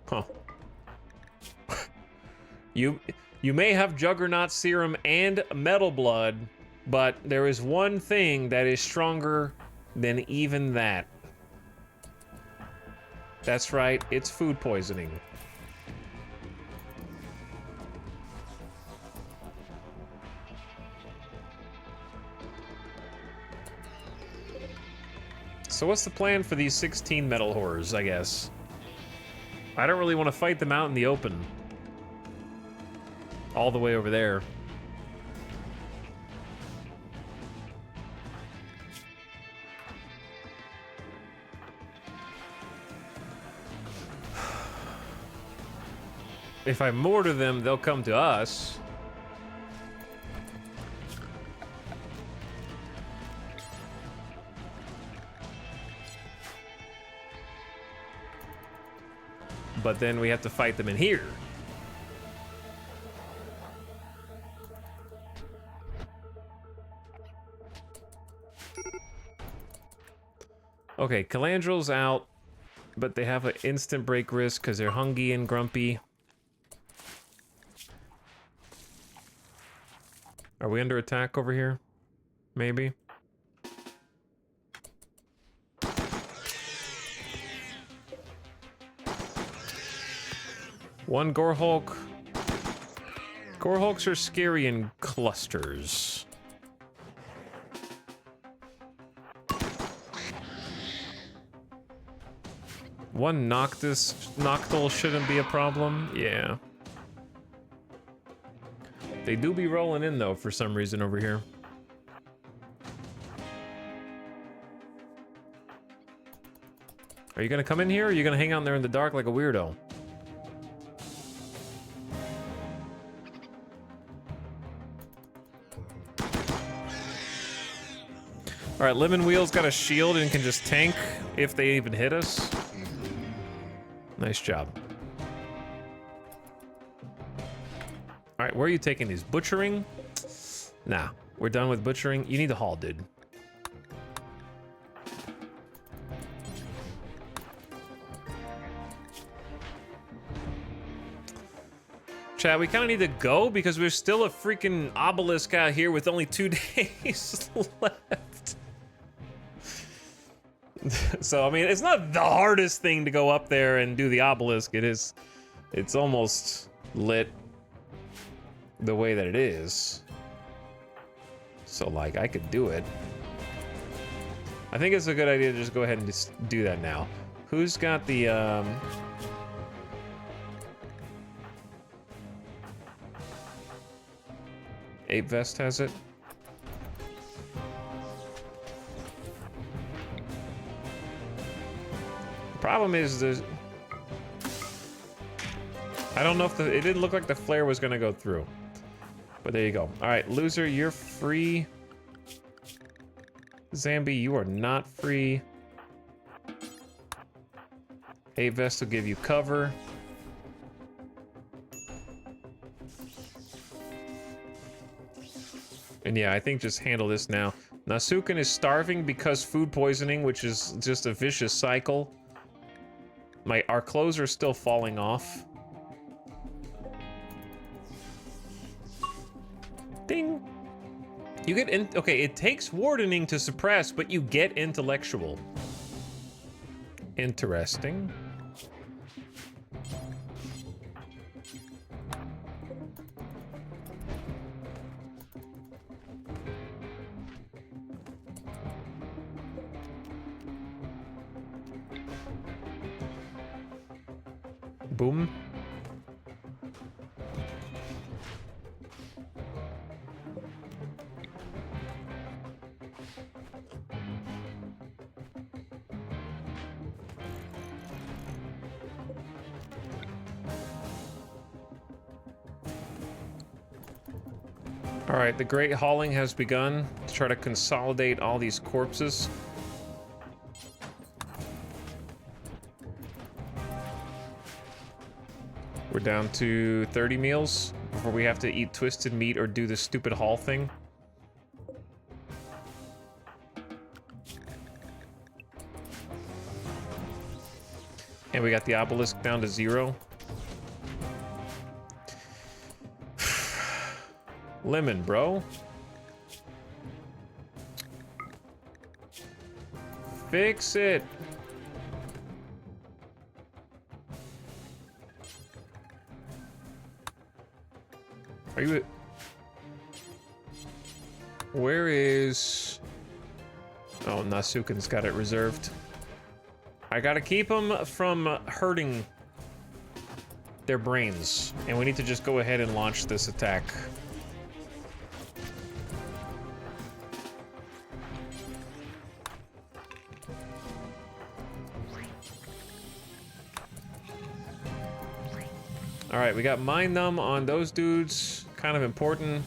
Huh. You may have Juggernaut Serum and Metal Blood, but there is one thing that is stronger than even that. That's right, it's food poisoning. So what's the plan for these 16 metal horrors, I guess? I don't really want to fight them out in the open. All the way over there. if I mortar them, they'll come to us. But then we have to fight them in here. Okay, Calandrel's out, but they have an instant break risk because they're hungry and grumpy. Are we under attack over here? Maybe. One Gorehulk. Gorehulks are scary in clusters. One Noctul shouldn't be a problem. Yeah. They do be rolling in though for some reason over here. Are you gonna come in here or are you gonna hang out there in the dark like a weirdo? Alright, Lemon Wheel's got a shield and can just tank if they even hit us. Nice job. Alright, where are you taking these? Butchering? Nah, we're done with butchering. You need to haul, dude. Chat, we kind of need to go because there's still a freaking obelisk out here with only 2 days left. So, I mean, it's not the hardest thing to go up there and do the obelisk. It's almost lit the way that it is. So, like, I could do it. I think it's a good idea to just go ahead and just do that now. Who's got the, 8 Vest has it. Problem is I don't know if it didn't look like the flare was gonna go through. But there you go. Alright, loser, you're free. Zambi, you are not free. 8 Vest will give you cover. And yeah, I think just handle this now. Nasuken is starving because food poisoning, which is just a vicious cycle. Our clothes are still falling off. Ding. You get in. Okay, it takes wardening to suppress, but you get intellectual. Interesting. Boom. All right, the great hauling has begun to try to consolidate all these corpses. We're down to 30 meals before we have to eat twisted meat or do the stupid haul thing. And we got the obelisk down to 0. Lemon, bro. Fix it. Are you... Where is... Oh, Nasuken's got it reserved. I gotta keep them from hurting their brains. And we need to just go ahead and launch this attack. All right, we got Mind Numb on those dudes. Kind of important.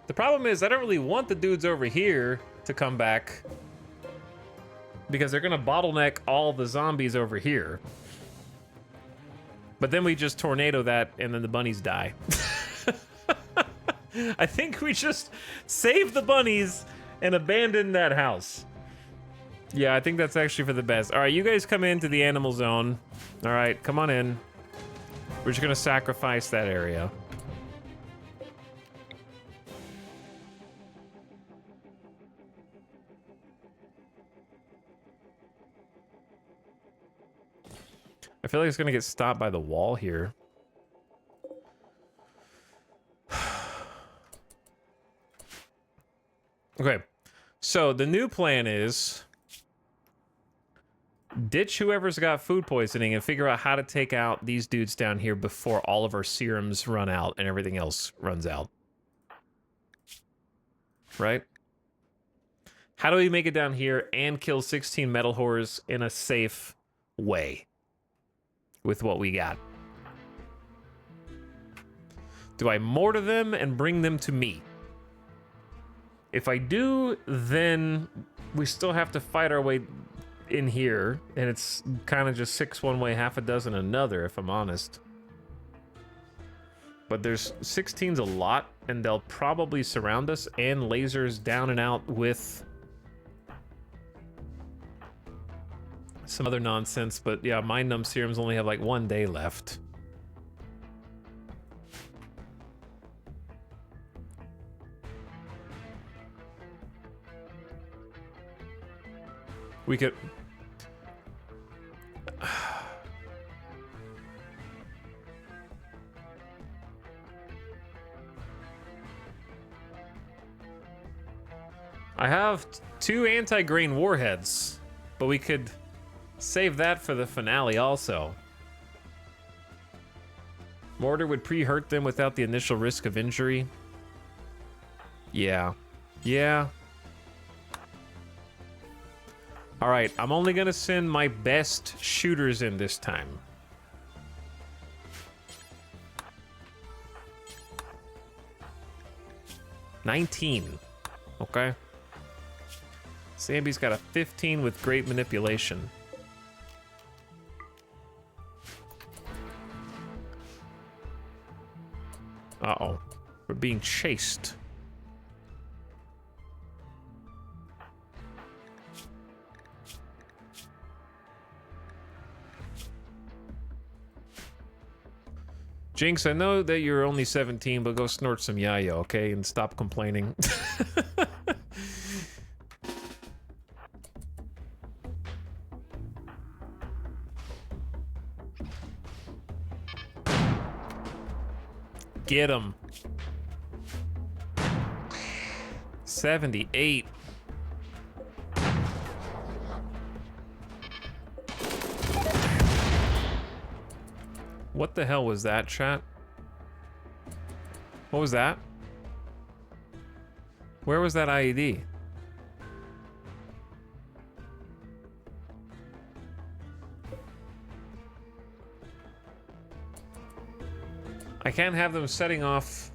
The problem is I don't really want the dudes over here to come back because they're gonna bottleneck all the zombies over here. But then we just tornado that and then the bunnies die. I think we just save the bunnies and abandon that house. Yeah, I think that's actually for the best. All right, you guys come into the animal zone. All right, come on in. We're just gonna sacrifice that area. I feel like it's gonna get stopped by the wall here. Okay, so the new plan is ditch whoever's got food poisoning and figure out how to take out these dudes down here before all of our serums run out and everything else runs out. Right? How do we make it down here and kill 16 metal horrors in a safe way with what we got? Do I mortar them and bring them to me? If I do, then we still have to fight our way in here, and it's kind of just 6 one way, half a dozen another, if I'm honest. But there's 16's a lot, and they'll probably surround us, and lasers down and out with some other nonsense. But yeah, Mind Numb serums only have like 1 day left. We could... I have 2 anti-grain warheads, but we could save that for the finale also. Mortar would pre-hurt them without the initial risk of injury. Yeah. Yeah. All right, I'm only gonna send my best shooters in this time. $19. Okay. Samby's got a 15 with great manipulation. Uh-oh. We're being chased. Jinx, I know that you're only 17, but go snort some yayo, okay? And stop complaining. Get him. 78. What the hell was that, chat? What was that? Where was that IED? I can't have them setting off.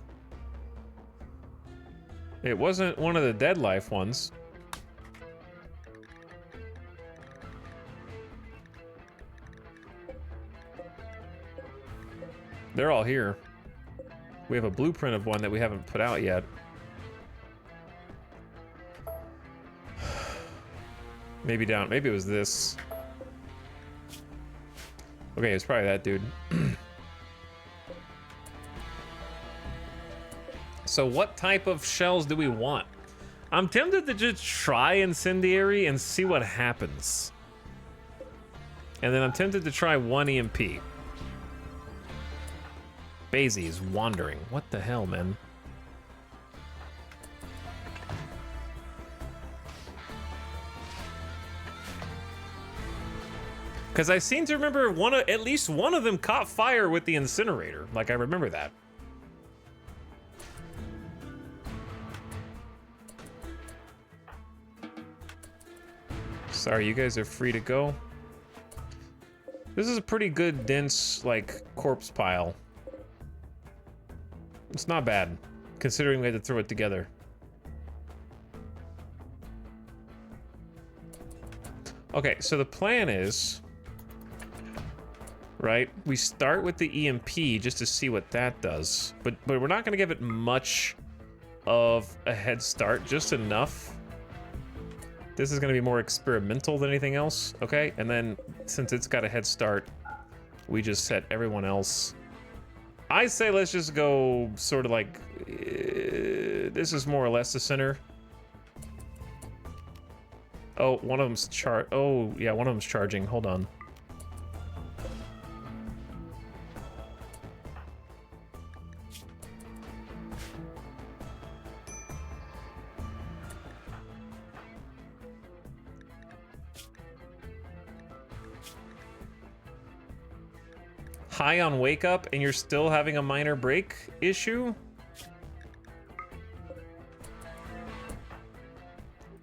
It wasn't one of the dead life ones. They're all here. We have a blueprint of one that we haven't put out yet. Maybe down. Maybe it was this. Okay, it's probably that dude. So what type of shells do we want? I'm tempted to just try incendiary and see what happens. And then I'm tempted to try 1 EMP. Basie is wandering. What the hell, man? Because I seem to remember at least one of them caught fire with the incinerator. Like, I remember that. Sorry, you guys are free to go. This is a pretty good, dense, like, corpse pile. It's not bad, considering we had to throw it together. Okay, so the plan is, right, we start with the EMP just to see what that does. But we're not gonna give it much of a head start, just enough. This is gonna be more experimental than anything else, okay? And then, since it's got a head start, we just set everyone else. I say let's just go sort of like, this is more or less the center. Oh, one of them's oh, yeah, one of them's charging. Hold on. High on wake up and you're still having a minor break issue?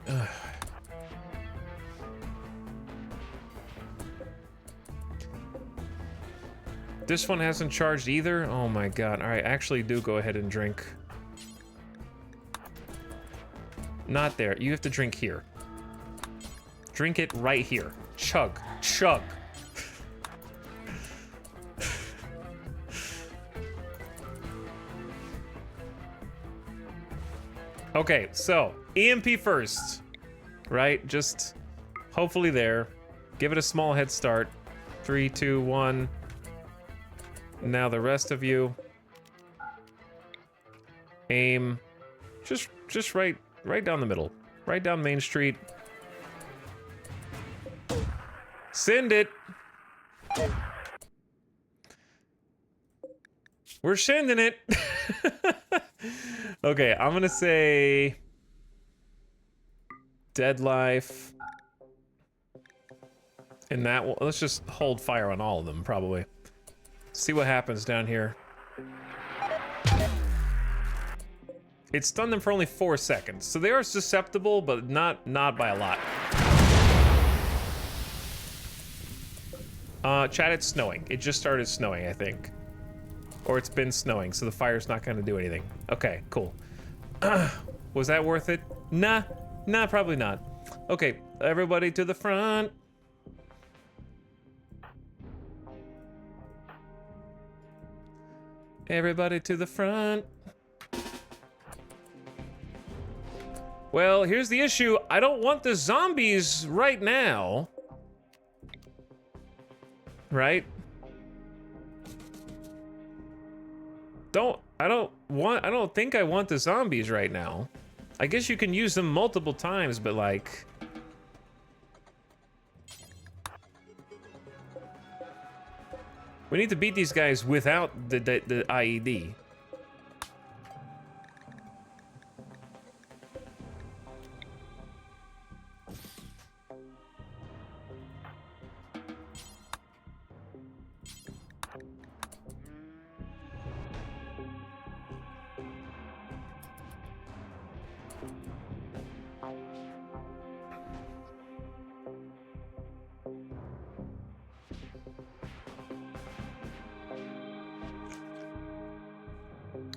Ugh. This one hasn't charged either? Oh my god. Alright, actually do go ahead and drink. Not there. You have to drink here. Drink it right here. Chug. Chug. Okay, so EMP first, right? Just hopefully there. Give it a small head start. 3, 2, 1. Now the rest of you. Aim. Just right down the middle. Right down Main Street. Send it. We're sending it. Okay, I'm gonna say Dead Life. And that will, let's just hold fire on all of them, probably. See what happens down here. It stunned them for only 4 seconds, so they are susceptible, but not by a lot. Chat, it's snowing. It just started snowing, I think. Or it's been snowing, so the fire's not gonna do anything. Okay, cool. Was that worth it? Nah, probably not. Okay, everybody to the front. Everybody to the front. Well, here's the issue. I don't want the zombies right now. Right? I don't think I want the zombies right now. I guess you can use them multiple times, but like... We need to beat these guys without the IED.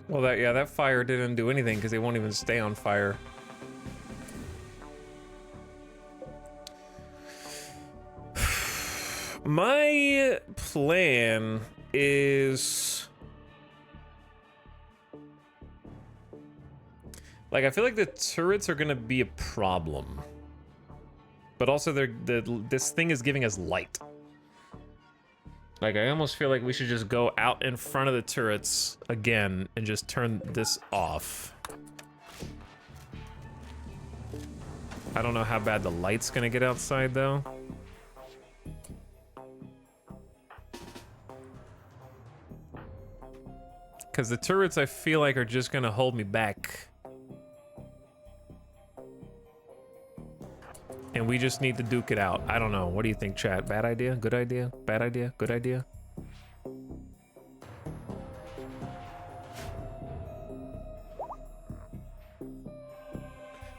Well, that fire didn't do anything because they won't even stay on fire. My plan is... Like, I feel like the turrets are gonna be a problem. But also, this thing is giving us light. Like, I almost feel like we should just go out in front of the turrets again and just turn this off. I don't know how bad the light's gonna get outside, though. Because the turrets, I feel like, are just gonna hold me back. And we just need to duke it out. I don't know. What do you think, chat? Bad idea? Good idea? Bad idea? Good idea?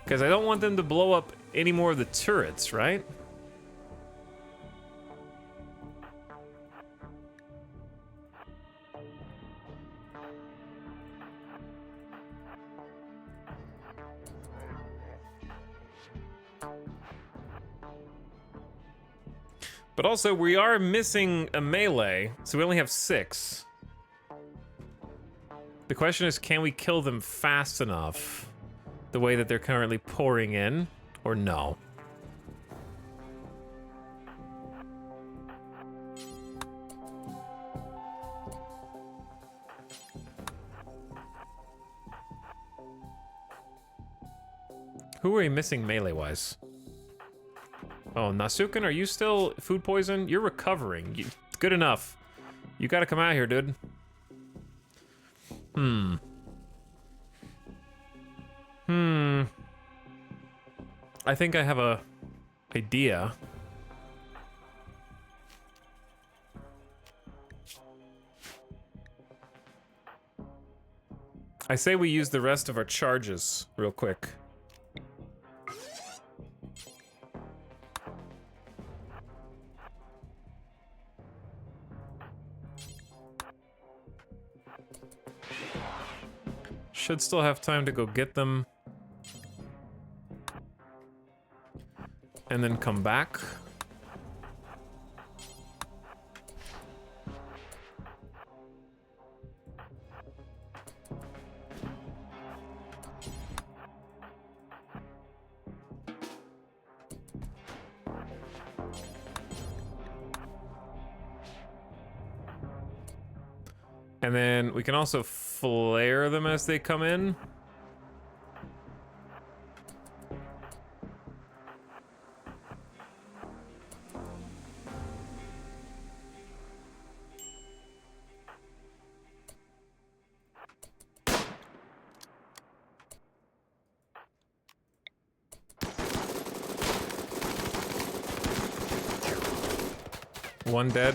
Because I don't want them to blow up any more of the turrets, right? But also, we are missing a melee, so we only have 6. The question is, can we kill them fast enough? The way that they're currently pouring in, or no? Who are we missing melee-wise? Oh, Nasuken, are you still food poison? You're recovering. Good enough. You gotta come out here, dude. I think I have a idea. I say we use the rest of our charges real quick. Should still have time to go get them. And then come back. And then we can also flare them as they come in. One dead.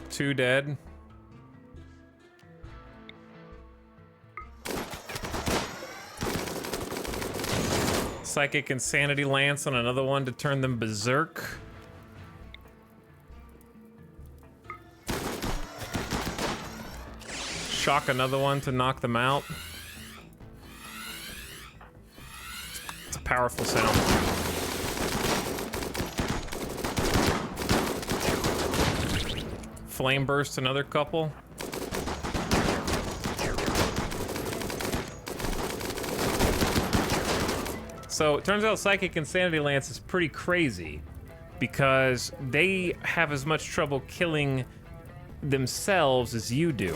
Two dead. Psychic Insanity Lance on another one to turn them berserk. Shock another one to knock them out. It's a powerful sound. Flame burst another couple. So it turns out Psychic Insanity Lance is pretty crazy because they have as much trouble killing themselves as you do.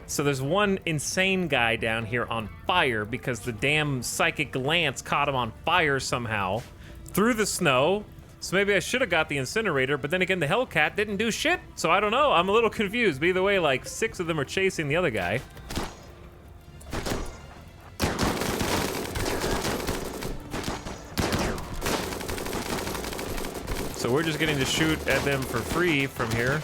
So there's one insane guy down here on fire because the damn Psychic Lance caught him on fire somehow through the snow. So maybe I should have got the incinerator, but then again, the Hellcat didn't do shit. So I don't know. I'm a little confused. But either way, like 6 of them are chasing the other guy. So we're just getting to shoot at them for free from here.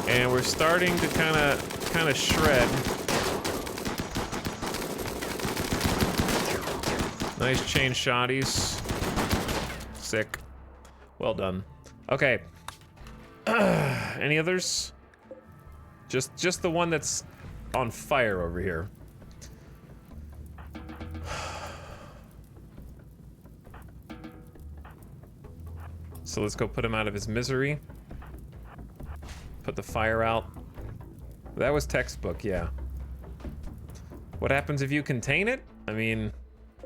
And we're starting to kind of shred. Nice chain shotties. Sick. Well done. Okay. Any others? Just the one that's on fire over here. So let's go put him out of his misery. Put the fire out. That was textbook, yeah. What happens if you contain it? I mean,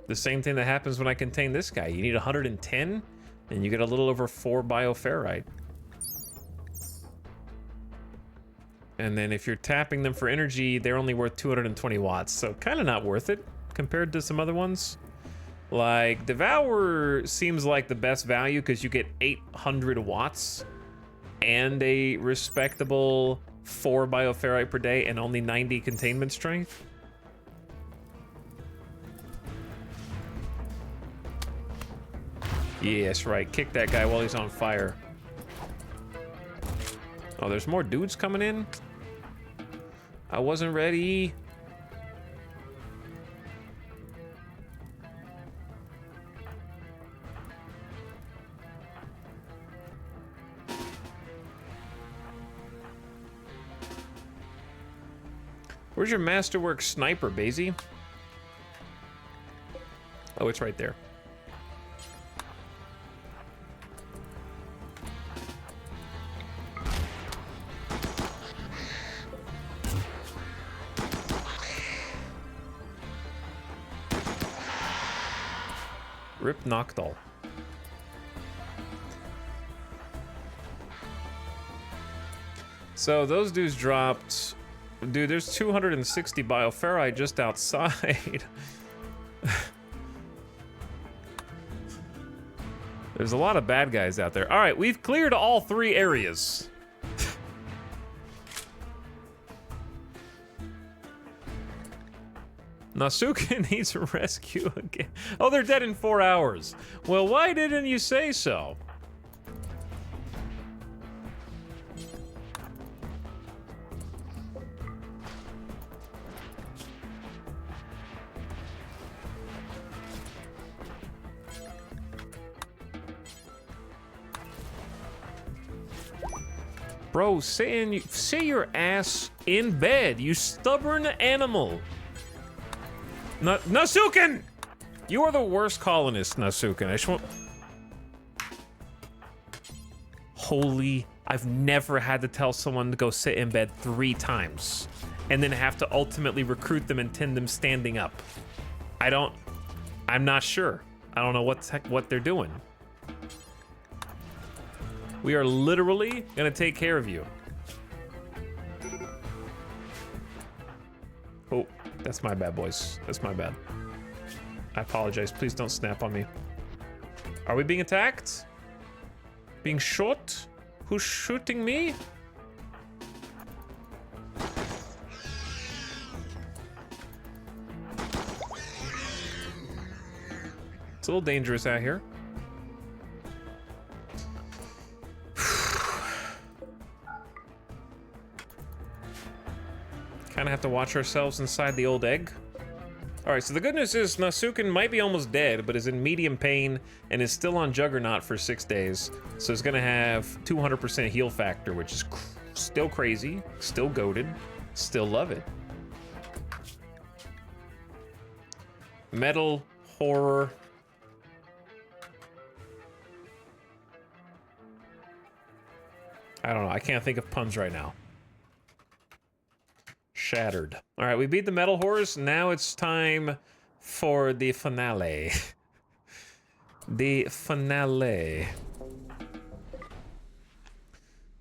the same thing that happens when I contain this guy. You need 110, and you get a little over 4 bioferrite. And then if you're tapping them for energy, they're only worth 220 watts, so kind of not worth it compared to some other ones. Like, Devour seems like the best value because you get 800 watts and a respectable 4 bioferrite per day and only 90 containment strength. Yes, right. Kick that guy while he's on fire. Oh, there's more dudes coming in? I wasn't ready. Where's your masterwork sniper, Basie? Oh, it's right there. Rip Noctol. So those dudes dropped... Dude, there's 260 bioferrite just outside. There's a lot of bad guys out there. All right, we've cleared all 3 areas. Nasuka needs a rescue again. Oh, they're dead in 4 hours. Well, why didn't you say so? Bro, say your ass in bed, you stubborn animal. Nasuken! You are the worst colonist, Nasuken. I just want... Holy... I've never had to tell someone to go sit in bed 3 times. And then have to ultimately recruit them and tend them standing up. I'm not sure. I don't know what they're doing. We are literally gonna take care of you. Oh, that's my bad, boys. That's my bad. I apologize. Please don't snap on me. Are we being attacked? Being shot? Who's shooting me? It's a little dangerous out here. Kind of have to watch ourselves inside the old egg. All right, so the good news is Nasuken might be almost dead, but is in medium pain and is still on Juggernaut for 6 days. So it's gonna have 200% heal factor, which is still crazy, still goated, still love it. Metal horror. I don't know, I can't think of puns right now. Shattered. All right, we beat the metal horrors. Now it's time for the finale. The finale.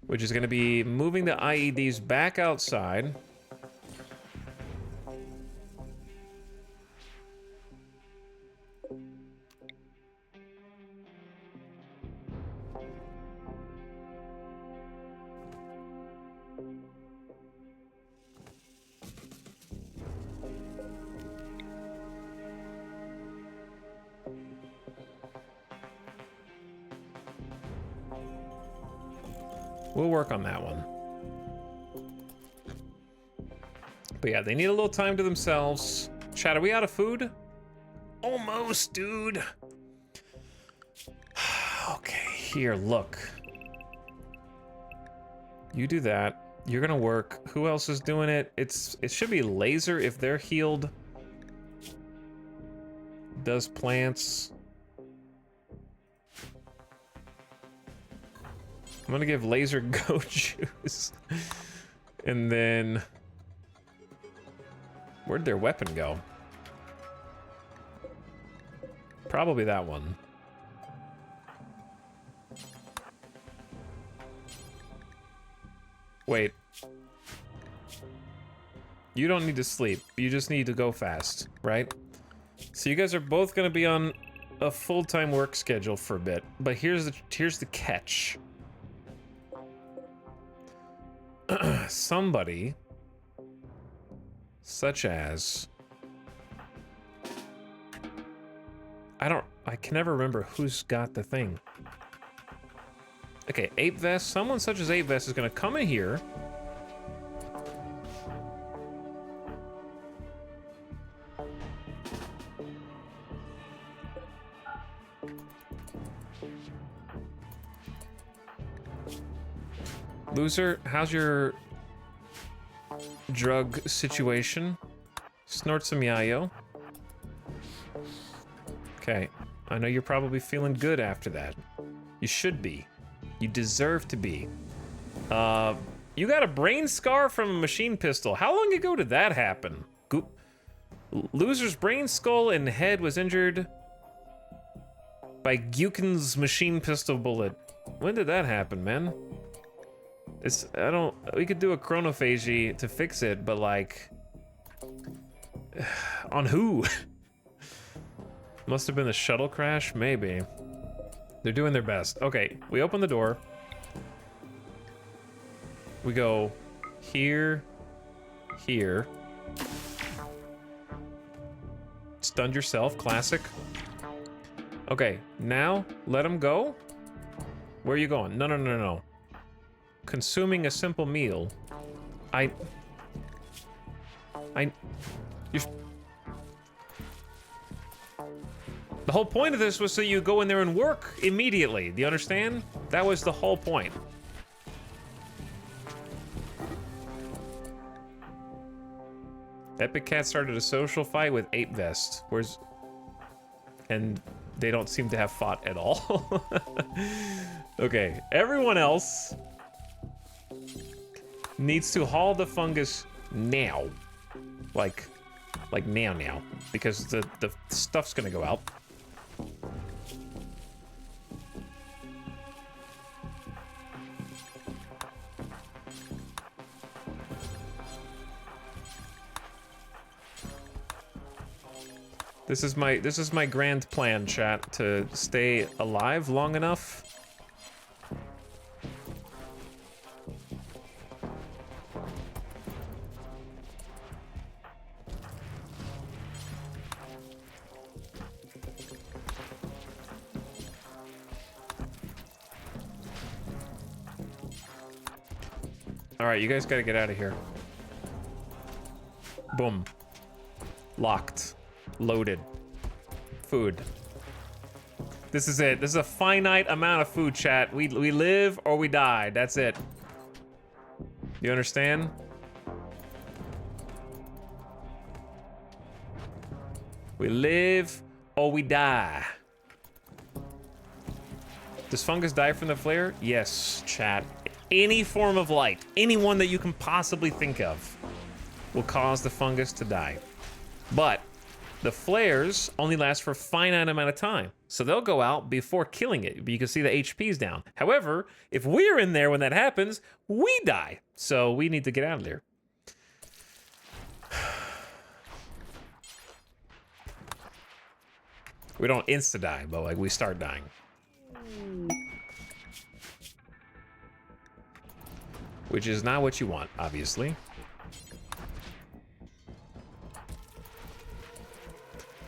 Which is going to be moving the IEDs back outside. We'll work on that one. But yeah, they need a little time to themselves. Chat, are we out of food? Almost, dude. Okay, here, look. You do that. You're gonna work. Who else is doing it? It should be Laser if they're healed. Does plants. I'm gonna give Laser goat juice. And then... Where'd their weapon go? Probably that one. Wait. You don't need to sleep. You just need to go fast, right? So you guys are both gonna be on a full-time work schedule for a bit. But here's the catch. Somebody, such as, I can never remember who's got the thing. Okay, Ape Vest, someone such as Ape Vest is gonna come in here. Loser, how's your drug situation. Snort some yayo. Okay, I know you're probably feeling good after that. You should be. You deserve to be. You got a brain scar from a machine pistol. How long ago did that happen? Loser's brain, skull, and head was injured by Gukin's machine pistol bullet. When did that happen, man? We could do a chronophagy to fix it, but like, on who? Must have been the shuttle crash, maybe. They're doing their best. Okay, we open the door. We go here, here. Stunned yourself, classic. Okay, now let him go. Where are you going? No, no, no, no. Consuming a simple meal. The whole point of this was so you go in there and work immediately. Do you understand? That was the whole point. Epic Cat started a social fight with Ape Vest. And they don't seem to have fought at all. Okay, everyone else needs to haul the fungus now. Like now, because the stuff's gonna go out. This is my grand plan, chat, to stay alive long enough. All right, you guys gotta get out of here. Boom. Locked. Loaded. Food. This is it. This is a finite amount of food, chat. We live or we die. That's it. You understand? We live or we die. Does fungus die from the flare? Yes, chat. Any form of light, any one that you can possibly think of, will cause the fungus to die. But the flares only last for a finite amount of time. So they'll go out before killing it. You can see the HP's down. However, if we're in there when that happens, we die. So we need to get out of there. We don't insta-die, but like we start dying. Which is not what you want, obviously.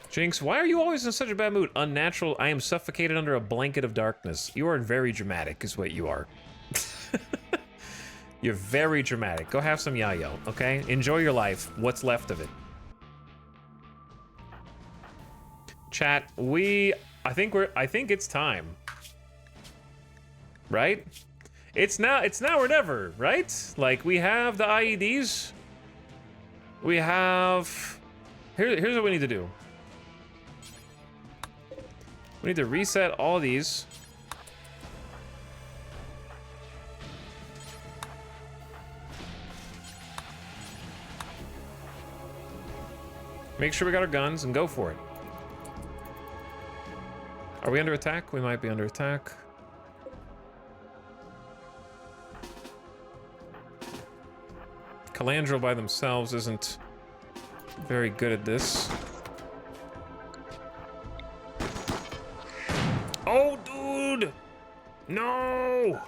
Jinx, why are you always in such a bad mood? Unnatural, I am suffocated under a blanket of darkness. You are very dramatic, is what you are. You're very dramatic. Go have some yayo, okay? Enjoy your life, what's left of it. Chat, I think it's time. Right? It's now or never, right? Like, we have the IEDs. We have... Here's what we need to do. We need to reset all these. Make sure we got our guns and go for it. Are we under attack? We might be under attack. Calandril by themselves isn't very good at this. Oh, dude! No!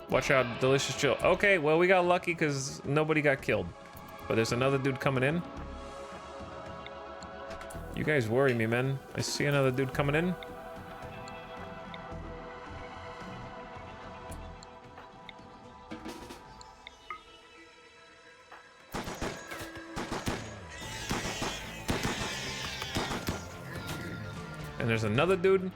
Watch out, delicious chill. Okay, well, we got lucky because nobody got killed. But there's another dude coming in. You guys worry me, man. I see another dude coming in. And there's another dude.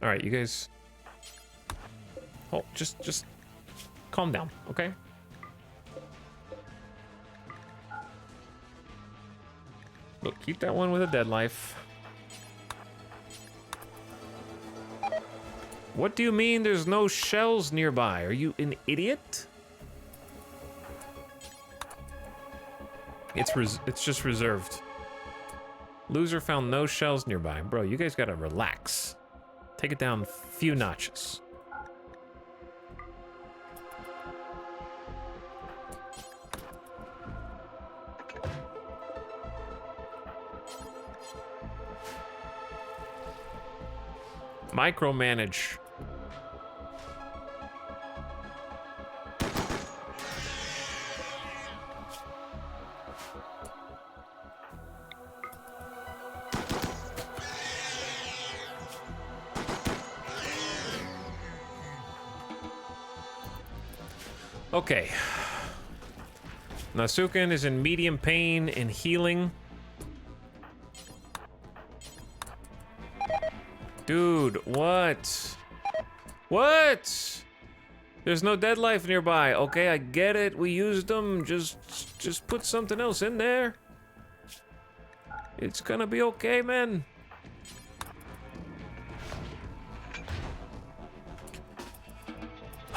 All right, you guys. Oh, just calm down, okay? Look, keep that one with a dead life. What do you mean there's no shells nearby? Are you an idiot? It's just reserved. Loser found no shells nearby. Bro, you guys gotta relax. Take it down a few notches. Micromanage. Okay. Nasuken is in medium pain and healing. Dude, what? What? There's no dead life nearby. Okay, I get it. We used them. Just put something else in there. It's gonna be okay, man.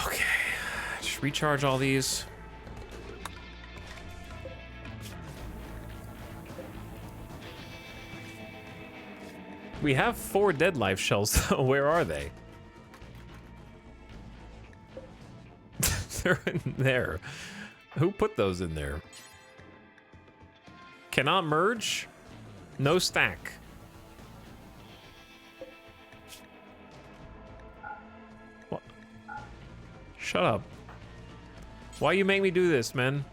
Okay. Just recharge all these. We have 4 dead life shells, though. Where are they? They're in there. Who put those in there? Cannot merge? No stack. What? Shut up. Why you make me do this, man?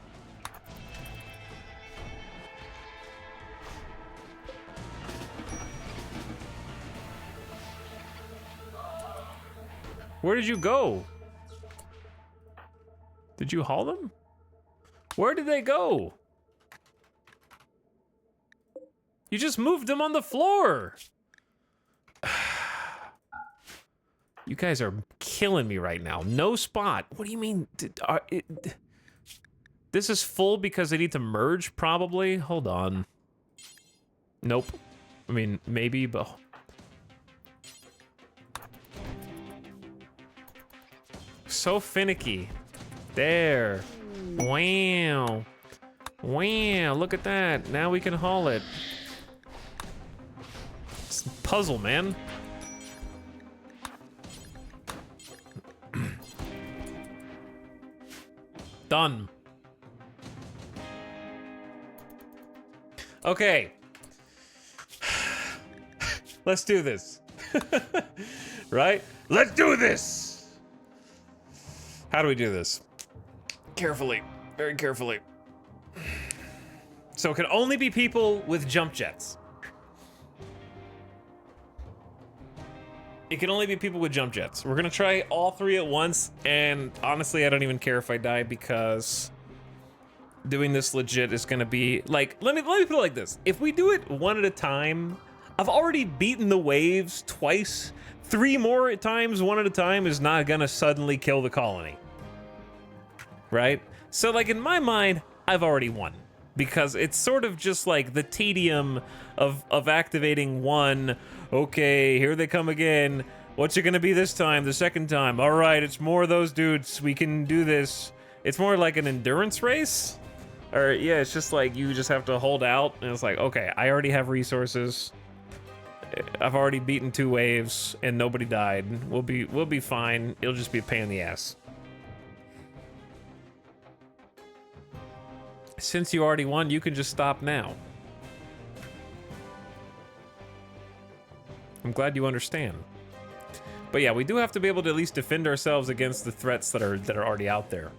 Where did you go? Did you haul them? Where did they go? You just moved them on the floor. You guys are killing me right now. No spot. What do you mean? This is full because they need to merge, probably? Hold on. Nope. I mean, maybe, but... So finicky. There. Wow. Wow, look at that. Now we can haul it. It's a puzzle, man. Done. Okay. Let's do this. Right? Let's do this! How do we do this? Carefully. Very carefully. So it can only be people with jump jets. It can only be people with jump jets. We're gonna try all 3 at once, and honestly, I don't even care if I die because doing this legit is gonna be like, let me put it like this. If we do it 1 at a time, I've already beaten the waves twice. 3 more times, 1 at a time is not gonna suddenly kill the colony. Right? So like in my mind, I've already won. Because it's sort of just like the tedium of activating 1. Okay, here they come again. What's it gonna be this time? The second time. All right, it's more of those dudes. We can do this. It's more like an endurance race. Or yeah, it's just like you just have to hold out. And it's like, okay, I already have resources. I've already beaten 2 waves and nobody died. We'll be fine. It'll just be a pain in the ass. Since you already won, you can just stop now. I'm glad you understand. But yeah, we do have to be able to at least defend ourselves against the threats that are already out there.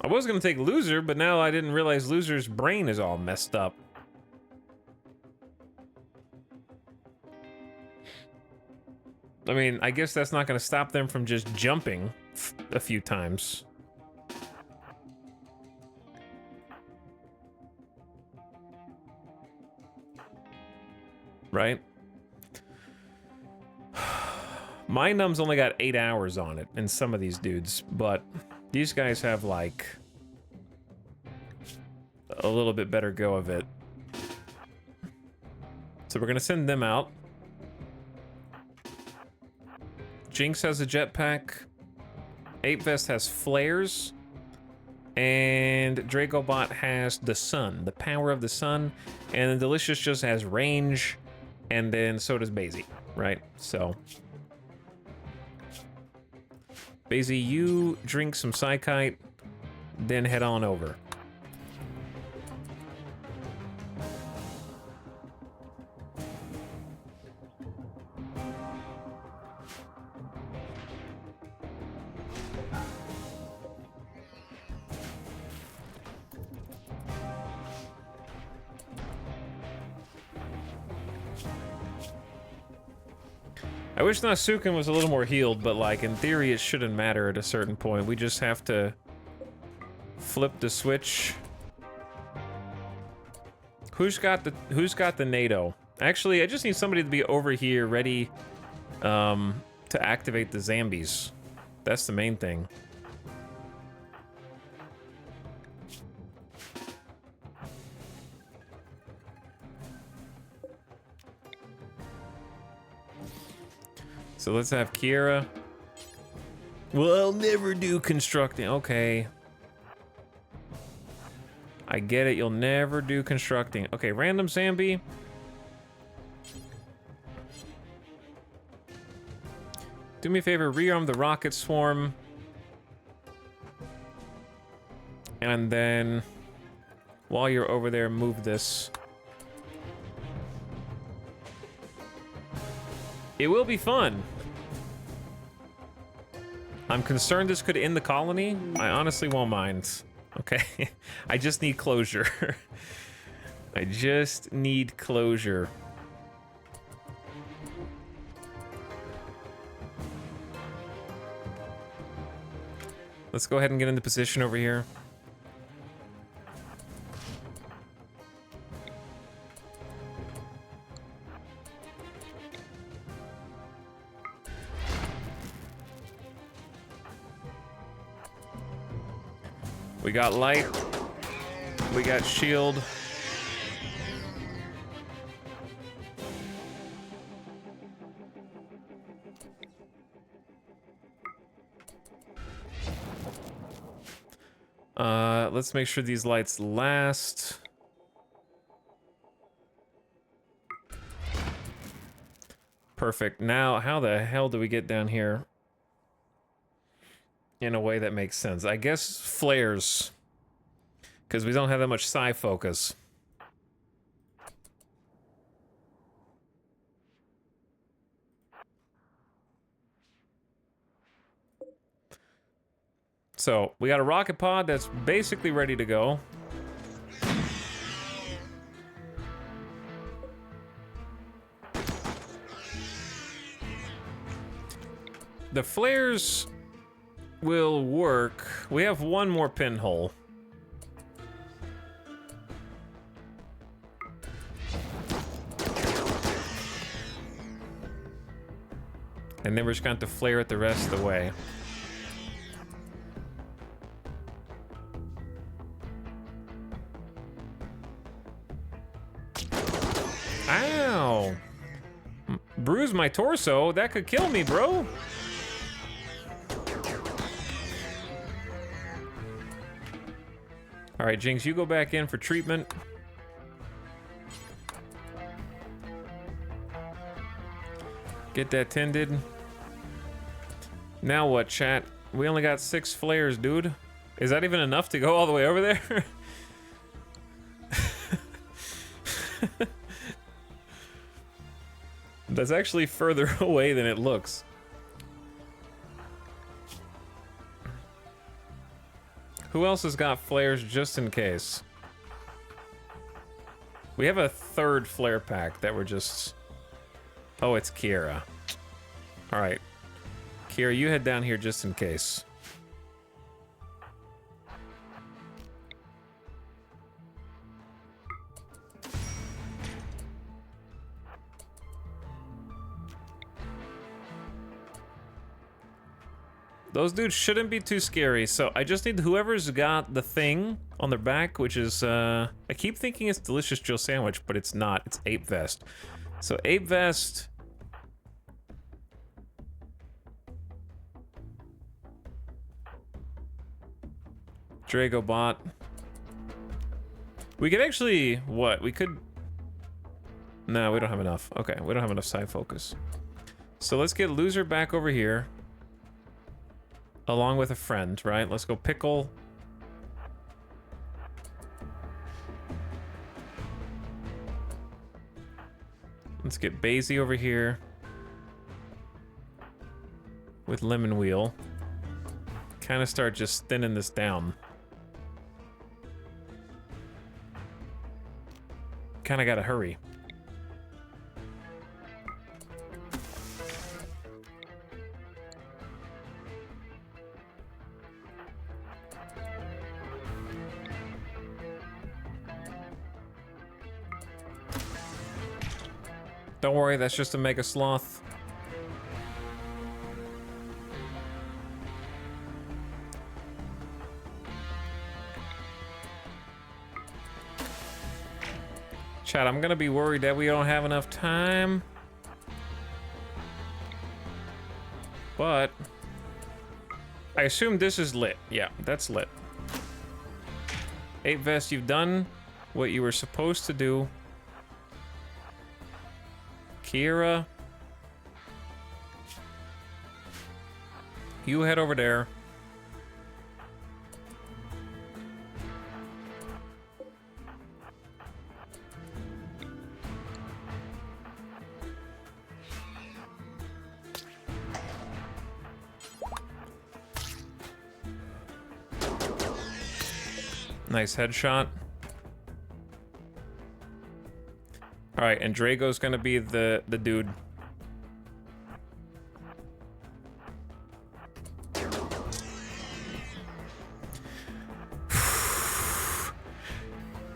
I was gonna take Loser, but now I didn't realize Loser's brain is all messed up. I mean, I guess that's not gonna stop them from just jumping a few times. right? My numb's only got 8 hours on it in some of these dudes, but these guys have like a little bit better go of it. So we're gonna send them out. Jinx has a jetpack. Ape Vest has flares. And Dragobot has the sun, the power of the sun. And then Delicious just has range. And then so does Basie, right? So Basie, you drink some Psykite, then head on over. I wish Nasuken was a little more healed, but like in theory it shouldn't matter at a certain point. We just have to flip the switch. Who's got the NATO? Actually, I just need somebody to be over here ready to activate the zombies. That's the main thing. So let's have Kiera. Well, I'll never do constructing. Okay. I get it. You'll never do constructing. Okay, random Zambi. Do me a favor, rearm the rocket swarm. And then, while you're over there, move this. It will be fun. I'm concerned this could end the colony. I honestly won't mind. Okay, I just need closure. I just need closure. Let's go ahead and get into position over here. We got light. We got shield. Let's make sure these lights last. Perfect. Now, how the hell do we get down here in a way that makes sense? I guess flares, because we don't have that much psi focus. So, we got a rocket pod that's basically ready to go. The flares will work. We have one more pinhole. And then we're just going to have to flare it the rest of the way. Ow! Bruise my torso? That could kill me, bro. All right, Jinx, you go back in for treatment. Get that tended. Now what, chat? We only got 6 flares, dude. Is that even enough to go all the way over there? That's actually further away than it looks. Who else has got flares just in case? We have a 3rd flare pack that we're just... Oh, it's Kiera. All right. Kiera, you head down here just in case. Those dudes shouldn't be too scary. So I just need whoever's got the thing on their back, which is, I keep thinking it's Delicious Jill Sandwich, but it's not. It's Ape Vest. So Ape Vest. Drago bot. We could actually, what? We could, no, we don't have enough. Okay, we don't have enough side focus. So let's get Loser back over here. Along with a friend, right? Let's go Pickle. Let's get Basie over here. With Lemon Wheel. Kind of start just thinning this down. Kind of gotta hurry. Don't worry, that's just a Mega Sloth. Chat, I'm gonna be worried that we don't have enough time. But I assume this is lit. Yeah, that's lit. Ape Vest, you've done what you were supposed to do. Kira, you head over there. Nice headshot. All right, and Drago's gonna be the dude.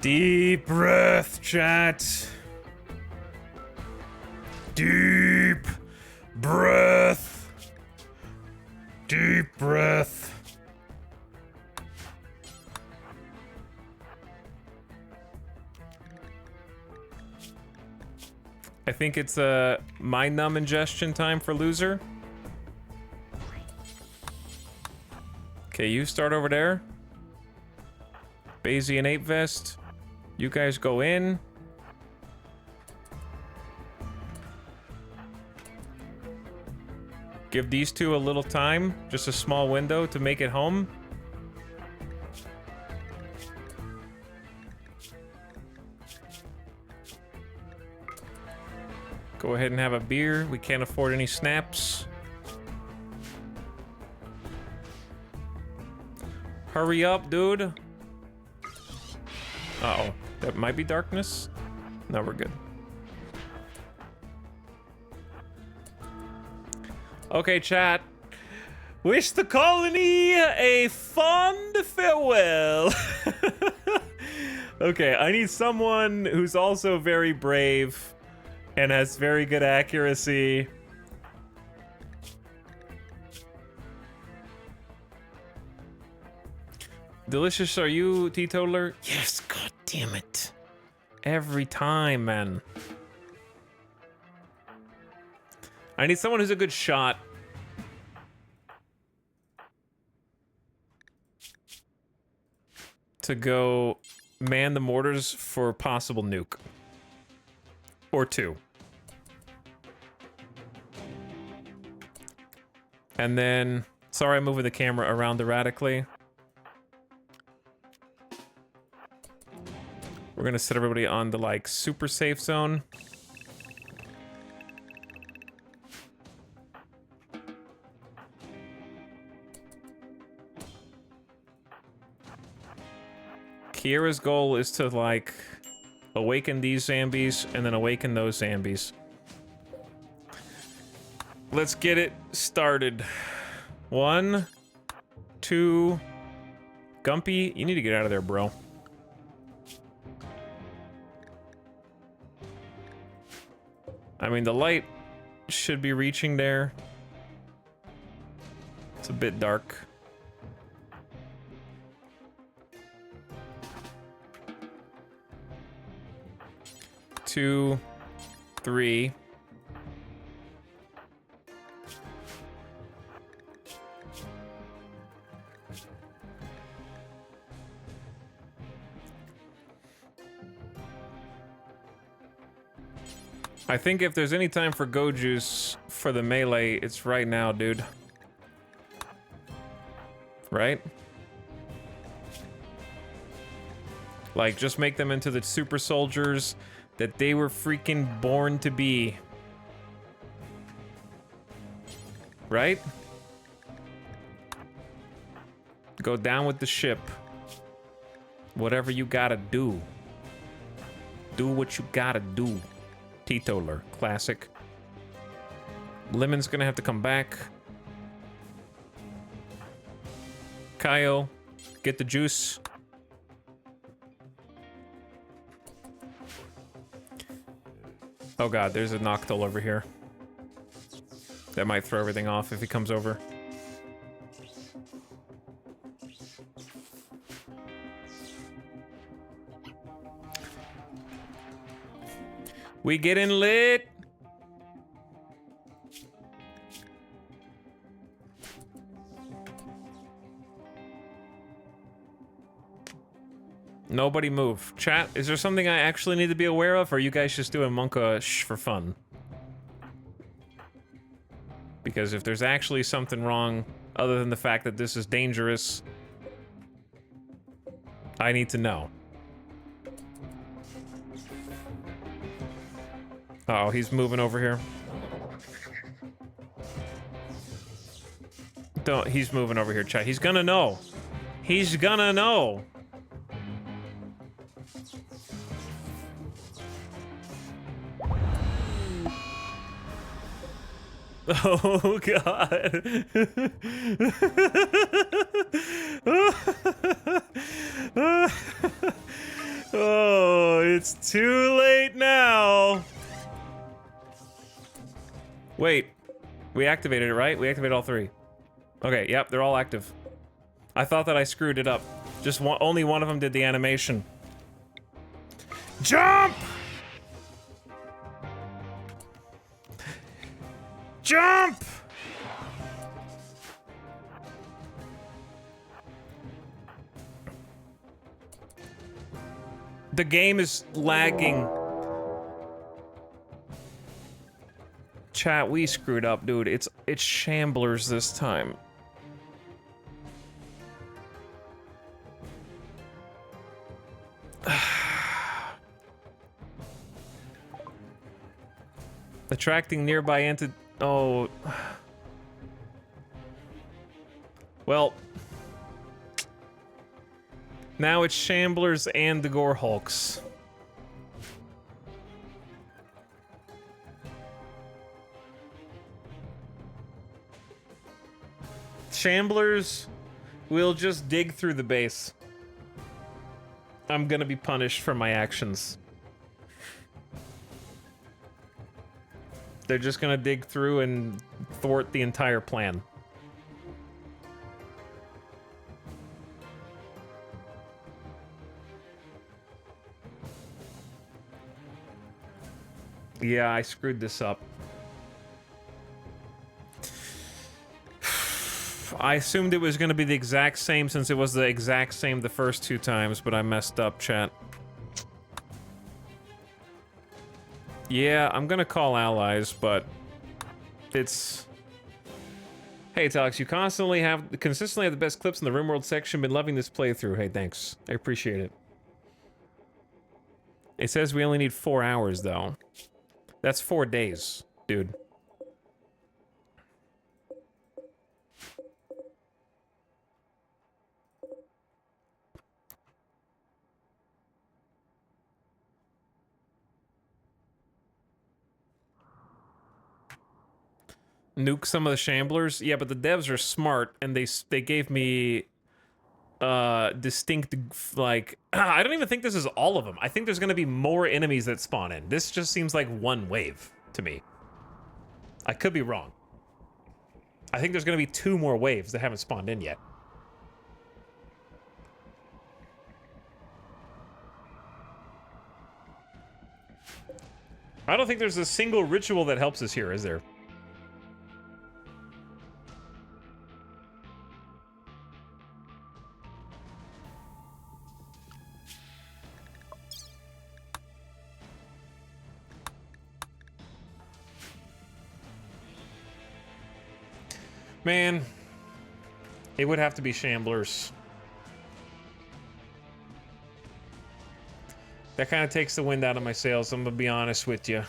Deep breath, chat. Deep breath. Deep breath. I think it's a mind numb ingestion time for Loser. Okay, you start over there. Basie and Ape Vest. You guys go in. Give these two a little time, just a small window to make it home. Go ahead and have a beer. We can't afford any snaps. Hurry up, dude. Uh-oh. That might be darkness. No, we're good. Okay, chat. Wish the colony a fond farewell. Okay, I need someone who's also very brave and has very good accuracy. Delicious, are you teetotaler? Yes, god damn it. Every time, man. I need someone who's a good shot. To go man the mortars for possible nuke. Or two. And then, sorry I'm moving the camera around erratically. We're gonna set everybody on the like super safe zone. Kiera's goal is to like awaken these zombies and then awaken those zombies. Let's get it started. 1, 2. Gumpy, you need to get out of there, bro. I mean, the light should be reaching there. It's a bit dark. Two, three. I think if there's any time for Go Juice for the melee, it's right now, dude. Right? Like, just make them into the super soldiers that they were freaking born to be. Right? Go down with the ship. Whatever you gotta do. Do what you gotta do. Teetotaler, classic. Lemon's gonna have to come back. Kyle, get the juice. Oh god, there's a Noctul over here. That might throw everything off if he comes over. We getting lit. Nobody move. Chat, is there something I actually need to be aware of, or are you guys just doing Monka for fun? Because if there's actually something wrong, other than the fact that this is dangerous, I need to know. Uh oh, he's moving over here. Don't, he's moving over here, chat. He's gonna know. He's gonna know. Oh god. Oh, it's too late now. Wait, we activated it, right? We activated all three. Okay, yep, they're all active. I thought that I screwed it up. Just one, only one of them did the animation. Jump! Jump! The game is lagging. Chat, we screwed up, dude. It's Shamblers this time. Attracting nearby entities. Oh. Well. Now it's Shamblers and the Gore Hulks. Shamblers will just dig through the base. I'm gonna be punished for my actions. They're just gonna dig through and thwart the entire plan. Yeah, I screwed this up. I assumed it was gonna be the exact same since it was the exact same the first two times, but I messed up, chat. Yeah, I'm gonna call allies, but it's... Hey, it's Alex, you consistently have the best clips in the RimWorld section. Been loving this playthrough. Hey, thanks. I appreciate it. It says we only need 4 hours, though. That's 4 days, dude. Nuke some of the Shamblers? Yeah, but the devs are smart, and they gave me distinct, like, I don't even think this is all of them. I think there's gonna be more enemies that spawn in. This just seems like one wave to me. I could be wrong. I think there's gonna be 2 more waves that haven't spawned in yet. I don't think there's a single ritual that helps us here, is there? Man, it would have to be Shamblers. That kind of takes the wind out of my sails, I'm gonna be honest with you.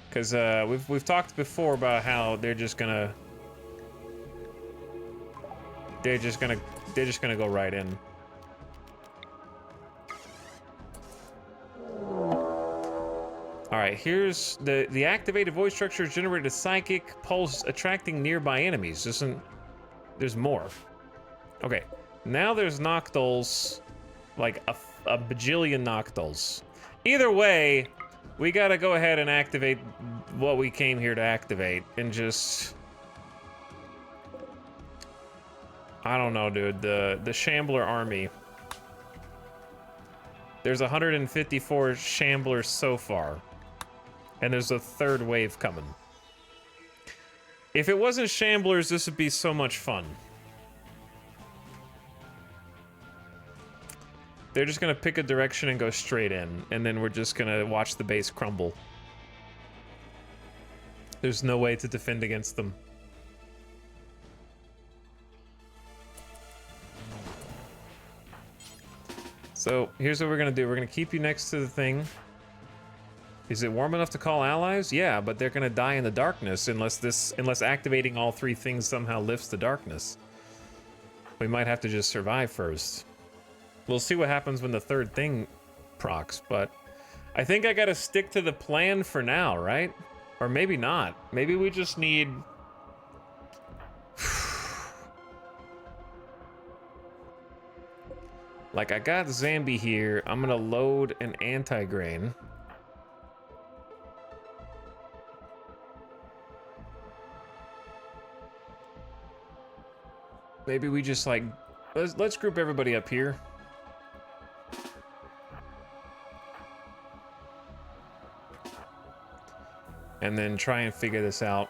Because we've talked before about how they're just gonna go right in. All right, here's the activated voice structure generated a psychic pulse attracting nearby enemies. There's more. Okay, now there's Noctols, like a bajillion Noctols. Either way, we gotta go ahead and activate what we came here to activate and just... I don't know, dude. The Shambler army. There's 154 Shamblers so far. And there's a 3rd wave coming. If it wasn't Shamblers, this would be so much fun. They're just gonna pick a direction and go straight in, and then we're just gonna watch the base crumble. There's no way to defend against them. So here's what we're gonna do. We're gonna keep you next to the thing. Is it warm enough to call allies? Yeah, but they're gonna die in the darkness unless activating all 3 things somehow lifts the darkness. We might have to just survive first. We'll see what happens when the 3rd thing procs, but I think I gotta stick to the plan for now, right? Or maybe not. Maybe we just need... Like, I got Zambi here. I'm gonna load an anti-grain. Maybe we just, like... Let's group everybody up here. And then try and figure this out.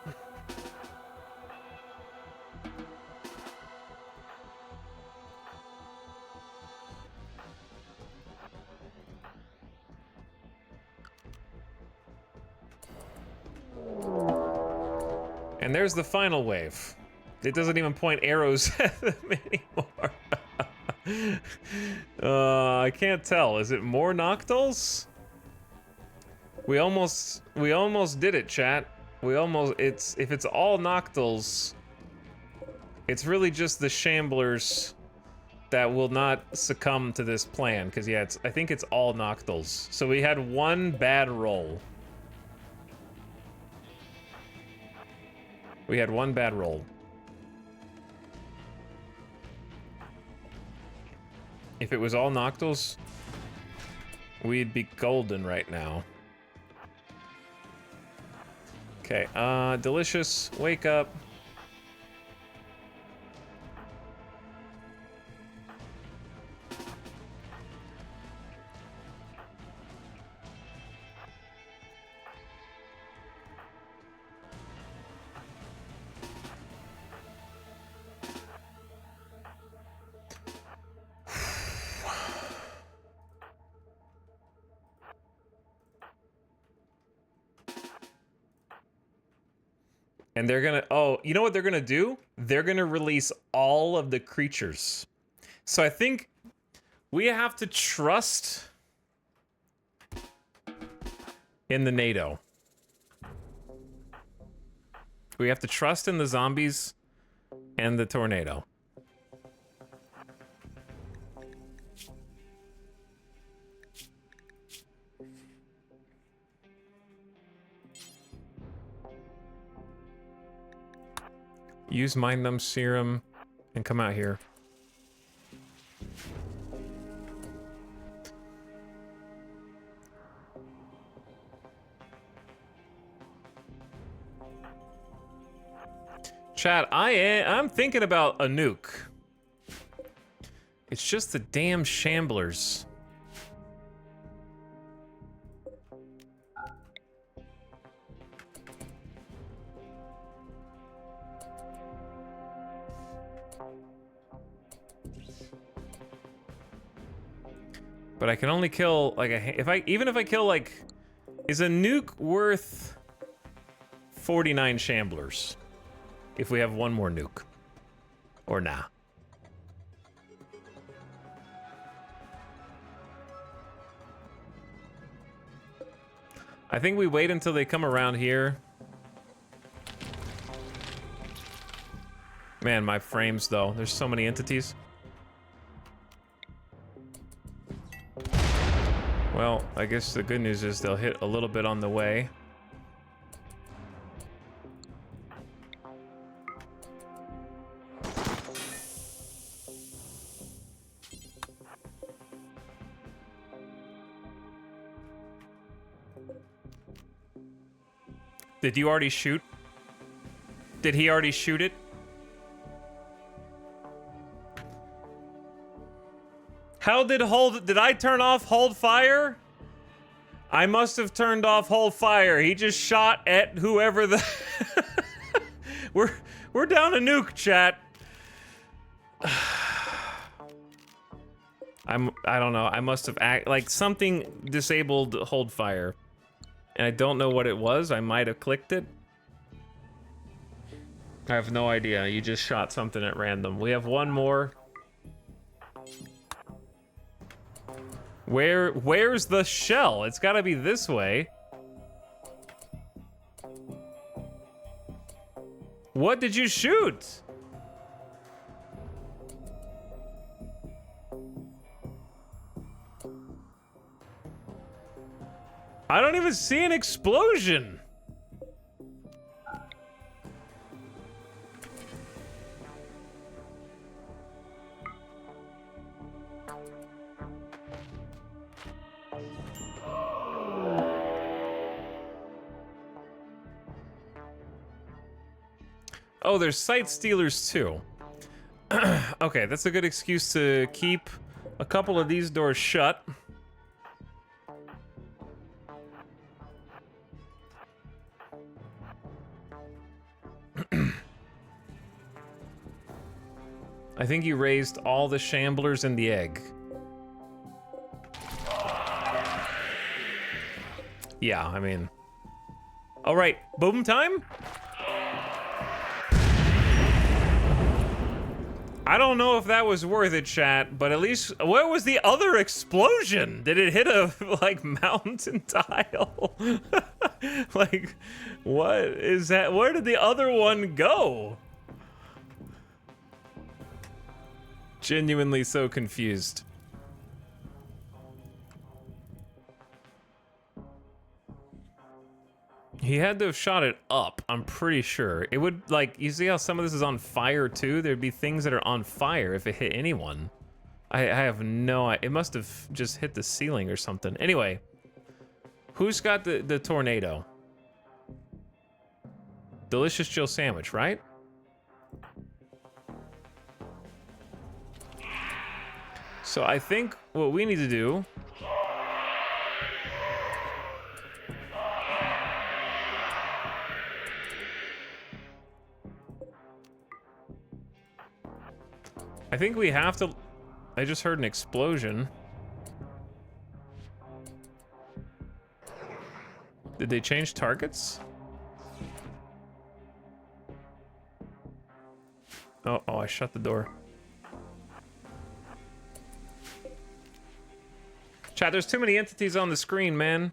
And there's the final wave. It doesn't even point arrows at them anymore. I can't tell. Is it more Noctols? We almost did it, chat. If it's all Noctols, it's really just the Shamblers that will not succumb to this plan. Because yeah, I think it's all Noctols. So we had 1 bad roll. We had 1 bad roll. If it was all Noctols, we'd be golden right now. Okay, Delicious, wake up. And they're gonna, oh, you know what they're gonna do? They're gonna release all of the creatures. So I think we have to trust in the NATO. We have to trust in the zombies and the tornado. Use Mind Numb Serum and come out here. Chat, I'm thinking about a nuke. It's just the damn shamblers. But I can only kill like even if I kill like, is a nuke worth 49 shamblers if we have one more nuke, or nah? I think we wait until they come around here. Man, my frames though, there's so many entities. Well, I guess the good news is they'll hit a little bit on the way. Did you already shoot? Did he already shoot it? How did did I turn off hold fire? I must have turned off hold fire. He just shot at whoever the We're down a nuke, chat. I don't know. I must have like something disabled hold fire. And I don't know what it was. I might have clicked it. I have no idea. You just shot something at random. We have one more. Where's the shell? It's gotta be this way. What did you shoot? I don't even see an explosion. Oh, there's sight stealers too. Okay, that's a good excuse to keep a couple of these doors shut. I think you raised all the shamblers in the egg. Yeah, I mean... All right, boom time? I don't know if that was worth it, chat, but at least... Where was the other explosion? Did it hit a, like, mountain tile? Like, what is that? Where did the other one go? Genuinely so confused. He had to have shot it up, I'm pretty sure. It would, like, you see how some of this is on fire too? There'd be things that are on fire if it hit anyone. I have no idea. It must have just hit the ceiling or something. Anyway, who's got the tornado? Delicious Jill sandwich, right? So I think what we need to do... I think we have to... I just heard an explosion. Did they change targets? Oh, I shut the door. Chat, there's too many entities on the screen, man.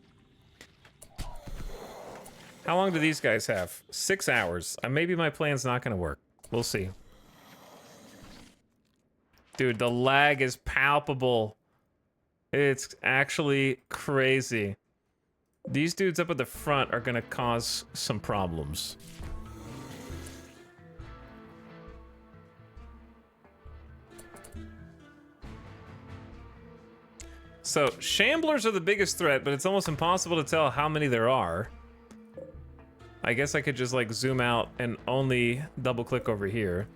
How long do these guys have? 6 hours. Maybe my plan's not gonna work. We'll see. Dude, the lag is palpable. It's actually crazy. These dudes up at the front are gonna cause some problems. So, shamblers are the biggest threat, but it's almost impossible to tell how many there are. I guess I could just like zoom out and only double click over here.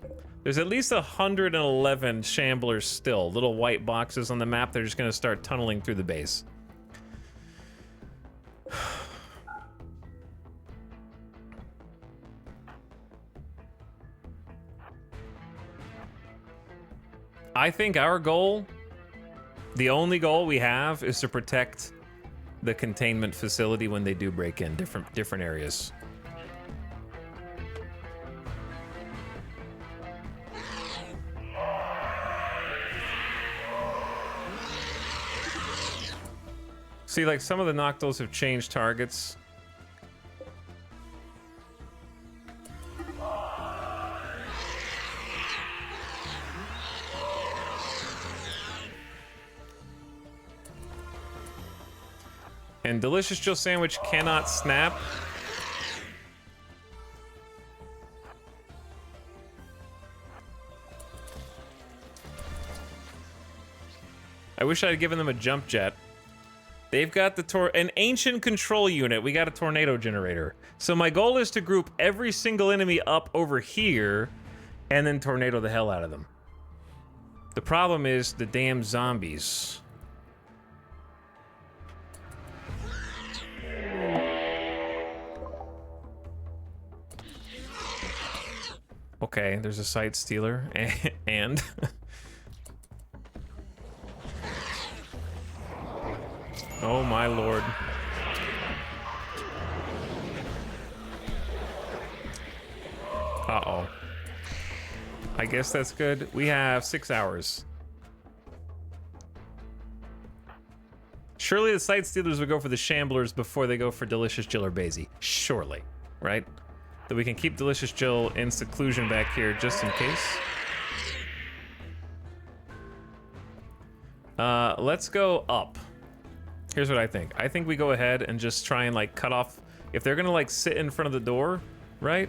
There's at least 111 shamblers still, little white boxes on the map. They're just gonna start tunneling through the base. I think our goal, the only goal we have, is to protect the containment facility when they do break in different areas. See, like some of the Noctils have changed targets. And Delicious Jill Sandwich cannot snap. I wish I had given them a jump jet. They've got an ancient control unit. We got a tornado generator. So my goal is to group every single enemy up over here and then tornado the hell out of them. The problem is the damn zombies. Okay, there's a site stealer and oh my lord. Uh-oh. I guess that's good. We have 6 hours. Surely the site stealers would go for the shamblers before they go for Delicious Jill or Basie. Surely, right? That we can keep Delicious Jill in seclusion back here just in case. Let's go up. Here's what I think. I think we go ahead and just try and like cut off. If they're gonna like sit in front of the door, right?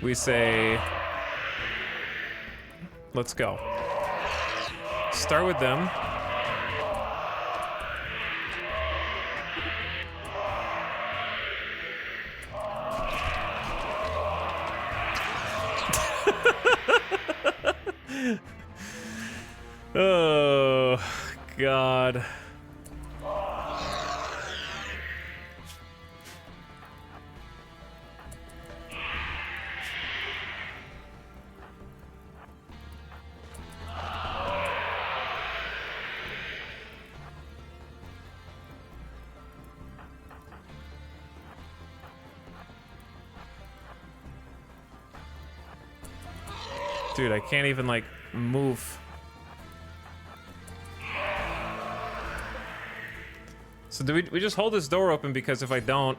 We say, let's go. Start with them. Oh, God. Dude, I can't even, like, move. So do we just hold this door open, because if I don't,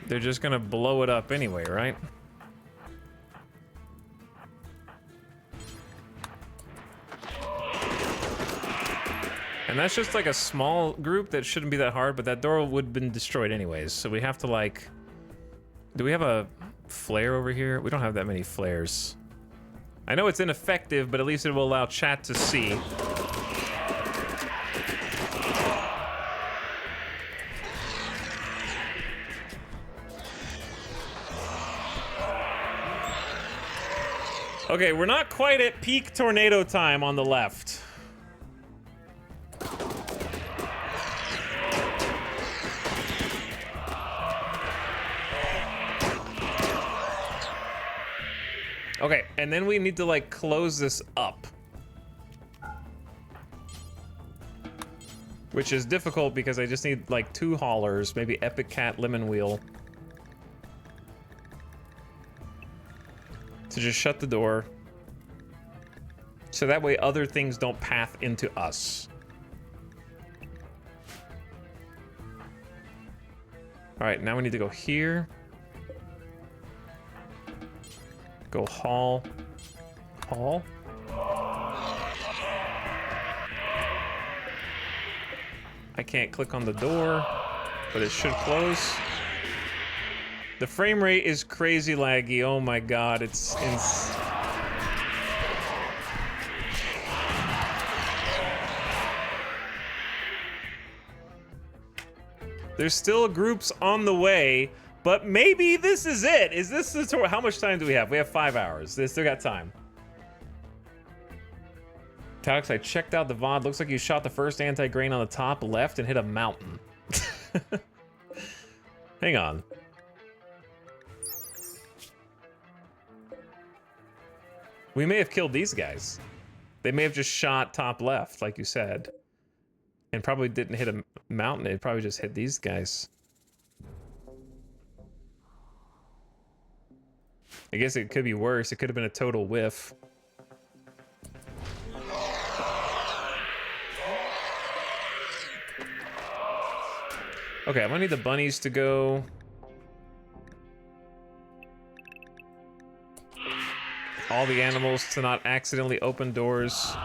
they're just gonna blow it up anyway, right? And that's just like a small group that shouldn't be that hard, but that door would have been destroyed anyways. So we have to like, do we have a flare over here? We don't have that many flares. I know it's ineffective, but at least it will allow chat to see. Okay, we're not quite at peak tornado time on the left. Okay, and then we need to like close this up. Which is difficult because I just need like 2 haulers, maybe Epic Cat, Lemon Wheel. To just shut the door. So that way other things don't path into us. All right, now we need to go here. Go haul. Haul. I can't click on the door, but it should close. The frame rate is crazy laggy. Oh my god, it's There's still groups on the way, but maybe this is it. Is this the tour? How much time do we have? We have 5 hours. They still got time. Talix, I checked out the VOD. Looks like you shot the first anti-grain on the top left and hit a mountain. Hang on. We may have killed these guys. They may have just shot top left, like you said. And probably didn't hit a mountain. It probably just hit these guys. I guess it could be worse. It could have been a total whiff. Okay, I'm gonna need the bunnies to go. All the animals to not accidentally open doors.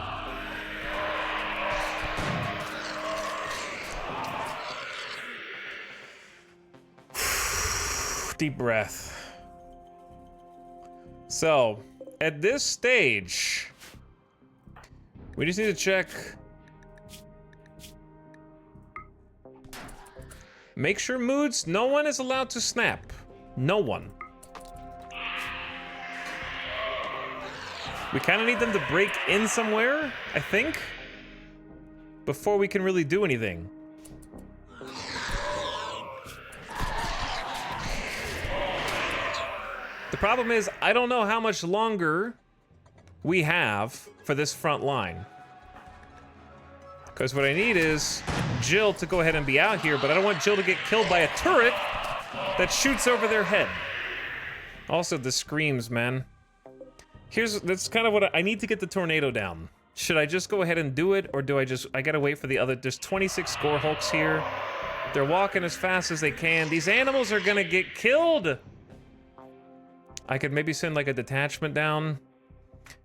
Deep breath. So, at this stage, we just need to check. Make sure moods, no one is allowed to snap. No one. We kind of need them to break in somewhere, I think, before we can really do anything. The problem is, I don't know how much longer we have for this front line. Because what I need is Jill to go ahead and be out here, but I don't want Jill to get killed by a turret that shoots over their head. Also, the screams, man. That's kind of what I need to get the tornado down. Should I just go ahead and do it, or do I gotta wait for the other? There's 26 Gore Hulks here. They're walking as fast as they can. These animals are gonna get killed. I could maybe send like a detachment down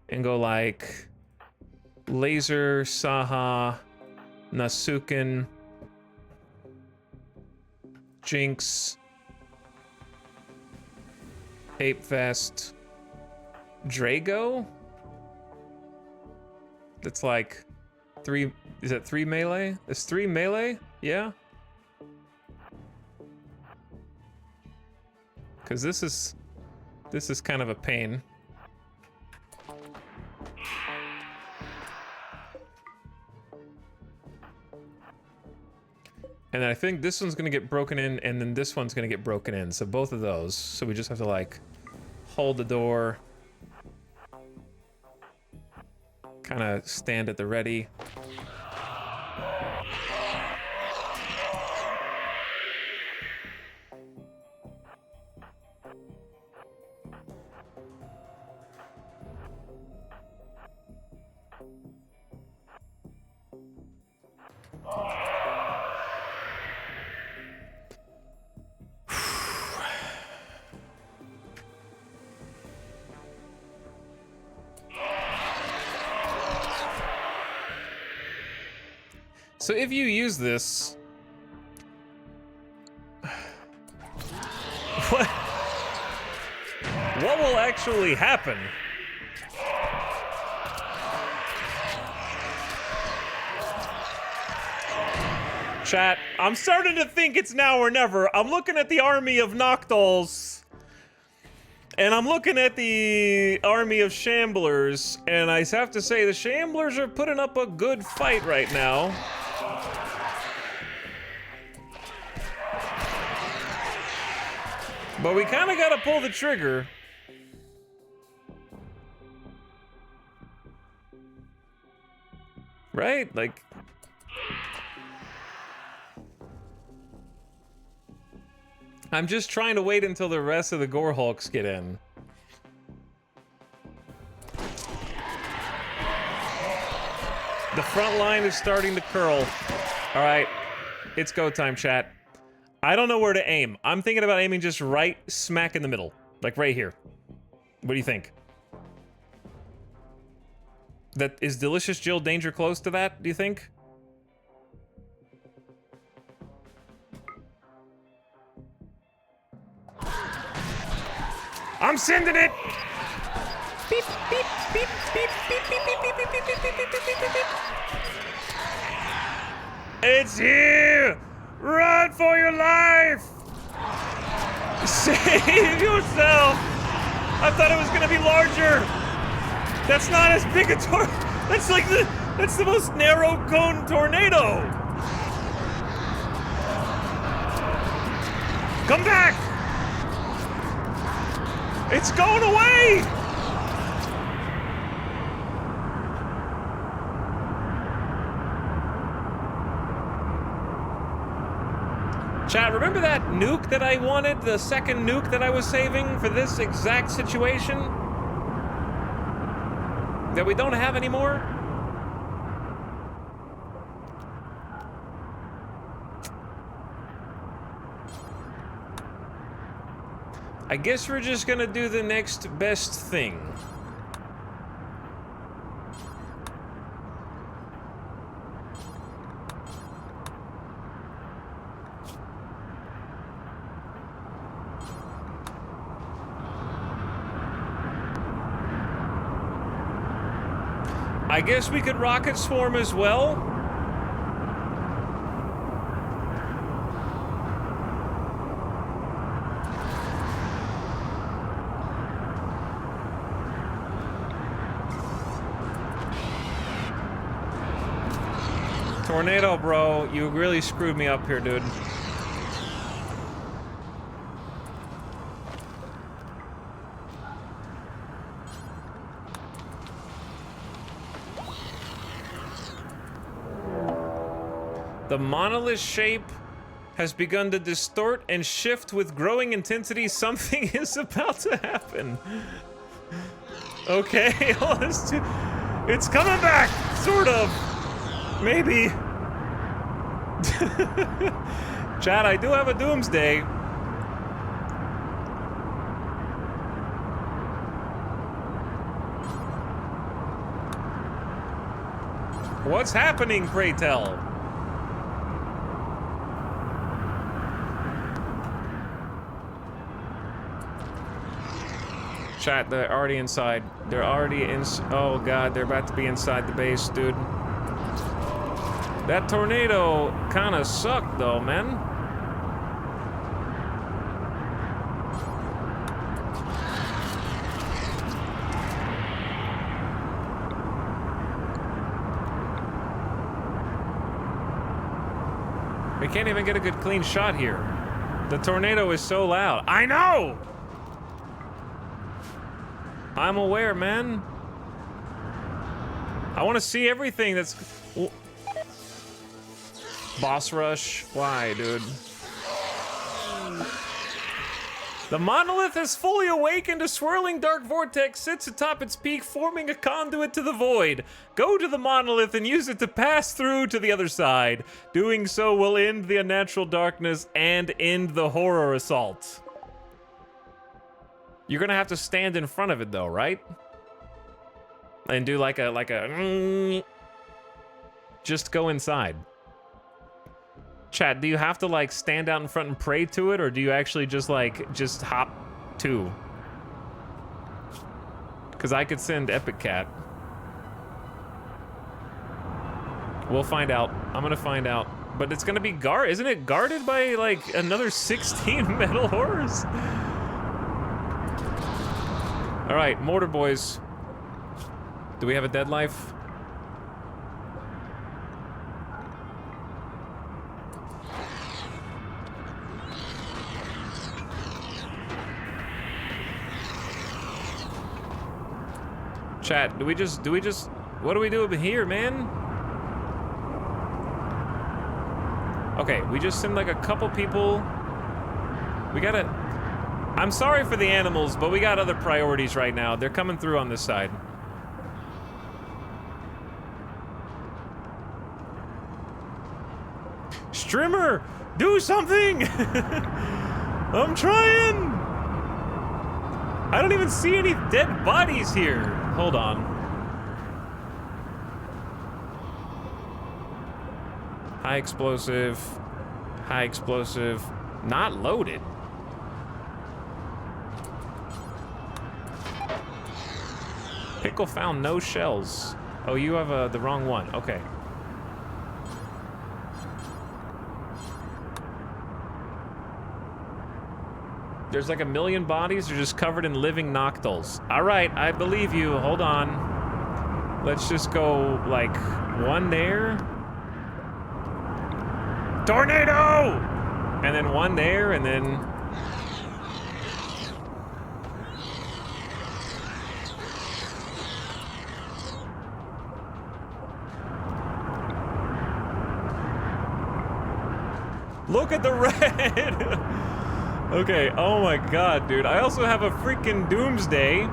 and go like Laser, Saha, Nasuken, Jinx, Ape Fest, Drago? That's like 3, is that 3 melee? Is 3 melee? Yeah? Because this is kind of a pain. And then I think this one's gonna get broken in, and then this one's gonna get broken in. So both of those. So we just have to like hold the door. Kind of stand at the ready. So if you use this, what will actually happen? Chat, I'm starting to think it's now or never. I'm looking at the army of Noctols, and I'm looking at the army of Shamblers, and I have to say the Shamblers are putting up a good fight right now. But we kind of got to pull the trigger. Right? Like... I'm just trying to wait until the rest of the Gore Hulks get in. The front line is starting to curl. All right, it's go time, chat. I don't know where to aim. I'm thinking about aiming just right smack in the middle, like right here. What do you think? That is Delicious Jill danger close to that, do you think? I'm sending it! Beep, beep, beep, beep, beep, beep, beep, beep, beep, beep, beep, beep, beep, beep, beep. It's here! Run for your life! Save yourself! I thought it was gonna be larger. That's not as big a That's like that's the most narrow cone tornado. Come back! It's going away! Chat, remember that nuke that I wanted? The second nuke that I was saving for this exact situation? That we don't have anymore? I guess we're just gonna do the next best thing. I guess we could rocket swarm as well. Tornado, bro, you really screwed me up here, dude. The monolith shape has begun to distort and shift with growing intensity. Something is about to happen. Okay, it's coming back, sort of. Maybe. Chad, I do have a doomsday. What's happening, pray tell? Chat, they're already inside. They're already in. Oh god, they're about to be inside the base, dude. That tornado kind of sucked, though, man. We can't even get a good clean shot here. The tornado is so loud. I know! I'm aware, man. I want to see everything that's... Boss rush? Why, dude? The monolith has fully awakened. A swirling dark vortex sits atop its peak, forming a conduit to the void. Go to the monolith and use it to pass through to the other side. Doing so will end the unnatural darkness and end the horror assault. You're gonna have to stand in front of it though, right? And do like a just go inside. Chat, do you have to like stand out in front and pray to it, or do you actually just hop to? Because I could send Epic Cat. We'll find out. I'm gonna find out. But it's gonna be isn't it guarded by like another 16 metal horrors? All right, Mortar Boys. Do we have a dead life? Chat, do we just, what do we do over here, man? Okay, we just send like a couple people. We gotta, I'm sorry for the animals, but we got other priorities right now. They're coming through on this side. Strimmer, do something! I'm trying! I don't even see any dead bodies here. Hold on. High explosive, not loaded. Pickle found no shells. Oh, you have the wrong one. Okay. There's like a million bodies. They're just covered in living noctals. All right, I believe you. Hold on. Let's just go like one there. Tornado! And then one there, and then... Look at the red! Okay, oh my god, dude. I also have a freaking doomsday.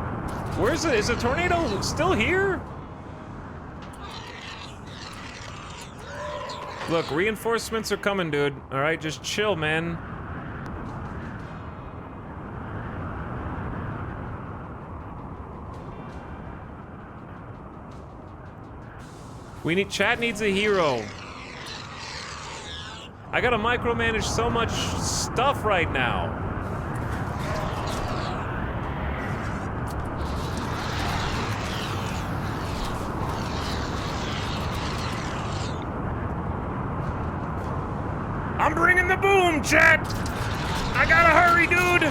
Where's it? Is the tornado still here? Look, reinforcements are coming, dude. Alright, just chill, man. Chat needs a hero. I gotta micromanage so much stuff right now. I'm bringing the boom, chat! I gotta hurry, dude!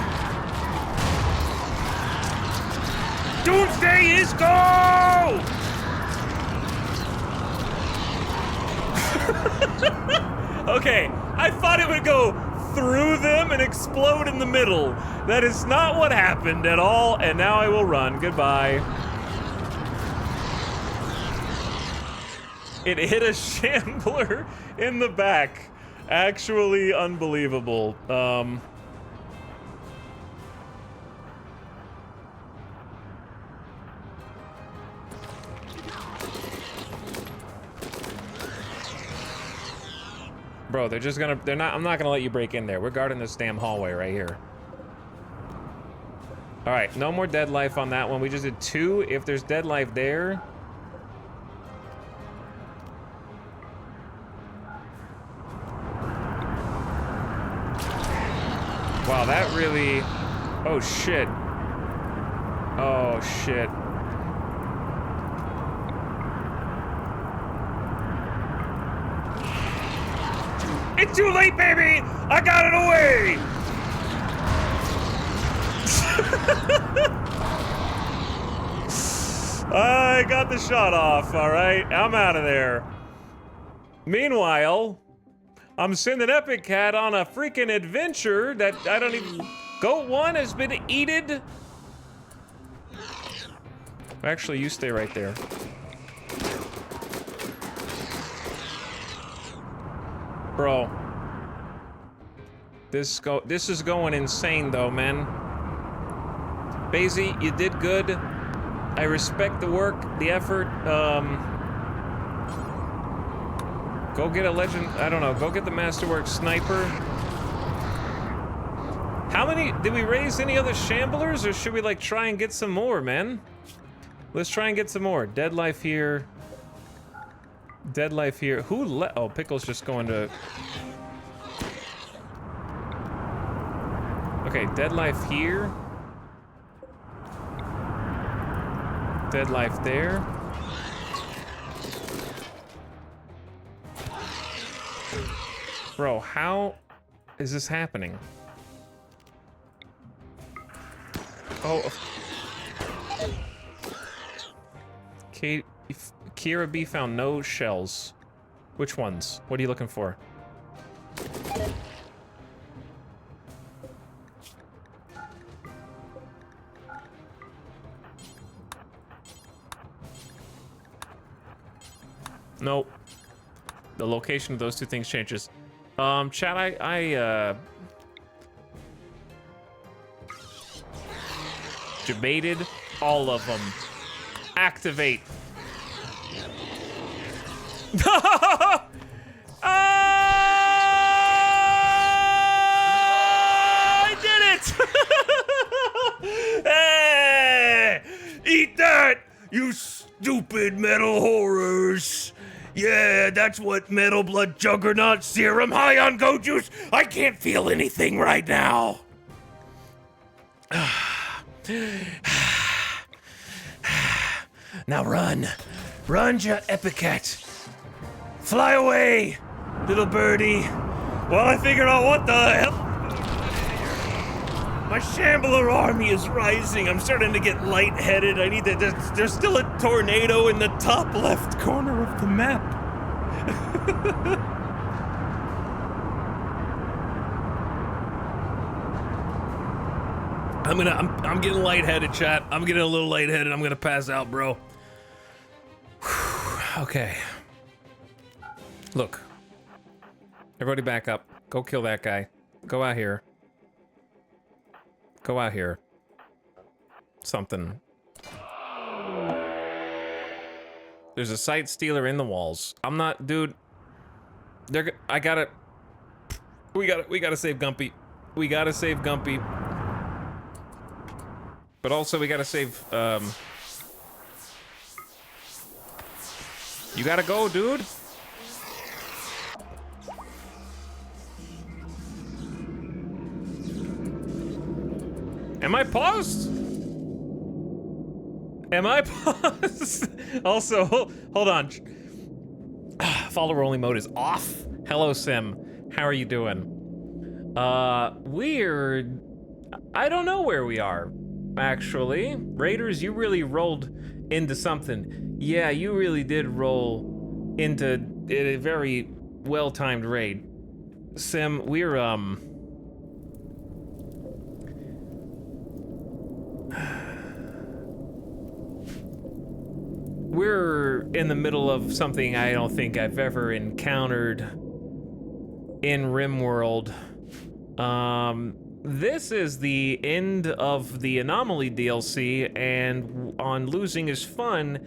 Doomsday is go! Okay, I thought it would go through them and explode in the middle. That is not what happened at all, and now I will run. Goodbye. It hit a shambler in the back. Actually unbelievable. Bro, I'm not gonna let you break in there. We're guarding this damn hallway right here. All right, no more dead life on that one. We just did 2. If there's dead life there. Wow, that really, oh shit. Oh shit. It's too late, baby! I got it away! I got the shot off, all right? I'm out of there. Meanwhile, I'm sending Epic Cat on a freaking adventure that I don't even... Goat 1 has been eaten. Actually, you stay right there. Bro. This is going insane though, man. Basie, you did good. I respect the work, the effort. Go get a legend, I don't know, go get the Masterwork Sniper. How many, did we raise any other Shamblers, or should we like try and get some more, man? Let's try and get some more. Dead life here. Dead life here. Who oh, Pickle's just going to... Okay, dead life here. Dead life there. Bro, how is this happening? Oh. Kira B found no shells. Which ones? What are you looking for? Nope. The location of those two things changes. Chat, I debated all of them. Activate. I did it! Hey! Eat that, you stupid metal horrors! Yeah, that's what Metal Blood Juggernaut Serum high on Go Juice. I can't feel anything right now. Now run. Run, ya Epicat. Fly away, little birdie. While I figure out what the hell. My Shambler army is rising. I'm starting to get lightheaded. I need to. There's still a tornado in the top left corner of the map. I'm getting lightheaded, chat. I'm getting a little lightheaded. I'm gonna pass out, bro. Okay. Look. Everybody back up. Go kill that guy. Go out here. Go out here. Something. There's a sight stealer in the walls. I'm not, dude. I gotta. We gotta save Gumpy. We gotta save Gumpy. But also we gotta save, you gotta go, dude. Am I paused? Am I paused? Also, hold on. Follower only mode is off. Hello, Sim. How are you doing? Weird. I don't know where we are, actually. Raiders, you really rolled into something. Yeah, you really did roll into a very well-timed raid. Sim, we're in the middle of something I don't think I've ever encountered in RimWorld. This is the end of the Anomaly DLC, and on Losing is Fun,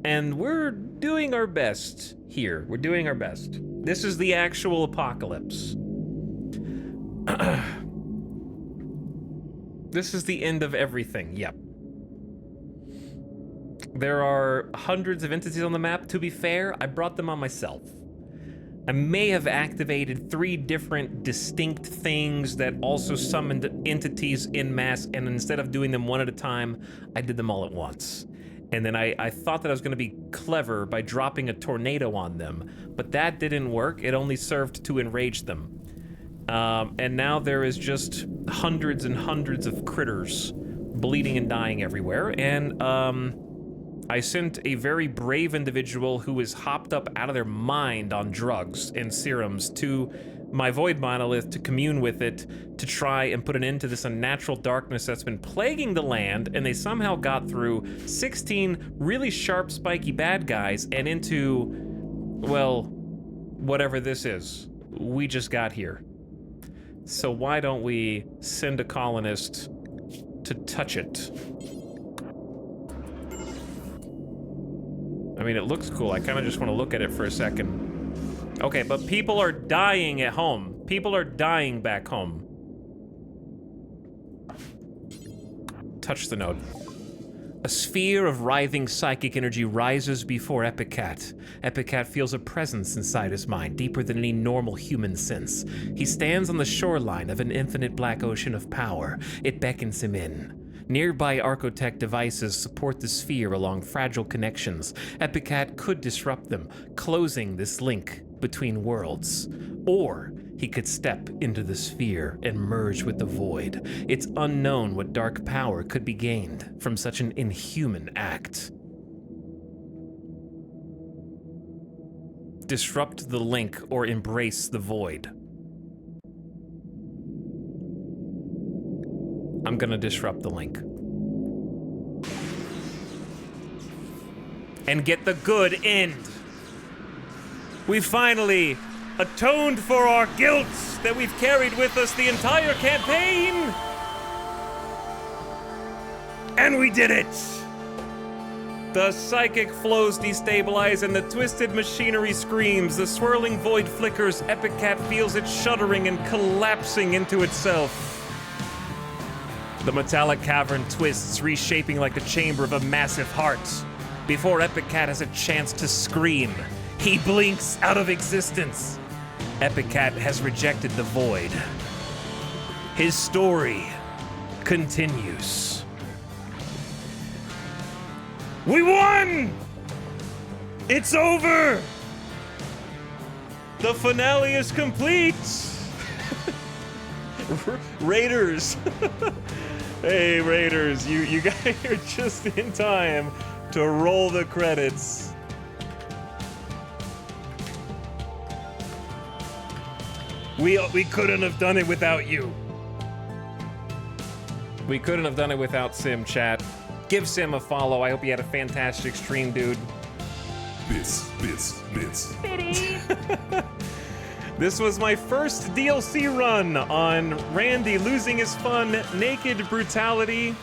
and we're doing our best here. We're doing our best. This is the actual apocalypse. This is the end of everything, yep. There are hundreds of entities on the map. To be fair, I brought them on myself. I may have activated 3 different distinct things that also summoned entities en masse, and instead of doing them one at a time, I did them all at once. And then I thought that I was gonna be clever by dropping a tornado on them, but that didn't work. It only served to enrage them. And now there is just hundreds and hundreds of critters bleeding and dying everywhere, and I sent a very brave individual who is hopped up out of their mind on drugs and serums to my Void Monolith to commune with it, to try and put an end to this unnatural darkness that's been plaguing the land, and they somehow got through 16 really sharp, spiky bad guys and into, well, whatever this is. We just got here. So why don't we send a colonist to touch it? I mean, it looks cool. I kind of just want to look at it for a second. Okay, but people are dying at home. People are dying back home. Touch the node. A sphere of writhing psychic energy rises before Epicat. Epicat feels a presence inside his mind, deeper than any normal human sense. He stands on the shoreline of an infinite black ocean of power. It beckons him in. Nearby Archotech devices support the sphere along fragile connections. Epicat could disrupt them, closing this link between worlds. Or he could step into the sphere and merge with the void. It's unknown what dark power could be gained from such an inhuman act. Disrupt the link or embrace the void. I'm gonna disrupt the link. And get the good end. We finally atoned for our guilt that we've carried with us the entire campaign. And we did it! The psychic flows destabilize and the twisted machinery screams. The swirling void flickers. Epicat feels it shuddering and collapsing into itself. The metallic cavern twists, reshaping like the chamber of a massive heart. Before Epicat has a chance to scream, he blinks out of existence. Epicat has rejected the void. His story continues. We won! It's over! The finale is complete! Raiders, Hey, Raiders, you guys are just in time to roll the credits. We couldn't have done it without you. We couldn't have done it without Sim, chat. Give Sim a follow. I hope you had a fantastic stream, dude. Bits. This was my first DLC run on Randy losing his fun naked brutality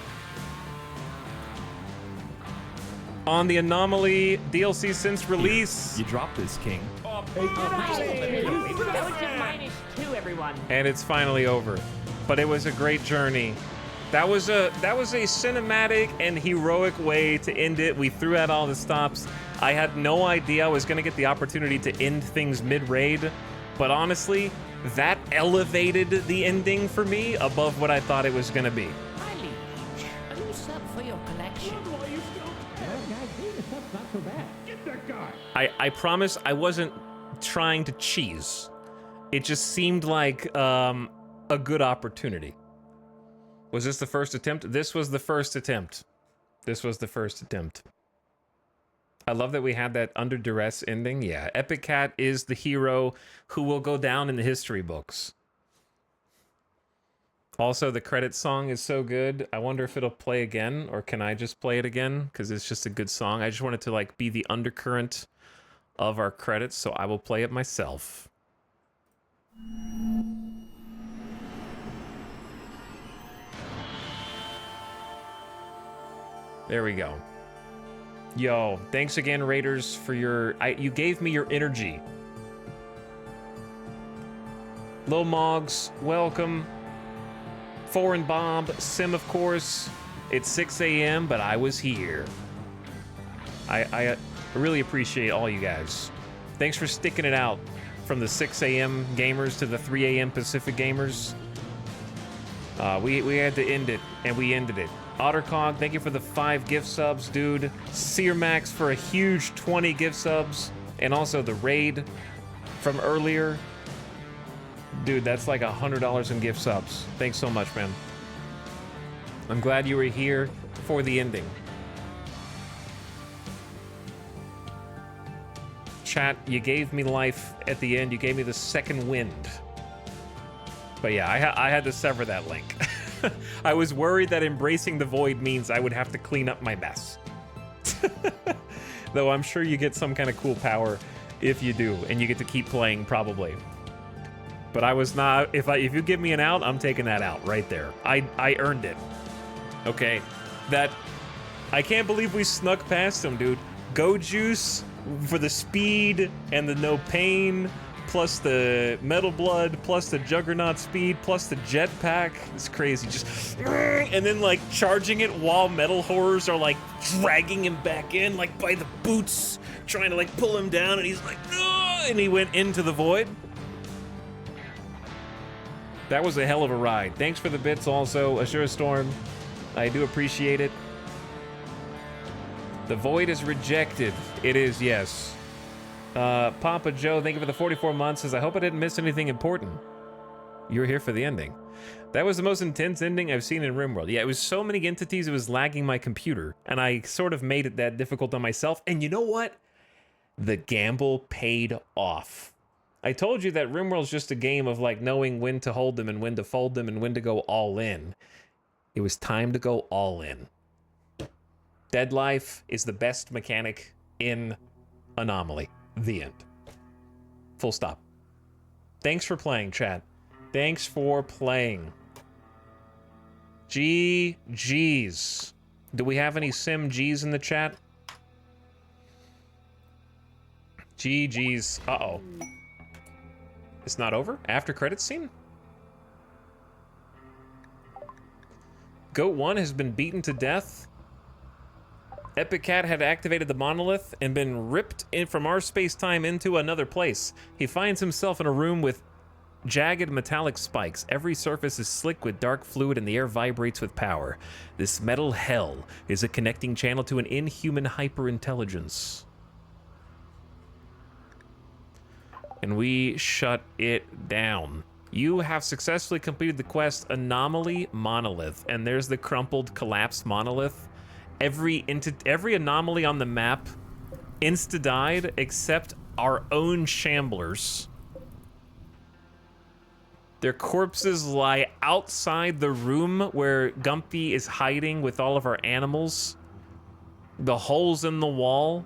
on the Anomaly DLC since release. You dropped this, King. -2, everyone. And it's finally over. But it was a great journey. That was a cinematic and heroic way to end it. We threw out all the stops. I had no idea I was gonna get the opportunity to end things mid-raid, but honestly, that elevated the ending for me above what I thought it was gonna be. My liege, a new sub for your collection. I promise I wasn't trying to cheese. It just seemed like a good opportunity. Was this the first attempt? This was the first attempt. This was the first attempt. I love that we had that under duress ending. Yeah, Epic Cat is the hero who will go down in the history books. Also, the credits song is so good. I wonder if it'll play again, or can I just play it again? Because it's just a good song. I just want it to like be the undercurrent of our credits, so I will play it myself. There we go. Yo, thanks again, Raiders, for your... you gave me your energy. Lil Moggs, welcome. Foreign Bob, Sim, of course. It's 6 a.m., but I was here. I really appreciate all you guys. Thanks for sticking it out from the 6 a.m. gamers to the 3 a.m. Pacific gamers. We had to end it, and we ended it. Ottercog, thank you for the 5 gift subs, dude. Searmax for a huge 20 gift subs. And also the raid from earlier. Dude, that's like $100 in gift subs. Thanks so much, man. I'm glad you were here for the ending. Chat, you gave me life at the end. You gave me the second wind. But yeah, I had to sever that link. I was worried that embracing the void means I would have to clean up my mess. Though I'm sure you get some kind of cool power if you do, and you get to keep playing probably. But I was not, if you give me an out, I'm taking that out right there. I earned it. Okay. I can't believe we snuck past him, dude. Go Juice for the speed and the no pain, plus the Metal Blood, plus the Juggernaut speed, plus the jetpack. It's crazy. Just, and then like charging it while Metal Horrors are like dragging him back in, like by the boots, trying to like pull him down, and he's like, and he went into the void. That was a hell of a ride. Thanks for the bits also, Assure Storm. I do appreciate it. The void is rejected. It is, yes. Papa Joe, thank you for the 44 months. Says, I hope I didn't miss anything important. You were here for the ending. That was the most intense ending I've seen in RimWorld. Yeah, it was so many entities, it was lagging my computer. And I sort of made it that difficult on myself. And you know what? The gamble paid off. I told you that RimWorld's just a game of like knowing when to hold them and when to fold them and when to go all in. It was time to go all in. Dead Life is the best mechanic in Anomaly. The end. Full stop. Thanks for playing, chat. Thanks for playing. GG's. Do we have any Sim G's in the chat? GG's. Uh-oh. It's not over? After credits scene? Goat 1 has been beaten to death. Epic Cat had activated the monolith and been ripped in from our space-time into another place. He finds himself in a room with jagged metallic spikes. Every surface is slick with dark fluid and the air vibrates with power. This metal hell is a connecting channel to an inhuman hyper-intelligence. And we shut it down. You have successfully completed the quest Anomaly Monolith, and there's the crumpled, collapsed monolith. Every anomaly on the map insta-died except our own shamblers. Their corpses lie outside the room where Gumpy is hiding with all of our animals. The holes in the wall,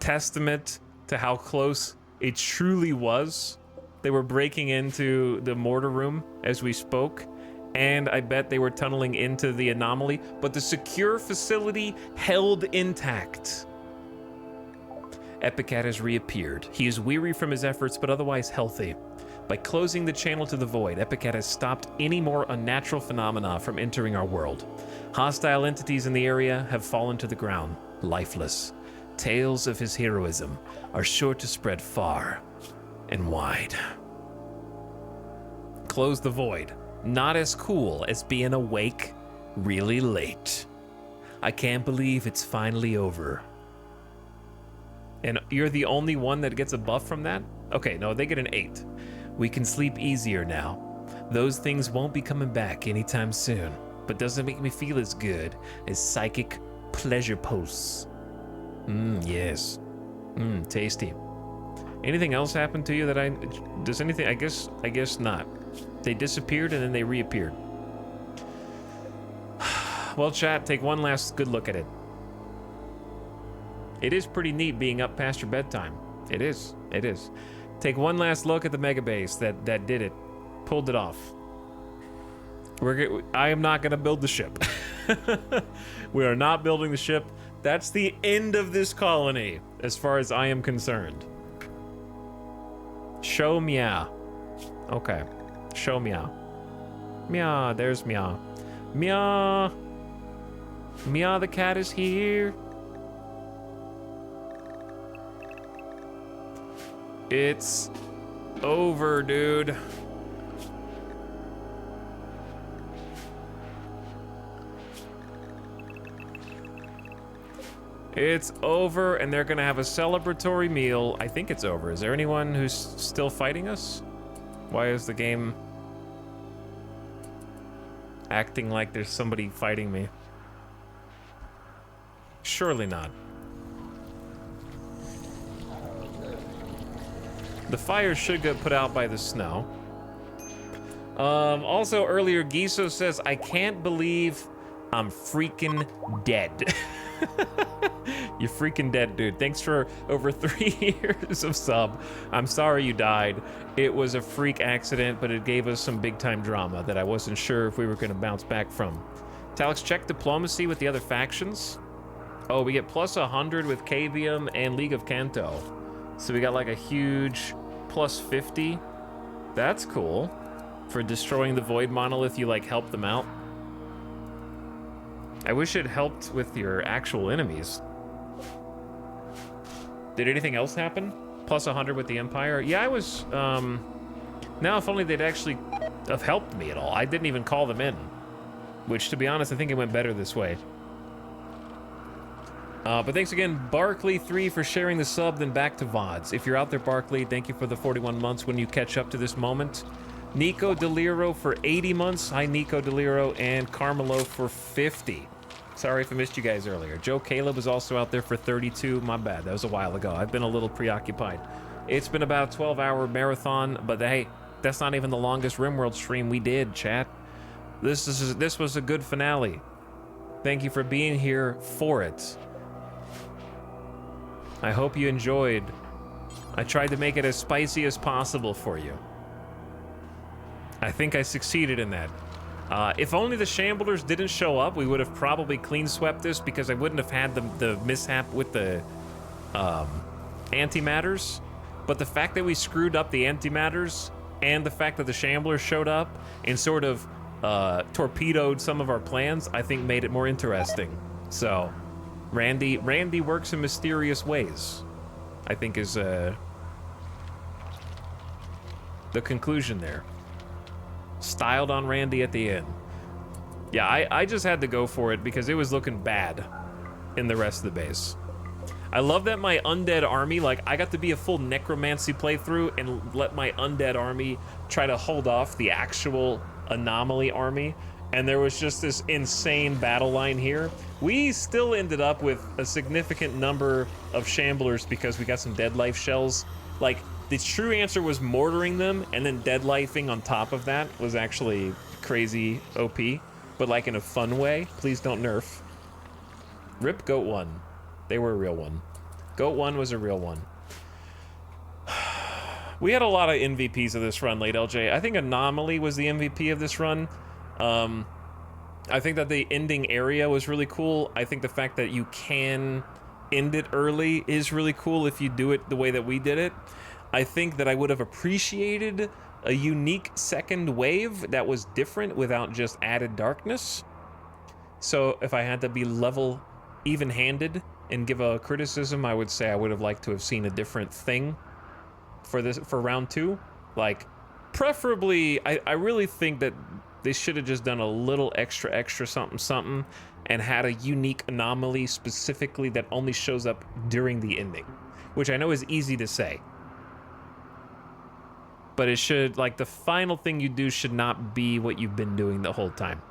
testament to how close it truly was. They were breaking into the mortar room as we spoke, and I bet they were tunneling into the anomaly, but the secure facility held intact. Epicat has reappeared. He is weary from his efforts, but otherwise healthy. By closing the channel to the void, Epicat has stopped any more unnatural phenomena from entering our world. Hostile entities in the area have fallen to the ground, lifeless. Tales of his heroism are sure to spread far and wide. Close the void. Not as cool as being awake really late. I can't believe it's finally over. And you're the only one that gets a buff from that? Okay, no, they get an 8. We can sleep easier now. Those things won't be coming back anytime soon, but doesn't make me feel as good as psychic pleasure posts. Yes. Tasty. Anything else happen to you that does anything? I guess not. They disappeared and then they reappeared. Well, chat, take one last good look at it. It is pretty neat being up past your bedtime. It is. Take one last look at the mega base that did it. Pulled it off. I am not gonna build the ship. We are not building the ship. That's the end of this colony, as far as I am concerned. Show meow. Okay. Show meow. Meow, there's meow. Meow. Meow, the cat is here. It's over, dude. It's over, and they're gonna have a celebratory meal. I think it's over. Is there anyone who's still fighting us? Why is the game acting like there's somebody fighting me? Surely not. The fire should get put out by the snow. Also, earlier, Giso says, I can't believe I'm freaking dead. You're freaking dead, dude. Thanks for over 3 years of sub. I'm sorry you died. It was a freak accident, but it gave us some big-time drama that I wasn't sure if we were going to bounce back from. Talix, check diplomacy with the other factions. Oh, we get plus 100 with Cavium and League of Kanto. So we got like a huge plus 50. That's cool. For destroying the Void Monolith, you like help them out. I wish it helped with your actual enemies. Did anything else happen? Plus 100 with the Empire? Yeah, I was, now if only they'd actually have helped me at all. I didn't even call them in. Which, to be honest, I think it went better this way. But thanks again, Barkley3, for sharing the sub, then back to VODs. If you're out there, Barkley, thank you for the 41 months when you catch up to this moment. Nico Deliro for 80 months. Hi, Nico Deliro, and Carmelo for 50. Sorry if I missed you guys earlier. Joe Caleb was also out there for 32. My bad, that was a while ago. I've been a little preoccupied. It's been about a 12-hour marathon, but hey, that's not even the longest RimWorld stream we did, chat. This was a good finale. Thank you for being here for it. I hope you enjoyed. I tried to make it as spicy as possible for you. I think I succeeded in that. If only the Shamblers didn't show up, we would have probably clean swept this because I wouldn't have had the mishap with the antimatters. But the fact that we screwed up the antimatters and the fact that the Shamblers showed up and sort of torpedoed some of our plans, I think made it more interesting. So, Randy works in mysterious ways, I think is the conclusion there. Styled on Randy at the end. Yeah, I just had to go for it because it was looking bad in the rest of the base. I love that my undead army, like, I got to be a full necromancy playthrough and let my undead army try to hold off the actual anomaly army. And there was just this insane battle line here. We still ended up with a significant number of shamblers because we got some dead life shells. Like, the true answer was mortaring them, and then dead lifing on top of that was actually crazy OP, but like in a fun way. Please don't nerf. Rip Goat 1. They were a real one. Goat 1 was a real one. We had a lot of MVPs of this run, late LJ. I think Anomaly was the MVP of this run. I think that the ending area was really cool. I think the fact that you can end it early is really cool if you do it the way that we did it. I think that I would have appreciated a unique second wave that was different without just added darkness. So if I had to be level even-handed and give a criticism, I would say I would have liked to have seen a different thing for round 2. Like, preferably, I really think that they should have just done a little extra something and had a unique anomaly specifically that only shows up during the ending, which I know is easy to say. But it should, like, the final thing you do should not be what you've been doing the whole time.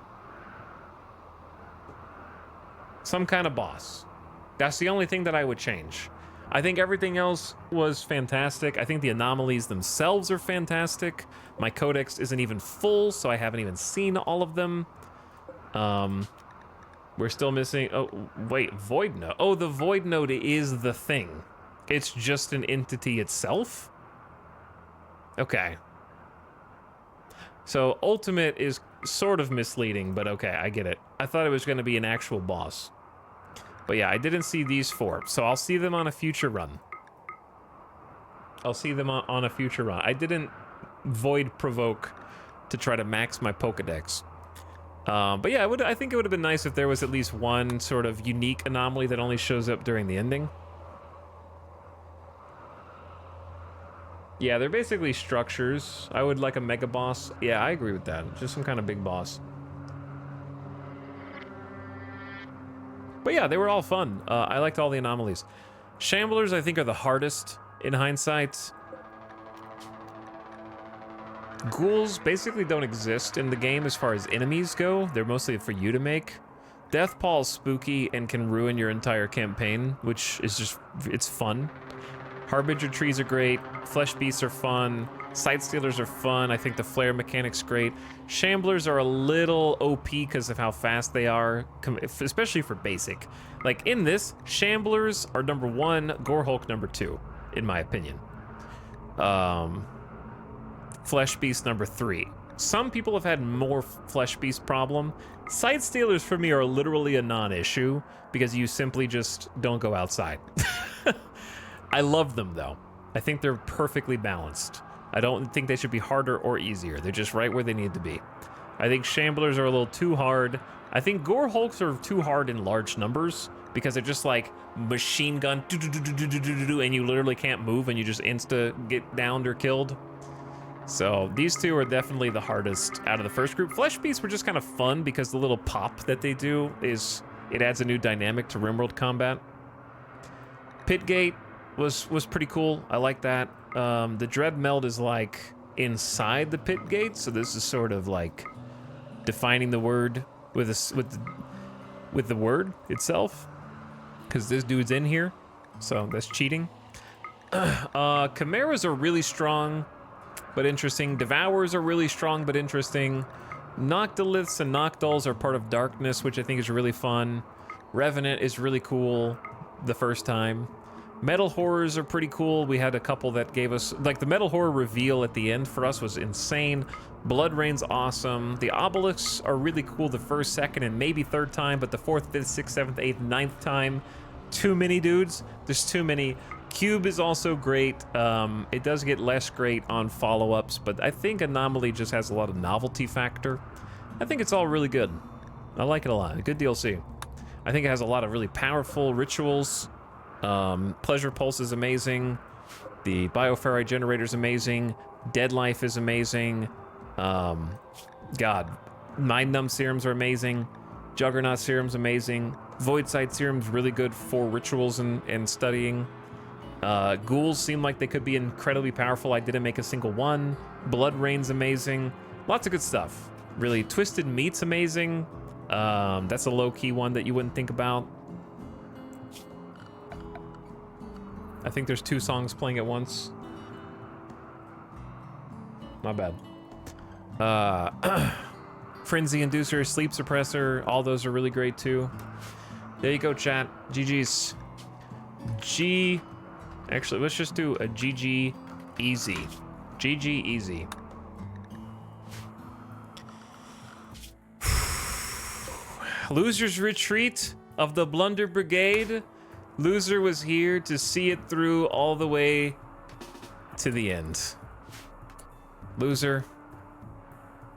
Some kind of boss. That's the only thing that I would change. I think everything else was fantastic. I think the anomalies themselves are fantastic. My codex isn't even full, so I haven't even seen all of them. We're still missing... Oh, wait, Void Node. Oh, the Void Node is the thing. It's just an entity itself? Okay. So Ultimate is sort of misleading, but okay, I get it. I thought it was going to be an actual boss. But yeah, I didn't see these 4, so I'll see them on a future run. I'll see them on a future run. I didn't void provoke to try to max my Pokedex. But yeah, I think it would have been nice if there was at least one sort of unique anomaly that only shows up during the ending. Yeah, they're basically structures. I would like a mega boss. Yeah, I agree with that. Just some kind of big boss. But yeah, they were all fun. I liked all the anomalies. Shamblers, I think, are the hardest in hindsight. Ghouls basically don't exist in the game as far as enemies go. They're mostly for you to make. Deathpaw is spooky and can ruin your entire campaign, which is just, it's fun. Harbinger trees are great. Flesh beasts are fun. Sight stealers are fun. I think the flare mechanic's great. Shamblers are a little OP because of how fast they are, especially for basic. Like in this, Shamblers are number 1, Gorehulk number 2, in my opinion. Flesh beast number 3. Some people have had more flesh beast problem. Sight stealers for me are literally a non-issue because you simply just don't go outside. I love them though. I think they're perfectly balanced. I don't think they should be harder or easier. They're just right where they need to be. I think Shamblers are a little too hard. I think Gorehulks are too hard in large numbers because they're just like machine gun, and you literally can't move and you just insta get downed or killed. So these two are definitely the hardest out of the first group. Flesh Beasts were just kind of fun because the little pop that they do is, it adds a new dynamic to RimWorld combat. Pitgate was pretty cool. I like that. The Dread Meld is like inside the pit gate, so this is sort of like defining the word with the word itself, because this dude's in here, so that's cheating. Chimeras are really strong but interesting. Devourers are really strong but interesting. Noctiliths and Noctols are part of Darkness, which I think is really fun. Revenant is really cool the first time. Metal Horrors are pretty cool. We had a couple that gave us, like the Metal Horror reveal at the end for us was insane. Blood Rain's awesome. The Obelisks are really cool the first, second, and maybe third time, but the 4th, 5th, 6th, 7th, 8th, 9th time, too many dudes. There's too many. Cube is also great. It does get less great on follow-ups, but I think Anomaly just has a lot of novelty factor. I think it's all really good. I like it a lot. Good DLC. I think it has a lot of really powerful rituals. Pleasure Pulse is amazing. The Bioferrite Generator is amazing. Dead Life is amazing. God, Mind Numb Serums are amazing. Juggernaut Serum's amazing. Void Sight Serum's really good for rituals and studying. Ghouls seem like they could be incredibly powerful. I didn't make a single one. Blood Rain's amazing. Lots of good stuff. Really, Twisted Meat's amazing. That's a low-key one that you wouldn't think about. I think there's 2 songs playing at once. Not bad. Frenzy Inducer, Sleep Suppressor, all those are really great too. There you go, chat. GG's. Actually, let's just do a GG easy. GG easy. Loser's Retreat of the Blunder Brigade. Loser was here to see it through all the way to the end. Loser,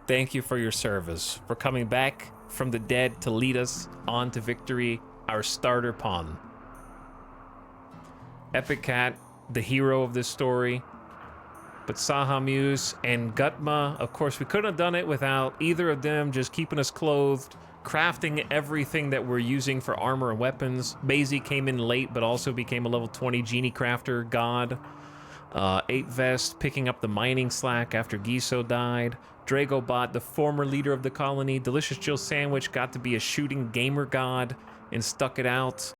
thank you for your service, for coming back from the dead to lead us on to victory, our starter pawn. Epic Cat, the hero of this story. But Sahamuse and Gutma, of course, we couldn't have done it without either of them just keeping us clothed, crafting everything that we're using for armor and weapons. Basie came in late, but also became a level 20 Genie Crafter god. 8 Vest picking up the mining slack after Giso died. Dragobot, the former leader of the colony. Delicious Jill Sandwich got to be a shooting gamer god and stuck it out.